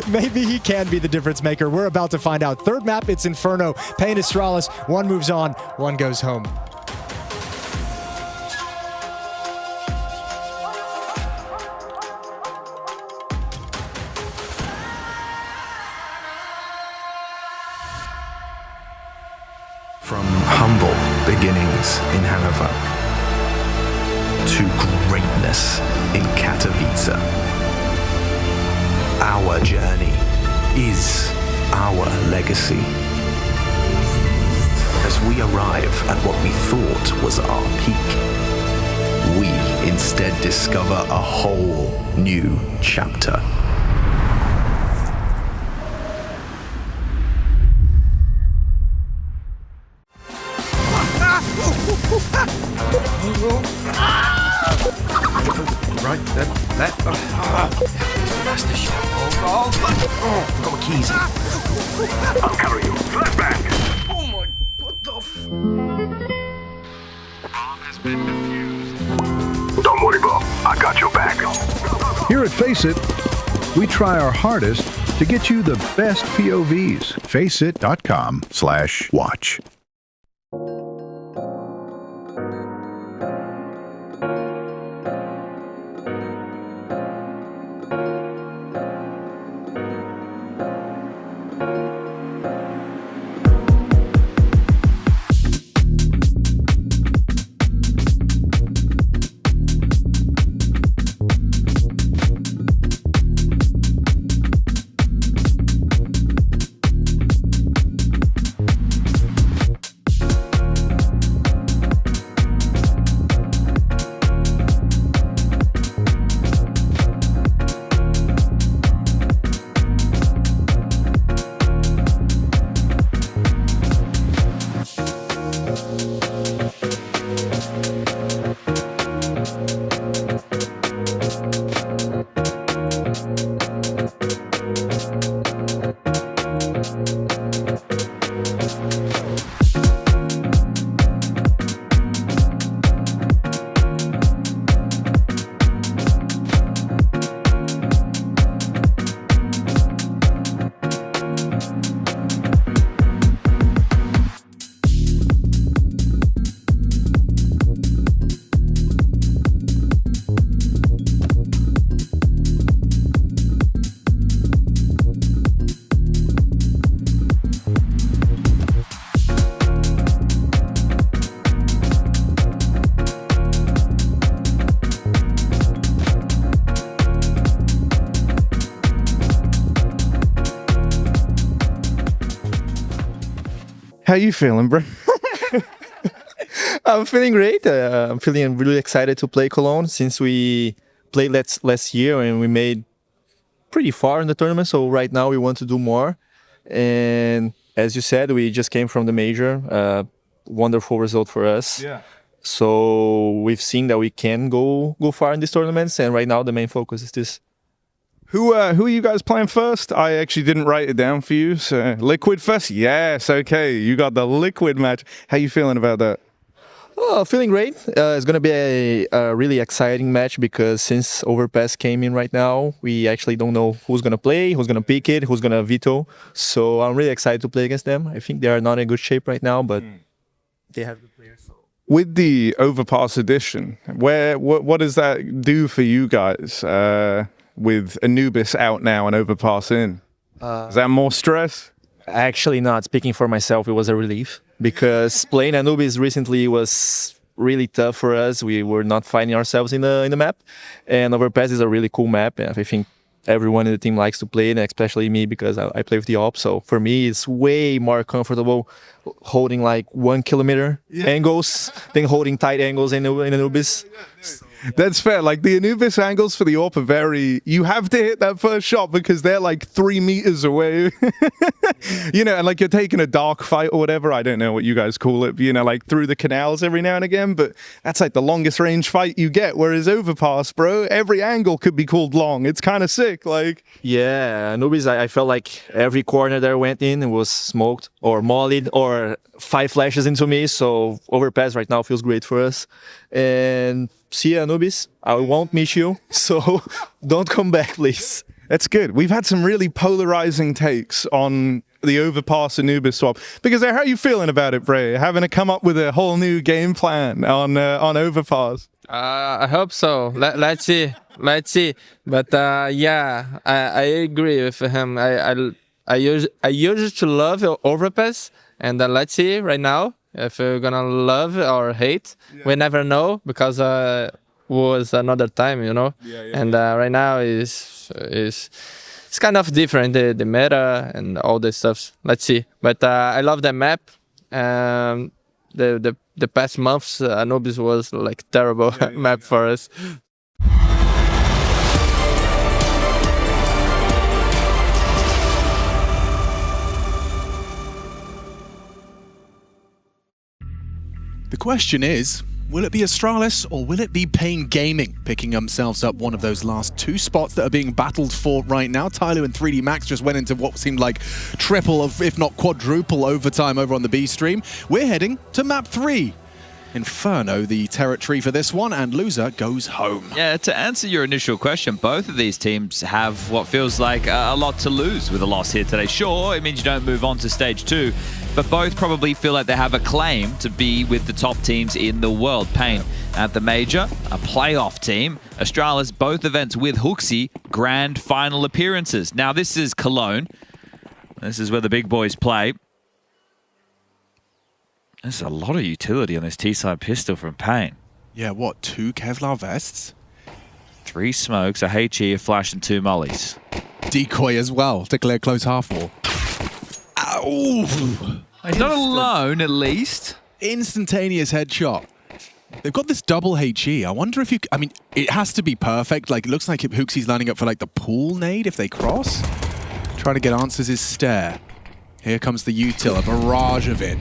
Maybe he can be the difference maker. We're about to find out. Third map, it's Inferno. Pain Astralis. One moves on, one goes home. From humble beginnings in Hanover to greatness in Katowice, our journey is our legacy. As we arrive at what we thought was our peak, we instead discover a whole new chapter. Right, that. That's the shot. Forgot my keys. I'll cover you. Flashback. Oh my, what the f... Bomb has been defused. Don't worry, Bo. I got your back. Here at Face It, we try our hardest to get you the best POVs. Faceit.com/watch. How you feeling, bro? I'm feeling great. I'm feeling really excited to play Cologne since we played last year and we made pretty far in the tournament. So right now we want to do more. And as you said, we just came from the major. Wonderful result for us. Yeah. So we've seen that we can go far in these tournaments. And right now the main focus is this. Who are you guys playing first? I actually didn't write it down for you. So Liquid first? Yes, okay. You got the Liquid match. How you feeling about that? Oh, feeling great. It's going to be a really exciting match because since Overpass came in right now, we actually don't know who's going to play, who's going to pick it, who's going to veto. So I'm really excited to play against them. I think they are not in good shape right now, but they have good players. So. With the Overpass edition, what does that do for you guys with Anubis out now and Overpass in? Is that more stress? Actually not. Speaking for myself, it was a relief because playing Anubis recently was really tough for us. We were not finding ourselves in the map, and Overpass is a really cool map. And I think everyone in the team likes to play it, and especially me because I play with the op. So for me, it's way more comfortable holding like 1 kilometer angles than holding tight angles in Anubis. That's fair. Like the Anubis angles for the AWP are very, you have to hit that first shot because they're like 3 meters away. You know, and like you're taking a dark fight or whatever. I don't know what you guys call it, you know, like through the canals every now and again, but that's like the longest range fight you get. Whereas Overpass, bro, every angle could be called long. It's kind of sick. Like, yeah, Anubis, I felt like every corner that I went in was smoked or mollied or 5 flashes into me. So Overpass right now feels great for us. And see you, Anubis. I won't miss you, so don't come back, please. That's good. We've had some really polarizing takes on the Overpass Anubis swap. Because how are you feeling about it, Bray? Having to come up with a whole new game plan on Overpass? I hope so. Let's see. But yeah, I agree with him. I used to love Overpass, and let's see right now if we're gonna love or hate. We never know because was another time, you know. And right now is it's kind of different, the meta and all this stuff. Let's see. But I love the map. The past months, Anubis was like terrible map for us. The question is, will it be Astralis or will it be Pain Gaming picking themselves up one of those last 2 spots that are being battled for right now? Tyler and 3D Max just went into what seemed like triple, if not quadruple overtime over on the B stream. We're heading to map 3. Inferno, the territory for this one, and loser goes home. Yeah, to answer your initial question, both of these teams have what feels like a lot to lose with a loss here today. Sure, it means you don't move on to stage 2, but both probably feel like they have a claim to be with the top teams in the world. Pain at the major, a playoff team. Astralis, both events with Hooksy, grand final appearances. Now this is Cologne. This is where the big boys play. There's a lot of utility on this T-side pistol from Pain. Yeah, what, 2 Kevlar vests? 3 smokes, a HE, a flash, and 2 mollies. Decoy as well to clear close half wall. Ow! He's not alone, at least. Instantaneous headshot. They've got this double HE. I wonder if you... I mean, it has to be perfect. Like, it looks like Hooksy's lining up for, like, the pool nade if they cross. Trying to get answers is stare. Here comes the util, a barrage of it.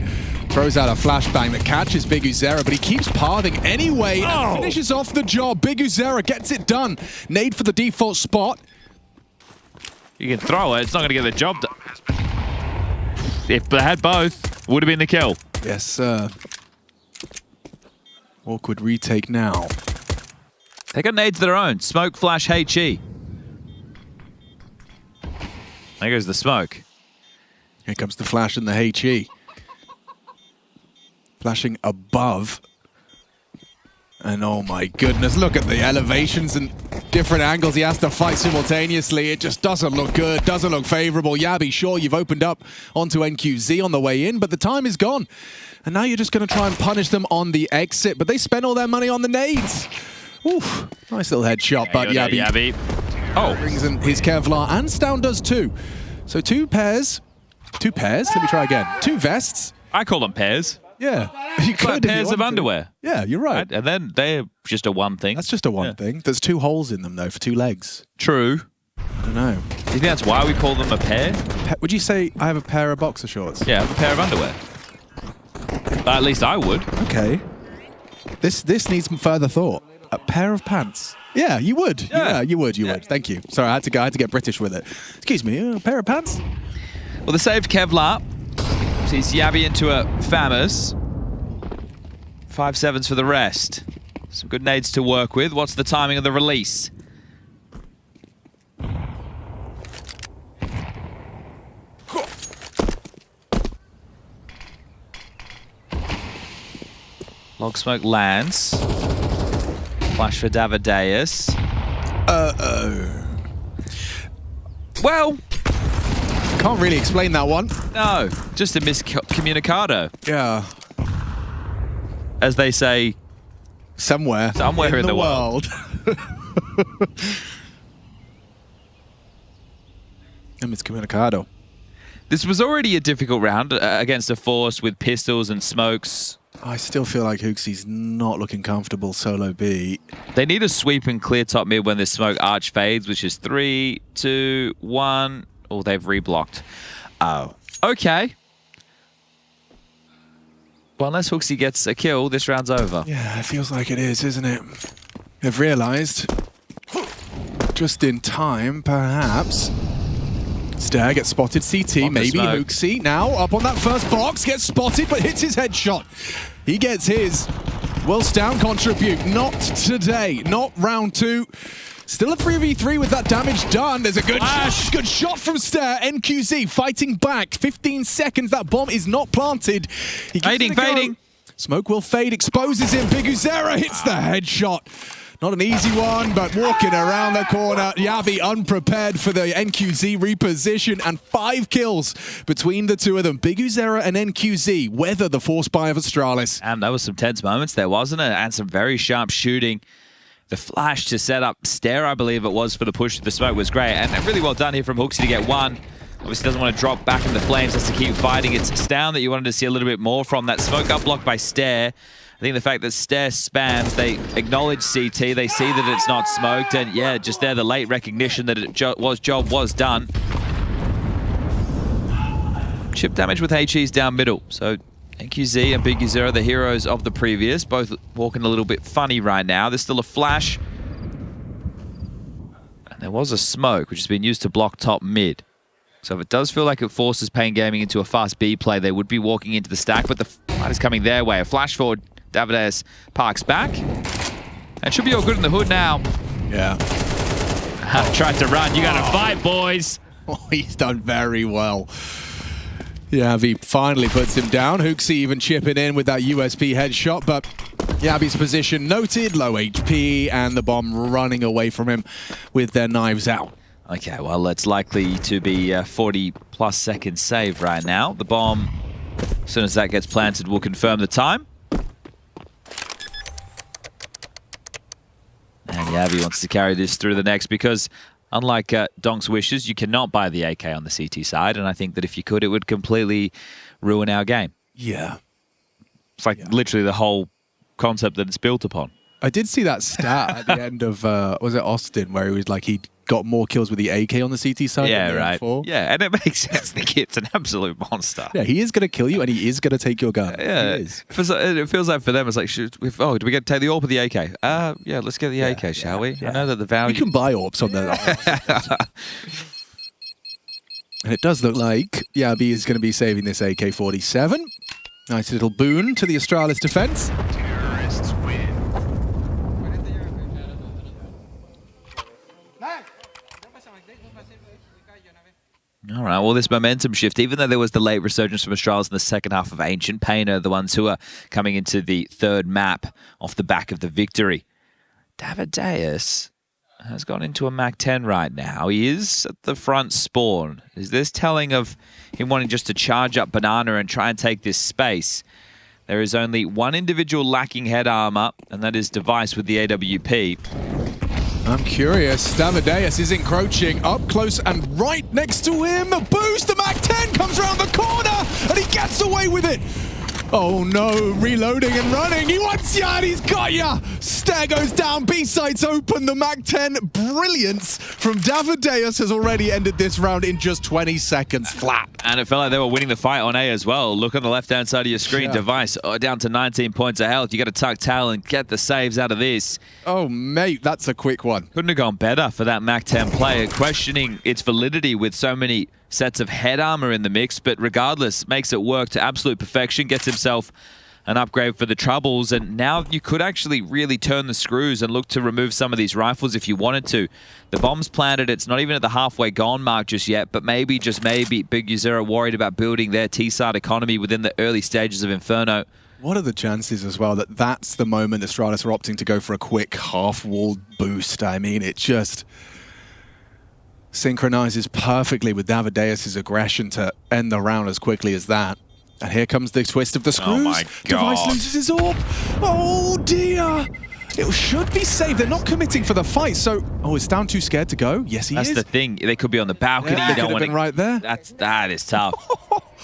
Throws out a flashbang that catches Big Uzera, but he keeps parting anyway and finishes off the job. Big Uzera gets it done. Nade for the default spot. You can throw it, it's not going to get the job done. If they had both, would have been the kill. Yes, sir. Awkward retake now. They got nades of their own. Smoke, flash, HE. There goes the smoke. Here comes the flash and the HE. Flashing above. And oh my goodness, look at the elevations and different angles he has to fight simultaneously. It just doesn't look good, doesn't look favorable. Yabi, sure, you've opened up onto NQZ on the way in, but the time is gone. And now you're just going to try and punish them on the exit, but they spent all their money on the nades. Oof, nice little headshot, but Yabi. Brings in his Kevlar, and Stown does too. So 2 pairs. 2 pairs? Let me try again. 2 vests. I call them pairs. Yeah. You It's like could if you pairs of wanted to. underwear. Yeah, you're right. And then they're just a one thing. That's just a one thing. There's 2 holes in them, though, for 2 legs. True. I don't know. Do you think that's why we call them a pair? Would you say I have a pair of boxer shorts? Yeah, I have a pair of underwear. At least I would. Okay. This needs some further thought. A pair of pants. Yeah, you would. Yeah, you would. You would. Thank you. Sorry, I had to get British with it. Excuse me, a pair of pants? Well, they saved Kevlar. Sees Yabi into a Famous. 5-7s for the rest. Some good nades to work with. What's the timing of the release? Log smoke lands. Flash for Davideus. Well, can't really explain that one. No, just a miscommunicado. Yeah. As they say, somewhere in the world. And miscommunicado. This was already a difficult round against a force with pistols and smokes. I still feel like Hooksy's not looking comfortable solo B. They need a sweep and clear top mid when this smoke arch fades, which is 3, 2, 1. Oh, they've reblocked. Oh. Okay. Well, unless Hooksy gets a kill, this round's over. Yeah, it feels like it is, isn't it? They've realised, just in time, perhaps. Stair gets spotted, CT, maybe Hooksy. Now, up on that first box, gets spotted, but hits his headshot. He gets his. Will Stown contribute? Not today, not round 2. Still a 3v3 with that damage done. There's a good shot from Stair. NQZ fighting back. 15 seconds, that bomb is not planted. Fading. Smoke will fade, exposes him. Big Uzera hits the headshot. Not an easy one, but walking around the corner. Yavi unprepared for the NQZ reposition, and 5 kills between the two of them. Big Uzera and NQZ weather the force buy of Astralis. And there was some tense moments there, wasn't it? And some very sharp shooting. The flash to set up Stair, I believe it was, for the push to the smoke was great. And really well done here from Hooksy to get 1. Obviously doesn't want to drop back in the flames, has to keep fighting. It's Stown that you wanted to see a little bit more from. That smoke got blocked by Stair. I think the fact that Stair spams, they acknowledge CT, they see that it's not smoked, and yeah, just there, the late recognition that job was done. Chip damage with HE's down middle, so NQZ and Big Uzera, the heroes of the previous, both walking a little bit funny right now. There's still a flash. And there was a smoke, which has been used to block top mid. So if it does feel like it forces Pain Gaming into a fast B play, they would be walking into the stack, but the fight is coming their way. A flash forward, Davideus parks back. And should be all good in the hood now. Yeah. Tried to run. You got to fight, boys. Oh, he's done very well. Yavi finally puts him down. Hooksy even chipping in with that USP headshot, but Yavi's position noted, low HP, and the bomb running away from him with their knives out. Okay, well, it's likely to be a 40-plus second save right now. The bomb, as soon as that gets planted, will confirm the time. And Yavi wants to carry this through the next because, unlike Donk's wishes, you cannot buy the AK on the CT side, and I think that if you could, it would completely ruin our game. Yeah. It's like literally the whole concept that it's built upon. I did see that stat at the end of, was it Austin, where he was like, he got more kills with the AK on the CT side Yeah, than the right. M4. Yeah, and it makes sense. The kid's an absolute monster. Yeah, he is going to kill you, and he is going to take your gun. Yeah, he is. It feels like for them, it's like, do we get to take the AWP or the AK? Yeah, let's get the AK, shall we? I know that the value... You can buy AWPs on the... And it does look like Yabi is going to be saving this AK-47. Nice little boon to the Astralis defense. Terrorists win. All right, well, this momentum shift, even though there was the late resurgence from Astralis in the second half of Ancient, Pain are the ones who are coming into the third map off the back of the victory. Davideus has gone into a Mac 10 right now. He is at the front spawn. Is this telling of him wanting just to charge up Banana and try and take this space? There is only one individual lacking head armor, and that is Device with the AWP. I'm curious. Davideus is encroaching up close and right next to him. A boost. The MAC-10 comes around the corner and he gets away with it. Oh no, reloading and running. He wants ya and he's got ya. Stair goes down, B-sides open. The MAC-10 brilliance from Davideus has already ended this round in just 20 seconds flat. And it felt like they were winning the fight on A as well. Look on the left-hand side of your screen, Device down to 19 points of health. You got to tuck tail and get the saves out of this. Oh mate, that's a quick one. Couldn't have gone better for that MAC-10 player, questioning its validity with so many sets of head armor in the mix, but regardless, makes it work to absolute perfection, gets himself an upgrade for the troubles, and now you could actually really turn the screws and look to remove some of these rifles if you wanted to. The bomb's planted, it's not even at the halfway gone mark just yet, but maybe, just maybe, Big Uzera worried about building their T-side economy within the early stages of Inferno. What are the chances as well that that's the moment Astralis are opting to go for a quick half-wall boost? I mean, it just synchronizes perfectly with Davideus' aggression to end the round as quickly as that. And here comes the twist of the screws. Oh my God. Device loses his orb. Oh dear. It should be safe. They're not committing for the fight, so... Oh, is Down too scared to go? Yes, he is. That's the thing. They could be on the balcony. Yeah, You they don't could have want been right there. That is tough.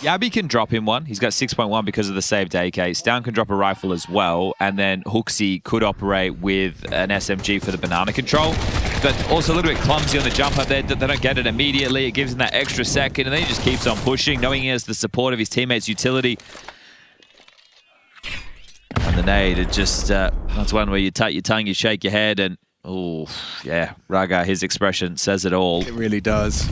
Yabi can drop him one. He's got 6.1 because of the saved AK. Stown can drop a rifle as well. And then Hooksy could operate with an SMG for the banana control. But also a little bit clumsy on the jump up there. They don't get it immediately. It gives him that extra second. And then he just keeps on pushing, knowing he has the support of his teammates' utility. And the nade, it just, that's one where you tut your tongue, you shake your head, and, oh, yeah, Raga, his expression says it all. It really does.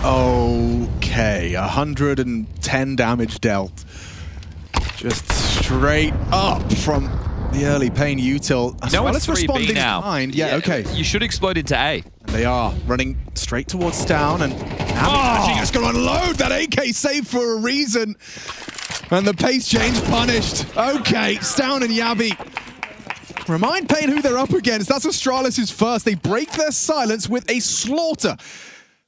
Okay, 110 damage dealt. Just straight up from the early pain util. No, well, it's let's respond 3B in now. kind. Yeah, okay. You should explode into A. They are running straight towards Stown, and Abby is going to unload that AK save for a reason. And the pace change punished. Okay, Stown and Yabi. Remind Payne who they're up against. That's Astralis' first. They break their silence with a slaughter.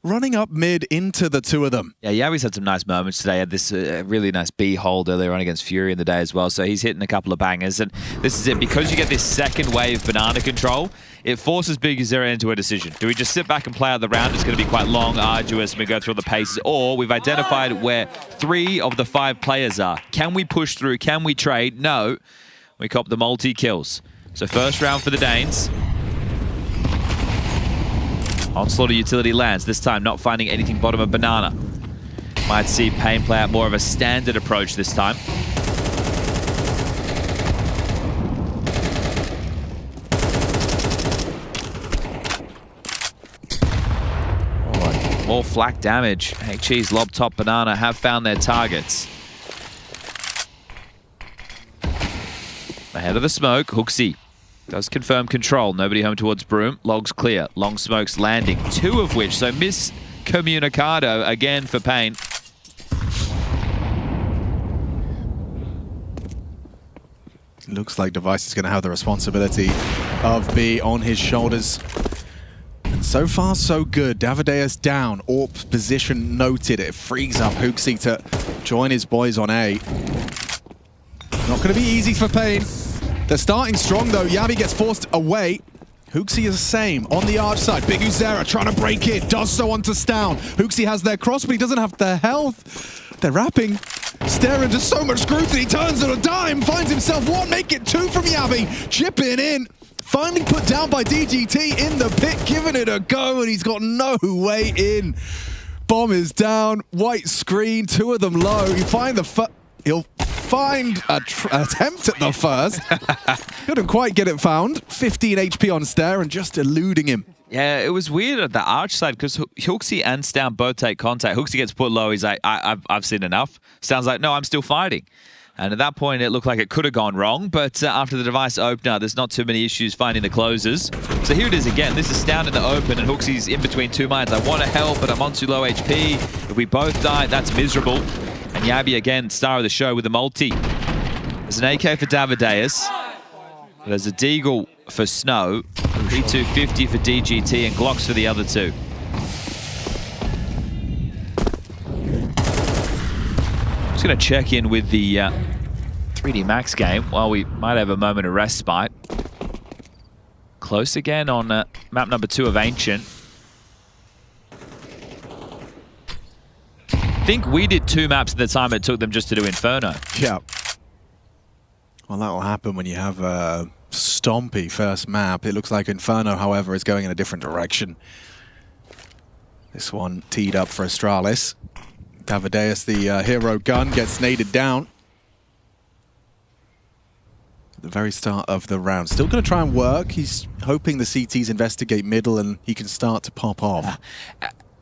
Running up mid into the two of them. Yeah, Yabi's had some nice moments today. Had this really nice B hold earlier on against Fury in the day as well. So he's hitting a couple of bangers. And this is it. Because you get this second wave banana control, it forces Big Uzera into a decision. Do we just sit back and play out the round? It's going to be quite long, arduous, and we go through the paces. Or we've identified where 3 of the 5 players are. Can we push through? Can we trade? No. We cop the multi-kills. So first round for the Danes. Onslaught utility lands, this time not finding anything bottom of banana. Might see Payne play out more of a standard approach this time. Oh, more flak damage. HG's lob top banana have found their targets. Ahead of the smoke, Hooksy does confirm control. Nobody home towards Broom. Logs clear. Long smokes landing. 2 of which, so miscommunicado again for Payne. Looks like Device is going to have the responsibility of B on his shoulders. And so far, so good. Davideus down. AWP position noted. It frees up Hooksy to join his boys on A. Not going to be easy for Payne. They're starting strong, though. Yabi gets forced away. Hooksy is the same on the arch side. Big Uzera trying to break in. Does so onto Stown. Hooksy has their cross, but he doesn't have their health. They're wrapping. Staring into so much scrutiny. Turns on a dime. Finds himself 1. Make it 2 from Yabi. Chipping in. Finally put down by DGT in the pit. Giving it a go, and he's got no way in. Bomb is down. White screen. 2 of them low. You find the... He'll find an attempt at the first. Couldn't quite get it found. 15 HP on Stair and just eluding him. Yeah, it was weird at the arch side because Hooksy and Stown both take contact. Hooksy gets put low. He's like, I've seen enough. Stown's like, no, I'm still fighting. And at that point, it looked like it could have gone wrong. But after the device opener, there's not too many issues finding the closers. So here it is again. This is Stown in the open, and Hooksy's in between 2 minds. I want to help, but I'm on too low HP. If we both die, that's miserable. And Yabi again, star of the show with the multi. There's an AK for Davideus. There's a Deagle for Snow. P250 for DGT and Glocks for the other 2. Just going to check in with the 3D Max game while we might have a moment of respite. Close again on map number 2 of Ancient. I think we did 2 maps at the time it took them just to do Inferno. Yeah. Well, that will happen when you have a stompy first map. It looks like Inferno, however, is going in a different direction. This one teed up for Astralis. Davideus, the hero gun, gets naded down. At the very start of the round. Still going to try and work. He's hoping the CTs investigate middle and he can start to pop off.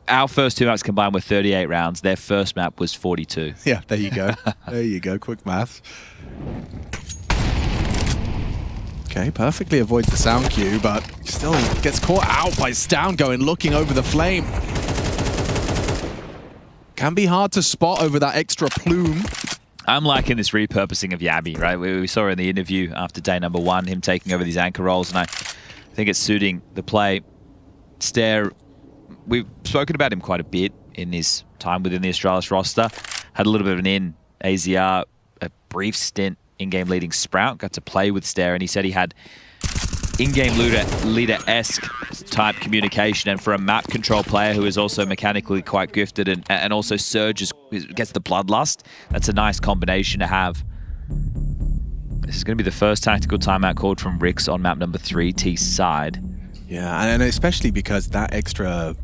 Our first 2 maps combined were 38 rounds. Their first map was 42. Yeah, there you go. There you go. Quick math. Okay, perfectly avoids the sound cue, but still gets caught out by Stown going looking over the flame. Can be hard to spot over that extra plume. I'm liking this repurposing of Yabi, right? We saw in the interview after day number 1, him taking over these anchor roles, and I think it's suiting the play. Stare, we've spoken about him quite a bit in his time within the Astralis roster. Had a little bit of an in AZR, a brief stint in-game leading Sprout, got to play with Stare, and he said he had in-game leader-esque type communication, and for a map control player who is also mechanically quite gifted and also Surge gets the bloodlust, that's a nice combination to have. This is going to be the first tactical timeout called from Rix on map number 3, T side. Yeah, and especially because that extra,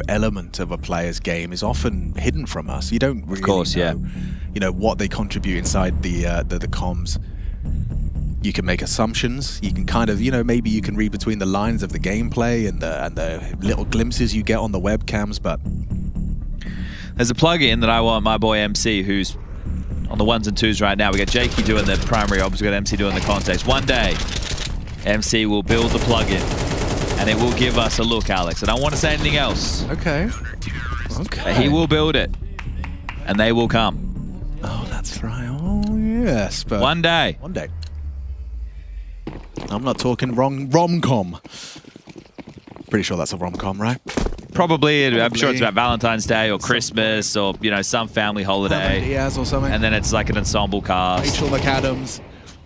element of a player's game is often hidden from us. You don't really know, what they contribute inside the comms. You can make assumptions. You can kind of, maybe you can read between the lines of the gameplay and the little glimpses you get on the webcams, but there's a plug-in that I want my boy MC, who's on the 1s and 2s right now. We got Jakey doing the primary ops, we got MC doing the context. One day, MC will build the plug-in, and it will give us a look, Alex. I don't want to say anything else. Okay. But he will build it, and they will come. Oh, that's right. Oh, yes. But one day. One day. I'm not talking rom-com. Pretty sure that's a rom-com, right? Probably. I'm sure it's about Valentine's Day or Christmas or, some family holiday. Diaz or something. And then it's like an ensemble cast. Rachel McAdams.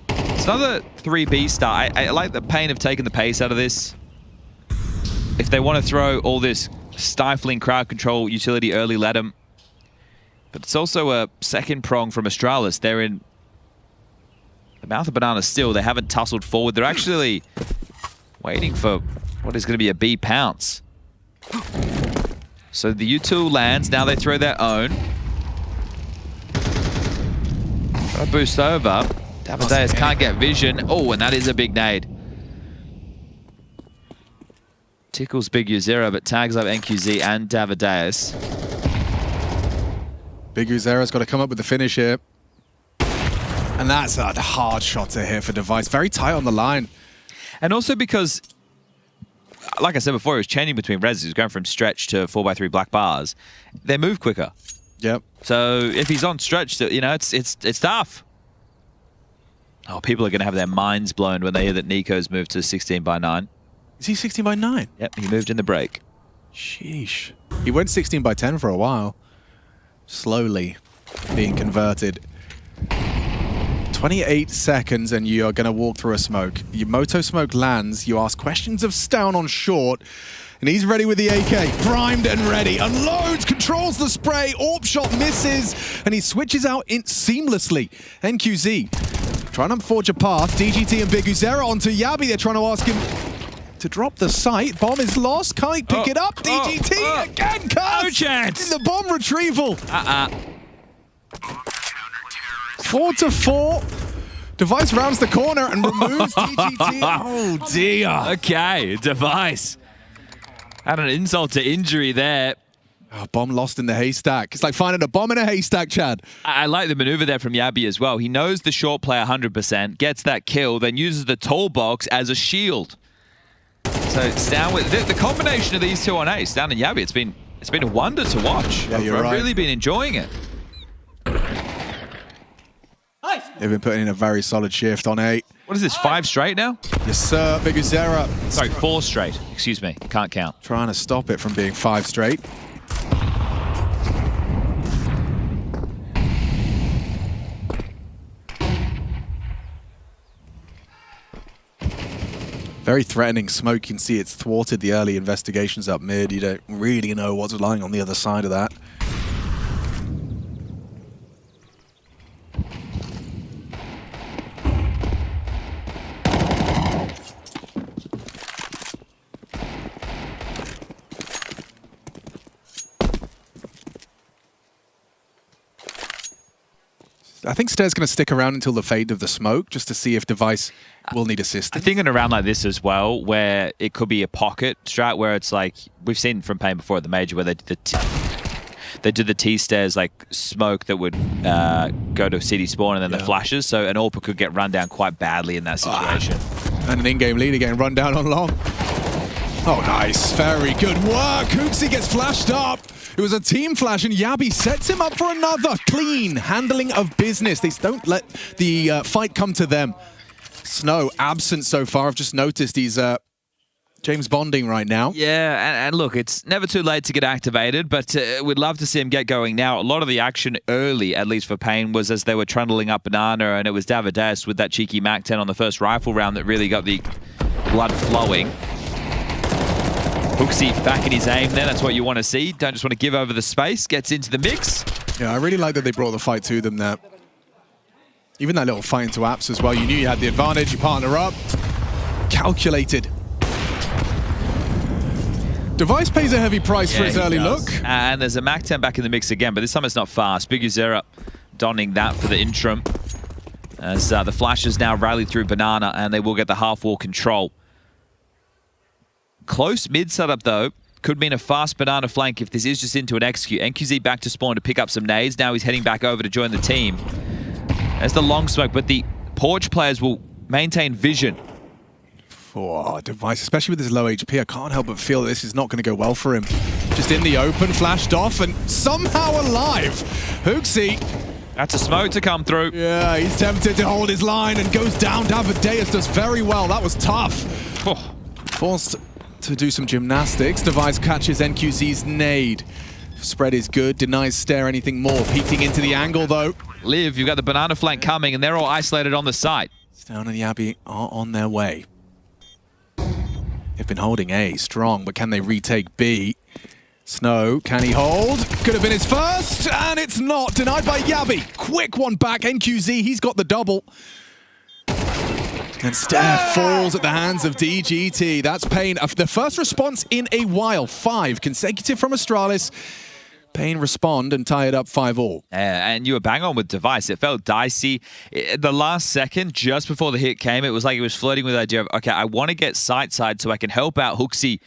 It's another 3B start. I like the pain of taking the pace out of this. If they want to throw all this stifling crowd control utility early, let them. But it's also a second prong from Astralis. They're in the mouth of banana still. They haven't tussled forward. They're actually waiting for what is going to be a B pounce. So the U2 lands. Now they throw their own. Try to boost over. Davideus can't get vision. Oh, and that is a big nade. Tickles Big U0, but tags up NQZ and Davideus. Big Uzera's got to come up with the finish here. And that's a hard shot to hit for Device. Very tight on the line. And also because, like I said before, he was changing between reses. He was going from stretch to 4x3 black bars. They move quicker. Yep. So if he's on stretch, it's tough. Oh, people are going to have their minds blown when they hear that Nico's moved to 16x9. Is he 16x9? Yep, he moved in the break. Sheesh. He went 16x10 for a while. Slowly being converted. 28 seconds and you're going to walk through a smoke. Your Moto smoke lands. You ask questions of Stown on short. And he's ready with the AK. Primed and ready. Unloads, controls the spray. AWP shot misses. And he switches out seamlessly. NQZ trying to forge a path. DGT and Big Uzera onto Yabi. They're trying to ask him to drop the sight. Bomb is lost. Can't he pick it up? DGT again, Cuz! No chance! In the bomb retrieval. 4-4. Device rounds the corner and removes DGT. Oh, dear. Okay, Device. Had an insult to injury there. Oh, bomb lost in the haystack. It's like finding a bomb in a haystack, Chad. I like the maneuver there from Yabi as well. He knows the short play 100%, gets that kill, then uses the tall box as a shield. So Stown with the combination of these two on A, Stown and Yabi, it's been a wonder to watch. Yeah, you're right. I've really been enjoying it. They've been putting in a very solid shift on A. What is this, 5 straight now? Yes, sir. Big Uzera. Sorry, 4 straight. Excuse me. Can't count. Trying to stop it from being 5 straight. Very threatening smoke. You can see it's thwarted the early investigations up mid. You don't really know what's lying on the other side of that. I think Stair's going to stick around until the fade of the smoke, just to see if Device will need assistance. I think in a round like this as well, where it could be a pocket strat, where it's like, we've seen from Pain before at the major, where they did the T-Stairs like smoke that would go to city spawn and then the flashes, so an AWPer could get run down quite badly in that situation. And an in-game lead again, run down on long. Oh, nice. Very good work. Hooksy gets flashed up. It was a team flash, and Yabi sets him up for another clean handling of business. They don't let the fight come to them. Snow absent so far. I've just noticed he's James Bonding right now. Yeah, and look, it's never too late to get activated, but we'd love to see him get going now. A lot of the action early, at least for Pain, was as they were trundling up Banana, and it was Davides with that cheeky MAC-10 on the first rifle round that really got the blood flowing. Hooksy back in his aim there, that's what you want to see. Don't just want to give over the space, gets into the mix. Yeah, I really like that they brought the fight to them there. Even that little fight into apps as well. You knew you had the advantage, you partner up. Calculated. Device pays a heavy price for his early look. And there's a MAC-10 back in the mix again, but this time it's not fast. Big Uzera donning that for the interim. As the flashes now rally through Banana, and they will get the half-wall control. Close mid setup though, could mean a fast Banana flank if this is just into an execute. NQZ back to spawn to pick up some nades. Now he's heading back over to join the team. There's the long smoke, but the Porch players will maintain vision. Oh, Device, especially with his low HP, I can't help but feel that this is not going to go well for him. Just in the open, flashed off, and somehow alive. Hooksy. That's a smoke to come through. Yeah, he's tempted to hold his line and goes down. Davideus does very well. That was tough. Forced to do some gymnastics. Device catches NQZ's nade. Spread is good, denies Stare anything more. Peeking into the angle though. Liv, you've got the Banana flank coming, and they're all isolated on the site. Stone and Yabi are on their way. They've been holding A strong, but can they retake B? Snow, can he hold? Could have been his first, and it's not. Denied by Yabi. Quick one back. NQZ, he's got the double. And Stare falls at the hands of DGT. That's Pain. The first response in a while. 5 consecutive from Astralis. Pain respond and tie it up 5-all. And you were bang on with Device. It felt dicey. The last second, just before the hit came, it was like he was flirting with the idea of, okay, I want to get side so I can help out Hooksy.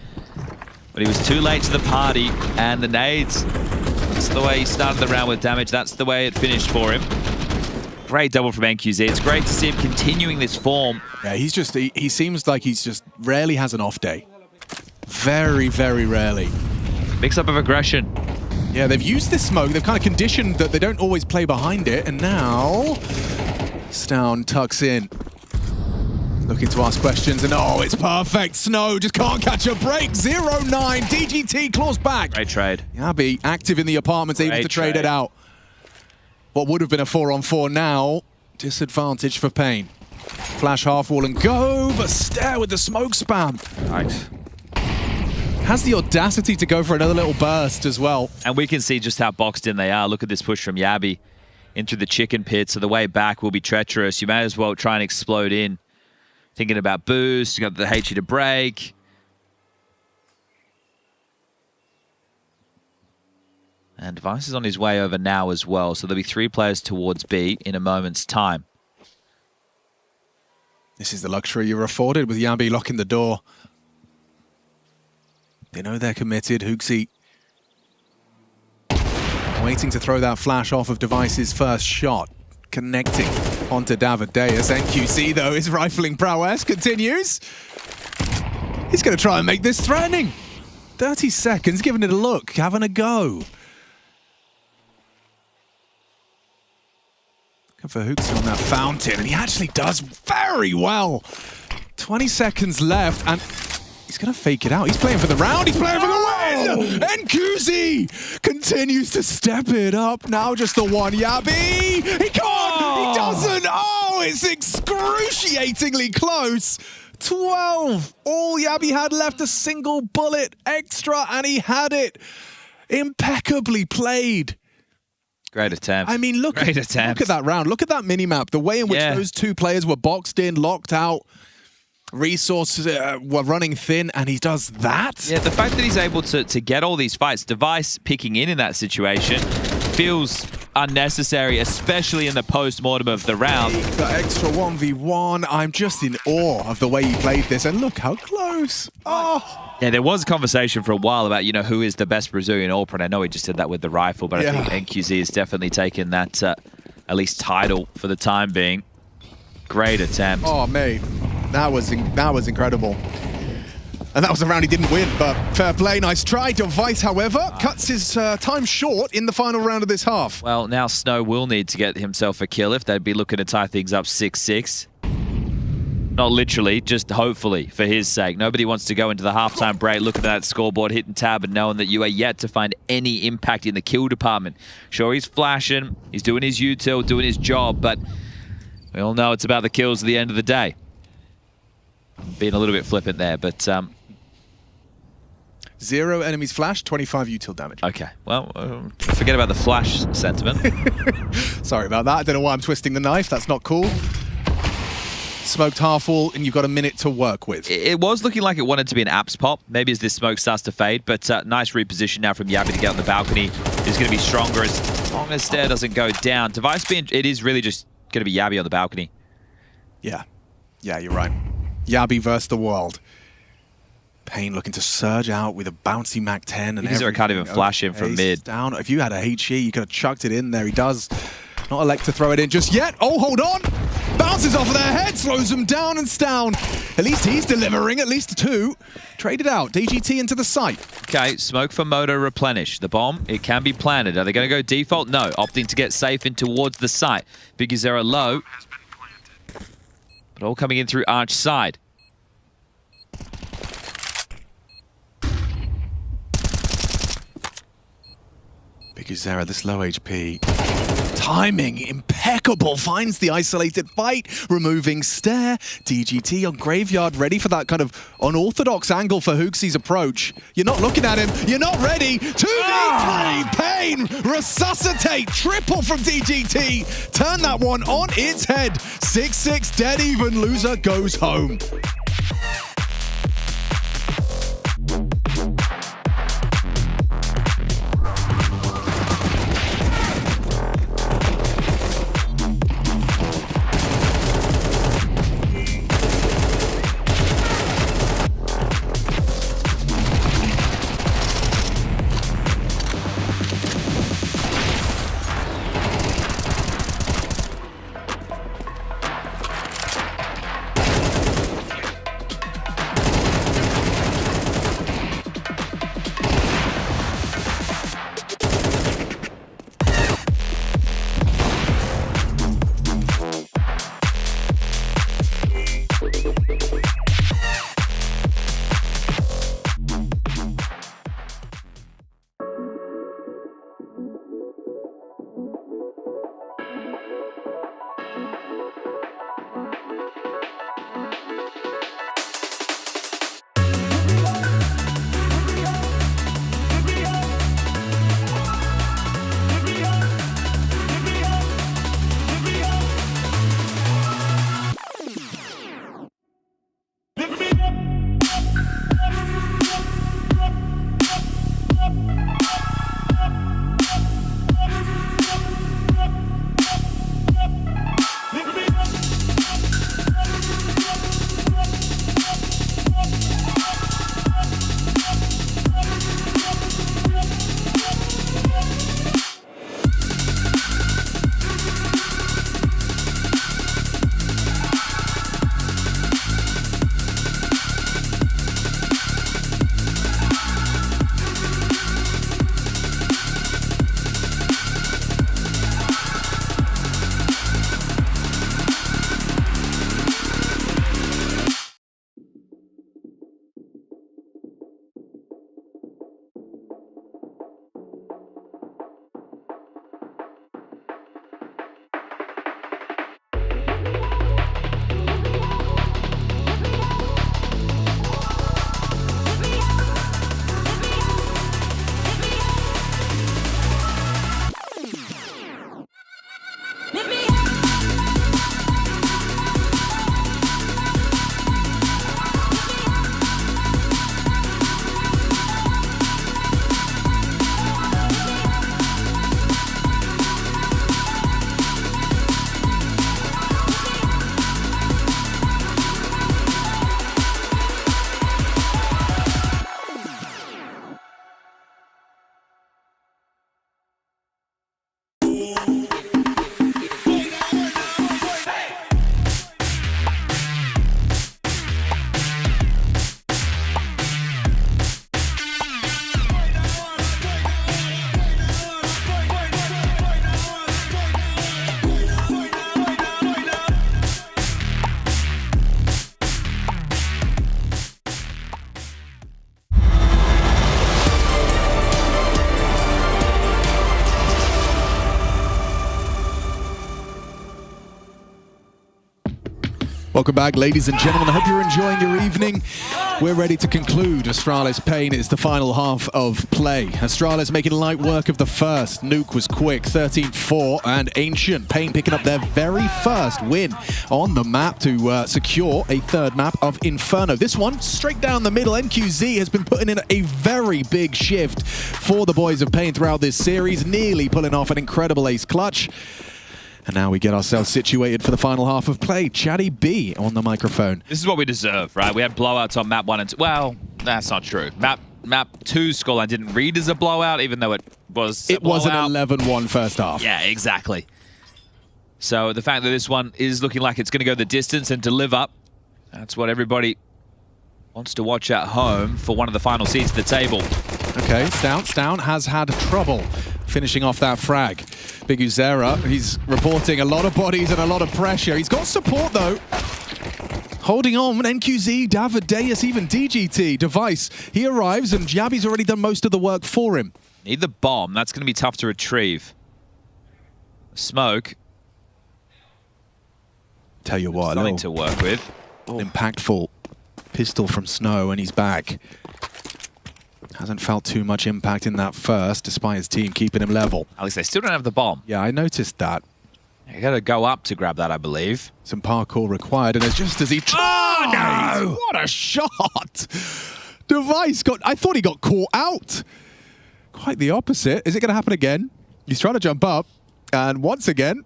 But he was too late to the party, and the nades. That's the way he started the round with damage. That's the way it finished for him. Great double from NQZ. It's great to see him continuing this form. Yeah, he's just, he seems like he's just rarely has an off day. Very, very rarely. Mix up of aggression. Yeah, they've used this smoke. They've kind of conditioned that they don't always play behind it. And now, Stown tucks in. Looking to ask questions, and oh, it's perfect. Snow just can't catch a break. 0-9. DGT claws back. Great trade. Yabi active in the apartments, able to trade it out. What would have been a 4-on-4 now, disadvantage for Pain. Flash half wall and go, but Stare with the smoke spam. Nice. Has the audacity to go for another little burst as well. And we can see just how boxed in they are. Look at this push from Yabi into the chicken pit, so the way back will be treacherous. You may as well try and explode in. Thinking about boost, you got the HE to break. And Device is on his way over now as well, so there'll be 3 players towards B in a moment's time. This is the luxury you're afforded with Yabi locking the door. They know they're committed. Hooksy waiting to throw that flash off of Device's first shot. Connecting onto Davideus. NQC, though, his rifling prowess continues. He's going to try and make this threatening. 30 seconds, giving it a look, having a go. Looking for Hooksy on that fountain, and he actually does very well. 20 seconds left, and he's going to fake it out. He's playing for the round. He's playing for the win. NQZ continues to step it up. Now just the one. Yabi. He can't. He doesn't. Oh, it's excruciatingly close. 12. All Yabi had left, a single bullet extra, and he had it. Impeccably played. Great attempt. I mean, look at that round. Look at that mini-map. The way in which those two players were boxed in, locked out, resources were running thin, and he does that. Yeah, the fact that he's able to get all these fights, Device picking in that situation, feels unnecessary, especially in the post-mortem of the round. The extra 1v1, I'm just in awe of the way he played this, and look how close. Oh! Yeah, there was a conversation for a while about, who is the best Brazilian AWP, and I know he just did that with the rifle, but I think NQZ has definitely taken that, at least title for the time being. Great attempt. Oh, mate, that was incredible. And that was a round he didn't win, but fair play, nice try. Device, however, cuts his time short in the final round of this half. Well, now Snow will need to get himself a kill if they'd be looking to tie things up 6-6. Not literally, just hopefully, for his sake. Nobody wants to go into the halftime break looking at that scoreboard, hitting tab, and knowing that you are yet to find any impact in the kill department. Sure, he's flashing, he's doing his util, doing his job, but we all know it's about the kills at the end of the day. Being a little bit flippant there, but... 0 enemies flash, 25 util damage. Okay, well, forget about the flash sentiment. Sorry about that. I don't know why I'm twisting the knife. That's not cool. Smoked half wall, and you've got a minute to work with. It was looking like it wanted to be an apps pop, maybe as this smoke starts to fade, but nice reposition now from Yabi to get on the balcony. It's going to be stronger as long as Stair doesn't go down. Device being, it is really just going to be Yabi on the balcony. Yeah, you're right. Yabi versus the world. Payne looking to surge out with a bouncy Mac 10. And Zero can't even flash him from mid. Down. If you had a HE, you could have chucked it in there. He does not elect to throw it in just yet. Oh, hold on. Bounces off of their head, slows them down and down. At least he's delivering, at least 2. Traded out, DGT into the site. Okay, smoke for Moto replenish. The bomb, it can be planted. Are they going to go default? No, opting to get safe in towards the site. Big Zero low. But all coming in through Arch side. Zera, this low HP. Timing, impeccable, finds the isolated fight, removing Stair. DGT on Graveyard, ready for that kind of unorthodox angle for Hooksy's approach. You're not looking at him, you're not ready. 2v3, Payne, resuscitate, triple from DGT. Turn that one on its head. 6-6, dead even, loser goes home. Welcome back, ladies and gentlemen. I hope you're enjoying your evening. We're ready to conclude Astralis Pain. It's the final half of play. Astralis making light work of the first. Nuke was quick, 13-4, and Ancient Pain picking up their very first win on the map to secure a third map of Inferno. This one, straight down the middle. NQZ has been putting in a very big shift for the boys of Pain throughout this series, nearly pulling off an incredible ace clutch. And now we get ourselves situated for the final half of play. Chatty B on the microphone. This is what we deserve, right? We had blowouts on map 1 and 2. Well, that's not true. Map 2's scoreline didn't read as a blowout, even though it was a blowout. Was an 11-1 first half. Yeah, exactly. So the fact that this one is looking like it's going to go the distance and deliver, that's what everybody wants to watch at home for one of the final seats at the table. Okay, Stout has had trouble finishing off that frag. Big Uzera, he's reporting a lot of bodies and a lot of pressure. He's got support though. Holding on, NQZ, Davideus, even DGT. Device, he arrives and Jabi's already done most of the work for him. Need the bomb, that's going to be tough to retrieve. Smoke. Tell you what, something to work with. An impactful pistol from Snow and he's back. Hasn't felt too much impact in that first, despite his team keeping him level. At least they still don't have the bomb. Yeah, I noticed that. You gotta go up to grab that, I believe. Some parkour required, and it's just as he tries. Oh, no! What a shot! Device got... I thought he got caught out. Quite the opposite. Is it going to happen again? He's trying to jump up, and once again,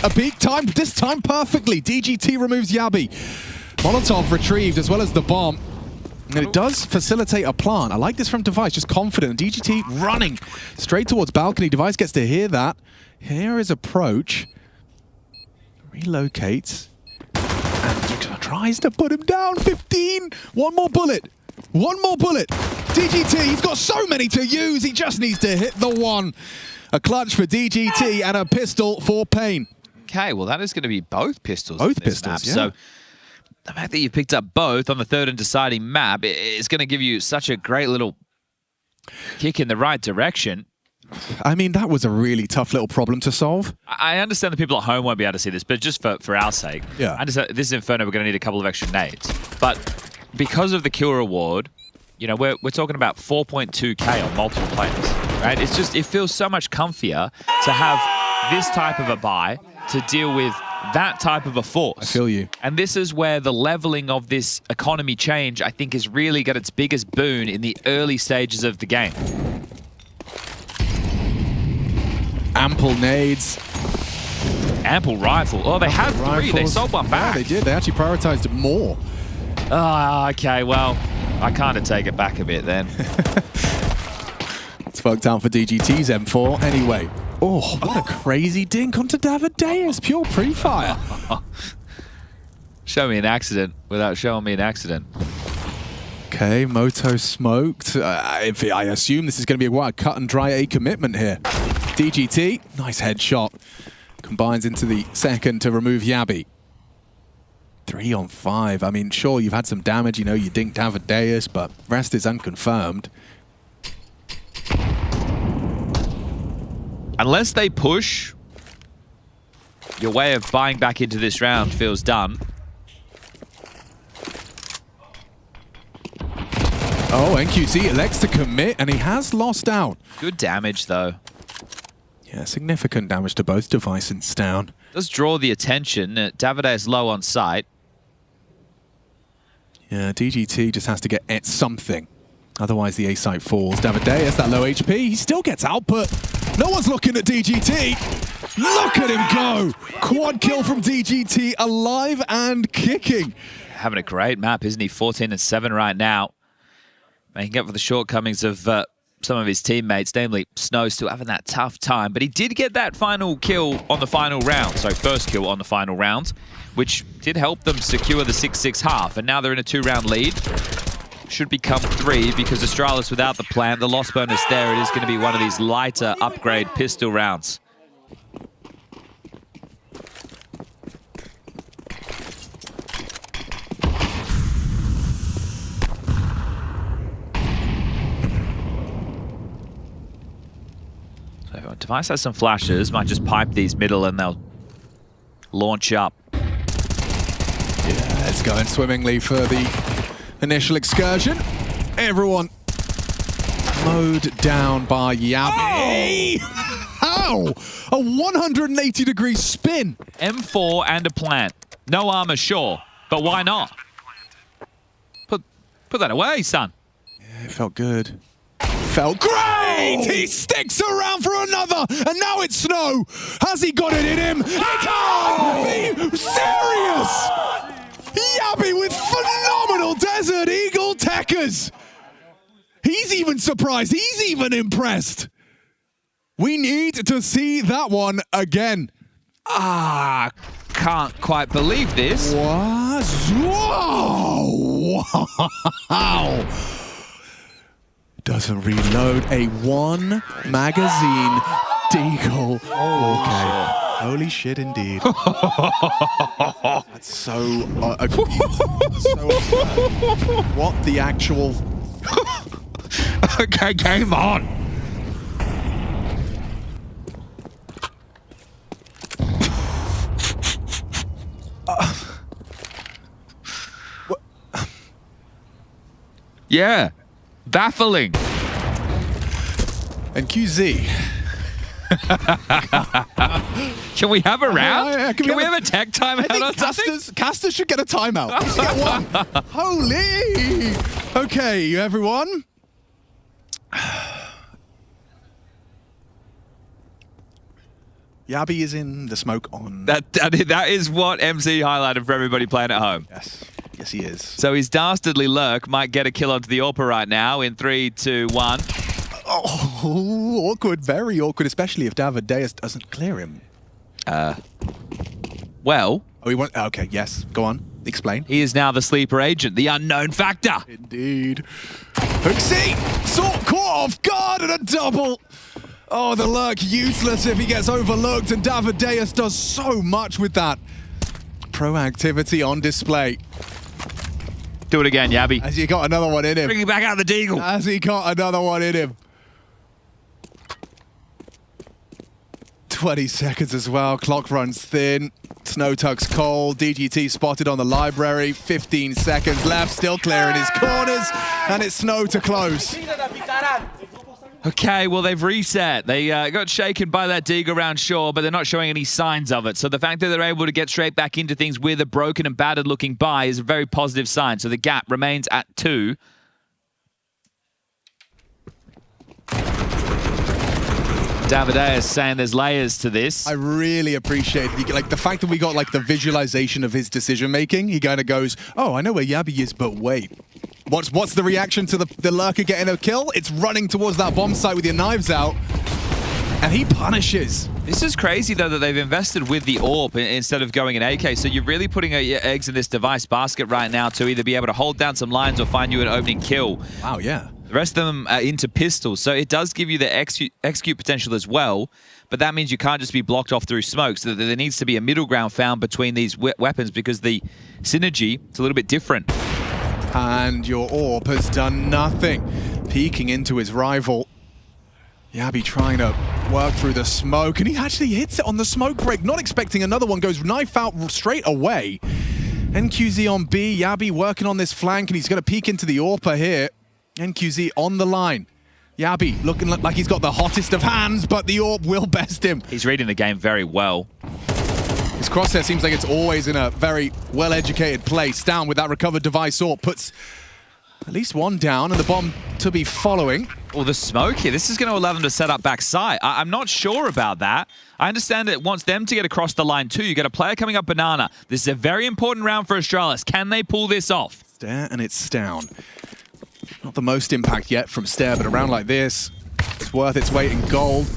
a peak time, this time perfectly. DGT removes Yabi. Molotov retrieved, as well as the bomb. And it does facilitate a plant. I like this from Device, just confident. DGT running straight towards balcony. Device gets to hear that. Here is approach. Relocates. And tries to put him down. 15. One more bullet. One more bullet. DGT, he's got so many to use. He just needs to hit the one. A clutch for DGT and a pistol for Pain. Okay, well, that is going to be both pistols. Both pistols, yeah. So the fact that you picked up both on the third and deciding map is going to give you such a great little kick in the right direction. I mean, that was a really tough little problem to solve. I understand the people at home won't be able to see this, but just for our sake, yeah. I understand this Inferno, we're going to need a couple of extra nades. But because of the kill reward, you know, we're talking about 4.2k on multiple players, right? It's just, it feels so much comfier to have this type of a buy to deal with that type of a force. I feel you. And this is where the leveling of this economy change, I think, has really got its biggest boon in the early stages of the game. Ample nades. Ample rifle. Oh, they had three. They sold one back. Yeah, they did. They actually prioritized it more. Oh, okay. Well, I kind of take it back a bit then. It's fucked out for DGT's M4. Anyway. Oh, what a crazy dink onto Davideus. Pure pre-fire. Show me an accident without showing me an accident. Okay, Moto smoked. I assume this is going to be a cut and dry A commitment here. DGT, nice headshot. Combines into the second to remove Yabi. 3 on 5. I mean, sure, you've had some damage. You know, you dinked Davideus, but rest is unconfirmed. Unless they push, your way of buying back into this round feels done. Oh, NQZ elects to commit, and he has lost out. Good damage, though. Yeah, significant damage to both Device and Stown. Does draw the attention. Davide is low on sight. Yeah, DGT just has to get at something. Otherwise, the A site falls. Davideus, that low HP, he still gets output. No one's looking at DGT. Look at him go. Quad kill from DGT, alive and kicking. Having a great map, isn't he? 14 and 7 right now. Making up for the shortcomings of some of his teammates, namely Snow, still having that tough time. But he did get that final kill on the final round. So first kill on the final round, which did help them secure the 6-6 half. And now they're in a 2-round lead. Should become 3 because Astralis without the plant, the loss bonus there, it is going to be one of these lighter upgrade pistol rounds. So Device has some flashes, might just pipe these middle and they'll launch up. It's going swimmingly for the initial excursion. Everyone mowed down by Yabi. How? A 180-degree spin. M4 and a plant. No armor, sure, but why not? Put that away, son. Yeah, it felt good. Felt great! He sticks around for another, and now it's Snow. Has he got it in him? He can't be serious! Yabi with phenomenal Desert Eagle techers. He's even surprised. He's even impressed. We need to see that one again. Ah, can't quite believe this. What? Whoa! Wow! Doesn't reload a one magazine deagle. Okay. Holy shit, indeed. That's so. What the actual? Okay, game on. Yeah, baffling. And QZ. Can we have a round? Yeah, Can we have a tech timeout or something? Casters should get a timeout. He should get one. Holy! Okay, everyone. Yabi is in the smoke on. That is what MC highlighted for everybody playing at home. Yes. Yes, he is. So his dastardly lurk might get a kill onto the AWPer right now in 3, 2, 1. Oh, awkward. Very awkward, especially if Davideus doesn't clear him. Well. Oh, he won't. Okay, yes. Go on. Explain. He is now the sleeper agent, the unknown factor. Indeed. Hooksy! Caught off guard and a double. Oh, the lurk useless if he gets overlooked, and Davideus does so much with that. Proactivity on display. Do it again, Yabi. Has he got another one in him? Bringing back out the deagle. Has he got another one in him? 20 seconds as well. Clock runs thin. Snow tucks cold. DGT spotted on the library. 15 seconds left. Still clearing his corners. And it's Snow to close. Okay, well, they've reset. They got shaken by that deagle round, sure, but they're not showing any signs of it. So the fact that they're able to get straight back into things with a broken and battered looking buy is a very positive sign. So the gap remains at 2. Davideus saying there's layers to this. I really appreciate the fact that we got the visualization of his decision making. He kind of goes, "Oh, I know where Yabi is, but wait, what's the reaction to the lurker getting a kill? It's running towards that bomb site with your knives out, and he punishes." This is crazy though that they've invested with the AWP instead of going in AK. So you're really putting your eggs in this device basket right now to either be able to hold down some lines or find you an opening kill. Wow, yeah. The rest of them are into pistols, so it does give you the execute potential as well, but that means you can't just be blocked off through smoke, so there needs to be a middle ground found between these weapons because the synergy is a little bit different. And your AWP has done nothing. Peeking into his rival. Yabi trying to work through the smoke, and he actually hits it on the smoke break, not expecting another one, goes knife out straight away. NQZ on B, Yabi working on this flank, and he's going to peek into the AWPer here. NQZ on the line. Yabi looking like he's got the hottest of hands, but the AWP will best him. He's reading the game very well. His crosshair seems like it's always in a very well-educated place. Down with that recovered device AWP puts at least one down, and the bomb to be following. Well, the smoke here, this is going to allow them to set up backside. I'm not sure about that. I understand that it wants them to get across the line too. You got a player coming up banana. This is a very important round for Astralis. Can they pull this off? Stare, and it's down. Not the most impact yet from Stare, but a round like this, it's worth its weight in gold.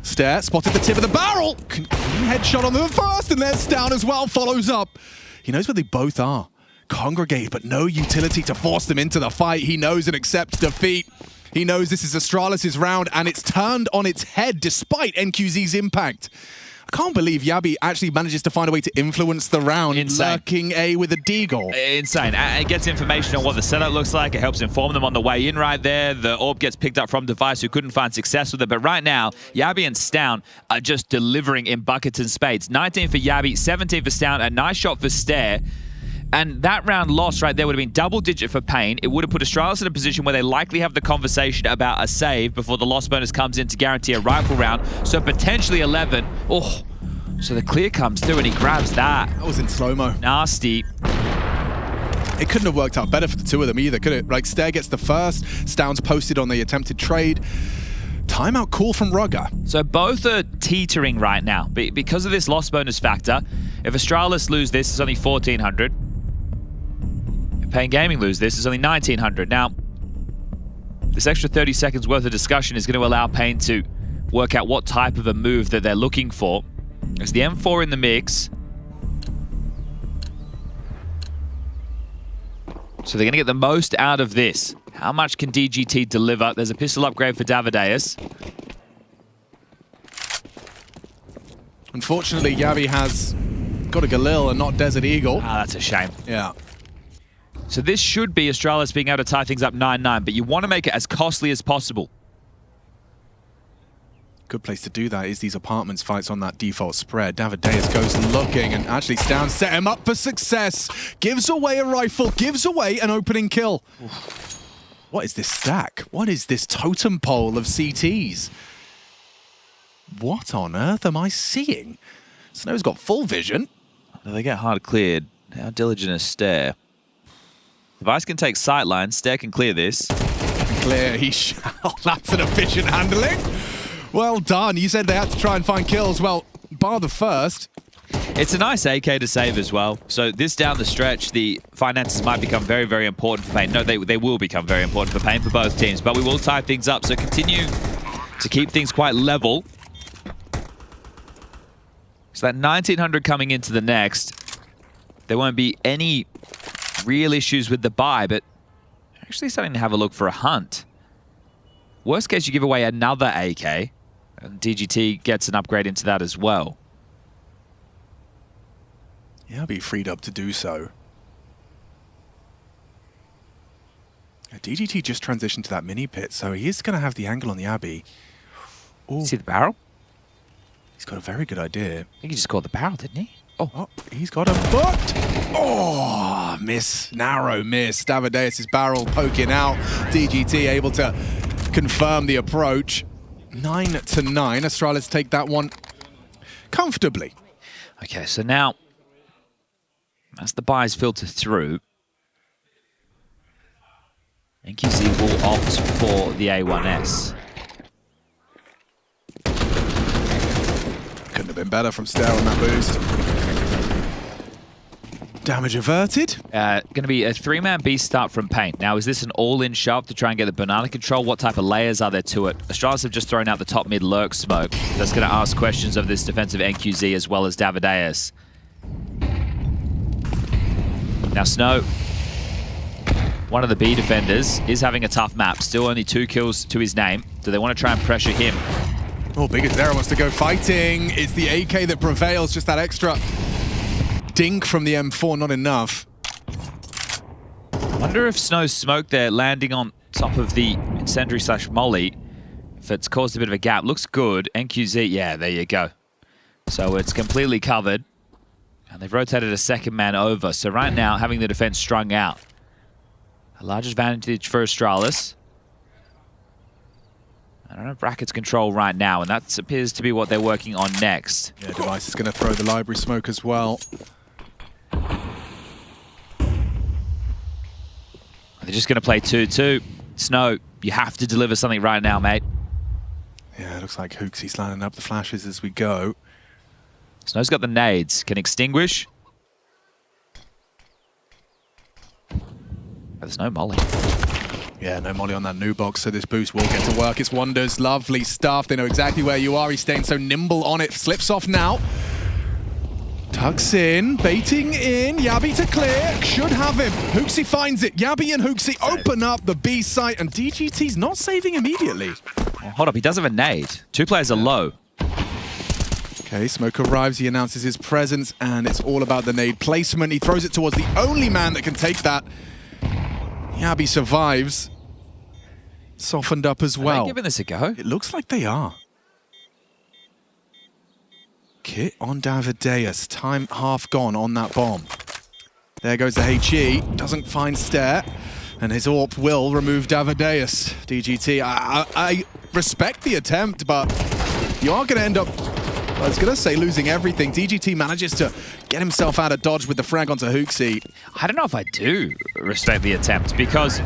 Stare spotted the tip of the barrel. Headshot on the first, and there's down as well, follows up. He knows where they both are. Congregated, but no utility to force them into the fight. He knows and accepts defeat. He knows this is Astralis' round, and it's turned on its head despite NQZ's impact. I can't believe Yabi actually manages to find a way to influence the round. Insane. Lurking A with a deagle. Insane. It gets information on what the setup looks like. It helps inform them on the way in right there. The AWP gets picked up from Device, who couldn't find success with it. But right now, Yabi and Stown are just delivering in buckets and spades. 19 for Yabi, 17 for Stown. A nice shot for Stare. And that round loss right there would have been double-digit for Pain. It would have put Astralis in a position where they likely have the conversation about a save before the loss bonus comes in to guarantee a rifle round. So potentially 11. Oh, so the clear comes through and he grabs that. That was in slow-mo. Nasty. It couldn't have worked out better for the two of them either, could it? Like, Stair gets the first, Stoun's posted on the attempted trade. Timeout call from Rugger. So both are teetering right now. Because of this loss bonus factor, if Astralis lose this, it's only 1,400. If Pain Gaming lose this, it's only 1,900. Now, this extra 30 seconds worth of discussion is going to allow Pain to work out what type of a move that they're looking for. There's the M4 in the mix. So they're going to get the most out of this. How much can DGT deliver? There's a pistol upgrade for Davideus. Unfortunately, Yavi has got a Galil and not Desert Eagle. Ah, that's a shame. Yeah. So this should be Astralis being able to tie things up 9-9, but you want to make it as costly as possible. Good place to do that is these apartments fights on that default spread. Davideus goes looking and actually Stoun set him up for success. Gives away a rifle, gives away an opening kill. What is this stack? What is this totem pole of CTs? What on earth am I seeing? Snow's got full vision. They get hard cleared. How diligent is Stair? Device can take sightlines. Stair can clear this. Clear, he shall. That's an efficient handling. Well done. You said they had to try and find kills. Well, bar the first. It's a nice AK to save as well. So this down the stretch, the finances might become very, very important for Pain. No, they will become very important for Pain for both teams, but we will tie things up. So continue to keep things quite level. So that 1,900 coming into the next. There won't be any real issues with the buy, but actually starting to have a look for a hunt. Worst case, you give away another AK, and DGT gets an upgrade into that as well. Yeah, I'll be freed up to do so. DGT just transitioned to that mini pit, so he is going to have the angle on the Abbey. Ooh. See the barrel? He's got a very good idea. I think he just called the barrel, didn't he? Oh, he's got him booked. Oh, miss. Narrow miss. Davideus' barrel poking out. DGT able to confirm the approach. 9-9. Astralis take that one comfortably. Okay, so now, as the buys filter through, NQZ will opt for the A1S. Couldn't have been better from Stair on that boost. Damage averted. Going to be a 3-man beast start from Pain. Now, is this an all-in shove to try and get the banana control? What type of layers are there to it? Astralis have just thrown out the top mid lurk smoke. That's going to ask questions of this defensive NQZ as well as Davideus. Now, Snow, one of the B defenders, is having a tough map. Still only 2 kills to his name. Do they want to try and pressure him? Oh, Big Azera wants to go fighting. It's the AK that prevails, just that extra dink from the M4, not enough. Wonder if Snow's smoke there landing on top of the incendiary / molly, if it's caused a bit of a gap. Looks good. NQZ, yeah, there you go. So it's completely covered. And they've rotated a second man over. So right now, having the defense strung out. A large advantage for Astralis. I don't know if brackets control right now, and that appears to be what they're working on next. Yeah, Device is going to throw the library smoke as well. They're just going to play 2-2. Snow, you have to deliver something right now, mate. Yeah, it looks like Hooksy's lining up the flashes as we go. Snow's got the nades. Can extinguish. But there's no molly. Yeah, no molly on that new box, so this boost will get to work. It's Wonders, lovely stuff. They know exactly where you are. He's staying so nimble on it. Slips off now. Tucks in, baiting in. Yabi to clear. Should have him. Hooksy finds it. Yabi and Hooksy open up the B site, and DGT's not saving immediately. Oh, hold up, he does have a nade. 2 players are low. Okay, Smoke arrives. He announces his presence, and it's all about the nade placement. He throws it towards the only man that can take that. Yabi survives. Softened up as well. Are they giving this a go? It looks like they are. Kit on Davideus. Time half gone on that bomb. There goes the HE, doesn't find Stare, and his AWP will remove Davideus. DGT, I respect the attempt, but you are going to end up, I was going to say, losing everything. DGT manages to get himself out of dodge with the frag onto Hooksy. I don't know if I do respect the attempt, because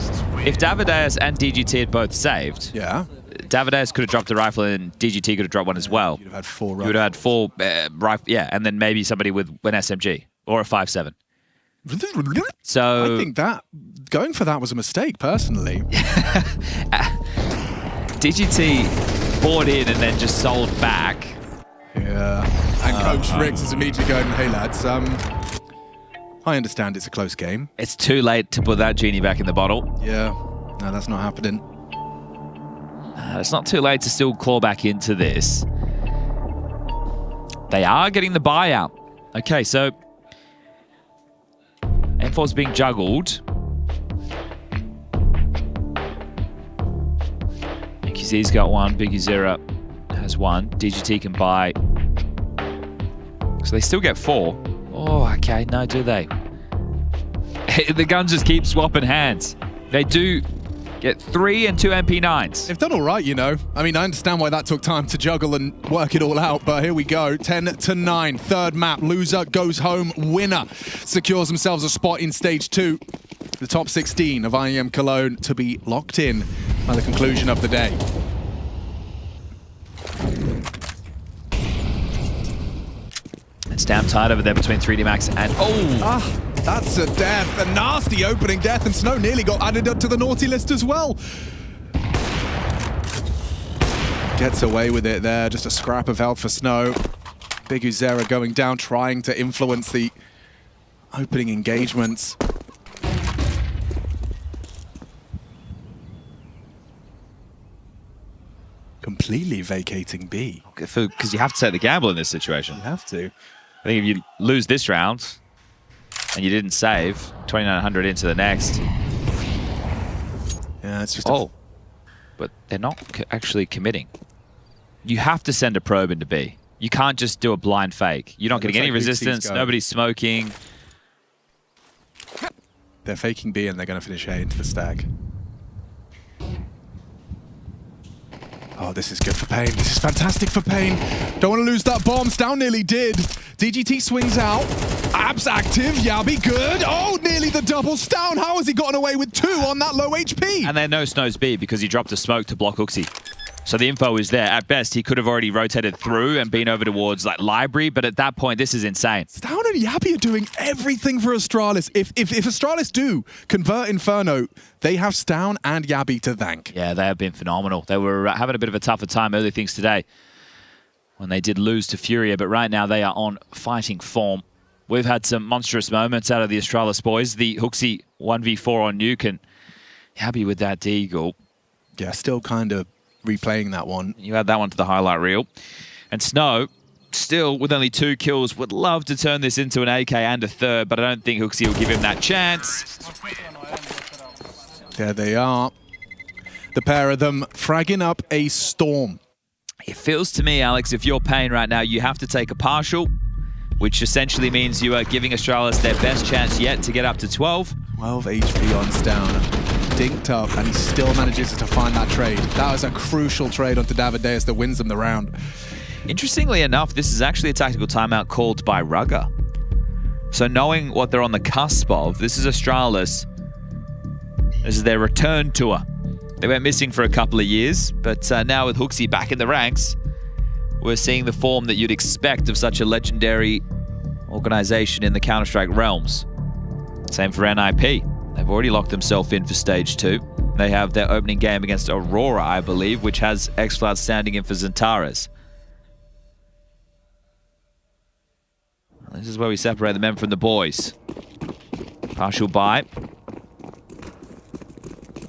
if Davideus and DGT had both saved, yeah, Davideus could have dropped the rifle and DGT could have dropped one as well. You'd have had 4 You would have had 4 rifle, yeah, and then maybe somebody with an SMG or a 5.7. So I think that going for that was a mistake, personally. DGT bought in and then just sold back. Yeah, and Coach Riggs is immediately going, hey lads, I understand it's a close game. It's too late to put that genie back in the bottle. Yeah, no, that's not happening. It's not too late to still claw back into this. They are getting the buyout. Okay, so M4's being juggled. XQZ's got one. Big Uzera has one. DGT can buy. So they still get 4. Oh, okay. No, do they? The guns just keep swapping hands. They do get 3 and 2 MP9s. They've done all right, you know. I mean, I understand why that took time to juggle and work it all out, but here we go. 10-9, third map. Loser goes home. Winner secures themselves a spot in stage 2. The top 16 of IEM Cologne to be locked in by the conclusion of the day. It's damn tight over there between 3D Max and... Oh! That's a death, a nasty opening death, and Snow nearly got added up to the naughty list as well. Gets away with it there, just a scrap of health for Snow. Big Uzera going down, trying to influence the opening engagements. Completely vacating B. Because you have to take the gamble in this situation. You have to. I think if you lose this round and you didn't save, 2,900 into the next. Yeah, it's just but they're not actually committing. You have to send a probe into B. You can't just do a blind fake. You're not getting any resistance, nobody's smoking. They're faking B and they're going to finish A into the stag. Oh, this is good for Pain. This is fantastic for Pain. Don't want to lose that bomb. Stow nearly did. DGT swings out. Abs active. Yabi good. Oh, nearly the double. Stown, how has he gotten away with 2 on that low HP? And then no Snow's B because he dropped a smoke to block Hooksy. So the info is there. At best, he could have already rotated through and been over towards like Library, but at that point, this is insane. Stown and Yabi are doing everything for Astralis. If Astralis do convert Inferno, they have Stown and Yabi to thank. Yeah, they have been phenomenal. They were having a bit of a tougher time early things today when they did lose to Furia, but right now they are on fighting form. We've had some monstrous moments out of the Astralis boys. The Hooksy 1v4 on Nuke and Yabi with that Deagle. Yeah, still kind of replaying that one. You add that one to the highlight reel. And Snow, still with only 2 kills, would love to turn this into an AK and a third, but I don't think Hooksy will give him that chance. There they are. The pair of them fragging up a storm. It feels to me, Alex, if you're Pain right now, you have to take a partial, which essentially means you are giving Astralis their best chance yet to get up to 12. 12 HP on Stown. Dinked up, and he still manages to find that trade. That was a crucial trade onto Davideus that wins them the round. Interestingly enough, this is actually a tactical timeout called by Rugger. So knowing what they're on the cusp of, this is Astralis. This is their return tour. They went missing for a couple of years, but now with Hooksy back in the ranks, we're seeing the form that you'd expect of such a legendary organization in the Counter-Strike realms. Same for NIP. They've already locked themselves in for stage 2. They have their opening game against Aurora, I believe, which has X-Cloud standing in for Zentares. This is where we separate the men from the boys. Partial buy.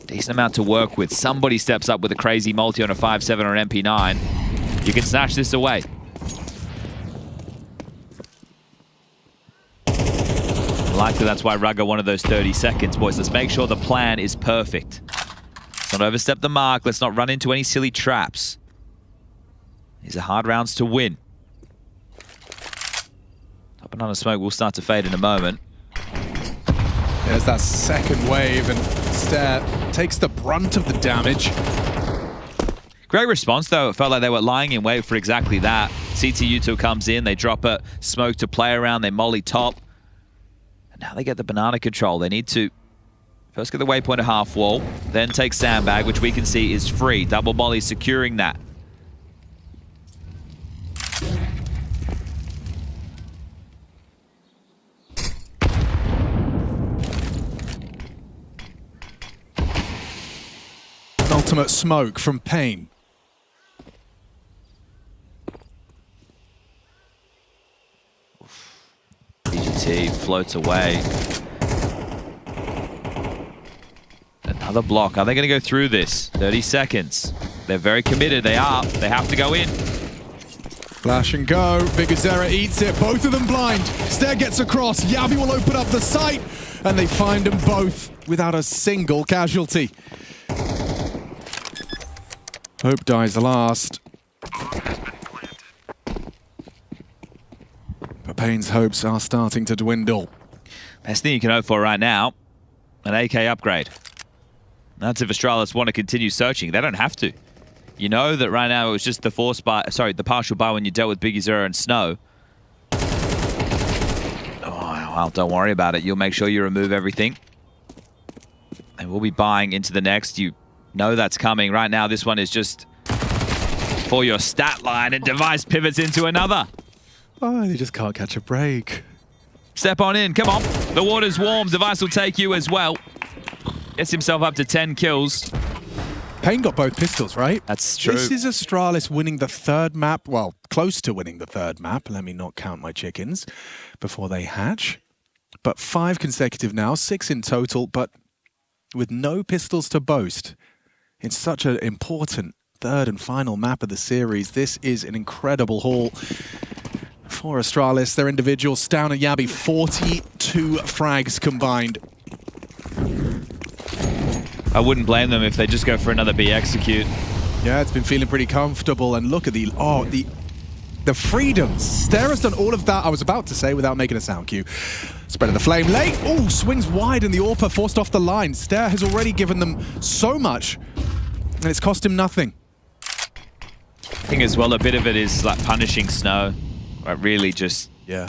Decent amount to work with. Somebody steps up with a crazy multi on a 5.7 or an MP9. You can snatch this away. Likely that's why Rugger wanted those 30 seconds, boys. Let's make sure the plan is perfect. Let's not overstep the mark. Let's not run into any silly traps. These are hard rounds to win. Top and on a smoke will start to fade in a moment. There's that second wave, and Stair takes the brunt of the damage. Great response, though. It felt like they were lying in wait for exactly that. CTU2 comes in, they drop a smoke to play around, they molly top. And now they get the banana control. They need to first get the waypoint at half wall, then take sandbag, which we can see is free. Double molly securing that. Ultimate smoke from Pain. BGT floats away. Another block. Are they going to go through this? 30 seconds. They're very committed. They are. They have to go in. Flash and go. Bigazera eats it. Both of them blind. Stair gets across. Yabi will open up the sight. And they find them both without a single casualty. Hope dies last. But Payne's hopes are starting to dwindle. Best thing you can hope for right now, an AK upgrade. That's if Astralis want to continue searching. They don't have to. You know that right now it was just the forced buy, sorry, the partial buy when you dealt with Biggie Zero and Snow. Oh, well, don't worry about it. You'll make sure you remove everything. And we'll be buying into the next. You know that's coming. Right now, this one is just for your stat line, and Device pivots into another. Oh, they just can't catch a break. Step on in, come on. The water's warm. Device will take you as well. Gets himself up to 10 kills. Payne got both pistols, right? That's true. This is Astralis winning the third map. Well, close to winning the third map. Let me not count my chickens before they hatch. But 5 consecutive now, 6 in total, but with no pistols to boast. It's such an important third and final map of the series. This is an incredible haul for Astralis. Their individuals, Stown and Yabi, 42 frags combined. I wouldn't blame them if they just go for another B execute. Yeah, it's been feeling pretty comfortable, and look at the freedoms. Stair has done all of that, I was about to say, without making a sound cue. Spread of the flame late. Oh, swings wide, and the AWPer forced off the line. Stair has already given them so much, and it's cost him nothing. I think as well, a bit of it is like punishing Snow. Right, really just... Yeah,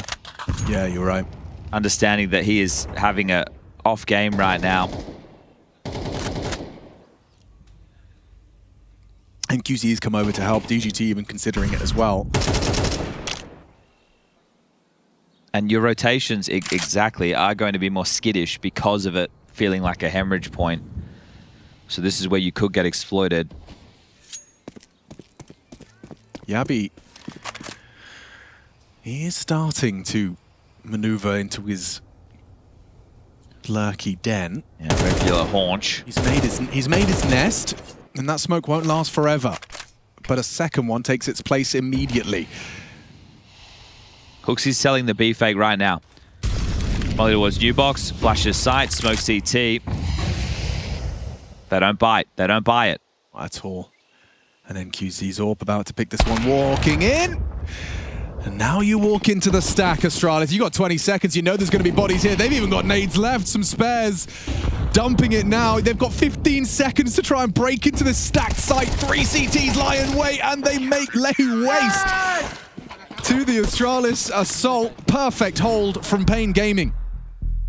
you're right. Understanding that he is having a off game right now. And QC's come over to help, DGT even considering it as well. And your rotations exactly are going to be more skittish because of it feeling like a hemorrhage point. So this is where you could get exploited. Yabi, he is starting to maneuver into his lurky den. Yeah, regular haunch. He's made his nest, and that smoke won't last forever. But a second one takes its place immediately. Cooksy's selling the B fake right now. Molly towards new box, flashes sight, smoke CT. They don't bite. They don't buy it. At all. And then QC's AWP about to pick this one, walking in. And now you walk into the stack, Astralis. You got 20 seconds. You know there's going to be bodies here. They've even got nades left, some spares. Dumping it now. They've got 15 seconds to try and break into the stacked site. 3 CTs lie in wait, and they lay waste to the Astralis assault. Perfect hold from Pain Gaming.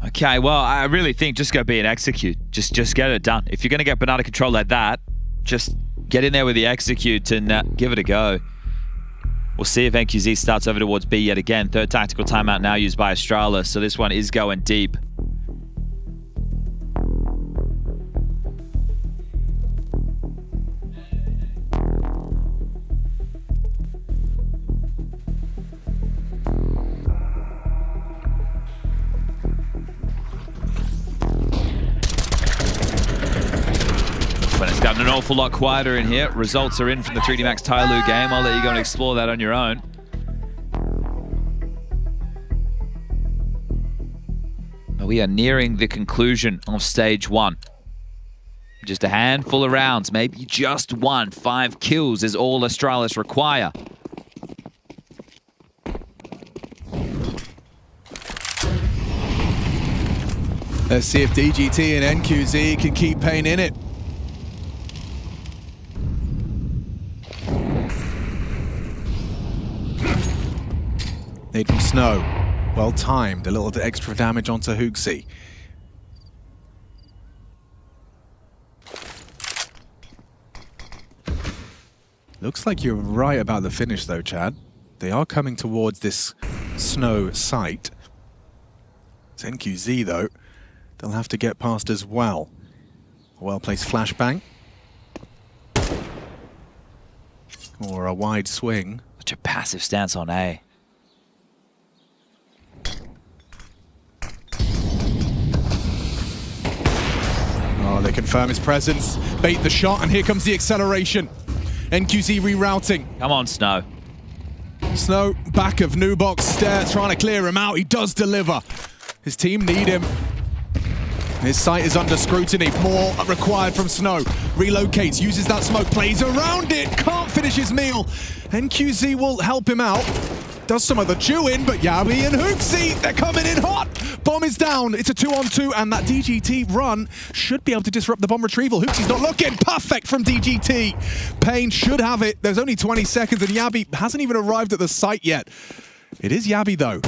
Okay, well, I really think just go be and execute. Just get it done. If you're going to get banana control like that, just get in there with the execute and give it a go. We'll see if NQZ starts over towards B yet again. Third tactical timeout now used by Astralis, so this one is going deep. When it's gotten an awful lot quieter in here. Results are in from the 3D Max Tyloo game. I'll let you go and explore that on your own. But we are nearing the conclusion of stage 1. Just a handful of rounds, maybe just one. 5 kills is all Astralis require. Let's see if DGT and NQZ can keep Pain in it. Nade from Snow. Well timed. A little bit extra damage onto Hoogsy. Looks like you're right about the finish though, Chad. They are coming towards this Snow site. It's NQZ though. They'll have to get past as well. Well-placed flashbang. Or a wide swing. Such a passive stance on A. Oh, they confirm his presence. Bait the shot, and here comes the acceleration. NQZ rerouting. Come on, Snow. Snow, back of Nubox, stairs, trying to clear him out. He does deliver. His team need him. His sight is under scrutiny. More required from Snow. Relocates, uses that smoke, plays around it. Can't finish his meal. NQZ will help him out. Does some of the chewing, but Yabi and Hoogsy, they're coming in hot. Bomb is down. It's a 2-on-2, and that DGT run should be able to disrupt the bomb retrieval. Hoogsy's not looking. Perfect from DGT. Pain should have it. There's only 20 seconds, and Yabi hasn't even arrived at the site yet. It is Yabi, though.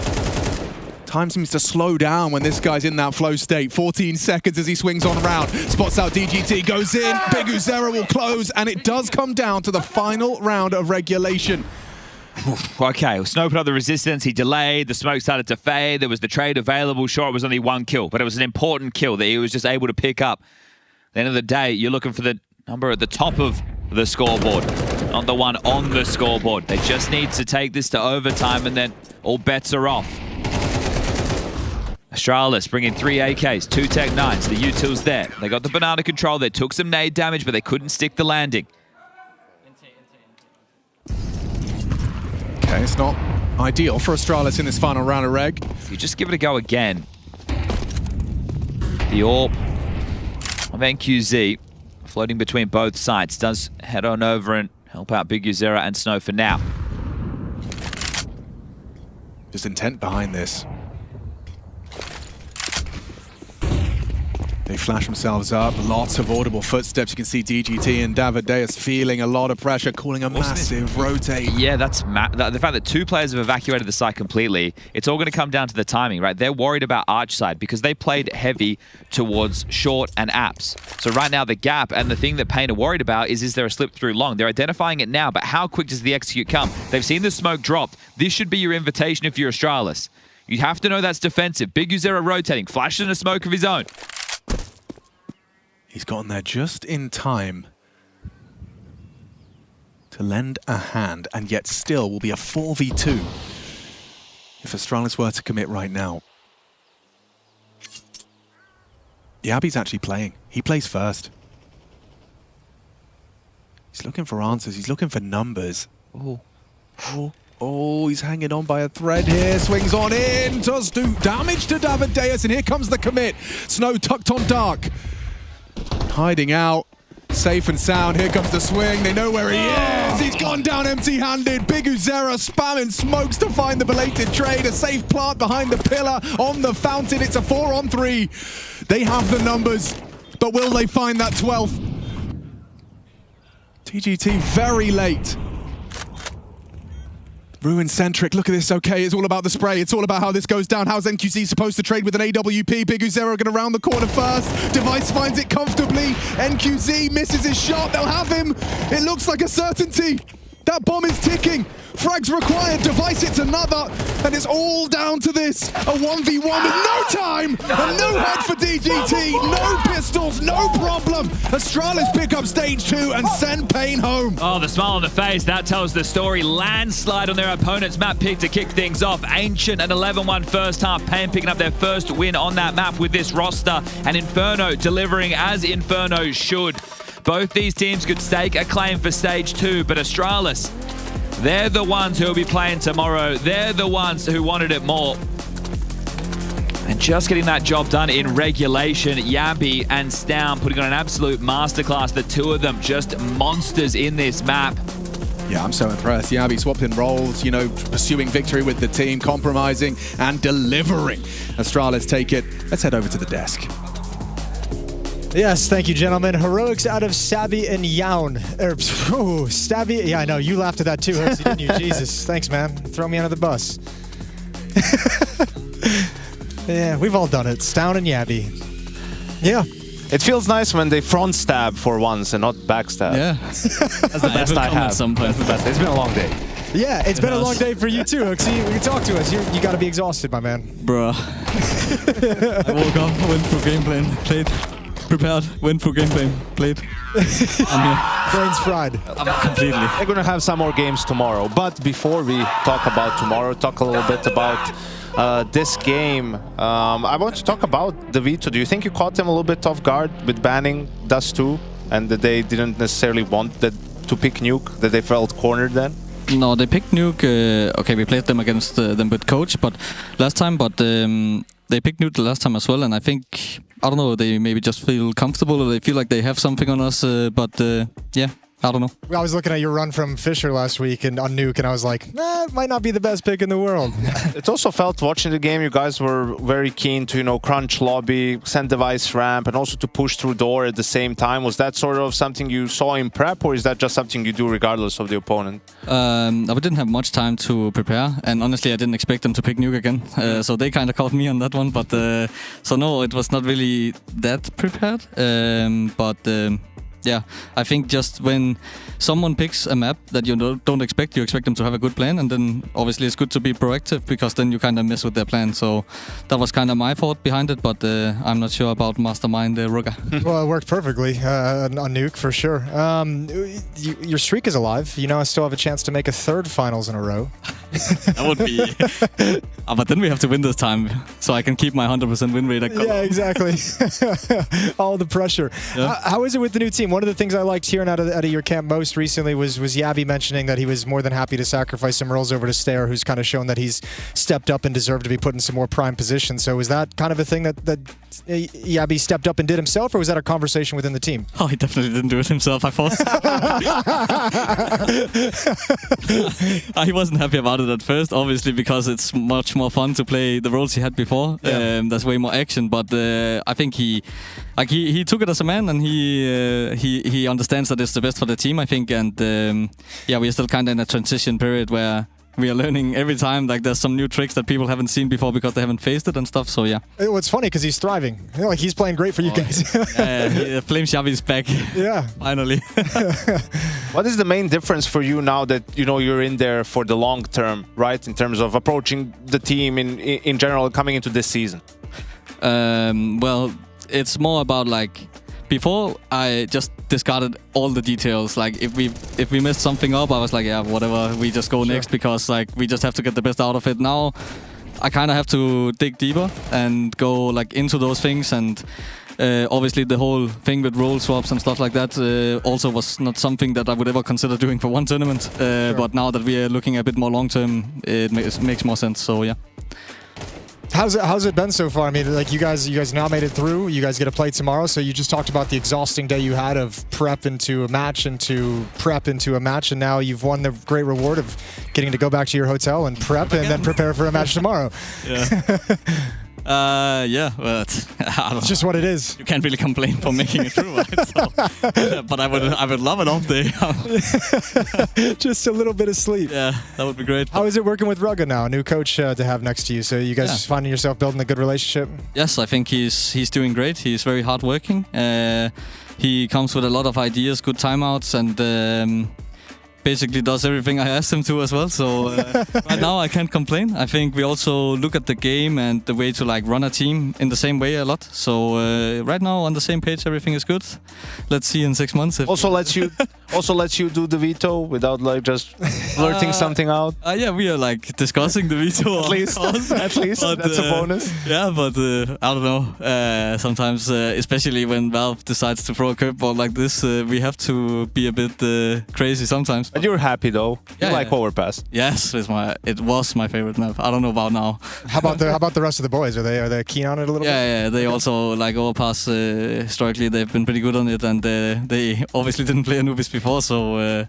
Time seems to slow down when this guy's in that flow state. 14 seconds as he swings on round. Spots out DGT, goes in. Big Uzera will close, and it does come down to the final round of regulation. Okay, Snow put up the resistance, he delayed, the smoke started to fade, there was the trade available. Sure, it was only one kill, but it was an important kill that he was just able to pick up. At the end of the day, you're looking for the number at the top of the scoreboard, not the one on the scoreboard. They just need to take this to overtime, and then all bets are off. Astralis bringing 3 AKs, 2 Tech 9s, the util's there. They got the banana control, they took some nade damage, but they couldn't stick the landing. Okay, it's not ideal for Astralis in this final round of reg. You just give it a go again. The AWP of NQZ, floating between both sides, does head on over and help out Big Uzera and Snow for now. Just intent behind this. They flash themselves up, lots of audible footsteps. You can see DGT and Davideus feeling a lot of pressure, calling a massive rotate. Yeah, that's the fact that 2 players have evacuated the site completely. It's all going to come down to the timing, right? They're worried about Arch side because they played heavy towards short and apps. So right now the gap and the thing that Pain are worried about is there a slip through long? They're identifying it now, but how quick does the execute come? They've seen the smoke dropped. This should be your invitation if you're Astralis. You have to know that's defensive. Big Uzera rotating, flashes in a smoke of his own. He's gotten there just in time to lend a hand, and yet still will be a 4v2 if Astralis were to commit right now. Yabi's actually playing. He plays first. He's looking for answers. He's looking for numbers. Oh, he's hanging on by a thread here. Swings on in. Does do damage to Davideus, and here comes the commit. Snow tucked on dark. Hiding out, safe and sound. Here comes the swing. They know where he is. He's gone down empty-handed. Big Uzera spamming smokes to find the belated trade. A safe plant behind the pillar on the fountain. It's a 4-on-3. They have the numbers, but will they find that 12th? TGT very late. Ruin-centric, look at this, okay, it's all about the spray, it's all about how this goes down. How's NQZ supposed to trade with an AWP? Big Uzera going to round the corner first. Device finds it comfortably. NQZ misses his shot, they'll have him. It looks like a certainty. That bomb is ticking. Frags required, Device hits another, and it's all down to this. A 1v1 with no time, and no head for DGT, no pistols, no problem. Astralis pick up stage 2 and send Pain home. Oh, the smile on the face, that tells the story. Landslide on their opponent's map pick to kick things off. Ancient an 11-1 first half. Pain picking up their first win on that map with this roster, and Inferno delivering as Inferno should. Both these teams could stake a claim for stage 2, but Astralis, they're the ones who will be playing tomorrow. They're the ones who wanted it more. And just getting that job done in regulation, Yabi and Stown putting on an absolute masterclass. The two of them just monsters in this map. Yeah, I'm so impressed. Yabi swapping roles, you know, pursuing victory with the team, compromising and delivering. Astralis take it. Let's head over to the desk. Yes, thank you, gentlemen. Heroics out of Sabby and Yaun. Stabby. Yeah, I know. You laughed at that too, Hooksy, didn't you? Jesus. Thanks, man. Throw me under the bus. Yeah, we've all done it. Stown and Yabby. Yeah. It feels nice when they front stab for once and not backstab. Yeah. That's the best I have. That's the best. It's been a long day. Yeah, it's been a long day for you too, Hooksy. You can talk to us. You got to be exhausted, my man. Bruh. I woke up, went through game plan, played, prepared, went through game plan, played. I'm here. Brains fried. Completely. We're going to have some more games tomorrow. But before we talk about tomorrow, talk a little bit about this game. I want to talk about the Veto. Do you think you caught them a little bit off guard with banning Dust 2 and that they didn't necessarily want to pick Nuke, that they felt cornered then? No, they picked Nuke. Okay, we played them against them with Coach, but last time, but they picked Nuke the last time as well, and I think, I don't know, they maybe just feel comfortable or they feel like they have something on us, but yeah. I don't know. I was looking at your run from Fisher last week and on Nuke, and I was like, it might not be the best pick in the world. It also felt, watching the game, you guys were very keen to, you know, crunch lobby, send device ramp, and also to push through door at the same time. Was that sort of something you saw in prep, or is that just something you do regardless of the opponent? I didn't have much time to prepare, and honestly, I didn't expect them to pick Nuke again. So they kind of caught me on that one, but so no, it was not really that prepared. Yeah, I think just when someone picks a map that you don't expect, you expect them to have a good plan, and then obviously it's good to be proactive because then you kind of mess with their plan. So that was kind of my thought behind it, but I'm not sure about Mastermind Ruga. Well, it worked perfectly on Nuke for sure. Your streak is alive. You know, I still have a chance to make a third finals in a row. That would be... but then we have to win this time, so I can keep my 100% win rate at Cologne. Yeah, exactly. All the pressure. Yeah. How is it with the new team? One of the things I liked hearing out of your camp most recently was Yabby mentioning that he was more than happy to sacrifice some roles over to Stair, who's kind of shown that he's stepped up and deserved to be put in some more prime positions. So is that kind of a thing that Yabby stepped up and did himself, or was that a conversation within the team? Oh, he definitely didn't do it himself, I thought. He wasn't happy about it at first, obviously, because it's much more fun to play the roles he had before. Yeah. There's way more action, but I think he took it as a man, and he understands that it's the best for the team, I think. And yeah, we're still kind of in a transition period where we are learning every time. Like, there's some new tricks that people haven't seen before because they haven't faced it and stuff. So yeah. It's funny because he's thriving. You know, like, he's playing great for you guys. Yeah, Flame Shabby is back. Yeah. Finally. What is the main difference for you now that, you know, you're in there for the long term, right? In terms of approaching the team in general coming into this season? Well, it's more about, like, before I just discarded all the details. Like, if we messed something up, I was like, yeah, whatever, we just go next, because like we just have to get the best out of it. Now I kind of have to dig deeper and go like into those things, and obviously the whole thing with role swaps and stuff like that also was not something that I would ever consider doing for one tournament. Sure. But now that we are looking a bit more long term, it makes more sense. So yeah. How's it been so far? I mean, like, you guys now made it through. You guys get to play tomorrow. So you just talked about the exhausting day you had of prep into a match, into prep into a match, and now you've won the great reward of getting to go back to your hotel and prep and then prepare for a match tomorrow. Yeah. Yeah, but I don't it's just what it is. You can't really complain for making it through, right? So, but I would love an off day. Just a little bit of sleep. Yeah, that would be great. How is it working with Ruga now? A new coach to have next to you. So you guys finding yourself building a good relationship? Yes, I think he's doing great. He's very hardworking. He comes with a lot of ideas, good timeouts, and basically does everything I asked him to as well. So right now I can't complain. I think we also look at the game and the way to like run a team in the same way a lot. So right now on the same page, everything is good. Let's see in 6 months. If also lets you do the veto without like just blurting something out. Yeah, we are like discussing the veto. At least but, that's a bonus. Yeah, but I don't know. Sometimes, especially when Valve decides to throw a curveball like this, we have to be a bit crazy sometimes. But you're happy though. Yeah, you like Overpass. Yes, it was my favorite map. I don't know about now. How about the rest of the boys? Are they keen on it a little bit? Yeah, they also like Overpass. Historically, they've been pretty good on it, and they obviously didn't play Anubis before, so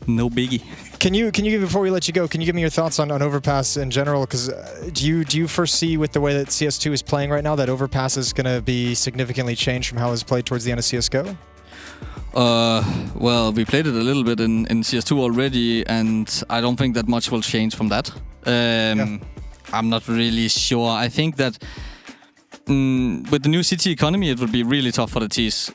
no biggie. Can you before we let you go, can you give me your thoughts on Overpass in general? Because do you foresee with the way that CS2 is playing right now that Overpass is going to be significantly changed from how it was played towards the end of CS:GO? Well, we played it a little bit in CS2 already, and I don't think that much will change from that. I'm not really sure. I think that with the new city economy, it would be really tough for the Ts.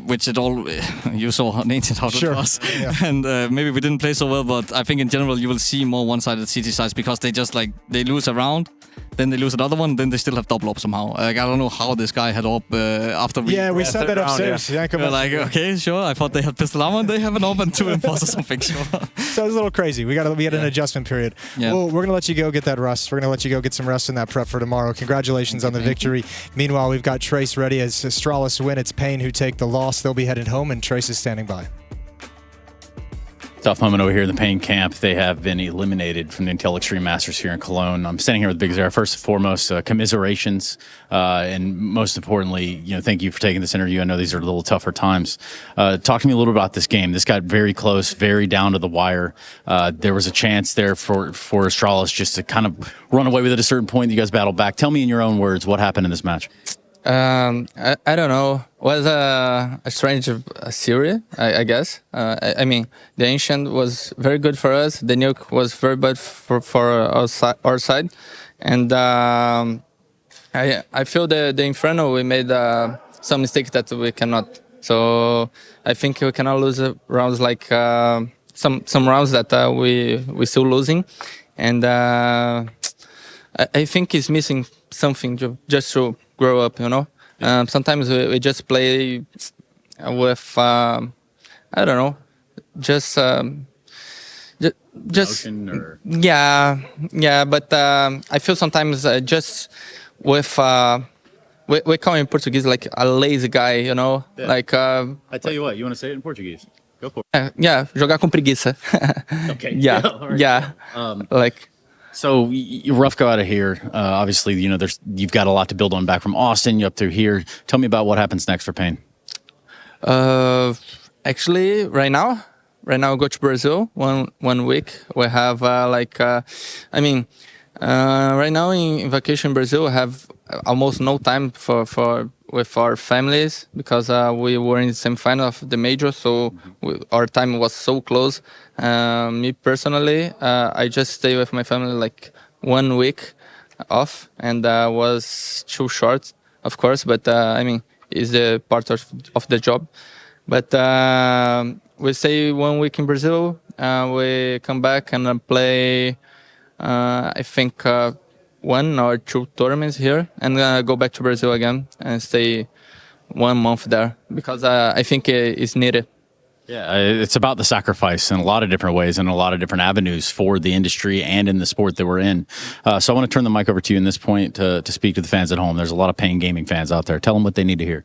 Which you saw how named how it was, and maybe we didn't play so well. But I think in general you will see more one-sided CT sides because they just they lose a round, then they lose another one, then they still have double up somehow. I don't know how this guy had up after we. Yeah, we said that upstairs. Yeah. We're like, okay, sure. I thought they had pistol armor, and they have an up and 2 impulse or something. Sure. So it's a little crazy. We had an adjustment period. Yeah. Well, we're gonna let you go get that rust. We're gonna let you go get some rest in that prep for tomorrow. Congratulations on the victory. Meanwhile, we've got Trace ready as Astralis win. It's Pain who take the loss. They'll be headed home, and Trace is standing by. Tough moment over here in the Pain camp. They have been eliminated from the Intel Extreme Masters here in Cologne. I'm standing here with Big Zara. First and foremost, commiserations, and most importantly, thank you for taking this interview. I know these are a little tougher times. Talk to me a little about this game. This got very close, very down to the wire. There was a chance there for Astralis just to kind of run away with it at a certain point. You guys battled back. Tell me in your own words what happened in this match. I don't know. It was a strange series, I guess. I mean, the Ancient was very good for us. The Nuke was very bad for our side. And I feel the Inferno, we made some mistakes that we cannot. So I think we cannot lose rounds like some rounds that we still losing. And I think it's missing something just to grow up, sometimes we just play with I don't know, just but I feel sometimes just with we call in Portuguese like a lazy guy, like I tell you what, you want to say it in Portuguese? Go for it. Yeah, jogar com preguiça. Okay. Yeah. Like. So you rough go out of here. Obviously, you've got a lot to build on back from Austin. You're up through here. Tell me about what happens next for Pain. Actually, right now we go to Brazil 1 week. We have right now in vacation in Brazil, we have almost no time with our families because we were in the semi-final of the major, so our time was so close. Me personally, I just stay with my family like 1 week off, and was too short, of course, but it's the part of the job. But we stay 1 week in Brazil, we come back and play, I think, 1 or 2 tournaments here, and go back to Brazil again and stay 1 month there because I think it's needed. Yeah, it's about the sacrifice in a lot of different ways and a lot of different avenues for the industry and in the sport that we're in. So I want to turn the mic over to you in this point to speak to the fans at home. There's a lot of Pain Gaming fans out there. Tell them what they need to hear.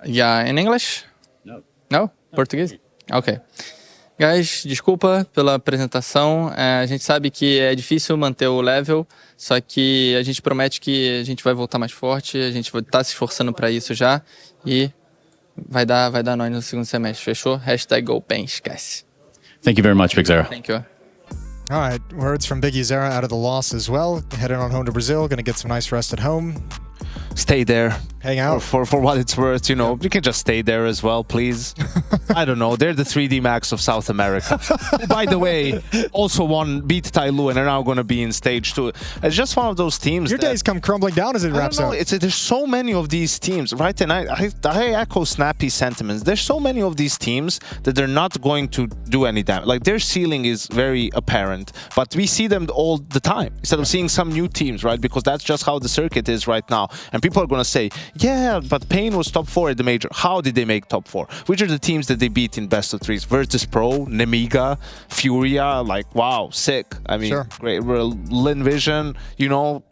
Yeah, in English? No. No? Português? Ok. Guys, desculpa pela apresentação. A gente sabe que é difícil manter o level, só que a gente promete que a gente vai voltar mais forte, a gente vai estar se esforçando para isso já e vai dar nós no segundo semestre, fechou? #GoPain, esquece. Thank you very much, Big Zara. Thank you. All right, words from Biggie Zara out of the loss as well. Heading on home to Brazil, going to get some nice rest at home. Stay there. Hang out. For what it's worth, you can just stay there as well, please. I don't know. They're the 3D Max of South America. By the way, also beat Tai Lu and are now going to be in stage 2. It's just one of those teams. Your days come crumbling down as it wraps up. There's so many of these teams, right? And I echo Snappy sentiments. There's so many of these teams that they're not going to do any damage. Like, their ceiling is very apparent, but we see them all the time instead of seeing some new teams, right? Because that's just how the circuit is right now. And people are going to say, yeah, but Pain was top 4 at the major. How did they make top 4? Which are the teams that they beat in best of 3s? Virtus Pro, Nemiga, Furia, like, wow, sick. I mean, great. Lin Vision,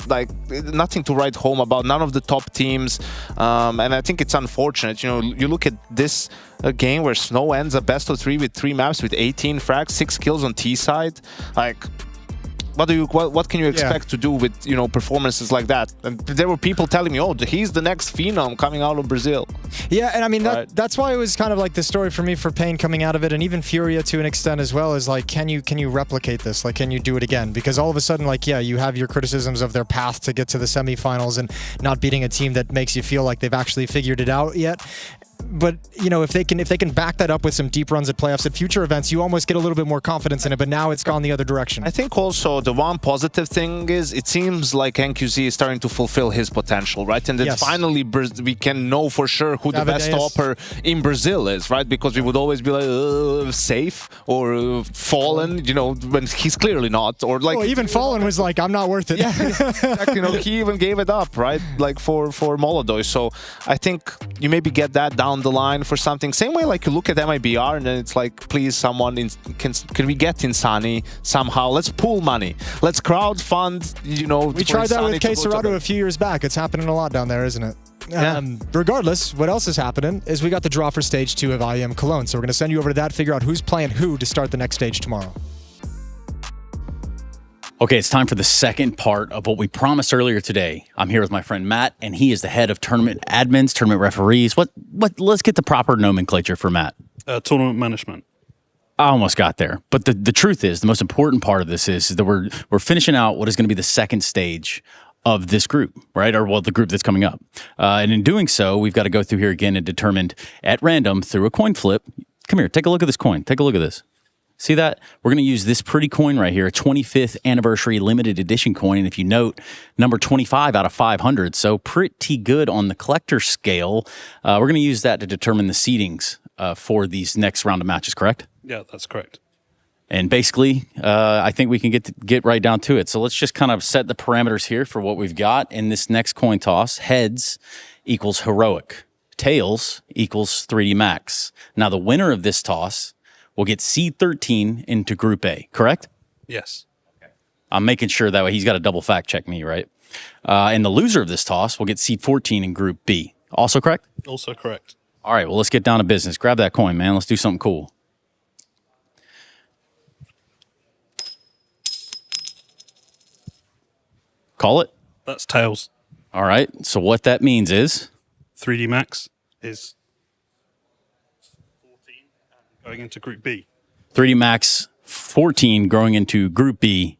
like, nothing to write home about. None of the top teams. And I think it's unfortunate. You look at this game where Snow ends a best of 3 with 3 maps with 18 frags, 6 kills on T side. Like, what can you expect to do with performances like that? And there were people telling me, oh, he's the next phenom coming out of Brazil. Yeah, and I mean that's why it was kind of like the story for me for Pain coming out of it, and even Furia to an extent as well, is like, can you replicate this? Like, can you do it again? Because all of a sudden, like, yeah, you have your criticisms of their path to get to the semifinals and not beating a team that makes you feel like they've actually figured it out yet. But if they can back that up with some deep runs at playoffs at future events, you almost get a little bit more confidence in it. But now it's gone the other direction. I think also the one positive thing is it seems like NQZ is starting to fulfill his potential, right? And then finally we can know for sure who the best topper in Brazil is, right? Because we would always be like Safe or Fallen, when he's clearly not. Or like even Fallen was like, I'm not worth it. Yeah, exactly. He even gave it up, right? Like for Molodoi. So I think you maybe get that down the line for something. Same way, like you look at MIBR and then it's like, please, someone can we get Insani somehow? Let's pool money. Let's crowd fund. We tried that with K-Serato a few years back. It's happening a lot down there, isn't it? Yeah. Regardless, what else is happening is we got the draw for stage 2 of IEM Cologne. So we're going to send you over to that, figure out who's playing who to start the next stage tomorrow. Okay, it's time for the second part of what we promised earlier today. I'm here with my friend Matt, and he is the head of tournament admins, tournament referees. Let's get the proper nomenclature for Matt. Tournament management. I almost got there. But the truth is, the most important part of this is that we're finishing out what is going to be the second stage of this group, right? Or, well, the group that's coming up. And in doing so, we've got to go through here again and determine at random through a coin flip. Come here, take a look at this coin. Take a look at this. See that? We're going to use this pretty coin right here, a 25th anniversary limited edition coin. And if you note, number 25 out of 500. So pretty good on the collector scale. We're going to use that to determine the seedings for these next round of matches, correct? Yeah, that's correct. And basically, I think we can get right down to it. So let's just kind of set the parameters here for what we've got in this next coin toss. Heads equals Heroic. Tails equals 3D Max. Now, the winner of this toss will get seed 13 into Group A, correct? Yes. I'm making sure that way. He's got to double fact check me, right? And the loser of this toss will get seed 14 in Group B. Also correct? Also correct. All right, well, let's get down to business. Grab that coin, man. Let's do something cool. Call it? That's tails. All right, so what that means is? 3D Max is 14 going into Group B. 3D Max 14 going into Group B.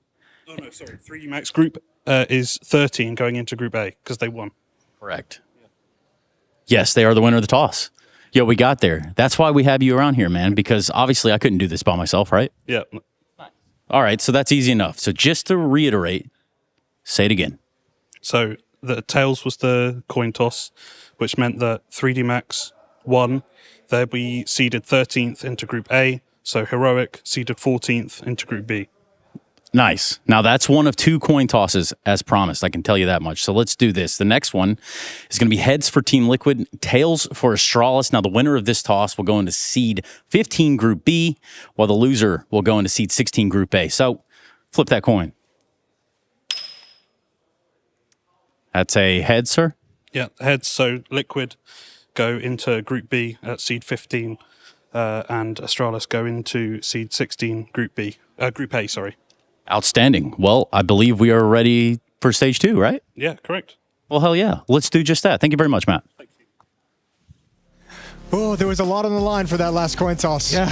Oh, no, sorry. 3D Max Group is 13 going into Group A because they won. Correct. Yes, they are the winner of the toss. Yo, we got there. That's why we have you around here, man, because obviously I couldn't do this by myself, right? Yeah. All right, so that's easy enough. So just to reiterate, say it again. So the tails was the coin toss, which meant that 3D Max won. There we seeded 13th into Group A, so Heroic seeded 14th into Group B. Nice. Now that's one of two coin tosses as promised. I can tell you that much. So let's do this. The next one is going to be heads for Team Liquid, tails for Astralis. Now the winner of this toss will go into seed 15 Group B, while the loser will go into seed 16 Group A. So flip that coin. That's a head, sir? Yeah, heads. So Liquid go into Group B at seed 15, and Astralis go into seed 16 Group A, sorry. Outstanding. Well, I believe we are ready for stage 2, right? Yeah, correct. Well, hell yeah. Let's do just that. Thank you very much, Matt. Oh, there was a lot on the line for that last coin toss. Yeah.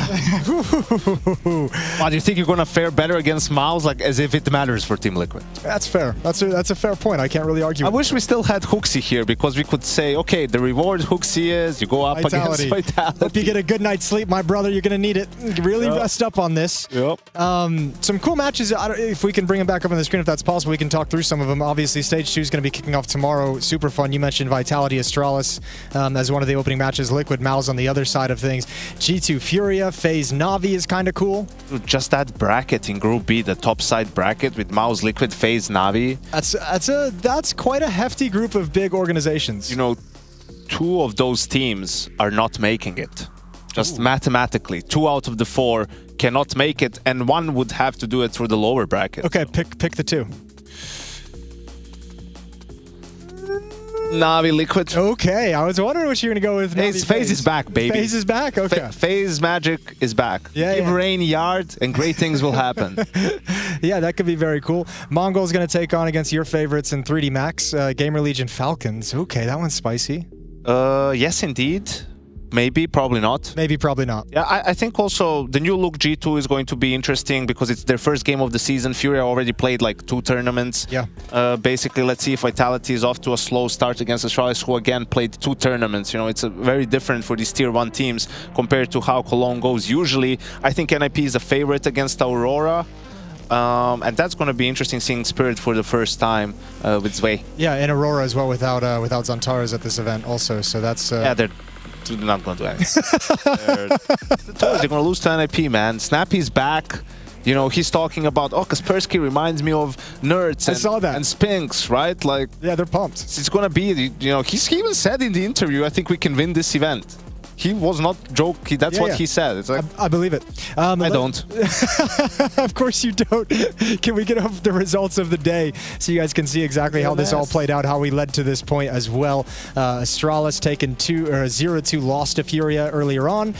Wow, do you think you're going to fare better against Mouse, like as if it matters for Team Liquid? That's fair. That's a fair point. I can't really argue. I wish we still had Hooksy here because we could say, okay, the reward Hooksy is you go up against Vitality. Hope you get a good night's sleep, my brother. You're going to need it. You really rest up on this. Yep. Some cool matches. If we can bring them back up on the screen, if that's possible, we can talk through some of them. Obviously, stage 2 is going to be kicking off tomorrow. Super fun. You mentioned Vitality Astralis as one of the opening matches. Liquid Mouse on the other side of things. G2 Furia, FaZe Na'Vi is kind of cool. Just that bracket in Group B, the top side bracket with Mouse, Liquid, FaZe, Na'Vi. That's quite a hefty group of big organizations. You know, 2 of those teams are not making it. Just mathematically, 2 out of the 4 cannot make it, and 1 would have to do it through the lower bracket. Okay, pick the 2. Navi Liquid. Okay, I was wondering what you were going to go with. FaZe is back, baby. FaZe is back? Okay. FaZe magic is back. Yeah, Give yeah. Rain yard and great things will happen. Yeah, that could be very cool. Mongol's going to take on against your favorites in 3D Max, Gamer Legion Falcons. Okay, that one's spicy. Yes, indeed. Maybe, probably not. Maybe, probably not. Yeah, I think also the new look G2 is going to be interesting because it's their first game of the season. Furia already played like 2 tournaments. Yeah. Basically, let's see if Vitality is off to a slow start against Astralis, who again played 2 tournaments. You know, it's very different for these tier 1 teams compared to how Cologne goes. Usually, I think NIP is a favorite against Aurora. And that's going to be interesting seeing Spirit for the first time with Zwei. Yeah, and Aurora as well without Zantares at this event also. So that's... Yeah, they're not going to do anything. They're going to lose to NIP, man. Snappy's back. You know, he's talking about, Kaspersky reminds me of Nerds and Spinks, right? Like, yeah, they're pumped. It's going to be, you know, he even said in the interview, I think we can win this event. He was not joking. That's what he said. It's like, I believe it. I don't. Of course you don't. Can we get up the results of the day so you guys can see exactly how this all played out, how we led to this point as well? Astralis taking 0-2 loss to Furia earlier on.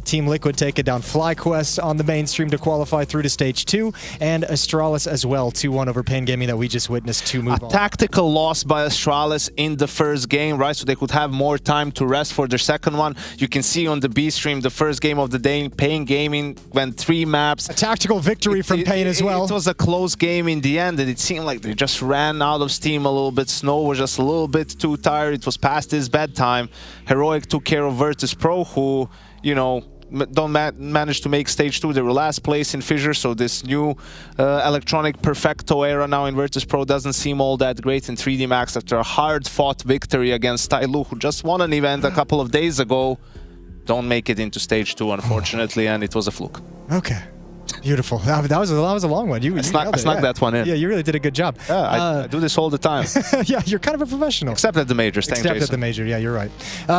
Team Liquid taking down FlyQuest on the mainstream to qualify through to stage 2. And Astralis as well, 2-1 over Pain Gaming that we just witnessed to move on. Tactical loss by Astralis in the first game, right? So they could have more time to rest for their second one. You can see on the B stream the first game of the day, Pain Gaming went 3 maps. A tactical victory from Pain as well. It was a close game in the end, and it seemed like they just ran out of steam a little bit. Snow was just a little bit too tired. It was past his bedtime. Heroic took care of Virtus Pro, who, you know, don't manage to make stage 2. They were last place in Fissure, so this new electronic perfecto era now in Virtus Pro doesn't seem all that great in 3D Max after a hard-fought victory against Tyloo, who just won an event a couple of days ago. Don't make it into stage 2, unfortunately, and it was a fluke. Okay. Beautiful. That was a long one. I snuck that one in. Yeah, you really did a good job. Yeah, I do this all the time. Yeah, you're kind of a professional. Except at the majors. Thanks, Except Jason. at the major. Yeah, you're right.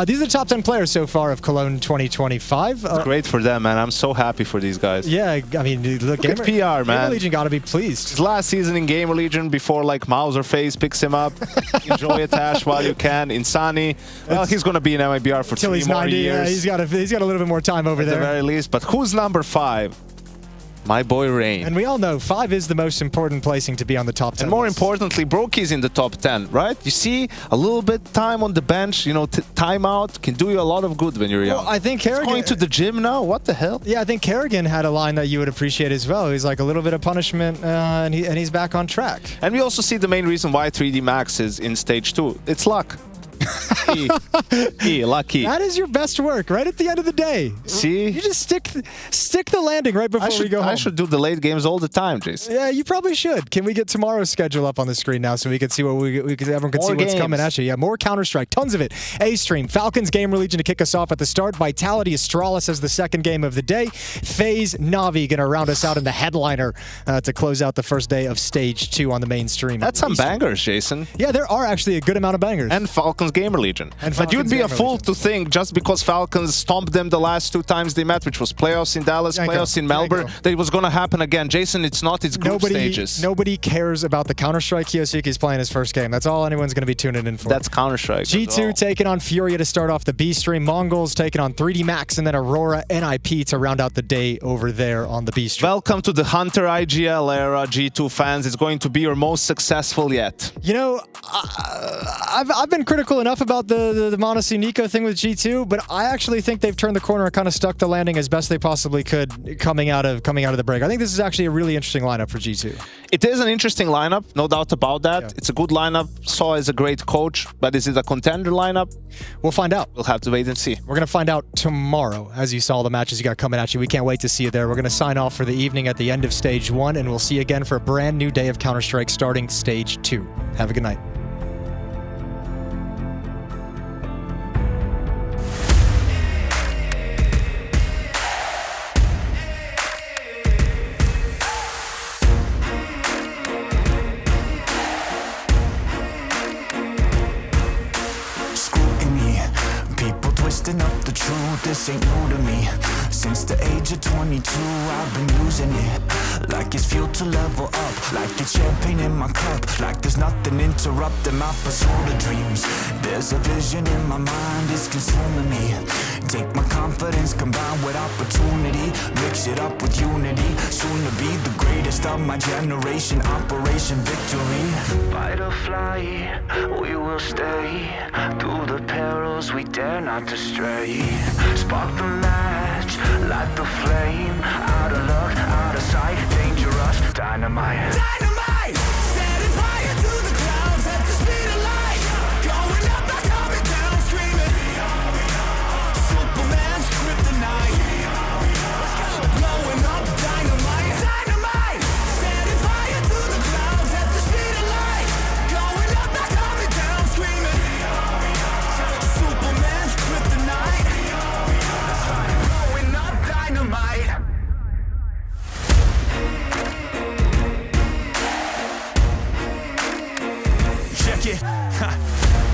These are the top 10 players so far of Cologne 2025. Great for them, man. I'm so happy for these guys. Yeah, I mean, look at PR, man. Gamer Legion got to be pleased. His last season in Gamer Legion before like Mouse or FaZe picks him up. Enjoy it, Ash, while you can. Insani, well, he's going to be in MIBR for 3 he's more 90, years. Yeah, he's got a little bit more time over there. At the very least. But who's number 5? My boy Rain. And we all know 5 is the most important placing to be on the top 10. And more importantly, Broki is in the top 10, right? You see, a little bit time on the bench, you know, timeout can do you a lot of good when you're young. Well, I think Kerrigan... Going to the gym now? What the hell? Yeah, I think Kerrigan had a line that you would appreciate as well. He's like a little bit of punishment, and he's back on track. And we also see the main reason why 3D Max is in stage 2. It's luck. Lucky. That is your best work, right at the end of the day. See? You just stick the landing right before we go home. I should do the late games all the time, Jason. Yeah, you probably should. Can we get tomorrow's schedule up on the screen now so we can see what everyone can see what's coming at you? Yeah, more Counter-Strike, tons of it. A-Stream, Falcons, Gamer Legion to kick us off at the start. Vitality, Astralis as the second game of the day. FaZe, Navi going to round us out in the headliner to close out the first day of stage 2 on the mainstream. That's some bangers, Jason. Yeah, there are actually a good amount of bangers. And Falcons Gamer Legion. But you'd be a fool to think just because Falcons stomped them the last 2 times they met, which was playoffs in Dallas, playoffs in Melbourne, that it was going to happen again. Jason, it's not. It's group stages. Nobody cares about the Counter-Strike Kiyosuke's playing his first game. That's all anyone's going to be tuning in for. That's Counter-Strike. G2 taking on Furia to start off the B stream. Mongols taking on 3D Max, and then Aurora NIP to round out the day over there on the B stream. Welcome to the Hunter IGL era, G2 fans. It's going to be your most successful yet. You know, I've been critical enough about the Monacy Nico thing with G2, but I actually think they've turned the corner and kind of stuck the landing as best they possibly could coming out of the break. I think this is actually a really interesting lineup for G2. It is an interesting lineup, no doubt about that. Yeah. It's a good lineup. Saw is a great coach, but is it a contender lineup? We'll find out. We'll have to wait and see. We're going to find out tomorrow as you saw the matches you got coming at you. We can't wait to see you there. We're going to sign off for the evening at the end of stage 1, and we'll see you again for a brand new day of Counter-Strike starting stage 2. Have a good night. Twisting up the truth, this ain't new to me. Since since the age of 22. I've been using it like it's fuel to level up, like it's champagne in my cup, like there's nothing interrupting my pursuit of dreams. There's a vision in my mind, it's consuming me. Take my confidence combined with opportunity, mix it up with unity, soon to be the greatest of my generation. Operation Victory. Fight or fly, we will stay. Through the perils we dare not to stray. Spark the match, light the flame. Out of luck, out of sight, dangerous, dynamite. Dynamite! Setting fire to the clouds at the speed of light. Going up, not coming down, screaming. Superman's kryptonite. Blowing up dynamite. Dynamite! Setting fire to the clouds at the speed of light. Going up, not coming down, screaming. Superman's kryptonite. Blowing up dynamite. Check it.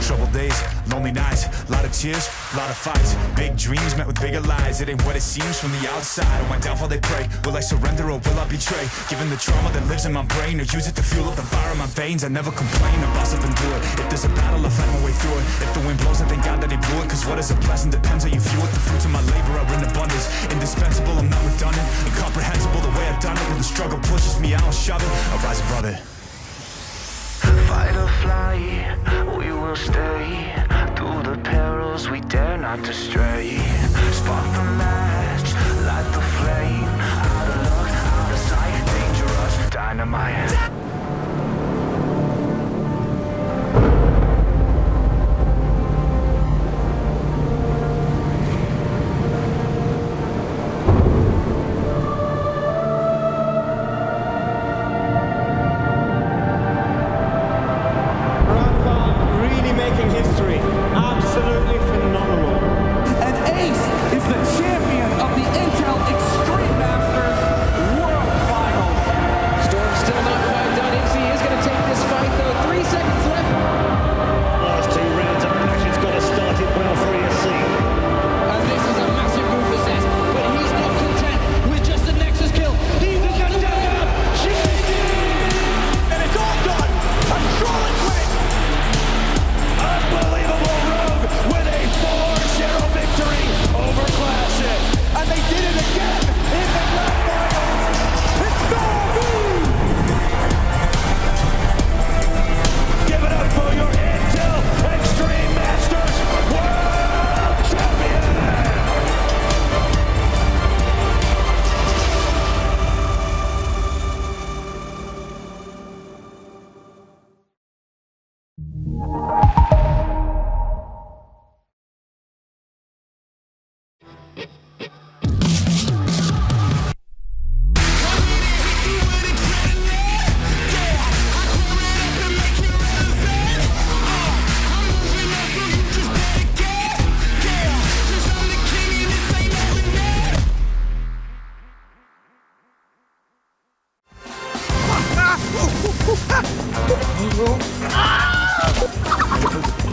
Troubled days, lonely nights, lot of tears, lot of fights. Big dreams met with bigger lies. It ain't what it seems from the outside. On my downfall they pray. Will I surrender or will I betray? Given the trauma that lives in my brain, or use it to fuel up the fire in my veins. I never complain, I boss up and do it. If there's a battle, I fight my way through it. If the wind blows, I thank God that he blew it. Cause what is a blessing depends how you view it. The fruits of my labor are in abundance. Indispensable, I'm not redundant. Incomprehensible the way I've done it. When the struggle pushes me, I'll shove it. I'll rise above it. Fight or fly, we will stay. Through the perils we dare not to stray. Spark the match, light the flame. Out of luck, out of sight, dangerous, dynamite.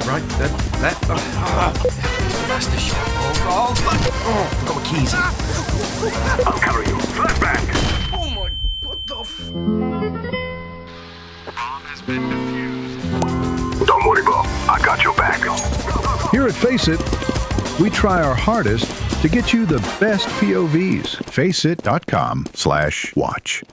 Right, that. That's the shot. Oh, forgot my keys. I'll carry you. Flashback! Oh my, what the Don't worry, Bob. I got your back. Here at Face It, we try our hardest to get you the best POVs. Faceit.com/watch.